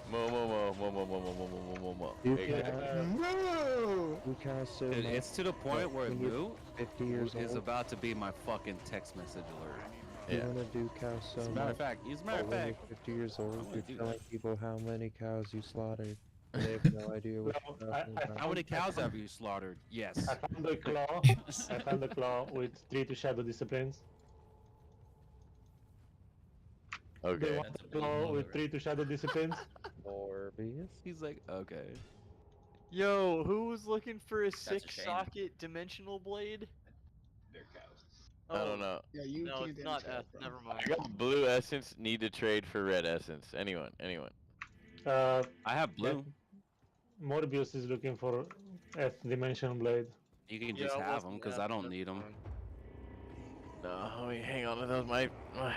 Mo mo mo mo mo mo mo mo mo mo mo. You There you go. can No! you can so Dude, much it's to the point where when you're Lou 50 years is old. about to be my fucking text message alert. You Yeah. wanna do cows so As a matter much. of fact, But when you're 50 years old, wanna you're do telling that. people how many cows you slaughtered. And they have no idea what No, you're I- talking I about. how many cows have you slaughtered? Yes. I found the claw. I found the claw with 3 to shadow disciplines. They Okay. want the claw with 3 to shadow disciplines. Morbius? He's like, okay. Yo, who was looking for a a 6-socket dimensional blade? They're cows. I don't know. Yeah, you No, can't it's not damage F. that, bro. Never mind. I got blue essence. Need to trade for red essence. Anyone? Uh, I have blue. Morbius is looking for F dimension blade. You can Yeah, just it have wasn't them because F, I don't that's need them. fine. No, let me hang on to those. My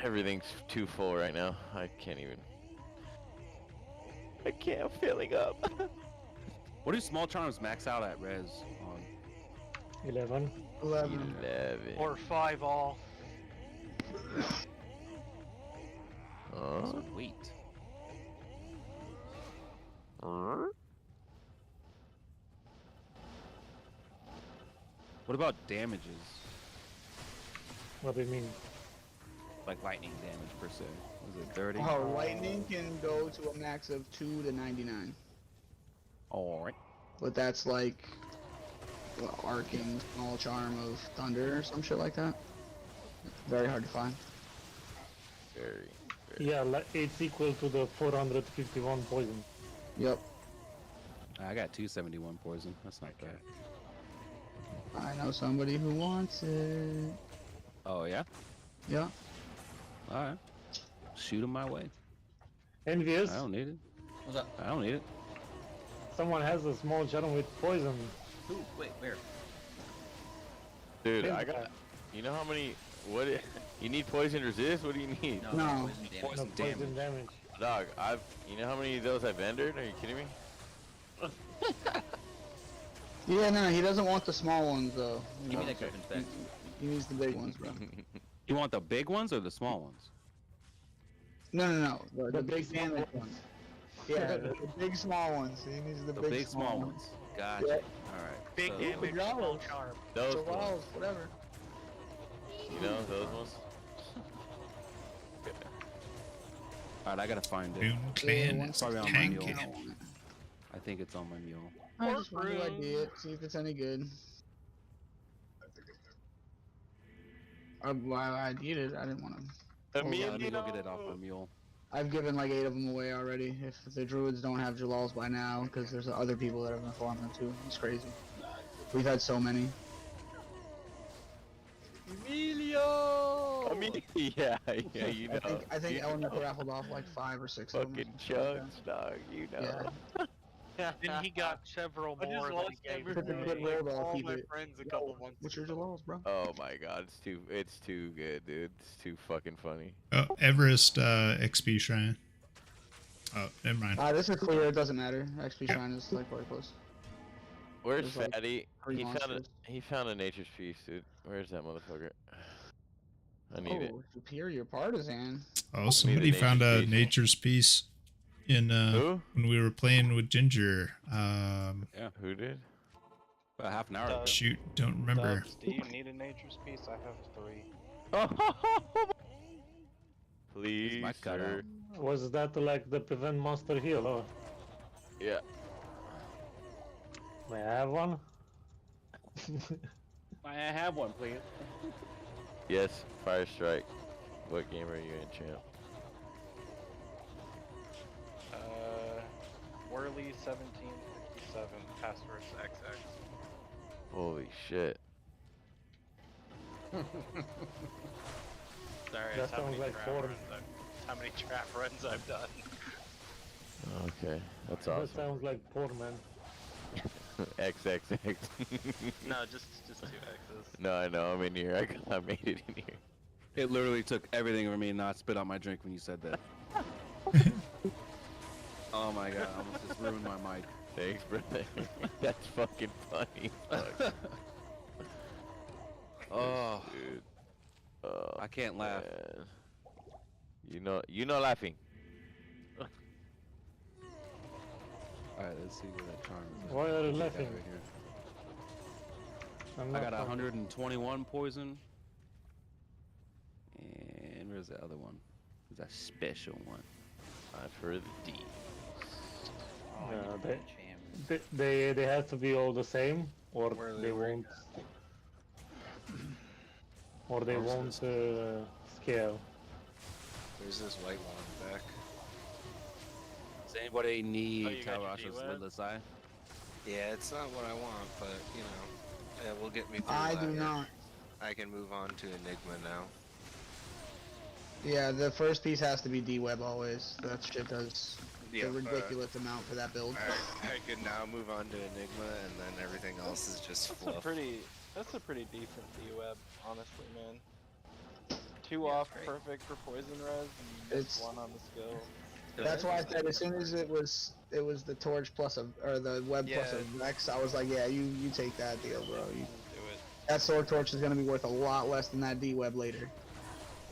everything's too full right now. I can't even. I can't. I'm filling up. What do small charms max out at res on? 11. 11. Or 5 all. Sweet. What about damages? What do you mean? Like lightning damage per se. Was it 30? Oh, lightning can go to a max of 2 to 99. Alright. But that's like arcing small charm of thunder or some shit like that. Very hard to find. Very. Yeah, it's equal to the 451 poison. Yep. I got 271 poison. That's not bad. I know somebody who wants it. Oh yeah? Yeah. Alright. Shoot him my way. Envious? I don't need it. What's up? I don't need it. Someone has a small charm with poison. Ooh, wait, where? Dude, I got. You know how many? What? You need poison resist? What do you need? No. Poison Poison damage. Dog, You know how many of those I've entered? Are you kidding me? Yeah, no, he doesn't want the small ones though. Give me that Griffin's back. He needs the big ones, bro. You want the big ones or the small ones? No. The big damage ones. Yeah, the big small ones. He needs the big small ones. Gotcha. Yep. Alright. Big damage, small charm. Those Jalals, ones. whatever. You know those ones? Alright, I gotta find it. Boom Clan It's probably on my mule. I think it's on my mule. I just wanted to ID it, see if it's any good. While I ID'd it, I didn't want to. Yeah, let me go get it off my mule. I've given like 8 of them away already. If the druids don't have Jalals by now, because there's other people that have been farming them too. It's crazy. We've had so many. Emilio! Yeah, you know. I think You Eleanor know. raffled off like 5 or 6 of them. Fucking chunks, dog. You know. Then he got several I just more than lost he gave If it's a good roll, though, I'll all keep my it. friends a couple months What's your Jalals, bro? Oh my god, it's too good, dude. It's too fucking funny. Oh, Everest XP Shrine. Oh, never mind. This is clear. It doesn't matter. XP Shrine is like very close. Where's There's, like, Fatty? 3 He found a nature's piece, dude. Where's that motherfucker? I need it. Superior Partisan. Oh, somebody found a nature's piece in Who? when we were playing with Ginger. Yeah. Who did? About half an hour ago. Shoot, don't remember. Dubs, do you need a nature's piece? I have 3. Please, My sir. Was that like the prevent monster heal? Or Yeah. may I have one? I have one, please. Yes, Fire Strike. What game are you in, champ? Whirly 1757, Passwords XX. Holy shit. Sorry, That that's how sounds many like trap porn. runs how many trap runs I've done. Okay, that's That awesome. sounds like poor man. XXX. No, just 2 X's. No, I know. I'm in here. I made it in here. It literally took everything for me not spit out my drink when you said that. Oh my god, I almost just ruined my mic. Thanks, brother. That's fucking funny. Fuck. Oh, Dude. I can't laugh. Man. You know laughing. Alright, let's see where that charm is. Why are you Check that laughing? right here. I'm I not got talking. 121 poison. And where's the other one? There's a special one. For the D. They have to be all the same, or Where are they they right won't. Or they won't scale. There's this white one on the back. Does anybody need you got your Talrash's D-Web? Lidless Eye? Yeah, it's not what I want, but you know, it will get me through. I do that. not. I can move on to Enigma now. Yeah, the first piece has to be D-Web always. That shit does Yeah, a ridiculous amount for that build. I can now move on to Enigma, and then everything else is just That's fluff. a pretty decent D-Web, honestly, man. 2 off, perfect for poison res, and It's- 1 on the skill. That's why I said as soon as it was the torch plus the web plus a Vex, I was like, yeah, you take that deal, bro. Do it. That sword torch is gonna be worth a lot less than that D-Web later.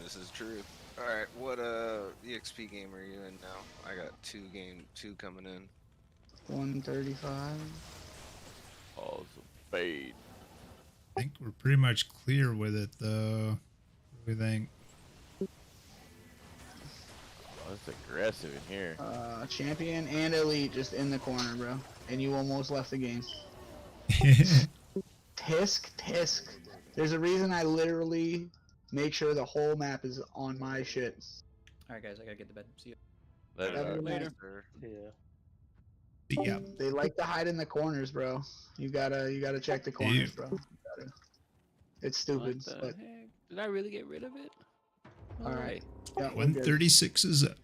This is true. Alright, what EXP game are you in now? I got two coming in. 135. Balls of fade. I think we're pretty much clear with it, though. What do we think? Oh, it's aggressive in here. Champion and elite just in the corner, bro. And you almost left the game. Tisk. There's a reason I literally make sure the whole map is on my shit. Alright, guys, I gotta get to bed. See you. Later. Yeah. They like to hide in the corners, bro. You gotta check the corners, bro. You gotta. It's stupid, What the but heck? Did I really get rid of it? all right. Yeah, 136 is up.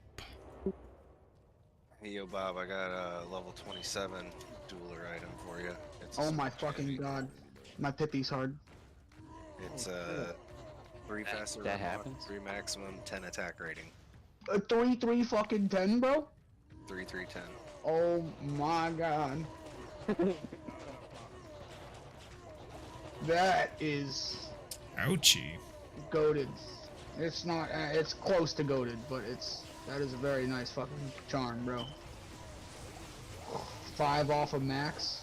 Hey, yo, Bob, I got a level 27 dueler item for you. It's Oh my fucking god, my pippy's hard. It's 3 faster that run, happens? 3 maximum, 10 attack rating. A 3 fucking 10, bro. 3 10. Oh my god. That is Ouchie. goated. It's not. It's close to goated, but that is a very nice fucking charm, bro. 5 off of max.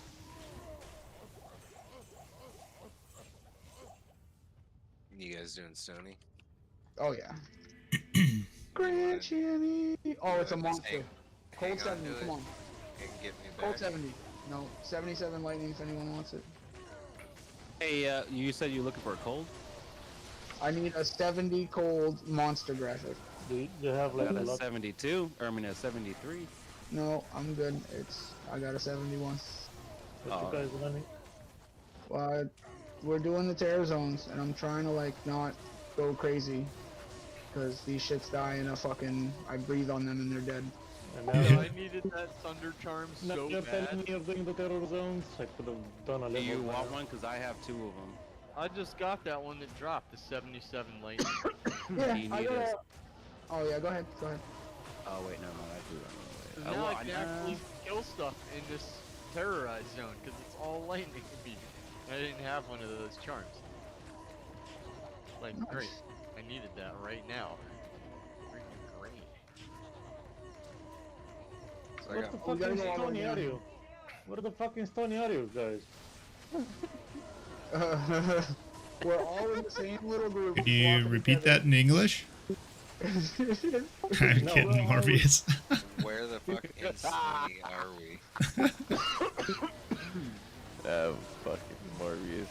You guys doing Stony? Oh yeah. Grand Jimmy. Oh, it's a monster. Cold 70. Come on. And get me Cold back. 70. No, 77 lightning if anyone wants it. Hey, you said you're looking for a cold? I need a 70 cold monster graphic. Do you have like Got a a lot? 72, or I mean a 73. No, I'm good. I got a 71. What you guys running? Well, we're doing the terror zones, and I'm trying to like not go crazy, because these shits die in a fucking. I breathe on them and they're dead. I needed that Thunder Charm Now so you're bad. telling me of doing the terror zones. I could have done a level. Do you by want now. one? Because I have 2 of them. I just got that one that dropped, the 77 lightning. Yeah, Do you I need got a... a. Oh yeah, go ahead. Oh, wait, no, I do run So away. now well, I can actually kill stuff in this terrorized zone, because it's all lightning beam. I didn't have one of those charms. Like, great. I needed that right now. Freaking great. So I What the got fucking Stony are you? What the fucking Stony are you guys? We're all in the same little group. Could you repeat that in English? I'm kidding, Morbius. Where the fuck in Stony are we? Oh, fucking Morbius.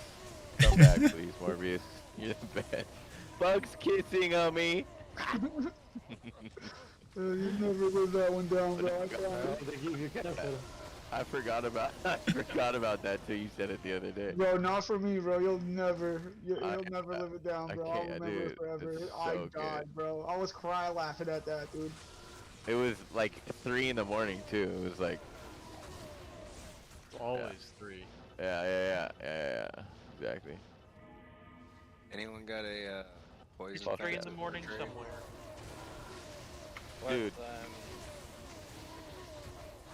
Come back, please, Morbius. You're the best. Bugs kissing on me. You never live that one down, bro. I promise. They give you cancer. I forgot about that till you said it the other day. Bro, not for me, bro. You'll never never live it down, bro. I'll can't, remember dude. it forever. It's I so died, bro. I was crying laughing at that, dude. It was like 3 in the morning too. It was like Always 3. yeah. Exactly. Anyone got a poison? It's 3 in the factor morning trade? somewhere. Dude.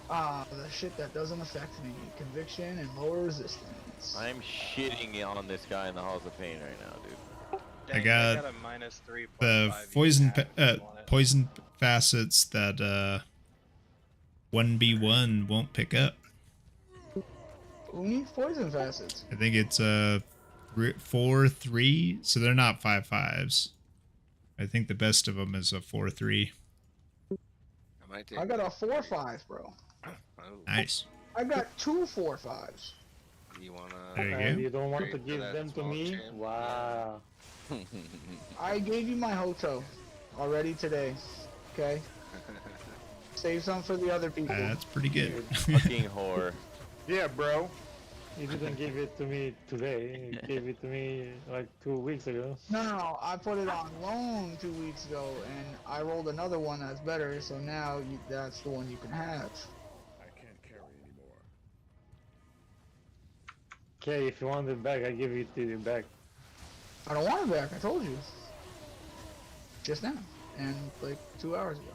The shit that doesn't affect me. Conviction and lower resistance. I'm shitting on this guy in the halls of pain right now, dude. I I got got a -3 the +5 poison if you want it. poison facets that 1v1 won't pick up. Who needs poison facets? I think it's 4-3, so they're not 5-5s. I think the best of them is a 4-3. I got a 4-5, bro. Nice. I got 2 4-5s. You wanna? There you And go. you don't want to trade for give that them to small me? champ? Wow. I gave you my Hoto already today. Okay. Save some for the other people. That's pretty good. Fucking whore. Yeah, bro. You didn't give it to me today. You gave it to me like 2 weeks ago. No, I put it on loan 2 weeks ago, and I rolled another one that's better. So now that's the one you can have. I can't carry anymore. Okay, if you want it back, I give it to you back. I don't want it back. I told you. Just now, and like 2 hours ago,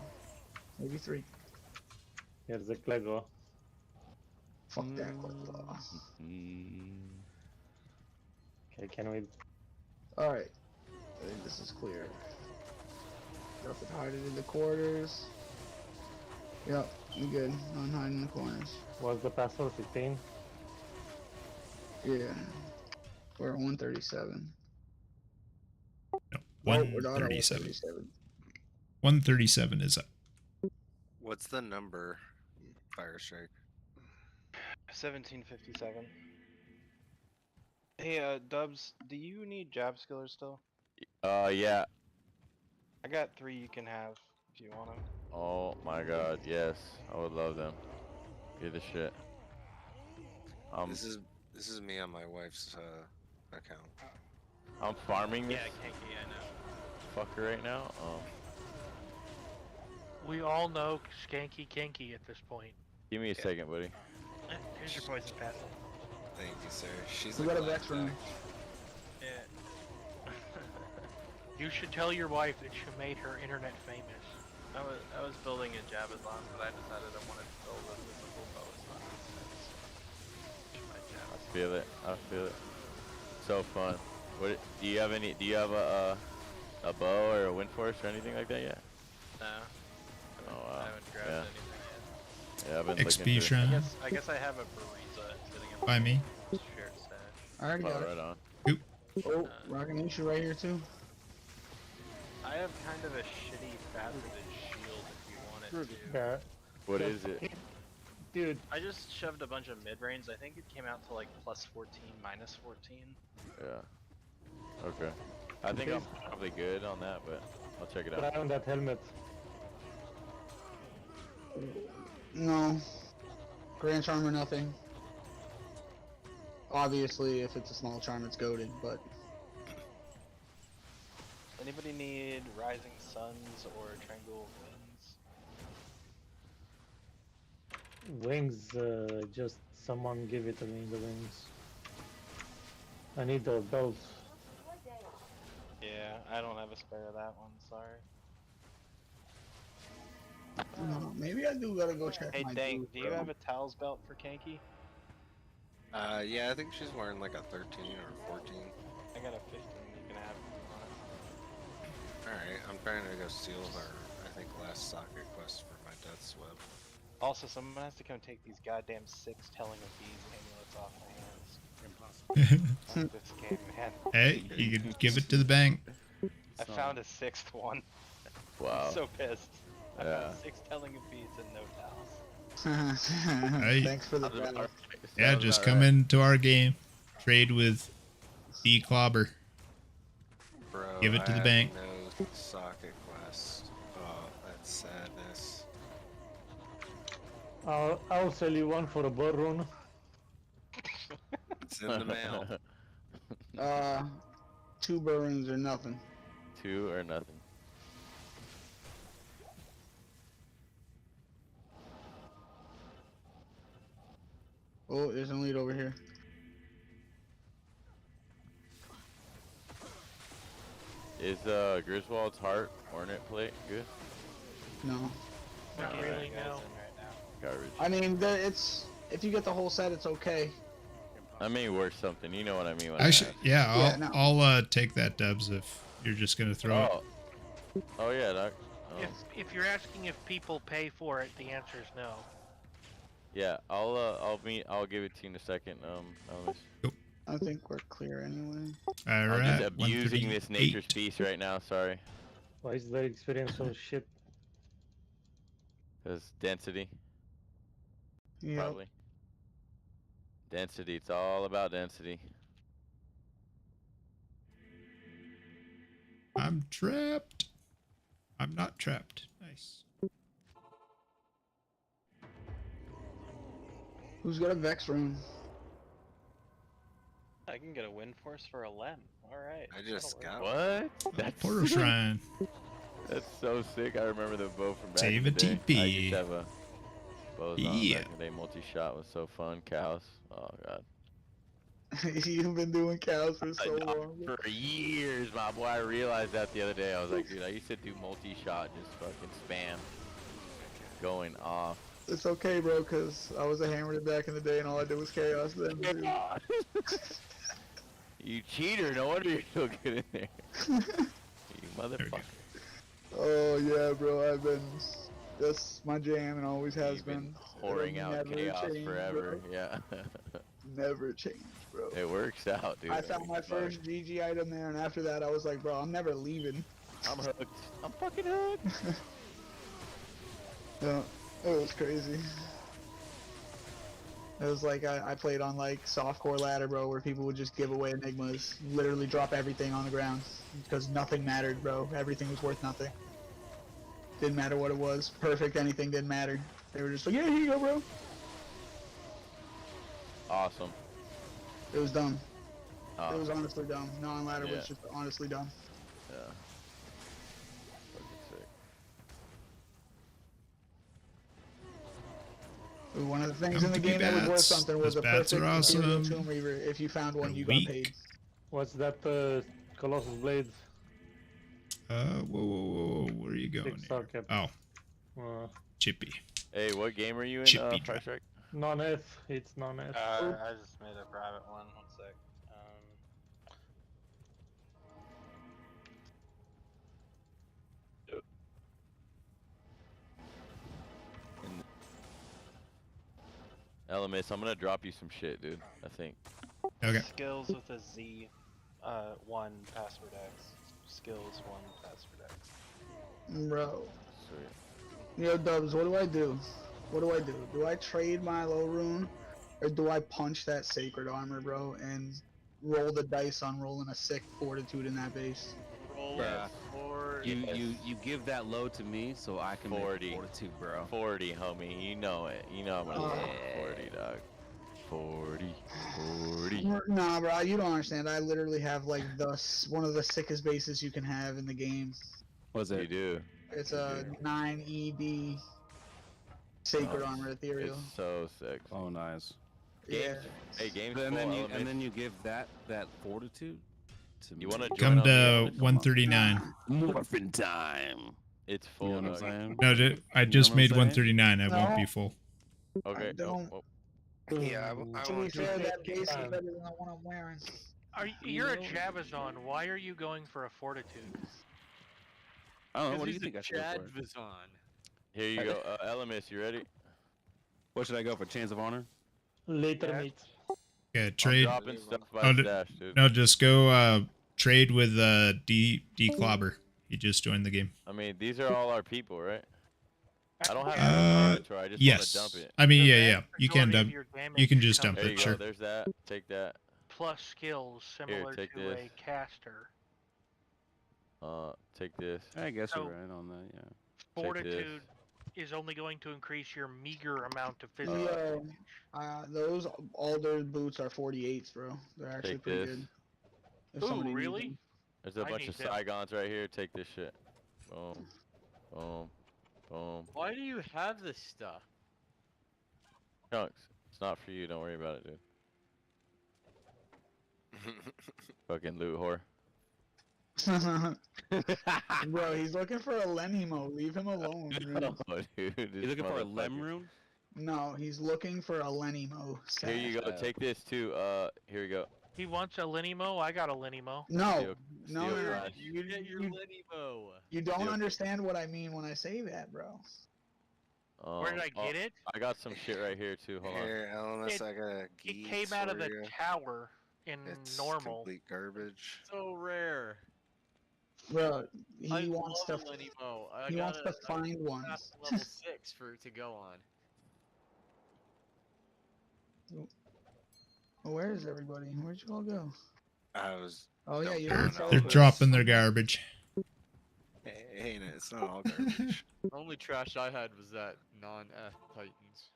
maybe 3. Here's the Clego. Fuck that. Clego. Okay, can we? All right. I think this is clear. Drop it, hide it in the quarters. Yep, you good. Don't hide in the corners. What's the password? 15? Yeah. We're at 137. No, Oh, we're not at 137. 137. 137 is up. What's the number? Fire Strike. 1757. Hey, Dubs, do you need jab skillers still? Yeah. I got 3 you can have if you want them. Oh my god, yes. I would love them. Get the shit. This is me on my wife's account. I'm farming this Yeah, Kinky, I know. fucker right now. Oh. We all know Skanky Kinky at this point. Give me a second, buddy. Here's your poison pass. Thank you, sir. She's We a got a glass Vex room. back. Yeah. You should tell your wife that you made her internet famous. I was building a Jabazon, but I decided I wanted to build a visible Boazon instead. My I Jabazon. feel it. I feel it. So fun. What do you have any? Do you have a bow or a wind force or anything like that yet? No. Oh wow. I haven't grabbed Yeah. anything yet. Yeah, I've been XP looking through. shrine. I guess I have a Bariza sitting in By me. shared stash. I already got Oh, it. right on. Oh, rocking issue right here too. I have kind of a shitty faceted shield if you want it to. Yeah. What is it? Dude. I just shoved a bunch of mid-range. I think it came out to like plus 14, minus 14. Yeah. Okay. I think I'm probably good on that, but I'll check it Try out. on that helmet. No. Grand Charm or nothing. Obviously, if it's a small charm, it's goaded, but Anybody need Rising Suns or Triangle Winds? Wings, just someone give it to me, the wings. I need the belt. Yeah, I don't have a spare of that one, sorry. maybe I do gotta go check Hey my Dank, dude, do you bro. have a Towels belt for Kanky? Yeah, I think she's wearing like a 13 or 14. I got a 15 you can have if you want. Alright, I'm trying to go steal her, I think, last socket quest for my Death's Web. Also, someone has to come take these goddamn 6 Telling of Bees amulets off my hands. Impossible. Fuck this game, man. Hey, you can give it to the bank. I found a 6th one. Wow. I'm so pissed. I Yeah. found 6 Telling of Bees and no towels. Hey. Thanks for the battle. Yeah, just come into our game. Trade with D Clobber. Bro, Give it to I the have bank. no socket quest. Oh, that's sadness. I'll sell you one for a bow rune. It's in the mail. 2 burns or nothing. 2 or nothing. Oh, there's a lead over here. Is Griswold's heart ornate plate good? No. Not really, no. Garbage. I mean, it's if you get the whole set, it's okay. I may worth something. You know what I mean. When Actually, yeah, Yeah, no. I'll take that, Dubs, if you're just gonna throw it. Oh yeah, Doc. Oh. If you're asking if people pay for it, the answer is no. Yeah, I'll give it to you in a second. Elvis. I think we're clear anyway. All I'm right. just abusing this 138. nature's piece right now. Sorry. Why is their experience so shit? Cause density. Yep. Probably. Density. It's all about density. I'm trapped. I'm not trapped. Nice. Who's got a Vex rune? I can get a Wind Force for a Lem. Alright. I just got What? That's Portal Shrine. That's so sick. I remember the bow from back Save in a the day. TP. I used to have a bows on Yeah. back in the day. Multi-shot was so fun. Cows. Oh god. You've been doing cows for so long. For years, my boy. I realized that the other day. I was like, dude, I used to do multi-shot, just fucking spam, going off. It's okay, bro, because I was a hammer back in the day and all I did was chaos then. Dude. You cheater! No wonder you're so good in there. You motherfucker. Oh yeah, bro. That's my jam and always has You've been It'll whoring out never chaos change, forever. bro. Yeah. Never change, bro. It works out, dude. I found my first GG item there, and after that, I was like, bro, I'm never leaving. I'm hooked. I'm fucking hooked. Yeah, it was crazy. It was like I played on like softcore ladder, bro, where people would just give away enigmas, literally drop everything on the ground because nothing mattered, bro. Everything was worth nothing. Didn't matter what it was. Perfect, anything didn't matter. They were just like, yeah, here you go, bro. Awesome. It was dumb. Oh. It was honestly dumb. Non-ladder Yeah. was just honestly dumb. Yeah. Fucking sick. One of the things Come in the to me, game that was worth bats. something was Those a bats perfect are Imperial awesome. Tomb Reaver. If you found one, They're you weak. got paid. What's that Colossus Blade? Whoa, where are you going here? Socket. Oh, Uh, Chippy. Hey, what game are you in? Chippy Price Strike? non-F. It's non-F. I just made a private one. One sec. Elemis, I'm gonna drop you some shit, dude. I think. Okay. Skills with a Z, 1 password X. Skills 1 password X. Bro. Sweet. Yo, Dubs, what do I do? What do I do? Do I trade my low rune? Or do I punch that sacred armor, bro, and roll the dice on rolling a sick fortitude in that base? Yeah. You give that load to me so I can 40. make fortitude, bro. 40, homie. You know it. You know I'm gonna roll 40, dog. 40. 40. Nah, bro, you don't understand. I literally have like one of the sickest bases you can have in the game. What's it? You do. It's a 9 ED sacred armor ethereal. It's so sick. Oh, nice. Yeah. Hey, game's And full, then you Elemis. give that fortitude to You me. wanna join Come on the to 139. Morphin time. It's You full, know what I'm dog. saying? No, I You just know what I'm made saying? 139. I won't be No. full. Okay. I don't. Yeah, I To be want fair, to. that base is better than the one I'm wearing. You're a Javazon. Why are you going for a Fortitude? I don't know. What do he's you think a I should go Chad for? Vazon. Here you go. Elemis, you ready? What should I go for? Chance of honor? Later, mate. Yeah, I'm trade. dropping stuff by Oh, stash, dude. no, just go trade with D Clobber. He just joined the game. I mean, these are all our people, right? I don't have inventory. I just yes. want to dump it. I mean, The yeah. vast You can majority of dump. your damage You can just comes dump There you it. go. Sure. There's that. Take that. Plus skills similar take to this. a caster. Take this. I guess So- you're right on that. Yeah. Fortitude is only going to increase your meager amount of physical Yo, damage. those Alder boots are 48s, bro. They're actually Take pretty this. good. If Ooh, somebody needs really? them. There's a I bunch need of them. Saigons right here. Take this shit. Boom. Boom. Boom. Why do you have this stuff? Chunks. It's not for you. Don't worry about it, dude. Fucking loot whore. Bro, he's looking for a Lenimo. Leave him alone. Bro. Oh, dude. You looking for a motherfucker. lem rune? No, he's looking for a Lenimo. Here you go. Take this too. Here we go. He wants a Linimo. I got a Linimo. No, Steel- no, steel no, no. crash. You, Get your you, Lenimo. you don't Steel- understand what I mean when I say that, bro. Where did I get it? I got some shit right here too. Hold on. Here, Elemis, It- I got a It geese came out of for the you. tower in It's normal. complete garbage. So rare. Bro, he I wants to. love a Lenimo. I He got wants to find one. past level 6 for to go on. Where is everybody? Where'd you all go? I was. Oh yeah, you're. dumping They're Elemis. dropping their garbage. Hey, it's not all garbage. The only trash I had was that non-F Titans.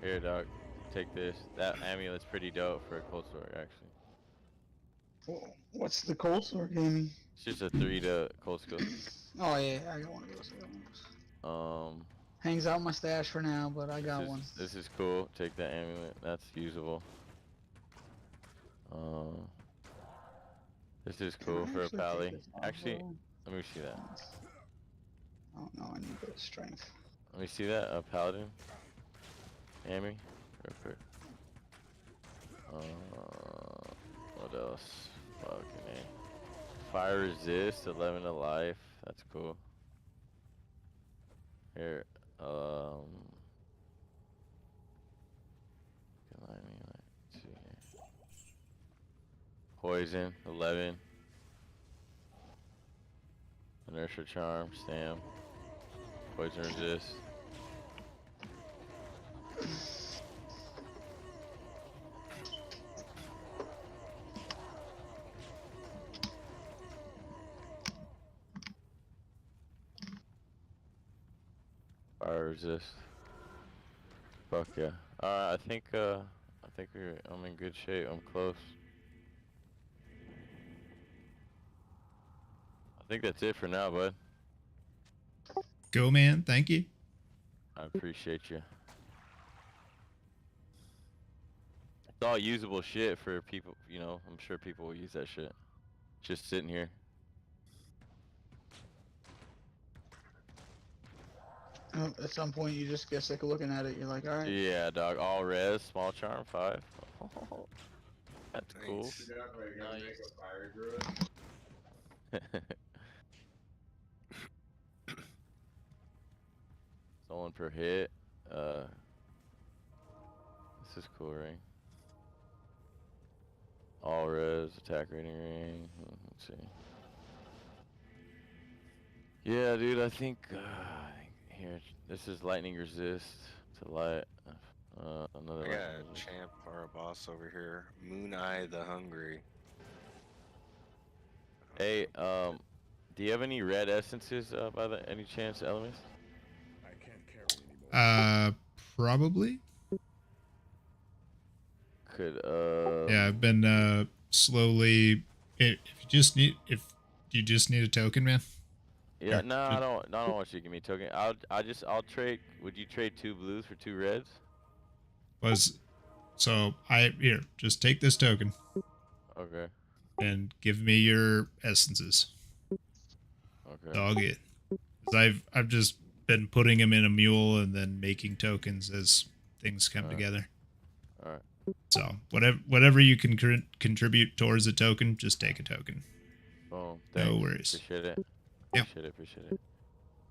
Here, dog. Take this. That amulet's pretty dope for a cold sword, actually. What's the cold sword gaming? It's just a 3 to cold skill. Oh yeah, I got one of those. I got one of those. Um. Hangs out in my stash for now, but I got one. This is cool. Take that amulet. That's usable. This is cool Can I for a actually pally. take this off, Actually, though? let me see that. Oh no, I need the strength. Let me see that. A paladin. Amy, real quick. What else? Fucking A. Fire resist, 11 to life. That's cool. Here, let's see here. Poison, 11. Inertia charm, stam. Poison resist. Fire resist. Fuck yeah. Alright, I think I'm in good shape. I'm close. I think that's it for now, bud. Go, man. Thank you. I appreciate you. It's all usable shit for people, you know, I'm sure people will use that shit. Just sitting here. At some point, you just get sick of looking at it. You're like, all right. Yeah, dog. All res, small charm, 5. That's cool. Someone per hit. This is cool, ring. All res, attack rating ring. Let's see. Yeah, dude, I think here, this is lightning resist to light. Another I got lightning a resist. champ or a boss over here. Moon Eye the Hungry. Hey, do you have any red essences by any chance, Elements? Probably. Could Yeah, I've been slowly. If you just need a token, man. Yeah, Here, no, I don't want you to give me a token. I'll trade. Would you trade 2 blues for 2 reds? Here, just take this token. Okay. And give me your essences. Okay. It's all good. 'Cause I've just been putting them in a mule and then making tokens as things come together. All right. So whatever you can contribute towards a token, just take a token. Boom. No Thanks. worries. Appreciate it. Yeah. Appreciate it.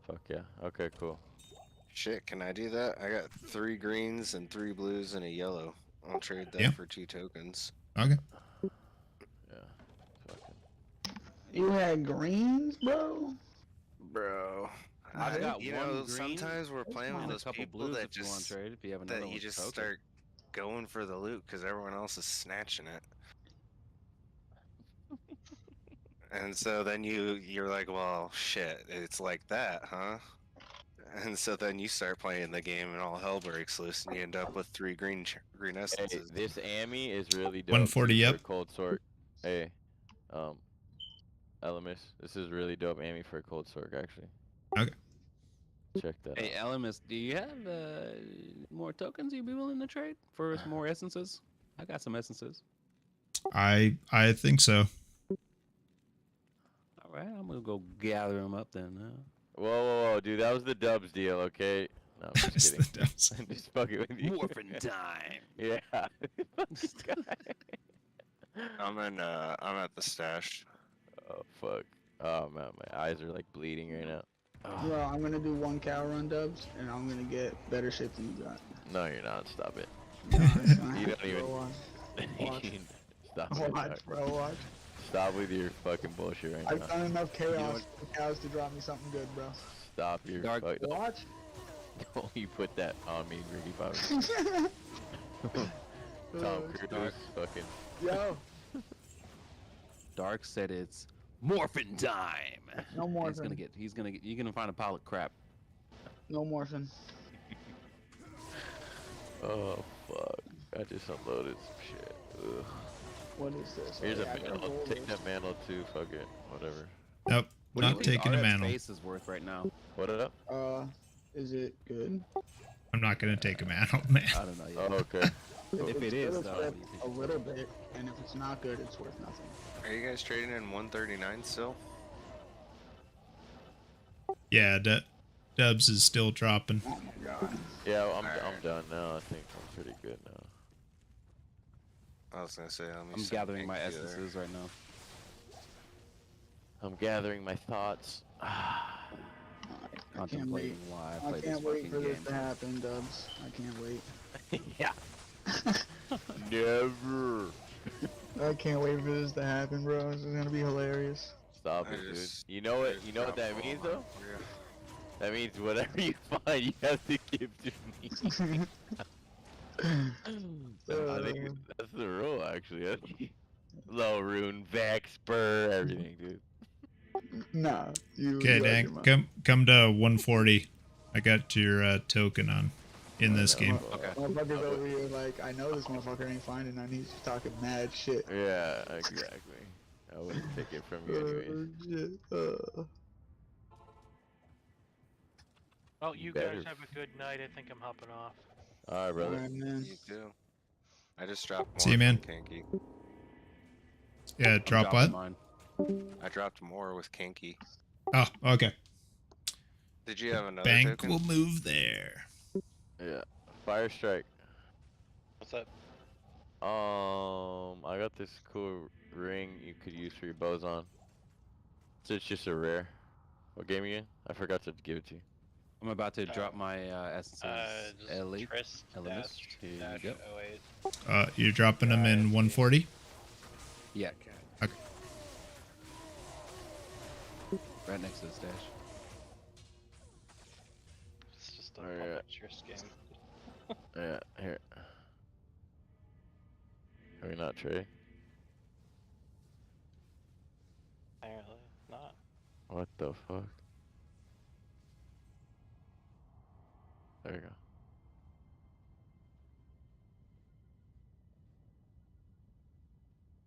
Fuck yeah. Okay, cool. Shit, can I do that? I got 3 greens and 3 blues and a yellow. I'll trade that Yeah. for 2 tokens. Okay. Yeah. You had greens, bro? Bro. I've got you one know, green sometimes we're playing with and a those couple people blues that if you want just to trade. If you have another that you one, just token. start going for the loot because everyone else is snatching it. And so then you're like, well, shit, it's like that, huh? And so then you start playing the game and all hell breaks loose and you end up with 3 green Hey, essences. this Ami is really dope. 140, too, yep. For cold sort. Hey, Elemis, this is really dope Ami for a cold sort, actually. Okay. Check that Hey, out. Elemis, do you have more tokens you'd be willing to trade for some more essences? I got some essences. I think so. All right, I'm gonna go gather them up then. Whoa, dude, that was the Dubs deal, okay? No, I'm just kidding. I'm just fucking with you. Morphin' time. Yeah. I'm at the stash. Oh fuck. Oh man, my eyes are like bleeding right now. Bro, I'm gonna do 1 cow run, Dubs, and I'm gonna get better shit than you got. No, you're not. Stop it. You don't even. Watch. Stop it. Watch, bro, watch. Stop with your fucking bullshit right I've now. done enough chaos for cows to drop me something good, bro. Stop your fuck. Watch. Don't you put that on me, Ricky Bobby. Tom Cruise, fucking. Yo. Dark said it's morphin' time. No morphin'. You're gonna find a pile of crap. No morphin'. Oh fuck! I just unloaded some shit. Ugh. What is this? Here's Oh, a yeah, I gotta mantle. roll Take this. that mantle too. Fuck it. Whatever. Nope. What do you Not think taking a RF's mantle. face is worth right now? What up? Is it good? I'm not gonna take a mantle, man. I don't know yet. Oh, okay. If it is, It's though, worth a little bit, and if it's not good, it's worth nothing. Are you guys trading in 139 still? Yeah, Dubs is still dropping. Oh my god. Yeah, I'm done now. I think I'm pretty good now. I was gonna say, I'm gathering my essences right now. I'm gathering my thoughts. contemplating why I I play this can't wait fucking for this game. to happen, Dubs. I can't wait. Yeah. Never. I can't wait for this to happen, bro. This is gonna be hilarious. Stop I it, dude. just- You know I what? just You know what dropped that all means, my though. gear. That means whatever you find, you have to give to me. I think that's the rule, actually. Low rune, Vex, Spur, everything, dude. Nah, you. Okay, you out Dan, your mind. come to 140. I got your token on in this game. Motherfuckers over here like, I know this motherfucker ain't finding none. He's talking mad shit. Yeah, exactly. I wouldn't take it from you anyways. Shit. Well, you better guys have a good night. I think I'm hopping off. Alright, brother. Alright, man. You too. I just dropped more See you, man. from Kinky. Yeah, drop what? Mine. I dropped more with Kinky. Oh, okay. Did you have another Bank token? will move there. Yeah. Fire strike. What's up? I got this cool ring you could use for your boson. So it's just a rare. What game are you in? I forgot to give it to you. I'm about to drop my essences. Just Elite. Trist Elements. dash Yep. 08. You're dropping them in 140? Yeah. Okay. Right next to the stash. It's just a Oh, yeah. Trist game. Yeah, here. Can we not trade? Apparently not. What the fuck? There you go.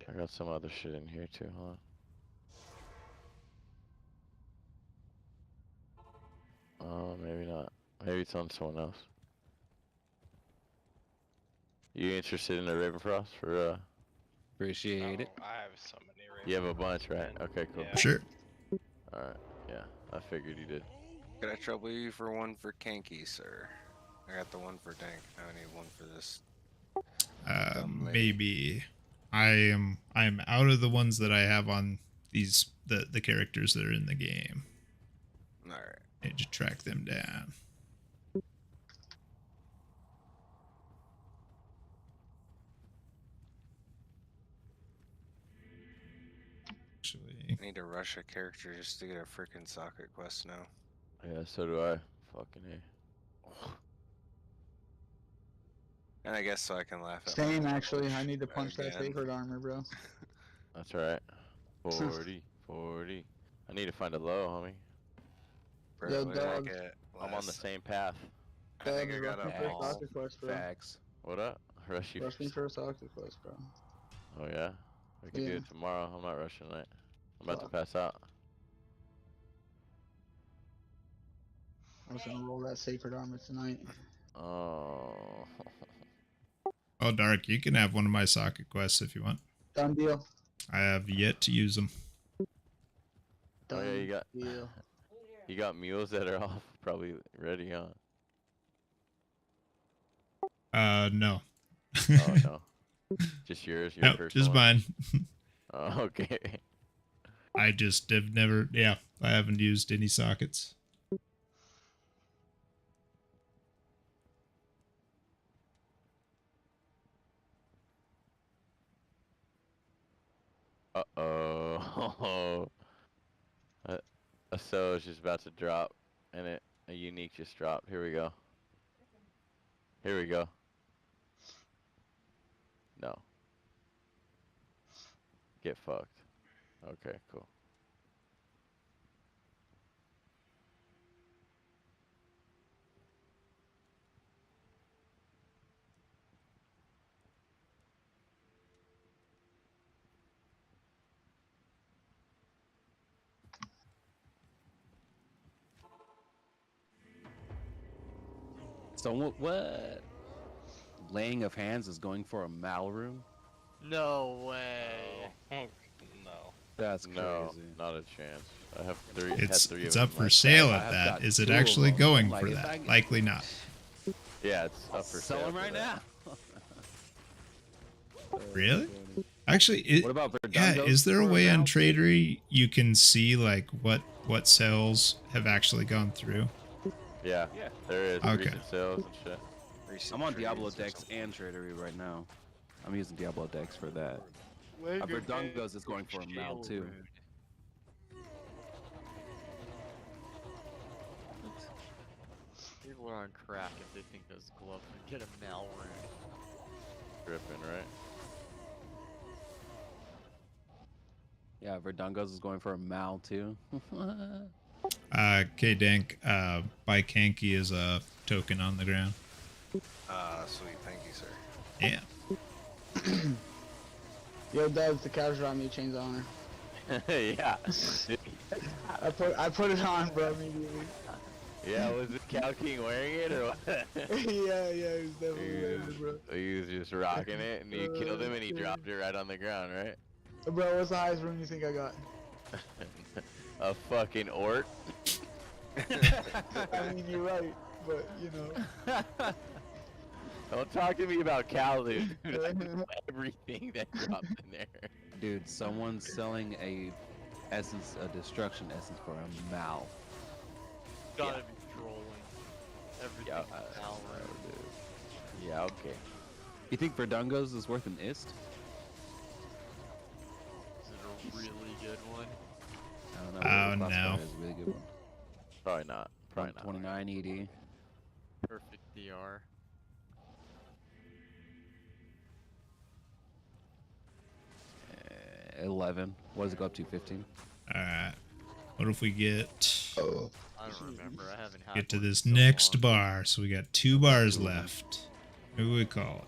I got some other shit in here too, huh? Oh, maybe not. Maybe it's on someone else. You interested in the Ravenfrost for Appreciate it. I have so many. You have a bunch, right? Okay, cool. Yeah. Sure. Alright, yeah. I figured you did. Could I trouble you for one for Kinky, sir? I got the one for Dank. Now I need one for this. Maybe. I am out of the ones that I have on these the characters that are in the game. Alright. Need to track them down. Actually, I need to rush a character just to get a freaking socket quest now. Yeah, so do I. Fucking A. And I guess so I can laugh at Same, my actually. publish I need to punch that again. sacred armor, bro. That's right. 40, 40. I need to find a low, homie. Bro, Yo, what did I Dubs. get I'm on the last- same path. I think I Dubs, got rush me a for a all socket quest, bro. Facts. What up? Rush you. Rush me for a socket quest, bro. Oh yeah? We can do Yeah. it tomorrow. I'm not rushing tonight. I'm about to Fuck. pass out. I was gonna roll that sacred armor tonight. Oh. oh, Dark, you can have one of my socket quests if you want. Done deal. I have yet to use them. Oh yeah, you got deal. you got mules that are all probably ready, huh? No. Oh no. Just yours, your Nope, personal just one? mine. Oh, okay. I just have never, yeah, I haven't used any sockets. Uh-oh. A cell is just about to drop, and a unique just dropped. Here we go. Here we go. No. Get fucked. Okay, cool. So what? Laying of hands is going for a mal room? No way. Oh, no. That's crazy. No, not a chance. I have three. It's had three it's of up them for left. sale I at have that. got Is it 2 of actually them. going Like, for if that? I- Likely not. Yeah, it's up for Sell sale. them for right that. now. Really? Actually, What about yeah, Verdungos is there a for way on Mal, too? Tradery you can see like what sales have actually gone through? Yeah, there is Okay. recent sales and shit. I'm on Diablo Dex and Tradery right now. I'm using Diablo Dex for that. Verdungos is going for a Mal too. People are on crack if they think those gloves would get a Mal rune. Dripping, right? Yeah, Verdungos is going for a Mal too. K-Dank, Bike Hanky is a token on the ground. Sweet, thank you, sir. Yeah. Yo, Dubs, the couch dropped me a Chains of Honor. Yeah. I put it on, bro, immediately. Yeah, was it Cal King wearing it or what? yeah, he was definitely wearing it, bro. He was just rocking it, and you killed him, and he dropped it right on the ground, right? Bro, what's the highest room you think I got? A fucking ort. I mean, you're right, but, you know. Don't talk to me about Cal, dude. Everything that dropped in there. Dude, someone's selling a destruction essence for a Mal. Gotta be trolling. Everything is Mal rune. Dude. Yeah, okay. You think Verdungos is worth an ist? Is it a really good one? I don't know. Oh, no. Is a really good one. Probably not. Probably not. 29 ED. Perfect DR. 11. What does it go up to? 15. Alright. What if we get I don't remember. I haven't had get to one in this so next long. bar? So we got 2 bars left. Who do we call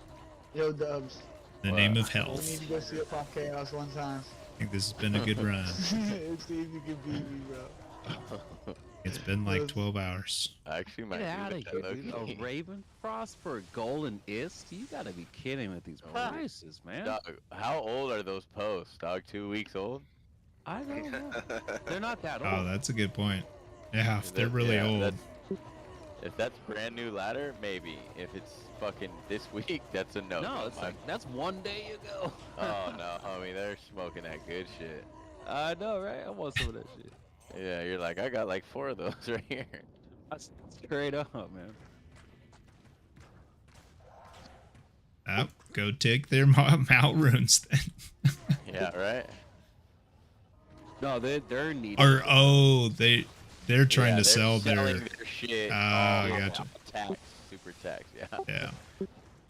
it? Yo, Dubs. The name of We health. need to go see a Pop Chaos one time. I think this has been a good run. See if you can beat me, bro. It's been like 12 hours. I actually might Get out do of that, here, though. dude. A Raven Frost for a golden ist? You gotta be kidding with these prices, man. Dog, how old are those posts, dog? 2 weeks old? I don't know. They're not that old. Oh, that's a good point. Yeah, if they're really old. If that's brand new ladder, maybe. If it's fucking this week, that's a no. No, it's like, that's one day ago. Oh no, homie, they're smoking that good shit. I know, right? I want some of that shit. Yeah, you're like, I got like 4 of those right here. That's straight up, man. Oh, go take their mount runes then. Yeah, right. No, they're needing. Or they're trying to sell their. selling their shit. Ah, on gotcha. Tax, super tax, yeah. Yeah.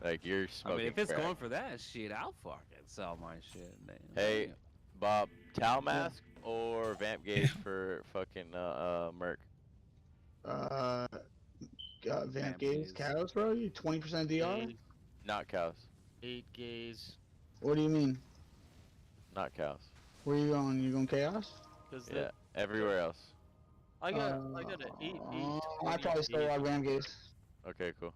Like you're I smoking. mean, if it's crack. going for that shit, I'll fucking sell my shit. Man. Hey, Bob, Tal mask or vamp gauge for fucking Merc? Vamp Gaze cows, bro? You 20% DR? Not cows. 8 gaze. What do you mean? Not cows. Where you going? You going Chaos? Yeah, everywhere else. I got an 8 I probably still rock Vamp Gaze. Okay, cool.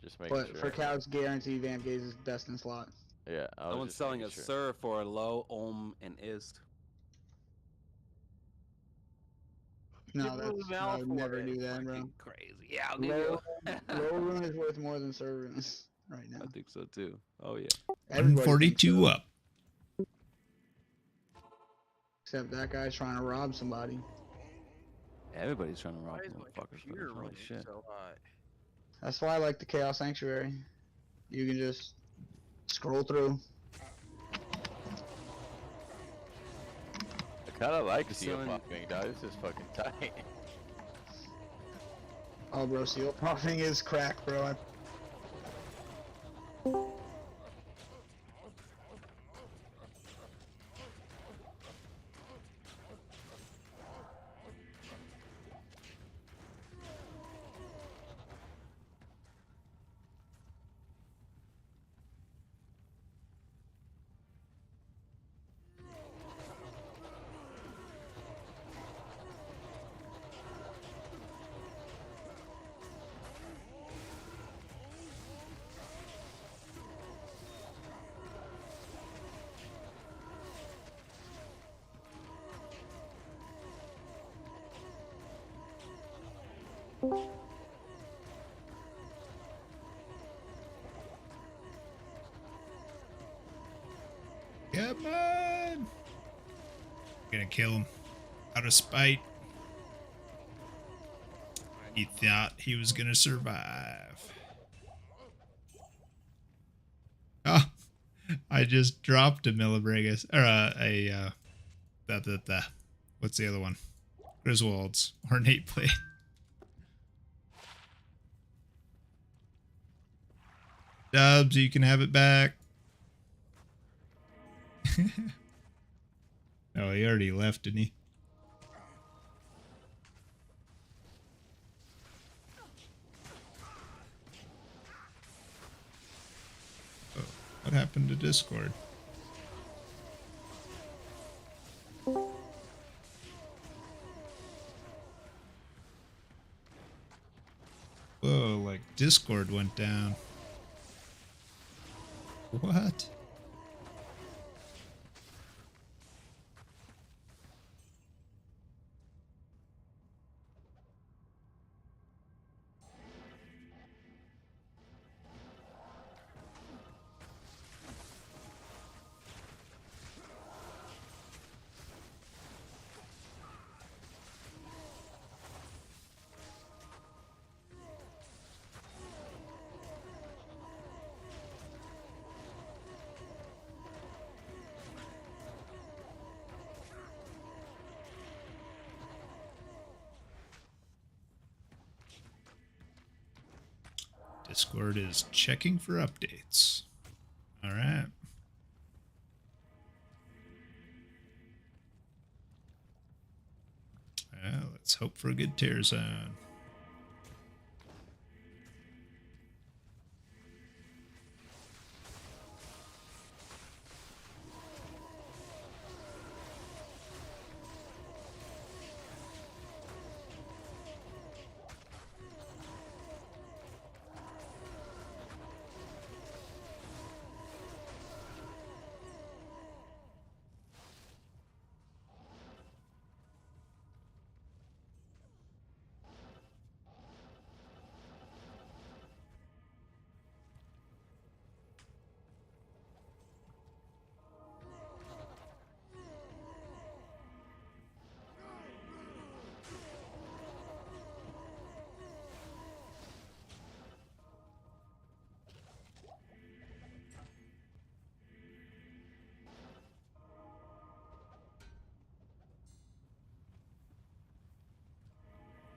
Just making But sure. for cows, guaranteed Vamp Gaze is best in slot. Yeah, I was Someone's just selling a making sure. Sir for a low Ohm and Ist. No, I would never do that, bro. Crazy. Yeah, I'll give you. Low rune is worth more than Sir rune right now. I think so too. Oh yeah. 142 up. Except that guy's trying to rob somebody. Everybody's trying to rob Why is my motherfuckers. computer Holy running shit. so hot? That's why I like the Chaos Sanctuary. You can just scroll through. I kind of like Just seal selling- popping, dog. This is fucking tight. Oh, bro, seal popping is crack, bro. Come on. Gonna kill him out of spite. He thought he was gonna survive. Oh, I just dropped a Millibrigus or what's the other one? Griswold's ornate plate. Dubs, you can have it back. Oh, he already left, didn't he? Oh, what happened to Discord? Whoa, like Discord went down. What? Discord is checking for updates. All right. Well, let's hope for a good tear zone.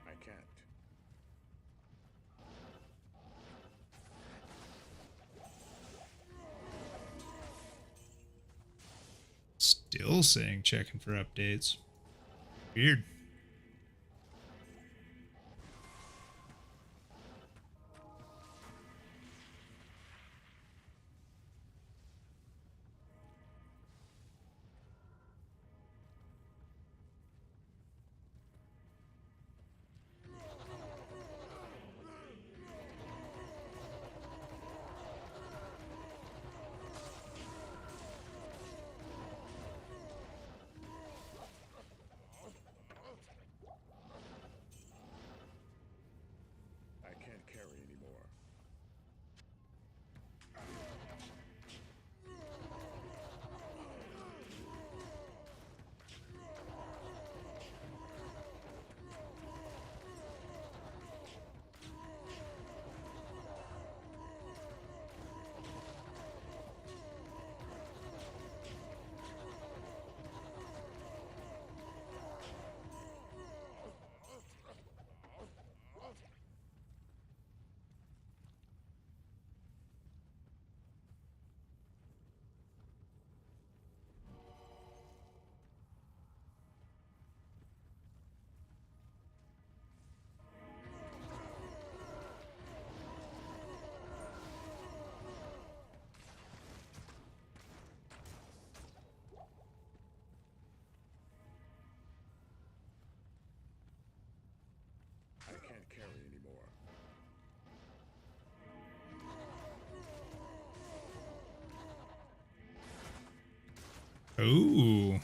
I can't. Still saying checking for updates. Weird. I can't carry anymore. I can't carry anymore. Ooh.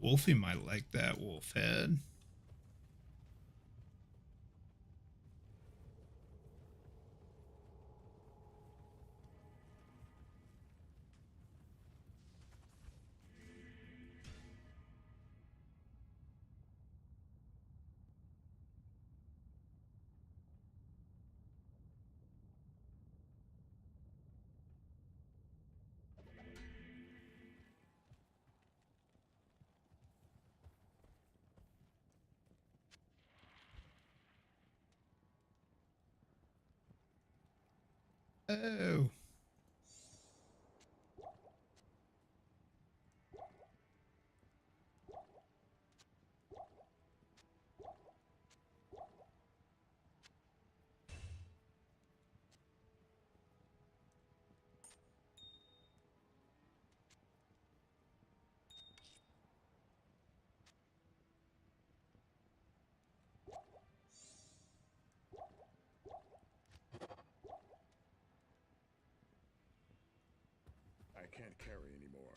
Wolfie might like that wolf head. Oh. I can't carry anymore.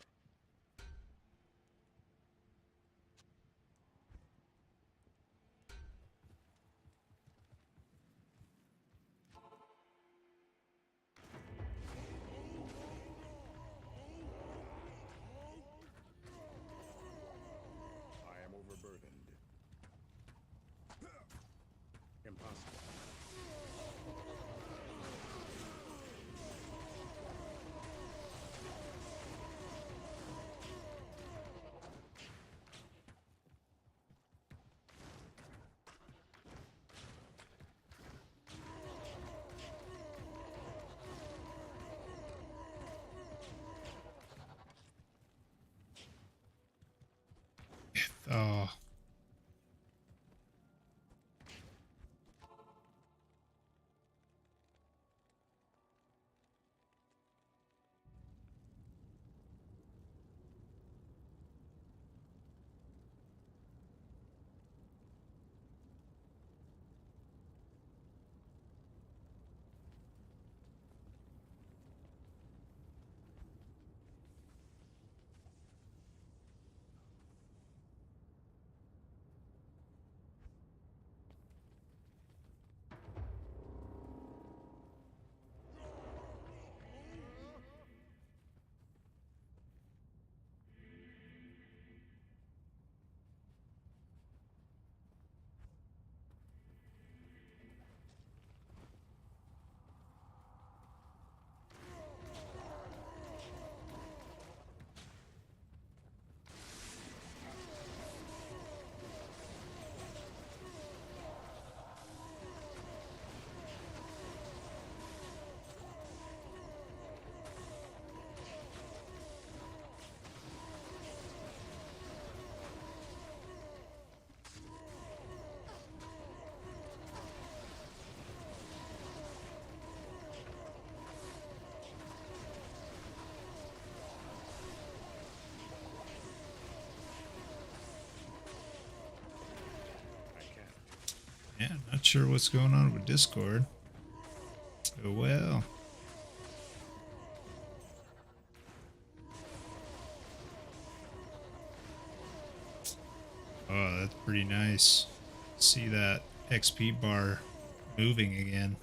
I am overburdened. Impossible. Oh. Yeah, not sure what's going on with Discord. Oh well. Oh, that's pretty nice. See that XP bar moving again.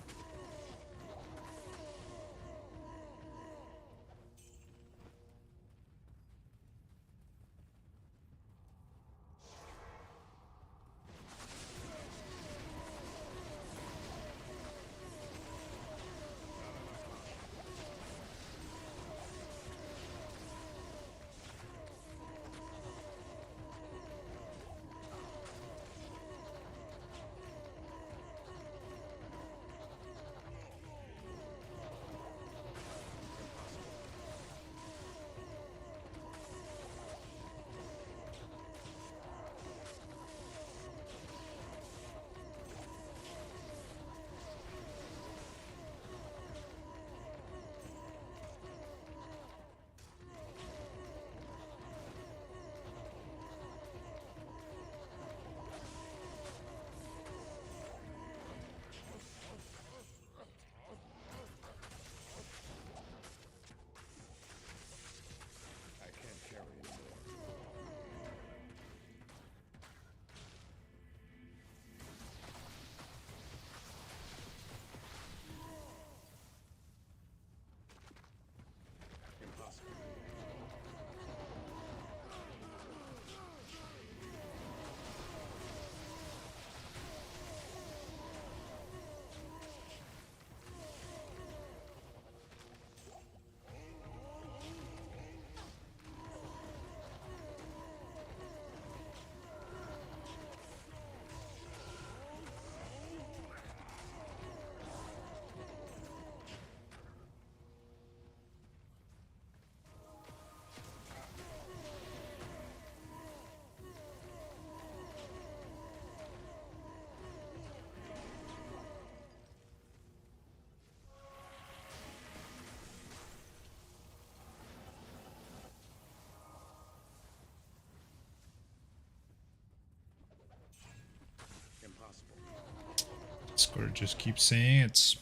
Discord just keeps saying it's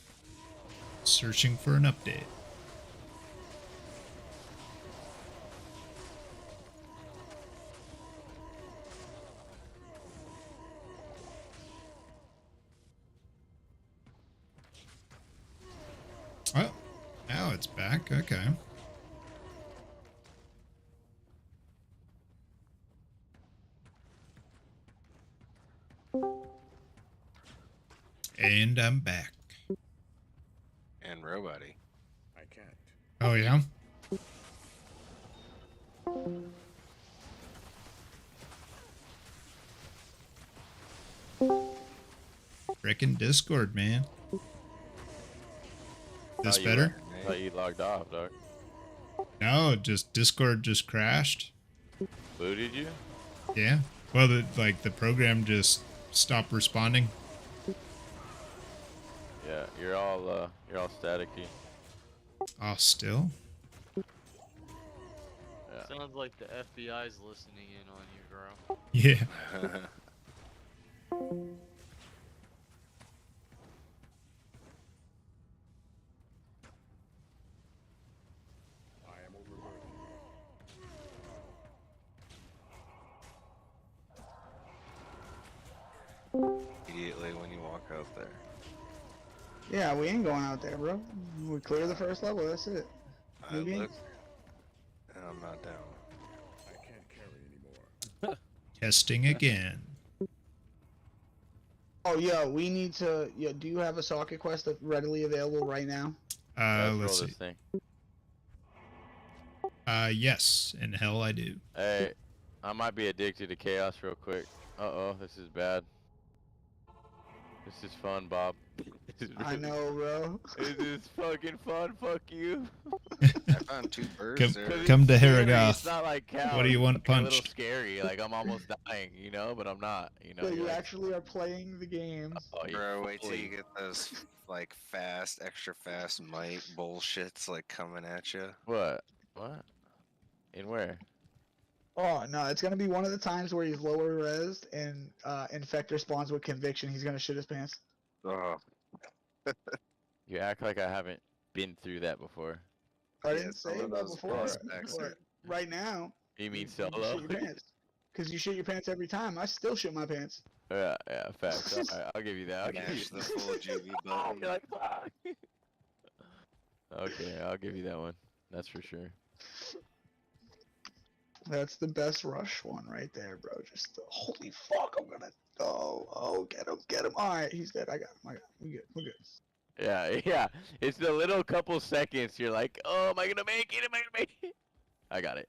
searching for an update. Oh, now it's back. Okay. And I'm back. And Robody. I can't. Oh, yeah? Frickin' Discord, man. This better? I thought you logged off, dog. No, just Discord just crashed. Booted you? Yeah. Well, the program just stopped responding. Yeah, you're all staticky. Oh, still? Yeah. Sounds like the FBI's listening in on you, bro. Yeah. I am overburdened. Immediately when you walk out there. Yeah, we ain't going out there, bro. We clear the first level. That's it. I New game. look, and I'm not down. I can't carry anymore. Testing again. Oh yeah, we need to. Yeah, do you have a socket quest that's readily available right now? Let's see. This thing. Yes, in hell I do. Hey, I might be addicted to chaos real quick. Uh-oh, this is bad. This is fun, Bob. This is I know, bro. This is fucking fun. Fuck you. I found 2 birds there. Come to Scary, Haragoth. It's not like cows. What do you want It's like a little punched? scary. Like I'm almost dying, you know, but I'm not. You know. So you're you like, actually are playing the games. oh, you're Bro, wait till fully- you get those like fast, extra fast might bullshits like coming at you. What? What? In where? Oh no, it's gonna be one of the times where he's lower res and Infector spawns with conviction. He's gonna shit his pants. Oh, You act like I haven't been through that before. I Yeah, didn't some say of that those before. prospects But are- right now, You mean you solo? shit your pants. Cause you shit your pants every time. I still shit my pants. Yeah, facts. Alright, I'll give you that. I'll give Mash you the full GB button. You're like, fuck. Okay, I'll give you that one. That's for sure. That's the best rush one right there, bro. Just holy fuck, I'm gonna. Oh, get him. All right, he's dead. I got him. We good. Yeah. It's the little couple seconds you're like, oh, am I gonna make it? Am I gonna make it? I got it.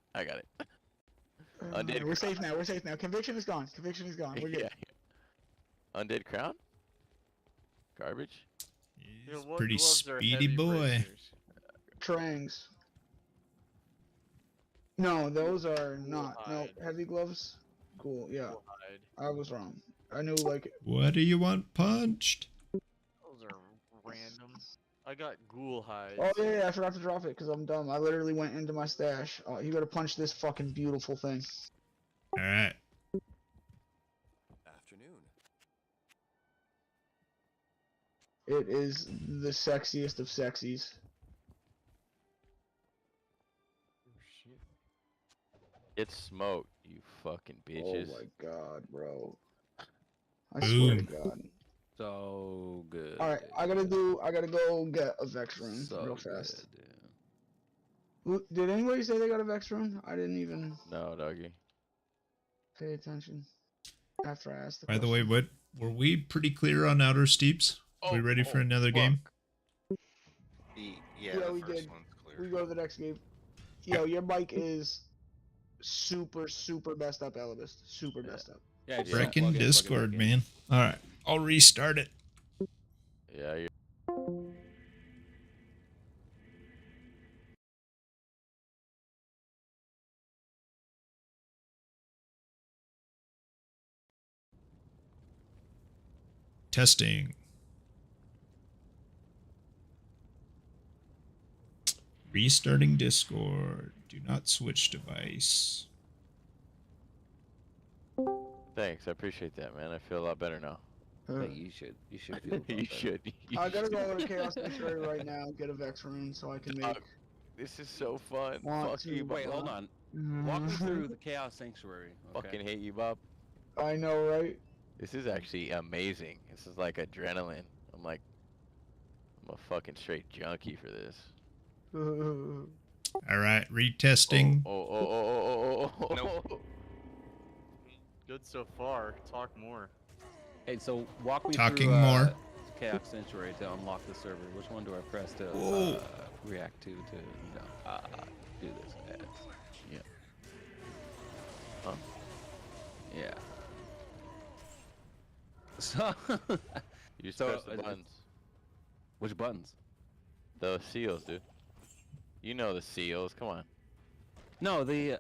Undead We're safe now. Conviction is gone. We're good. Yeah. Undead Crown? Garbage? He's a pretty speedy boy. Trangs. No, those are not. No, heavy gloves. Cool. Yeah, I was wrong. I knew like. What do you want punched? Those are random. I got ghoul hides. Oh yeah, I forgot to drop it because I'm dumb. I literally went into my stash. Oh, you gotta punch this fucking beautiful thing. All right. Afternoon. It is the sexiest of sexies. It's smoked, you fucking bitches. Oh my god, bro. I swear to Boom. God. So good. Alright, I gotta go get a Vex rune So real fast. good, dude. Did anybody say they got a Vex rune? I didn't even No, doggy. pay attention after I asked the By the question. way, were we pretty clear on Outer Steeps? Are we ready for another game? Yeah, the we first did. one's clear. We go to the next game. Yo, your bike is super best up, Elibist. Super best up. Yeah, just Frickin' plug in Discord, back in. man. All right, I'll restart it. Yeah, you're... Testing. Restarting Discord. Do not switch device. Thanks, I appreciate that, man. I feel a lot better now. Hey, you should feel about You that. should. You I gotta should. go to Chaos Sanctuary right now and get a Vex rune so I can make. This is so fun. Want Fuck to, you, Bob. Wait, hold on. Walk me through the Chaos Sanctuary. Okay. Fucking hate you, Bob. I know, right? This is actually amazing. This is like adrenaline. I'm a fucking straight junkie for this. All right, retesting. Oh. Nope. Good so far. Talk more. Hey, so walk me Talking through more. Chaos Sanctuary to unlock the server. Which one do I press to Whoa. react to do this? Yeah. Huh? Yeah. So You just So, press the buttons. which buttons? The seals, dude. You know the seals. Come on. No, the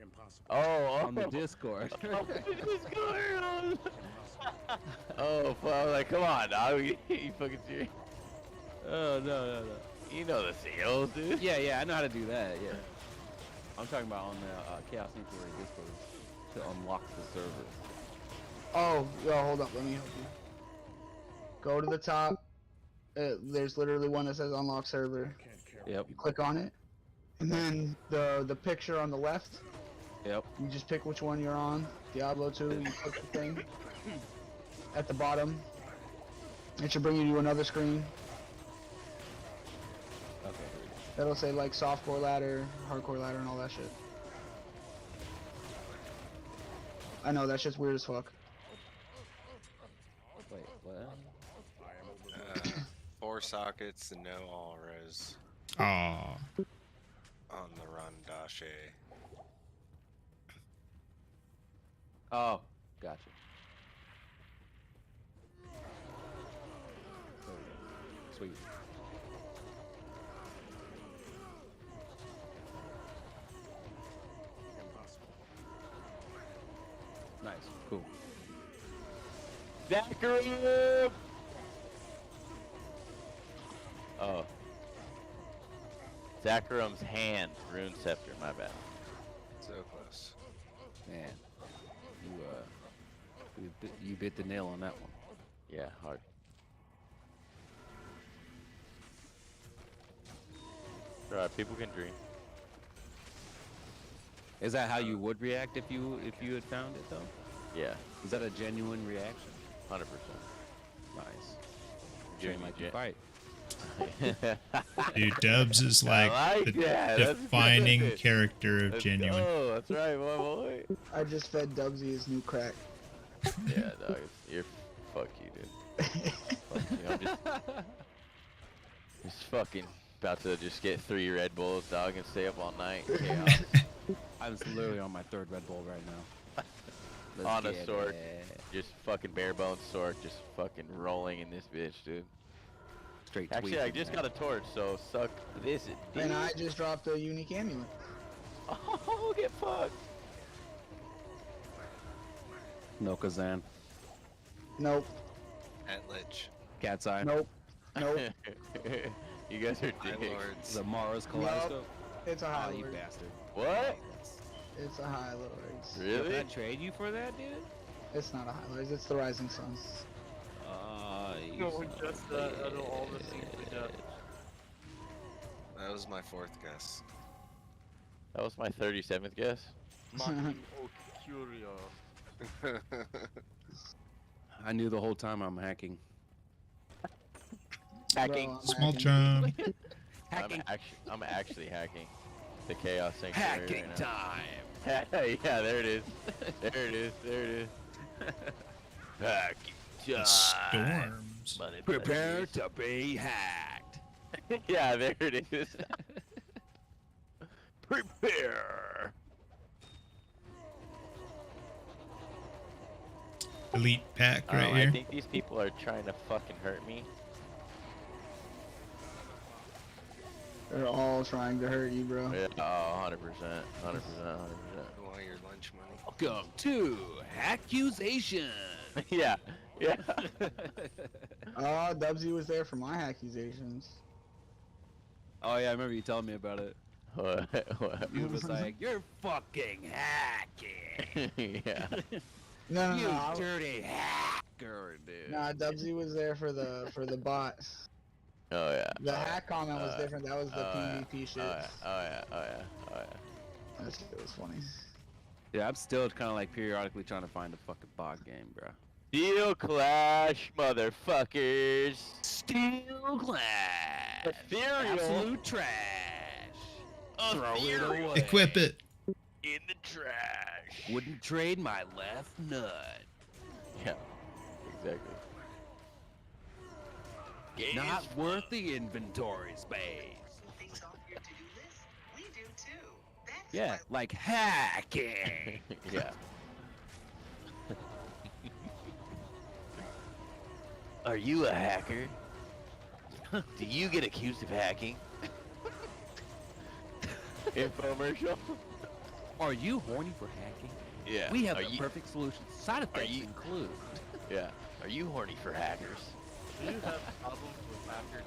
Impossible. Oh, on the Discord. Oh, well, like, come on, dog. You fucking serious? Oh no. You know the seals, dude. Yeah, I know how to do that. Yeah. I'm talking about on the Chaos Sanctuary Discord to unlock the server. Oh, yo, hold up. Let me help you. Go to the top. There's literally one that says unlock server. Yep. You click on it, and then the picture on the left. Yep. You just pick which one you're on. Diablo 2. You click the thing at the bottom. It should bring you to another screen. Okay. That'll say like softcore ladder, hardcore ladder, and all that shit. I know that shit's weird as fuck. Wait, what? 4 sockets and no all res Aw. on the run dash A. Oh, gotcha. Sweet. Nice. Cool. Zachary! Oh. Zacharum's hand, rune scepter, my bad. So close. Man, you bit the nail on that one. Yeah, hard. Alright, people can dream. Is that how you would react if you had found it though? Yeah. Is that a genuine reaction? 100%. Nice. Giving Like you you fight. Dude, Dubs is like, like the that. That's defining good. character of Let's genuine. go. That's right, my boy. I just fed Dubsy his new crack. Yeah, dog. You're fuck you, dude. Fuck you. I'm just fucking about to just get 3 Red Bulls, dog, and stay up all night. Chaos. I'm literally on my 3rd Red Bull right now. Let's On a get sword. it. Just fucking bare bones sword, just fucking rolling in this bitch, dude. Straight Actually, I tweaking, just man. got a torch, so suck this. And I just dropped a unique amulet. Oh, get fucked. No Kazan. Nope. At Lich. Cat's eye. Nope. Nope. You guys are High dicks. Lords. The Mara's Kaleidoscope. It's a Oh, high you lord. bastard. What? It's a high lords. Really? Did I trade you for that, dude? It's not a high lords. It's the Rising Suns. You No, son of just a that out of all the scenes we got. That was my 4th guess. That was my 37th guess. Maki Okurio. I knew the whole time I'm hacking. Hacking. Bro, I'm Small hacking. chum. I'm actually hacking the Chaos Sanctuary Hacking right now. time. Yeah, there it is. There it is. There it is. Hacking time. Storms. Money Prepare buddies. to be hacked. Yeah, there it is. Prepare. Elite pack right I here. think these people are trying to fucking hurt me. They're all trying to hurt you, bro. Yeah, oh, 100%. 100%. 100%. You want your lunch money? Welcome to Accusation. Yeah. Yeah. Dubsy was there for my accusations. Oh yeah, I remember you telling me about it. What? He was like, "You're fucking hacking." Yeah. No, You I- dirty hacker. Nah, Dubsy was there for the bot. Oh yeah. The hack comment was different. That was the yeah. PvP shit. Oh yeah. Oh yeah. Oh yeah. Oh yeah. That shit was funny. Yeah, I'm still kind of like periodically trying to find a fucking bot game, bro. Steel Clash, motherfuckers. Steel Clash. Ethereal. Absolute trash. Throw it away. Equip it. In the trash. Wouldn't trade my left nut. Yeah. Exactly. Not worth the inventory space. Things off your to-do list? We do too. That's Yeah, like hacking. Yeah. Are you a hacker? Do you get accused of hacking? Infomercial? Are you horny for hacking? Yeah. We have Are the you- perfect solution. Side effects you- include. Yeah. Are you horny for hackers? Do you have problems with hacker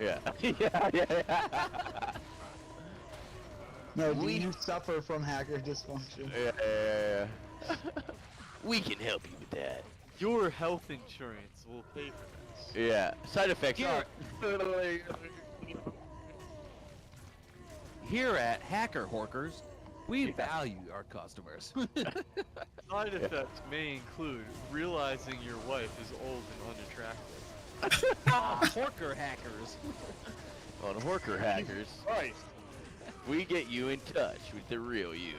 dysfunction? Yeah. yeah. No, do you suffer from hacker dysfunction? Yeah. We can help you with that. Your health insurance will pay for this. Yeah. Side effects Here- are. Here at Hacker Horkers, we value our customers. Side effects may include realizing your wife is old and unattractive. Horker hackers. On Horker Hackers, Right. we get you in touch with the real you.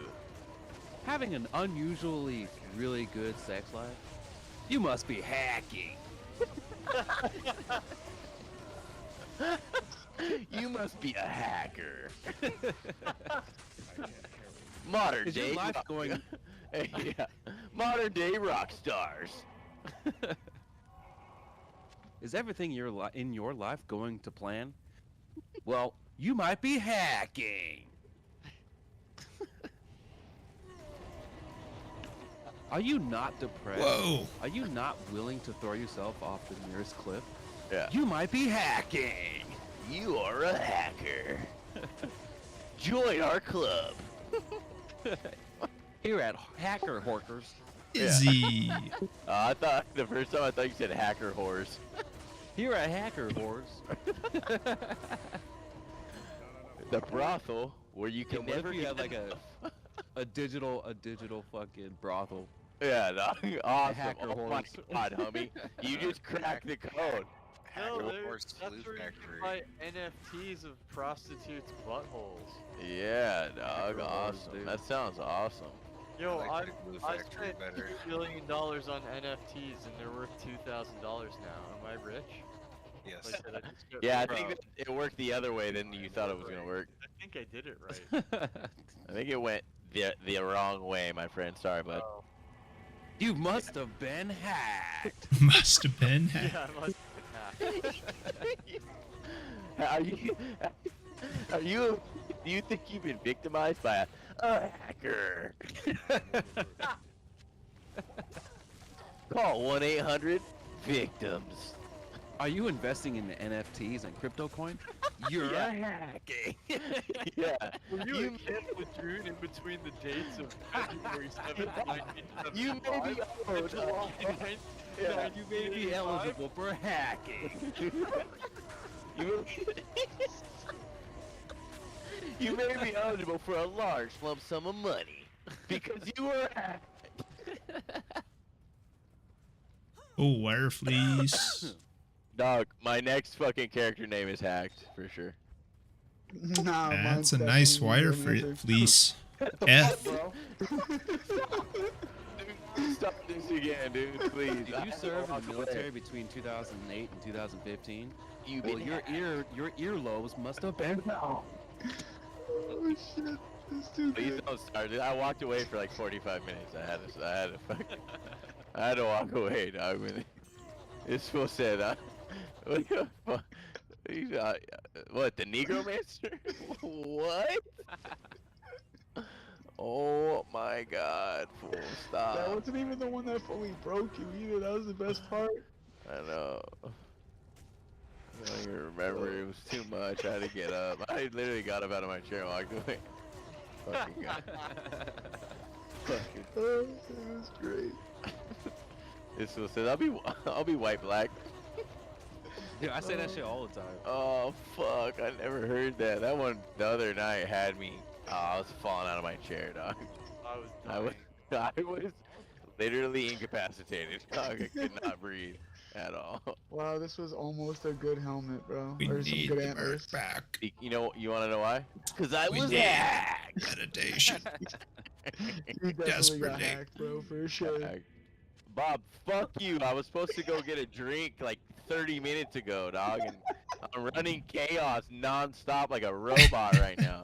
Having an unusually really good sex life? You must be hacking. You must be a hacker. Modern Is your day life rock- going- yeah. Modern day rock stars. Is everything in your life going to plan? Well, you might be hacking. Are you not depressed? Whoa. Are you not willing to throw yourself off the nearest cliff? Yeah. You might be hacking. You are a hacker. Join our club. Here at Hacker Horkers. Izzy. I thought the first time I thought you said hacker whores. Here at Hacker Whores. The brothel where you can What if never you get had like enough. a digital fucking brothel? Yeah, no, awesome. hacker Oh my whores. god, homie. You just cracked the code. No, Hacker there- Horse that's Flute where you Factory. can buy NFTs of prostitutes' buttholes. Yeah, dog, Hacker whores, awesome. dude. That sounds awesome. Yo, I like the Glue I Factory spent better. $2 billion on NFTs and they're worth $2,000 now. Am I rich? Yes. Like, did I just get Yeah, I rich? think that it worked the other way than you thought it was gonna work. I think I did it right. I think it went the wrong way, my friend. Sorry, bud. Oh. You must have been hacked. Must have been hacked. Yeah, I must have been Are you? Do you think you've been victimized by a hacker? Call 1-800-VICTIMS. Are you investing in the NFTs and crypto coin? You're Yeah. hacking. Yeah. Were you a kid with June in between the dates of February 7th, 1975? You may be and July 9th, Yeah. You may be 1985? eligible for hacking. You may be eligible for a large lump sum of money because you were hacked. Oh, wire fleece. Dog, my next fucking character name is hacked for sure. Nah, mine's That's a nice definitely wire Terminator. fleece. F. Stop this again, dude, please. Did you serve in the military between 2008 and 2015? Well, your earlobes must have been. Oh shit, that's too Please good. don't start it. I walked away for like 45 minutes. I had to walk away, dog. It's full said, what the fuck? What, the Negro Master? What? Oh my god, fool, stop. That wasn't even the one that fully broke you either. That was the best part. I know. I don't even remember, it was too much. I had to get up. I literally got up out of my chair and walked away. Fucking god. Fucking. Oh, that was great. This one says I'll be white black. Yeah, I say that shit all the time. Oh fuck! I never heard that. That one the other night had me. Oh, I was falling out of my chair, dog. I was literally incapacitated. Dog, I could not breathe at all. Wow, this was almost a good helmet, bro. We Or some need good the antlers. bird back. You know, you want to know why? Because I We was need hacked. meditation. You definitely got Desperately. hacked, bro, for sure. Bob, fuck you. I was supposed to go get a drink like 30 minutes ago, dog, and I'm running chaos non-stop like a robot right now.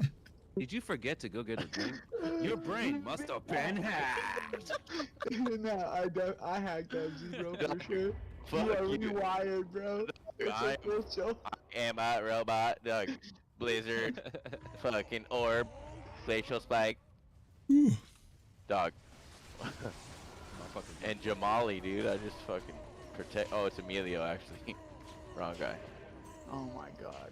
Did you forget to go get a drink? Your brain must have been hacked. Nah, I hacked that bro, for sure. Fuck You are you. rewired, bro. I am a robot, dog. Blizzard, fucking orb, glacial spike, dog. And Jamali, dude, I just fucking protect. Oh, it's Emilio, actually. Wrong guy. Oh my god.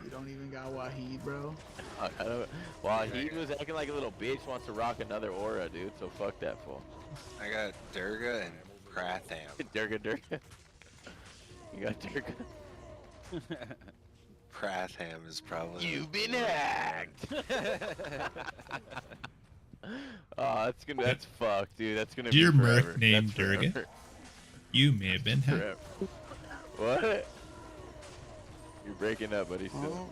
You don't even got Wahid, bro. I don't. Well, he was acting like a little bitch. Wants to rock another aura, dude. So fuck that fool. I got Durga and Pratham. Durga. You got Durga. Pratham is probably. You've been hacked. Oh, that's fucked, dude. That's gonna Dear be forever. Merc named That's Durga, forever. you may have been hacked. Forever. What? You're breaking up, buddy. Still.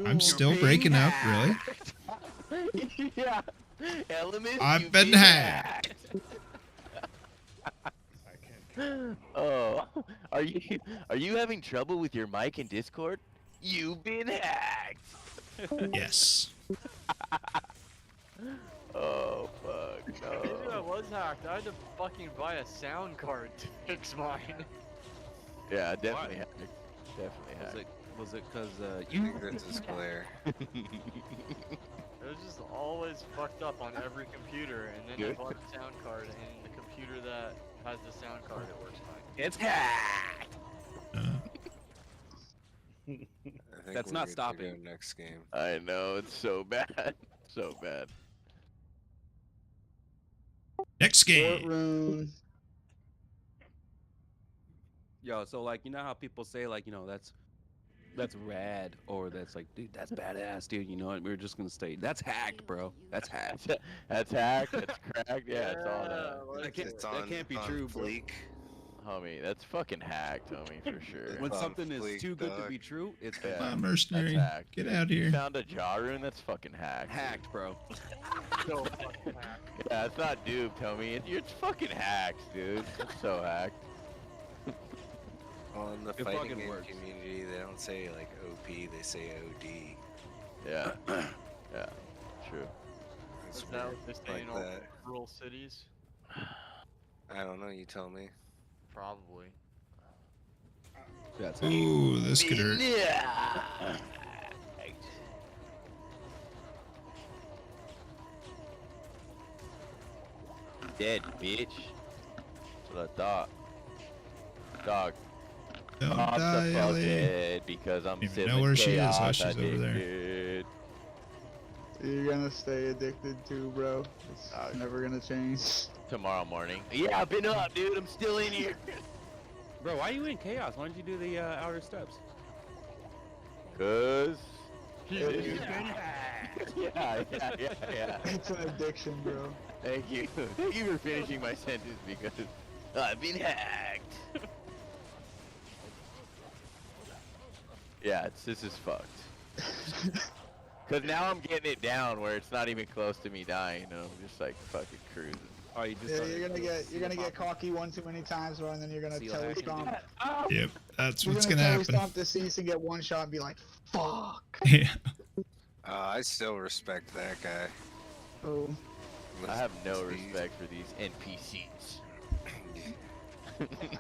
I'm still breaking up, really? Yeah. Element, I've you've been hacked. Oh, are you having trouble with your mic in Discord? You've been hacked. Yes. Oh fuck no. Maybe I was hacked. I had to fucking buy a sound card to fix mine. Yeah, definitely hacked. Definitely hacked. Was it because I think that's Claire. It was just always fucked up on every computer, and then Good. I bought a sound card, and the computer that has the sound card, it works fine. It's hacked. I think That's we're not good to stopping. go next game. I know, it's so bad. So bad. Next game. Courtroom. Yo, so like, you know how people say like, you know, that's rad, or that's like, dude, that's badass, dude. You know what? We're just gonna stay. That's hacked, bro. That's hacked. That's hacked. That's cracked. Yeah, it's all that. That can't be true, bro. Fleek. Homie, that's fucking hacked, homie, for sure. When on something is fleek, too good to dog. be true, it's Yeah. Come on, mercenary. That's hacked. Get dude. out You here. found a jaw rune? That's fucking hacked. hacked, bro. So fucking hacked. Yeah, it's not duped, homie. It's fucking hacked, dude. It's so hacked. Well, in the It fighting fucking game works. community, they don't say like OP, they say OD. Yeah. Yeah. True. That's Is that weird. what they say Like in all that. rural cities? I don't know. You tell me. Probably. That's Ooh, this could hurt. Yeah. Dead, bitch. That's what I thought. Dog. Don't I'm die, so Ellie. dead because I'm Don't even sick know of where she is. chaos Oh, she's over there. addicted. You're gonna stay addicted too, bro. It's never gonna change. Tomorrow morning. Yeah, I've been up, dude. I'm still in here. Bro, why are you in chaos? Why don't you do the outer steps? Cause. Yeah. Yeah. It's an addiction, bro. Thank you. Thank you for finishing my sentence because I've been hacked. Yeah, this is fucked. Cause now I'm getting it down where it's not even close to me dying, and I'm just like fucking cruising. Oh, you just Yeah, you're gonna get cocky one too many times, bro, and then you're gonna See what telly happens. stomp. Yep, that's You're what's gonna gonna telly happen. stomp the cease and get one shot and be like, fuck. Yeah. I still respect that guy. Oh. I have no respect for these NPCs.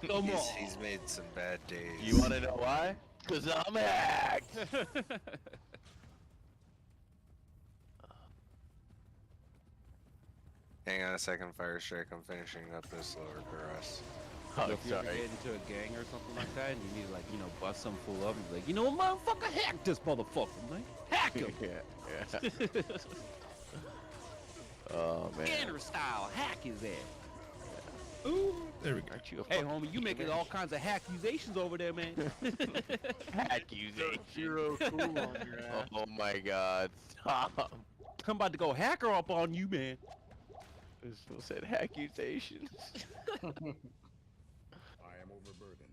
Come on. He's made some bad days. You wanna know why? Cause I'm hacked. Hang on a second, Fire Strike. I'm finishing up this lower grass. Oh, If you ever sorry. get into a gang or something like that, and you need to, like, you know, bust some fool up, and be like, you know what, motherfucker, hack this motherfucker, man. Hack him. Yeah. Oh man. Gander style, hack his ass. Oh, there we go. Aren't you a Hey, fucking homie, you making all kinds of accusations over there, man. accusation? Zero cool on your ass. Oh my god, stop. I'm about to go hacker up on you, man. This fool said accusations. I am overburdened.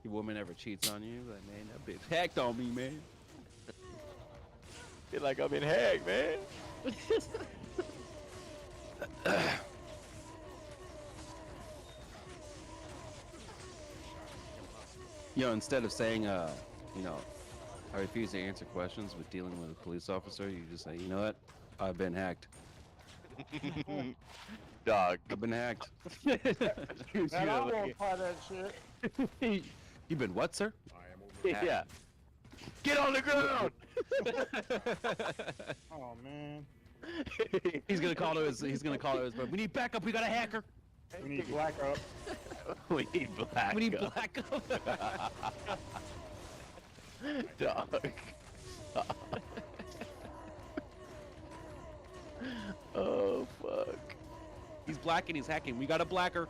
Your woman ever cheats on you? Like, man, that bitch hacked on me, man. Feel like I've been hacked, man. Yo, instead of saying, you know, I refuse to answer questions with dealing with a police officer, you just say, you know what? I've been hacked. Dog. I've been hacked. Man, I won't try that shit. You been what, sir? Yeah. Get on the ground. Oh man. He's gonna call to his. But we need backup. We got a hacker. We need black up. We need black. We need backup. Dog. Oh fuck. He's black and he's hacking. We got a blacker.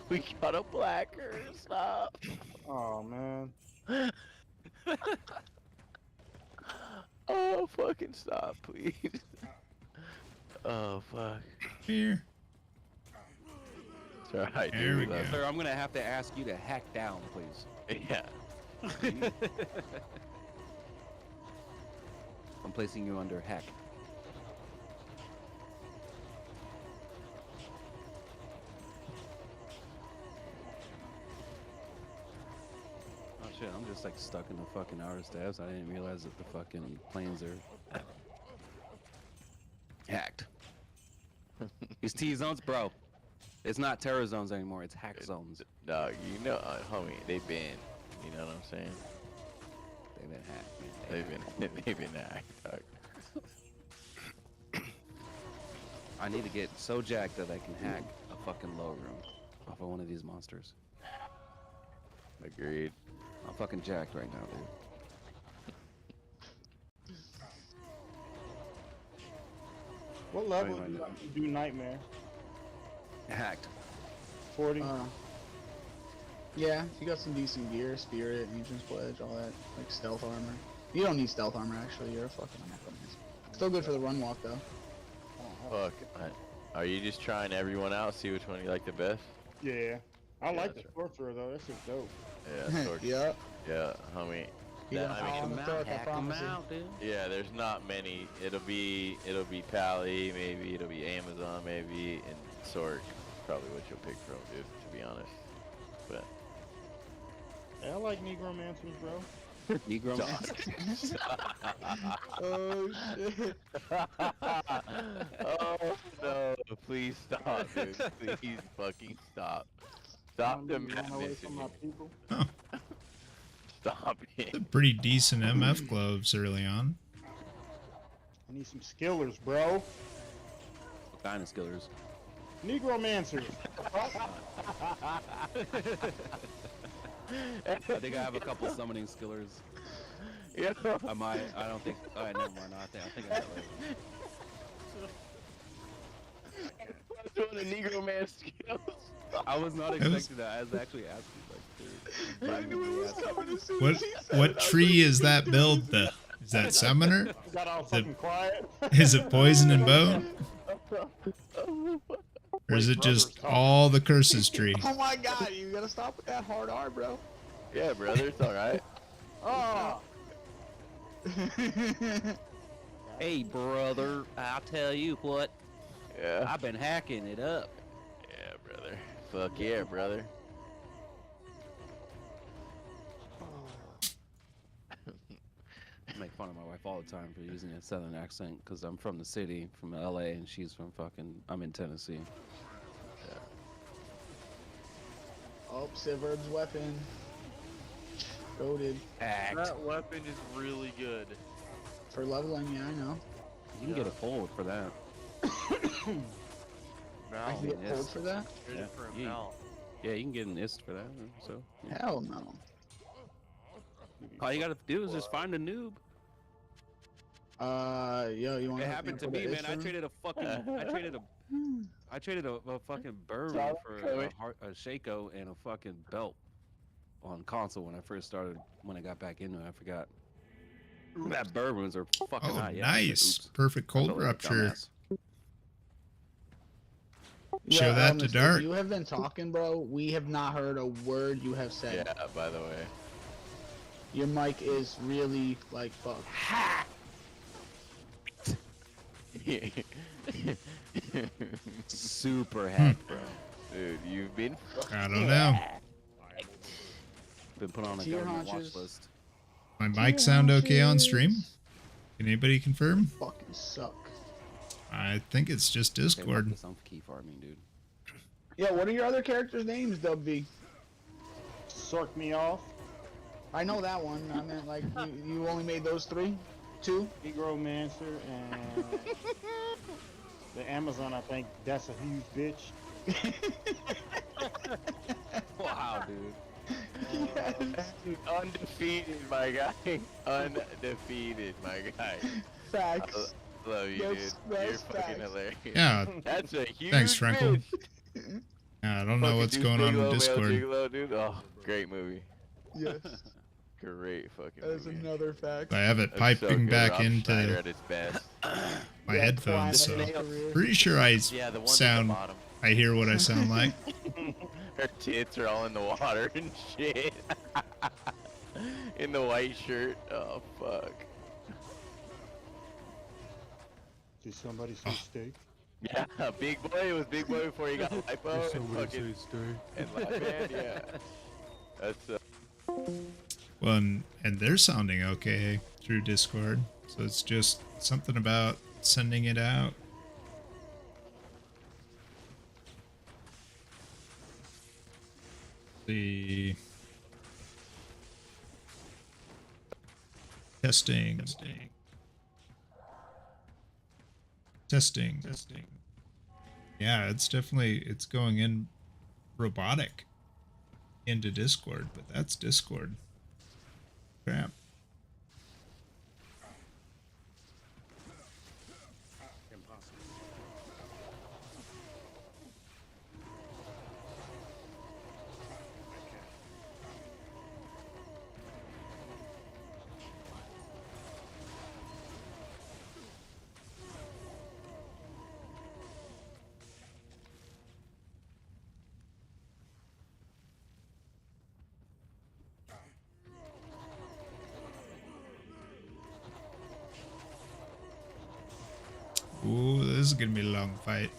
We got a blacker. Stop. Oh man. Oh fucking stop, please. Oh fuck. Here. It's alright, There dude. we go. Sir, I'm gonna have to ask you to hack down, please. Yeah. I'm placing you under hack. Oh shit, I'm just like stuck in the fucking outer stabs. I didn't realize that the fucking planes are hacked. These T-zones, bro. It's not terror zones anymore, it's hack zones. Dog, you know, homie, they've been, you know what I'm saying? They've been hacked, man. They've been hacked, dog. I need to get so jacked that I can hack a fucking low room off of one of these monsters. Agreed. I'm fucking jacked right now, dude. What level Wait, do you do Nightmare? Hacked. 40? Yeah, you got some decent gear, Spirit, Ancient's Pledge, all that, like stealth armor. You don't need stealth armor, actually, you're a fucking necromancer. Still good for the run walk, though. Fuck. Are you just trying everyone out, see which one you like the best? Yeah. I Yeah, like the that's sorcerer, though. That's just dope. Yeah, sword. Yeah. Yeah, homie. You That- don't I follow mean, the dark, I promise you. dude. yeah, there's not many. It'll be Pally, maybe it'll be Amazon, maybe, and Sork. Probably what you'll pick from, dude. To be honest, but Yeah, I like Negromancers, bro. Negro. Oh, shit. Oh no! Please stop, dude. Please fucking stop. Stop the Run away madness from in my you. people. Stop it. Some pretty decent MF gloves early on. I need some skillers, bro. What kind of skillers? Negromancers. I think I have a couple summoning skillers. Yeah. I might. I don't think. All right, never mind. I think I got it. Doing the Negro man skills. I was not expecting that. I was actually asking What tree is that build though? Is that summoner? Got all Is it, fucking quiet. is it poison and bone? Or is it just all the curses tree? Oh my god, you gotta stop with that hard R, bro. Yeah, brother, it's alright. Oh. Hey, brother, I'll tell you what. Yeah. I've been hacking it up. Yeah, brother. Fuck yeah, brother. I make fun of my wife all the time for using a southern accent because I'm from the city, from LA, and she's from I'm in Tennessee. Oh, Siverb's weapon. Goated. That weapon is really good. For leveling, yeah, I know. You can get a fold for that. I can get pulled for that? Yeah. Yeah, you can get an ist for that. So. Yeah. Hell no. All you gotta do is just find a noob. Yo, you want It happened to me, man. I traded a fucking, I traded a fucking bird South for Korea. a Shaco and a fucking belt on console when I first started. When I got back into it, I forgot. That bird runes are fucking Oh, high. Yeah, nice. oops. Perfect I cold felt like a rupture. dumbass. Show that to If Dart. you have been talking, bro, we have not heard a word you have said. Yeah, by the way. Your mic is really like fucked. Super hacked, bro. Dude, you've been. I don't know. Been put on a To your government watch haunches. list. My mic sound okay on stream? Can anybody confirm? Fucking suck. I think it's just Okay, fuck Discord. this. I'm key farming, dude. Yeah, what are your other characters' names, Dub V? Sort me off. I know that one. I meant like you only made those three? Two? Negromancer and the Amazon, I think that's a huge bitch. Wow, dude. Yes. Undefeated, my guy. Undefeated, my guy. Facts. I love you, That's dude. You're fucking facts. hilarious. Yeah. That's a huge Thanks, Frankel. bitch. I don't know Fucking what's Deuce going on in Bigelow, Male Discord. Gigolo, dude. Oh, great movie. Yes. Great fucking That is movie. another fact. I have it That's piping so good. back Rob Schneider into at his best. my Yeah, headphones, so prime of his career. pretty sure I Yeah, the ones at the sound. bottom. I hear what I sound like. Her tits are all in the water and shit. In the white shirt. Oh, fuck. Did somebody say steak? Yeah, Big Boy. It was Big Boy before he got lipo and fucking and Lap Band. Yeah, that's Well, and they're sounding okay through Discord, so it's just something about sending it out. The testing. Yeah, it's going in robotic into Discord, but that's Discord. Crap. Ooh, this is gonna be a long fight.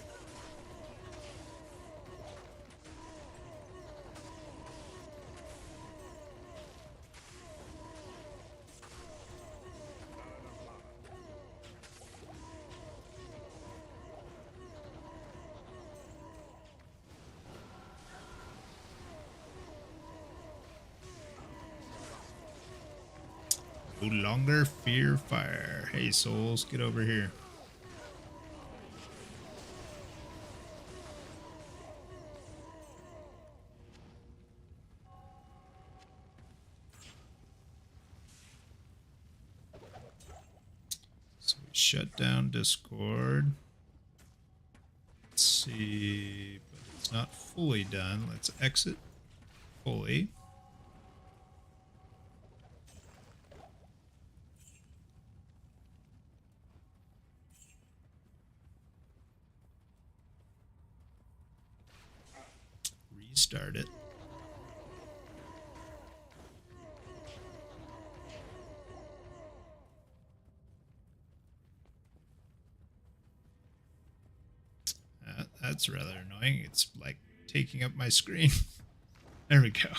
No longer fear fire. Hey, souls, get over here. So we shut down Discord. Let's see, but it's not fully done. Let's exit fully. Restart it. That's rather annoying. It's like taking up my screen. There we go.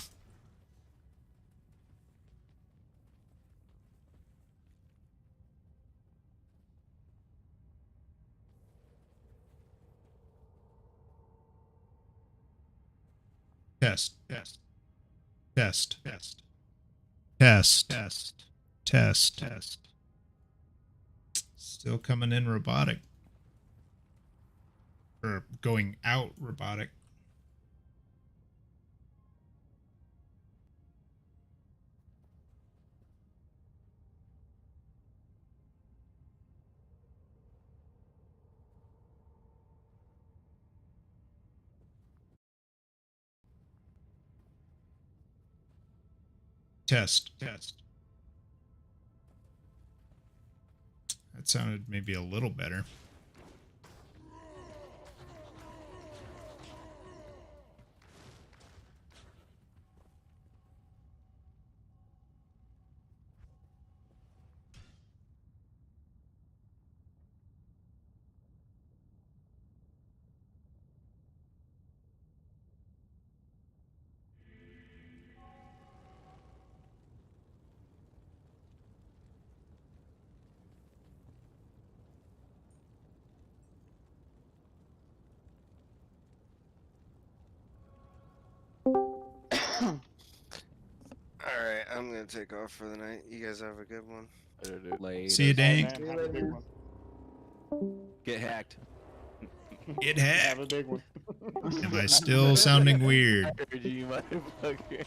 Test. Still coming in robotic. Or going out robotic. Test. That sounded maybe a little better. Alright, I'm gonna take off for the night. You guys have a good one. Later. See you, Dank. Man, have a big one. Get hacked. Get hacked. Have a big one. Am I still sounding weird? I heard you, motherfucker.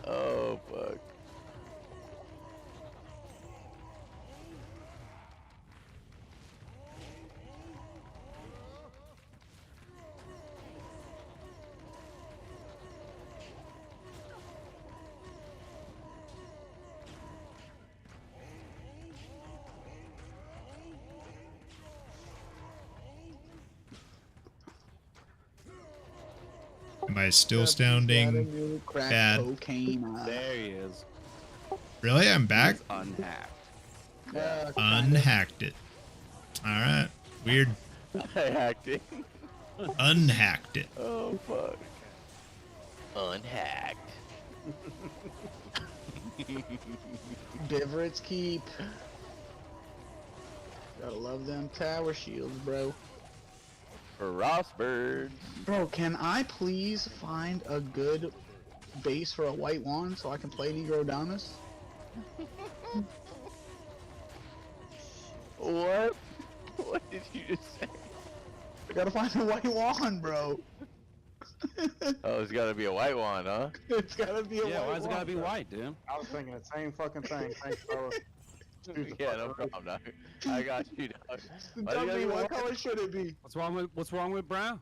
Oh, fuck. Am I still sounding bad? There he is. Really? I'm back? He's unhacked. Unhacked it. Alright. Weird. I hacked it. Unhacked it. Oh, fuck. Unhacked. Beveridge Keep. Gotta love them tower shields, bro. For Rossbirds. Bro, can I please find a good base for a white wand so I can play Negrodamus? What? What did you just say? I gotta find a white wand, bro. Oh, it's gotta be a white one, huh? It's gotta be a white Yeah, why's it gotta wand, be bro. white, dude? I was thinking the same fucking thing. Thanks, bro. Yeah, no problem, dog. I got you, dog. Tell me, what color should it be? What's wrong with brown?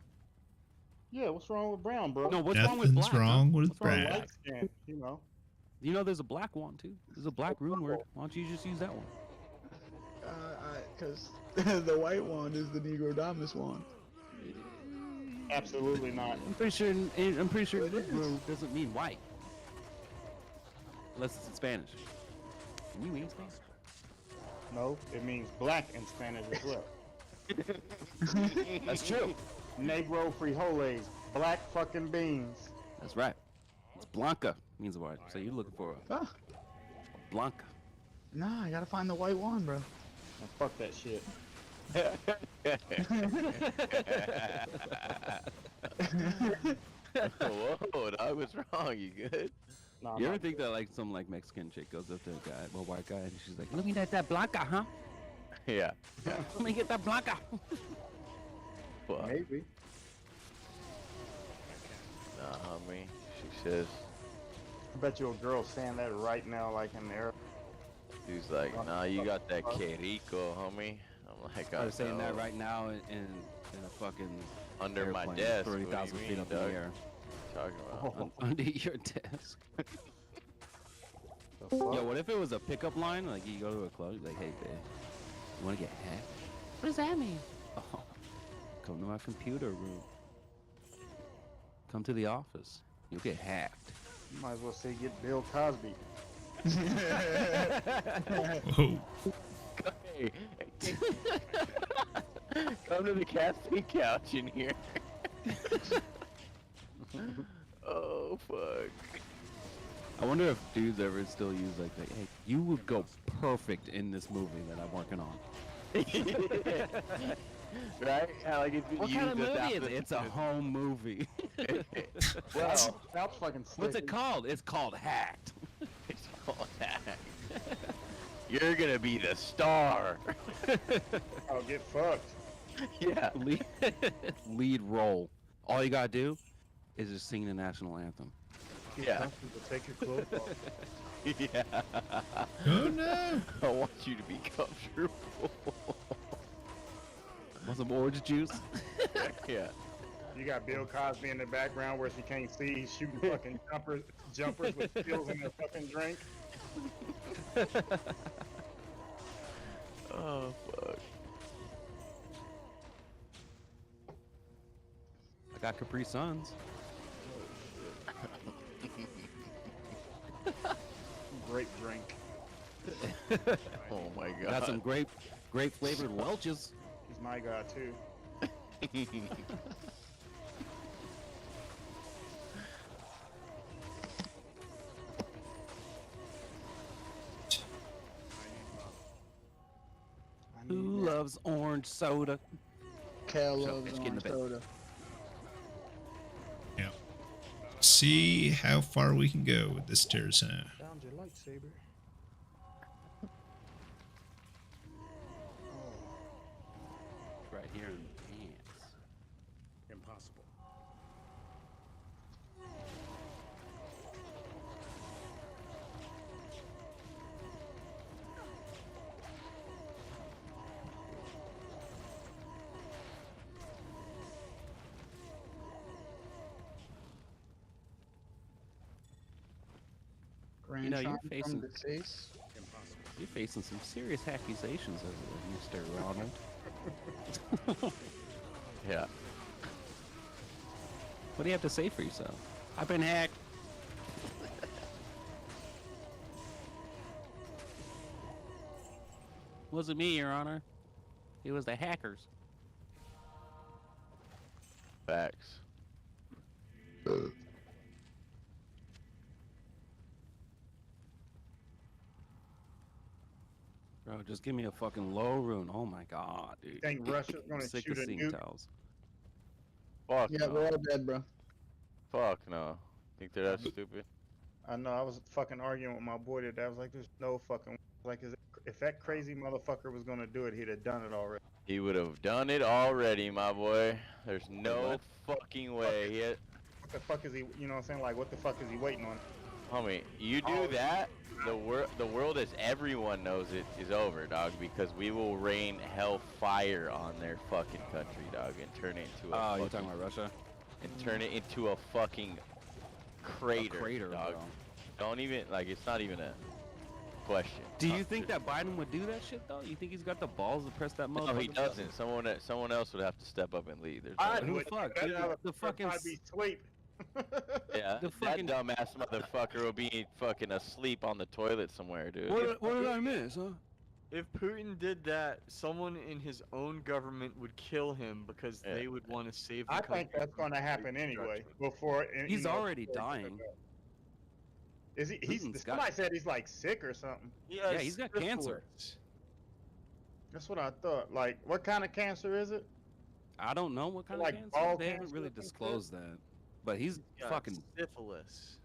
Yeah, what's wrong with brown, bro? No, what's wrong with Nothing's black? wrong huh? with What's wrong brown. Light skin, you know. You know there's a black one too. There's a black rune word. Why don't you just use that one? Cause the white wand is the Negrodamus wand. Absolutely not. I'm pretty sure Negro doesn't mean white. Unless it's in Spanish. Can you mean Spanish? No, it means black in Spanish as well. That's true. Negro frijoles, black fucking beans. That's right. It's Blanca means white. So you're looking for a Huh? Blanca. Nah, I gotta find the white wand, bro. Oh, fuck that shit. Whoa, dog, what's wrong? You good? Nah, You I'm ever not- think that like some like Mexican chick goes up to a guy, a white guy, and she's like, "Let me get that Blanca, huh? Yeah. Let me get that Blanca." Fuck. Maybe. Nah, homie. She says, I bet you a girl saying that right now, like in there. she's like, nah, you got that que rico, homie. I'm like, I was saying that know. right now in a fucking Under my airplane, desk. 30,000 feet up in the air. Talking about? Under your desk. Yo, what if it was a pickup line? Like you go to a club, you're like, "Hey, babe, you want to get hacked?" What does that mean? Oh, come to my computer room. Come to the office. You'll get hacked. You might as well say get Bill Cosby. Whoa. Hey, come to the casting couch in here. Oh, fuck. I wonder if dudes ever still use like, "Hey, you would go perfect in this movie that I'm working on." Right? How, like, it's What kind of movie is it? It's a home movie. Well, That's fucking What's it sick. called? It's called Hacked. it's called that. You're gonna be the star. Oh, get fucked. Yeah. Lead role. All you gotta do is just sing the national anthem. Yeah. Take your clothes off. Yeah. Oh no. I want you to be comfortable. Want some orange juice? Yeah. You got Bill Cosby in the background where he can't see. He's shooting fucking jumpers with pills in their fucking drink. Oh fuck. I got Capri Suns. Grape drink. Oh my god. Got some grape flavored Welch's. He's my god too. Who loves orange soda? Cal Shut up, loves bitch, get in the orange bed. soda. Yeah. See how far we can go with this terror zone. Found your lightsaber. Right here in the pants. Impossible. You know, you're Grandchild facing from the face. you're facing some serious accusations over there, Mr. Ronald. Yeah. What do you have to say for yourself? I've been hacked. Wasn't me, Your Honor. It was the hackers. Facts. Bro, just give me a fucking low rune. Oh my god, dude. Think Russia's gonna Sick shoot of a seeing nuke? tells. Fuck Yeah, no. we're all dead, bro. Fuck no. Think they're that stupid? I know. I was fucking arguing with my boy today. I was like, "There's no fucking if that crazy motherfucker was gonna do it, he'd have done it already." He would have done it already, my boy. There's no fucking way. He had, What the fuck is he? You know what I'm saying? Like, what the fuck is he waiting on? homie, you do that, the world as everyone knows it is over, dog, because we will rain hellfire on their fucking country, dog, and turn it into a Oh, you're fucking, talking about Russia? and turn it into a fucking crater, crater, dog. bro. Don't even, like, it's not even a question. Do you think that Biden would do that shit though? You think he's got the balls to press that motherfucker? No, he doesn't. Someone else would have to step up and lead. There's I no Who way. the fuck, dude? The fucking I'd be asleep. Yeah, the fucking- that dumbass motherfucker will be fucking asleep on the toilet somewhere, dude. What did I miss, huh? If Putin did that, someone in his own government would kill him because Yeah. they would want to save the I country. think that's gonna happen anyway. Before He's already dying. Is he? He's. Putin's got- Somebody said he's like sick or something. Yeah, he's got cancer. That's what I thought. Like, what kind of cancer is it? I don't know what kind Like of cancer. ball They haven't cancer really or some shit? disclosed that. But he's Got fucking. syphilis.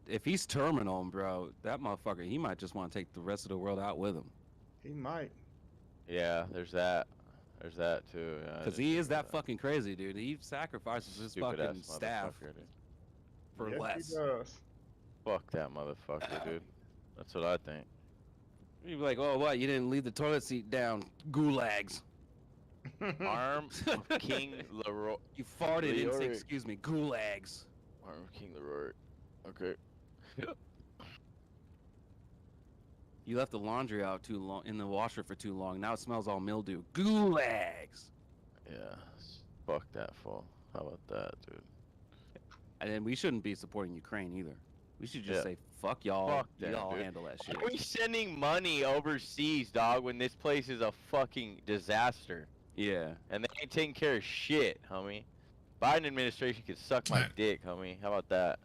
If he's terminal, bro, that motherfucker, he might just want to take the rest of the world out with him. He might. Yeah, there's that. There's that too. Yeah, I Because just he is figured that fucking crazy, dude. He sacrifices his Stupid fucking ass staff motherfucker, dude. for Yes, less. He does. Fuck that motherfucker, dude. That's what I think. You'd be like, oh, what? You didn't leave the toilet seat down. Gulags. Arm of King Leroy. You farted and said, Leroy. excuse me, gulags. Arm of King Leroy. Okay. You left the laundry out too long in the washer for too long. Now it smells all mildew. Gulags. Yeah. Fuck that fool. How about that, dude? And then we shouldn't be supporting Ukraine either. We should just Yeah. say, fuck y'all. Fuck them, Y'all dude. handle that shit. Why are we sending money overseas, dog, when this place is a fucking disaster? Yeah. And they ain't taking care of shit, homie. Biden administration can suck my dick, homie. How about that?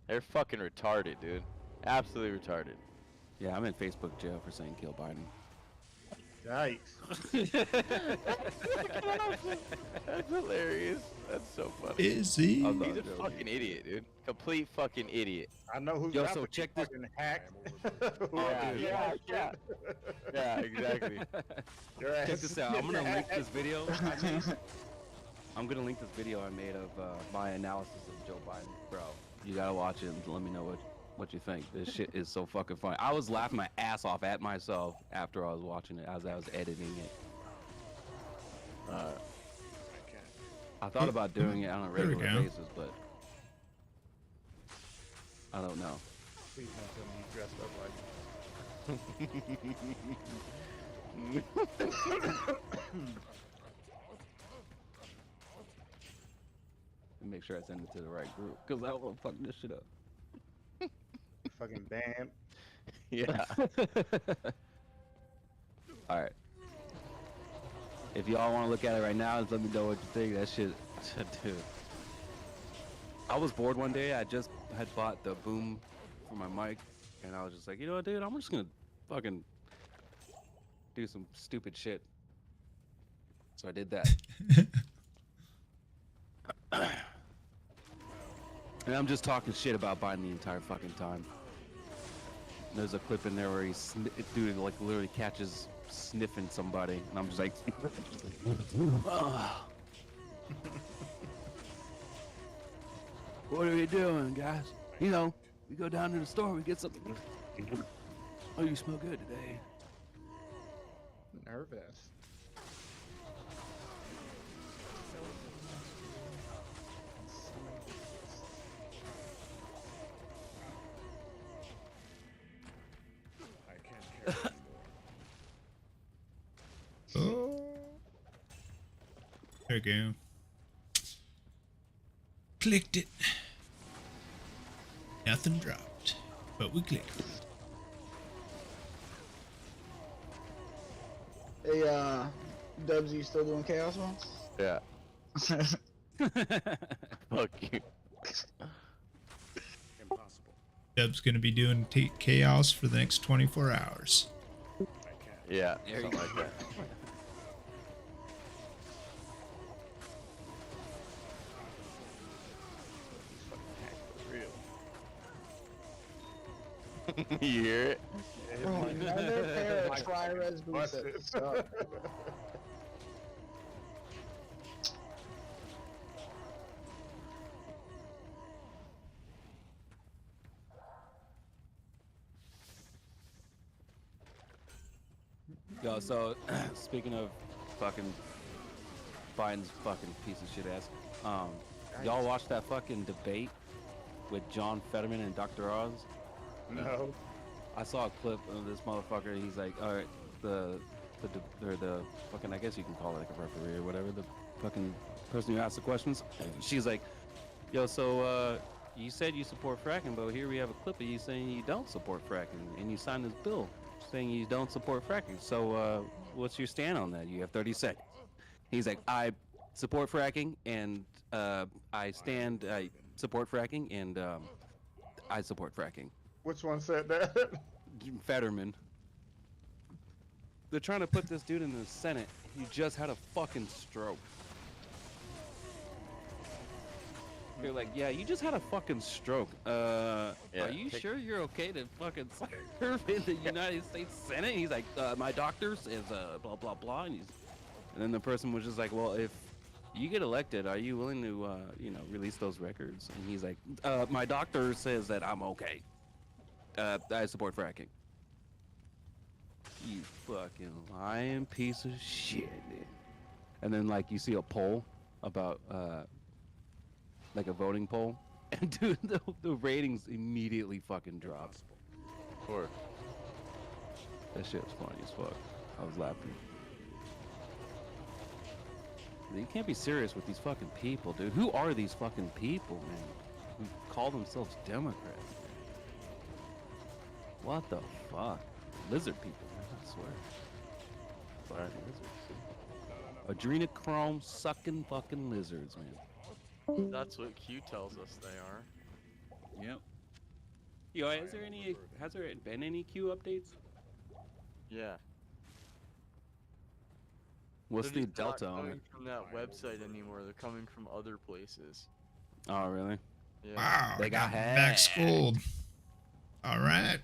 They're fucking retarded, dude. Absolutely retarded. Yeah, I'm in Facebook jail for saying kill Biden. Yikes. That's hilarious. That's so funny. Is he? He's a fucking idiot, dude. Complete fucking idiot. I know who's Yo, got so the check this- fucking hack. Yeah, exactly. Your ass Check this out. I'm gonna link this video. hacked. I'm gonna link this video I made of my analysis of Joe Biden, bro. You gotta watch it and let me know what you think. This shit is so fucking funny. I was laughing my ass off at myself after I was watching it as I was editing it. I thought about doing it on a There we regular go. basis, but I don't know. Please don't tell me you dressed up like. Make sure I send it to the right group, cause I don't want to fuck this shit up. Fucking band. Yeah. All right. If y'all want to look at it right now, just let me know what you think. That shit, dude. I was bored one day. I just had bought the boom for my mic, and I was just like, you know what, dude? I'm just gonna fucking do some stupid shit. So I did that. And I'm just talking shit about buying the entire fucking time. There's a clip in there where dude like literally catches sniffing somebody, and I'm just like, what are we doing, guys? You know, we go down to the store, we get something. Oh, you smell good today. Nervous. Oh. There we go. Clicked it. Nothing dropped, but we clicked it. Hey, Dubs, you still doing Chaos ones? Yeah. Fuck you. Dub's gonna be doing chaos for the next 24 hours. Yeah, There something you like go. that. You hear it? Bro, another pair of Tri-Res boots that suck. Yo, so speaking of fucking Biden's fucking piece of shit ass, y'all watch that fucking debate with John Fetterman and Dr. Oz? No. I saw a clip of this motherfucker. He's like, all right, the fucking, I guess you can call it like a referee or whatever, the fucking person who asked the questions. She's like, yo, so you said you support fracking, but here we have a clip of you saying you don't support fracking, and you signed this bill saying you don't support fracking. So what's your stand on that? You have 30 seconds. He's like, I support fracking, and I support fracking, and I support fracking. Which one said that? Fetterman. They're trying to put this dude in the Senate. He just had a fucking stroke. You're like, yeah, you just had a fucking stroke. Are you sure you're okay to fucking serve in the United States Senate? He's like, my doctor says blah blah blah, and then the person was just like, well, if you get elected, are you willing to release those records? And he's like, my doctor says that I'm okay. I support fracking. You fucking lying piece of shit, man. And then like you see a poll about like a voting poll, and dude, the ratings immediately fucking drop. Of course. That shit was funny as fuck. I was laughing. You can't be serious with these fucking people, dude. Who are these fucking people, man? Who call themselves Democrats? What the fuck? Lizard people, man, I swear. Sorry, lizards. Adrenochrome sucking fucking lizards, man. That's what Q tells us they are. Yep. Yo, has there been any Q updates? Yeah. What's They're the just delta not on coming it? from that website anymore. They're coming from other places. Oh, really? Yeah. Wow, They I got back hacked. schooled. All right.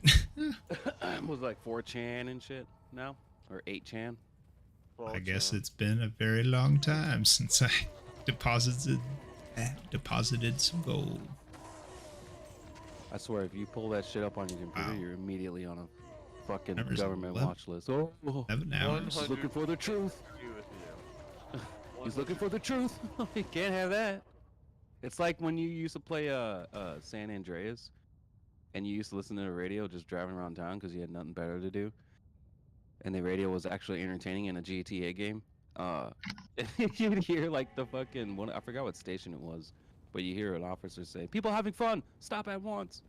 Was like 4chan and shit now? Or 8chan? I guess it's been a very long time since I deposited some gold. I swear, if you pull that shit up on your computer, you're immediately on a fucking Numbers government 11 watch list. Oh, 11 hours. looking for the truth. Agree with you. He's looking for the truth. You can't have that. It's like when you used to play San Andreas, and you used to listen to the radio just driving around town because you had nothing better to do, and the radio was actually entertaining in a GTA game. You'd hear like the fucking one. I forgot what station it was, but you hear an officer say, "People having fun, stop at once."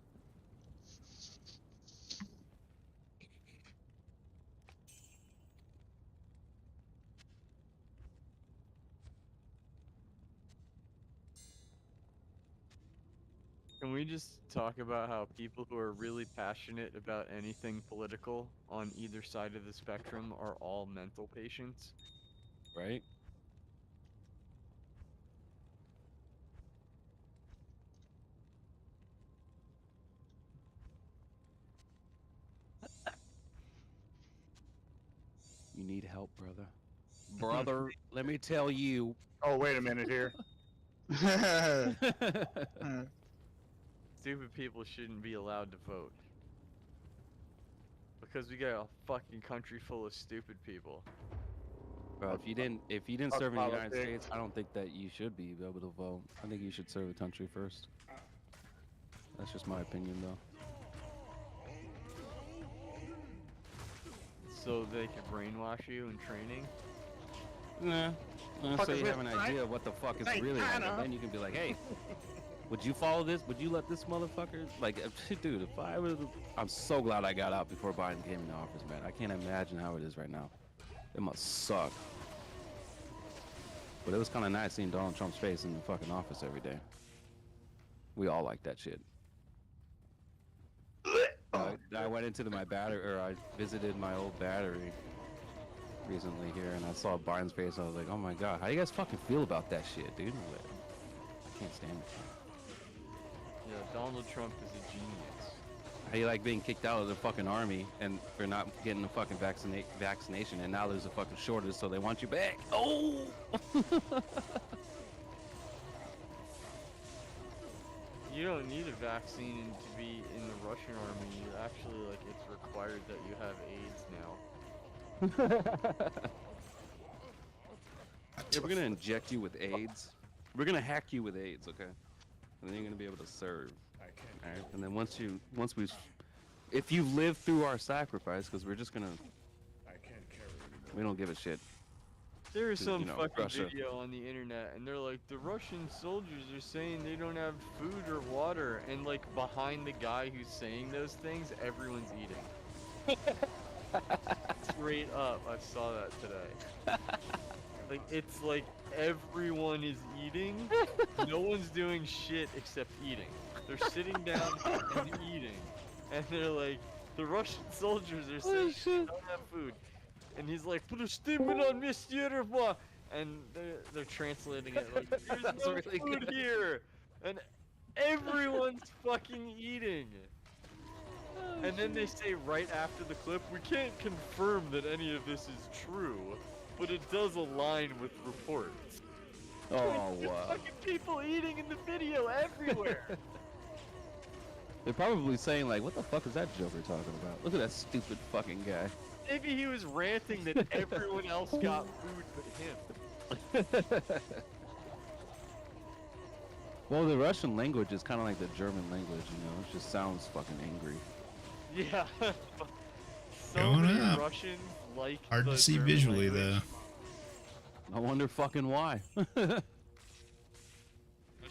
Can we just talk about how people who are really passionate about anything political on either side of the spectrum are all mental patients? Right? You need help, brother. Brother, let me tell you. Oh, wait a minute here. Stupid people shouldn't be allowed to vote. Because we got a fucking country full of stupid people. Bro, if you didn't Fuck serve in the United politics. States, I don't think that you should be able to vote. I think you should serve the country first. That's just my opinion, though. So they can brainwash you in training? Nah. Fuck So is you this, have an right? idea of what the fuck is Ain't really on, kinda. and then you can be like, hey, would you follow this? Would you let this motherfucker? Like, dude, if I was, I'm so glad I got out before Biden came into office, man. I can't imagine how it is right now. It must suck. But it was kind of nice seeing Donald Trump's face in the fucking office every day. We all like that shit. I went into my battery, or I visited my old battery recently here, and I saw Biden's face. I was like, oh my god, how do you guys fucking feel about that shit, dude? I can't stand it. Yeah, Donald Trump is a genius. How do you like being kicked out of the fucking army and for not getting the fucking vaccination, and now there's a fucking shortage, so they want you back? Oh! You don't need a vaccine to be in the Russian army. You actually, like, it's required that you have AIDS now. Yeah, we're gonna inject you with AIDS. We're gonna hack you with AIDS, okay? And then you're gonna be able to serve. Alright? And then if you've lived through our sacrifice, because we're just gonna, we don't give a shit. There is some You know, fucking Russia. video on the internet, and they're like, the Russian soldiers are saying they don't have food or water, and like behind the guy who's saying those things, everyone's eating. Straight up, I saw that today. Like, it's like everyone is eating. No one's doing shit except eating. They're sitting down and eating, and they're like, the Russian soldiers are saying they don't have food. And he's like, put a statement on Monsieur Revoir. And they're translating it like, there's no really food good. here. And everyone's fucking eating. And then they say right after the clip, we can't confirm that any of this is true, but it does align with reports. Oh, There's wow. fucking people eating in the video everywhere. They're probably saying like, what the fuck is that Joker talking about? Look at that stupid fucking guy. Maybe he was ranting that everyone else got food but him. Well, the Russian language is kind of like the German language, you know? It just sounds fucking angry. Yeah. So Going many up. Russians like Hard the to see German visually, language. though. I wonder fucking why. I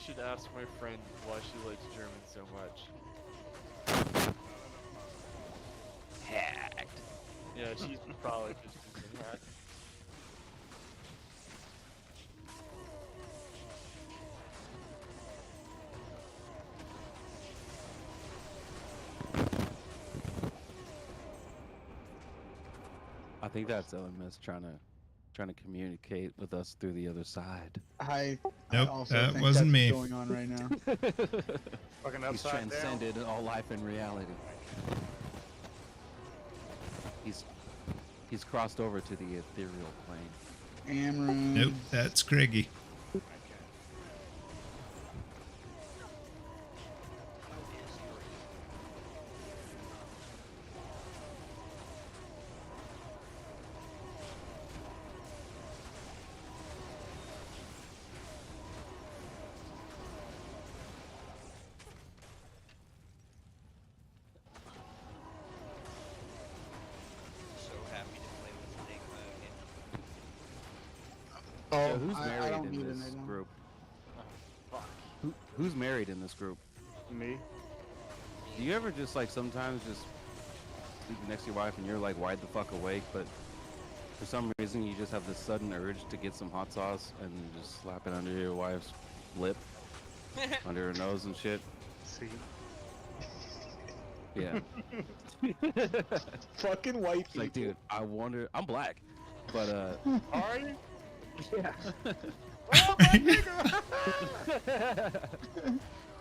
should ask my friend why she likes German so much. Hacked. Yeah, she's probably just using that. I think that's LMS trying to communicate with us through the other side. I Nope, also that think wasn't that's me. what's going on right now. Fucking He's upside down. transcended all life and reality. He's crossed over to the ethereal plane. Amron. Nope, that's Craigie. Oh, Yeah, who's I married don't in need this Enigma. group? Fuck. Who's married in this group? Me. Do you ever just like sometimes just sleep next to your wife and you're like wide the fuck awake, but for some reason you just have this sudden urge to get some hot sauce and just slap it under your wife's lip, under her nose and shit? See. Yeah. Fucking white It's like, people. dude, I wonder. I'm black, but Are you? yeah. Oh my nigga!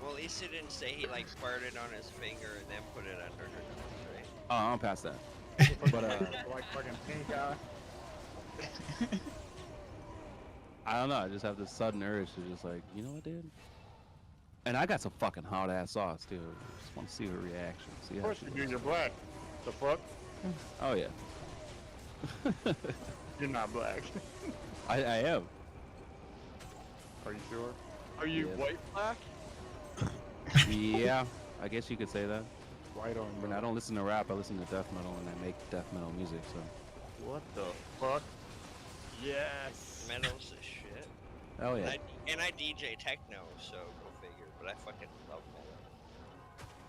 Well, at least he didn't say he like farted on his finger and then put it under her nose, right? Oh, I'm past that. But Like fucking pink eye. I don't know. I just have this sudden urge to just like, you know what, dude? And I got some fucking hot ass sauce too. Just want to see her reaction. See Of how course she you do. looks. You're black. The fuck? Oh yeah. You're not black. I am. Are you sure? Are you Yeah. white black? Yeah, I guess you could say that. White on. I mean, I don't listen to rap. I listen to death metal, and I make death metal music. So. What the fuck? Yes. Metal's the shit. Oh yeah. And I DJ techno, so go figure. But I fucking love metal.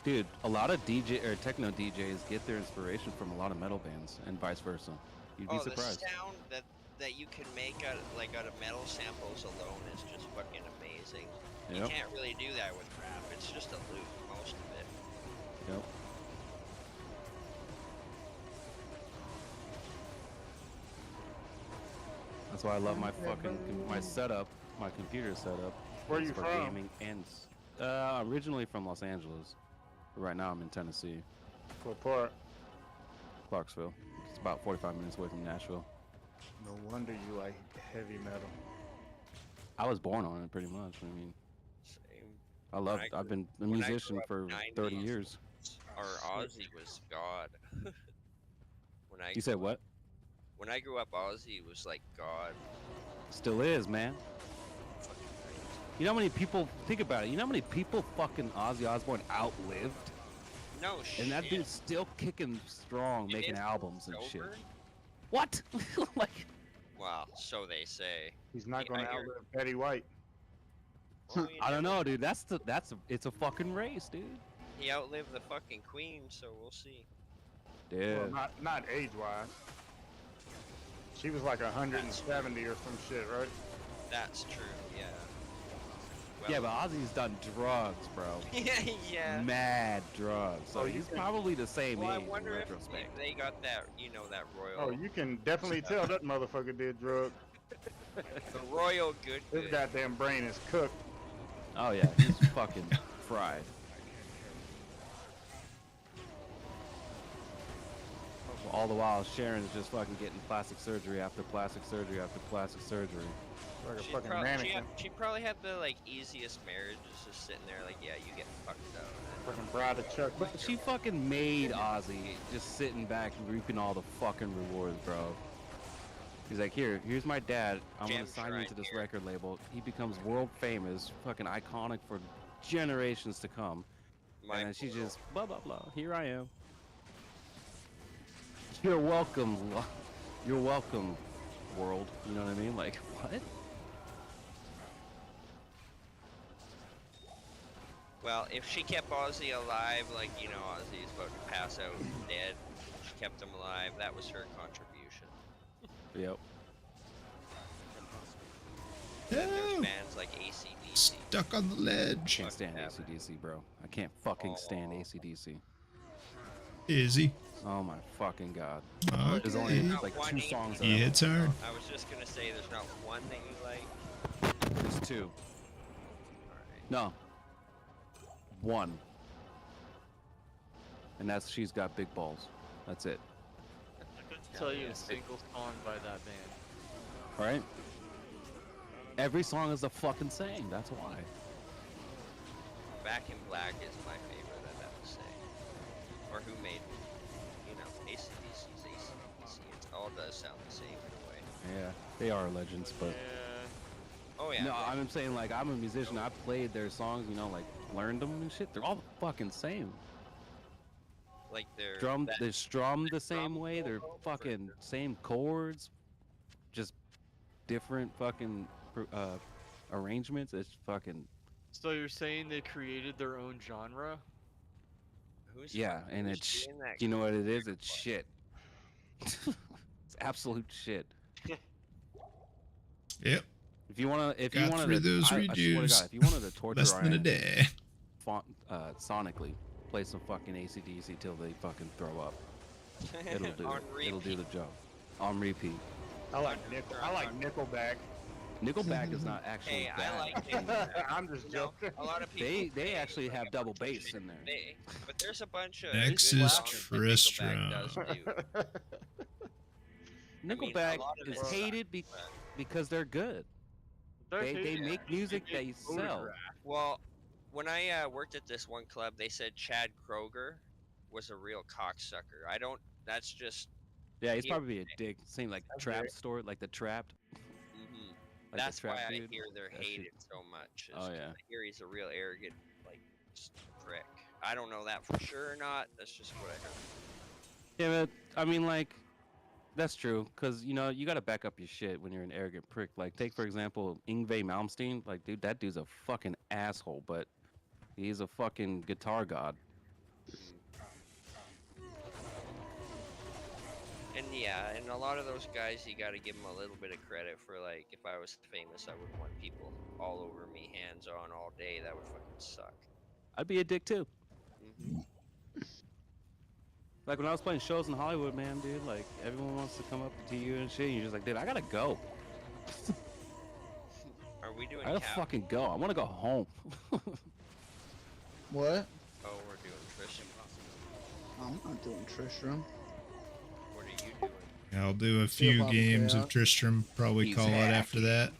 Dude, a lot of DJ or techno DJs get their inspiration from a lot of metal bands, and vice versa. You'd be surprised. The sound that you can make out of metal samples alone is just fucking amazing. You Yep. can't really do that with rap. It's just a loop, most of it. Yep. That's why I love my fucking my setup, my computer setup. Where It's you for from? Gaming and originally from Los Angeles. But right now I'm in Tennessee, What part? Clarksville. It's about 45 minutes away from Nashville. No wonder you like heavy metal. I was born on it, pretty much. I mean, Same. I love it. I've been a when I grew musician up for 90s, 30 years. Our Aussie was God. You said what? When I grew up, Aussie was like God. Still is, man. You know how many people, think about it, you know how many people fucking Ozzy Osbourne outlived? No shit. And that dude's still kicking strong, making is albums and shit. sober? What? Like, Wow, so they say. He's not Yeah, gonna I hear- outlive Betty White. Well, you I don't never- know, dude. It's a fucking race, dude. He outlived the fucking queen, so we'll see. Yeah. Well, not age-wise. She was like 170 or some shit, right? That's true, yeah. Yeah, but Ozzy's done drugs, bro. Yeah. Mad drugs. So Oh, you he's can- probably the same Well, I age in wonder if retrospect. they got that, that royal. Oh, you can definitely tell that motherfucker did drugs. The royal good. His goddamn brain is cooked. Oh yeah, he's fucking fried. All the while, Sharon's just fucking getting plastic surgery after plastic surgery after plastic surgery. Like a She fucking probably, mannequin. she probably had the easiest marriage, just sitting there like, yeah, you get fucked up. Fucking bride of Chuck. But she fucking made Ozzy just sitting back and reaping all the fucking rewards, bro. He's like, here's my dad. I'm gonna Jam sign you shrine to this here. record label. He becomes world famous, fucking iconic for generations to come. My and then she portal. just blah blah blah. Here I am. You're welcome. You're welcome, world. You know what I mean? Like what? Well, if she kept Ozzy alive, Ozzy's about to pass out dead, she kept him alive, that was her contribution. Yep. Then there's No. bands like AC/DC. Stuck on the ledge. Can't stand AC/DC, bro. I can't fucking stand AC/DC. Izzy. Oh my fucking god. Okay. There's only Not like one 2 AC/DC. songs. Yeah, it's hard. I was just gonna say, there's not one that you like. There's 2. No. 1. And that's She's Got Big Balls. That's it. I couldn't tell you a single song by that band. Alright? Every song is the fucking same. That's why. Back in Black is my favorite, I'd have to say. Or who made, AC/DC's AC/DC. It all does sound the same in a way. Yeah, they are legends, but. Oh yeah. No, I'm saying like I'm a musician. I played their songs, like learned them and shit. They're all the fucking same. Like they're They're strummed the same way. They're fucking same chords. Just different fucking arrangements. It's fucking So you're saying they created their own genre? yeah, and who's it's doing that you know what it is? It's shit. It's absolute shit. Yep. If you wanna, Got through those I swear to God, redos. if you wanted to torture Less our than a enemies, day. sonically, play some fucking AC/DC till they fucking throw up. It'll do On it. It'll do the job. On repeat. I like Nickelback. Nickelback is not actually Hey, bad. I like Nickelback. I'm just joking. A lot of people. They actually have double bass in there. But there's a bunch of Nexus good songs that Tristram. Nickelback does do. Nickelback lot of is it hated because they're good. They make music they sell. Well, when I worked at this one club, they said Chad Kroger was a real cocksucker. I don't. That's just. Yeah, he's he- probably a dick. Same like Trap store, like the Trapped. Mhm. Like That's the why Trap I dude. hear they're That shit- hated so much. Oh, yeah. I hear he's a real arrogant, like, prick. I don't know that for sure or not. That's just what I heard. Yeah, but I mean, like, that's true. Cause you know you gotta back up your shit when you're an arrogant prick. Like, take for example Yngwie Malmsteen. Like, dude, that dude's a fucking asshole, but he's a fucking guitar god. And yeah, and a lot of those guys, you got to give them a little bit of credit for, like, if I was famous, I would want people all over me, hands on all day. That would fucking suck. I'd be a dick too. Mhm. Like when I was playing shows in Hollywood, man, dude. Like everyone wants to come up to you and shit. And you're just like, dude, I gotta go. Are we doing I gotta cap? fucking go. I want to go home. What? Oh, we're doing Tristram. I'm not doing Tristram. What are you doing? I'll do a Feel few Bobby games Chaos. of Tristram. Probably He's call it after that.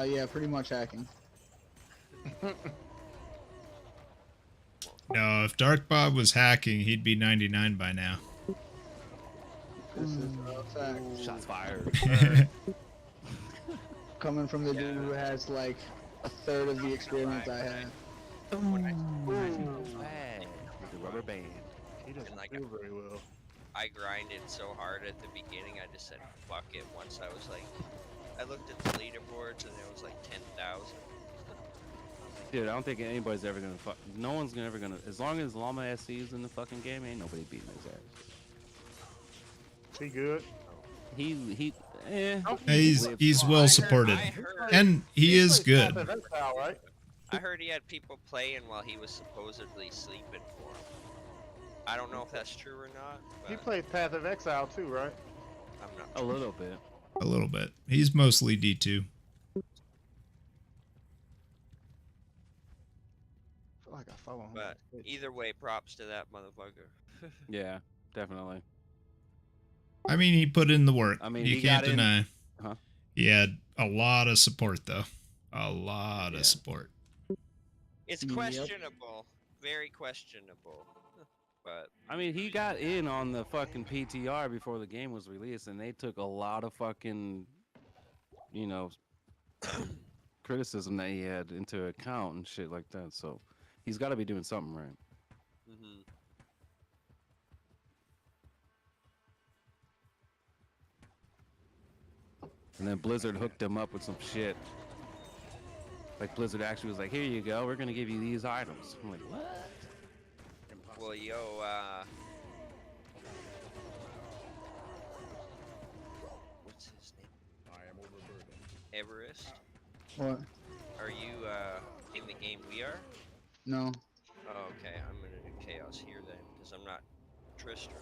Yeah, pretty much hacking. No, if Dark Bob was hacking, he'd be 99 by now. This is a fact. Shots fired. Coming from the dude who has like a third of the experience I have. The rubber band. He doesn't And, like, do very well. I grinded so hard at the beginning, I just said, fuck it. Once I was like, I looked at the leaderboards and there was like 10,000. Dude, I don't think anybody's ever gonna fuck. No one's ever gonna. As long as Llama SC is in the fucking game, ain't nobody beating his ass. He good? He. Eh. He's well supported, and he is good. Right? I heard he had people playing while he was supposedly sleeping for him. I don't know if that's true or not. He But played Path of Exile too, right? I'm not. A little bit. A little bit. He's mostly D2. I feel like I follow him. But either way, props to that motherfucker. Yeah, definitely. I mean, he put in the work. I mean, you he can't got in- deny. Huh? He had a lot of support, though. A lot of support. It's Yep. questionable. Very questionable. But I mean, he got in on the fucking PTR before the game was released, and they took a lot of fucking, you know, criticism that he had into account and shit like that. So he's got to be doing something right. mhm. And then Blizzard hooked him up with some shit. Like Blizzard actually was like, "Here you go. We're gonna give you these items." I'm like, "What?" Well, yo, what's his name? I am overburdened. Everest. What? Are you in the game we are? No. Oh, okay, I'm gonna do chaos here then, because I'm not Tristram.